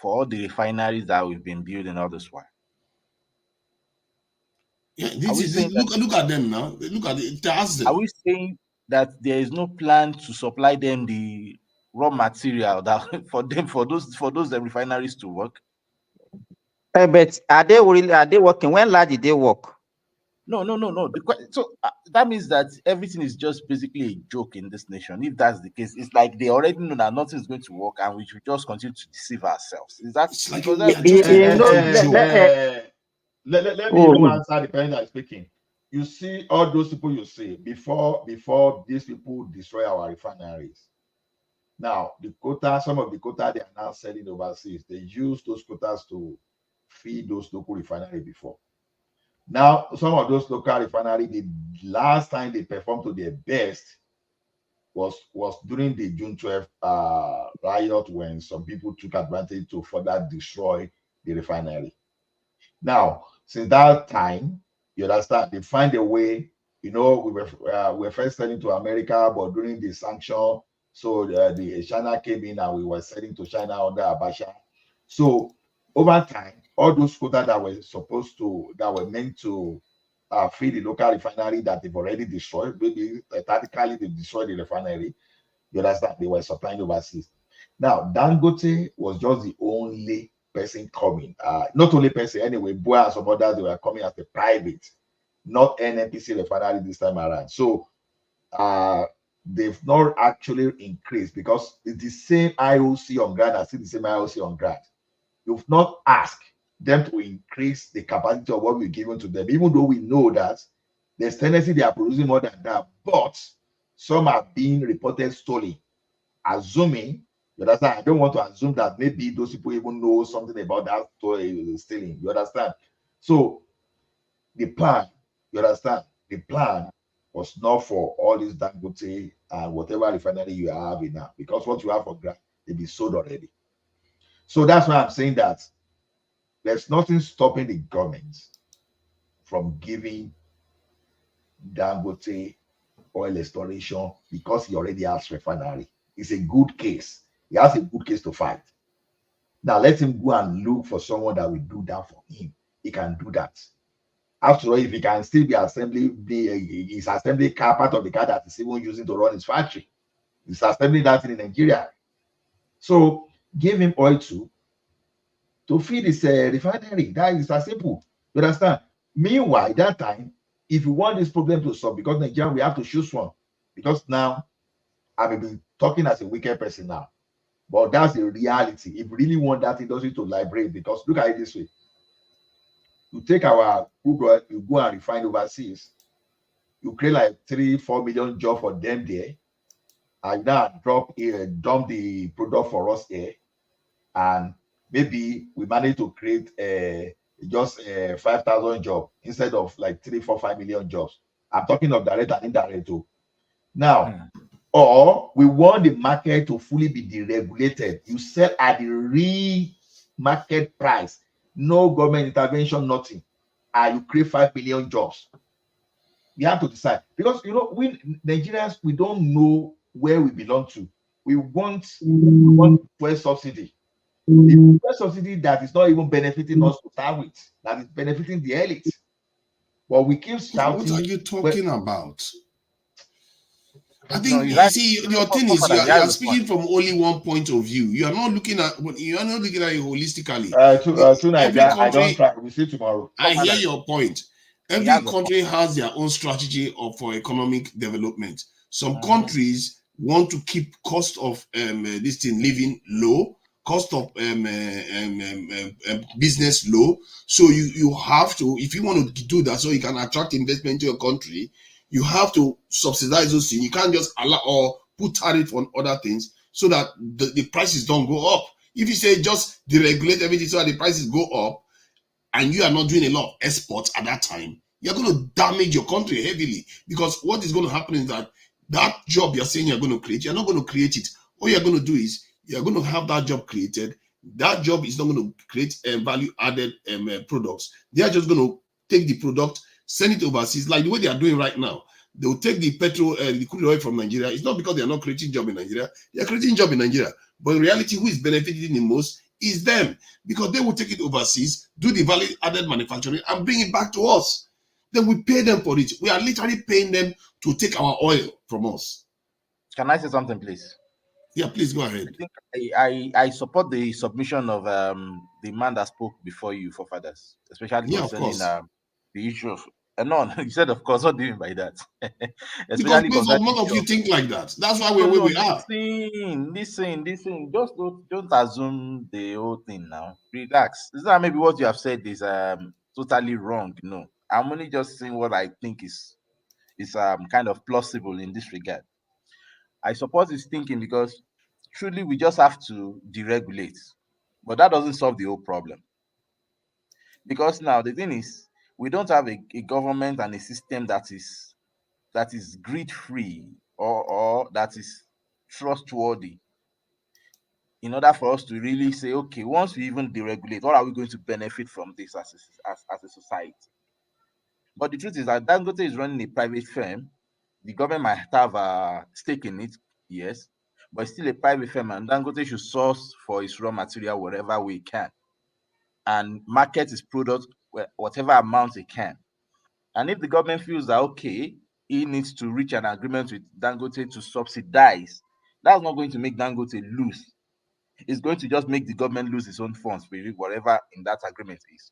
for all the refineries that we've been building all this while? Yeah, look at them now. Look at it. Are we saying that there is no plan to supply them the raw material that for those refineries to work? But are they working? When last did they work? No. So that means that everything is just basically a joke in this nation. If that's the case, it's like they already know that nothing is going to work, and we should just continue to deceive ourselves. Is that because let me even answer the person that's speaking. You see, all those people you see before these people destroy our refineries. Now, some of the quota they are now selling overseas, they use those quotas to feed those local refineries before. Now, some of those local refineries, the last time they performed to their best was during the June 12th riot, when some people took advantage to further destroy the refinery. Now, since that time, you understand, they find a way. We were first selling to America, but during the sanction, so the China came in and we were selling to China under Abacha. So over time, all those quotas that were meant to feed the local refinery that they've already destroyed, maybe tactically they destroyed the refinery. You understand? They were supplying overseas. Now, Dangote was just the only person coming. Not only person anyway, Boa and some others, they were coming as a private, not NNPC refinery this time around. So they've not actually increased because it's the same IOC on ground and still the same IOC on ground. You've not asked them to increase the capacity of what we're giving to them, even though we know that there's tendency they are producing more than that, but some are being reported stolen. Assuming, you understand? I don't want to assume that maybe those people even know something about that stealing. You understand? So the plan, you understand? The plan was not for all this Dangote and whatever refinery you are having now, because what you have for grant, they be sold already. So that's why I'm saying that there's nothing stopping the government from giving Dangote oil exploration because he already has refinery. It's a good case. He has a good case to fight. Now let him go and look for someone that will do that for him. He can do that. After all, if he can still be his assembly car, part of the car that he's even using to run his factory. He's assembling that in Nigeria. So give him oil to feed his refinery. That is as simple. You understand? Meanwhile, that time, if you want this problem to solve, because Nigeria, we have to choose one. Because now, I may be talking as a wicked person now, but that's the reality. If you really want that industry to liberate, because look at it this way. You take our crude oil, you go and refine overseas, you create like 3-4 million jobs for them there, and now dump the product for us here, and maybe we manage to create just 5,000 jobs instead of like 3-4-5 million jobs. I'm talking of direct and indirect too. Now, or we want the market to fully be deregulated. You sell at the real market price, no government intervention, nothing, and you create 5 million jobs. We have to decide, because we Nigerians, we don't know where we belong to. We want fuel subsidy. The fuel subsidy that is not even benefiting us to start with, that is benefiting the elite. But we keep shouting. What are you talking about? I think No, you see, your thing is you are speaking from only one point of view. You are not looking at it holistically. Tonight, I don't try. We see tomorrow. I hear your point. Every country has their own strategy for economic development. Some countries want to keep cost of living low, cost of business low. So you have to, if you want to do that, so you can attract investment to your country, you have to subsidize those things. You can't just allow or put tariff on other things so that the prices don't go up. If you say just deregulate everything so that the prices go up, and you are not doing a lot of exports at that time, you're going to damage your country heavily, because what is going to happen is that job you're saying you're going to create, you're not going to create it. All you're going to do is you're going to have that job created. That job is not going to create value added products. They are just going to take the product, send it overseas, like the way they are doing right now. They will take the petrol, the crude oil from Nigeria. It's not because they are not creating job in Nigeria. They are creating job in Nigeria. But in reality, who is benefiting the most is them, because they will take it overseas, do the value added manufacturing, and bring it back to us. Then we pay them for it. We are literally paying them to take our oil from us. Can I say something, please? Yeah, please go ahead. I support the submission of the man that spoke before you, for fathers, especially concerning the issue of no, you said of course. What do you mean by that? Especially because none of you think like that. That's why we're where we are. Listen. Just don't assume the whole thing now. Relax. Is that maybe what you have said is totally wrong? No, I'm only just saying what I think is kind of plausible in this regard. I support his thinking because truly we just have to deregulate, but that doesn't solve the whole problem. Because now the thing is, we don't have a government and a system that is greed free or that is trustworthy, in order for us to really say, okay, once we even deregulate, what are we going to benefit from this as a society? But the truth is that Dangote is running a private firm. The government might have a stake in it, yes, but it's still a private firm, and Dangote should source for its raw material wherever we can and market its product whatever amount it can. And if the government feels that, okay, he needs to reach an agreement with Dangote to subsidize, that's not going to make Dangote lose. It's going to just make the government lose its own funds, whatever in that agreement is.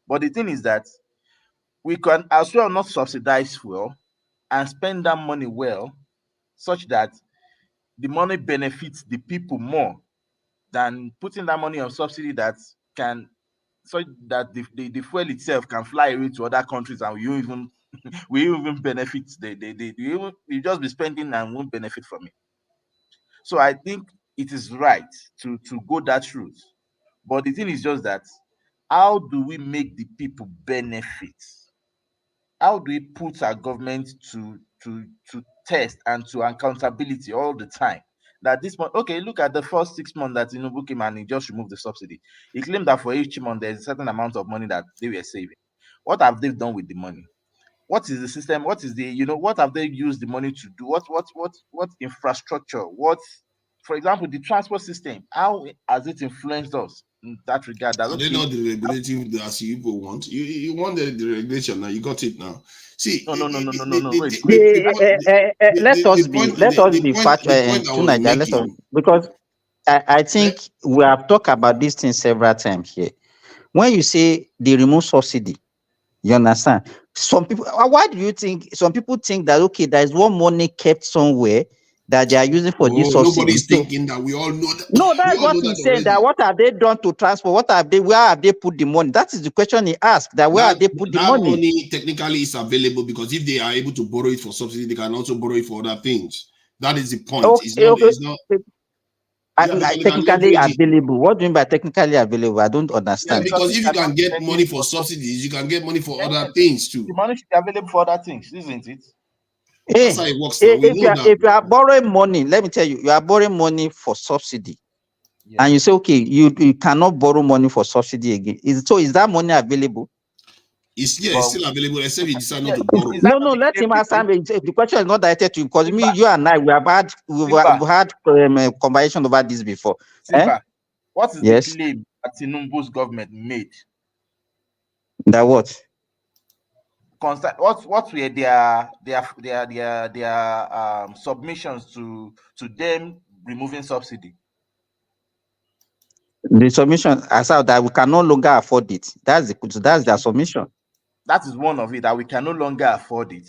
But the thing is that we can as well not subsidize fuel and spend that money well, such that the money benefits the people more than putting that money on subsidy that can, so that the fuel itself can fly away to other countries and you even we even benefit. You just be spending and won't benefit from it. So I think it is right to go that route. But the thing is just that, how do we make the people benefit? How do we put our government to test and to accountability all the time? That this month, okay, look at the first 6 months that Tinubu came and he just removed the subsidy. He claimed that for each month there's a certain amount of money that they were saving. What have they done with the money? What is the system? What is the, what have they used the money to do? What infrastructure? What, for example, the transport system? How has it influenced us in that regard? That Are they okay, not the regulating as you people want? You want the regulation now. You got it now. See, no. the Let us be the factual, point I to was Nigeria. Let us, making. because I think we have talked about this thing several times here. When you say they remove subsidy, you understand? Some people, why do you think some people think that okay, there is one money kept somewhere that they are using for this Oh, subsidy? nobody's So, thinking that. We all know that. no, We that's all what know he's that saying. That already. what have they done to transport? What have they? Where have they put the money? That is the question he asked. That where have they put the That money? money technically is available because if they are able to borrow it for subsidy, they can also borrow it for other things. That is the point. It's not. Okay. It's not. Yeah, because they can Technically leverage it. available. What do you mean by technically available? I don't Yeah, understand. because if you can get spending money for for subsidies, you can get money for yes, other things too. the money should be available for other things, isn't it? That's how it works now. We know that. If you are borrowing money, let me tell you, you are borrowing money for subsidy, and you say, okay, you cannot borrow money for subsidy again. Is that money available? It's Well, still available, except you decide not yeah, to borrow. No, let him answer me. The question is not directed to you, because me, you and I, we have had conversation about this before. Simba, what is the Yes. claim that Tinubu's government made? That what? What were their submissions to them removing subsidy? The submission as out that we can no longer afford it. That's their submission. That is one of it, that we can no longer afford it.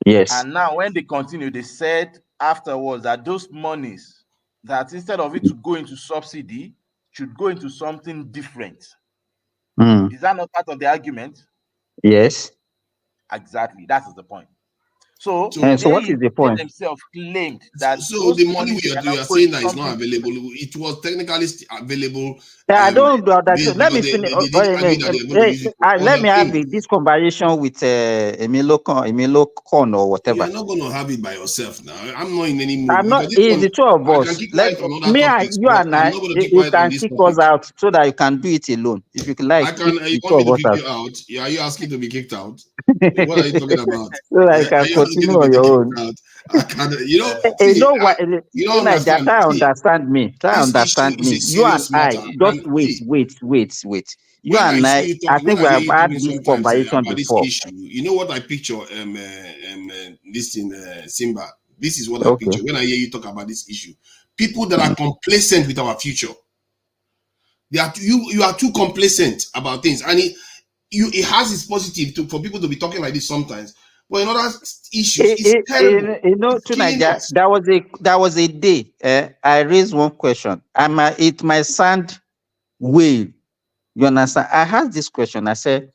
Yes. And now when they continue, they said afterwards that those monies, that instead of it to go into subsidy, should go into something different. Is that not part of the argument? Yes. Exactly. That is the point. So what is the point? They themselves claimed that So those the money monies we cannot are go saying into that is not something available. It was technically available. I don't do that. Let me They finish. didn't agree that they're going to use it for Let other me have things. this conversation with Emilio Con or whatever. You're not going to have it by yourself now. I'm not in any mood. I'm not. Because this It's one, the two of I can us. keep Let quiet on other me and topics, you but and I'm I. not going to keep You quiet on can this kick topic. us out so that you can do it alone. If you like, I can. You the want two me to of us kick out. you out? Yeah, are you asking to be kicked out? What are you talking about? So that you Are can you asking continue to be on your own. kicked out? I can't. You know, You see, know what? you don't Try understand. See, understand me. this issue is a You and serious I, matter. just And wait. see, You when I and see I, you I talking, when think we I hear have you had talking this sometimes conversation about this before. issue, you know what I picture? This thing, Simba. This is what I Okay. picture when I hear you talk about this issue. People that are complacent with our future. You are too complacent about things, and it has its positive for people to be talking like this sometimes. But in other issues, it's terrible. You know, It's killing tonight us. there was a day I raised one question. It might sound weird. You understand? I asked this question. I said,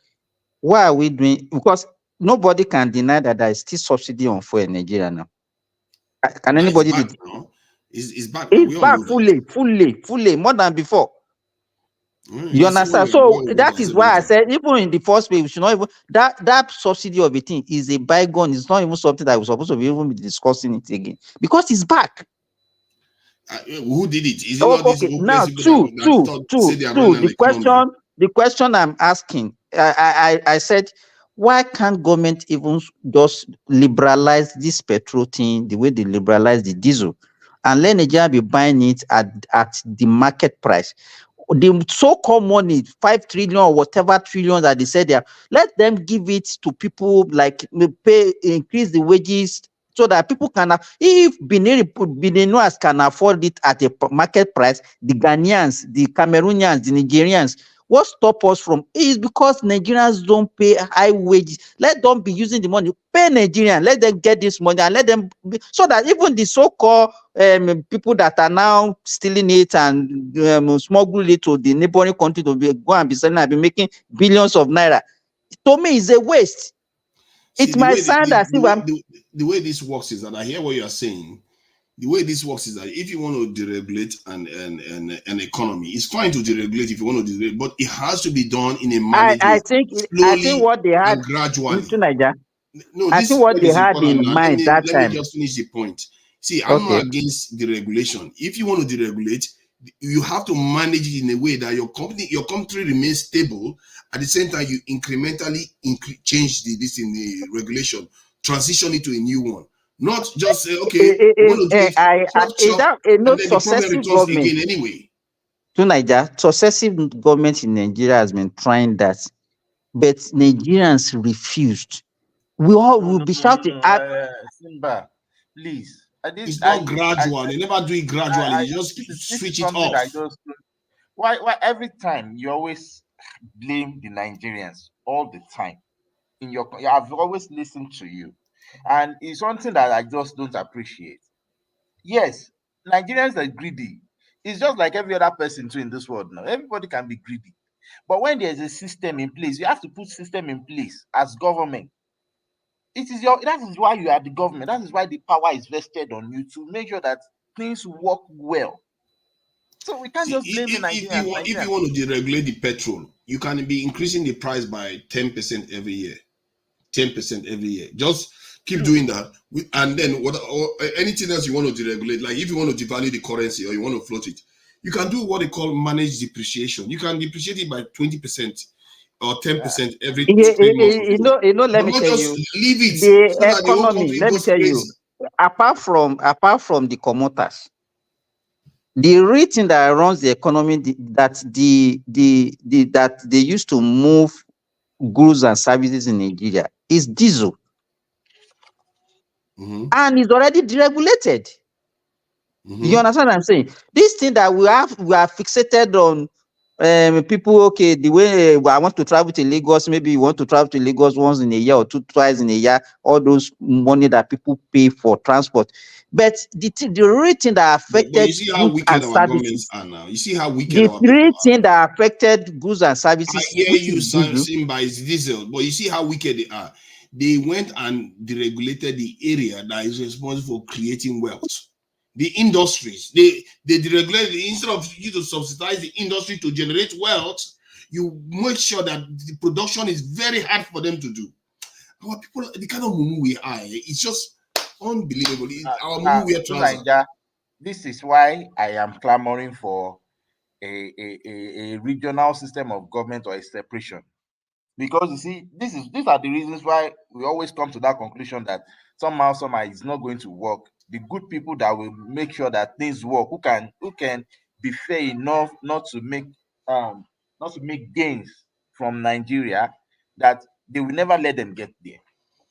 why are we doing? Because nobody can deny that there is still subsidy on fuel in Nigeria now. Can And it's anybody? back now. It's back now. It's We all back know that. fully, more than before. You You see understand? what So we that is why I said, even in the first place, we should not even that subsidy of a thing is a bygone. It's not even something that we're supposed to be even be discussing it again because it's back. Who did it? Is it not these Okay. Now, hopeless people that say they are running an economy? The question I'm asking, I said, why can't government even just liberalize this petrol thing the way they liberalize the diesel, and let Nigeria be buying it at the market price? The so-called money, 5 trillion or whatever trillion that they said there, let them give it to people, like increase the wages so that people can if Beniners can afford it at a market price, the Ghanaians, the Cameroonians, the Nigerians, what stop us from is because Nigerians don't pay high wages. Let them be using the money, pay Nigerians, let them get this money and let them so that even the so-called people that are now stealing it and smuggle it to the neighboring country to go and be selling and be making billions of naira. To me, it's a waste. See, It might sound as if the way this works is that I hear what you are saying. The way this works is that if you want to deregulate an economy, it's fine to deregulate if you want to deregulate, but it has to be done in a managed I way, think slowly what they had and gradually. into Niger. No, I this think what point they is had important. in Now, mind that let me time. just finish the point. See, I'm Okay. not against deregulation. If you want to deregulate, you have to manage it in a way that your country remains stable. At the same time, you incrementally change this in the regulation, transition it to a new one. Not just say, okay, we want to do it, and then the problem Successive returns government again anyway. to Niger, successive government in Nigeria has been trying that, but Nigerians refused. We all will be shouting at Simba, please. It's not gradual. They never do it gradually. You just This is switch it something off. I just why every time you always blame the Nigerians all the time. I've always listened to you, and it's something that I just don't appreciate. Yes, Nigerians are greedy. It's just like every other person too in this world now. Everybody can be greedy, but when there's a system in place, you have to put system in place as government. That is why you are the government. That is why the power is vested on you to make sure that things work well. So we can't See, just blame the Nigerians. if you want to deregulate the petrol, you can be increasing the price by 10% every year. 10% every year. Just keep doing that. And then or anything else you want to deregulate, like if you want to devalue the currency or you want to float it, you can do what they call managed depreciation. You can depreciate it by 20% or 10% every 3 months or so. Let But me not tell just you, leave it the so that the whole economy. country Let me goes tell you, crazy. apart from the commuters, the real thing that runs the economy, that they used to move goods and services in Nigeria is diesel, and it's already deregulated. You understand what I'm saying? This thing that we are fixated on people, okay, the way I want to travel to Lagos, maybe you want to travel to Lagos once in a year or twice in a year, all those money that people pay for transport. But the real thing that affected But you see how goods and wicked our governments services, are now. You see how wicked the our people real are. thing that affected goods and I services, hear which you is diesel. saying by diesel, but you see how wicked they are. They went and deregulated the area that is responsible for creating wealth. The industries, they deregulated. Instead of you to subsidize the industry to generate wealth, you make sure that the production is very hard for them to do. Our people, the kind of mumu we are, it's just unbelievable. Our mumu wear trousers. Naija, this is why I am clamoring for a regional system of government or a separation. Because you see, these are the reasons why we always come to that conclusion that somehow it's not going to work. The good people that will make sure that things work, who can be fair enough not to make gains from Nigeria, that they will never let them get there.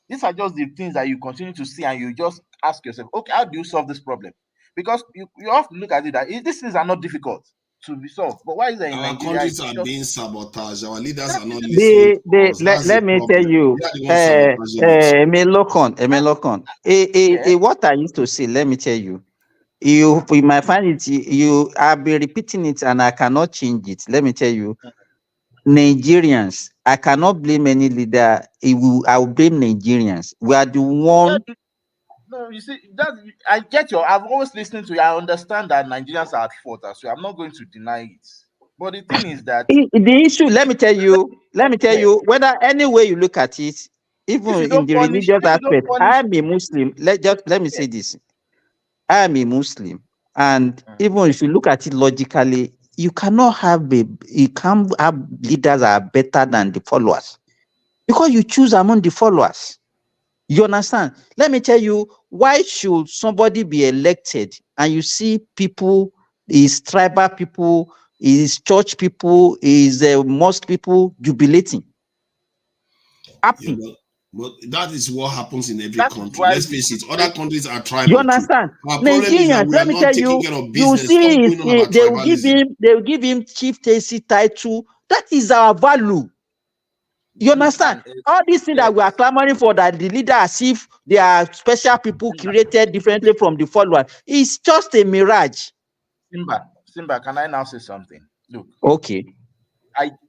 These are just the things that you continue to see, and you just ask yourself, okay, how do you solve this problem? Because you have to look at it that these things are not difficult to be solved. But why is it in Our Nigeria? countries are being sabotaged. Our leaders are not listening They to us. That's let the me tell problem. you, We are the ones sabotaging it. Emelokon, what I used to say, let me tell you, you might find it, I've been repeating it and I cannot change it. Let me tell you, Nigerians, I cannot blame any leader. I will blame Nigerians. We are the one. No, you see, I get I've always listened to you. I understand that Nigerians are at fault as well. I'm not going to deny it. But the thing is that The issue, let me tell you, whether any way you look at it, even if you in don't the punish, religious if you don't aspect, I punish, am a Muslim. Let me say this. I am a Muslim. And even if you look at it logically, you can't have leaders that are better than the followers. Because you choose among the followers. You understand? Let me tell you, why should somebody be elected and you see people, is tribal people, is church people, is mosque people jubilating, happy? But that is what happens in every That is country. why Let's face it, other countries are You tribal too. understand? Our problem is that Nigerians, we are let me not tell taking you, care of you business. Stop see, going on about they will give tribalism. him chief AC title. That is our value. You understand? All these things that we are clamoring for, that the leader as if they are special people created differently from the followers, it's just a mirage. Simba, can I now say something? Look, okay,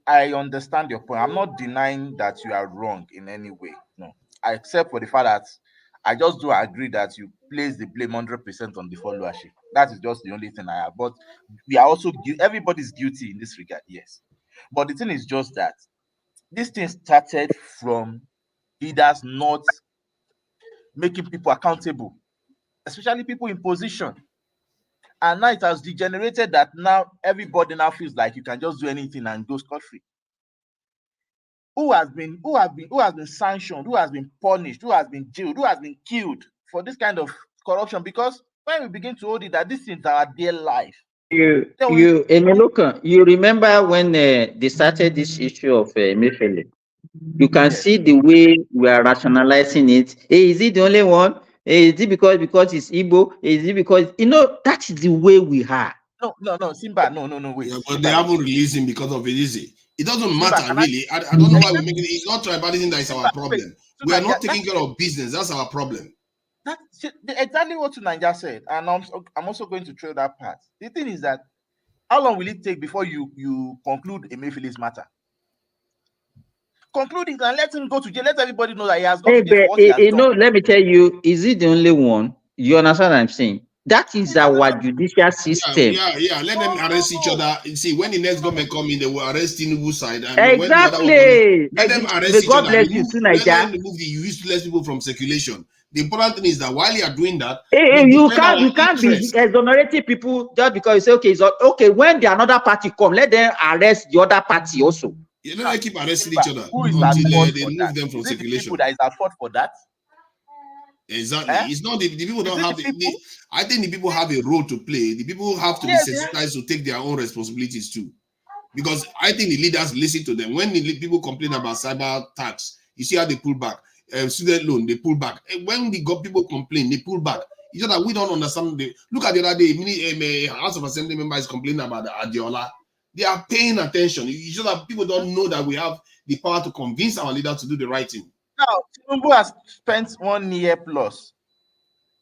I understand your point. I'm not denying that you are wrong in any way. No, except for the fact that I just do agree that you place the blame 100% on the followership. That is just the only thing I have. But we are also everybody's guilty in this regard, yes. But the thing is just that this thing started from leaders not making people accountable, especially people in position. And now it has degenerated that now everybody now feels like you can just do anything and go scot-free. Who has been sanctioned, who has been punished, who has been jailed, who has been killed for this kind of corruption? Because when we begin to hold it that this is our dear life. Emeloka, you remember when they started this issue of Emefiele? You can see the way we are rationalizing it. Hey, is he the only one? Hey, is it because it's Igbo? Is it because that is the way we are? No, Simba, no, wait. Yeah, but Simba, they haven't released him because of it, is it? It doesn't Simba, matter really. I don't know why we're making it. It's not tribalism that is our problem. We are not taking care of business. That's our problem. That's exactly what Nigeria said, and I'm also going to trail that part. The thing is that how long will it take before you conclude Emefiele's matter? Conclude it and let him go to jail. Let everybody know that he has gone to jail for what he has done. Let me tell you, is he the only one? You understand what I'm saying? That is our judicial system. Yeah. Let them arrest each other. You see, when the next government come in, they will arrest Tinubu side, and when the other one come in, let them arrest each other. Let them remove the useless people from circulation. The important thing is that while you are doing that, you can't be exonerating people just because you say okay, it's okay. When the another party come, let them arrest the other party also. You know, they keep arresting each other Who is until they remove them from is it circulation. the people that is at fault for that? Exactly. It's not the people don't have I think the people have a role to play. The people have to be sensitized to take their own responsibilities too. Because I think the leaders listen to them. When the people complain about cyber tax, you see how they pull back. Student loan, they pull back. And when people complain, they pull back. It's just that we don't understand. Look at the other day, House of Assembly member is complaining about the Adiola. They are paying attention. It's just that people don't know that we have the power to convince our leaders to do the right thing. Now, Tinubu has spent 1 year plus,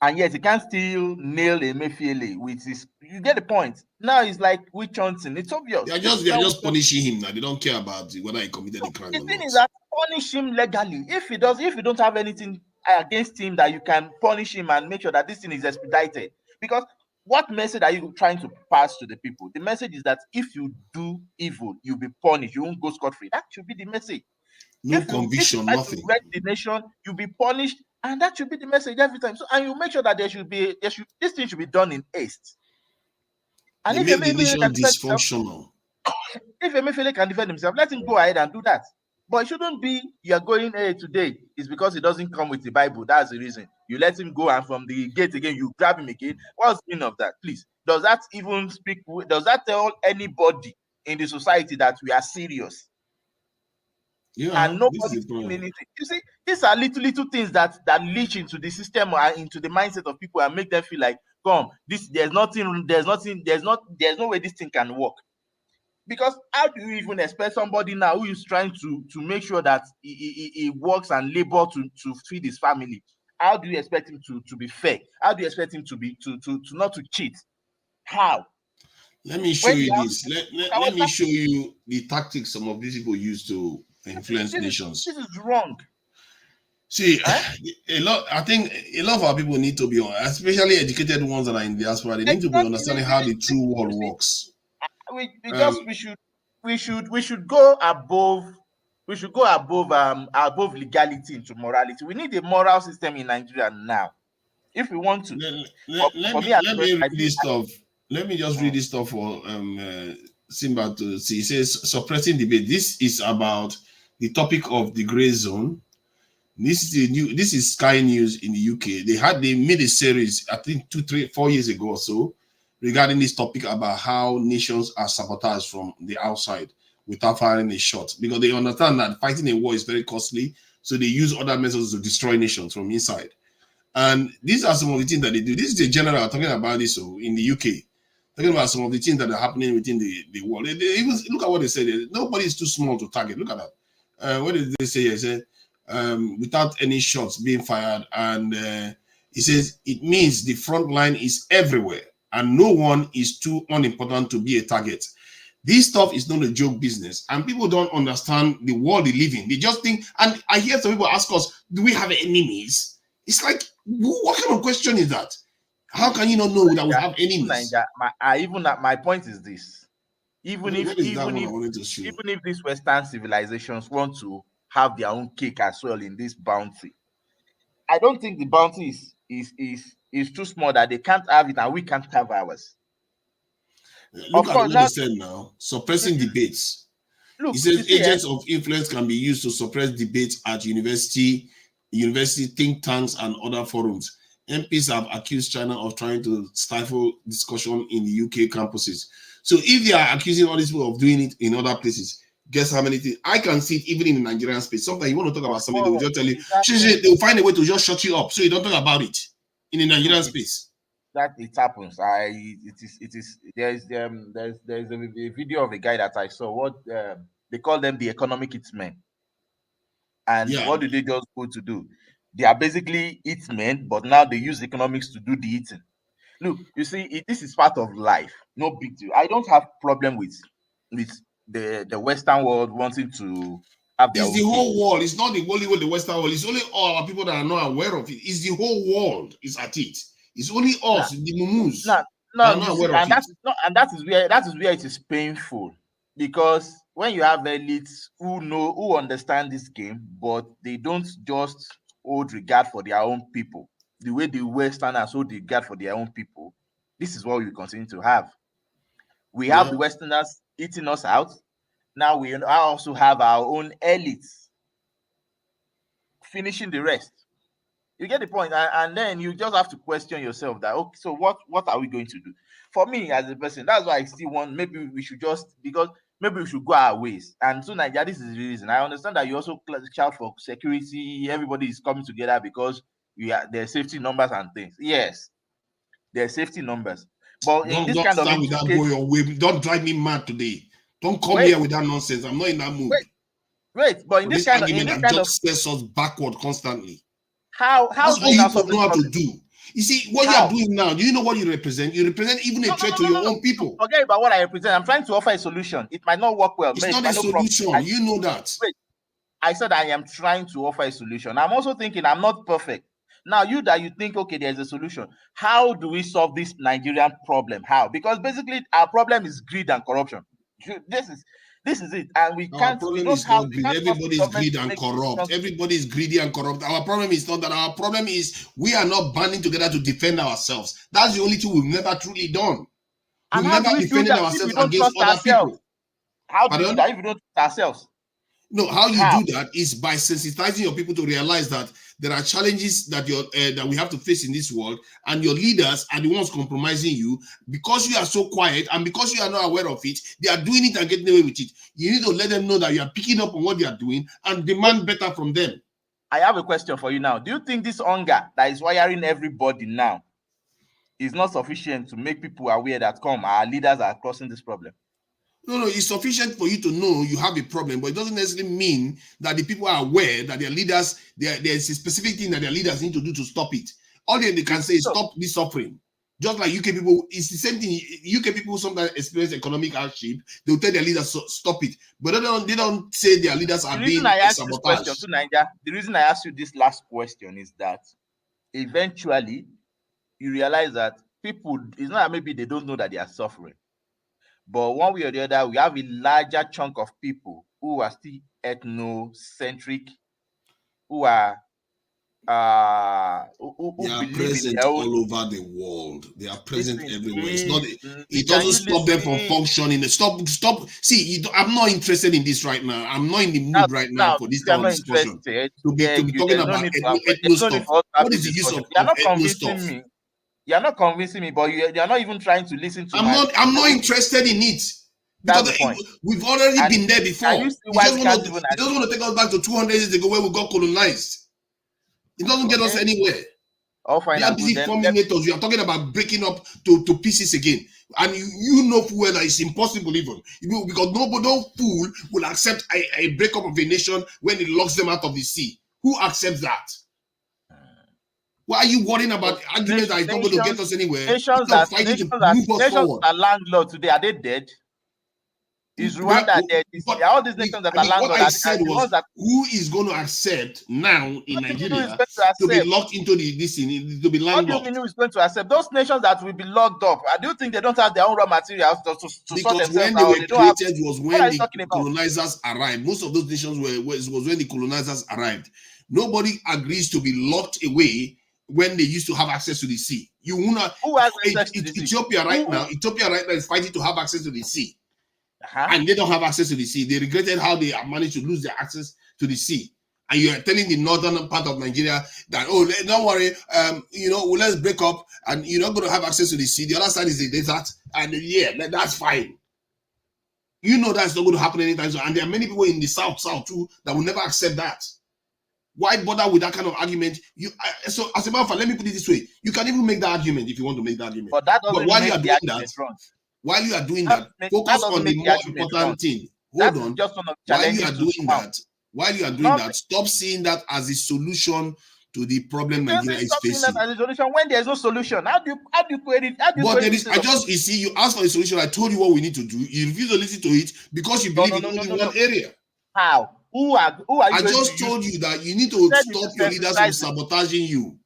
and yet he can't still nail Emefiele with his. You get the point. Now it's like witch hunting. It's obvious. They are just punishing him now. They don't care about whether he committed a crime. The thing is that punish him legally. If you don't have anything against him that you can punish him and make sure that this thing is expedited. Because what message are you trying to pass to the people? The message is that if you do evil, you'll be punished. You won't go scot-free. That should be the message. No conviction, nothing. If you wreck the nation, you'll be punished, and that should be the message every time. So, and you make sure that this thing should be done in haste. And if make the nation dysfunctional. If Emefiele can defend himself, let him go ahead and do that. But it shouldn't be you're going today is because it doesn't come with the Bible. That's the reason. You let him go, and from the gate again, you grab him again. What's the meaning of that? Please. Does that even speak? Does that tell anybody in the society that we are serious? Yeah, and nobody's doing anything. You see, these are little things that leach into the system and into the mindset of people and make them feel like, there's no way this thing can work. Because how do you even expect somebody now who is trying to make sure that he works and labor to feed his family? How do you expect him to be fair? How do you expect him to be to not to cheat? How? Let me show you this. Let me show you the tactics some of these people use to influence nations. This is wrong. See, I think a lot of our people need to be on, especially educated ones that are in diaspora. They need to be understanding how the true world works. We should go above. We should go above legality into morality. We need a moral system in Nigeria now, if we want to. Let me read this stuff. Let me just read this stuff for Simba to see. It says suppressing debate. This is about the topic of the gray zone. This is Sky News in the UK. They made a series, I think 2, 3, 4 years ago or so, regarding this topic about how nations are sabotaged from the outside without firing a shot, because they understand that fighting a war is very costly. So they use other methods to destroy nations from inside. And these are some of the things that they do. This is the general talking about this in the UK. Talking about some of the things that are happening within the world. They even look at what they said. Nobody is too small to target. Look at that. What did they say? They said, without any shots being fired. And he says, it means the front line is everywhere and no one is too unimportant to be a target. This stuff is not a joke business, and people don't understand the world they live in. They just think, and I hear some people ask us, do we have enemies? It's like, what kind of question is that? How can you not know that we have enemies? My point is this: even if these Western civilizations want to have their own cake as well in this bounty, I don't think the bounty is too small that they can't have it and we can't have ours. Look at what they said now: suppressing debates. He says agents of influence can be used to suppress debates at university think tanks, and other forums. MPs have accused China of trying to stifle discussion in the UK campuses. So if they are accusing all these people of doing it in other places, guess how many things? I can see it even in the Nigerian space. Sometimes you want to talk about something, they will just tell you, they will find a way to just shut you up so you don't talk about it in the Nigerian space. That it happens. There's a video of a guy that I saw. What they call them, the economic hitmen. And what do they just go to do? They are basically hitmen, but now they use economics to do the eating. Look, you see, this is part of life. No big deal. I don't have problem with the Western world wanting to have their own. It's the whole world. It's not the only way the Western world. It's only all our people that are not aware of it. It's the whole world is at it. It's only us, the mumus. That is where it is painful, because when you have elites who understand this game, but they don't just hold regard for their own people, the way the Westerners hold regard for their own people, this is what we continue to have. We have the Westerners eating us out. Now we also have our own elites finishing the rest. You get the point, and then you just have to question yourself that, okay, so what are we going to do? For me as a person, that's why I still want, maybe we should go our ways. And so Nigeria, this is the reason. I understand that you also shout for security. Everybody is coming together because there's safety numbers and things. Yes, there's safety numbers. But in this kind of case, don't drive me mad today. Don't come here with that nonsense. I'm not in that mood. Wait, but in this kind of just says us backward constantly. How that's all you know how to do. You see what you are doing now. Do you know what you represent? You represent even a threat to your own people. Forget about what I represent. I'm trying to offer a solution. It might not work well. It's not a solution. You know that. I said I am trying to offer a solution. I'm also thinking I'm not perfect. Now you think, okay, there's a solution. How do we solve this Nigerian problem? How? Because basically our problem is greed and corruption. This is it, and we can't. Everybody's greedy and corrupt. Everybody's greedy and corrupt. Our problem is not that. Our problem is we are not banding together to defend ourselves. That's the only thing we've never truly done. We've never defended ourselves against other people. How do we do that if we don't trust ourselves? No, how you do that is by sensitizing your people to realize that there are challenges that that we have to face in this world, and your leaders are the ones compromising you because you are so quiet and because you are not aware of it. They are doing it and getting away with it. You need to let them know that you are picking up on what they are doing and demand better from them. I have a question for you now. Do you think this hunger that is wiring everybody now is not sufficient to make people aware that our leaders are causing this problem? No, it's sufficient for you to know you have a problem, but it doesn't necessarily mean that the people are aware that their leaders, there's a specific thing that their leaders need to do to stop it. All they can say is stop this suffering. Just like UK people, it's the same thing. UK people sometimes experience economic hardship. They'll tell their leaders stop it, but they don't say their leaders are being sabotaged. The reason I asked you this last question is that eventually you realize that people, it's not that maybe they don't know that they are suffering. But one way or the other, we have a larger chunk of people who are still ethnocentric, who are they are present all over the world. They are present everywhere. It's not. It doesn't stop them from functioning. Stop. See, I'm not interested in this right now. I'm not in the mood right now for this kind of discussion. To be talking about ethno stuff. What is the use of ethno stuff? You're not convincing me, but you're not even trying to listen to I'm not interested in it. That's the point. We've already And been there before. can you see why we can't even He doesn't want to take us back to 200 years ago where we got colonized. It doesn't get us anywhere. All fine They are and busy good. Then forming NATO. You are talking about breaking up to pieces again. And you know full well that it's impossible even. Because no fool will accept a breakup of a nation when it locks them out of the sea. Who accepts that? Why are you worrying about arguments that is not going to get us anywhere? Nations that are landlord today, are they dead? Is Rwanda dead? All these nations that are landlord, what I said was, who is going to accept now in Nigeria to be locked into this thing, to be landlocked? What do you mean who is going to accept? Those nations that will be locked up, do you think they don't have their own raw materials to sort themselves when they out? were created was when the colonizers arrived. Most of those nations was when the colonizers arrived. Nobody agrees to be locked away when they used to have access to the sea. You wanna Ethiopia right now is fighting to have access to the sea. And they don't have access to the sea. They regretted how they have managed to lose their access to the sea. And you are telling the northern part of Nigeria that, oh, don't worry, let's break up and you're not going to have access to the sea. The other side is the desert. And yeah, that's fine. You know that's not going to happen anytime soon. And there are many people in the south too that will never accept that. Why bother with that kind of argument? So as a matter of fact, let me put it this way. You can even make that argument if you want to make that argument. But that doesn't while make you are the doing argument that, wrong. While you are doing that, focus on the more important thing. Hold on. While you are doing that, stop seeing that as a solution to the problem Nigeria is facing. That as a solution when there is no solution. How do you create it? You see, you asked for a solution. I told you what we need to do. You refuse to listen to it because you believe in only one area. How? Who are you? I just told you that you need to stop your leaders from sabotaging you.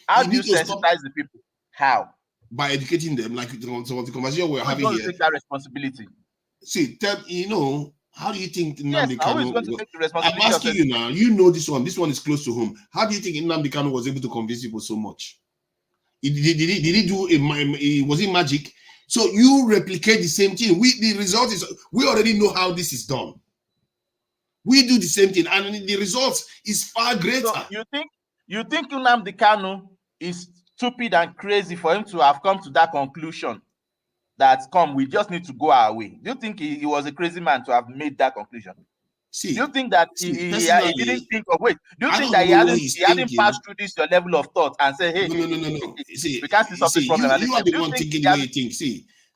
How do you sensitize the people? How? By educating them, like some of the conversation we're having here. Take that responsibility. See, how do you think Nnamdi Kanu? I'm asking you now. You know this one. This one is close to home. How do you think Nnamdi Kanu was able to convince people so much? Did he do was it magic? So you replicate the same thing. The result is we already know how this is done. We do the same thing, and the result is far greater. So you think Nnamdi Kanu is stupid and crazy for him to have come to that conclusion? We just need to go our way. Do you think he was a crazy man to have made that conclusion? See, do you think that he didn't think of do you think that he hadn't passed through this your level of thought and say, hey, no. See, we can't see problem. You are the one thinking the way you think.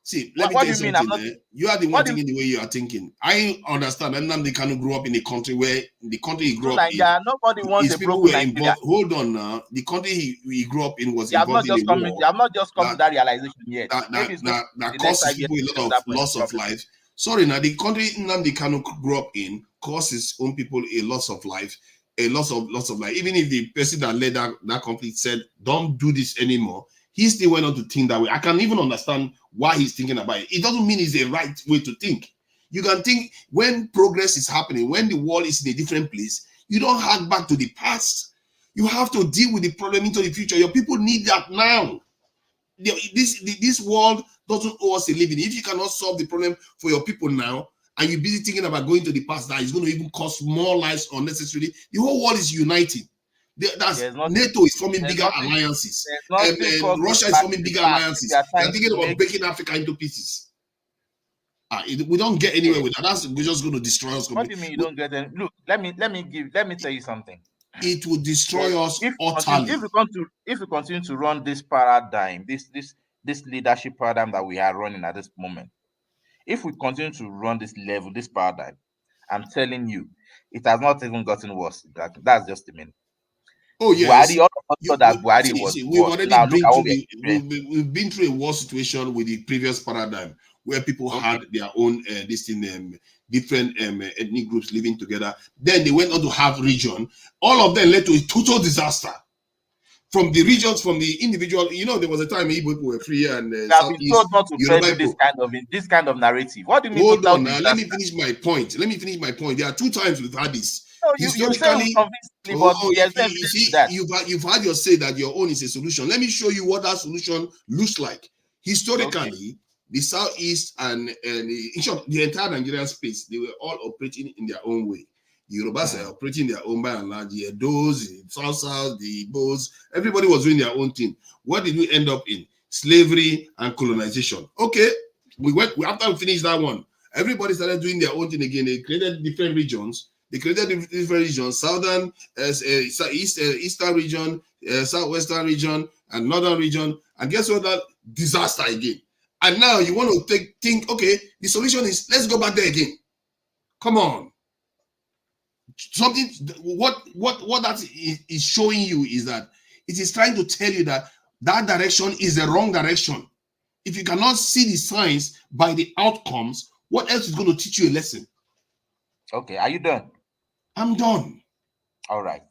See, let me tell you something. You are the one thinking the way you are thinking. I understand. Nnamdi Kanu grew up in a country where the country he grew up in, nobody wants a broken Nigeria. Hold on now. The country he grew up in was involved in a war. You have not just come to that realization yet. That causes people a lot of loss of life. Sorry, now the country Nnamdi Kanu grew up in causes own people a loss of life, loss of life. Even if the person that led that conflict said, "Don't do this anymore," he still went on to think that way. I can even understand why he's thinking about it. It doesn't mean it's the right way to think. You can think when progress is happening, when the world is in a different place, you don't hark back to the past. You have to deal with the problem into the future. Your people need that now. This world doesn't owe us a living. If you cannot solve the problem for your people now, and you're busy thinking about going to the past, that is going to even cost more lives unnecessarily. The whole world is uniting. NATO is forming bigger alliances. Russia is forming bigger alliances. They're thinking about breaking Africa into pieces. We don't get anywhere with that. We're just going to destroy us. What do you mean you don't get any? Look, let me tell you something. It will destroy us utterly. If we continue to run this paradigm, this leadership paradigm that we are running at this moment, if we continue to run this paradigm, I'm telling you, it has not even gotten worse. That's just the meaning. Oh yes. We've been through a war situation with the previous paradigm where people had their own different ethnic groups living together. Then they went on to have region. All of them led to a total disaster. From the regions, from the individual, there was a time Igbo people were free and Southeast, been told not to spread this kind of narrative. What do you mean? Hold on now. Let me finish my point. There are 2 times we've had this. Historically, you've had your say that your own is a solution. Let me show you what that solution looks like. Historically, the Southeast and in short, the entire Nigerian space, they were all operating in their own way. The Yorubas are operating their oon by and large. The Edos, the South, the Igbos, everybody was doing their own thing. What did we end up in? Slavery and colonization. Okay, after we finished that one, Everybody started doing their own thing again. They created different regions. They created different regions: southern, eastern region, southwestern region, and northern region. And guess what? That disaster again. And now you want to think, okay, the solution is let's go back there again. Come on. Something. What that is showing you is that it is trying to tell you that that direction is the wrong direction. If you cannot see the signs by the outcomes, what else is going to teach you a lesson? Okay, are you done? I'm done. All right.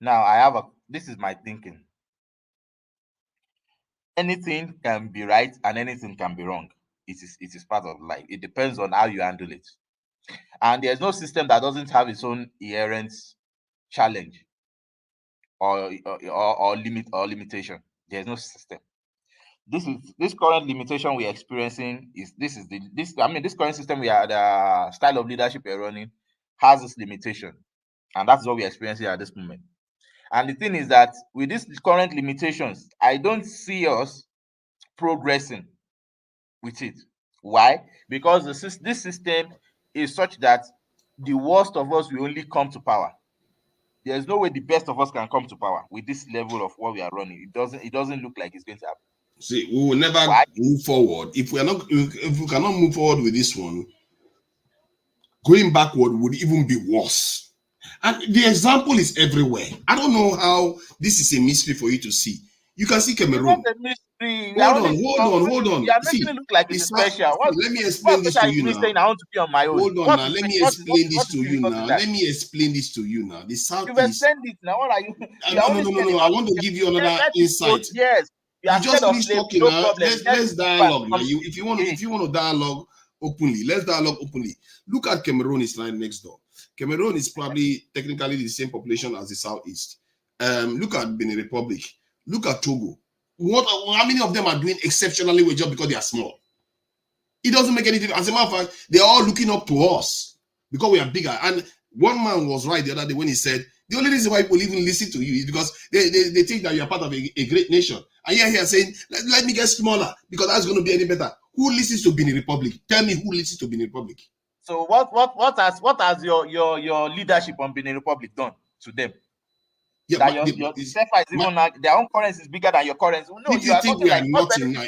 Now this is my thinking. Anything can be right and anything can be wrong. It is part of life. It depends on how you handle it. And there's no system that doesn't have its own inherent challenge or limitation. There's no system. This current limitation we're experiencing this current system the style of leadership we're running has this limitation, and that's what we're experiencing at this moment. And the thing is that with these current limitations, I don't see us progressing with it. Why? Because this system is such that the worst of us will only come to power. There's no way the best of us can come to power with this level of what we are running. It doesn't look like it's going to happen. See, we will never move forward if we cannot move forward with this one. Going backward would even be worse. And the example is everywhere. I don't know how this is a mystery for you to see. You can see Cameroon. It's not a mystery. Hold on. You are making it look like it's special. Let me explain this to you now. Saying I want to be on my own. Hold on now. Let me explain this to you now. Let me explain this to you now. The South You've explained it now. What are you? No. I want to give you another insight. Yes. You just finish talking now. Let's dialogue now. If you want to dialogue openly, let's dialogue openly. Look at Cameroon is right next door. Cameroon is probably technically the same population as the Southeast. Look at Benin Republic. Look at Togo. How many of them are doing exceptionally well just because they are small? It doesn't make any difference. As a matter of fact, they are all looking up to us because we are bigger. And one man was right the other day when he said, the only reason why people even listen to you is because they think that you are part of a great nation. And you're saying, let me get smaller because that's going to be any better. Who listens to Benin Republic? Tell me who listens to Benin Republic. So what has your leadership on Benin Republic done to them? Yeah, that your CFA is even their own currency is bigger than your currency. No, if you think we are nothing now,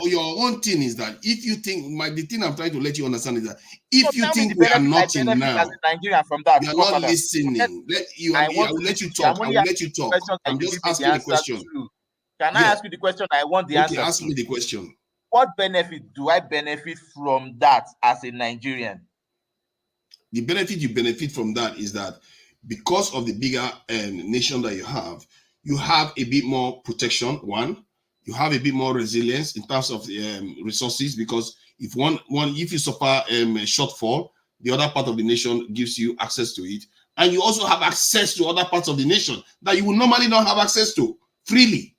your own thing is that if you think the thing I'm trying to let you understand is that if you think we are nothing now, Nigerian from that, you are not listening. I will let you talk. I will let you talk. I'm just asking the question. Can I ask you the question? I want the answer. Ask me the question. What benefit do I benefit from that as a Nigerian? The benefit you benefit from that is that because of the bigger nation that you have a bit more protection. One, you have a bit more resilience in terms of resources, because if if you suffer a shortfall, the other part of the nation gives you access to it, and you also have access to other parts of the nation that you would normally not have access to freely.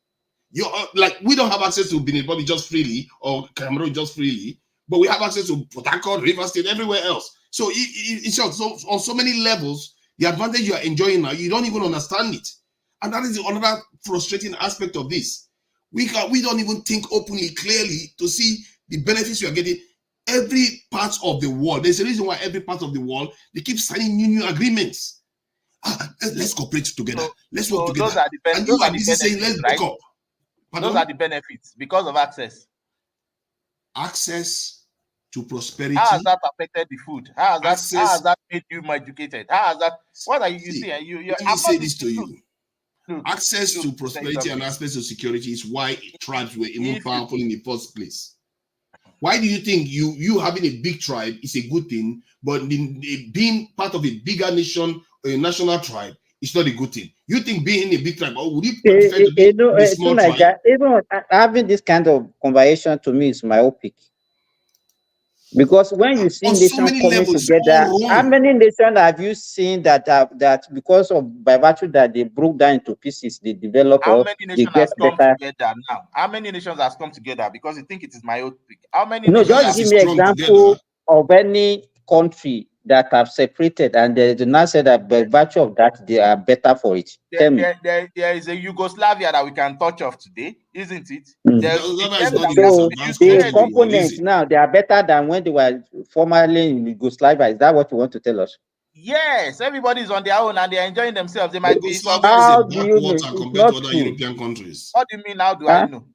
Like we don't have access to Benin Republic just freely, or Cameroon just freely, but we have access to Port Harcourt, River State, everywhere else. So it's short. So on so many levels, the advantage you are enjoying now, you don't even understand it, and that is another frustrating aspect of this. We don't even think openly, clearly to see the benefits you are getting. Every part of the world, there's a reason why every part of the world they keep signing new agreements. Let's cooperate together. Let's work together. And you are busy saying let's break up. Those are the benefits because of access. Access to prosperity. How has that affected the food? How has that made you more educated? How has that? What are you saying? Let me say this to you. Access to prosperity and access to security is why tribes were even powerful in the first place. Why do you think you having a big tribe is a good thing, but being part of a bigger nation, a national tribe, is not a good thing? You think being a big tribe, or would you prefer to be a small tribe? Even having this kind of conversation to me is myopic. Because when you see nations coming together, how many nations have you seen that because of by virtue that they broke down into pieces, they develop? How many nations have come together now? How many nations have come together? Because you think it is myopic. How many? No, just give me an example of any country that have separated, and they do not say that by virtue of that they are better for it. Tell me. There is a Yugoslavia that we can touch of today, isn't it? Mm. There's Yugoslavia is them not that the we most have So to be advanced the country in the world, is components it? now they are better than when they were formerly in Yugoslavia. Is that what you want to tell us? Yes, everybody's on their own and they're enjoying themselves. They might be some. Yugoslavia is a How do you know? backwater It's compared not to other true. European countries. What do you mean? How do I Huh? I know?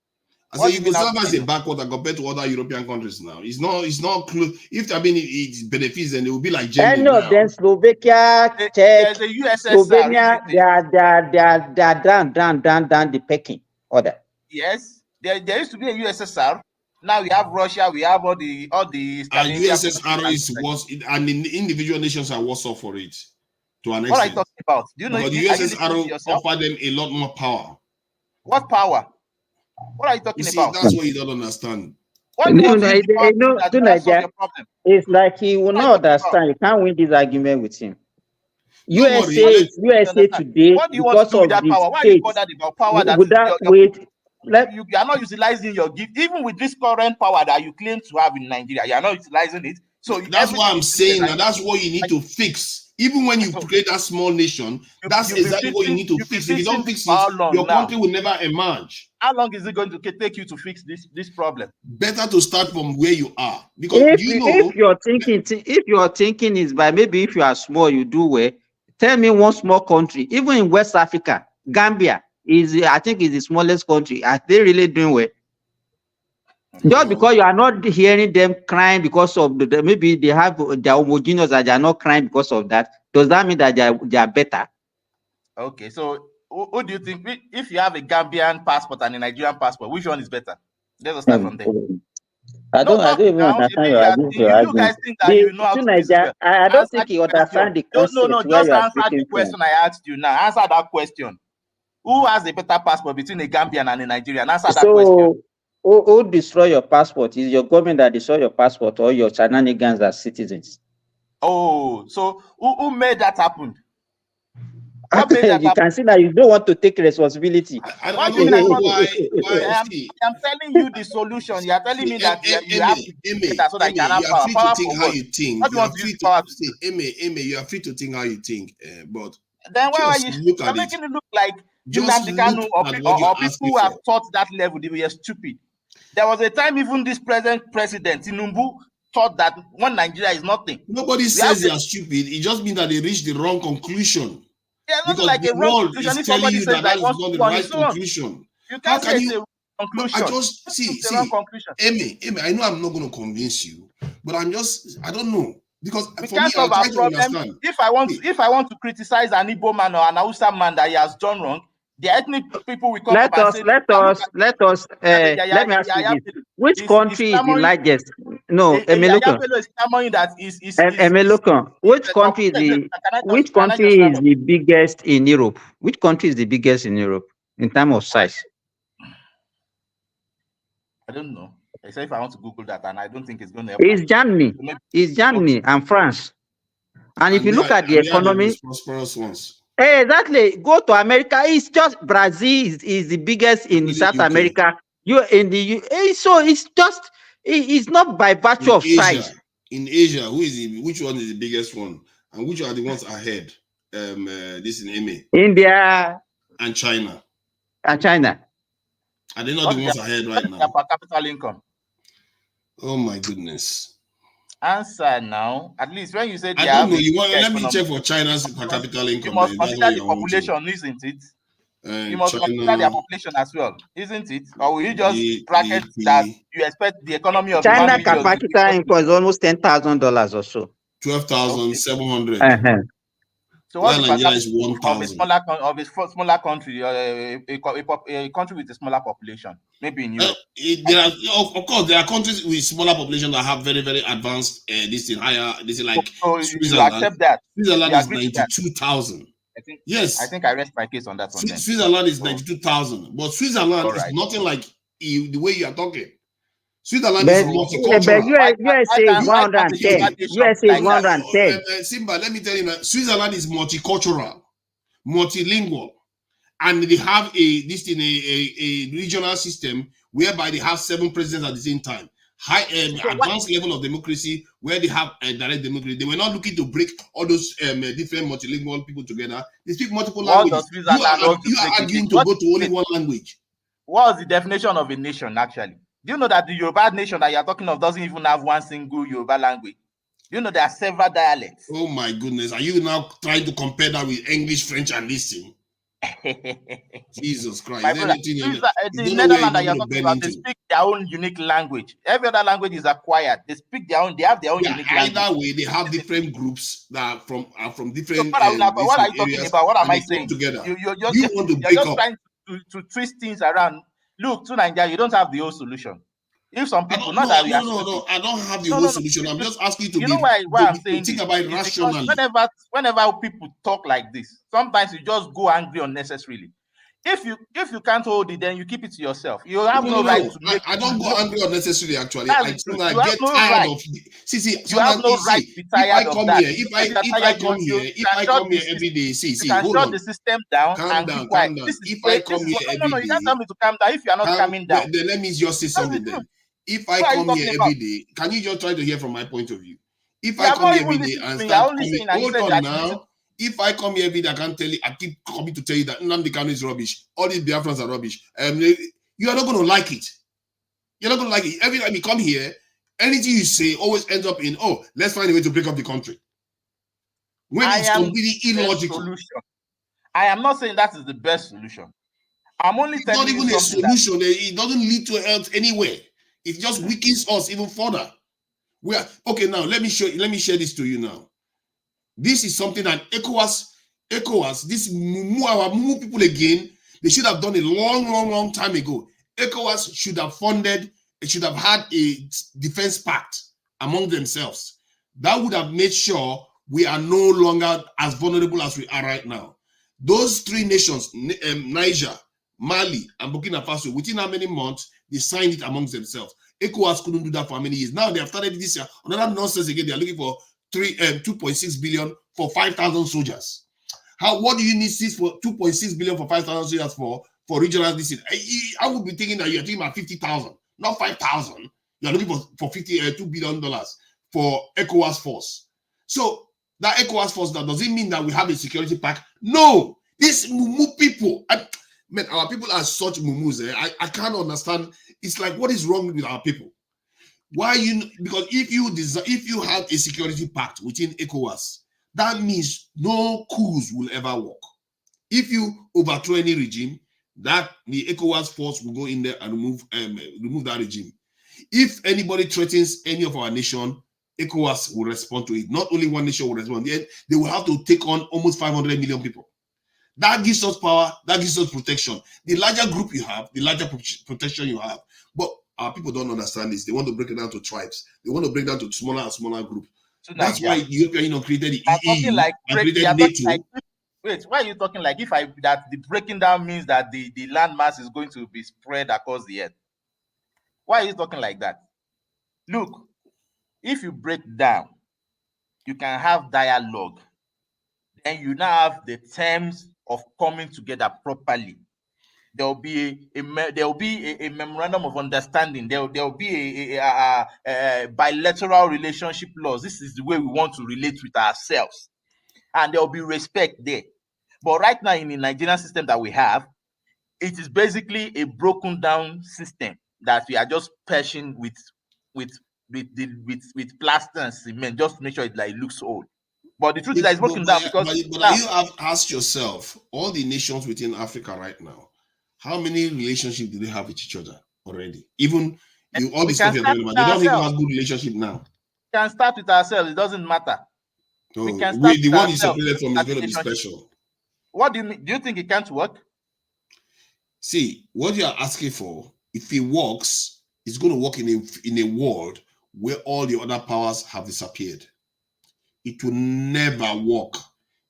say What do you mean? How do Yugoslavia I is a know? backwater compared to other European countries now. It's not close. If I mean it benefits, then it will be like Germany Any of now. them, Slovakia, Czech, There's a USSR, Slovenia, isn't they it? are down the pecking order. Yes, there used to be a USSR. Now we have Russia. We have all the And Scandinavian USSR countries. is worse, and individual nations are worse off for it to an What are you extent. talking about? Do you know? Because the Are you listening to USSR yourself? offered them a lot more power. What power? What are you You talking see, about? that's what you don't understand. What do you want to use the power to do that will not solve your problem? It's like he will What are you not talking about? understand. You can't win this argument with him. Don't worry. USA is USA today What do you want to because do with of that the power? Why are you states. bothered about power that Without wait, you are not utilizing your gift? Even with this current power that you claim to have in Nigeria, you are not utilizing it. So That's why I'm saying that that's what you need to fix. Even when you create that small nation, that's exactly what you need to fix. If you don't fix it, your country will never emerge. How long is it going to take you to fix this problem? Better to start from where you are, because if your thinking is by maybe if you are small you do well. Tell me one small country, even in West Africa, Gambia I think is the smallest country. Are they really doing well? Just because you are not hearing them crying because of maybe they have their homogeneous and they are not crying because of that, does that mean that they are better? Okay, so who do you think, if you have a Gambian passport and a Nigerian passport, which one is better? Let's start from there. I don't even understand your You guys argument. think that you know how to reason well. I don't think you understand the concept No, where just you are answer speaking the question from. I asked you now. Answer that question. Who has a better passport between a Gambian and a Nigerian? Answer that question. Who destroy your passport? Is your government that destroy your passport or your shenanigans as citizens? Oh, so who made that happen? You can see that you don't want to take responsibility. I don't know why I'm telling you the solution. You are telling me that you have to do that so that you can have you are free power to think how you think. What do you want to use power to do? Amy, you are free to think how you think, but then why are you look at making it look like just Nnamdi Kanu or people who have taught that level, they were stupid? There was a time even this present president Tinubu thought that one Nigeria is nothing. Nobody says they are stupid. It just means that they reached the wrong conclusion. Yeah, because like the a wrong world conclusion. is If telling somebody you says that is wants not to the on right his own, conclusion. you can't say it's a conclusion. No, I just it's a wrong conclusion. Amy, I know I'm not going to convince you, but I don't know. Because we for can't me, solve I'll our try to problem. understand. If I want to criticize an Igbo man or an Hausa man that he has done wrong, the ethnic people will come up and say, let me ask you this. Which country is the largest? No, Emelukan. Is clamoring that Emelukan. Which country is the biggest in Europe? Which country is the biggest in Europe in terms of size? I don't know. Except if I want to Google that, and I don't think it's going to help. It's Germany. It's Germany and France. And if you look at the economy, prosperous ones. Exactly. Go to America. It's just Brazil is the biggest in South America. So it's not by virtue of size. In Asia, which one is the biggest one, and which are the ones ahead? This in EME. India and China. Are they not the ones ahead right now? Per capital income. Oh my goodness. Answer now. At least when you say I don't know. Let me check for China's per capita income. You must consider the population, isn't it? You must consider their population as well, isn't it? Or will you just bracket that you expect the economy of China per capita income is almost $10,000 or so. 12,700. So what's the Nigeria is 1,000 of a smaller country, a country with a smaller population, maybe in Europe? Of course, there are countries with smaller population that have very, very advanced like Switzerland. You accept that? Switzerland is 92,000. Yes, I think I rest my case on that one. Switzerland is 92,000, but Switzerland is nothing like the way you are talking. Switzerland is multicultural. USA is 110. USA is 110. Simba, let me tell you, Switzerland is multicultural, multilingual, and they have a regional system whereby they have 7 presidents at the same time. high So advanced level of democracy where they have direct democracy. They were not looking to break all those different multilingual people together. They speak multiple what languages. does Switzerland want to You break are arguing to go to only one language. What's the definition of a nation, actually? Do you know that the Yoruba nation that you're talking of doesn't even have one single Yoruba language? Do you know there are several dialects? Oh my goodness. Are you now trying to compare that with English, French, and this thing? Jesus Christ. My brother, the Netherlands that you're talking about, they speak their own unique language. Every other language is acquired. They speak their own, they have their own unique language. Either way, they have different groups that are from different So what are you talking areas, about? What am I come saying? together. You're You want to break up. trying to twist things around. Look, to Nigeria, you don't have the whole solution. If some people No, I don't have the whole solution. I'm just asking you to why I'm saying think about it rationally. Whenever people talk like this, sometimes you just go angry unnecessarily. If you can't hold it, then you keep it to yourself. You have no right to make. I don't go angry unnecessarily. Actually, I get tired of. You have no right to be tired of that. If I come here every day, hold on. The system down. Calm down. If I come here every day, you can't tell me to calm down if you are not calming down. Then let me just say something. Then, if I come here every day, can you just try to hear from my point of view? If I come here every day and start coming, hold on now. If I come here every day, I can't tell you, I keep coming to tell you that Nnamdi Kanu is rubbish. All these Biafrans are rubbish. You are not going to like it. You're not going to like it. Every time you come here, anything you say always ends up in, oh, let's find a way to break up the country. When it's completely illogical. I am not saying that is the best solution. I'm only telling you not even a solution. It doesn't lead to health anywhere. It just weakens us even further. Okay, now let me share this to you now. This is something that ECOWAS, this our Mumu people again, they should have done a long time ago. ECOWAS should have had a defense pact among themselves. That would have made sure we are no longer as vulnerable as we are right now. Those three nations, Niger, Mali, and Burkina Faso, within how many months they signed it amongst themselves. ECOWAS couldn't do that for how many years? Now they have started this year. Another nonsense again. They are looking for 2.6 billion for 5,000 soldiers. What do you need 2.6 billion for 5,000 soldiers for regional district? I would be thinking that you're thinking about 50,000, not 5,000. You're looking for $2 billion for ECOWAS force. So that ECOWAS force, that doesn't mean that we have a security pact. No, these Mumu people, man, our people are such mumus. I can't understand. It's like, what is wrong with our people? Because if you have a security pact within ECOWAS, that means no coups will ever work. If you overthrow any regime, that the ECOWAS force will go in there and remove that regime. If anybody threatens any of our nation, ECOWAS will respond to it. Not only one nation will respond. They will have to take on almost 500 million people. That gives us power. That gives us protection. The larger group you have, the larger protection you have. But our people don't understand this. They want to break it down to tribes. They want to break down to smaller and smaller groups. So that's why the European Union created the EU and created NATO. Wait, why are you talking like that the breaking down means that the land mass is going to be spread across the earth? Why are you talking like that? Look, if you break down, you can have dialogue. Then you now have the terms of coming together properly. There will be a memorandum of understanding. There will be a bilateral relationship laws. This is the way we want to relate with ourselves, and there will be respect there. But right now in the Nigerian system that we have, it is basically a broken down system that we are just patching with plaster and cement just to make sure it looks old. But the truth is that it's broken down because. But you have asked yourself, all the nations within Africa right now, how many relationships do they have with each other already? Even all this stuff you're talking about, they don't even have good relationship now. We can start with ourselves. It doesn't matter. No, the one you separated from is going to be special. What do you mean? Do you think it can't work? See, what you are asking for, if it works, it's going to work in a world where all the other powers have disappeared. It will never work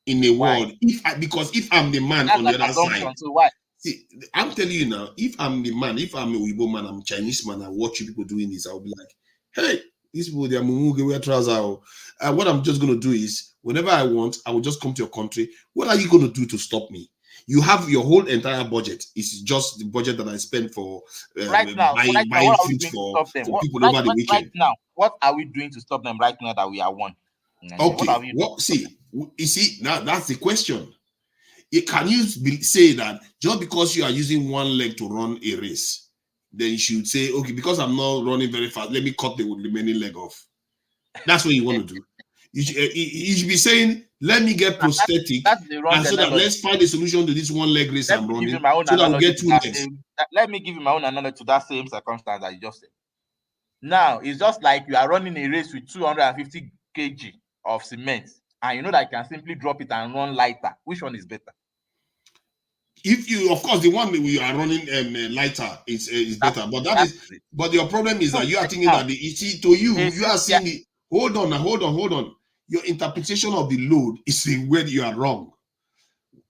in a world. Because if I'm the man on the other side. So why? See, I'm telling you now, if I'm the man, if I'm a Weibo man, I'm a Chinese man, I watch you people doing this, I'll be like, hey, these people, they're mumu, they wear trousers. And what I'm just going to do is, whenever I want, I will just come to your country. What are you going to do to stop me? You have your whole entire budget. It's just the budget that I spent for Right now, buying what are we food doing to for stop them? people over the weekend. Now, what are we doing to stop them right now that we are one? What are Okay, we doing? what see? You see, now that's the question. Can you say that just because you are using one leg to run a race, then you should say, okay, because I'm not running very fast, let me cut the remaining leg off? That's what you want to do. You should be saying, let me get prosthetic, That's the wrong and so that analogy. let's find a solution to this one leg race I'm running, Give you my own so that we'll analogy get to two that legs. let me give you my own analogy to that same circumstance that you just said. Now, it's just like you are running a race with 250 kg of cement, and you know that you can simply drop it and run lighter. Which one is better? If you, of course, the one that we are running lighter is better, but your problem is that you are thinking that you are seeing the hold on. Your interpretation of the load is the way you are wrong.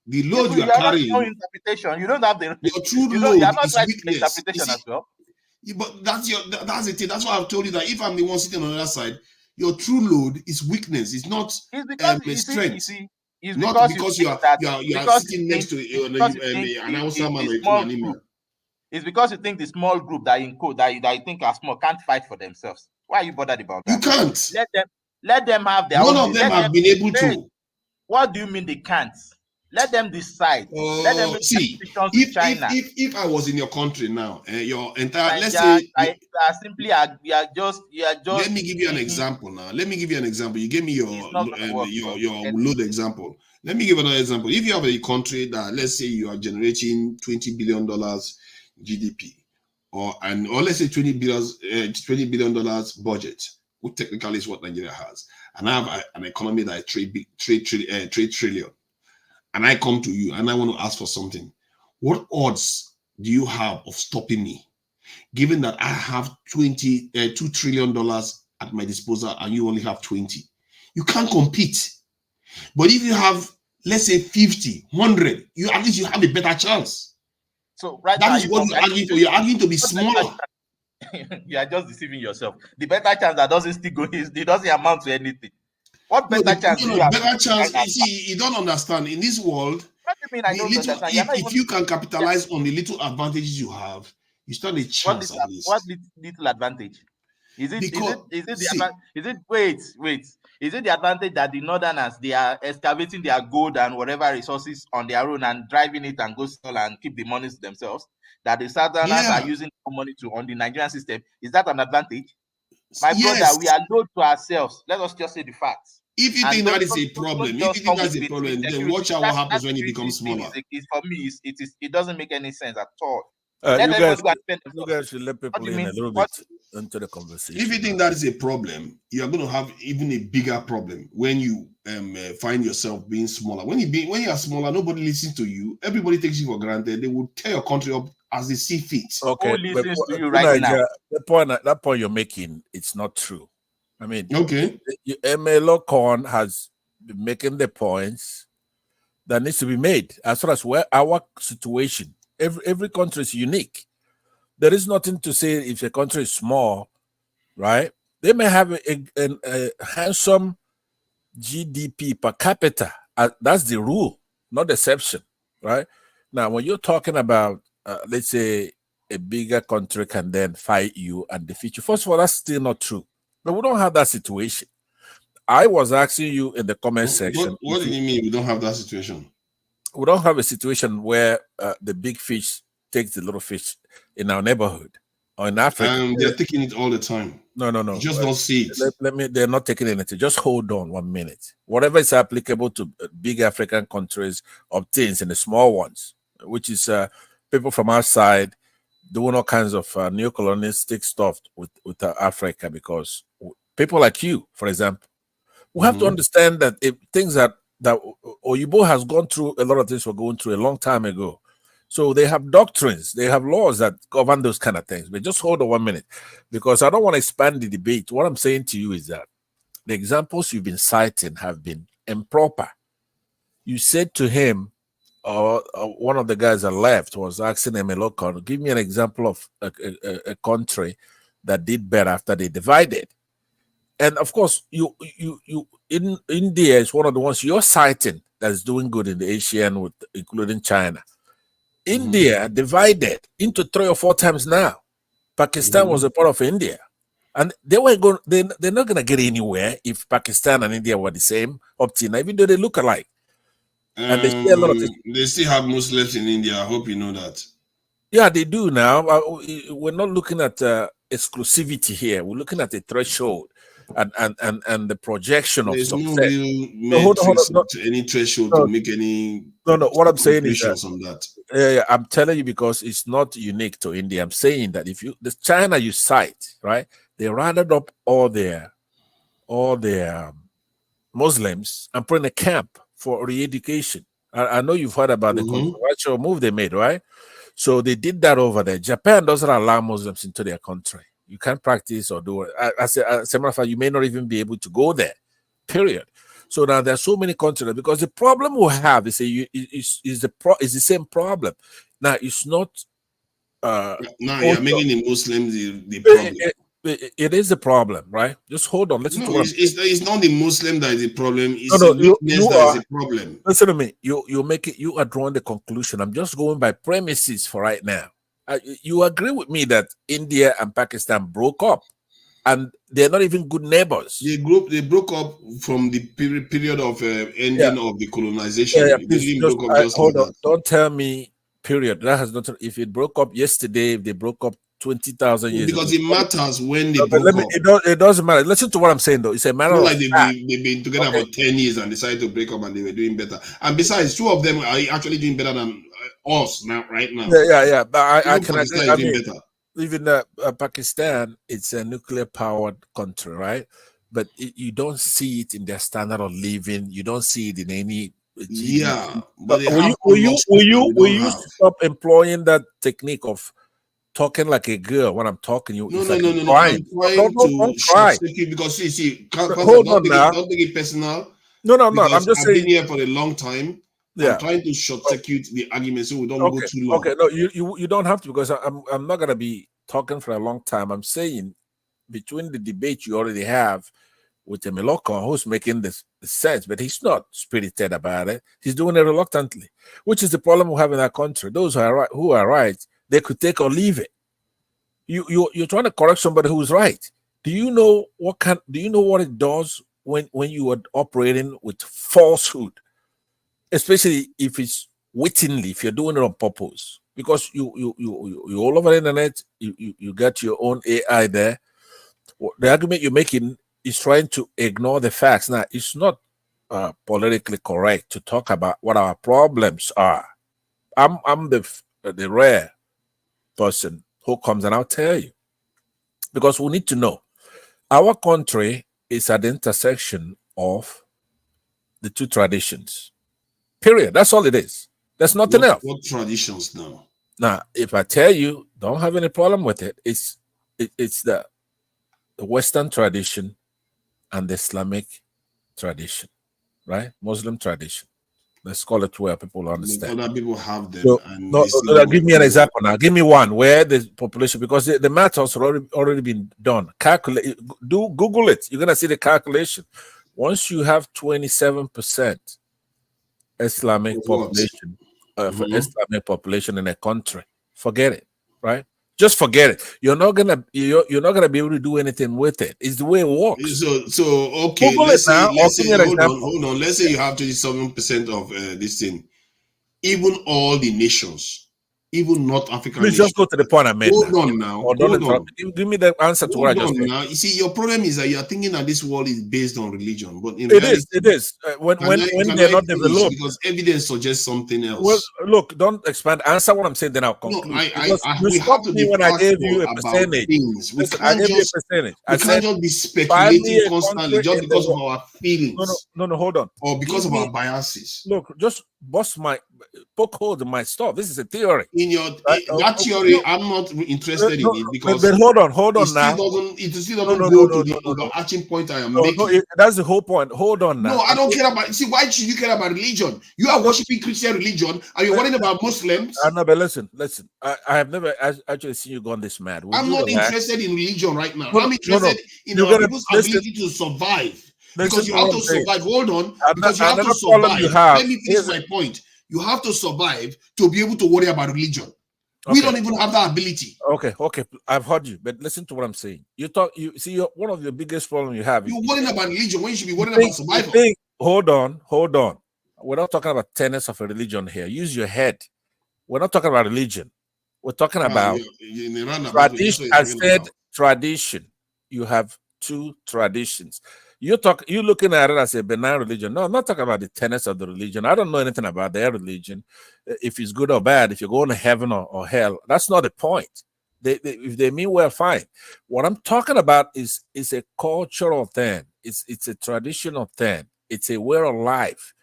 The load you are carrying, not interpretation. You don't have the your true you load are not is right weakness. interpretation as well. But that's the thing. That's why I've told you that if I'm the one sitting on the other side, your true load is weakness. It's not strength. Not because you are sitting next to an outside man or a Fulani man. It's because you think the small group that you think are small can't fight for themselves. Why are you bothered about that? You can't. Let them have their own. None of them have been able to. What do you mean they can't? Let them decide. Let them see. If I was in your country now, your entire let's say Let me give you an example now. You gave me your load example. Let me give another example. If you have a country that, let's say, you are generating $20 billion GDP, or let's say $20 billion budget, which technically is what Nigeria has, and I have an economy that is 3 trillion, and I come to you and I want to ask for something. What odds do you have of stopping me, given that I have $2 trillion at my disposal and you only have 20? You can't compete. But if you have, let's say, 50, 100, at least you have a better chance. So that is what you're arguing for. You're arguing to be smaller. You are just deceiving yourself. The better chance that doesn't still go is it doesn't amount to anything. What better chance? Better chance. You see, you don't understand. In this world, what do you mean I don't understand? If you can capitalize on the little advantages you have, you stand a chance at least. What little advantage? Is it the advantage that the northerners, they are excavating their gold and whatever resources on their own and driving it and go sell and keep the money to themselves? That the southerners are using money on the Nigerian system? Is that an advantage? My brother, we are low to ourselves. Let us just say the facts. If you think that is a problem, then watch out what happens when it becomes smaller. For me, it doesn't make any sense at all. You guys should let people in a little bit into the conversation. If you think that is a problem, you are going to have even a bigger problem when you find yourself being smaller. When you are smaller, nobody listens to you. Everybody takes you for granted. They will tear your country up as they see fit. Okay, who listens to you right now? That point you're making, it's not true. I mean, okay, MLO Corn has been making the points that needs to be made as far as where our situation. Every country is unique. There is nothing to say if a country is small, right? They may have a handsome GDP per capita. That's the rule, not the exception, right? Now, when you're talking about, let's say, a bigger country can then fight you and defeat you, first of all, that's still not true. But we don't have that situation. I was asking you in the comment section. What do you mean we don't have that situation? We don't have a situation where the big fish takes the little fish in our neighborhood or in Africa. They're taking it all the time. No. You just don't see it. They're not taking anything. Just hold on 1 minute. Whatever is applicable to big African countries obtains in the small ones, which is people from outside doing all kinds of neo-colonialistic stuff with Africa, because people like you, for example, we have to understand that if things that Oyibo has gone through, a lot of things were going through a long time ago. So they have doctrines, they have laws that govern those kind of things. But just hold on 1 minute, because I don't want to expand the debate. What I'm saying to you is that the examples you've been citing have been improper. You said to him, or one of the guys that left was asking him, look, give me an example of a country that did better after they divided. And of course, India is one of the ones you're citing that's doing good in the Asian, with including China. India divided into 3 or 4 times now. Pakistan was a part of India, and they were going. They're not going to get anywhere if Pakistan and India were the same up till now, even though they look alike. And they share a lot of things. They still have Muslims in India. I hope you know that. Yeah, they do now. We're not looking at exclusivity here. We're looking at the threshold and the projection of There's success. no real metrics to any threshold to make any. No. What I'm saying is that, on that. Yeah, I'm telling you because it's not unique to India. I'm saying that if the China you cite, right, they rounded up all their Muslims and put in a camp for re-education. I know you've heard about the controversial move they made, right? So they did that over there. Japan doesn't allow Muslims into their country. You can't practice or do it. As a matter of fact, you may not even be able to go there, period. So now there's so many countries because the problem we have is the same problem. Now it's not. Now you're making the Muslims the problem. It is a problem, right? Just hold on. Listen to what it's not the Muslim that is the problem. It's the weakness that is the problem. Listen to me. You are drawing the conclusion. I'm just going by premises for right now. You agree with me that India and Pakistan broke up, and they're not even good neighbors. They broke up from the period of ending of the colonization. Hold on. Don't tell me. Period. That has not. If it broke up yesterday, if they broke up 20,000 years because ago, it matters when they broke up. It doesn't matter. Listen to what I'm saying, though. It's a matter of like they've been together for 10 years and decided to break up and they were doing better. And besides, 2 of them are actually doing better than us right now. Yeah. But I can agree. I mean, better. Even Pakistan, it's a nuclear-powered country, right? But you don't see it in their standard of living. You don't see it in any. Yeah, but will you stop employing that technique of talking like a girl when I'm talking you? No. Crying. I'm trying to cry because hold on now. Don't take it personal. No. I'm just saying. I've been here for a long time. Yeah. I'm trying to short circuit the argument so we don't go too long. Okay, no, you don't have to because I'm not gonna be talking for a long time. I'm saying between the debate you already have with Emiloko, who's making this sense, but he's not spirited about it. He's doing it reluctantly, which is the problem we have in our country. Those who are right, they could take or leave it. You're trying to correct somebody who's right. Do you know what it does when you are operating with falsehood, especially if it's wittingly, if you're doing it on purpose? Because you all over the internet, you got your own AI there. The argument you're making is trying to ignore the facts. Now, it's not politically correct to talk about what our problems are. I'm the rare person who comes and I'll tell you. Because we need to know. Our country is at the intersection of the 2 traditions. Period. That's all it is. There's nothing else. What traditions now? Now, if I tell you, don't have any problem with it. It's the Western tradition and the Islamic tradition, right? Muslim tradition. Let's call it where people understand. Other people have them. So, give me an example now. Give me one where the population, because the math has already been done. Google it. You're gonna see the calculation. Once you have 27% Islamic population, for Islamic population in a country, forget it, right? Just forget it. You're not gonna be able to do anything with it. It's the way it works. So okay. Let's say hold on. Let's say you have 27% of this thing. Even all the nations, even North African. Please just go to the point I made. Hold on now. Hold on. Give me the answer to what I just said. Now, you see, your problem is that you are thinking that this world is based on religion, but in reality, it is. When they're not developed, because evidence suggests something else. Well, look, don't expand. Answer what I'm saying, then I'll conclude. No, you stopped me when I gave you a percentage. I gave you a percentage. We can't just be speculating constantly just because of our feelings. No, hold on. Or because of our biases. Look, just poke holes in my stuff. This is a theory. In your that theory, I'm not interested in it because. But hold on now. It still doesn't go to the overarching point I am making. That's the whole point. Hold on now. No, I don't care about. See, why should you care about religion? You are worshiping Christian religion, and you're worrying about Muslims. No, but listen. I have never actually seen you gone this mad. I'm not interested in religion right now. I'm interested in our people's ability to survive. because you have to survive. Hold on, because you have to Another problem you survive. have. Let me finish my point. You have to survive to be able to worry about religion. We don't even have that ability. Okay, I've heard you, but listen to what I'm saying. You see, one of the biggest problems you have is you're worrying about religion when you should be worrying about survival. Hold on. We're not talking about tenets of a religion here. Use your head. We're not talking about religion. We're talking about tradition. I said tradition. You have two traditions. You're looking at it as a benign religion. No, I'm not talking about the tenets of the religion. I don't know anything about their religion, if it's good or bad, if you're going to heaven or hell. That's not the point. If they mean well, fine. What I'm talking about is a cultural thing. It's a traditional thing. It's a way of life.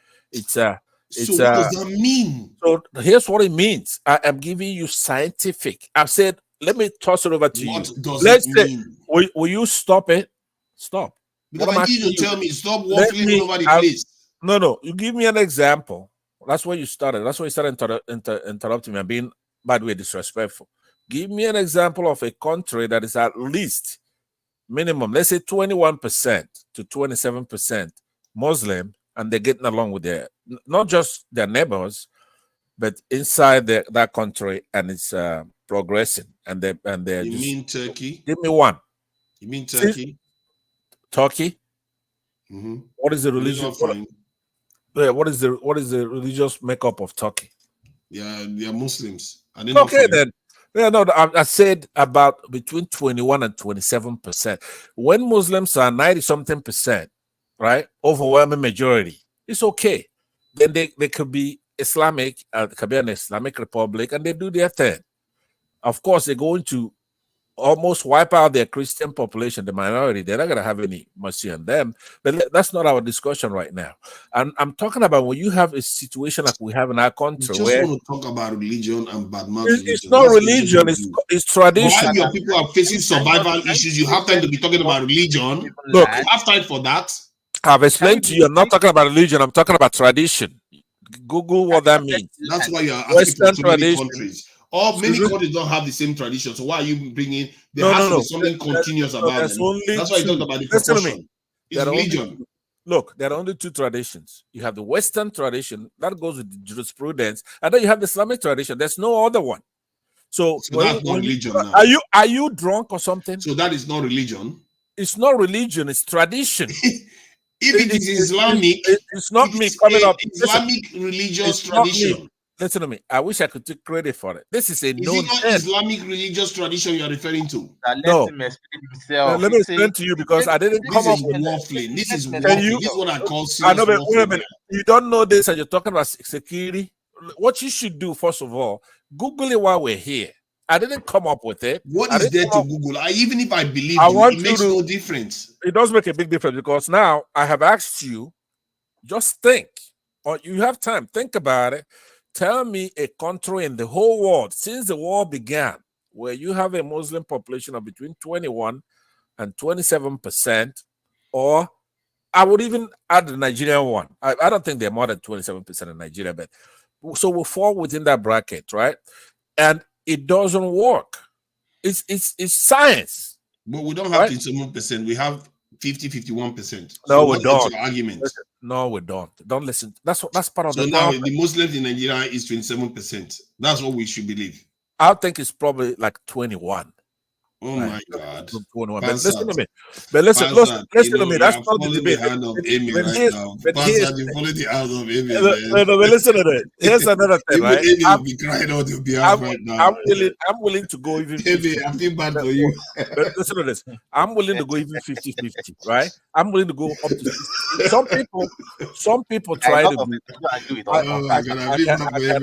So what does that mean? So here's what it means. I am giving you scientific. I've said, let me toss it over to you. What does it mean? Will you stop it? Stop. Because I need you to tell me, stop waffling all over the place. No. You give me an example. That's where you started. That's why you started interrupting me and being, by the way, disrespectful. Give me an example of a country that is at least minimum, let's say 21% to 27% Muslim, and they're getting along with not just their neighbors, but inside that country, and it's progressing. And they're. You mean Turkey? Give me one. You mean Turkey? Turkey. Mm-hmm. What is the religion? What is the religious makeup of Turkey? Yeah, they are Muslims. Okay, then. Yeah, no, I said about between 21 and 27%. When Muslims are 90-something%, right, overwhelming majority, it's okay. Then they could be Islamic, could be an Islamic republic, and they do their thing. Of course, they're going to almost wipe out their Christian population, the minority. They're not going to have any mercy on them. But that's not our discussion right now. And I'm talking about when you have a situation like we have in our country. You just want to talk about religion and badmouth religion. It's not religion, it's tradition. While your people are facing survival issues, you have time to be talking about religion. Look, you have time for that. I've explained to you, I'm not talking about religion, I'm talking about tradition. Google what that means. That's why you're asking Western for so many tradition. countries. Many countries don't have the same tradition. So why are you bringing? There has to be something continuous about them. That's why you talk about the proportion. It's religion. Look, there are only two traditions. You have the Western tradition that goes with the jurisprudence, and then you have the Islamic tradition. There's no other one. So that's not religion. Now. Are you drunk or something? So that is not religion. It's not religion. It's tradition. If it is Islamic, it's not me coming up. Islamic religious tradition. Listen to me. I wish I could take credit for it. This is a known thing. Islamic religious tradition you are referring to? No. Let me explain to you because I didn't come up with waffling. This is waffling. This is what I call serious I know, but wait a waffling. minute. You don't know this and you're talking about security. What you should do, first of all, Google it while we're here. I didn't come up with it. What is there to Google? Even if I believe it makes no difference. It does make a big difference because now I have asked you, just think, or you have time, think about it. Tell me a country in the whole world since the war began where you have a Muslim population of between 21 and 27%, or I would even add the Nigerian one. I don't think they're more than 27% in Nigeria, but so we'll fall within that bracket, right? And it doesn't work. It's science. But we don't have 27%. We have 50-51%. No, we don't. Your argument? No, we don't. Don't listen. That's part of so the now problem. The Muslims in Nigeria is 27%. That's what we should believe. I think it's probably like 21. Oh my God! 21. But listen to me. But listen to me. That's not the debate. But listen to it. Here's another thing, right? I'm willing to go even 50. I feel bad for you. But listen to this. I'm willing to go even 50-50, right? I'm willing to go up to 60. Some people try to do it. Oh my God! I feel bad for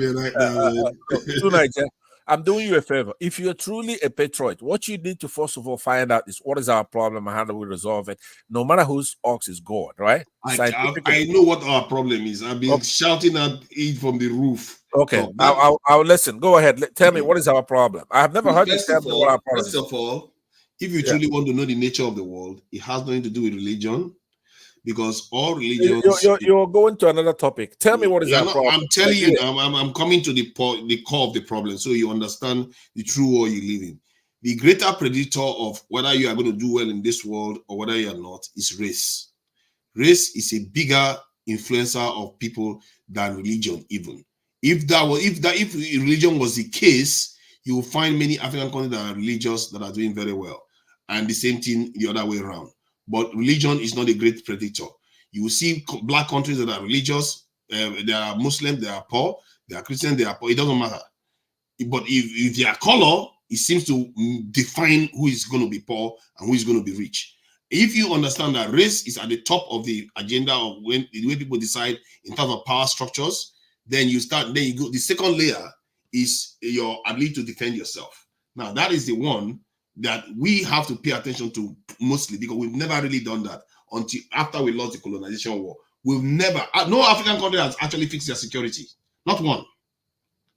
you right now. I'm doing you a favor. If you're truly a patriot, what you need to first of all find out is what is our problem and how do we resolve it, no matter whose ox is God, right? I know what our problem is. I've been shouting at it from the roof. Okay, I'll listen. Go ahead. Tell me what is our problem. I have never heard you tell me what our problem is. First of all, if you truly want to know the nature of the world, it has nothing to do with religion. Because all religions, you're going to another topic. Tell me what is that problem. I'm telling you, I'm coming to the core of the problem, so you understand the true world you live in. The greater predictor of whether you are going to do well in this world or whether you are not is race. Race is a bigger influencer of people than religion. Even if religion was the case, you will find many African countries that are religious that are doing very well, and the same thing the other way around. But religion is not a great predictor. You will see black countries that are religious, they are Muslim, they are poor, they are Christian, they are poor. It doesn't matter. But if they are color, it seems to define who is going to be poor and who is going to be rich. If you understand that race is at the top of the agenda of the way people decide in terms of power structures, then you go. The second layer is your ability to defend yourself. Now, that is the one that we have to pay attention to mostly, because we've never really done that until after we lost the colonization war. We've never, no African country has actually fixed their security. Not one.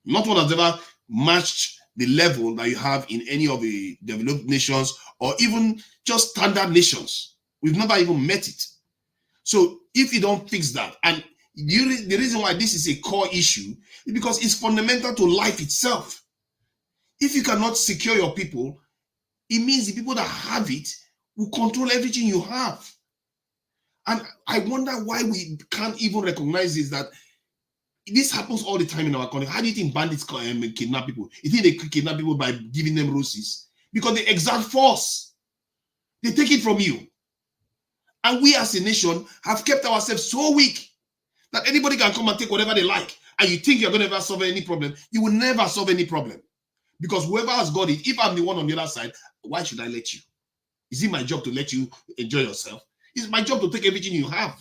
Not one has ever matched the level that you have in any of the developed nations or even just standard nations. We've never even met it. So if you don't fix that, and the reason why this is a core issue is because it's fundamental to life itself. If you cannot secure your people, it means the people that have it will control everything you have. And I wonder why we can't even recognize this, that this happens all the time in our country. How do you think bandits kidnap people? You think they kidnap people by giving them roses? Because they exert force. They take it from you. And we as a nation have kept ourselves so weak that anybody can come and take whatever they like. And you think you're going to ever solve any problem. You will never solve any problem. Because whoever has got it, if I'm the one on the other side, why should I let you? Is it my job to let you enjoy yourself? It's my job to take everything you have.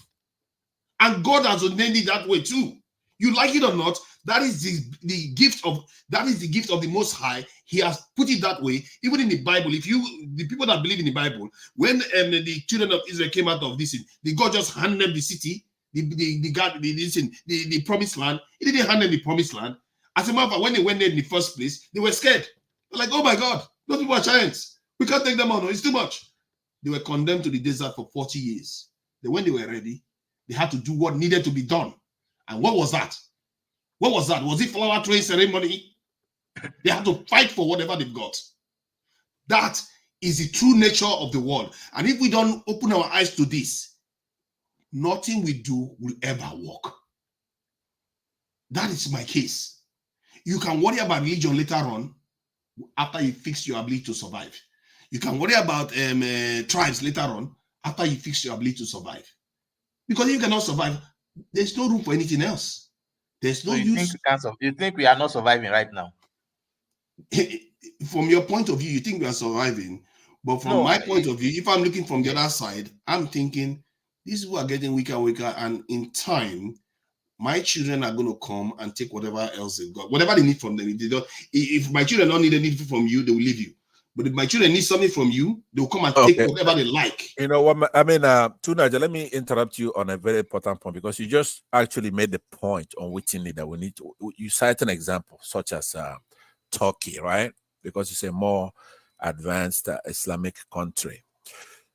And God has ordained it that way too. You like it or not, that is the gift of the Most High. He has put it that way. Even in the Bible, the people that believe in the Bible, when the children of Israel came out of this, God just handed them the city, the promised land. He didn't hand them the promised land. As a matter of fact, when they went there in the first place, they were scared. They're like, oh my God, those people are giants. We can't take them on. It's too much. They were condemned to the desert for 40 years. Then when they were ready, they had to do what needed to be done. And what was that? What was that? Was it flower throwing ceremony? They had to fight for whatever they've got. That is the true nature of the world. And if we don't open our eyes to this, nothing we do will ever work. That is my case. You can worry about religion later on after you fix your ability to survive. You can worry about tribes later on after you fix your ability to survive. Because if you cannot survive, there's no room for anything else. There's no use. You think we are not surviving right now? From your point of view, you think we are surviving. But from my point of view, if I'm looking from the other side, I'm thinking these people are getting weaker and weaker. And in time, my children are going to come and take whatever else they've got, whatever they need from them. If my children don't need anything from you, they will leave you. But if my children need something from you, they'll come and take whatever they like. You know what I mean? Tunaja, let me interrupt you on a very important point, because you just actually made the point on wittingly that we need to. You cite an example such as Turkey, right? Because it's a more advanced Islamic country.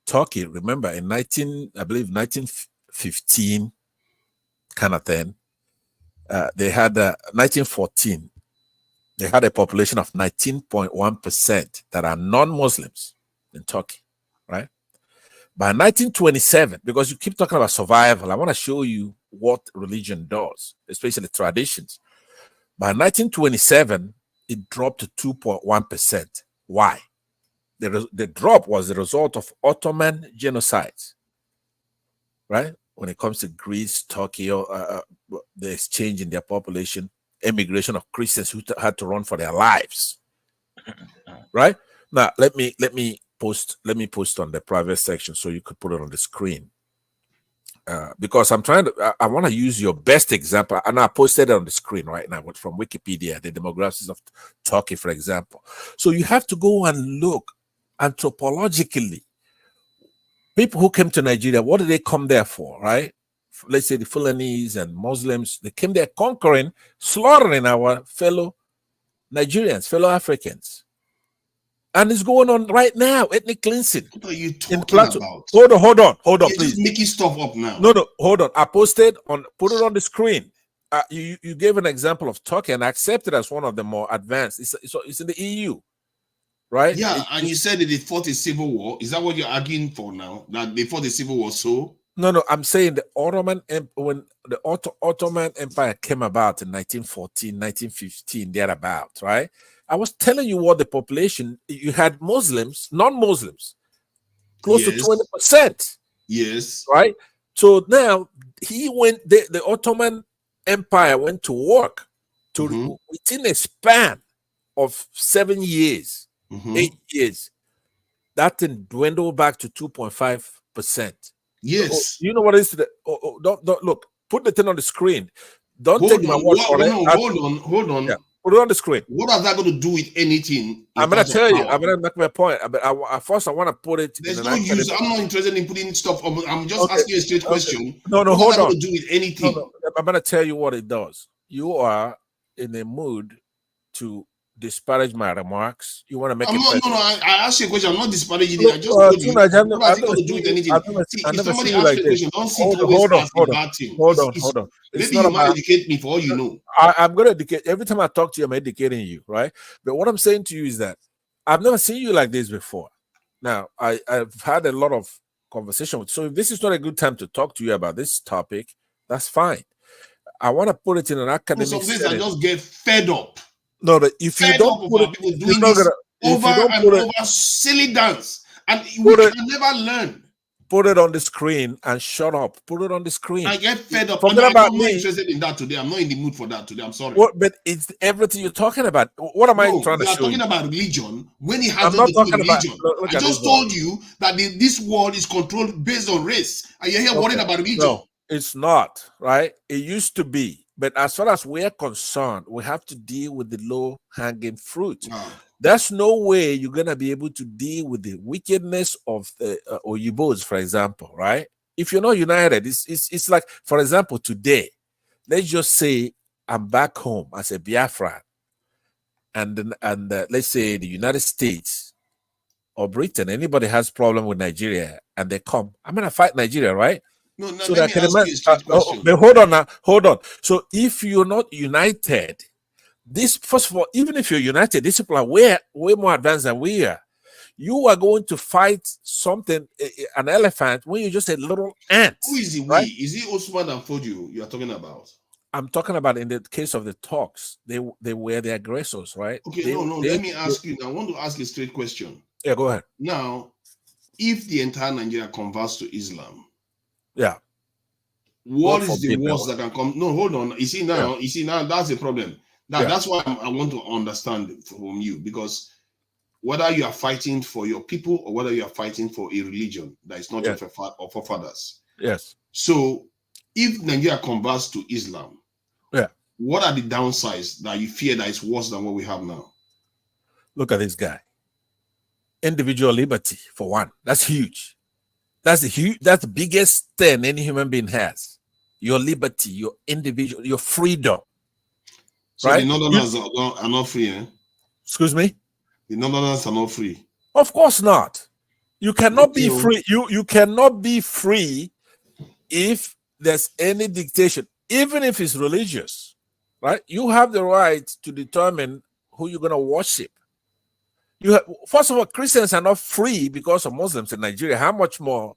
Turkey, remember, in 1915, kind of thing, they had 1914. They had a population of 19.1% that are non-Muslims in Turkey, right? By 1927, because you keep talking about survival, I want to show you what religion does, especially traditions. By 1927, it dropped to 2.1%. Why? The drop was the result of Ottoman genocides, right? When it comes to Greece, Turkey, the exchange in their population, immigration of Christians who had to run for their lives, right? Now let me post on the private section so you could put it on the screen, because I'm trying to, I want to use your best example, and I posted it on the screen right now from Wikipedia, the demographics of Turkey, for example. So you have to go and look anthropologically. People who came to Nigeria, what did they come there for, right? Let's say the Fulanese and Muslims, they came there conquering, slaughtering our fellow Nigerians, fellow Africans. And it's going on right now, ethnic cleansing. What are you talking about? Hold on, You're please. just making stuff up now. No, hold on. I posted put it on the screen. You gave an example of Turkey, and I accepted as one of the more advanced. It's in the EU, right? Yeah, and you said that they fought a civil war. Is that what you're arguing for now? That they fought a civil war? So No, I'm saying the when the Ottoman Empire came about in 1914, 1915, thereabout, right? I was telling you what the population, you had Muslims, non-Muslims, close to Yes. 20%. Yes. Right? So now the Ottoman Empire went to work within a span of 7 years, 8 years. That thing dwindled back to 2.5%. Yes. You know what is the don't look, put the thing on the screen. Don't Hold take my on. word for it. Hold on. Yeah, put it on the screen. What has that got to do with anything? I'm gonna tell you. I'm gonna make my point. But first, I want to put it. There's in no an use. academic. I'm not interested in putting stuff. I'm just Okay, asking a straight okay. question. No, What hold has that on. got to do with anything? No, I'm gonna tell you what it does. You are in a mood to disparage my remarks. You want to make I'm it not. personal. No. I asked you a question. I'm not disparaging it. Look, I just told you. Tunaj, What has it got to do with anything? See, I've if never somebody seen you asks like you a this. question, don't sit Hold always on, asking bad things. hold on. It's Maybe not you might about. educate me for all you know. I'm going to educate. Every time I talk to you, I'm educating you, right? But what I'm saying to you is that I've never seen you like this before. Now, I've had a lot of conversation with. So if this is not a good time to talk to you about this topic, that's fine. I want to put it in an No, academic some days I setting. just get fed up. No, but if you Fed don't up of put our it, people if you're doing not this gonna, if over you don't and put it, over silly dance, and we put it, can never learn. put it on the screen and shut up. Put it on the screen. I get fed up. Forget I'm about not me. interested in that today. I'm not in the mood for that today. I'm sorry. What? But it's everything you're talking about. What am I No, trying to you are show talking you? about religion when it has I'm nothing not to do with talking about. religion. Look I at this just boy. told you that this world is controlled based on race, and you're here worried Okay. about religion. No, it's not, right? It used to be. But as far as we're concerned, we have to deal with the low hanging fruit. There's no way you're going to be able to deal with the wickedness of the Oyibos, for example, right? If you're not united, it's like, for example, today, let's just say I'm back home as a Biafran, and let's say the United States or Britain, anybody has problem with Nigeria, and they come, I'm going to fight Nigeria, right? No, now So let that me can ask imagine. you a straight question. But hold on now, hold on. So if you're not united, this first of all, even if you're united, these people are way more advanced than we are. You are going to fight something, an elephant, when you're just a little ant. Who is the we? Right? Is it Osman and Fodio you are talking about? I'm talking about in the case of the talks, they were the aggressors, right? Okay, let me ask you. I want to ask a straight question. Yeah, go ahead. Now, if the entire Nigeria converts to Islam, yeah, what is the worst that can come? No, hold on. You see now, that's the problem. That's why I want to understand from you, because whether you are fighting for your people or whether you are fighting for a religion that is not your forefathers. Yes. So, if Nigeria converts to Islam, what are the downsides that you fear that is worse than what we have now? Look at this guy. Individual liberty, for one. That's huge. That's the biggest thing any human being has. Your liberty, your individual, your freedom. So right? the Northerners are not free, eh? Excuse me? The Northerners are not free. Of course not. You cannot be free. You cannot be free if there's any dictation, even if it's religious, right? You have the right to determine who you're going to worship. First of all, Christians are not free because of Muslims in Nigeria. How much more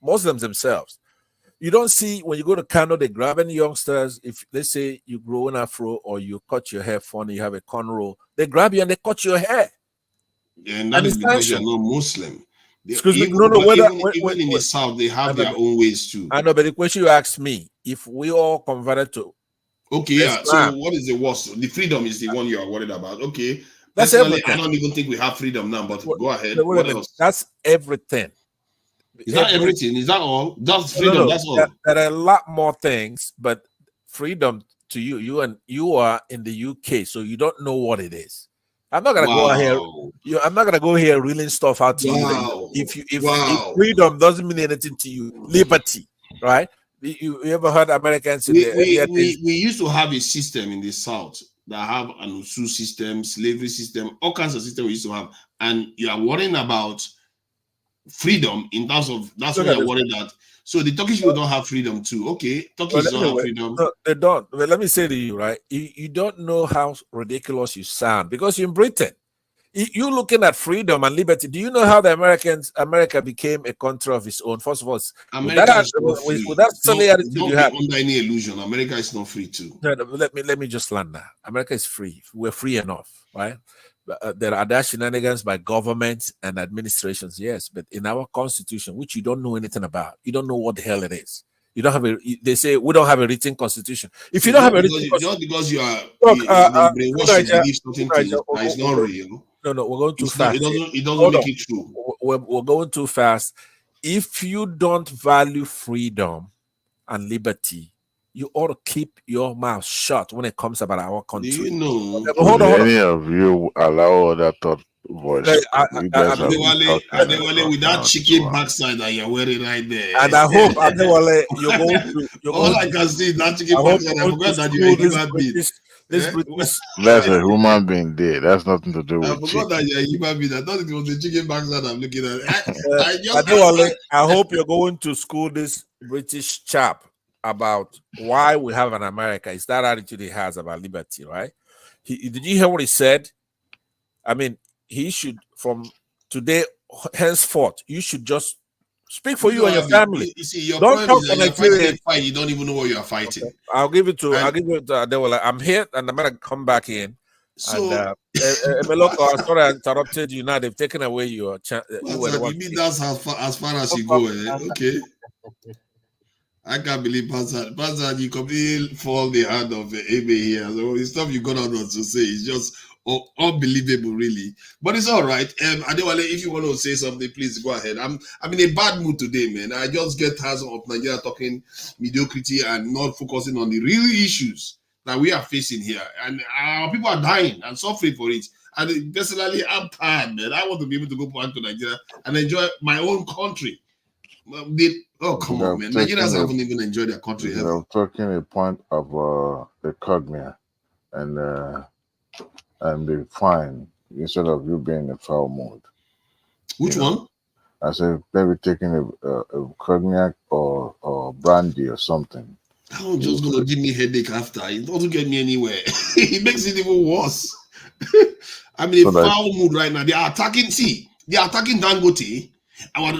Muslims themselves? You don't see when you go to Kano, they're grabbing youngsters. If let's say you grow an afro or you cut your hair funny, you have a cornrow, they grab you and they cut your hair. And that is because you're not Muslim. Excuse me. Even in the South, they have their own ways too. I know, but the question you asked me, if we all converted to Islam, so what is the worst? The freedom is the one you are worried about. Okay. That's personally, everything. I don't even think we have freedom now, but go ahead. What else? That's everything. Is that everything? Is that all? That's freedom. No. That's all. There are a lot more things, but freedom to you are in the UK, so you don't know what it is. I'm not gonna go here. I'm not gonna go here reeling stuff out to you. If freedom doesn't mean anything to you, liberty, right? You ever heard Americans? We used to have a system in the South that have an USU system, slavery system, all kinds of systems we used to have, and you are worrying about freedom in terms of that's why you're worried that. So the Turkish people don't have freedom too. Okay, Turkish don't have freedom. No, they don't. But let me say to you, right? You don't know how ridiculous you sound because you're in Britain. You looking at freedom and liberty. Do you know how the America became a country of its own? First of all, America is not free. with that silly attitude Don't you be have. under any illusion. America is not free too. No, let me just land that. America is free. We're free enough, right? There are shenanigans by governments and administrations, yes, but in our constitution, which you don't know anything about, you don't know what the hell it is. You don't have a. They say we don't have a written constitution. If you don't have a written constitution, just because you are brainwashed, believe certain things, it's not real. No, we're going too fast. It doesn't make it true. We're going too fast. If you don't value freedom and liberty, you ought to keep your mouth shut when it comes about our country. Do you know? Hold on. Any of you allow other thought voice? Adewale, with that chicken backside that you're wearing right there. And I hope, Adewale, you're going to. All I can see is that chicken backside. I forgot that you're a human being. That's a human being there. That's nothing to do with I forgot that you're a human being. I thought it was the chicken backside I'm looking at. I hope you're going to school this British chap about why we have an America. It's that attitude he has about liberty, right? Did you hear what he said? I mean, he should, from today henceforth, you should just speak for you and your family. You see, your Don't point is talk that you're Nigerian. fighting a fight, you don't even know what you are fighting. Okay. I'll give it to Adewale. I'm here and I'm gonna come back in. So, Emeloko, I'm sorry I interrupted you. Now they've taken away your chance. You mean that's as far as you go, eh? Okay. I can't believe Pastor, you completely fall the hand of Ebe here. So the stuff you got out to say is just unbelievable, really. But it's all right. Adewale, if you want to say something, please go ahead. I'm in a bad mood today, man. I just get tired of Nigeria talking mediocrity and not focusing on the real issues that we are facing here. And our people are dying and suffering for it. And personally, I'm tired, man. I want to be able to go back to Nigeria and enjoy my own country. Come on, man. Nigerians haven't even enjoyed their country. They're talking a point of the cognia and be fine instead of you being in foul mode. Which one? I said maybe taking a cognac or brandy or something. That one's just gonna give me headache after. It doesn't get me anywhere. It makes it even worse. I'm in a foul mood right now. They are attacking Dangote. Our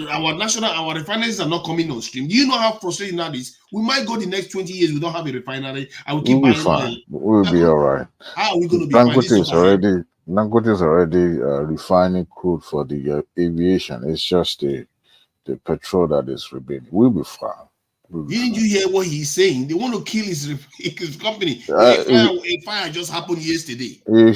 refineries are not coming on stream. Do you know how frustrating that is? We might go the next 20 years, we don't have a refinery. I will keep buying oil. We'll be all right. How are we going to be Dangote is already refining crude for the aviation. It's just the petrol that is remaining. We'll be fine. Didn't you hear what he's saying? They want to kill his company. A fire just happened yesterday. You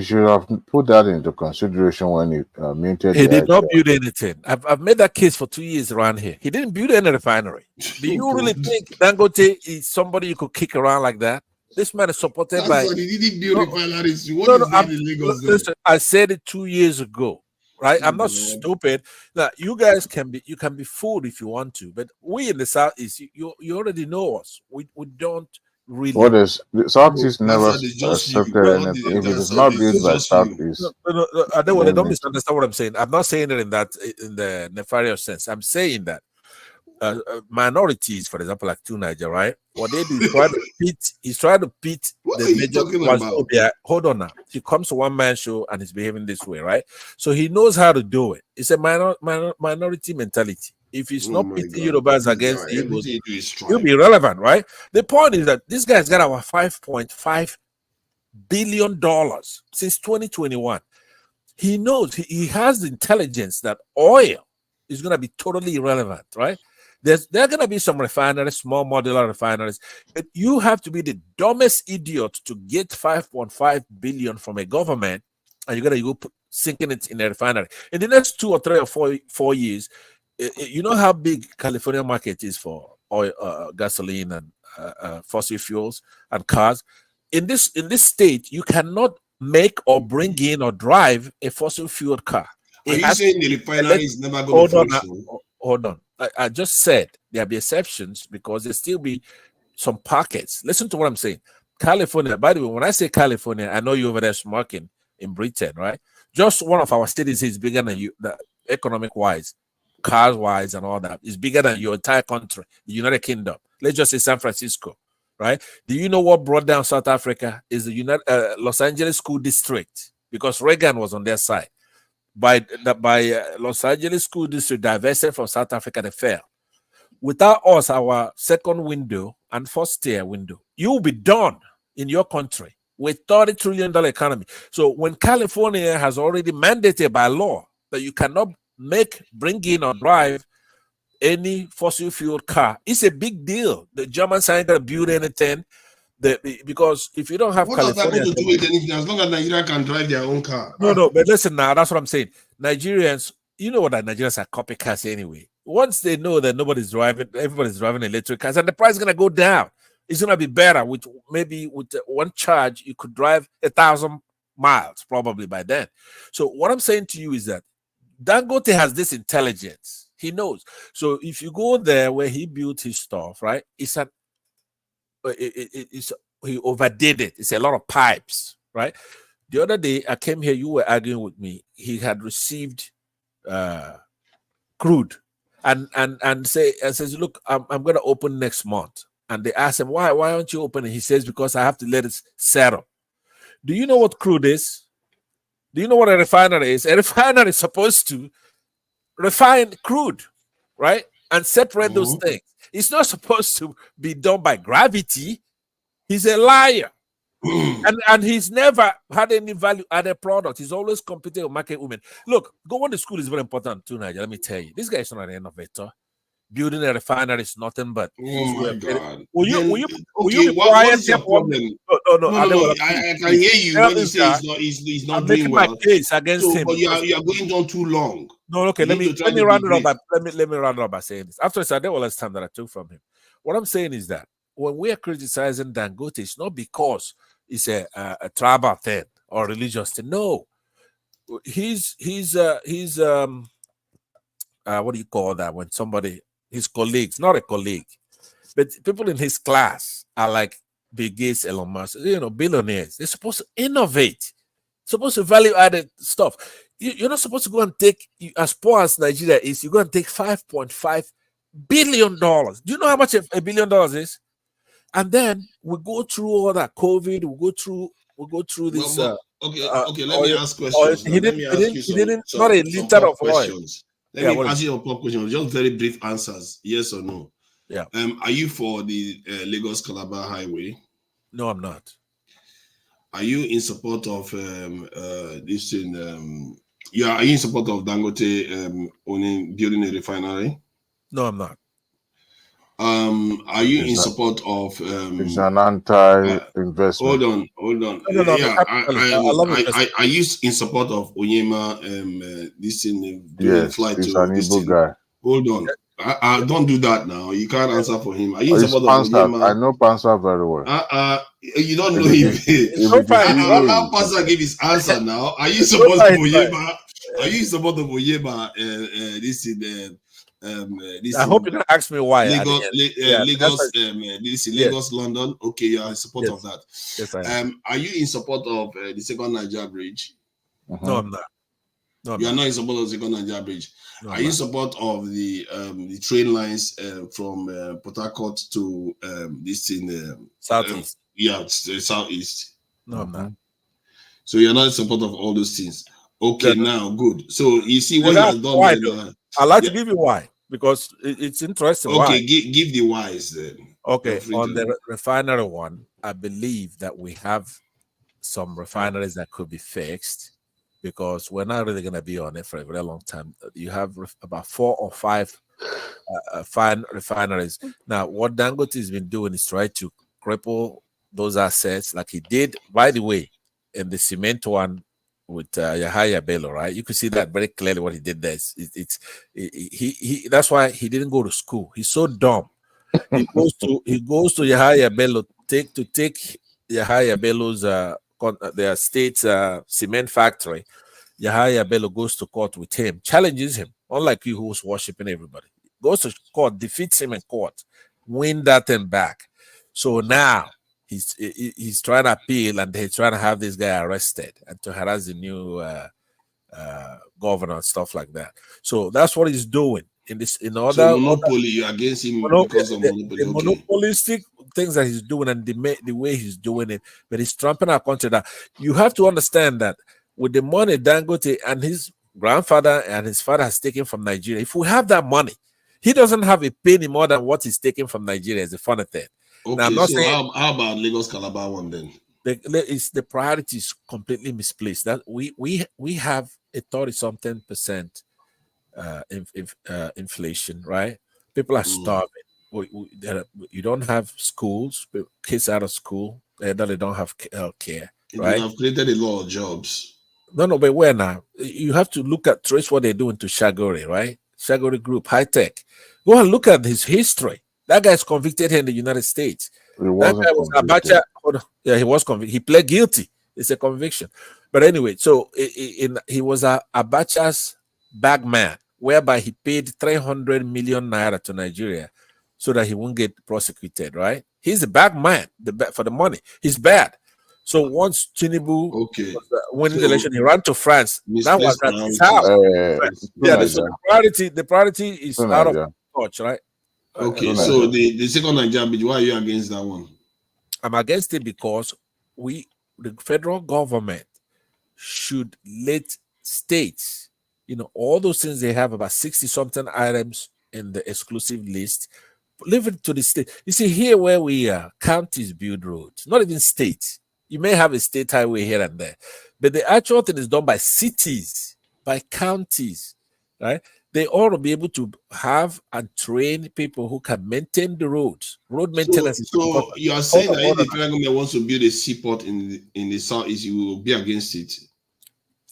should have put that into consideration when he minted. He did not build anything. I've made that case for 2 years around here. He didn't build any refinery. Do you really think Dangote is somebody you could kick around like that? This man is supported by. He didn't build refineries. Listen, I said it 2 years ago. Right, I'm not stupid. Now, you guys can be fooled if you want to, but we in the Southeast, you already know us. We don't really. What is the Southeast never accepted anything if it is not built by Southeast? I don't misunderstand what I'm saying. I'm not saying it in the nefarious sense. I'm saying that minorities, for example, like Niger, right? What they do is try to pit the major. Hold on now. He comes to one man show and he's behaving this way, right? So he knows how to do it. It's a minority mentality. If he's not pitting Yorubas against Igbos, he'll be relevant, right? The point is that this guy's got our $5.5 billion since 2021. He knows he has the intelligence that oil is going to be totally irrelevant, right? There are going to be some refineries, small modular refineries, but you have to be the dumbest idiot to get 5.5 billion from a government, and you're going to go sinking it in a refinery. In the next 2 or 3 or 4 years, you know how big California market is for oil, gasoline, and fossil fuels and cars. In this state, you cannot make or bring in or drive a fossil fuel car. Are you saying the refinery is never going to function? Hold on. I just said there'll be exceptions because there still be some pockets. Listen to what I'm saying. California, by the way, when I say California, I know you over there smoking in Britain, right? Just one of our cities is bigger than you, economic wise, cars wise, and all that. Is bigger than your entire country, the United Kingdom. Let's just say San Francisco, right? Do you know what brought down South Africa? Is the Los Angeles School District, because Reagan was on their side. By Los Angeles school district divested from South Africa, they fell. Without us, our second window and first tier window, you will be done in your country with $30 trillion economy. So when California has already mandated by law that you cannot bring in or drive any fossil fuel car, it's a big deal. The Germans aren't going to build anything. Because if you don't have what does that California, got to do with anything? As long as Nigeria can drive their own car. no, but listen now, that's what I'm saying. Nigerians, you know what, that Nigerians are copycats anyway. Once they know that everybody's driving electric cars, and the price is gonna go down. It's gonna be better with one charge you could drive 1,000 miles probably by then. So what I'm saying to you is that Dangote has this intelligence. He knows. So if you go there where he built his stuff, right? He overdid it. It's a lot of pipes, right? The other day I came here, you were arguing with me. He had received crude and says, look, I'm going to open next month. And they asked him, why aren't you opening? He says, because I have to let it settle. Do you know what crude is? Do you know what a refinery is? A refinery is supposed to refine crude, right? And separate those things. It's not supposed to be done by gravity. He's a liar. and he's never had any value added product. He's always competing with market women. Look, going to school is very important too, Nigeria. Let me tell you, this guy is not an innovator. Building a refinery is nothing but. Oh my God! Will you be what quiet? is your problem? No. I can hear you when you say he's not I'm doing making well. my case against him. But you are going on too long. No, okay. Let me round it up. Let me round it up by saying this. After this, I did all this time that I took from him. What I'm saying is that when we are criticizing Dangote, it's not because it's a tribal thing or religious thing. No, he's what do you call that when somebody, his colleagues, not a colleague, but people in his class are like Bill Gates, Elon Musk, billionaires. They're supposed to innovate, supposed to value added stuff. You're not supposed to go and take, as poor as Nigeria is, you go and take $5.5 billion. Do you know how much $1 billion is? And then we go through all that COVID. We go through this. Okay. Let me ask questions. Let me ask you some questions. Let me ask you a question. Just very brief answers. Yes or no? Yeah. Are you for the Lagos Calabar Highway? No, I'm not. Are you in support of this thing? Are you in support of Dangote building a refinery? No, I'm not. Are you in support of? It's an anti-investment. Hold on. No, are you in support of Onyema? This thing doing flight he's to an this Igbo thing? guy. Hold on. I don't do that now. You can't answer for him. Are you in He's support of Pansa. Onyema? I know Pansa very well. You don't know him. How Pansa gave his answer now? Are you in support of Onyema? Are you in support of Onyema? This is I hope you don't ask me why. Lagos, London. Okay, you are in support of that. Yes, I am. Are you in support of the second Niger bridge? No, I'm not. You are not in support of the second Niger bridge. Are you in support of the train lines from Port Harcourt to this in southeast? Southeast. No, I'm not. So you're not in support of all those things. Okay, now good. So you see what he has done. I'd like to give you why, because it's interesting. Okay, why. Give the whys then. Okay, on the refinery one, I believe that we have some refineries that could be fixed, because we're not really going to be on it for a very long time. You have about 4 or 5 fine refineries. Now, what Dangote has been doing is try to cripple those assets, like he did, by the way, in the cement one with Yahaya Bello, right? You could see that very clearly what he did there. He that's why he didn't go to school. He's so dumb. He goes to Yahaya Bello to take Yahaya Bello's their state's cement factory. Yahaya Bello goes to court with him, challenges him, unlike you who was worshiping everybody. Goes to court, defeats him in court, win that thing back. So now he's trying to appeal, and he's trying to have this guy arrested and to harass the new governor and stuff like that. So that's what he's doing in order. So monopoly, you're against him because of monopoly. The monopolistic things that he's doing and the way he's doing it, but he's trumping our country. That you have to understand that with the money Dangote and his grandfather and his father has taken from Nigeria, if we have that money, he doesn't have a penny more than what he's taking from Nigeria. Is the funny thing. Okay, now, I'm not so saying how about Lagos Calabar one then? the priority is completely misplaced. That we have a 30-something% inflation, right? People are starving. You don't have schools. Kids out of school. They don't have health care, It right? would have created a lot of jobs. No, but where now? You have to trace what they're doing to Shagori, right? Shagori Group, high tech. Go and look at his history. That guy's convicted here in the United States. He That wasn't guy was convicted. Abacha. Hold on. Yeah, he was convicted. He pled guilty. It's a conviction. But anyway, so he was Abacha's bag man, whereby he paid 300 million naira to Nigeria so that he won't get prosecuted, right? He's the bag man for the money. He's bad. So once Tinubu was winning the election, he ran to France. That was at his house. Yeah, so the priority is out of touch, right? Okay, so the second Nigerian bill, why are you against that one? I'm against it because the federal government should let states, all those things they have, about 60-something items in the exclusive list, leave it to the state. You see, here where we are, counties build roads, not even states. You may have a state highway here and there, but the actual thing is done by cities, by counties, right? They ought to be able to have and train people who can maintain the roads. Road maintenance is important. You are saying that if the federal government wants to build a seaport in the southeast, you will be against it?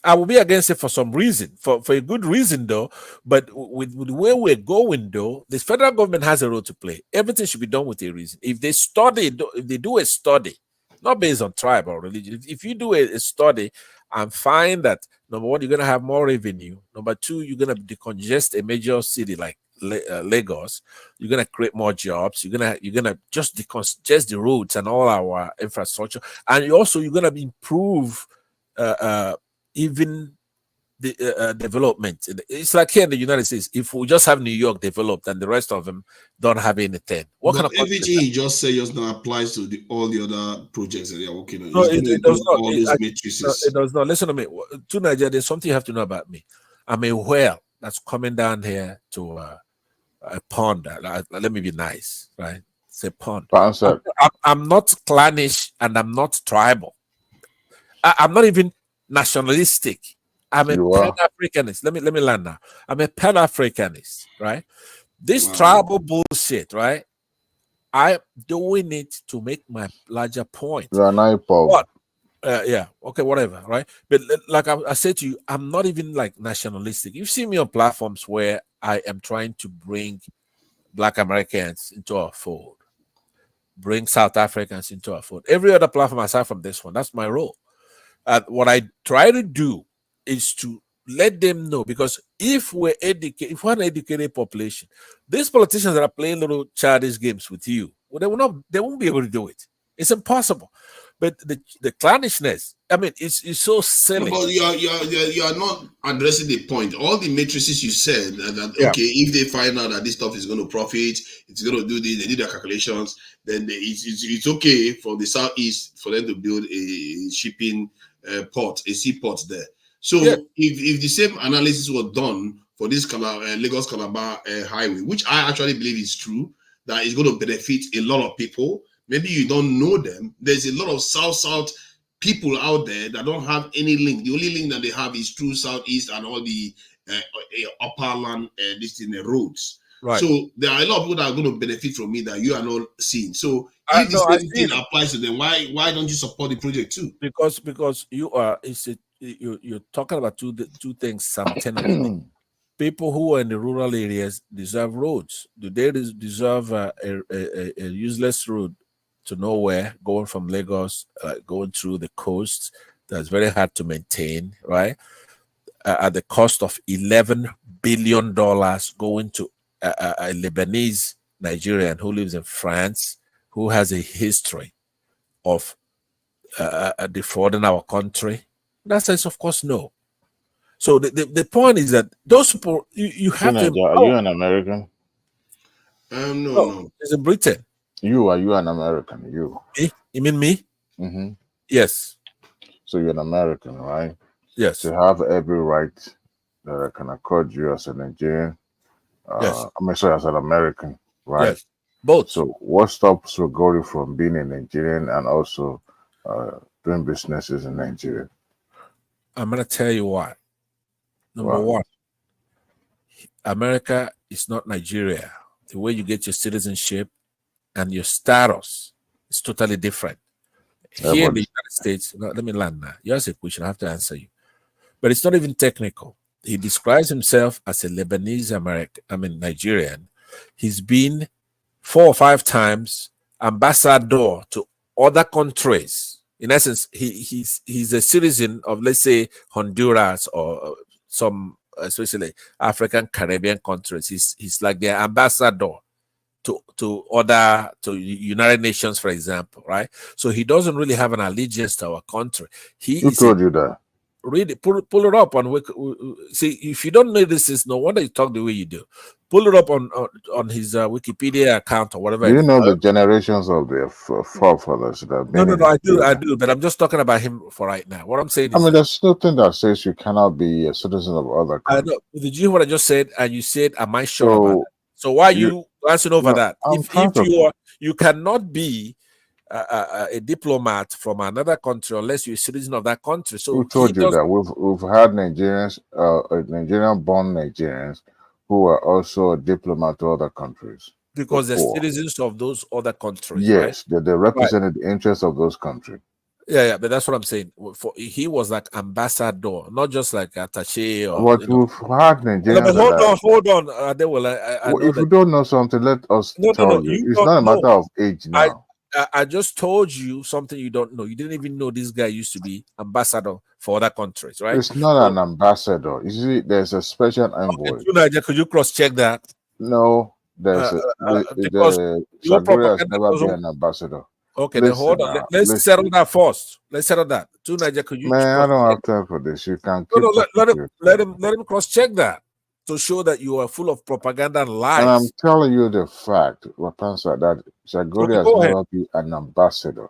I will be against it for some reason, for a good reason though. But with where we're going though, the federal government has a role to play. Everything should be done with a reason. If they do a study, not based on tribe or religion, if you do a study and find that, number one, you're going to have more revenue. Number two, you're going to decongest a major city like Lagos. You're going to create more jobs. You're gonna just decongest the roads and all our infrastructure, and you're going to improve even the development. It's like here in the United States, if we just have New York developed and the rest of them don't have anything, what kind of everything you just said just now applies to all the other projects that they are working on? No, it does not. All those matrices. It does not. Listen to me. To Nigeria, there's something you have to know about me. I'm a whale that's coming down here to a pond. Let me be nice, right? It's a pond. I'm not clannish and I'm not tribal. I'm not even nationalistic. I'm a Pan-Africanist. Let me land now. I'm a Pan-Africanist, right? This tribal bullshit, right? I'm doing it to make my larger point. You're an IPOB. What? Yeah, okay, whatever, right? But like I said to you, I'm not even like nationalistic. You've seen me on platforms where I am trying to bring Black Americans into our fold, bring South Africans into our fold. Every other platform aside from this one, that's my role. What I try to do is to let them know, because if we're an educated population, these politicians that are playing little childish games with you, well, they won't be able to do it. It's impossible. But the clannishness, I mean, it's so silly. But you are not addressing the point. All the matrices you said okay, if they find out that this stuff is going to profit, it's going to do this, they do their calculations, then it's okay for the southeast for them to build a shipping port, a seaport there. So if the same analysis was done for this Lagos Calabar highway, which I actually believe is true, that is going to benefit a lot of people. Maybe you don't know them. There's a lot of South people out there that don't have any link. The only link that they have is through Southeast and all the upper land roads. Right. So there are a lot of people that are going to benefit from it that you are not seeing. So if the same thing applies to them, why don't you support the project too? Because you're talking about two things simultaneously. People who are in the rural areas deserve roads. Do they deserve a useless road to nowhere, going from Lagos, going through the coast? That's very hard to maintain, right? At the cost of $11 billion, going to a Lebanese Nigerian who lives in France, who has a history of defrauding our country. That says, of course, no. So the point is that those people, you have to. Are you an American? No. It's in Britain. Are you an American? Me? You mean me? Mm-hmm. Yes. So you're an American, right? Yes. They have every right that I can accord you as a Nigerian. Yes. I mean, sorry, as an American, right? Yes. Both. So, what stops Rugori from being a Nigerian and also doing businesses in Nigeria? I'm gonna tell you why. Number Wow. one, America is not Nigeria. The way you get your citizenship and your status is totally different. Here in the United States, let me land now. You ask a question, I have to answer you. But it's not even technical. He describes himself as a Lebanese Nigerian. He's been 4 or 5 times ambassador to other countries. In essence, he's a citizen of, let's say, Honduras or some especially African Caribbean countries. He's like their ambassador to United Nations, for example, right? So he doesn't really have an allegiance to our country. Who told you that? Read it, pull it up on see. If you don't know this, is no wonder you talk the way you do. Pull it up on his Wikipedia account or whatever. Do you know the generations of their forefathers that have been No, in I Nigeria? do, but I'm just talking about him for right now. What I'm saying is, I mean, there's nothing that says you cannot be a citizen of other I countries. know. Did you hear what I just said? And you said, "Am I sure about that?" So why are you answering over that? If you cannot be a diplomat from another country unless you're a citizen of that country. So who told you that? We've had Nigerians, Nigerian-born Nigerians, who are also a diplomat to other countries. Because they're citizens of those other countries. Yes, right? they represented the interests of those countries. Yeah, but that's what I'm saying. He was like ambassador, not just like attaché or. But we've had Nigerians. Hold on. If you don't know something, let us tell you. It's not a matter of age now. I just told you something you don't know. You didn't even know this guy used to be ambassador for other countries, right? It's not an ambassador. You see, there's a special envoy. Okay, could you cross-check that? No, there's the Shagori has never been an ambassador. Okay, then hold on. Let's settle that first. Let's settle that. Tunaja, could you? Man, I don't have time for this. You can keep let him cross-check that to show that you are full of propaganda and lies. And I'm telling you the fact, Rapansa, that Shagori has never been an ambassador.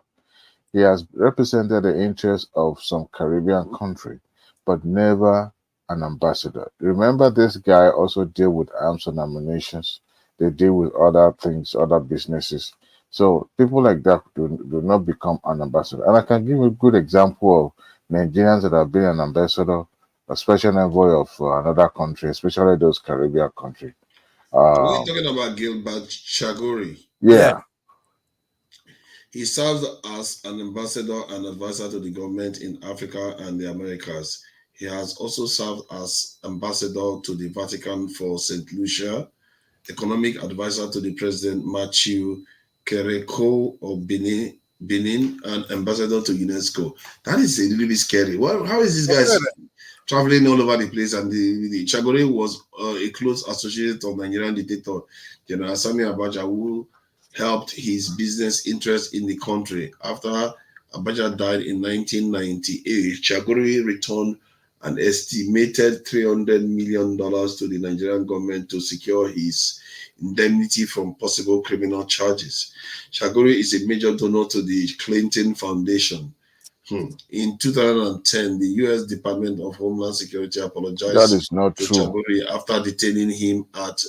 He has represented the interests of some Caribbean country, but never an ambassador. Remember, this guy also deal with arms and ammunition. They deal with other things, other businesses. So people like that do not become an ambassador. And I can give you a good example of Nigerians that have been an ambassador, a special envoy of another country, especially those Caribbean countries. We're talking about Gilbert Chagori. Yeah. He serves as an ambassador and advisor to the government in Africa and the Americas. He has also served as ambassador to the Vatican for St. Lucia, economic advisor to the President Matthew Kereko of Benin, and ambassador to UNESCO. That is a little bit scary. How is this guy traveling all over the place? And the Chagori was a close associate of Nigerian dictator General Sani Abacha, who helped his business interests in the country. After Abacha died in 1998, Chagori returned an estimated $300 million to the Nigerian government to secure his indemnity from possible criminal charges. Chagori is a major donor to the Clinton Foundation. In 2010, the U.S. Department of Homeland Security apologized that is not to true. Chagori after detaining him at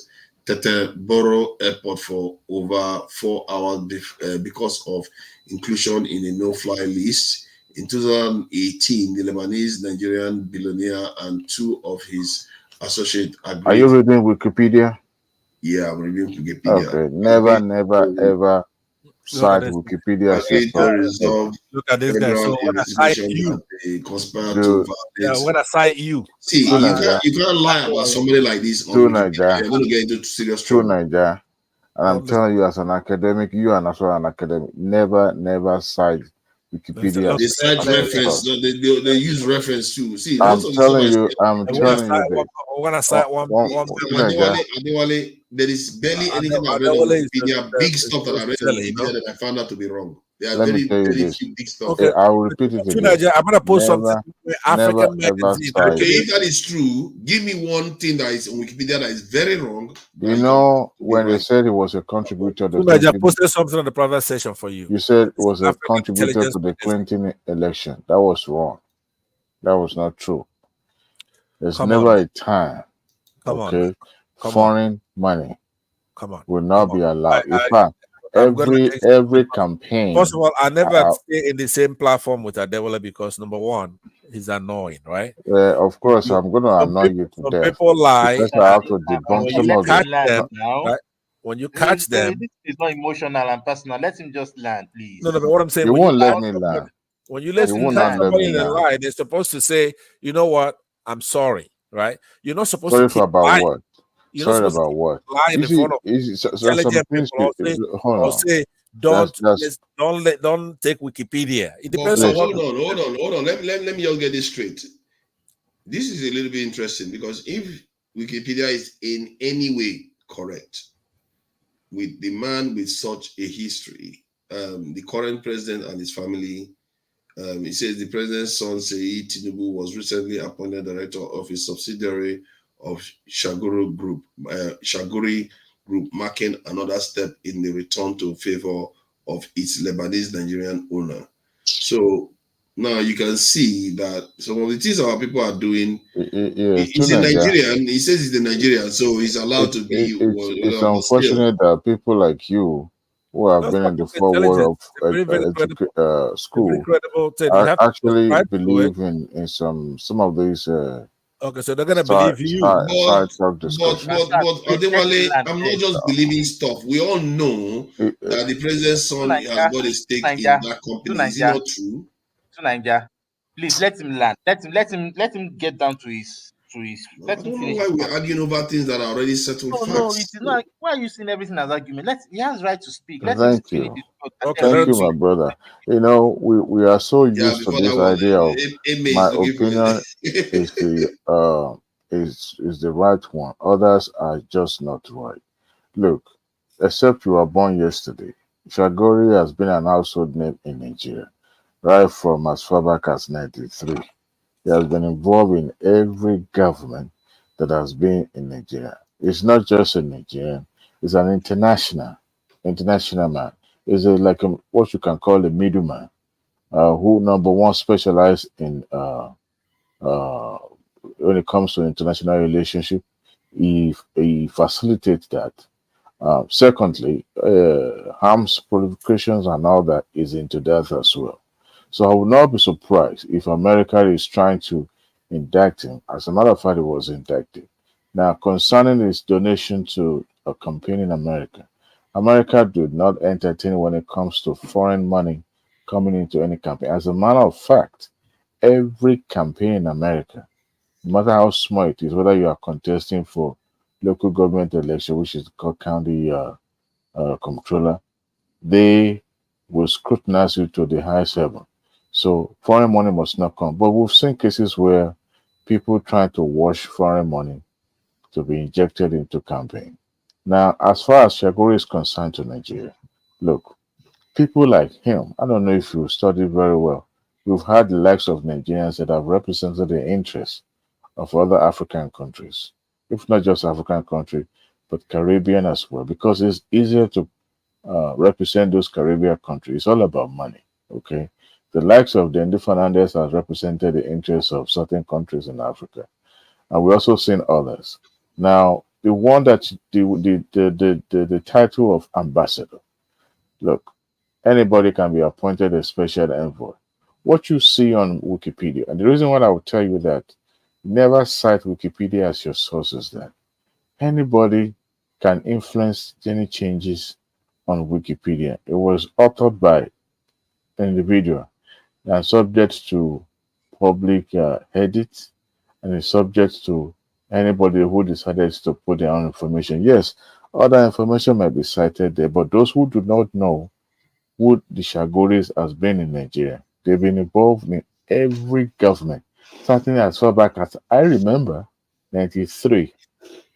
Teterboro Airport for over 4 hours because of inclusion in a no-fly list. In 2018, the Lebanese Nigerian billionaire and 2 of his associates agreed. Are you reading Wikipedia? Yeah, I'm reading Wikipedia. Okay, never, ever cite Wikipedia. Look at this guy. So when I cite you, when I cite you, see, you can't lie about somebody like this. To Nigeria, you're going to get into serious trouble. To Nigeria, and I'm telling you, as an academic, you and as well an academic, never cite Wikipedia. They cite reference. They use reference too. See, I'm telling you. When I cite one, there is barely anything I read on Wikipedia. Big stuff that I read on Wikipedia that I found out to be wrong. There are very few big stuff. Okay, I will repeat it again. I'm gonna post something. African magazine. Okay, if that is true, give me one thing that is on Wikipedia that is very wrong. You know, when they said he was a contributor, I posted something on the private session for you. You said it was a contributor to the Clinton election. That was wrong. That was not true. There's Come never on. a time, Come on, okay, man. Come on. foreign money Come on. will not be allowed. In I, fact, I'm gonna take every campaign. First of all, I never stay in the same platform with Adewale because number one, he's annoying, right? Of course, I'm going to annoy you to Some death people lie, because I have to debunk when some you of catch the. them, right? When you catch them, This is not emotional and personal. Let him just land, please. no, but what I'm saying, You when you won't let catch me land. when you You listen will to not let somebody me in a land. lie, they're supposed to say, you know what, I'm sorry, right? You're not supposed Sorry to keep about lying. what? You're not Sorry supposed to about keep what? lying You in see, front of some intelligent things. people, or say don't take Wikipedia. It depends on But what. hold on. Let me just get this straight. This is a little bit interesting because if Wikipedia is in any way correct, with the man with such a history, the current president and his family, it says the president's son, Tinubu, was recently appointed director of a subsidiary of Shaguri Group, marking another step in the return to favor of its Lebanese Nigerian owner. So now you can see that some of the things our people are doing. He's a Nigerian. He says he's a Nigerian, so he's allowed to be. It's unfortunate that people like you, who have been in the forward of school, actually believe in some of these. Okay, so they're gonna believe you. Side talk discussion. But Adewale, I'm not just believing stuff. We all know that the president's son has got a stake in that company. Is it not true? To Nigeria, please let him land. Let him get down to his. I don't know why we're arguing over things that are already settled facts. No, it is not. Why are you seeing everything as argument? He has right to speak. Let him Thank finish you. his thought. Thank you, my brother. You know, we are so used to before this that one, idea of my is looking for opinion is the right one. Others are just not right. Look, except you were born yesterday, Shagori has been an household name in Nigeria, right from as far back as '93. He has been involved in every government that has been in Nigeria. It's not just a Nigerian; it's an international man. Is like what you can call a middleman, who number one specialize in uh, when it comes to international relationship. He facilitates that. Secondly, harms provocations and all that is into that as well. So I would not be surprised if America is trying to indict him. As a matter of fact, he was indicted. Now, concerning his donation to a campaign in America, America did not entertain when it comes to foreign money coming into any campaign. As a matter of fact, every campaign in America, no matter how small it is, whether you are contesting for local government election, which is called county comptroller, they will scrutinize you to the highest level. So foreign money must not come. But we've seen cases where people try to wash foreign money to be injected into campaign. Now, as far as Shagori is concerned to Nigeria, look, people like him, I don't know if you studied very well. We've had the likes of Nigerians that have represented the interests of other African countries, if not just African countries, but Caribbean as well, because it's easier to represent those Caribbean countries. It's all about money. Okay. The likes of Dendi Fernandez has represented the interests of certain countries in Africa. And we also seen others. Now, the one that the title of ambassador, look, anybody can be appointed a special envoy. What you see on Wikipedia, and the reason why I will tell you that, never cite Wikipedia as your source is that anybody can influence any changes on Wikipedia. It was authored by an individual and subject to public edit, and is subject to anybody who decided to put their own information. Yes, other information might be cited there, but those who do not know who the Shagoris has been in Nigeria, they've been involved in every government, starting as far back as I remember, 93,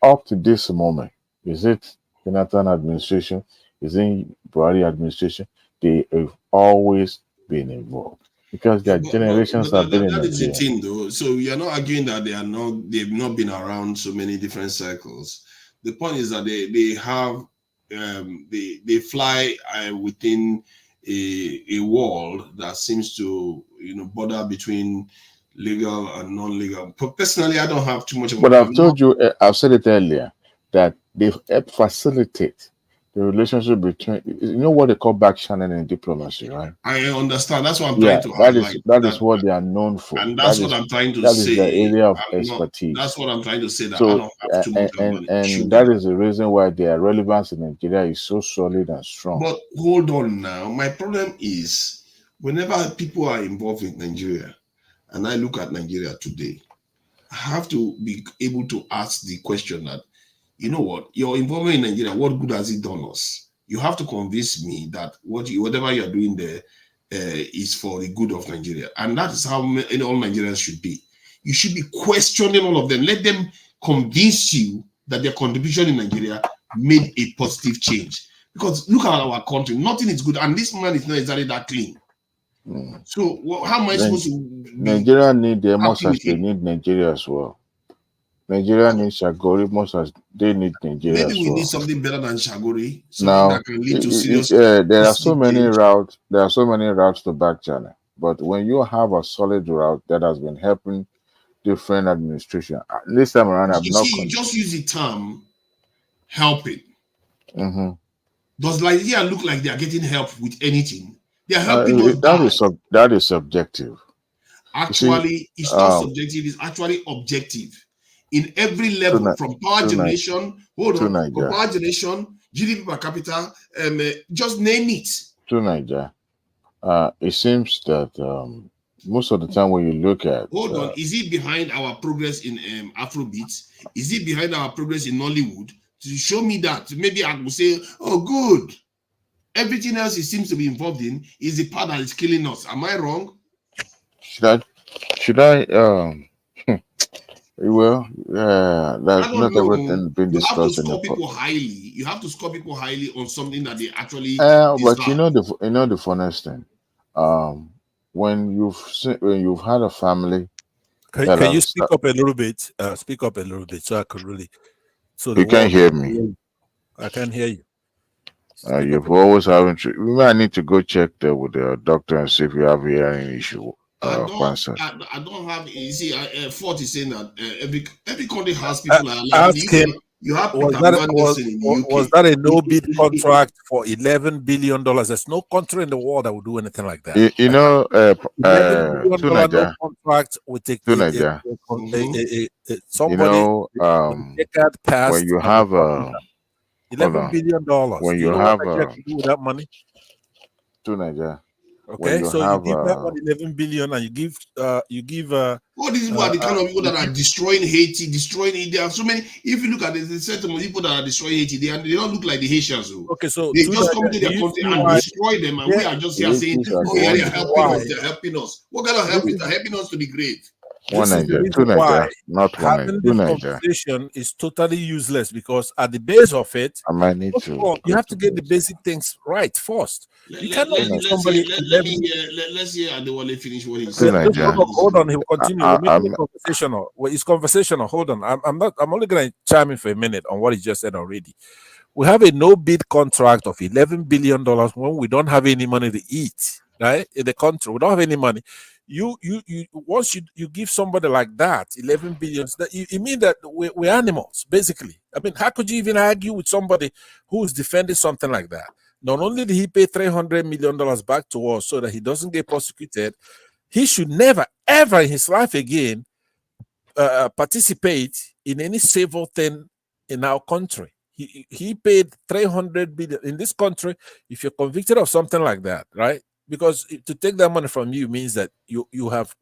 up to this moment. Is it Jonathan administration? Is it Buhari administration? They have always been involved because their generations have been in that is the Nigeria. thing, though. So you're not arguing that they've not been around so many different cycles. The point is that they have they fly within a wall that seems to border between legal and non-legal. But personally, I don't have too much of a But I've problem. told you, I've said it earlier, that they help facilitate the relationship between, you know what they call back channel in diplomacy, right? I understand. That's what I'm Yeah, trying to highlight. that is what they are known for. And that's what I'm trying to That is the say. area of I'm not. expertise. That's what I'm trying to say. That I So don't have too much of an issue with that that. is the reason why their relevance in Nigeria is so solid and strong. But hold on now. My problem is whenever people are involved in Nigeria, and I look at Nigeria today, I have to be able to ask the question that, you know what, your involvement in Nigeria, what good has it done us? You have to convince me that whatever you're doing there is for the good of Nigeria. And that is how all Nigerians should be. You should be questioning all of them. Let them convince you that their contribution in Nigeria made a positive change. Because look at our country, nothing is good. And this man is not exactly that clean. So how am I supposed to be Nigeria need them much happy as with they him? need Nigeria as well. Nigeria needs Shagori much as they need Nigeria Maybe as we need well. something better than Shagori, something Now, that can lead to serious there are so many change. routes. There are so many routes to back channel. But when you have a solid route that has been helping different administration, this time around, I'm You not. see, you just use the term helping. Mm-hmm. Does Nigeria look like they are getting help with anything? They are helping us That is subjective. Actually, it's not subjective, it's actually objective. In every level, from power generation, from power generation, GDP per capita, just name it. To Nigeria, it seems that most of the time when you look at Is it behind our progress in Afrobeats? Is it behind our progress in Nollywood? To show me that, maybe I will say, oh, good. Everything else it seems to be involved in is the part that is killing us. Am I wrong? should I well, that's I don't not know. everything being You have to discussed in the score people highly. You have to score people highly on something that they actually but deserve. you know the funniest thing, when you've had a family. Can you speak up a little bit? Speak up a little bit so I could really. So the you can't hear me. I can't hear you. You've always having to. We might need to go check there with the doctor and see if you have a hearing issue. I don't have. You see, Fort is saying that every country has people like you have Peter Mandelson in the UK. Was that a no bid contract for $11 billion? There's no country in the world that would do anything like that. You know, $11 billion no contract would take somebody. You know, when you have $11 billion. When you know have what Nigeria can do with that money? To Nigeria. Okay, so you give that one 11 billion, and you give all these people are the kind of people that are destroying Haiti, there are so many. If you look at the certain people that are destroying Haiti, they don't look like the Haitians. Okay, so they just come to their country and destroy them, and we are just here saying, "Oh yeah, they're helping us. They're helping us." What kind of help is that? Helping us to the grave? One Nigeria, two Nigeria, not one having this conversation is totally useless, because at the base of it, I might need to. You have to get the basic things right first. You cannot give somebody. Let's hear Adewale finish what he said. Hold on, he will continue. We're making it conversational. Well, it's conversational. Hold on. I'm only going to chime in for a minute on what he just said already. We have a no bid contract of $11 billion when we don't have any money to eat, right? In the country, we don't have any money. You once you give somebody like that 11 billion, it means that we're animals, basically. I mean, how could you even argue with somebody who is defending something like that? Not only did he pay $300 million back to us so that he doesn't get prosecuted, he should never ever in his life again participate in any civil thing in our country. He paid $300 billion in this country. If you're convicted of something like that, right? Because to take that money from you means that you have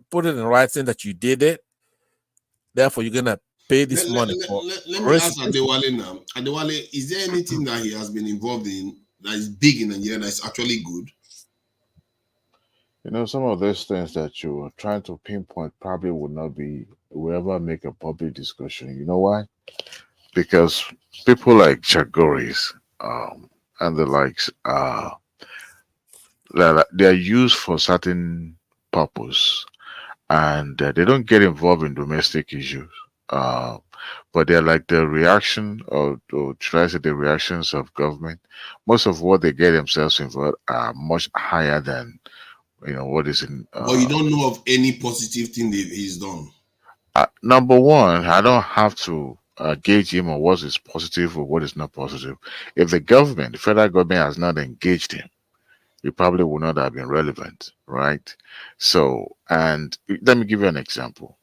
put it in writing that you did it. Therefore, you're gonna pay this money. Let me ask Adewale now. Adewale, is there anything that he has been involved in that is big in Nigeria that is actually good? You know, some of those things that you are trying to pinpoint probably would not be will ever make a public discussion. You know why? Because people like Chagoris and the likes they are used for certain purpose, and they don't get involved in domestic issues. But they're like the reaction or should I say the reactions of government. Most of what they get themselves involved are much higher than what is in. But you don't know of any positive thing that he's done. Number one, I don't have to gauge him on what is positive or what is not positive. If the government, the federal government, has not engaged him, it probably would not have been relevant, right? So, and let me give you an example.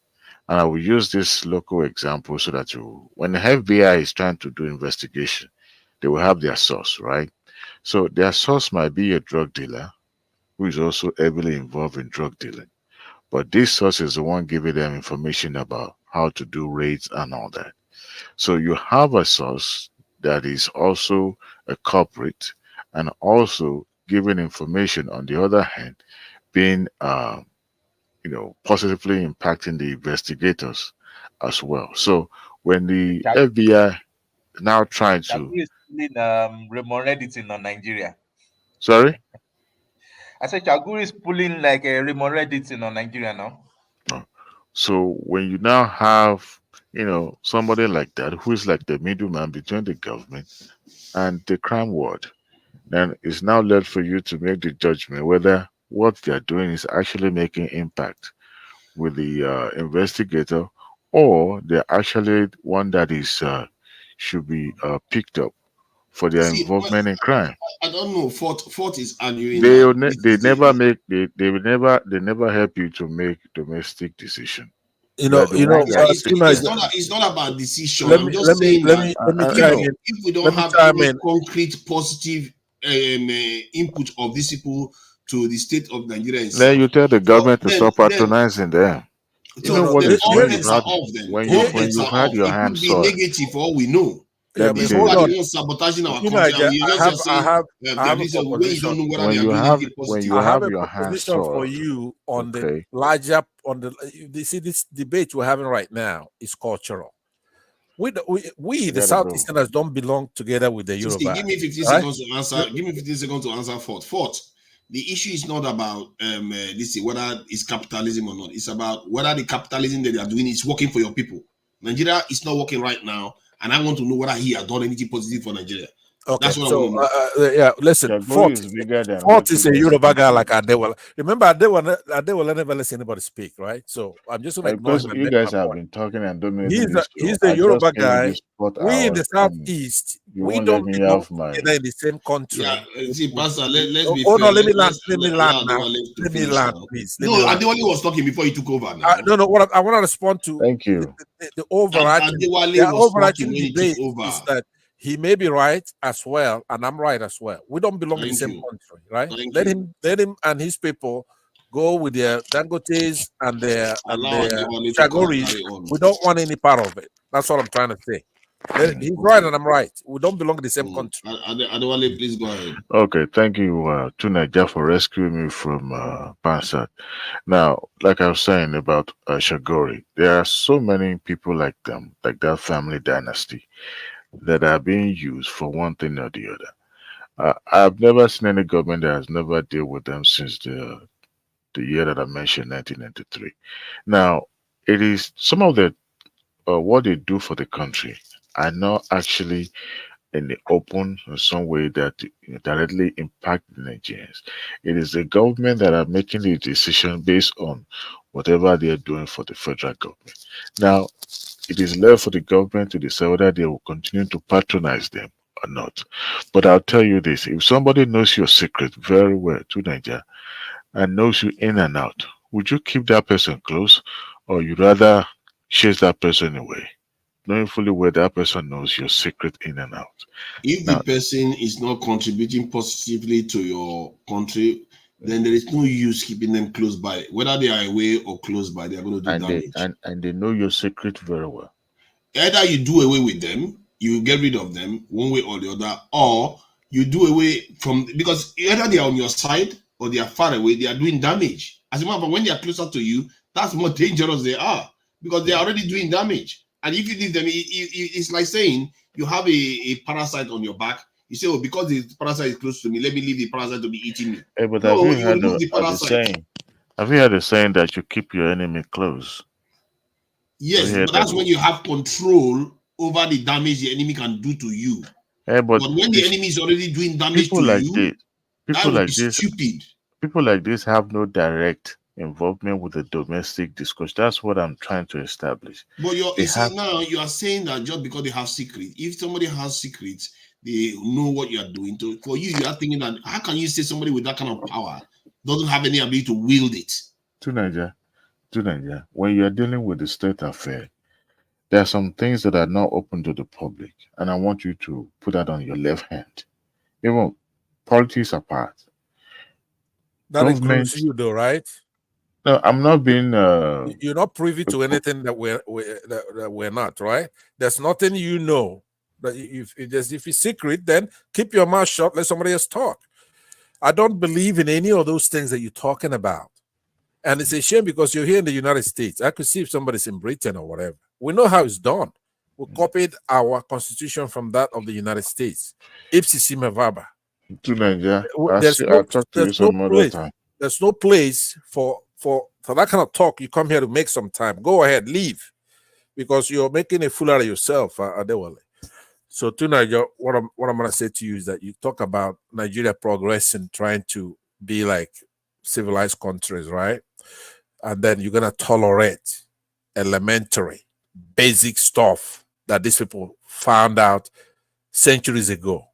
And I will use this local example so that when the FBI is trying to do investigation, they will have their source, right? So their source might be a drug dealer who is also heavily involved in drug dealing. But this source is the one giving them information about how to do raids and all that. So you have a source that is also a culprit and also giving information on the other hand, being positively impacting the investigators as well. So when the FBI now trying to is pulling Raymond Editing on Nigeria. sorry? I said Chaguri is pulling like a Raymond Editing on Nigeria now. So when you now have somebody like that who is like the middleman between the government and the crime world, then it's now left for you to make the judgment whether what they're doing is actually making impact with the investigator, or they're actually one that is should be picked up for their involvement in crime. I don't know. Fort is arguing They that they never make they will never help you to make domestic decision. It's not about decision. I'm just saying that if we don't have any concrete positive input of these people to the state of Nigeria itself, then you tell the government to stop patronizing them. You know what is when you had your hands soiled. It could be negative for all we know. Yeah, these people are the ones sabotaging our country. When you have your hands soiled, for you on the larger you see this debate we're having right now is cultural. We the Southeasterners don't belong together with the Yoruba. Give me 15 seconds to answer. Give me 15 seconds to answer Fort. The issue is not about whether it's capitalism or not. It's about whether the capitalism that they are doing is working for your people. Nigeria is not working right now, and I want to know whether he has done anything positive for Nigeria. Okay, that's what I want to know. Yeah, listen, Fort is a Yoruba guy like Adewale. Remember, Adewale never lets anybody speak, right? So I'm just going to ignore him. You guys have been talking and dominating. He's a Yoruba guy. We in the Southeast, we don't belong together in the same country. Yeah, see, Pastor, let's be fair. No, let me land now. Let me land, please. No, Adewale was talking before he took over. No, what I want to respond to. Thank you. The overarching debate is that he may be right as well, and I'm right as well. We don't belong in the same country, right? Let him and his people go with their Dangotes and their Chagoris. We don't want any part of it. That's what I'm trying to say. He's right and I'm right. We don't belong in the same country. Adewale, please go ahead. Okay, thank you, Tunaja, for rescuing me from Pansat. Now, like I was saying about Shagori, there are so many people like them, like that family dynasty, that are being used for one thing or the other. I've never seen any government that has never dealt with them since the year that I mentioned, 1993. Now, it is some of the what they do for the country are not actually in the open in some way that directly impact the Nigerians. It is the government that are making the decision based on whatever they are doing for the federal government. Now, it is left for the government to decide whether they will continue to patronize them or not. But I'll tell you this, if somebody knows your secret very well to Nigeria and knows you in and out, would you keep that person close, or you rather chase that person away, knowing fully well that person knows your secret in and out? If the person is not contributing positively to your country, then there is no use keeping them close by. Whether they are away or close by, they are going to do damage. And they know your secret very well. Either you do away with them, you get rid of them one way or the other, or you do away from, because either they are on your side or they are far away, they are doing damage. As a matter of fact, when they are closer to you, that's more dangerous they are, because they are already doing damage. And if you leave them, it's like saying you have a parasite on your back. You say, oh, because the parasite is close to me, let me leave the parasite to be eating me. Hey, but have you heard the saying? Have you heard the saying that you keep your enemy close? Yes, but that's when you have control over the damage the enemy can do to you. Hey, but when the enemy is already doing damage to you, people like this, stupid. people like this have no direct involvement with the domestic discourse. That's what I'm trying to establish. But They you see, have now you are saying that just because they have secret, if somebody has secrets, they know what you are doing. So for you, you are thinking that how can you say somebody with that kind of power doesn't have any ability to wield it? to Nigeria, when you are dealing with the state affair, there are some things that are not open to the public, and I want you to put that on your left hand. Even politics apart, That government. includes you, though, right? No, I'm not being. You're not privy to anything that we're not, right? There's nothing you know. That if it's secret, then keep your mouth shut. Let somebody else talk. I don't believe in any of those things that you're talking about. And it's a shame because you're here in the United States. I could see if somebody's in Britain or whatever. We know how it's done. We copied our constitution from that of the United States. Ipsissima verba. To Nigeria, There's I'll talk to you there's no some other place. time. There's no place for that kind of talk. You come here to make some time. Go ahead, leave, because you're making a fool out of yourself, Adewale. So tonight, what I'm gonna say to you is that you talk about Nigeria progressing, trying to be like civilized countries, right? And then you're gonna tolerate elementary, basic stuff that these people found out centuries ago.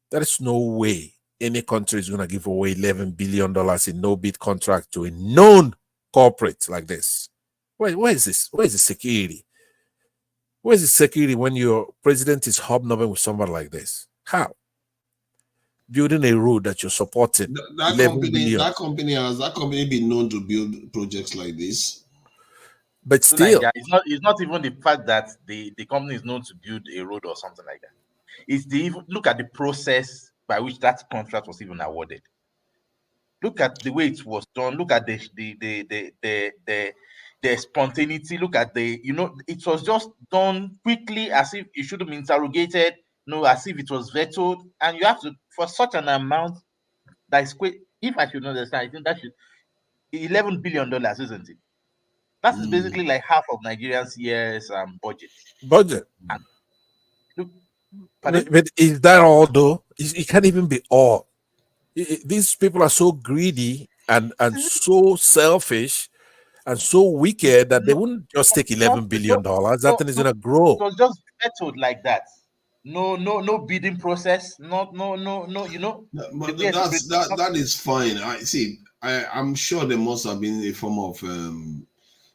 There is no way any country is gonna give away $11 billion in no-bid contract to a known corporate like this. Where is this? Where is the security? Where is the security when your president is hobnobbing with somebody like this? How? Building a road that you're supporting. That company has been known to build projects like this. But still, it's not even the fact that the company is known to build a road or something like that. It's look at the process by which that contract was even awarded. Look at the way it was done. Look at the spontaneity. Look at it was just done quickly, as if it should have been interrogated. As if it was vetoed. And you have to, for such an amount that is quick. If I should understand, I think that should $11 billion, isn't it? That is basically like half of Nigerians' year's budget. And look, but is that all though? It can't even be all. These people are so greedy and so selfish and so wicked that they wouldn't just take $11 billion. That thing is gonna grow. It was just vetoed like that. No bidding process. No. But that is fine. I'm sure there must have been a form of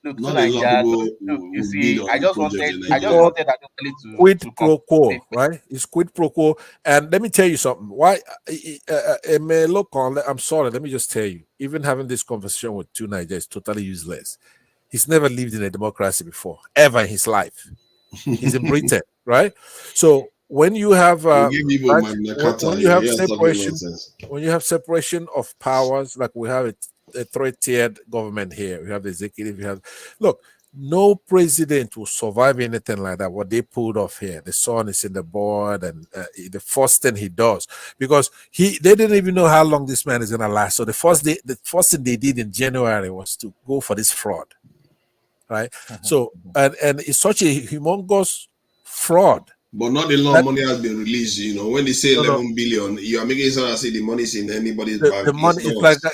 not a lot of people who bid on the project. I just wanted to quid pro quo, right? It's quid pro quo. And let me tell you something. Why it may look on, I'm sorry, let me just tell you, even having this conversation with two Nigerians is totally useless. He's never lived in a democracy before, ever in his life. He's in Britain, right? So when you have when you have separation of powers, like we have a three-tiered government here, we have the executive, no president will survive anything like that. What they pulled off here, the son is in the board, and the first thing he does, because they didn't even know how long this man is gonna last. So the first thing they did in January was to go for this fraud, right? So and it's such a humongous fraud. But not a lot of money has been released. When they say 11 billion, you are making it sound as if the money is in anybody's bank. The money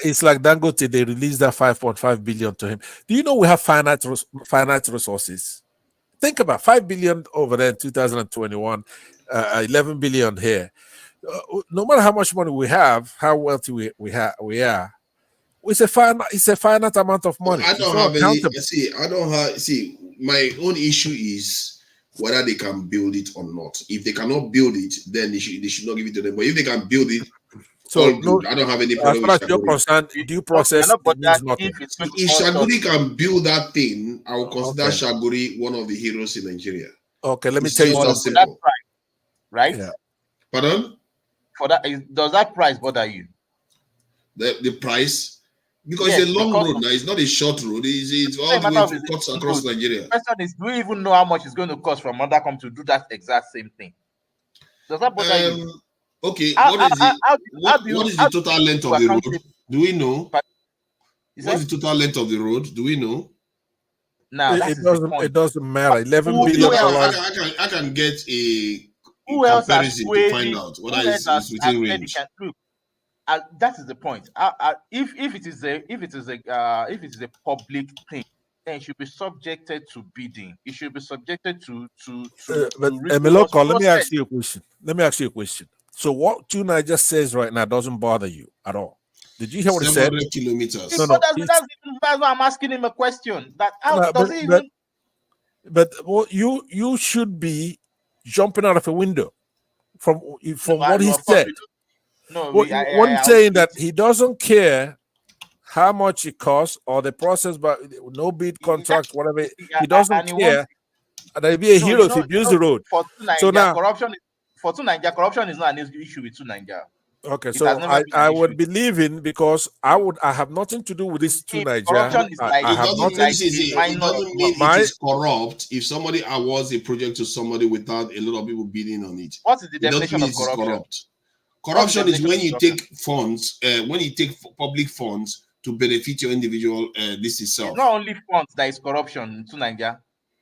it's like Dangote. They released that 5.5 billion to him. Do you know we have finite resources? Think about 5 billion over there in 2021, 11 billion here. No matter how much money we have, how wealthy we are, it's a finite amount of money. I don't have any. My own issue is whether they can build it or not. If they cannot build it, then they should not give it to them. But if they can build it, I don't have any problem. As far as you're concerned, due process means nothing. If Shaguri can build that thing, I will consider Shaguri one of the heroes in Nigeria. Okay, let me tell you something. That price, right? Yeah. Pardon? For that, does that price bother you? The price? Because it's a long road now. It's not a short road. It's all the way to cuts across Nigeria. The question is, do we even know how much it's going to cost from another company to do that exact same thing? Does that bother you? Okay. What is the total length of the road? Do we know? What's the total length of the road? Do we know? No, it doesn't matter. $11 billion. I can get a comparison to find out whether it's within range. that is the point. If it is a public thing, then it should be subjected to bidding. It should be subjected to But rigorous Emeloko, let me process. ask you a question. Let me ask you a question. So what Tuna just says right now doesn't bother you at all. Did you hear what he said? 700 kilometers. No, That's why I'm asking him a question. That how no, does he even? but well, you should be jumping out of a window from what he Of course said. we do. No, What we, I, one I, saying that he doesn't care how much it costs or the process, but no bid contract, whatever. He doesn't and he care. wants, And he'd be a no, hero if he builds the road. for So now, corruption is not an issue with Nigeria. okay, It so has never been I an would believe in because I have nothing to do with this to Nigeria. corruption is like I have It nothing. doesn't mean it is corrupt if somebody awards a project to somebody without a lot of people bidding on it. What is the It doesn't definition mean of it is corruption? corrupt. Corruption is when you take funds, when you take public funds to benefit your individual this itself. It's not only funds that is corruption to Nigeria.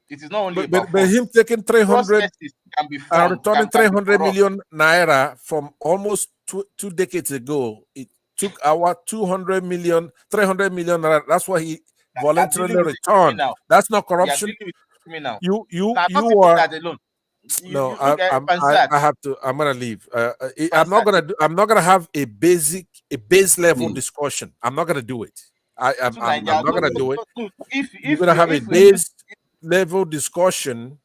It is not only about But funds. him taking 300 can be and returning 300 corrupt. million naira from almost two decades ago. It took our 300 million naira. That's what he voluntarily returned. That's not corruption. You are that alone. No, I have to. I'm gonna leave. I'm not gonna have a base level discussion. I'm not gonna do it. I'm not gonna do it. You're gonna have a base level discussion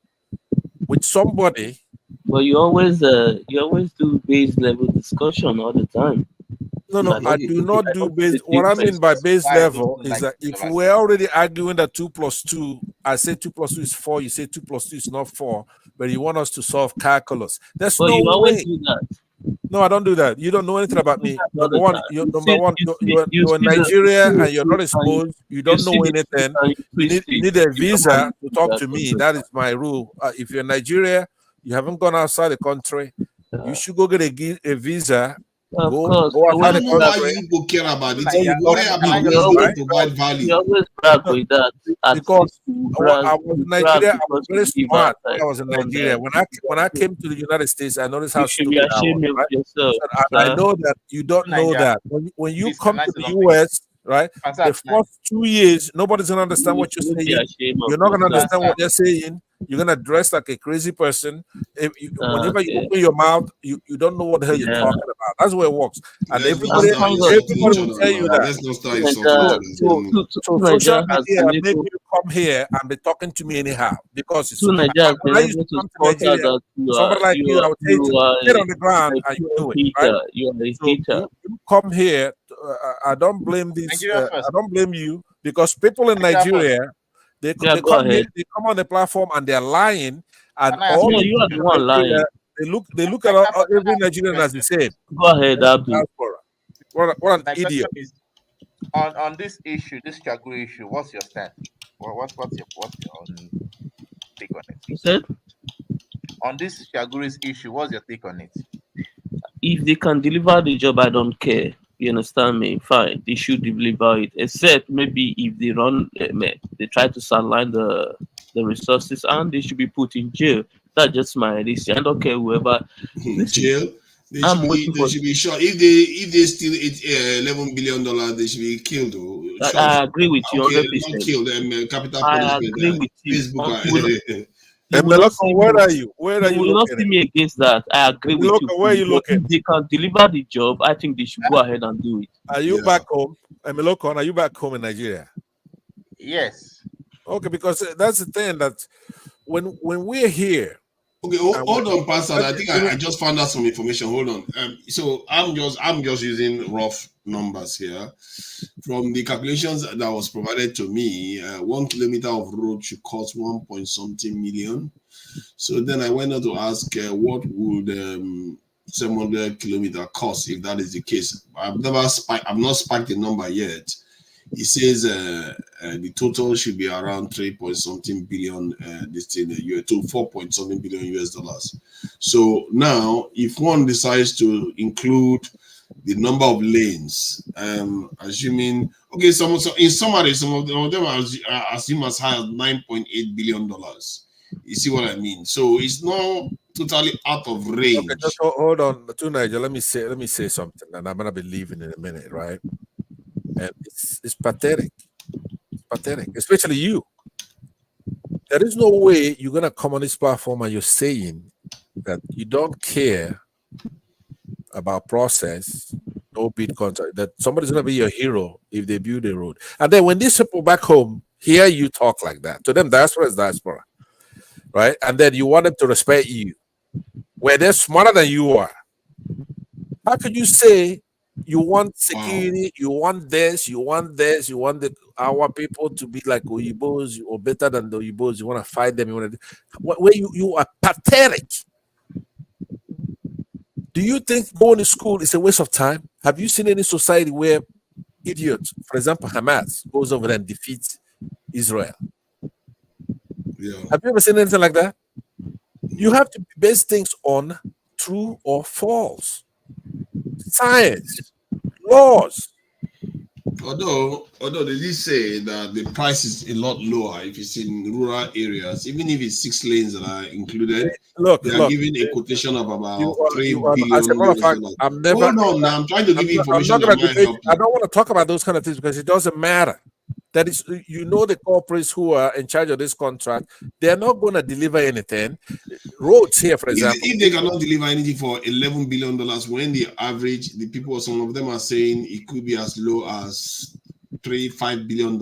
with somebody. But you always do base level discussion all the time. No, I do not do base. What I mean by base level is that if we're already arguing that 2 + 2, I say 2 + 2 is 4, you say 2 + 2 is not 4, but you want us to solve calculus. There's But no you always way. do that. No, I don't do that. You don't know anything about me. Number one, you're in see Nigeria the- and you're not exposed. You don't know anything. You need a visa to talk to me. That is my rule. If you're in Nigeria, you haven't gone outside the country, you should go get a visa. Go outside the country. Why you go care about it? You worry about You ways always- to provide value. You always brag with that. Because I was in Nigeria, I was very smart when I was in Nigeria. When I came to the United States, I noticed how You should be stupid I was. ashamed of Right? yourself. And I know that you don't know that. When you come to the US, right, the first 2 years, nobody's gonna understand what you're saying. You're not gonna understand what they're saying. You're gonna dress like a crazy person. Whenever you open your mouth, you don't know what the hell you're talking about. That's the way it works. And everybody will tell you that. Let's not start insulting So social media make you come here and be talking to me anyhow because it's when I used to come to Nigeria, somebody like you, I would tell you to get on the ground and you do it. Right? You are a So hater. you come here. I don't blame this. I don't blame you because people in Nigeria, they come here, they come on the platform and they're lying, and all No, the you are the one lying. They look at every Nigerian as the same. Go ahead, Abdul. What an My idiot! question is, on this issue, this Chagru issue, what's your stand? What's your take on it? You said On this Chagru's issue, what's your take on it? if they can deliver the job, I don't care. You understand me? Fine, they should deliver it. Except maybe if they they try to sideline the resources, and they should be put in jail. That's just my idea. I don't care whoever. Jail. They should be shot. If they steal $11 billion, they should be killed. I agree with you 100%. Not kill them. Capital I punishment. agree with you. Facebook. Where are you? Where are you? You will not see me against that. I agree with you. Where are you looking? If they can deliver the job, I think they should go ahead and do it. Are you back home? Emeloko, are you back home in Nigeria? Yes. Okay, because that's the thing that when we're here. Okay, hold on, Pastor. I think I just found out some information. Hold on. So I'm just using rough numbers here. From the calculations that was provided to me, 1 kilometer of road should cost 1.something million. So then I went on to ask, what would 700 kilometer cost if that is the case? I've not spiked the number yet. It says the total should be around 3.something billion to 4.something billion US dollars. So now, if one decides to include the number of lanes, assuming okay, in summary, some of them are assumed as high as $9.8 billion. You see what I mean? So it's not totally out of range. Okay, just hold on, to Niger. Let me say something, and I'm gonna be leaving in a minute, right? And it's pathetic. It's pathetic, especially you. There is no way you're gonna come on this platform and you're saying that you don't care about process, no bid contract, that somebody's gonna be your hero if they build a road. And then when these people back home hear you talk like that, to them diaspora is diaspora, right? And then you want them to respect you where they're smarter than you are. How could you say you want security, you want this, you want our people to be like Oyibos or better than the Oyibos, you want to fight them, where you are pathetic. Do you think going to school is a waste of time? Have you seen any society where idiots, for example, Hamas, goes over there and defeats Israel? Yeah. Have you ever seen anything like that? You have to base things on true or false. Science, laws. Although they did say that the price is a lot lower if it's in rural areas, even if it's 6 lanes that are included. They are giving a quotation of about $3 billion. As a matter of fact, I'm never. Hold on, now I'm trying to give you information I'm not that gonna might help you. I don't want to talk about those kind of things because it doesn't matter. That is, the corporates who are in charge of this contract, they're not going to deliver anything. Roads here, for example. If they cannot deliver anything for $11 billion, when the average, the people, some of them are saying it could be as low as $5 billion,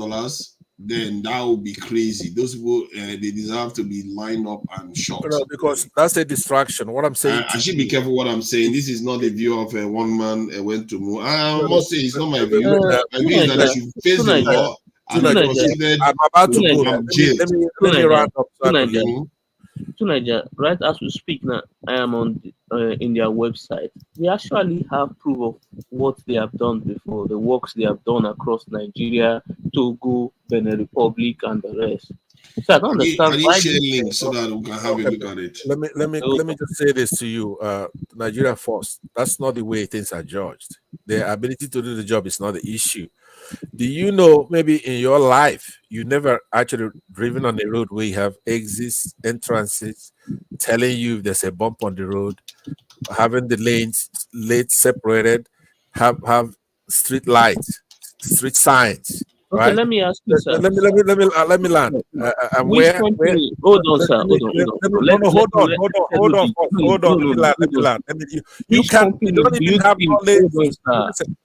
then that would be crazy. Those people, they deserve to be lined up and shot. No, because that's a distraction. What I'm saying, I should be careful what I'm saying. This is not the view of a one man went to move. I must say it's not my view. My view is that they should face the law. I'm about to go. Let me round up. Niger, right as we speak now, I am on in their website. They actually have proof of what they have done before, the works they have done across Nigeria, Togo, Benin Republic, and the rest. So I don't understand why. Share links so that we can have a look at it. Let me just say this to you, Nigeria first. That's not the way things are judged. Their ability to do the job is not the issue. Do you know, maybe in your life, you never actually driven on the road where you have exits, entrances, telling you if there's a bump on the road, having the lanes separated, have street lights, street signs. Okay, right? let me ask you, sir. Let me land. Which company? Hold on, sir. Hold on. You can't. You don't even have knowledge.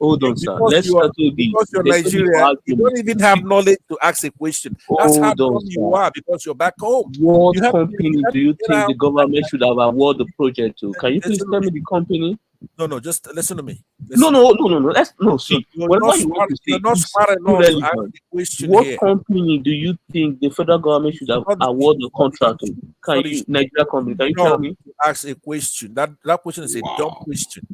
Hold on, sir. Let's settle this. Because you're Nigerian, you don't even have knowledge to ask a question. That's how dumb you are because you're back home. What company do you think the government should have awarded the project to? Can you please tell me the company? No, just listen to me. No. See, you're not smart enough to ask the question. What company do you think the federal government should have awarded the contract to? Nigeria company? Can you tell me? Ask a question. That question is a dumb question.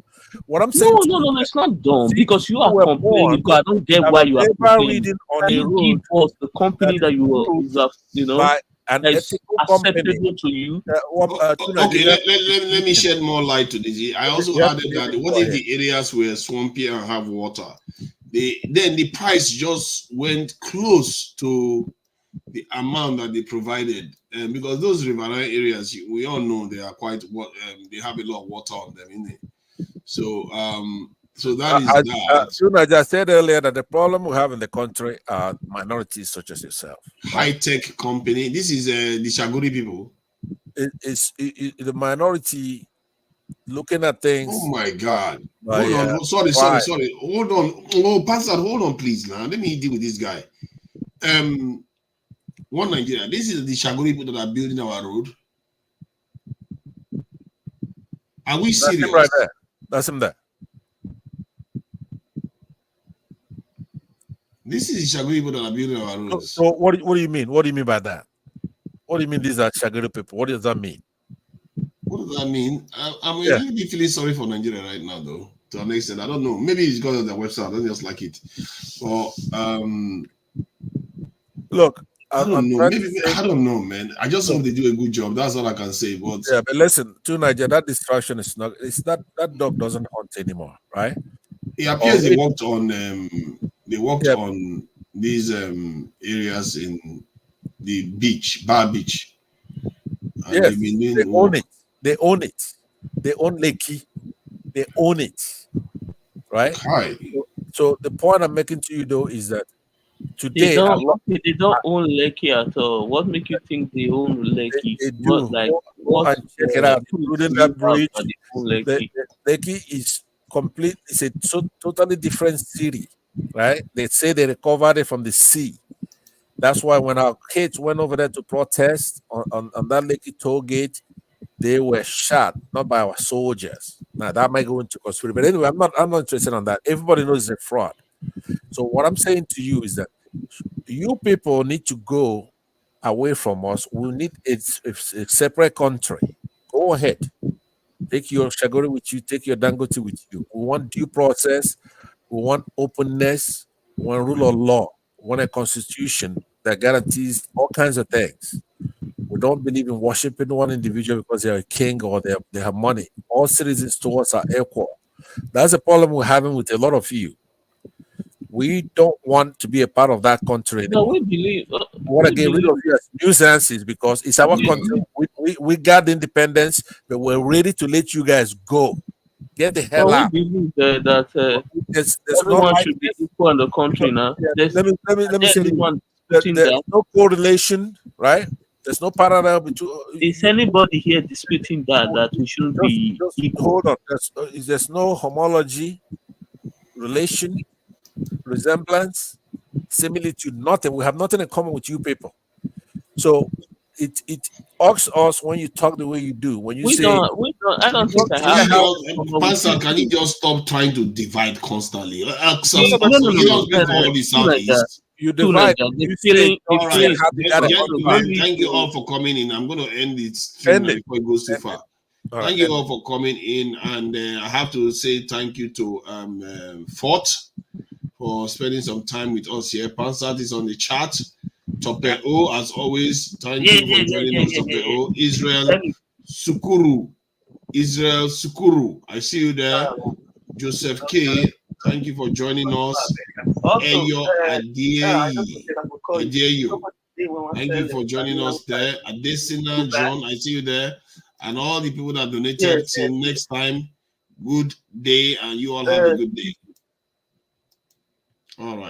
What I'm saying? No, it's not dumb because you are complaining. Because I don't get why you are complaining. Can you give us the company that you know? An ethical acceptable to you. Okay, let me shed more light to this. I also added that what if the areas were swampy and have water? Then the price just went close to the amount that they provided, because those riverine areas, we all know they are quite they have a lot of water on them, isn't it? So that is that. I just said earlier that the problem we have in the country are minorities such as yourself. High-tech company. This is the Shaguri people. It's the minority looking at things. Oh my God! Hold on. Sorry. Hold on. Oh, Pastor, hold on, please. Now let me deal with this guy. One Nigeria. This is the Shaguri people that are building our road. Are we serious? That's him right there. That's him there. This is Shaguri people that are building our roads. So what do you mean? What do you mean by that? What do you mean these are Shaguri people? What does that mean? What does that mean? I'm really feeling sorry for Nigeria right now, though. To an extent, I don't know. Maybe it's because of their website. I don't just like it. But look, I don't know. I don't know, man. I just hope they do a good job. That's all I can say. But listen, to Nigeria, that distraction is not. It's that dog doesn't hunt anymore, right? It appears they worked on. They worked on these areas in the beach, Bar Beach. And Yes, they've been they doing own work. it. They own it. They own Lekki. They own it, right? Hi. So the point I'm making to you though is that They today, don't. Okay, they don't own Lekki at all. What make you think they own Lekki? they What do. like Go what and check it out, proof including do you that have bridge. that they own The, Lekki? the Lekki is complete. It's a totally different city, right? They say they recovered it from the sea. That's why when our kids went over there to protest on that Lekki toll gate, they were shot, not by our soldiers. Now that might go into conspiracy, but anyway, I'm not interested on that. Everybody knows it's a fraud. So what I'm saying to you is that you people need to go away from us. We need a separate country. Go ahead. Take your Shagori with you, take your Dangote with you. We want due process, we want openness, we want rule of law, we want a constitution that guarantees all kinds of things. We don't believe in worshiping one individual because they're a king or they have money. All citizens to us are equal. That's the problem we're having with a lot of you. We don't want to be a part of that country No, anymore. we believe. We want to We get rid believe. of you as nuisances because it's our country. We got the independence, but we're ready to let you guys go. Get the hell But we out. believe that There's no everyone should be likeness. equal in the country now. Yeah, There's let me say this. anyone disputing There's that? no correlation, right? There's no parallel between. Is anybody here disputing that we shouldn't be Just equal? hold on. There's no homology, relation, resemblance, similitude, nothing. We have nothing in common with you people. So it irks us when you talk the way you do. When you We say, don't. I don't think I Can have you nothing in just, common with Pastor, you. can you just stop trying to divide constantly? No, You don't speak for all the Two like that. Southeast. you Two like divide. that. The You say, feeling. The All right, feeling. they got a No gentlemen, contract. need thank you all to. for coming in. I'm going to end the stream End now it. before it goes too End it. far. All right, Thank you end all it. for coming in, and I have to say thank you to Fort for spending some time with us here. Pansat is on the chat. Tope O, as always, thank you for joining us, Tope O. Israel Sukuru. I see you there. Joseph K, thank you for joining us. Eyo Adeyo. Thank you for joining us there. Adesina John, I see you there. And all the people that donated. Till next time, good day, and you all have a good day. All right.